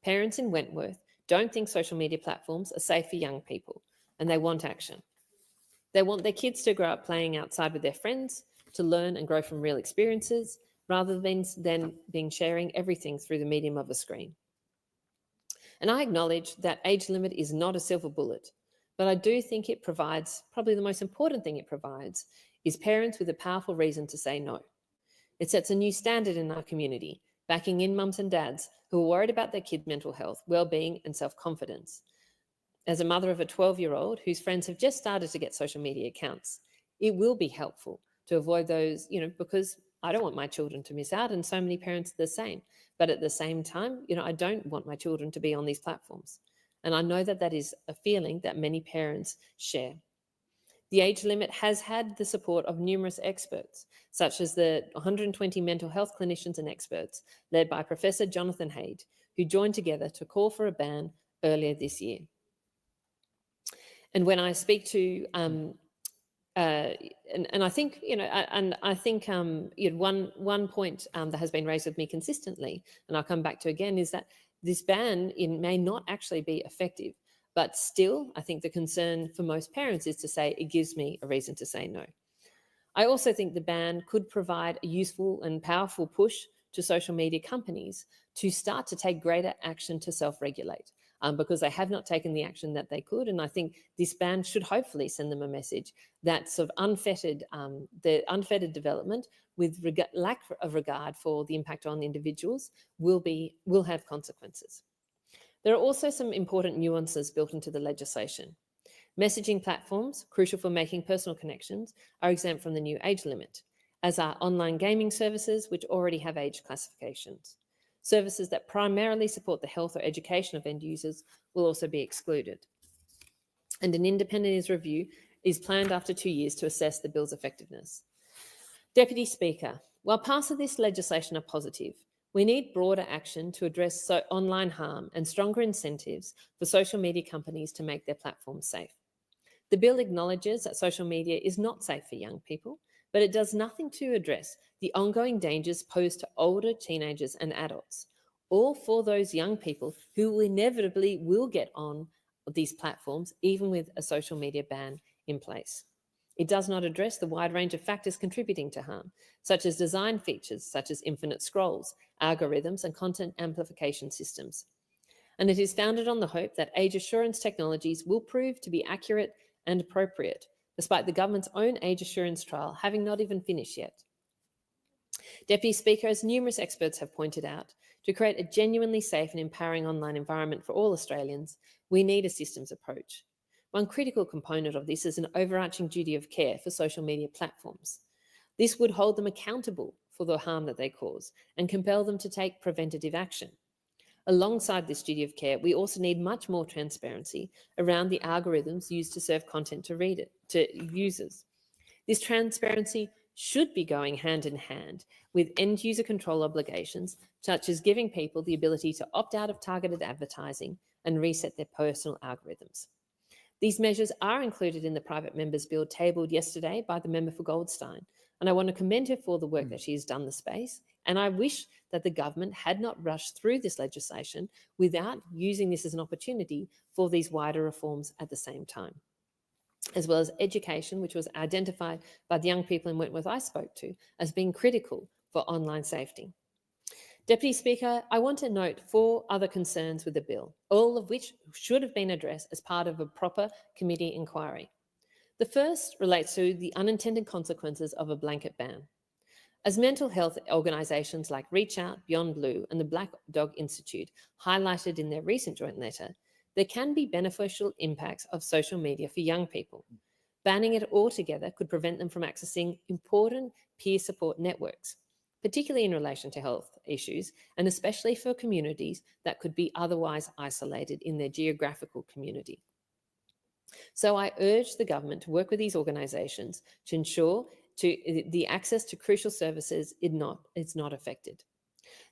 Parents in Wentworth don't think social media platforms are safe for young people, and they want action. They want their kids to grow up playing outside with their friends, to learn and grow from real experiences, rather than being sharing everything through the medium of a screen. And I acknowledge that age limit is not a silver bullet, but I do think it provides, probably the most important thing it provides, is parents with a powerful reason to say no. It sets a new standard in our community, backing in mums and dads who are worried about their kids' mental health, well-being and self-confidence. As a mother of a 12-year-old whose friends have just started to get social media accounts, it will be helpful to avoid those, because I don't want my children to miss out, and so many parents are the same. But at the same time, I don't want my children to be on these platforms. And I know that that is a feeling that many parents share. The age limit has had the support of numerous experts, such as the 120 mental health clinicians and experts led by Professor Jonathan Haidt, who joined together to call for a ban earlier this year. And when I speak to, and I think, one point that has been raised with me consistently, and I'll come back to again, is that this ban may not actually be effective. But still, I think the concern for most parents is to say, it gives me a reason to say no. I also think the ban could provide a useful and powerful push to social media companies to start to take greater action to self-regulate, because they have not taken the action that they could. And I think this ban should hopefully send them a message that sort of unfettered development with lack of regard for the impact on individuals will have consequences. There are also some important nuances built into the legislation. Messaging platforms, crucial for making personal connections, are exempt from the new age limit, as are online gaming services, which already have age classifications. Services that primarily support the health or education of end users will also be excluded. And an independent review is planned after 2 years to assess the bill's effectiveness. Deputy Speaker, while parts of this legislation are positive, we need broader action to address online harm and stronger incentives for social media companies to make their platforms safe. The bill acknowledges that social media is not safe for young people, but it does nothing to address the ongoing dangers posed to older teenagers and adults, or for those young people who inevitably will get on these platforms, even with a social media ban in place. It does not address the wide range of factors contributing to harm, such as design features such as infinite scrolls, algorithms, and content amplification systems. And it is founded on the hope that age assurance technologies will prove to be accurate and appropriate, despite the government's own age assurance trial having not even finished yet. Deputy Speaker, as numerous experts have pointed out, to create a genuinely safe and empowering online environment for all Australians, we need a systems approach. One critical component of this is an overarching duty of care for social media platforms. This would hold them accountable for the harm that they cause and compel them to take preventative action. Alongside this duty of care, we also need much more transparency around the algorithms used to serve content to users. This transparency should be going hand in hand with end user control obligations, such as giving people the ability to opt out of targeted advertising and reset their personal algorithms. These measures are included in the private member's bill tabled yesterday by the member for Goldstein, and I want to commend her for the work that she has done in the space, and I wish that the government had not rushed through this legislation without using this as an opportunity for these wider reforms at the same time, as well as education, which was identified by the young people in Wentworth I spoke to as being critical for online safety. Deputy Speaker, I want to note 4 other concerns with the bill, all of which should have been addressed as part of a proper committee inquiry. The first relates to the unintended consequences of a blanket ban. As mental health organisations like Reach Out, Beyond Blue and the Black Dog Institute highlighted in their recent joint letter, there can be beneficial impacts of social media for young people. Banning it altogether could prevent them from accessing important peer support networks, particularly in relation to health issues, and especially for communities that could be otherwise isolated in their geographical community. So I urge the government to work with these organisations to ensure the access to crucial services is not affected.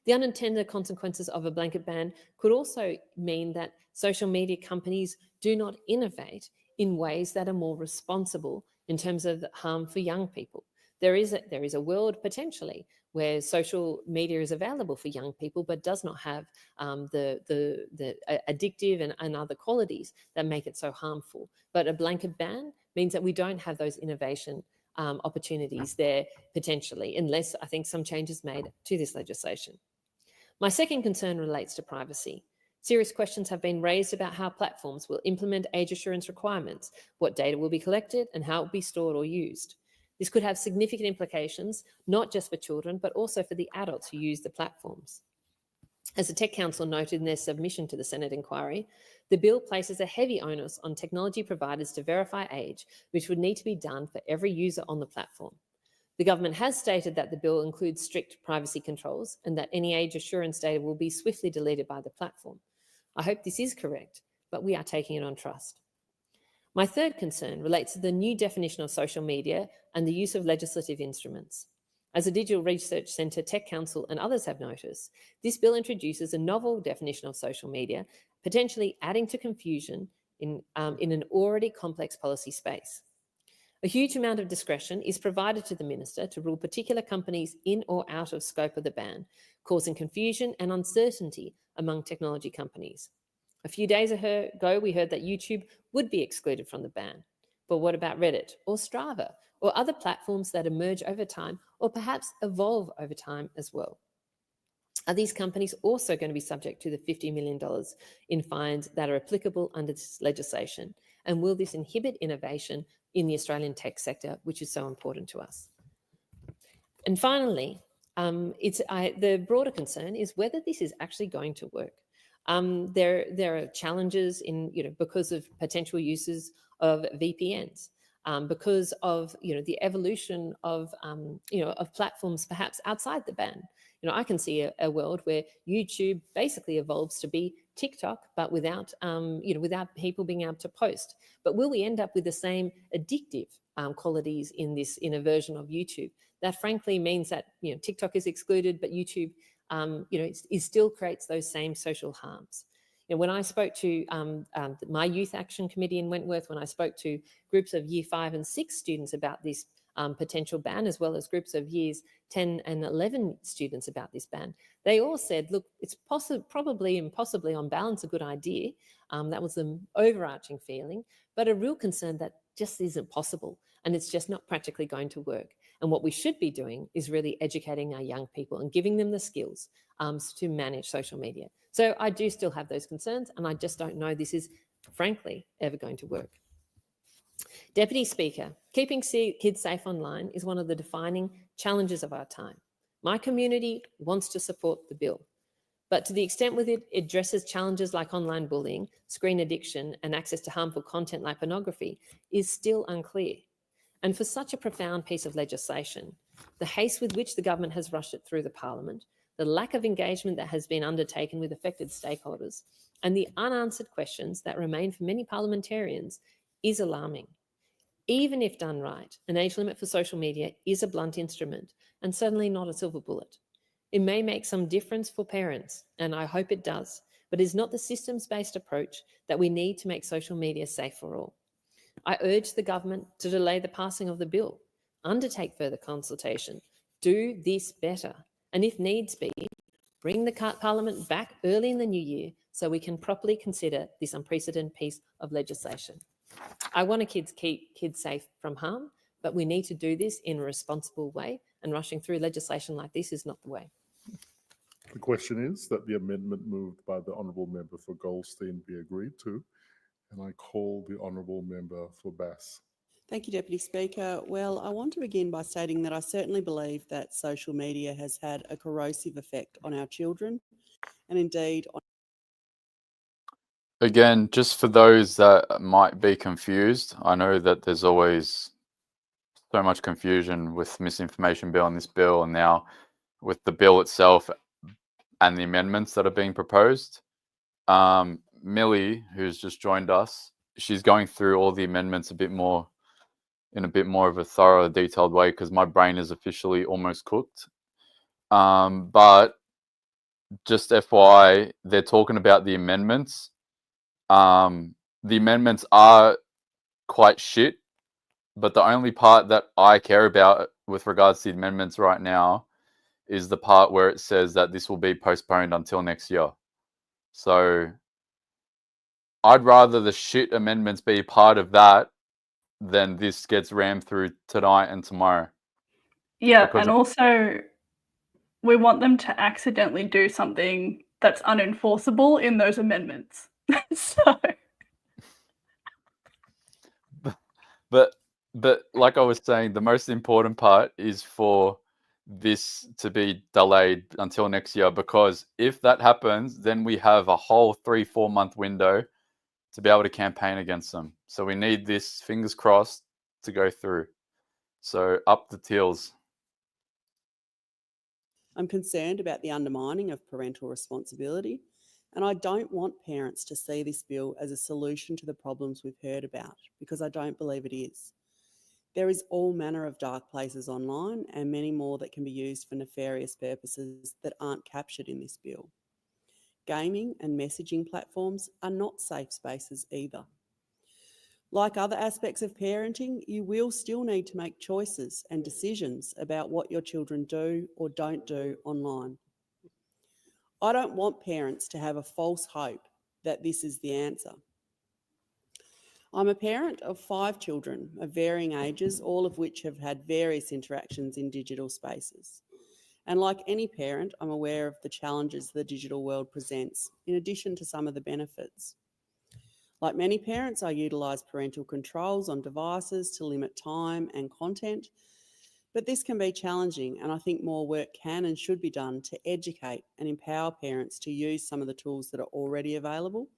The unintended consequences of a blanket ban could also mean that social media companies do not innovate in ways that are more responsible in terms of harm for young people. There is a world potentially where social media is available for young people, but does not have the addictive and other qualities that make it so harmful. But a blanket ban means that we don't have those innovation opportunities there potentially, unless I think some changes made to this legislation. My second concern relates to privacy. Serious questions have been raised about how platforms will implement age assurance requirements, what data will be collected, and how it will be stored or used. This could have significant implications, not just for children, but also for the adults who use the platforms. As the Tech Council noted in their submission to the Senate inquiry, the bill places a heavy onus on technology providers to verify age, which would need to be done for every user on the platform. The government has stated that the bill includes strict privacy controls and that any age assurance data will be swiftly deleted by the platform. I hope this is correct, but we are taking it on trust. My third concern relates to the new definition of social media and the use of legislative instruments. As the Digital Research Centre, Tech Council and others have noticed, this bill introduces a novel definition of social media, potentially adding to confusion in an already complex policy space. A huge amount of discretion is provided to the minister to rule particular companies in or out of scope of the ban, causing confusion and uncertainty among technology companies. A few days ago, we heard that YouTube would be excluded from the ban. But what about Reddit or Strava or other platforms that emerge over time or perhaps evolve over time as well? Are these companies also going to be subject to the $50 million in fines that are applicable under this legislation? And will this inhibit innovation in the Australian tech sector, which is so important to us? And finally, the broader concern is whether this is actually going to work. There are challenges because of potential uses of VPNs, because of the evolution of platforms perhaps outside the ban. I can see a world where YouTube basically evolves to be TikTok, but without people being able to post. But will we end up with the same addictive qualities in a version of YouTube? That frankly means that TikTok is excluded, but YouTube it still creates those same social harms. When I spoke to my Youth Action Committee in Wentworth, when I spoke to groups of Year 5 and 6 students about this potential ban, as well as groups of Years 10 and 11 students about this ban, they all said, look, it's probably and possibly on balance a good idea. That was the overarching feeling, but a real concern that just isn't possible and it's just not practically going to work. And what we should be doing is really educating our young people and giving them the skills to manage social media. So I do still have those concerns, and I just don't know this is, frankly, ever going to work. Deputy Speaker, keeping kids safe online is one of the defining challenges of our time. My community wants to support the bill, but to the extent with it addresses challenges like online bullying, screen addiction, and access to harmful content like pornography is still unclear. And for such a profound piece of legislation, the haste with which the government has rushed it through the Parliament, the lack of engagement that has been undertaken with affected stakeholders, and the unanswered questions that remain for many parliamentarians is alarming. Even if done right, an age limit for social media is a blunt instrument and certainly not a silver bullet. It may make some difference for parents, and I hope it does, but it is not the systems-based approach that we need to make social media safe for all. I urge the government to delay the passing of the bill, undertake further consultation, do this better, and if needs be, bring the Parliament back early in the new year so we can properly consider this unprecedented piece of legislation. I want to keep kids safe from harm, but we need to do this in a responsible way, and rushing through legislation like this is not the way. The question is that the amendment moved by the Honourable Member for Goldstein be agreed to, and I call the Honourable Member for Bass. Thank you, Deputy Speaker. Well, I want to begin by stating that I certainly believe that social media has had a corrosive effect on our children and indeed on... Again, just for those that might be confused, I know that there's always so much confusion with misinformation bill and this bill, and now with the bill itself and the amendments that are being proposed. Millie, who's just joined us, she's going through all the amendments in a bit more of a thorough, detailed way, because my brain is officially almost cooked. But just FYI, they're talking about the amendments. The amendments are quite shit, but the only part that I care about with regards to the amendments right now is the part where it says that this will be postponed until next year. So I'd rather the shit amendments be part of that than this gets rammed through tonight and tomorrow. Yeah, Because and also we want them to accidentally do something that's unenforceable in those amendments. So But like I was saying, the most important part is for this to be delayed until next year, because if that happens, then we have a whole 3-4 month window to be able to campaign against them. So we need this, fingers crossed, to go through. So up the tills. I'm concerned about the undermining of parental responsibility, and I don't want parents to see this bill as a solution to the problems we've heard about, because I don't believe it is. There is all manner of dark places online and many more that can be used for nefarious purposes that aren't captured in this bill. Gaming and messaging platforms are not safe spaces either. Like other aspects of parenting, you will still need to make choices and decisions about what your children do or don't do online. I don't want parents to have a false hope that this is the answer. I'm a parent of 5 children of varying ages, all of which have had various interactions in digital spaces. And like any parent, I'm aware of the challenges the digital world presents, in addition to some of the benefits. Like many parents, I utilise parental controls on devices to limit time and content, but this can be challenging, and I think more work can and should be done to educate and empower parents to use some of the tools that are already available.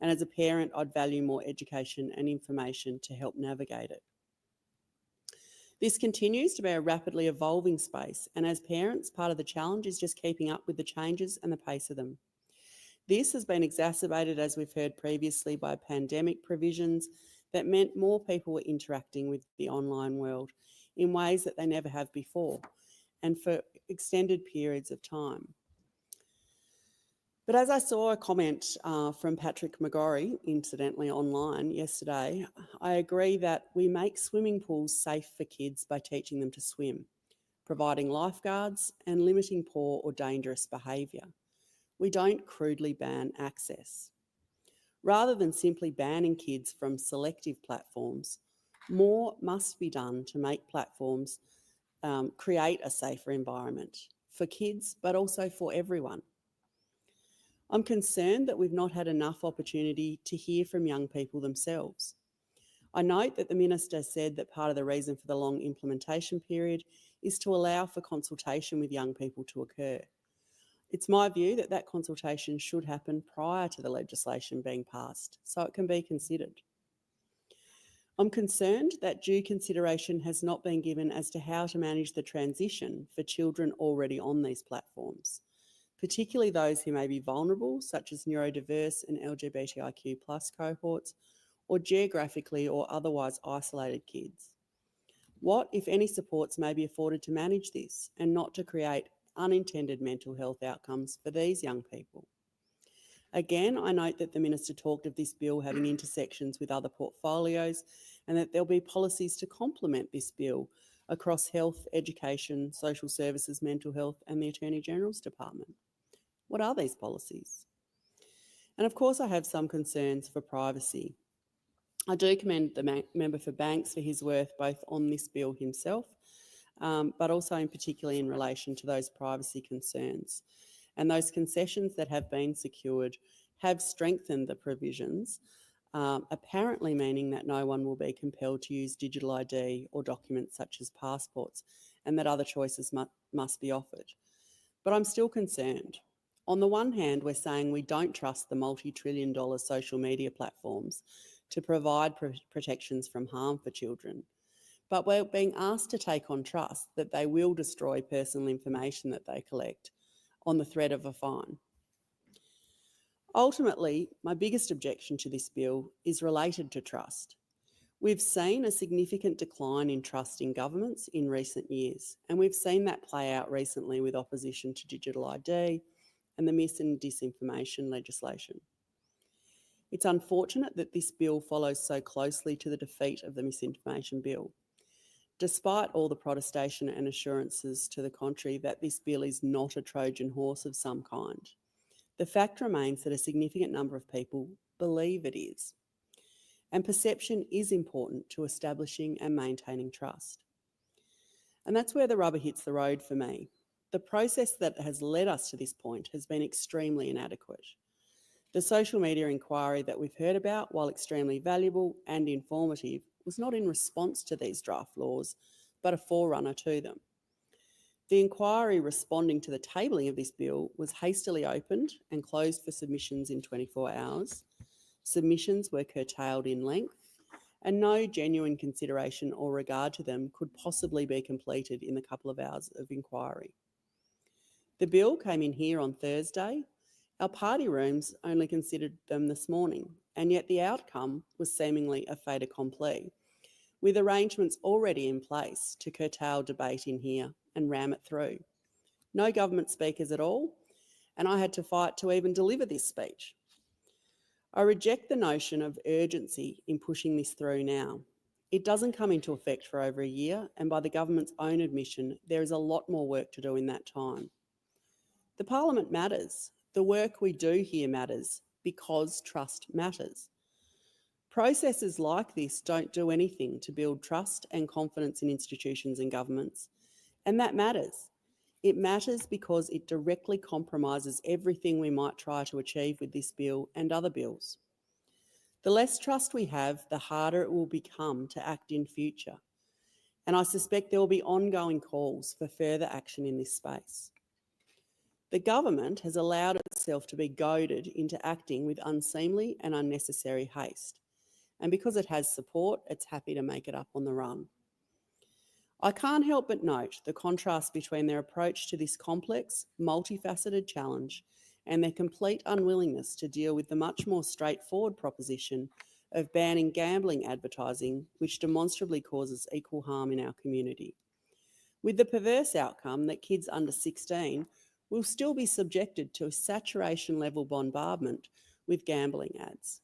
And as a parent, I'd value more education and information to help navigate it. This continues to be a rapidly evolving space, and as parents, part of the challenge is just keeping up with the changes and the pace of them. This has been exacerbated, as we've heard previously, by pandemic provisions that meant more people were interacting with the online world in ways that they never have before, and for extended periods of time. But as I saw a comment from Patrick McGorry, incidentally online yesterday, I agree that we make swimming pools safe for kids by teaching them to swim, providing lifeguards and limiting poor or dangerous behaviour. We don't crudely ban access. Rather than simply banning kids from selective platforms, more must be done to make platforms create a safer environment for kids, but also for everyone. I'm concerned that we've not had enough opportunity to hear from young people themselves. I note that the Minister said that part of the reason for the long implementation period is to allow for consultation with young people to occur. It's my view that that consultation should happen prior to the legislation being passed, so it can be considered. I'm concerned that due consideration has not been given as to how to manage the transition for children already on these platforms, particularly those who may be vulnerable, such as neurodiverse and LGBTIQ+ cohorts, or geographically or otherwise isolated kids. What, if any, supports may be afforded to manage this and not to create unintended mental health outcomes for these young people? Again, I note that the Minister talked of this bill having intersections with other portfolios and that there'll be policies to complement this bill across health, education, social services, mental health and the Attorney-General's Department. What are these policies? And of course, I have some concerns for privacy. I do commend the member for Banks for his work both on this bill himself, but also in particularly in relation to those privacy concerns. And those concessions that have been secured have strengthened the provisions, apparently meaning that no one will be compelled to use digital ID or documents such as passports, and that other choices must be offered. But I'm still concerned. On the one hand, we're saying we don't trust the multi-trillion-dollar social media platforms to provide protections from harm for children, but we're being asked to take on trust that they will destroy personal information that they collect on the threat of a fine. Ultimately, my biggest objection to this bill is related to trust. We've seen a significant decline in trust in governments in recent years, and we've seen that play out recently with opposition to digital ID and the mis and disinformation legislation. It's unfortunate that this bill follows so closely to the defeat of the misinformation bill. Despite all the protestation and assurances to the contrary that this bill is not a Trojan horse of some kind, the fact remains that a significant number of people believe it is. And perception is important to establishing and maintaining trust. And that's where the rubber hits the road for me. The process that has led us to this point has been extremely inadequate. The social media inquiry that we've heard about, while extremely valuable and informative, was not in response to these draft laws, but a forerunner to them. The inquiry responding to the tabling of this bill was hastily opened and closed for submissions in 24 hours. Submissions were curtailed in length, and no genuine consideration or regard to them could possibly be completed in the couple of hours of inquiry. The bill came in here on Thursday. Our party rooms only considered them this morning, and yet the outcome was seemingly a fait accompli, with arrangements already in place to curtail debate in here and ram it through. No government speakers at all, and I had to fight to even deliver this speech. I reject the notion of urgency in pushing this through now. It doesn't come into effect for over a year, and by the government's own admission, there is a lot more work to do in that time. The Parliament matters. The work we do here matters because trust matters. Processes like this don't do anything to build trust and confidence in institutions and governments, and that matters. It matters because it directly compromises everything we might try to achieve with this bill and other bills. The less trust we have, the harder it will become to act in future, and I suspect there will be ongoing calls for further action in this space. The government has allowed itself to be goaded into acting with unseemly and unnecessary haste, and because it has support, it's happy to make it up on the run. I can't help but note the contrast between their approach to this complex, multifaceted challenge and their complete unwillingness to deal with the much more straightforward proposition of banning gambling advertising, which demonstrably causes equal harm in our community, with the perverse outcome that kids under 16 will still be subjected to a saturation-level bombardment with gambling ads,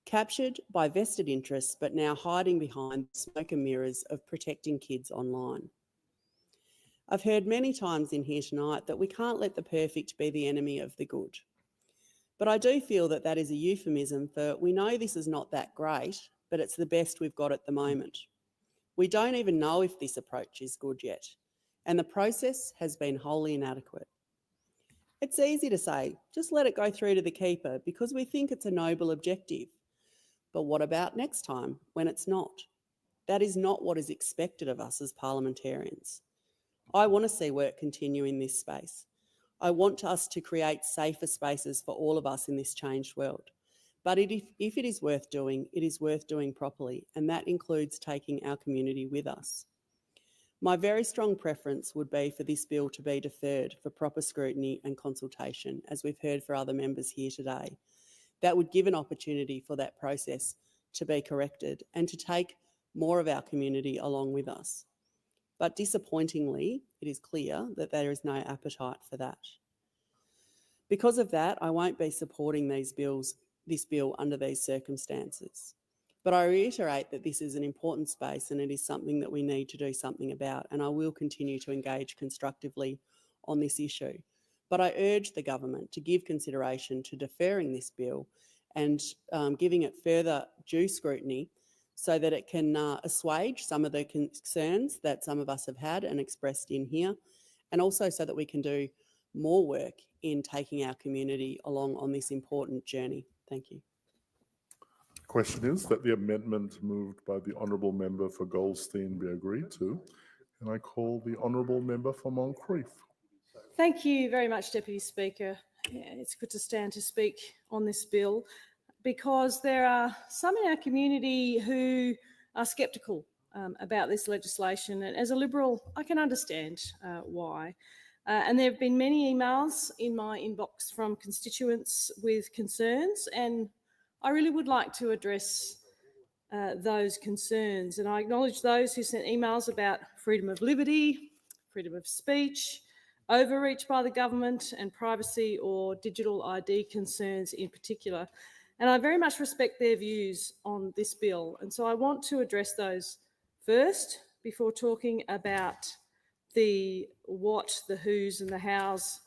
captured by vested interests but now hiding behind the smoke and mirrors of protecting kids online. I've heard many times in here tonight that we can't let the perfect be the enemy of the good. But I do feel that that is a euphemism for we know this is not that great, but it's the best we've got at the moment. We don't even know if this approach is good yet, and the process has been wholly inadequate. It's easy to say, just let it go through to the keeper because we think it's a noble objective. But what about next time when it's not? That is not what is expected of us as parliamentarians. I want to see work continue in this space. I want us to create safer spaces for all of us in this changed world. But if it is worth doing, it is worth doing properly, and that includes taking our community with us. My very strong preference would be for this bill to be deferred for proper scrutiny and consultation, as we've heard for other members here today. That would give an opportunity for that process to be corrected and to take more of our community along with us. But disappointingly, it is clear that there is no appetite for that. Because of that, I won't be supporting this bill under these circumstances. But I reiterate that this is an important space and it is something that we need to do something about, and I will continue to engage constructively on this issue. But I urge the government to give consideration to deferring this bill and giving it further due scrutiny so that it can assuage some of the concerns that some of us have had and expressed in here, and also so that we can do more work in taking our community along on this important journey. Thank you. The question is that the amendment moved by the Honourable Member for Goldstein be agreed to, and I call the Honourable Member for Moncrieff. Thank you very much, Deputy Speaker. Yeah, it's good to stand to speak on this bill because there are some in our community who are sceptical about this legislation. And as a Liberal, I can understand why. And there have been many emails in my inbox from constituents with concerns, and I really would like to address those concerns. And I acknowledge those who sent emails about freedom of liberty, freedom of speech, overreach by the government, and privacy or digital ID concerns in particular. And I very much respect their views on this bill. And so I want to address those first before talking about the what, the who's and the how's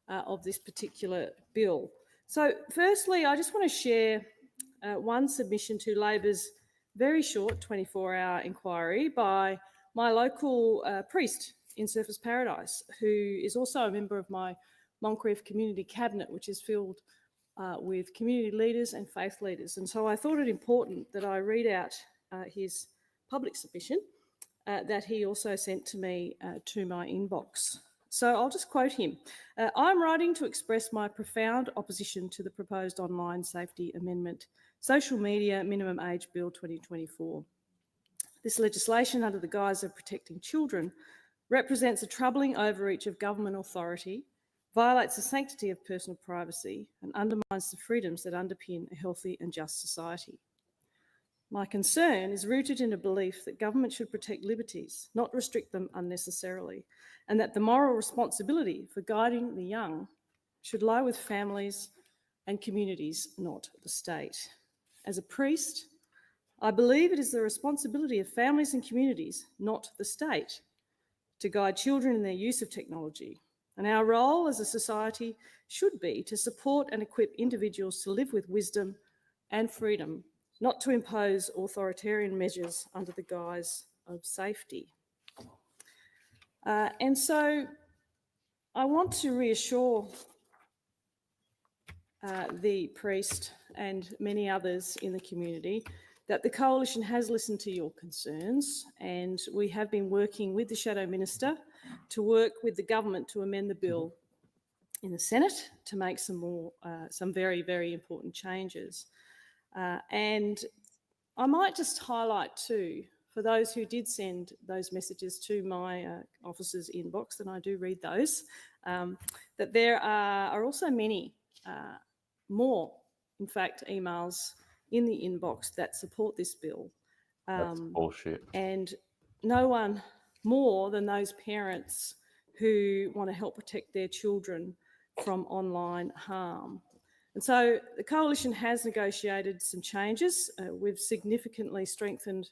of this particular bill. So firstly, I just want to share one submission to Labor's very short 24-hour inquiry by my local priest in Surfers Paradise, who is also a member of my Moncrieff Community Cabinet, which is filled with community leaders and faith leaders. And so I thought it important that I read out his public submission that he also sent to me to my inbox. So I'll just quote him. I'm writing to express my profound opposition to the proposed online safety amendment, Social Media Minimum Age Bill 2024. This legislation, under the guise of protecting children, represents a troubling overreach of government authority, violates the sanctity of personal privacy, and undermines the freedoms that underpin a healthy and just society. My concern is rooted in a belief that government should protect liberties, not restrict them unnecessarily, and that the moral responsibility for guiding the young should lie with families and communities, not the state. As a priest, I believe it is the responsibility of families and communities, not the state, to guide children in their use of technology. And our role as a society should be to support and equip individuals to live with wisdom and freedom, not to impose authoritarian measures under the guise of safety. And so I want to reassure the priest and many others in the community that the Coalition has listened to your concerns, and we have been working with the Shadow Minister to work with the government to amend the bill in the Senate to make some very, very important changes. And I might just highlight too, for those who did send those messages to my officer's inbox, and I do read those, that there are also many more, in fact, emails in the inbox that support this bill. That's bullshit. And no one more than those parents who want to help protect their children from online harm. And so the Coalition has negotiated some changes. We've significantly strengthened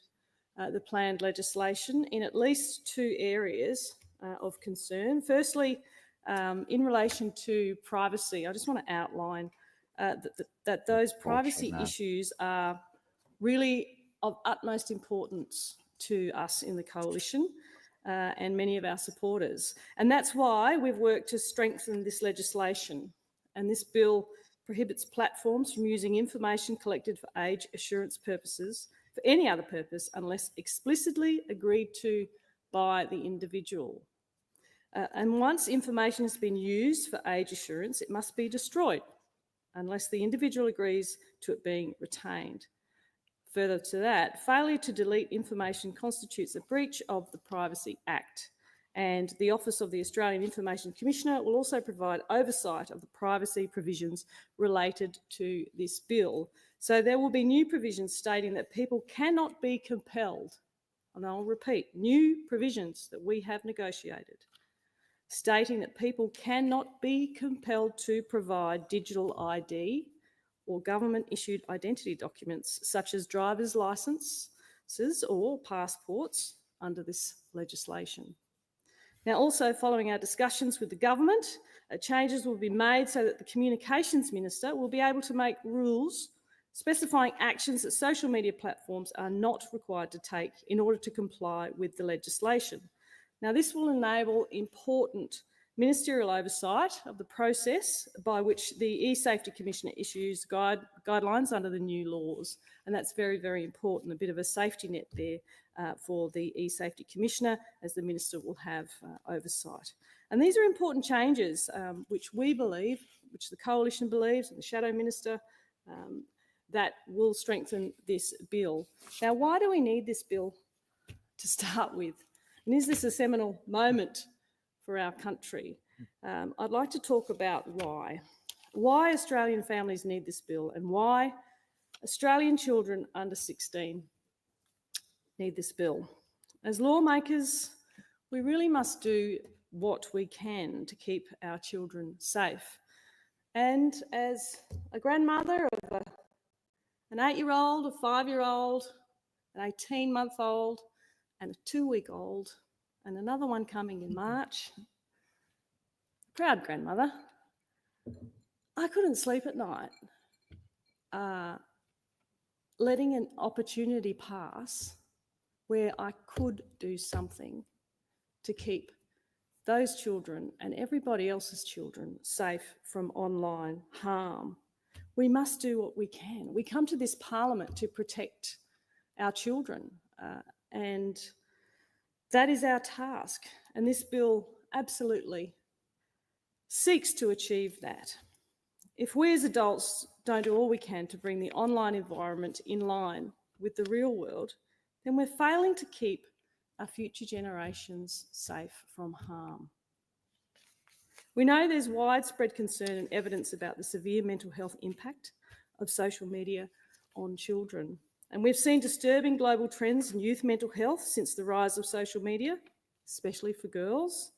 the planned legislation in at least two areas of concern. Firstly, in relation to privacy, I just want to outline that those privacy issues are really of utmost importance to us in the Coalition and many of our supporters. And that's why we've worked to strengthen this legislation. And this bill prohibits platforms from using information collected for age assurance purposes for any other purpose unless explicitly agreed to by the individual. And once information has been used for age assurance, it must be destroyed unless the individual agrees to it being retained. Further to that, failure to delete information constitutes a breach of the Privacy Act, and the Office of the Australian Information Commissioner will also provide oversight of the privacy provisions related to this bill. So there will be new provisions stating that people cannot be compelled, and I'll repeat, new provisions that we have negotiated, stating that people cannot be compelled to provide digital ID or government-issued identity documents such as driver's licences or passports under this legislation. Now, also following our discussions with the government, changes will be made so that the Communications Minister will be able to make rules specifying actions that social media platforms are not required to take in order to comply with the legislation. Now, this will enable important ministerial oversight of the process by which the eSafety Commissioner issues guidelines under the new laws. And that's very, very important, a bit of a safety net there for the eSafety Commissioner, as the Minister will have oversight. And these are important changes which we believe, which the Coalition believes, and the Shadow Minister, that will strengthen this bill. Now, why do we need this bill to start with? And is this a seminal moment for our country? I'd like to talk about why Australian families need this bill and why Australian children under 16 need this bill. As lawmakers, we really must do what we can to keep our children safe. And as a grandmother of an 8-year-old, a 5-year-old, an 18-month-old, and a 2-week-old, and another one coming in March, proud grandmother, I couldn't sleep at night letting an opportunity pass where I could do something to keep those children and everybody else's children safe from online harm. We must do what we can. We come to this parliament to protect our children, and that is our task. And this bill absolutely seeks to achieve that. If we as adults don't do all we can to bring the online environment in line with the real world, then we're failing to keep our future generations safe from harm. We know there's widespread concern and evidence about the severe mental health impact of social media on children. And we've seen disturbing global trends in youth mental health since the rise of social media, especially for girls.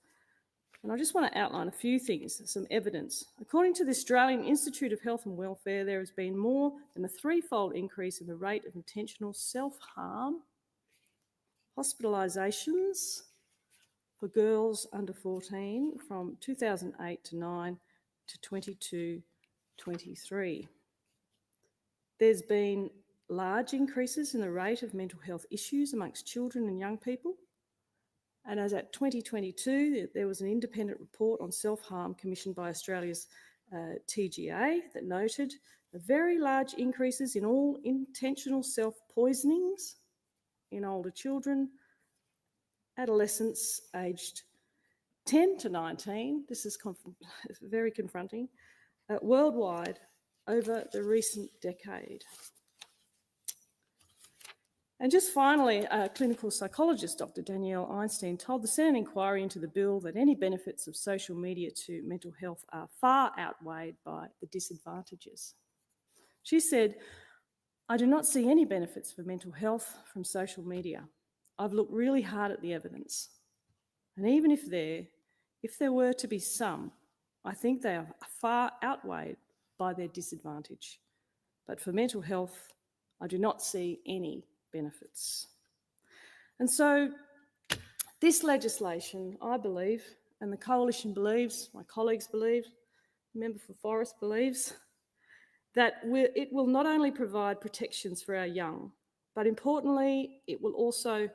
And I just want to outline a few things, some evidence. According to the Australian Institute of Health and Welfare, there has been more than a 3-fold increase in the rate of intentional self-harm, hospitalisations for girls under 14 from 2008-9 to 22-23. There's been large increases in the rate of mental health issues amongst children and young people. And as at 2022, there was an independent report on self-harm commissioned by Australia's TGA that noted the very large increases in all intentional self-poisonings in older children, adolescents aged 10 to 19, this is very confronting, worldwide over the recent decade. And just finally, clinical psychologist Dr. Danielle Einstein told the Senate inquiry into the bill that any benefits of social media to mental health are far outweighed by the disadvantages. She said, "I do not see any benefits for mental health from social media. I've looked really hard at the evidence. And even if there were to be some, I think they are far outweighed by their disadvantage. But for mental health, I do not see any benefits." And so this legislation, I believe, and the coalition believes, my colleagues believe, the member for Forrest believes, that it will not only provide protections for our young, but importantly, it will also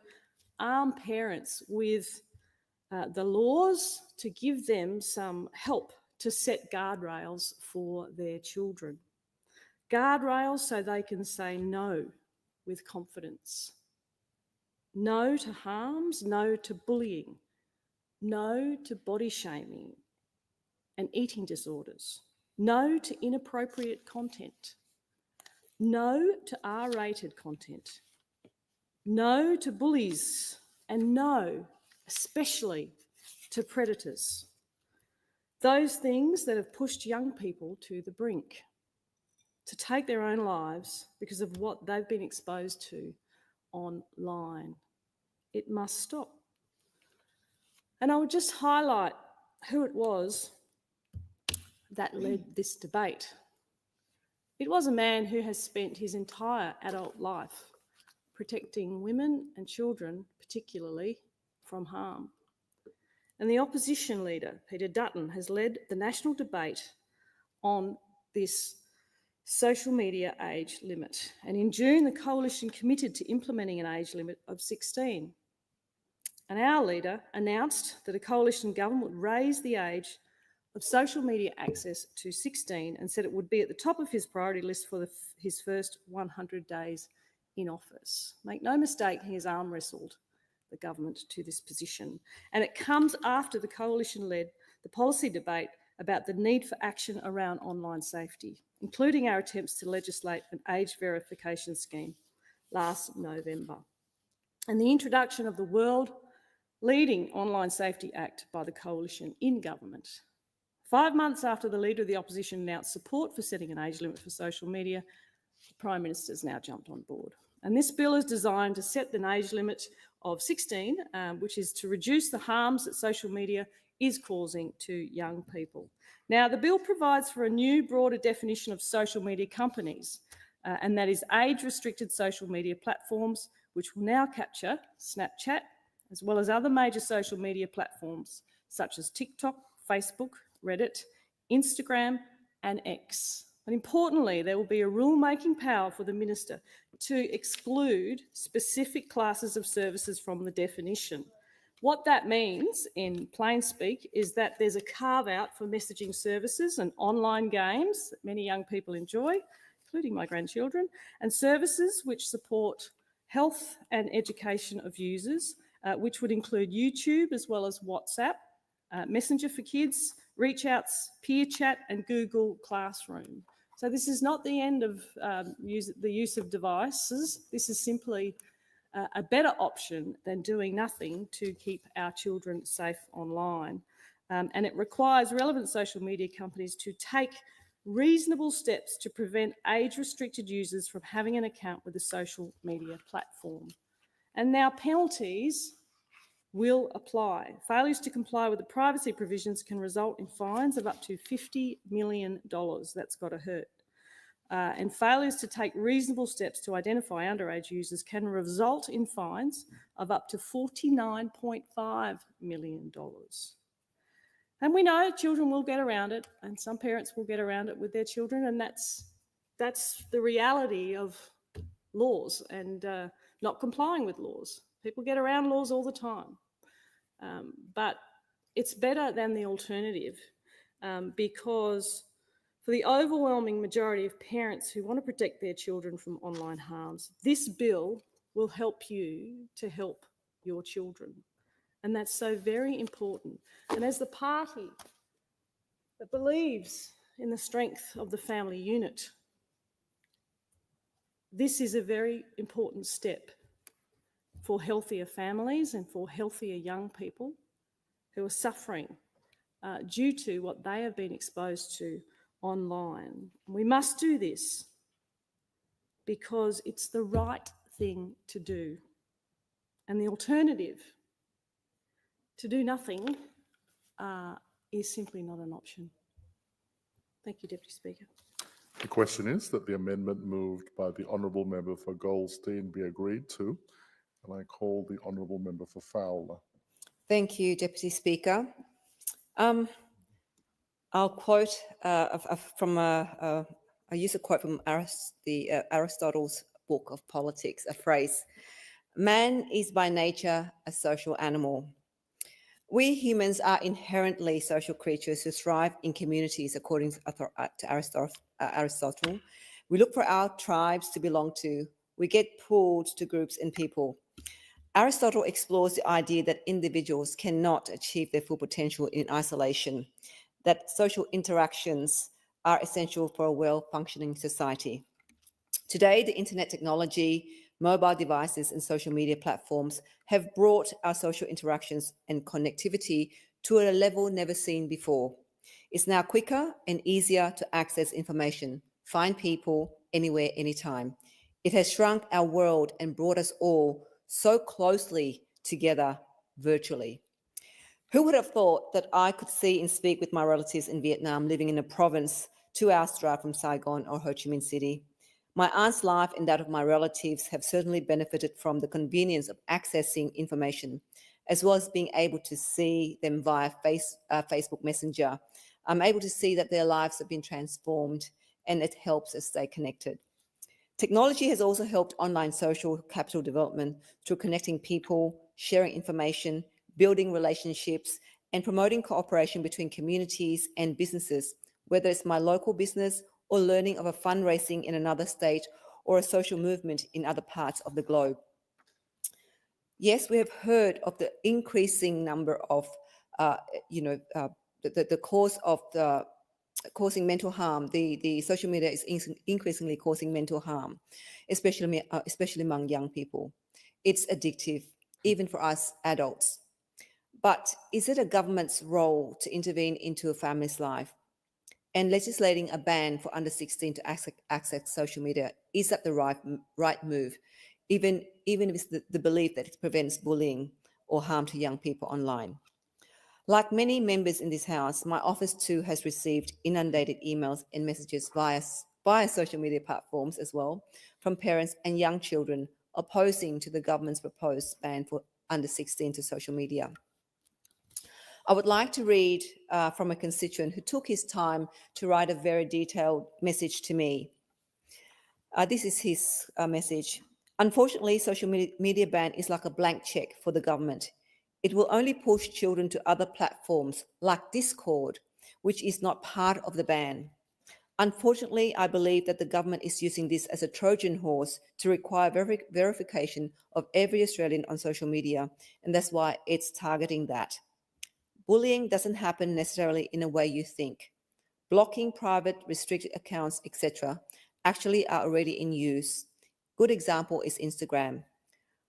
arm parents with the laws to give them some help to set guardrails for their children. Guardrails so they can say no with confidence. No to harms, no to bullying, no to body shaming and eating disorders, no to inappropriate content, no to R-rated content, no to bullies, and no, especially to predators. Those things that have pushed young people to the brink, to take their own lives because of what they've been exposed to online. It must stop. And I would just highlight who it was that led this debate. It was a man who has spent his entire adult life protecting women and children, particularly, from harm. And the opposition leader, Peter Dutton, has led the national debate on this social media age limit. And in June, the coalition committed to implementing an age limit of 16. And our leader announced that a coalition government would raise the age of social media access to 16 and said it would be at the top of his priority list for his first 100 days in office. Make no mistake, he has arm wrestled the government to this position. And it comes after the coalition led the policy debate about the need for action around online safety, including our attempts to legislate an age verification scheme last November. And the introduction of the World leading Online Safety Act by the Coalition in government. 5 months after the Leader of the Opposition announced support for setting an age limit for social media, the Prime Minister's now jumped on board. And this bill is designed to set an age limit of 16, which is to reduce the harms that social media is causing to young people. Now, the bill provides for a new, broader definition of social media companies, and that is age-restricted social media platforms, which will now capture Snapchat, as well as other major social media platforms such as TikTok, Facebook, Reddit, Instagram, and X. But importantly, there will be a rule-making power for the Minister to exclude specific classes of services from the definition. What that means, in plain speak, is that there's a carve-out for messaging services and online games that many young people enjoy, including my grandchildren, and services which support health and education of users, which would include YouTube as well as WhatsApp, Messenger for Kids, Reach Outs, Peer Chat, and Google Classroom. So this is not the end of the use of devices. This is simply a better option than doing nothing to keep our children safe online. And it requires relevant social media companies to take reasonable steps to prevent age-restricted users from having an account with a social media platform. And now penalties will apply. Failures to comply with the privacy provisions can result in fines of up to $50 million. That's got to hurt. And failures to take reasonable steps to identify underage users can result in fines of up to $49.5 million. And we know children will get around it, and some parents will get around it with their children, and that's the reality of laws and not complying with laws. People get around laws all the time. But it's better than the alternative because for the overwhelming majority of parents who want to protect their children from online harms, this bill will help you to help your children. And that's so very important. And as the party that believes in the strength of the family unit, this is a very important step for healthier families and for healthier young people who are suffering due to what they have been exposed to online. We must do this because it's the right thing to do. And the alternative, to do nothing, is simply not an option. Thank you, Deputy Speaker. The question is that the amendment moved by the Honourable Member for Goldstein be agreed to, and I call the Honourable Member for Fowler. Thank you, Deputy Speaker. I'll quote I use a quote from Aristotle's book of Politics, a phrase: "Man is by nature a social animal." We humans are inherently social creatures who thrive in communities, according to Aristotle. We look for our tribes to belong to. We get pulled to groups and people. Aristotle explores the idea that individuals cannot achieve their full potential in isolation, that social interactions are essential for a well-functioning society. Today, the internet technology, mobile devices, and social media platforms have brought our social interactions and connectivity to a level never seen before. It's now quicker and easier to access information, find people anywhere, anytime. It has shrunk our world and brought us all so closely together virtually. Who would have thought that I could see and speak with my relatives in Vietnam living in a province 2 hours drive from Saigon or Ho Chi Minh City? My aunt's life and that of my relatives have certainly benefited from the convenience of accessing information, as well as being able to see them via Facebook Messenger. I'm able to see that their lives have been transformed, and it helps us stay connected. Technology has also helped online social capital development through connecting people, sharing information, building relationships, and promoting cooperation between communities and businesses, whether it's my local business or learning of a fundraising in another state or a social movement in other parts of the globe. Yes, we have heard of the increasing number of, the cause of the causing mental harm. The social media is increasingly causing mental harm, especially among young people. It's addictive, even for us adults. But is it a government's role to intervene into a family's life? And legislating a ban for under 16 to access social media, is that the right move, even if it's the belief that it prevents bullying or harm to young people online? Like many members in this House, my office too has received inundated emails and messages via social media platforms as well from parents and young children opposing to the government's proposed ban for under 16 to social media. I would like to read from a constituent who took his time to write a very detailed message to me. This is his message. Unfortunately, social media ban is like a blank check for the government. It will only push children to other platforms like Discord, which is not part of the ban. Unfortunately, I believe that the government is using this as a Trojan horse to require verification of every Australian on social media, and that's why it's targeting that. Bullying doesn't happen necessarily in a way you think. Blocking private, restricted accounts, etc. actually are already in use. Good example is Instagram.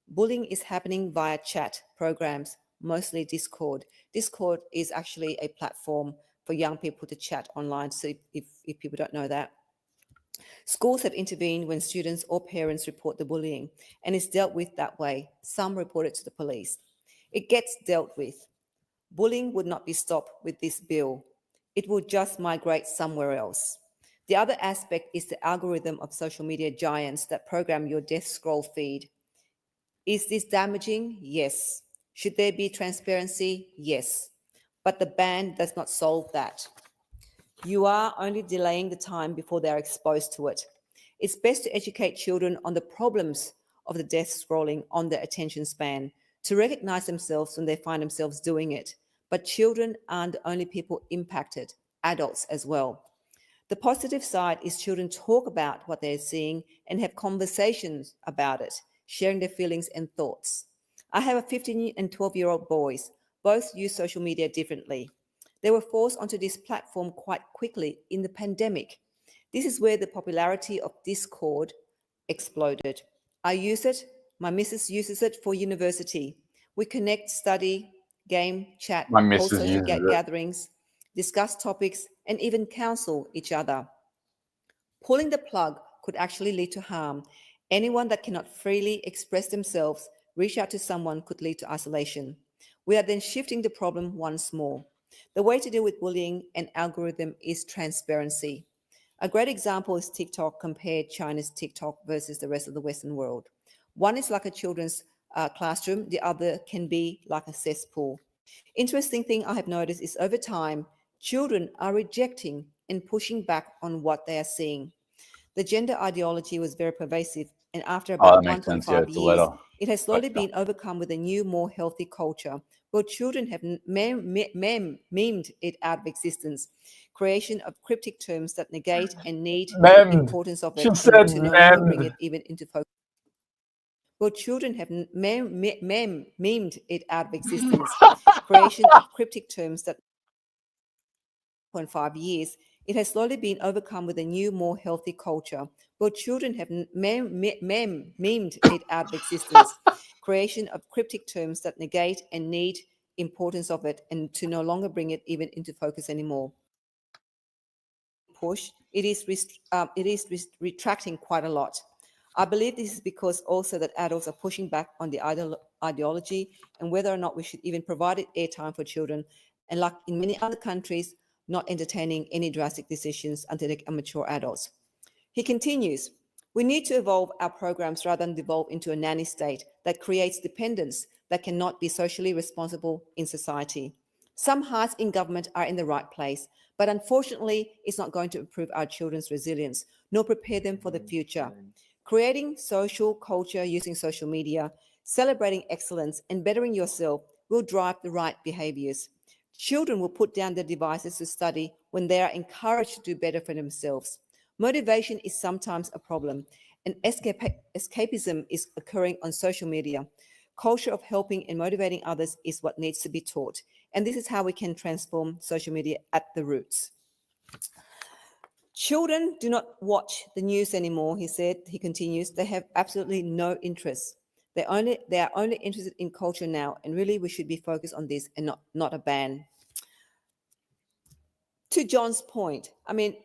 Bullying is happening via chat programs, mostly Discord. Discord is actually a platform for young people to chat online, so if people don't know that. Schools have intervened when students or parents report the bullying, and it's dealt with that way. Some report it to the police. It gets dealt with. Bullying would not be stopped with this bill. It will just migrate somewhere else. The other aspect is the algorithm of social media giants that program your death scroll feed. Is this damaging? Yes. Should there be transparency? Yes. But the ban does not solve that. You are only delaying the time before they are exposed to it. It's best to educate children on the problems of the death scrolling on their attention span, to recognize themselves when they find themselves doing it. But children aren't the only people impacted, adults as well. The positive side is children talk about what they're seeing and have conversations about it, sharing their feelings and thoughts. I have a 15 and 12-year-old boys. Both use social media differently. They were forced onto this platform quite quickly in the pandemic. This is where the popularity of Discord exploded. I use it. My missus uses it for university. We connect, study, game, chat, My hold missus social uses it. gatherings, discuss topics, and even counsel each other. Pulling the plug could actually lead to harm. Anyone that cannot freely express themselves, reach out to someone could lead to isolation. We are then shifting the problem once more. The way to deal with bullying and algorithm is transparency. A great example is TikTok. Compared China's TikTok versus the rest of the Western world. One is like a children's classroom, the other can be like a cesspool. Interesting thing I have noticed is over time, children are rejecting and pushing back on what they are seeing. The gender ideology was very pervasive, and after about That makes sense. 1.5 Yeah, it's a years, letter. it has slowly Gotcha. been overcome with a new, more healthy culture, where children have memed it out of existence. Creation of cryptic terms that negate and need the Memed. importance of She it said and to no longer bring memed. it even into focus. Well, children have memed it out of existence. Creation of cryptic terms that 1.5 years, it has slowly been overcome with a new, more healthy culture, where children have memed it out of existence. Creation of cryptic terms that negate and need importance of it and to no longer bring it even into focus anymore. Push, it is retracting quite a lot. I believe this is because also that adults are pushing back on the ideology and whether or not we should even provide it airtime for children, and like in many other countries, not entertaining any drastic decisions until they are mature adults. He continues, we need to evolve our programs rather than devolve into a nanny state that creates dependence that cannot be socially responsible in society. Some hearts in government are in the right place, but unfortunately, it's not going to improve our children's resilience, nor prepare them for the future. Creating social culture using social media, celebrating excellence, and bettering yourself will drive the right behaviours. Children will put down their devices to study when they are encouraged to do better for themselves. Motivation is sometimes a problem, and escapism is occurring on social media. Culture of helping and motivating others is what needs to be taught, and this is how we can transform social media at the roots. Children do not watch the news anymore, he said. He continues, they have absolutely no interest. They are only interested in culture now, and really we should be focused on this and not a ban. To John's point, I mean,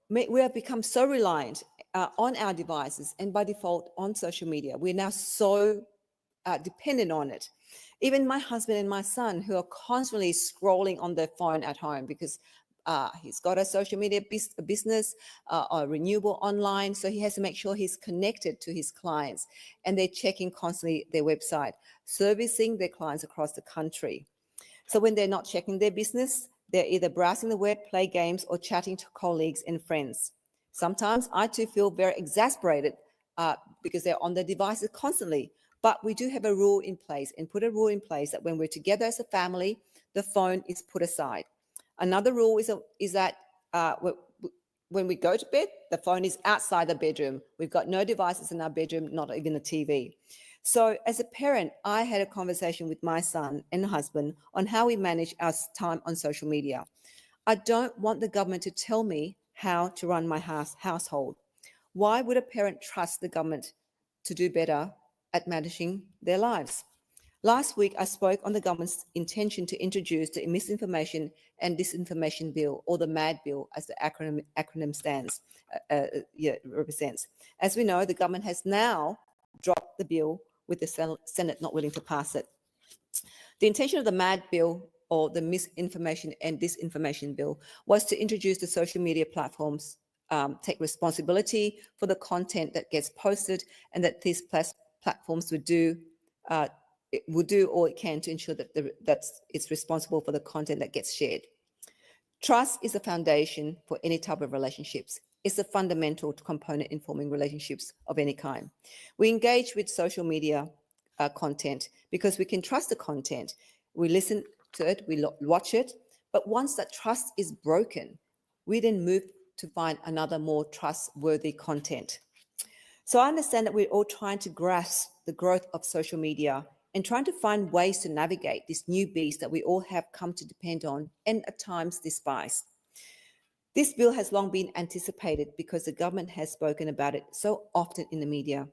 we have become so reliant on our devices and by default on social media. We're now so dependent on it. Even my husband and my son, who are constantly scrolling on their phone at home because he's got a social media business or renewable online, so he has to make sure he's connected to his clients, and they're checking constantly their website, servicing their clients across the country. So when they're not checking their business, they're either browsing the web, play games, or chatting to colleagues and friends. Sometimes I too feel very exasperated because they're on their devices constantly. But we do have a rule in place, and put a rule in place that when we're together as a family, the phone is put aside. Another rule is that when we go to bed, the phone is outside the bedroom. We've got no devices in our bedroom, not even a TV. So as a parent, I had a conversation with my son and husband on how we manage our time on social media. I don't want the government to tell me how to run my household. Why would a parent trust the government to do better at managing their lives? Last week, I spoke on the government's intention to introduce the Misinformation and Disinformation Bill, or the MAD Bill, as the acronym represents. As we know, the government has now dropped the bill, with the Senate not willing to pass it. The intention of the MAD Bill, or the Misinformation and Disinformation Bill, was to introduce the social media platforms take responsibility for the content that gets posted, and that these platforms would do all it can to ensure that it's responsible for the content that gets shared. Trust is the foundation for any type of relationships. It's a fundamental component in forming relationships of any kind. We engage with social media content because we can trust the content. We listen to it, we watch it, but once that trust is broken, we then move to find another more trustworthy content. So I understand that we're all trying to grasp the growth of social media and trying to find ways to navigate this new beast that we all have come to depend on and at times despise. This bill has long been anticipated because the government has spoken about it so often in the media.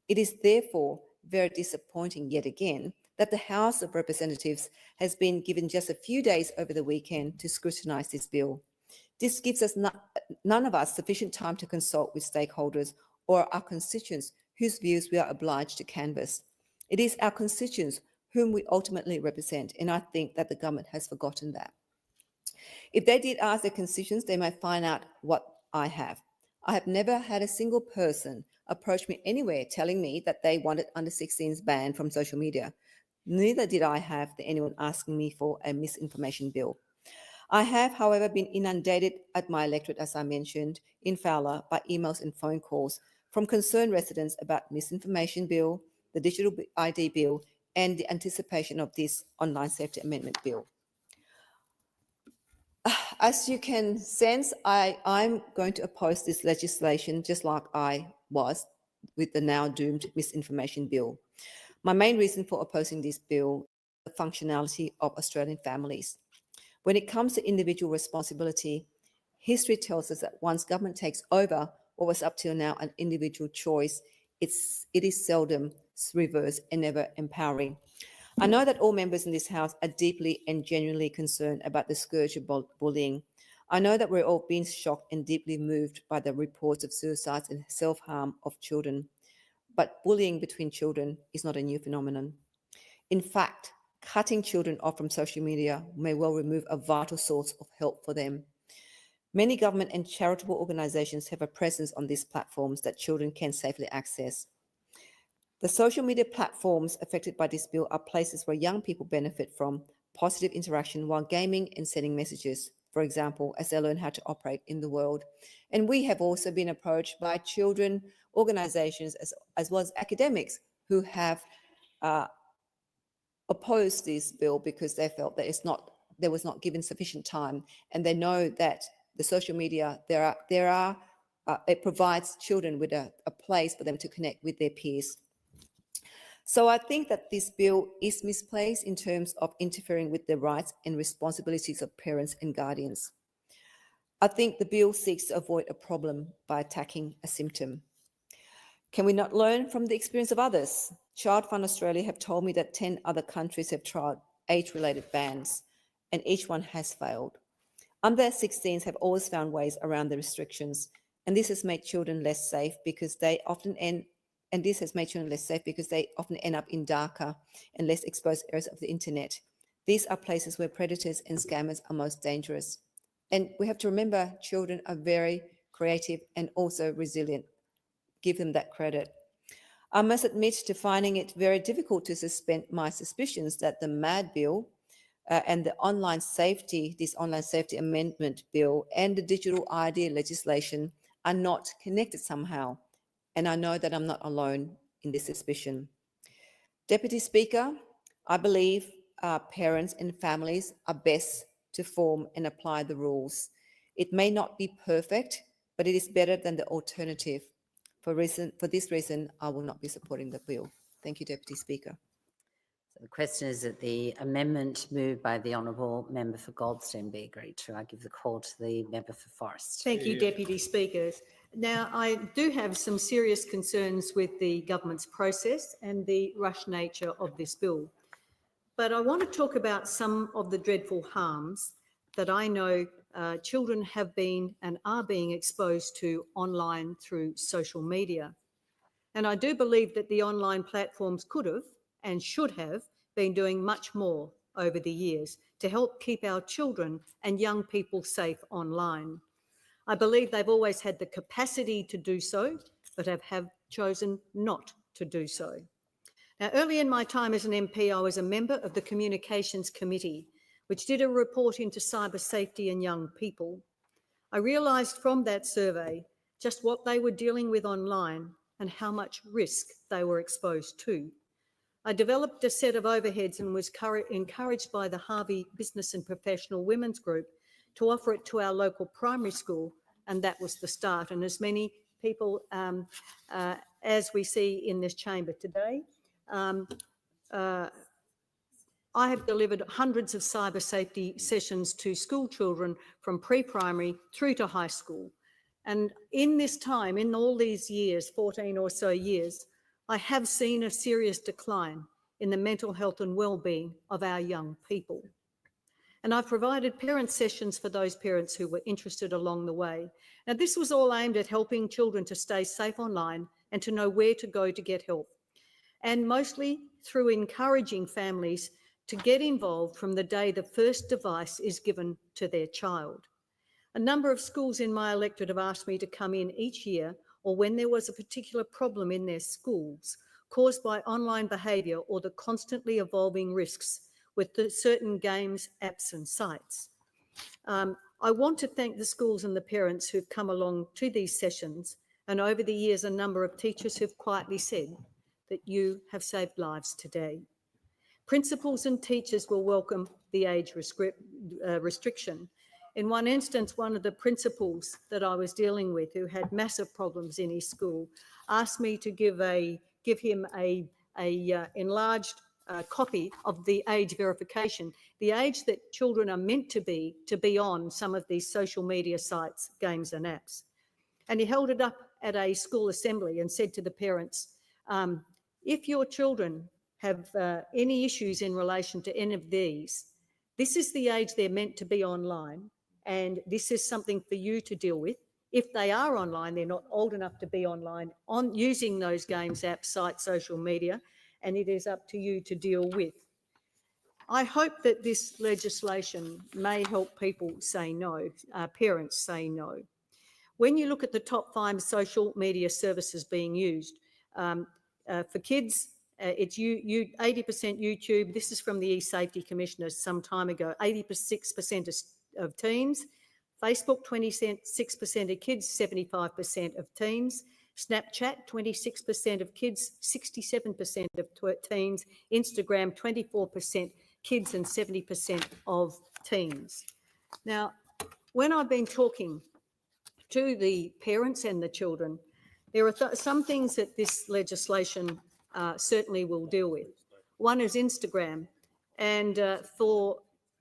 It is therefore very disappointing yet again that the House of Representatives has been given just a few days over the weekend to scrutinise this bill. This gives us none of us sufficient time to consult with stakeholders or our constituents whose views we are obliged to canvass. It is our constituents whom we ultimately represent, and I think that the government has forgotten that. If they did ask their constituents, they might find out what I have. I have never had a single person approach me anywhere telling me that they wanted under 16s banned from social media. Neither did I have anyone asking me for a misinformation bill. I have, however, been inundated at my electorate, as I mentioned, in Fowler by emails and phone calls from concerned residents about misinformation bill, the digital ID bill, and the anticipation of this online safety amendment bill. As you can sense, I'm going to oppose this legislation just like I was with the now doomed misinformation bill. My main reason for opposing this bill is the functionality of Australian families. When it comes to individual responsibility, history tells us that once government takes over what was up till now an individual choice, it is seldom reversed and never empowering. I know that all members in this House are deeply and genuinely concerned about the scourge of bullying. I know that we're all being shocked and deeply moved by the reports of suicides and self-harm of children. But bullying between children is not a new phenomenon. In fact, cutting children off from social media may well remove a vital source of help for them. Many government and charitable organisations have a presence on these platforms that children can safely access. The social media platforms affected by this bill are places where young people benefit from positive interaction while gaming and sending messages, for example, as they learn how to operate in the world. And we have also been approached by children, organisations, as well as academics who have opposed this bill because they felt that there was not given sufficient time, and they know that the social media it provides children with a place for them to connect with their peers. So I think that this bill is misplaced in terms of interfering with the rights and responsibilities of parents and guardians. I think the bill seeks to avoid a problem by attacking a symptom. Can we not learn from the experience of others? Child Fund Australia have told me that 10 other countries have tried age-related bans, and each one has failed. Under 16s have always found ways around the restrictions, and this has made children less safe because they often end up in darker and less exposed areas of the internet. These are places where predators and scammers are most dangerous. And we have to remember children are very creative and also resilient. Give them that credit. I must admit to finding it very difficult to suspend my suspicions that the MAD bill and the online safety amendment bill and the digital ID legislation are not connected somehow. And I know that I'm not alone in this suspicion. Deputy Speaker, I believe parents and families are best to form and apply the rules. It may not be perfect, but it is better than the alternative. For this reason, I will not be supporting the bill. Thank you, Deputy Speaker. So the question is that the amendment moved by the Honourable Member for Goldstein be agreed to. I give the call to the Member for Forrest. Thank you, Deputy Speakers. Now, I do have some serious concerns with the government's process and the rush nature of this bill. But I want to talk about some of the dreadful harms that I know children have been and are being exposed to online through social media. And I do believe that the online platforms could have and should have been doing much more over the years to help keep our children and young people safe online. I believe they've always had the capacity to do so, but have chosen not to do so. Now, early in my time as an MP, I was a member of the Communications Committee, which did a report into cyber safety and young people. I realised from that survey just what they were dealing with online and how much risk they were exposed to. I developed a set of overheads and was encouraged by the Harvey Business and Professional Women's Group to offer it to our local primary school, and that was the start. And as many people as we see in this chamber today, I have delivered hundreds of cyber safety sessions to school children from pre-primary through to high school. And in this time, in all these years, 14 or so years, I have seen a serious decline in the mental health and well-being of our young people. And I've provided parent sessions for those parents who were interested along the way. Now, this was all aimed at helping children to stay safe online and to know where to go to get help, and mostly through encouraging families to get involved from the day the first device is given to their child. A number of schools in my electorate have asked me to come in each year or when there was a particular problem in their schools caused by online behaviour or the constantly evolving risks with certain games, apps and sites. I want to thank the schools and the parents who've come along to these sessions, and over the years a number of teachers who've quietly said that you have saved lives today. Principals and teachers will welcome the age restriction. In one instance, one of the principals that I was dealing with, who had massive problems in his school, asked me to give him a enlarged copy of the age verification, the age that children are meant to be on some of these social media sites, games and apps. And he held it up at a school assembly and said to the parents, if your children have any issues in relation to any of these, this is the age they're meant to be online, and this is something for you to deal with. If they are online, they're not old enough to be online on using those games, apps, sites, social media, and it is up to you to deal with. I hope that this legislation may help people say no, parents say no. When you look at the top 5 social media services being used, for kids, it's 80% YouTube. This is from the E-Safety Commissioner some time ago. 86% of teens. Facebook, 26% of kids, 75% of teens. Snapchat, 26% of kids, 67% of teens. Instagram, 24% kids and 70% of teens. Now, when I've been talking to the parents and the children, there are some things that this legislation certainly will deal with. One is Instagram, and for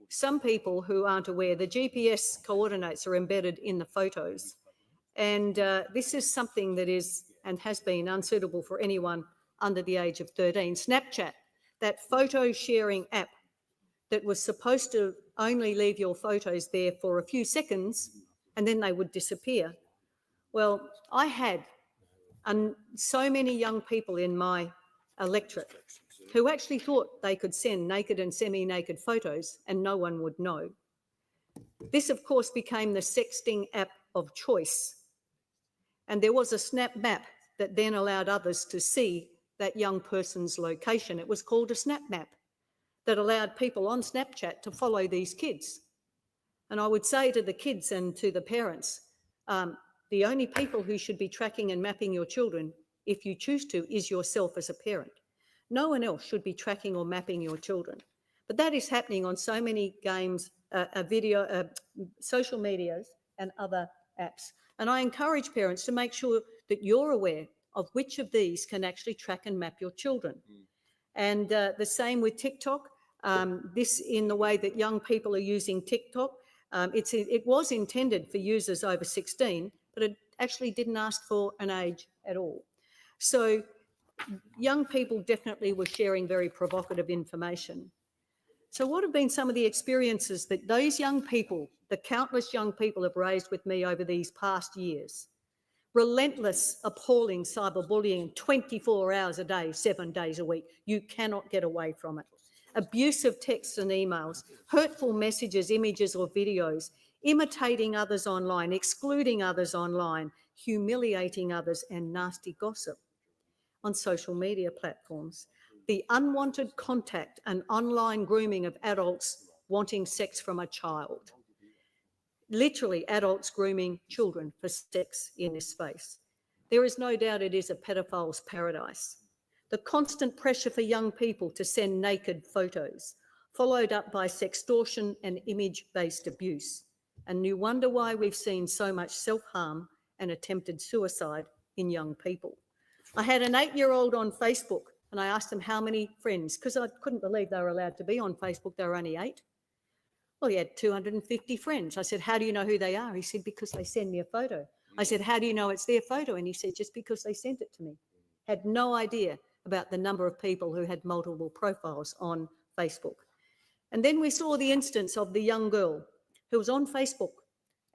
some people who aren't aware, the GPS coordinates are embedded in the photos, and this is something that is and has been unsuitable for anyone under the age of 13. Snapchat, that photo sharing app that was supposed to only leave your photos there for a few seconds and then they would disappear. Well, I had so many young people in my electorate who actually thought they could send naked and semi-naked photos and no one would know. This, of course, became the sexting app of choice. And there was a snap map that then allowed others to see that young person's location. It was called a snap map that allowed people on Snapchat to follow these kids. And I would say to the kids and to the parents, the only people who should be tracking and mapping your children, if you choose to, is yourself as a parent. No one else should be tracking or mapping your children. But that is happening on so many games, social medias and other apps. And I encourage parents to make sure that you're aware of which of these can actually track and map your children. And the same with TikTok. This in the way that young people are using TikTok. It was intended for users over 16, but it actually didn't ask for an age at all. So young people definitely were sharing very provocative information. So what have been some of the experiences that those young people, the countless young people have raised with me over these past years? Relentless, appalling cyberbullying 24 hours a day, 7 days a week. You cannot get away from it. Abusive texts and emails, hurtful messages, images or videos, imitating others online, excluding others online, humiliating others and nasty gossip on social media platforms. The unwanted contact and online grooming of adults wanting sex from a child. Literally adults grooming children for sex in this space. There is no doubt it is a pedophile's paradise. The constant pressure for young people to send naked photos, followed up by sextortion and image-based abuse. And no wonder why we've seen so much self-harm and attempted suicide in young people. I had an 8-year-old on Facebook and I asked him how many friends, because I couldn't believe they were allowed to be on Facebook, they were only 8. Well, he had 250 friends. I said, how do you know who they are? He said, because they send me a photo. I said, how do you know it's their photo? And he said, just because they sent it to me. Had no idea about the number of people who had multiple profiles on Facebook. And then we saw the instance of the young girl who was on Facebook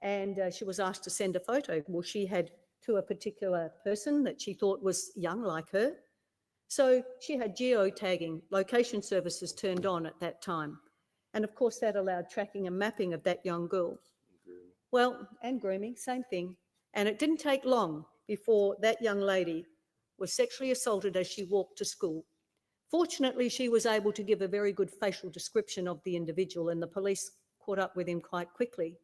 and she was asked to send a photo. Well, she had to a particular person that she thought was young like her. So she had geotagging, location services turned on at that time. And of course that allowed tracking and mapping of that young girl. Well, and grooming, same thing. And it didn't take long before that young lady was sexually assaulted as she walked to school. Fortunately, she was able to give a very good facial description of the individual and the police caught up with him quite quickly.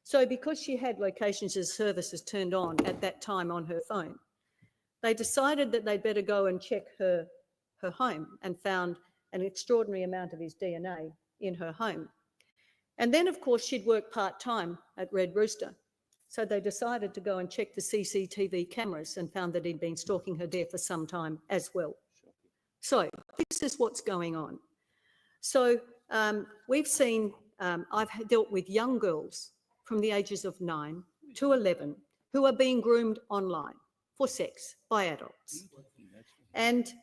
So because she had locations as services turned on at that time on her phone, they decided that they'd better go and check her home and found an extraordinary amount of his DNA in her home. And then, of course, she'd worked part-time at Red Rooster. So they decided to go and check the CCTV cameras and found that he'd been stalking her there for some time as well. So this is what's going on. So we've seen, I've dealt with young girls from the ages of 9 to 11 who are being groomed online for sex by adults. And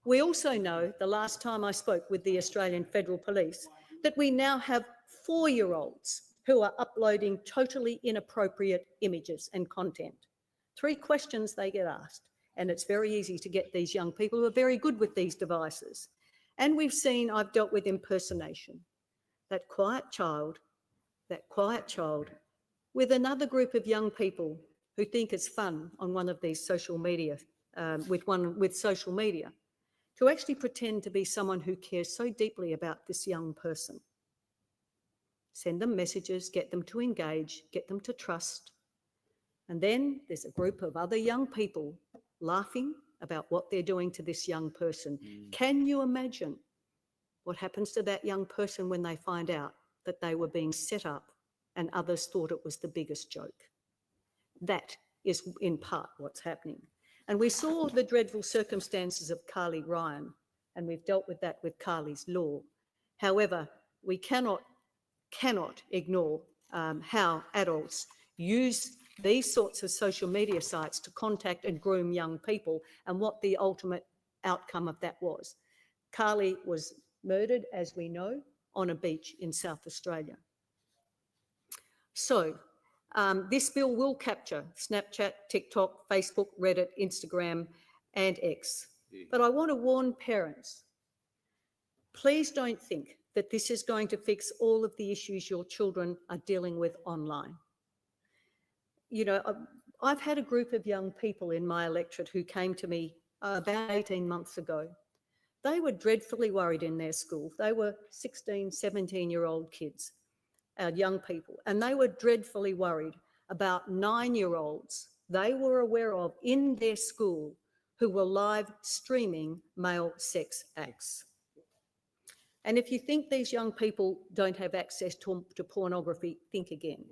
we also know, the last time I spoke with the Australian Federal Police, that we now have 4-year-olds who are uploading totally inappropriate images and content. 3 questions they get asked, and it's very easy to get these young people who are very good with these devices. And we've seen, I've dealt with impersonation, that quiet child with another group of young people who think it's fun on one of these social media, with social media, to actually pretend to be someone who cares so deeply about this young person. Send them messages, get them to engage, get them to trust. And then there's a group of other young people laughing about what they're doing to this young person. Can you imagine what happens to that young person when they find out that they were being set up and others thought it was the biggest joke? That is in part what's happening. And we saw the dreadful circumstances of Carly Ryan, and we've dealt with that with Carly's Law. However, we cannot ignore how adults use these sorts of social media sites to contact and groom young people, and what the ultimate outcome of that was. Carly was murdered, as we know, on a beach in South Australia. So this bill will capture Snapchat, TikTok, Facebook, Reddit, Instagram, and X. But I want to warn parents, please don't think that this is going to fix all of the issues your children are dealing with online. You know, I've had a group of young people in my electorate who came to me about 18 months ago. They were dreadfully worried in their school. They were 16, 17-year-old kids, young people, and they were dreadfully worried about 9-year-olds they were aware of in their school who were live streaming male sex acts. And if you think these young people don't have access to pornography, think again.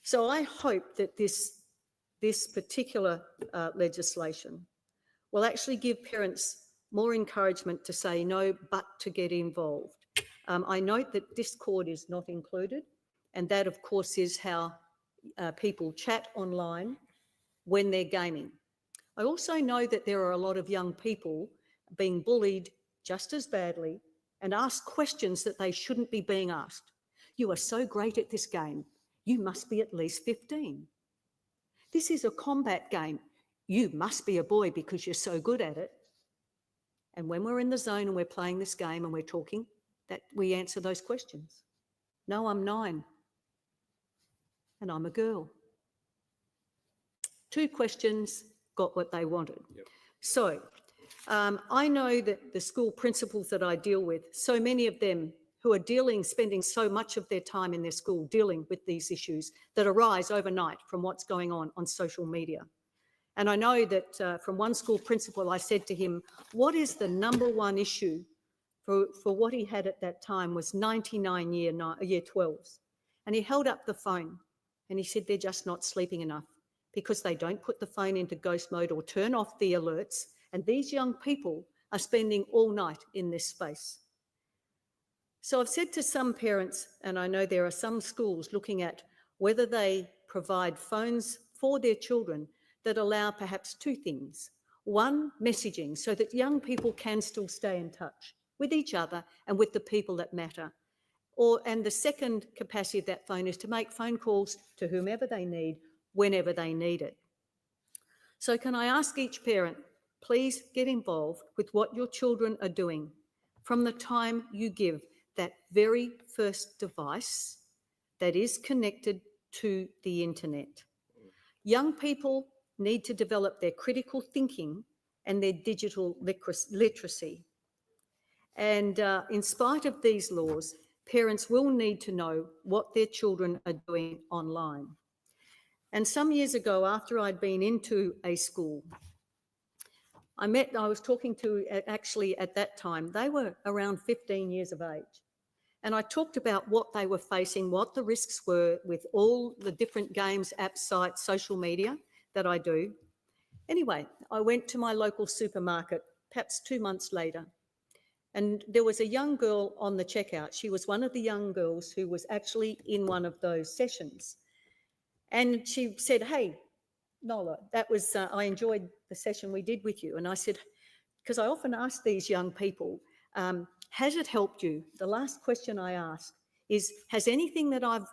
So I hope that this particular legislation will actually give parents more encouragement to say no, but to get involved. I note that Discord is not included, and that, of course, is how people chat online when they're gaming. I also know that there are a lot of young people being bullied just as badly and asked questions that they shouldn't be being asked. You are so great at this game. You must be at least 15. This is a combat game. You must be a boy because you're so good at it. And when we're in the zone and we're playing this game and we're talking, that we answer those questions. No, I'm 9 and I'm a girl. 2 questions, got what they wanted. Yep. So I know that the school principals that I deal with, so many of them who are spending so much of their time in their school dealing with these issues that arise overnight from what's going on social media. And I know that from one school principal, I said to him, what is the #1 issue for what he had at that time was 99 year 12s. And he held up the phone and he said, they're just not sleeping enough because they don't put the phone into ghost mode or turn off the alerts. And these young people are spending all night in this space. So I've said to some parents, and I know there are some schools looking at whether they provide phones for their children that allow perhaps 2 things. 1, messaging, so that young people can still stay in touch with each other and with the people that matter. And the second capacity of that phone is to make phone calls to whomever they need, whenever they need it. So can I ask each parent, please get involved with what your children are doing from the time you give that very first device that is connected to the internet. Young people need to develop their critical thinking and their digital literacy. And in spite of these laws, parents will need to know what their children are doing online. And some years ago, after I'd been into a school, I was talking to, actually at that time, they were around 15 years of age. And I talked about what they were facing, what the risks were with all the different games, apps, sites, social media that I do. Anyway, I went to my local supermarket, perhaps 2 months later, and there was a young girl on the checkout. She was one of the young girls who was actually in one of those sessions. And she said, hey, Nola, that was, I enjoyed the session we did with you. And I said, because I often ask these young people, has it helped you? The last question I ask is, has anything that I've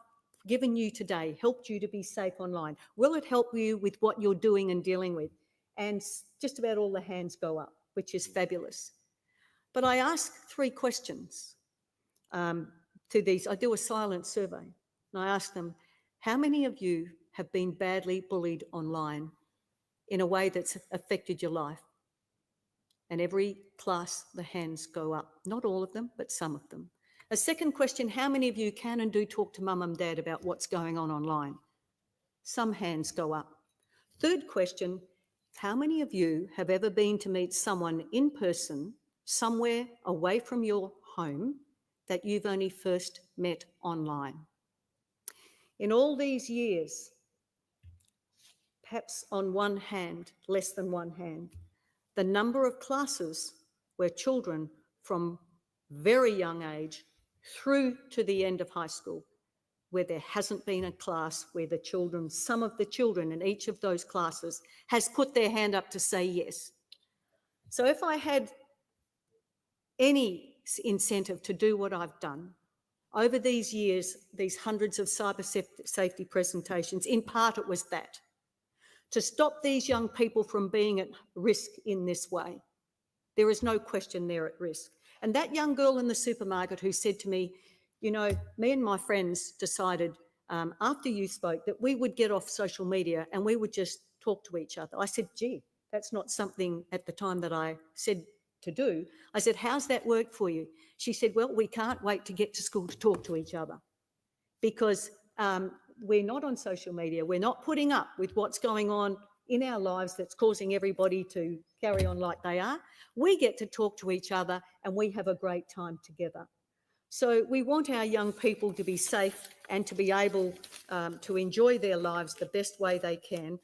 given you today helped you to be safe online? Will it help you with what you're doing and dealing with? And just about all the hands go up, which is fabulous. But I ask 3 questions to these. I do a silent survey and I ask them, how many of you have been badly bullied online in a way that's affected your life? And every class, the hands go up. Not all of them, but some of them. A second question, how many of you can and do talk to mum and dad about what's going on online? Some hands go up. Third question, how many of you have ever been to meet someone in person, somewhere away from your home, that you've only first met online? In all these years, perhaps on one hand, less than one hand, the number of classes where children from very young age through to the end of high school where there hasn't been a class where the children, some of the children in each of those classes has put their hand up to say yes. So if I had any incentive to do what I've done over these years, these hundreds of cyber safety presentations, in part it was that, to stop these young people from being at risk in this way. There is no question they're at risk. And that young girl in the supermarket who said to me, you know, me and my friends decided after you spoke that we would get off social media and we would just talk to each other. I said, gee, that's not something at the time that I said to do. I said, how's that work for you? She said, well, we can't wait to get to school to talk to each other because we're not on social media. We're not putting up with what's going on in our lives that's causing everybody to carry on like they are. We get to talk to each other and we have a great time together. So we want our young people to be safe and to be able to enjoy their lives the best way they can.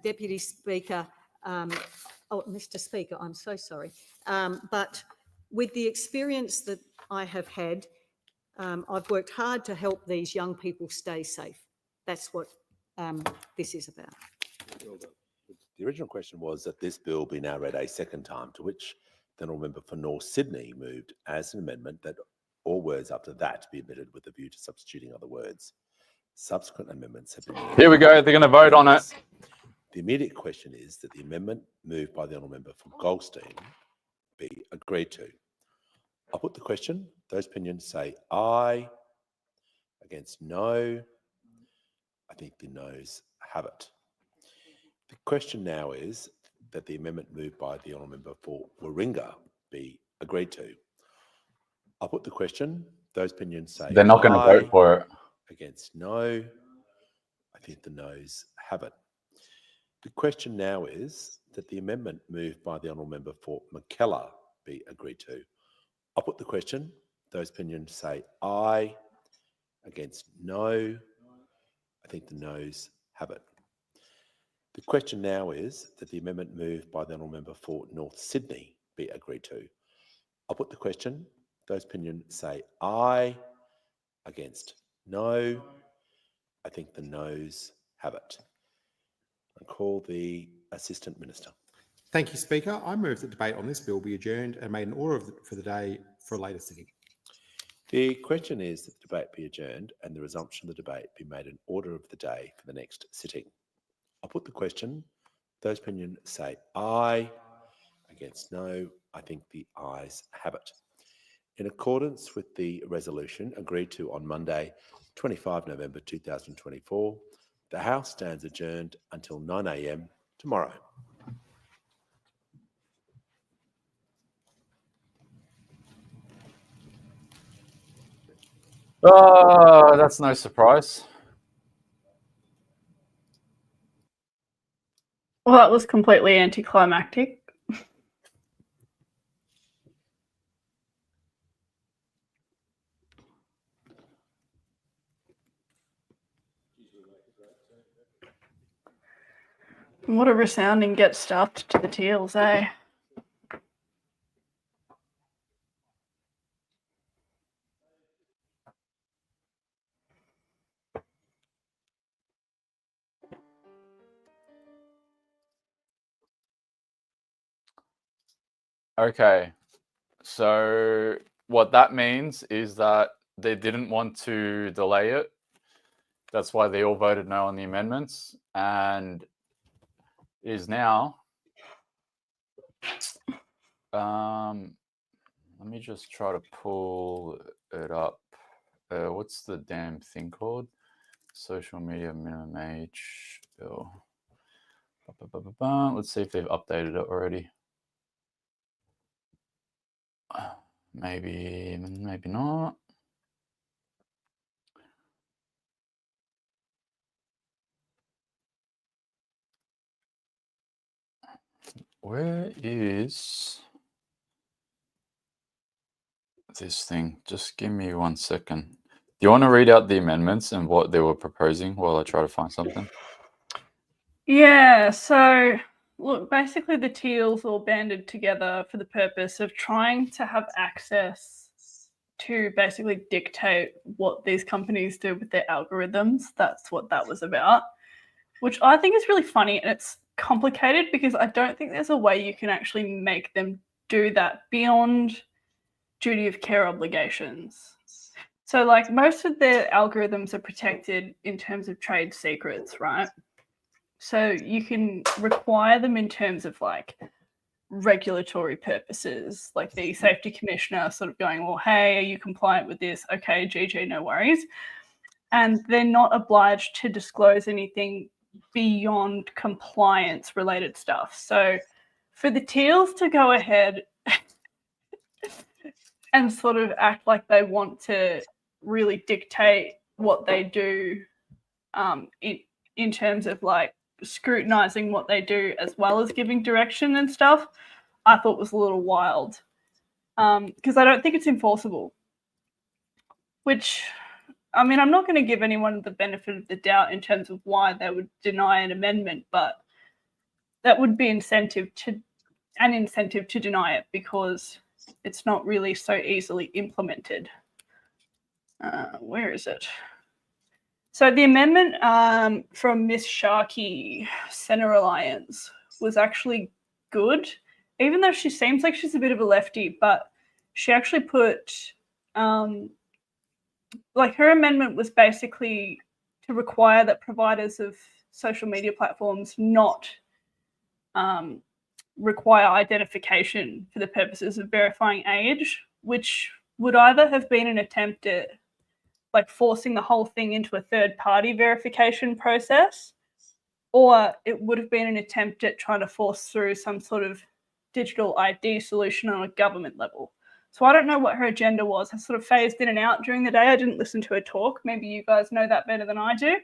Deputy Speaker, Mr. Speaker, I'm so sorry. But with the experience that I have had, I've worked hard to help these young people stay safe. That's what this is about. The original question was that this bill be now read a second time, to which the honourable member for North Sydney moved as an amendment that all words after that be omitted with a view to substituting other words. Subsequent amendments have been moved. Here we go. They're going to vote on it. The immediate question is that the amendment moved by the honourable member for Goldstein be agreed to. I'll put the question. Those opinions say aye. Against no. I think the noes have it. The question now is that the amendment moved by the honourable member for Warringah be agreed to. I'll put the question. Those opinions say they're not going to vote for it. Against no. I think the noes have it. The question now is that the amendment moved by the honourable member for McKellar be agreed to. I'll put the question. Those opinions say aye. Against no. I think the noes have it. The question now is that the amendment moved by the honourable member for North Sydney be agreed to. I'll put the question. Those opinions say aye. Against no. I think the noes have it. I call the Assistant Minister. Thank you, Speaker. I move that debate on this bill be adjourned and made an order for the day for a later sitting. The question is that the debate be adjourned and the resumption of the debate be made an order of the day for the next sitting. I'll put the question. Those opinions say aye. Against no. I think the ayes have it. In accordance with the resolution agreed to on Monday, 25 November 2024, the House stands adjourned until 9 a.m. tomorrow. Oh, that's no surprise. Well, that was completely anticlimactic. What a resounding get stuffed to the Teals, eh? Okay, so what that means is that they didn't want to delay it. That's why they all voted no on the amendments, and it is now. Let me just try to pull it up. What's the damn thing called? Social media minimum age bill. Let's see if they've updated it already. Maybe not. Where is this thing? Just give me 1 second. Do you want to read out the amendments and what they were proposing while I try to find something? Yeah, so look, basically the Teals all banded together for the purpose of trying to have access to basically dictate what these companies do with their algorithms. That's what that was about, which I think is really funny, and it's complicated because I don't think there's a way you can actually make them do that beyond duty of care obligations. So like most of their algorithms are protected in terms of trade secrets, right? So you can require them in terms of like regulatory purposes, like the safety commissioner sort of going, well, hey, are you compliant with this? Okay, GG, no worries. And they're not obliged to disclose anything beyond compliance related stuff. So for the Teals to go ahead and sort of act like they want to really dictate what they do in terms of like scrutinizing what they do as well as giving direction and stuff, I thought was a little wild because I don't think it's enforceable. Which, I mean, I'm not going to give anyone the benefit of the doubt in terms of why they would deny an amendment, but that would be an incentive to deny it because it's not really so easily implemented. Where is it? So the amendment from Miss Sharkey, Centre Alliance, was actually good, even though she seems like she's a bit of a lefty, but she actually put, like her amendment was basically to require that providers of social media platforms not require identification for the purposes of verifying age, which would either have been an attempt at like forcing the whole thing into a third-party verification process, or it would have been an attempt at trying to force through some sort of digital ID solution on a government level. So I don't know what her agenda was. I sort of phased in and out during the day. I didn't listen to her talk. Maybe you guys know that better than I do.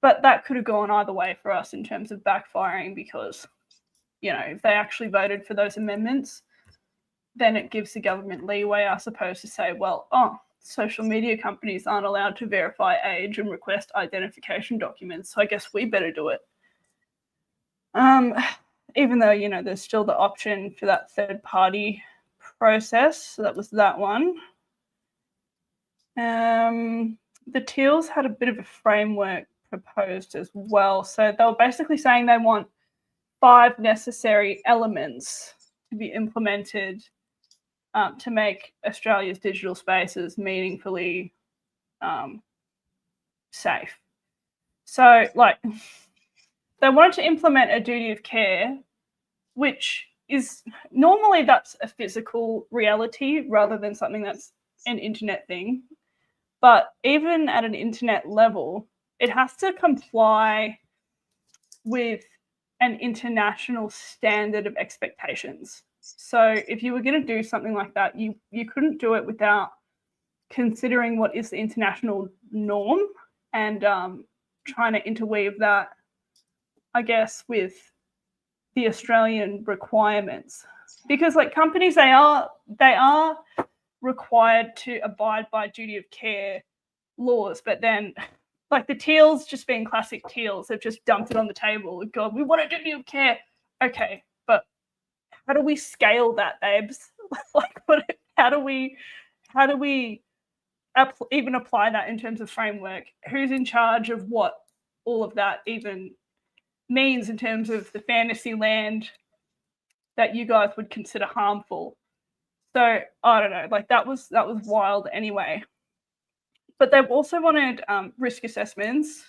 But that could have gone either way for us in terms of backfiring because, you know, if they actually voted for those amendments, then it gives the government leeway, I suppose, to say, well, social media companies aren't allowed to verify age and request identification documents, so I guess we better do it. Even though, you know, there's still the option for that third-party process, so that was that one. The Teals had a bit of a framework proposed as well. So they were basically saying they want 5 necessary elements to be implemented to make Australia's digital spaces meaningfully safe. So, like, they wanted to implement a duty of care, which is normally that's a physical reality rather than something that's an internet thing. But even at an internet level, it has to comply with an international standard of expectations. So if you were going to do something like that, you couldn't do it without considering what is the international norm and trying to interweave that, I guess, with the Australian requirements. Because like companies, they are required to abide by duty of care laws, but then like the Teals, just being classic Teals, have just dumped it on the table. God, we want a duty of care. Okay, but how do we scale that, babes? Like, how do we even apply that in terms of framework? Who's in charge of what all of that even means in terms of the fantasy land that you guys would consider harmful? So I don't know. Like that was wild anyway. But they've also wanted risk assessments.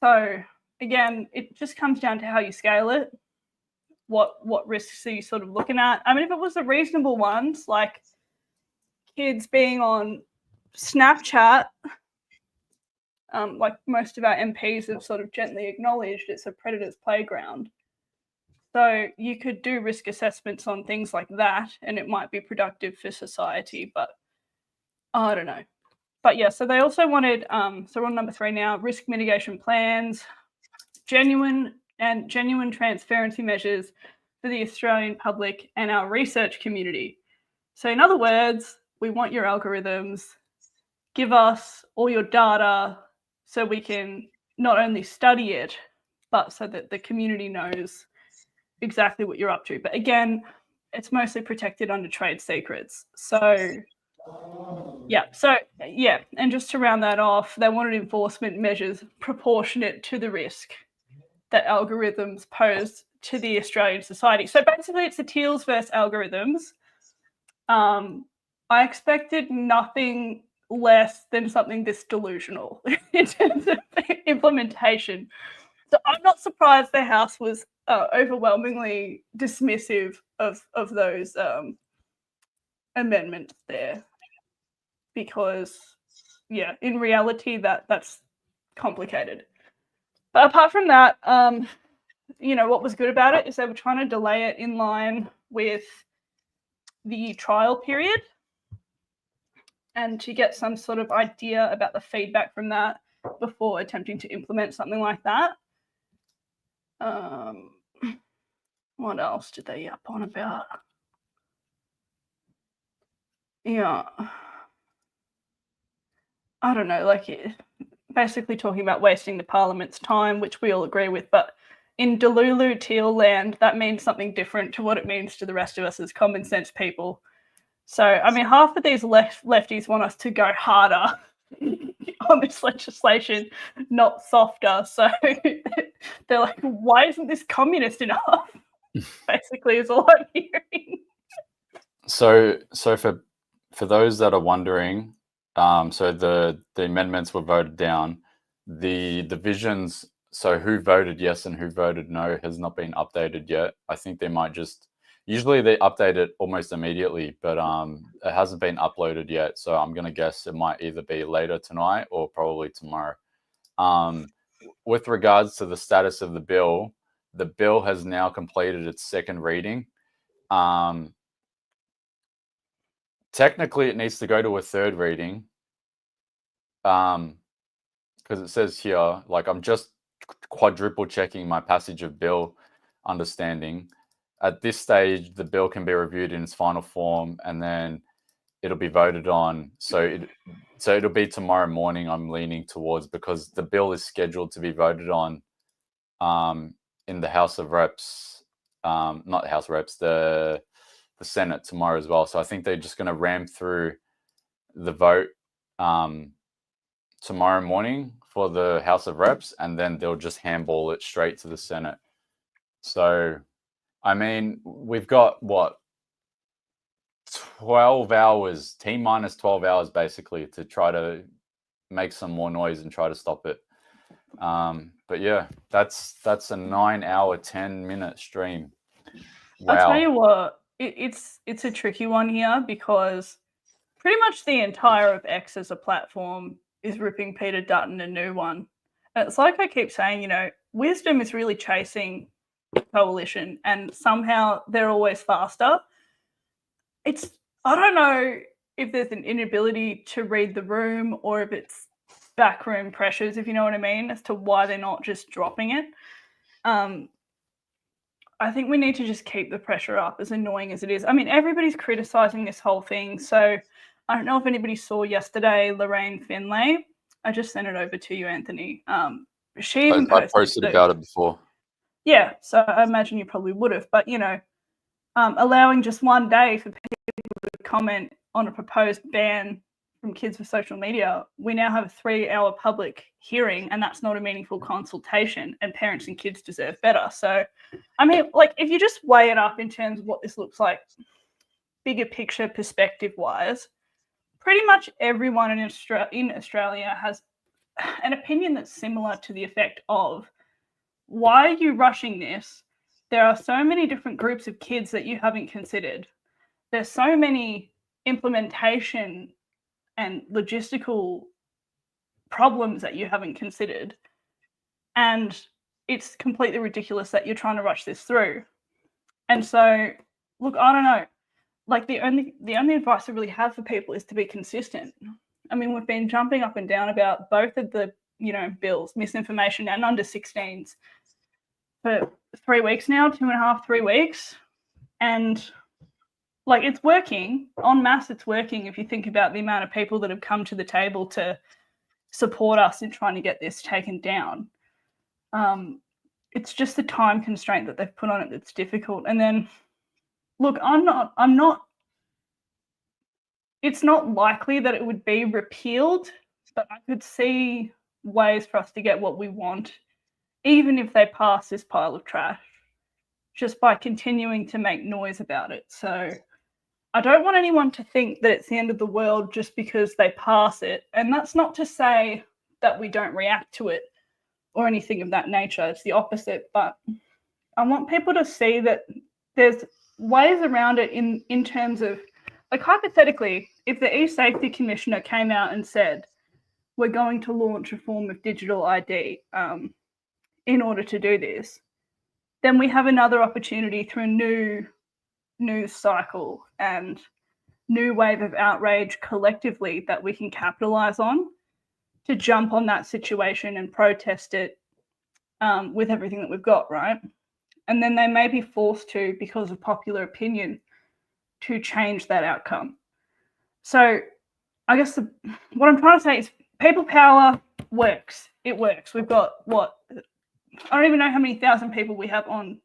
So again, it just comes down to how you scale it. What risks are you sort of looking at? I mean, if it was the reasonable ones, like kids being on Snapchat, like most of our MPs have sort of gently acknowledged, it's a predator's playground. So you could do risk assessments on things like that, and it might be productive for society, but I don't know. But yeah, so they also wanted, so we're on number 3 now, risk mitigation plans, genuine transparency measures for the Australian public and our research community. So in other words, we want your algorithms, give us all your data so we can not only study it, but so that the community knows exactly what you're up to. But again, it's mostly protected under trade secrets. So yeah, and just to round that off, they wanted enforcement measures proportionate to the risk that algorithms pose to the Australian society. So basically it's the Teals versus algorithms. I expected nothing less than something this delusional in terms of implementation. So I'm not surprised the House was overwhelmingly dismissive of those amendments there, because yeah, in reality that's complicated. But apart from that, you know, what was good about it is they were trying to delay it in line with the trial period and to get some sort of idea about the feedback from that before attempting to implement something like that. What else did they yap on about? Yeah, I don't know, like basically talking about wasting the Parliament's time, which we all agree with, but in Delulu Teal land, that means something different to what it means to the rest of us as common sense people. So, I mean, half of these lefties want us to go harder on this legislation, not softer. So they're like, why isn't this communist enough? Basically, is all I'm hearing. So for those that are wondering, so the amendments were voted down. The divisions, so who voted yes and who voted no, has not been updated yet. I think they might just, usually they update it almost immediately, but it hasn't been uploaded yet. So I'm gonna guess it might either be later tonight or probably tomorrow. With regards to the status of the bill has now completed its second reading. Technically, it needs to go to a third reading, because it says here, like, I'm just quadruple checking my passage of bill understanding. At this stage, the bill can be reviewed in its final form, and then it'll be voted on. So it'll be tomorrow morning, I'm leaning towards, because the bill is scheduled to be voted on in the House of Reps, not the House of Reps, the Senate tomorrow as well. So I think they're just going to ram through the vote tomorrow morning for the House of Reps, and then they'll just handball it straight to the Senate. So, I mean, we've got, what, 12 hours, T-minus 12 hours, basically, to try to make some more noise and try to stop it. But yeah, that's a 9-hour, 10-minute stream. Wow. I'll tell you what, it's a tricky one here, because pretty much the entire of X as a platform is ripping Peter Dutton a new one. And it's like I keep saying, you know, wisdom is really chasing coalition, and somehow they're always faster. I don't know if there's an inability to read the room, or if it's backroom pressures, if you know what I mean, as to why they're not just dropping it. I think we need to just keep the pressure up, as annoying as it is. I mean, everybody's criticizing this whole thing. So I don't know if anybody saw yesterday, Lorraine Finlay. I just sent it over to you, Anthony. She even posted about it before. Yeah, so I imagine you probably would have. But, you know, allowing just one day for people to comment on a proposed ban from kids for social media, we now have a 3-hour public hearing, and that's not a meaningful consultation, and parents and kids deserve better. So, I mean, like, if you just weigh it up in terms of what this looks like, bigger picture perspective-wise, pretty much everyone in Australia has an opinion that's similar to the effect of, why are you rushing this? There are so many different groups of kids that you haven't considered. There's so many implementation and logistical problems that you haven't considered. And it's completely ridiculous that you're trying to rush this through. And so, look, I don't know. Like, the only advice I really have for people is to be consistent. I mean, we've been jumping up and down about both of the, you know, bills, misinformation and under 16s, for 3 weeks now, 2.5, 3 weeks. And like, it's working en masse. It's working if you think about the amount of people that have come to the table to support us in trying to get this taken down. It's just the time constraint that they've put on it that's difficult. And then look, it's not likely that it would be repealed, but I could see ways for us to get what we want, even if they pass this pile of trash, just by continuing to make noise about it. So I don't want anyone to think that it's the end of the world just because they pass it. And that's not to say that we don't react to it or anything of that nature. It's the opposite. But I want people to see that there's ways around it in terms of, like, hypothetically, if the e-safety commissioner came out and said, we're going to launch a form of digital ID in order to do this, then we have another opportunity through a new news cycle and new wave of outrage collectively that we can capitalize on to jump on that situation and protest it with everything that we've got, right? And then they may be forced to, because of popular opinion, to change that outcome. So I guess what I'm trying to say is people power works. It works. We've got what? I don't even know how many thousand people we have on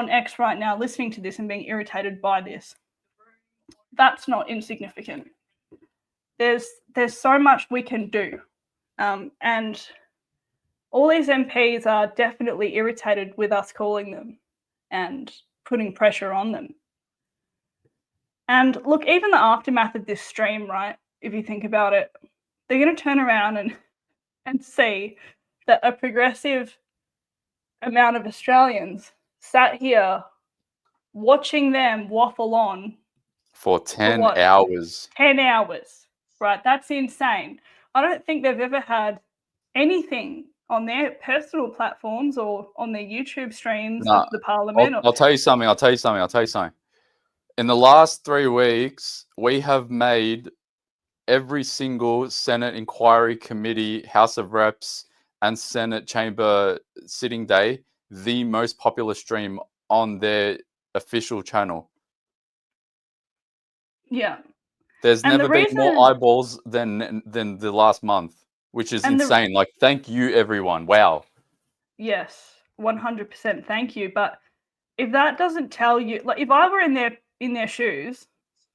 X right now listening to this and being irritated by this. That's not insignificant. There's so much we can do. And all these MPs are definitely irritated with us calling them and putting pressure on them. And look, even the aftermath of this stream, right, if you think about it, they're going to turn around and see that a progressive amount of Australians sat here watching them waffle on for 10 hours. 10 hours, right? That's insane. I don't think they've ever had anything on their personal platforms or on their YouTube streams of the Parliament. I'll tell you something. In the last 3 weeks, we have made every single Senate inquiry committee, House of Reps, and Senate chamber sitting day the most popular stream on their official channel. Yeah. There's never been more eyeballs than the last month, which is insane. Like, thank you, everyone. Wow. Yes, 100%. Thank you. But if that doesn't tell you, like, if I were in their shoes,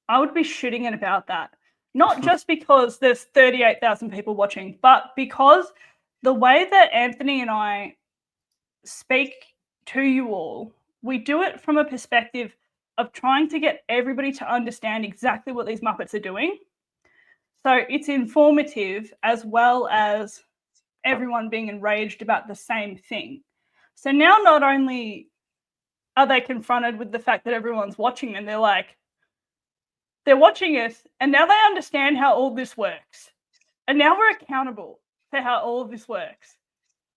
I would be shooting it about that. Not just because there's 38,000 people watching, but because the way that Anthony and I speak to you all, we do it from a perspective of trying to get everybody to understand exactly what these Muppets are doing. So it's informative as well as everyone being enraged about the same thing. So now not only are they confronted with the fact that everyone's watching them, they're watching us, and now they understand how all this works. And now we're accountable for how all of this works.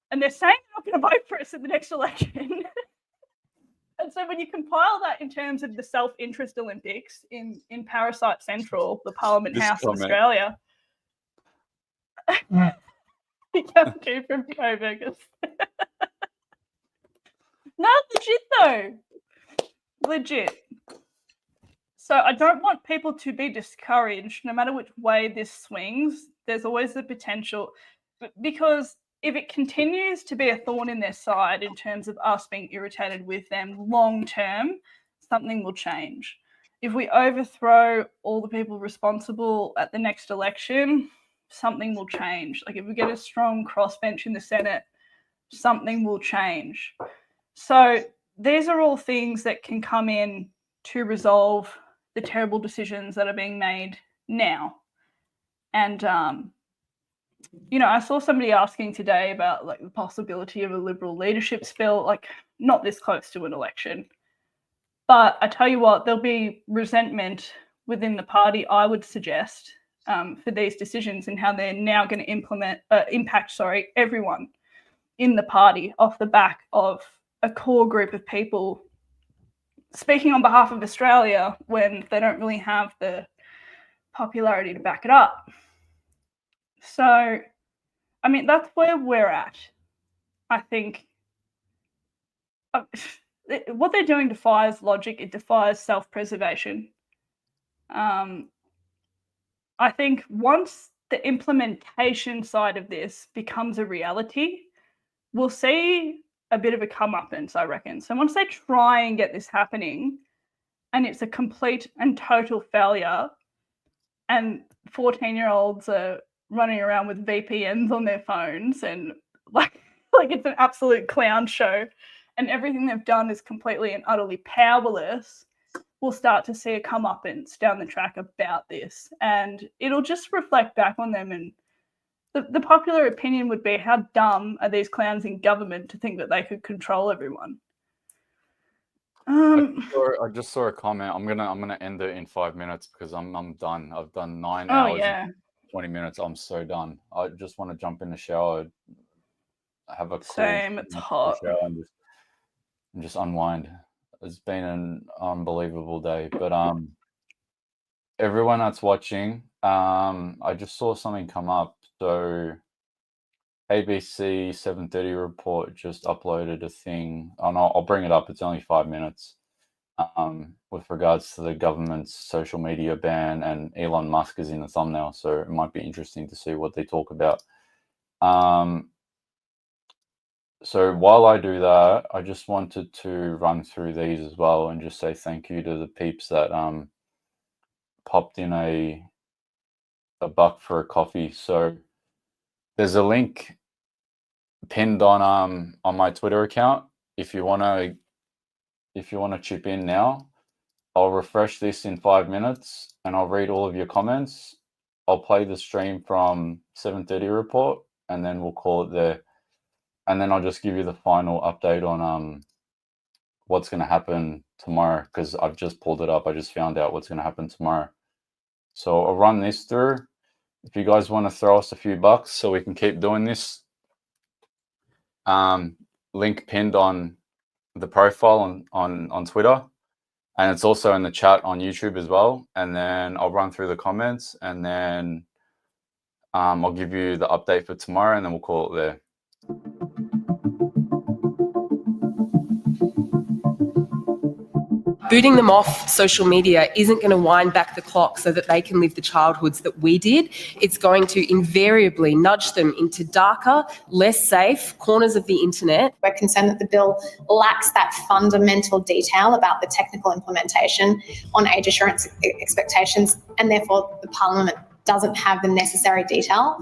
And they're saying they're not going to vote for us in the next election. And so when you compile that in terms of the self-interest Olympics in Parasite Central, the Parliament House in Australia, you can't do from Coburgers. No, legit though. Legit. So I don't want people to be discouraged, no matter which way this swings. There's always the potential, because if it continues to be a thorn in their side in terms of us being irritated with them long term, something will change. If we overthrow all the people responsible at the next election, something will change. Like, if we get a strong crossbench in the Senate, something will change. So these are all things that can come in to resolve the terrible decisions that are being made now. And, you know, I saw somebody asking today about, like, the possibility of a Liberal leadership spill, like, not this close to an election. But I tell you what, there'll be resentment within the party, I would suggest, for these decisions and how they're now going to impact everyone in the party off the back of a core group of people speaking on behalf of Australia when they don't really have the popularity to back it up. So, I mean, that's where we're at. I think what they're doing defies logic. It defies self-preservation. I think once the implementation side of this becomes a reality, we'll see a bit of a comeuppance, I reckon. So once they try and get this happening, and it's a complete and total failure, and 14-year-olds are running around with VPNs on their phones and like it's an absolute clown show, and everything they've done is completely and utterly powerless, we'll start to see a comeuppance down the track about this, and it'll just reflect back on them. And the popular opinion would be, how dumb are these clowns in government to think that they could control everyone? I just saw a comment. I'm gonna end it in 5 minutes because I'm done. I've done 9 hours and 20 minutes. I'm so done. I just want to jump in the shower, have a Same, it's hot. shower and just unwind. It's been an unbelievable day. But everyone that's watching, I just saw something come up. So ABC 7:30 report just uploaded a thing, and I'll bring it up. It's only 5 minutes. With regards to the government's social media ban, and Elon Musk is in the thumbnail, so it might be interesting to see what they talk about. So while I do that, I just wanted to run through these as well and just say thank you to the peeps that popped in a buck for a coffee. So there's a link pinned on my Twitter account. If you wanna chip in now, I'll refresh this in 5 minutes and I'll read all of your comments. I'll play the stream from 7:30 report and then we'll call it there. And then I'll just give you the final update on what's going to happen tomorrow, because I've just pulled it up. I just found out what's going to happen tomorrow. So I'll run this through. If you guys want to throw us a few bucks so we can keep doing this, link pinned on the profile on Twitter, and it's also in the chat on YouTube as well. And then I'll run through the comments, and then I'll give you the update for tomorrow, and then we'll call it there. Booting them off social media isn't going to wind back the clock so that they can live the childhoods that we did. It's going to invariably nudge them into darker, less safe corners of the internet. We're concerned that the bill lacks that fundamental detail about the technical implementation on age assurance expectations, and therefore the Parliament doesn't have the necessary detail.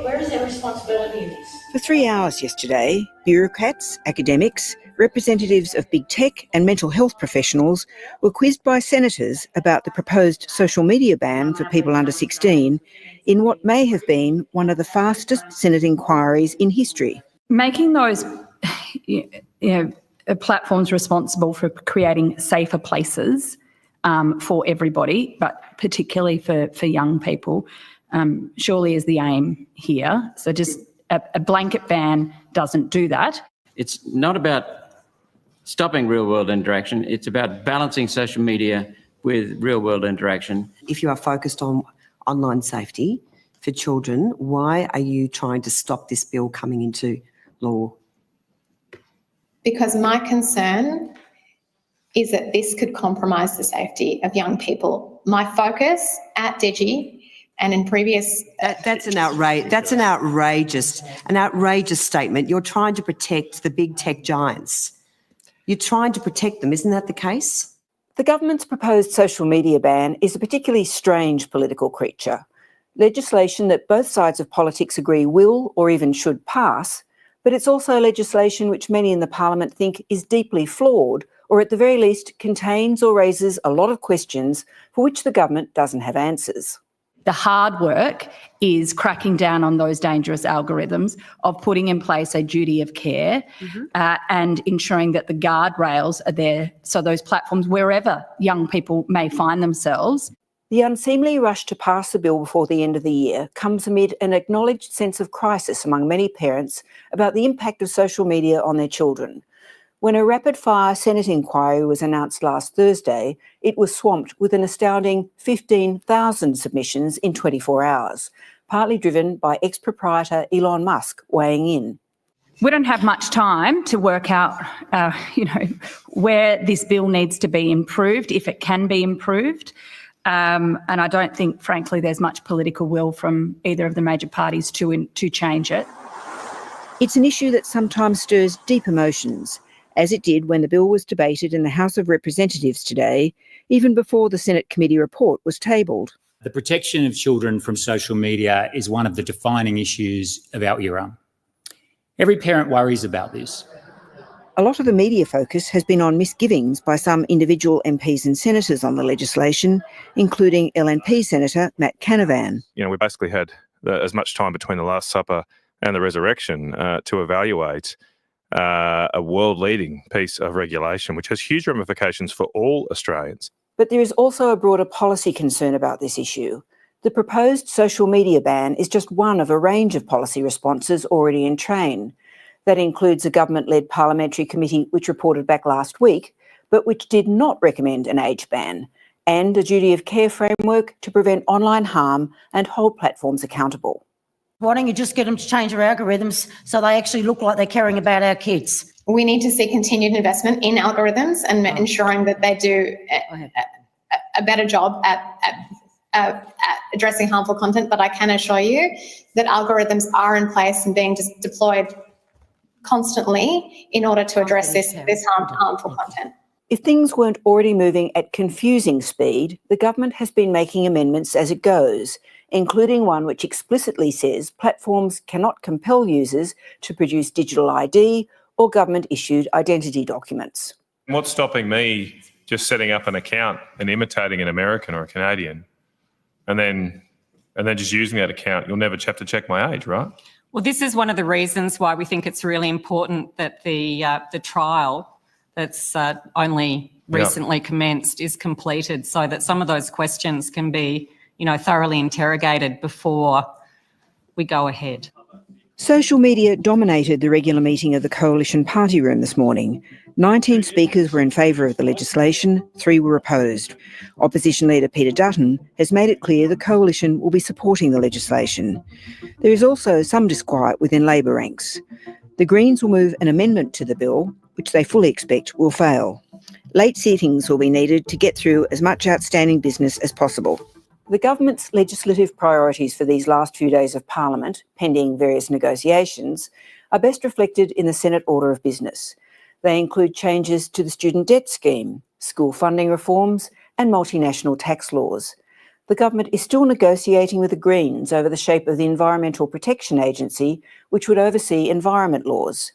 Where is their responsibility in this? For 3 hours yesterday, bureaucrats, academics, representatives of big tech and mental health professionals were quizzed by senators about the proposed social media ban for people under 16 in what may have been one of the fastest Senate inquiries in history. Making those platforms responsible for creating safer places for everybody, but particularly for young people, surely is the aim here. So just a blanket ban doesn't do that. It's not about stopping real-world interaction. It's about balancing social media with real-world interaction. If you are focused on online safety for children, why are you trying to stop this bill coming into law? Because my concern is that this could compromise the safety of young people. My focus at Digi and in previous... That's an outrageous statement. You're trying to protect the big tech giants. You're trying to protect them, isn't that the case? The government's proposed social media ban is a particularly strange political creature. Legislation that both sides of politics agree will or even should pass, but it's also legislation which many in the Parliament think is deeply flawed, or at the very least contains or raises a lot of questions for which the government doesn't have answers. The hard work is cracking down on those dangerous algorithms, of putting in place a duty of care and ensuring that the guardrails are there so those platforms, wherever young people may find themselves. The unseemly rush to pass the bill before the end of the year comes amid an acknowledged sense of crisis among many parents about the impact of social media on their children. When a rapid-fire Senate inquiry was announced last Thursday, it was swamped with an astounding 15,000 submissions in 24 hours, partly driven by ex-proprietor Elon Musk weighing in. We don't have much time to work out, where this bill needs to be improved, if it can be improved. And I don't think, frankly, there's much political will from either of the major parties to change it. It's an issue that sometimes stirs deep emotions, as it did when the bill was debated in the House of Representatives today, even before the Senate committee report was tabled. The protection of children from social media is one of the defining issues of our era. Every parent worries about this. A lot of the media focus has been on misgivings by some individual MPs and senators on the legislation, including LNP Senator Matt Canavan. You know, we basically had as much time between the Last Supper and the resurrection to evaluate a world-leading piece of regulation, which has huge ramifications for all Australians. But there is also a broader policy concern about this issue. The proposed social media ban is just one of a range of policy responses already in train. That includes a government-led parliamentary committee which reported back last week, but which did not recommend an age ban, and a duty of care framework to prevent online harm and hold platforms accountable. Why don't you just get them to change their algorithms so they actually look like they're caring about our kids? We need to see continued investment in algorithms and ensuring that they do a better job at addressing harmful content. But I can assure you that algorithms are in place and being deployed constantly in order to address this harmful content. If things weren't already moving at confusing speed, the government has been making amendments as it goes, including one which explicitly says platforms cannot compel users to produce digital ID or government-issued identity documents. What's stopping me just setting up an account and imitating an American or a Canadian and then just using that account? You'll never have to check my age, right? Well, this is one of the reasons why we think it's really important that the trial that's only recently commenced is completed, so that some of those questions can be, thoroughly interrogated before we go ahead. Social media dominated the regular meeting of the Coalition Party Room this morning. 19 speakers were in favour of the legislation, 3 were opposed. Opposition leader Peter Dutton has made it clear the Coalition will be supporting the legislation. There is also some disquiet within Labor ranks. The Greens will move an amendment to the bill, which they fully expect will fail. Late sittings will be needed to get through as much outstanding business as possible. The government's legislative priorities for these last few days of Parliament, pending various negotiations, are best reflected in the Senate order of business. They include changes to the student debt scheme, school funding reforms, and multinational tax laws. The government is still negotiating with the Greens over the shape of the Environmental Protection Agency, which would oversee environment laws.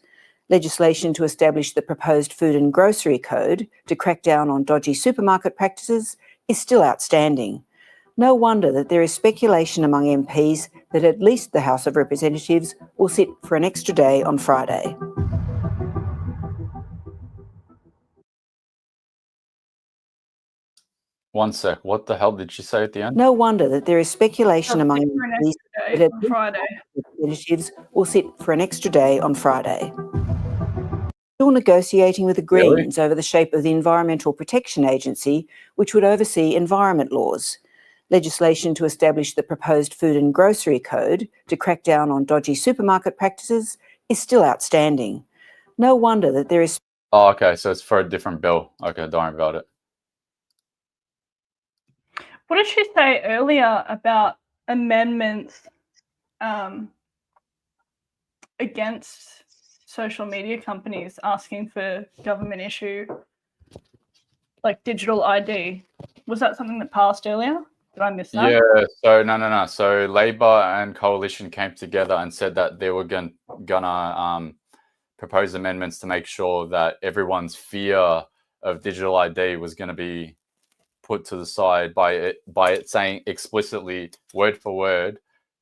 Legislation to establish the proposed Food and Grocery Code to crack down on dodgy supermarket practices is still outstanding. No wonder that there is speculation among MPs that at least the House of Representatives will sit for an extra day on Friday. One sec, what the hell did she say at the end? No wonder that there is speculation among MPs that at least Friday. the Representatives will sit for an extra day on Friday. Still negotiating with the Greens over the shape of the Environmental Protection Agency, which would oversee environment laws. Legislation to establish the proposed Food and Grocery Code to crack down on dodgy supermarket practices is still outstanding. No wonder that there is... Oh, okay, so it's for a different bill. Okay, don't worry about it. What did she say earlier about amendments against social media companies asking for government issue, like digital ID? Was that something that passed earlier? Did I miss that? Yeah, so no. So Labor and Coalition came together and said that they were gonna propose amendments to make sure that everyone's fear of digital ID was going to be put to the side by it saying explicitly, word for word,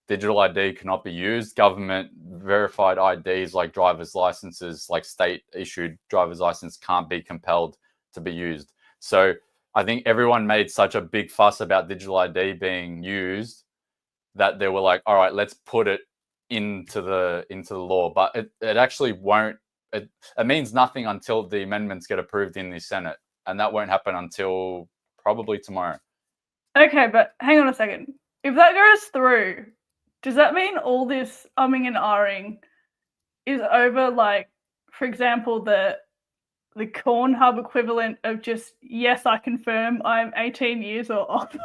digital ID cannot be used. Government verified IDs like driver's licenses, like state issued driver's license, can't be compelled to be used. So I think everyone made such a big fuss about digital ID being used that they were like, all right, let's put it into the law. But it actually won't, it means nothing until the amendments get approved in the Senate. And that won't happen until probably tomorrow. Okay, but hang on a second. If that goes through, does that mean all this umming and ahhing is over? Like, for example, the Cornhub equivalent of just, yes, I confirm I'm 18 years or older.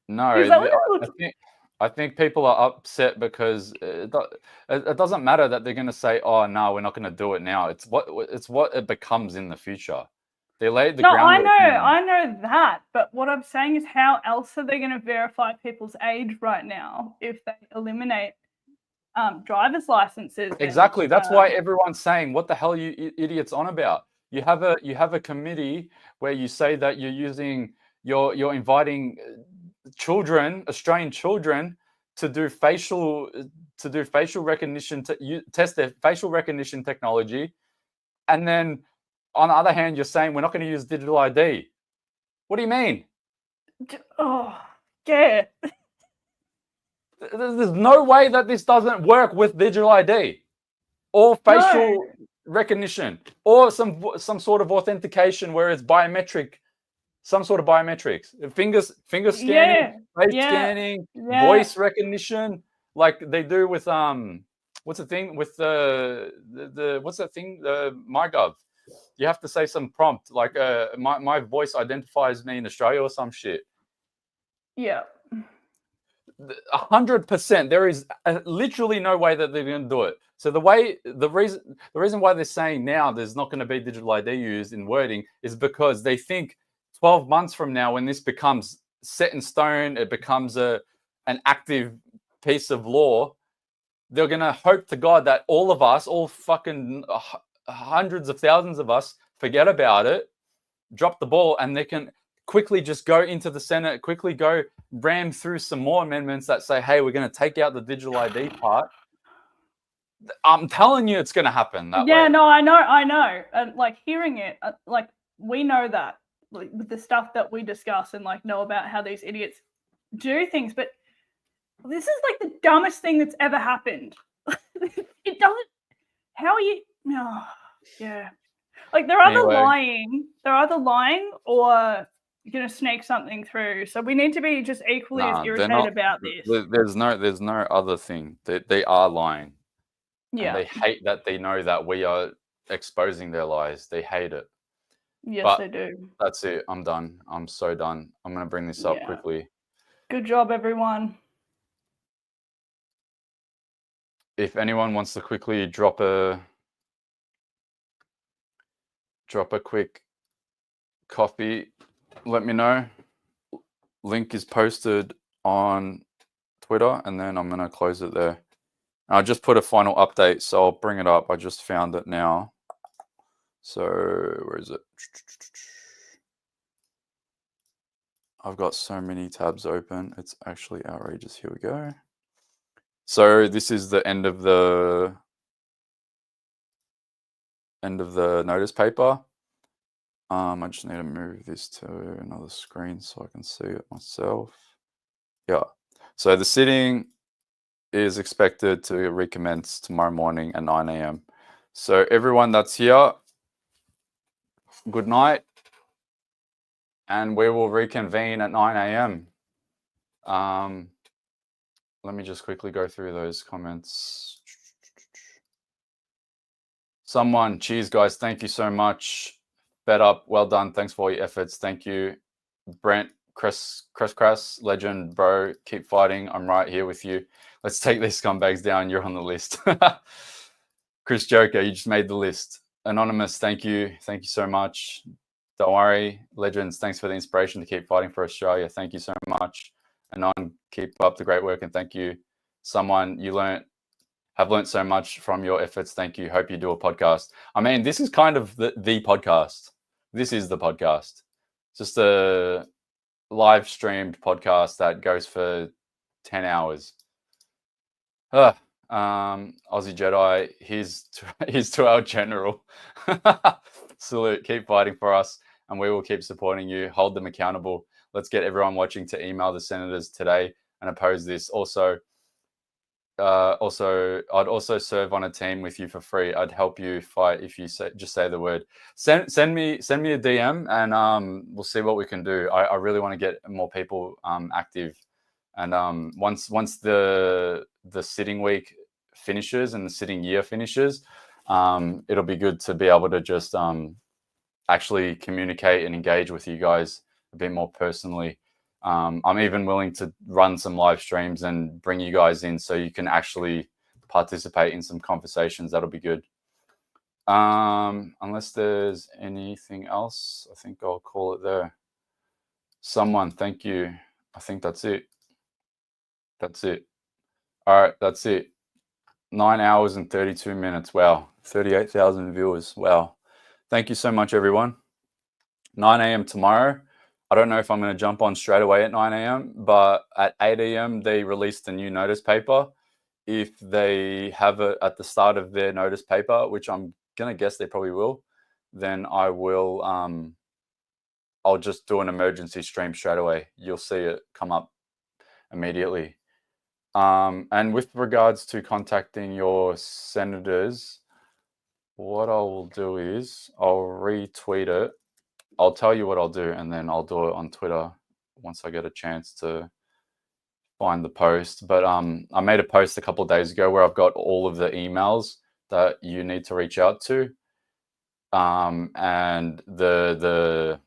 No, I think people are upset because it doesn't matter that they're going to say, "Oh, no, we're not going to do it now." It's what it becomes in the future. They laid the No, groundwork. I know that, but what I'm saying is, how else are they going to verify people's age right now if they eliminate driver's licenses? Exactly. That's why everyone's saying, "What the hell are you idiots on about?" You have a committee where you say that you're inviting children, Australian children, to do facial recognition, to test their facial recognition technology, and then on the other hand, you're saying we're not going to use digital ID. What do you mean? Oh, yeah. There's no way that this doesn't work with digital ID or facial recognition or some sort of authentication where it's biometric, some sort of biometrics, finger scanning, face scanning, voice recognition, like they do with what's the thing with the what's that thing, MyGov. You have to say some prompt like my voice identifies me in Australia or some shit. Yeah. 100%. There is literally no way that they're going to do it. So the reason why they're saying now there's not going to be digital ID used in wording is because they think 12 months from now, when this becomes set in stone, it becomes an active piece of law, they're going to hope to God that all of us, all fucking hundreds of thousands of us, forget about it, drop the ball, and they can quickly just go into the Senate, quickly go ram through some more amendments that say, hey, we're going to take out the digital ID part. I'm telling you it's going to happen that way. No, I know. And like hearing it, like we know that like, with the stuff that we discuss and like know about how these idiots do things, but this is like the dumbest thing that's ever happened. It doesn't, how are you, oh, yeah. Like they're either lying or going to snake something through. So we need to be just equally as irritated about this. There's no other thing. They are lying. Yeah. And they hate that they know that we are exposing their lies. They hate it. Yes, but they do. That's it. I'm done. I'm so done. I'm going to bring this up quickly. Good job, everyone. If anyone wants to quickly drop a quick copy, let me know. Link is posted on Twitter, and then I'm going to close it there. I just put a final update, so I'll bring it up. I just found it now. So where is it? I've got so many tabs open. It's actually outrageous. Here we go. So this is the end of the notice paper. I just need to move this to another screen so I can see it myself. Yeah. So the sitting is expected to recommence tomorrow morning at 9 a.m. So everyone that's here, good night. And we will reconvene at 9 a.m. Let me just quickly go through those comments. Someone, cheers, guys. Thank you so much. Fed up. Well done. Thanks for all your efforts. Thank you. Brent, Chris, legend, bro. Keep fighting. I'm right here with you. Let's take these scumbags down. You're on the list. Chris Joker, you just made the list. Anonymous, thank you. Thank you so much. Don't worry. Legends, thanks for the inspiration to keep fighting for Australia. Thank you so much. Anon, keep up the great work and thank you. Someone, you have learned so much from your efforts. Thank you. Hope you do a podcast. I mean, this is kind of the podcast. This is the podcast. Just a live streamed podcast that goes for 10 hours. Aussie Jedi, here's to our general. Salute. Keep fighting for us and we will keep supporting you. Hold them accountable. Let's get everyone watching to email the senators today and oppose this. Also, I'd also serve on a team with you for free. I'd help you fight if you just say the word. Send me a DM and we'll see what we can do. I really want to get more people active. And once the sitting week finishes and the sitting year finishes, it'll be good to be able to just actually communicate and engage with you guys a bit more personally. I'm even willing to run some live streams and bring you guys in so you can actually participate in some conversations. That'll be good. Unless there's anything else, I think I'll call it there. Someone, thank you. I think that's it. That's it. All right, that's it. 9 hours and 32 minutes. Wow. 38,000 viewers. Wow. Thank you so much, everyone. 9 a.m. tomorrow. I don't know if I'm going to jump on straight away at 9 a.m., but at 8 a.m. they released a new notice paper. If they have it at the start of their notice paper, which I'm going to guess they probably will, then I will, I'll just do an emergency stream straight away. You'll see it come up immediately. And with regards to contacting your senators, what I will do is I'll retweet it. I'll tell you what I'll do, and then I'll do it on Twitter once I get a chance to find the post. But I made a post a couple of days ago where I've got all of the emails that you need to reach out to, and the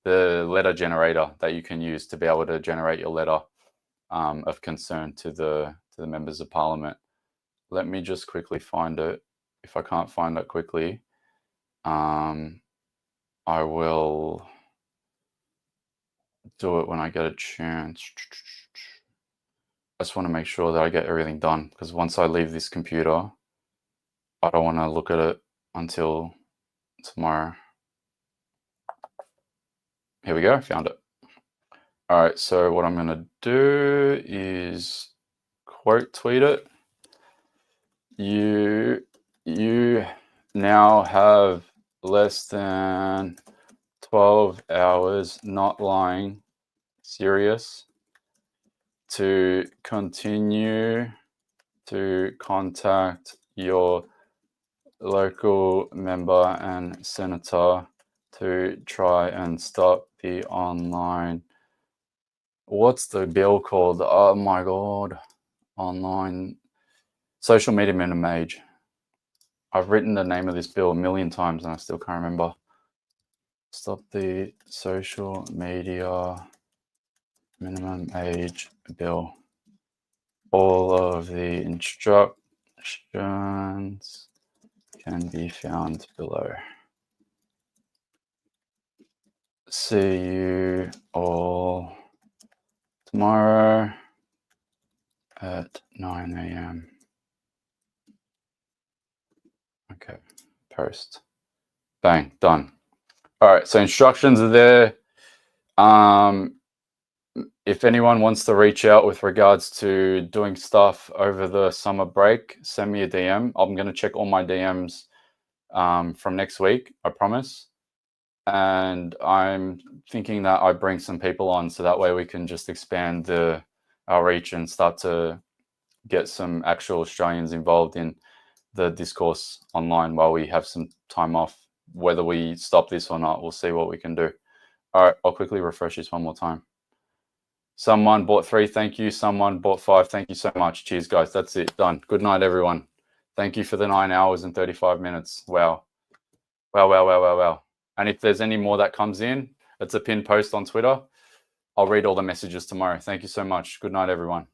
letter generator that you can use to be able to generate your letter of concern to the members of Parliament. Let me just quickly find it. If I can't find it quickly, I will do it when I get a chance. I just want to make sure that I get everything done, because once I leave this computer, I don't want to look at it until tomorrow. Here we go, found it. All right, so what I'm going to do is quote tweet it. You now have less than 12 hours, not lying, serious, to continue to contact your local member and senator to try and stop the online, what's the bill called? Oh my God, online social media minimum age. I've written the name of this bill a million times and I still can't remember. Stop the social media minimum age bill. All of the instructions can be found below. See you all tomorrow at 9 a.m. Okay, post. Bang, done. All right, so instructions are there. If anyone wants to reach out with regards to doing stuff over the summer break, send me a DM. I'm going to check all my DMs from next week, I promise. And I'm thinking that I bring some people on so that way we can just expand our reach and start to get some actual Australians involved in the discourse online while we have some time off. Whether we stop this or not, we'll see what we can do. All right, I'll quickly refresh this one more time. Someone bought 3, thank you. Someone bought 5, thank you so much. Cheers, guys. That's it, done. Good night, everyone. Thank you for the 9 hours and 35 minutes. Wow. Wow, wow, wow, wow, wow. And if there's any more that comes in, it's a pinned post on Twitter. I'll read all the messages tomorrow. Thank you so much. Good night, everyone.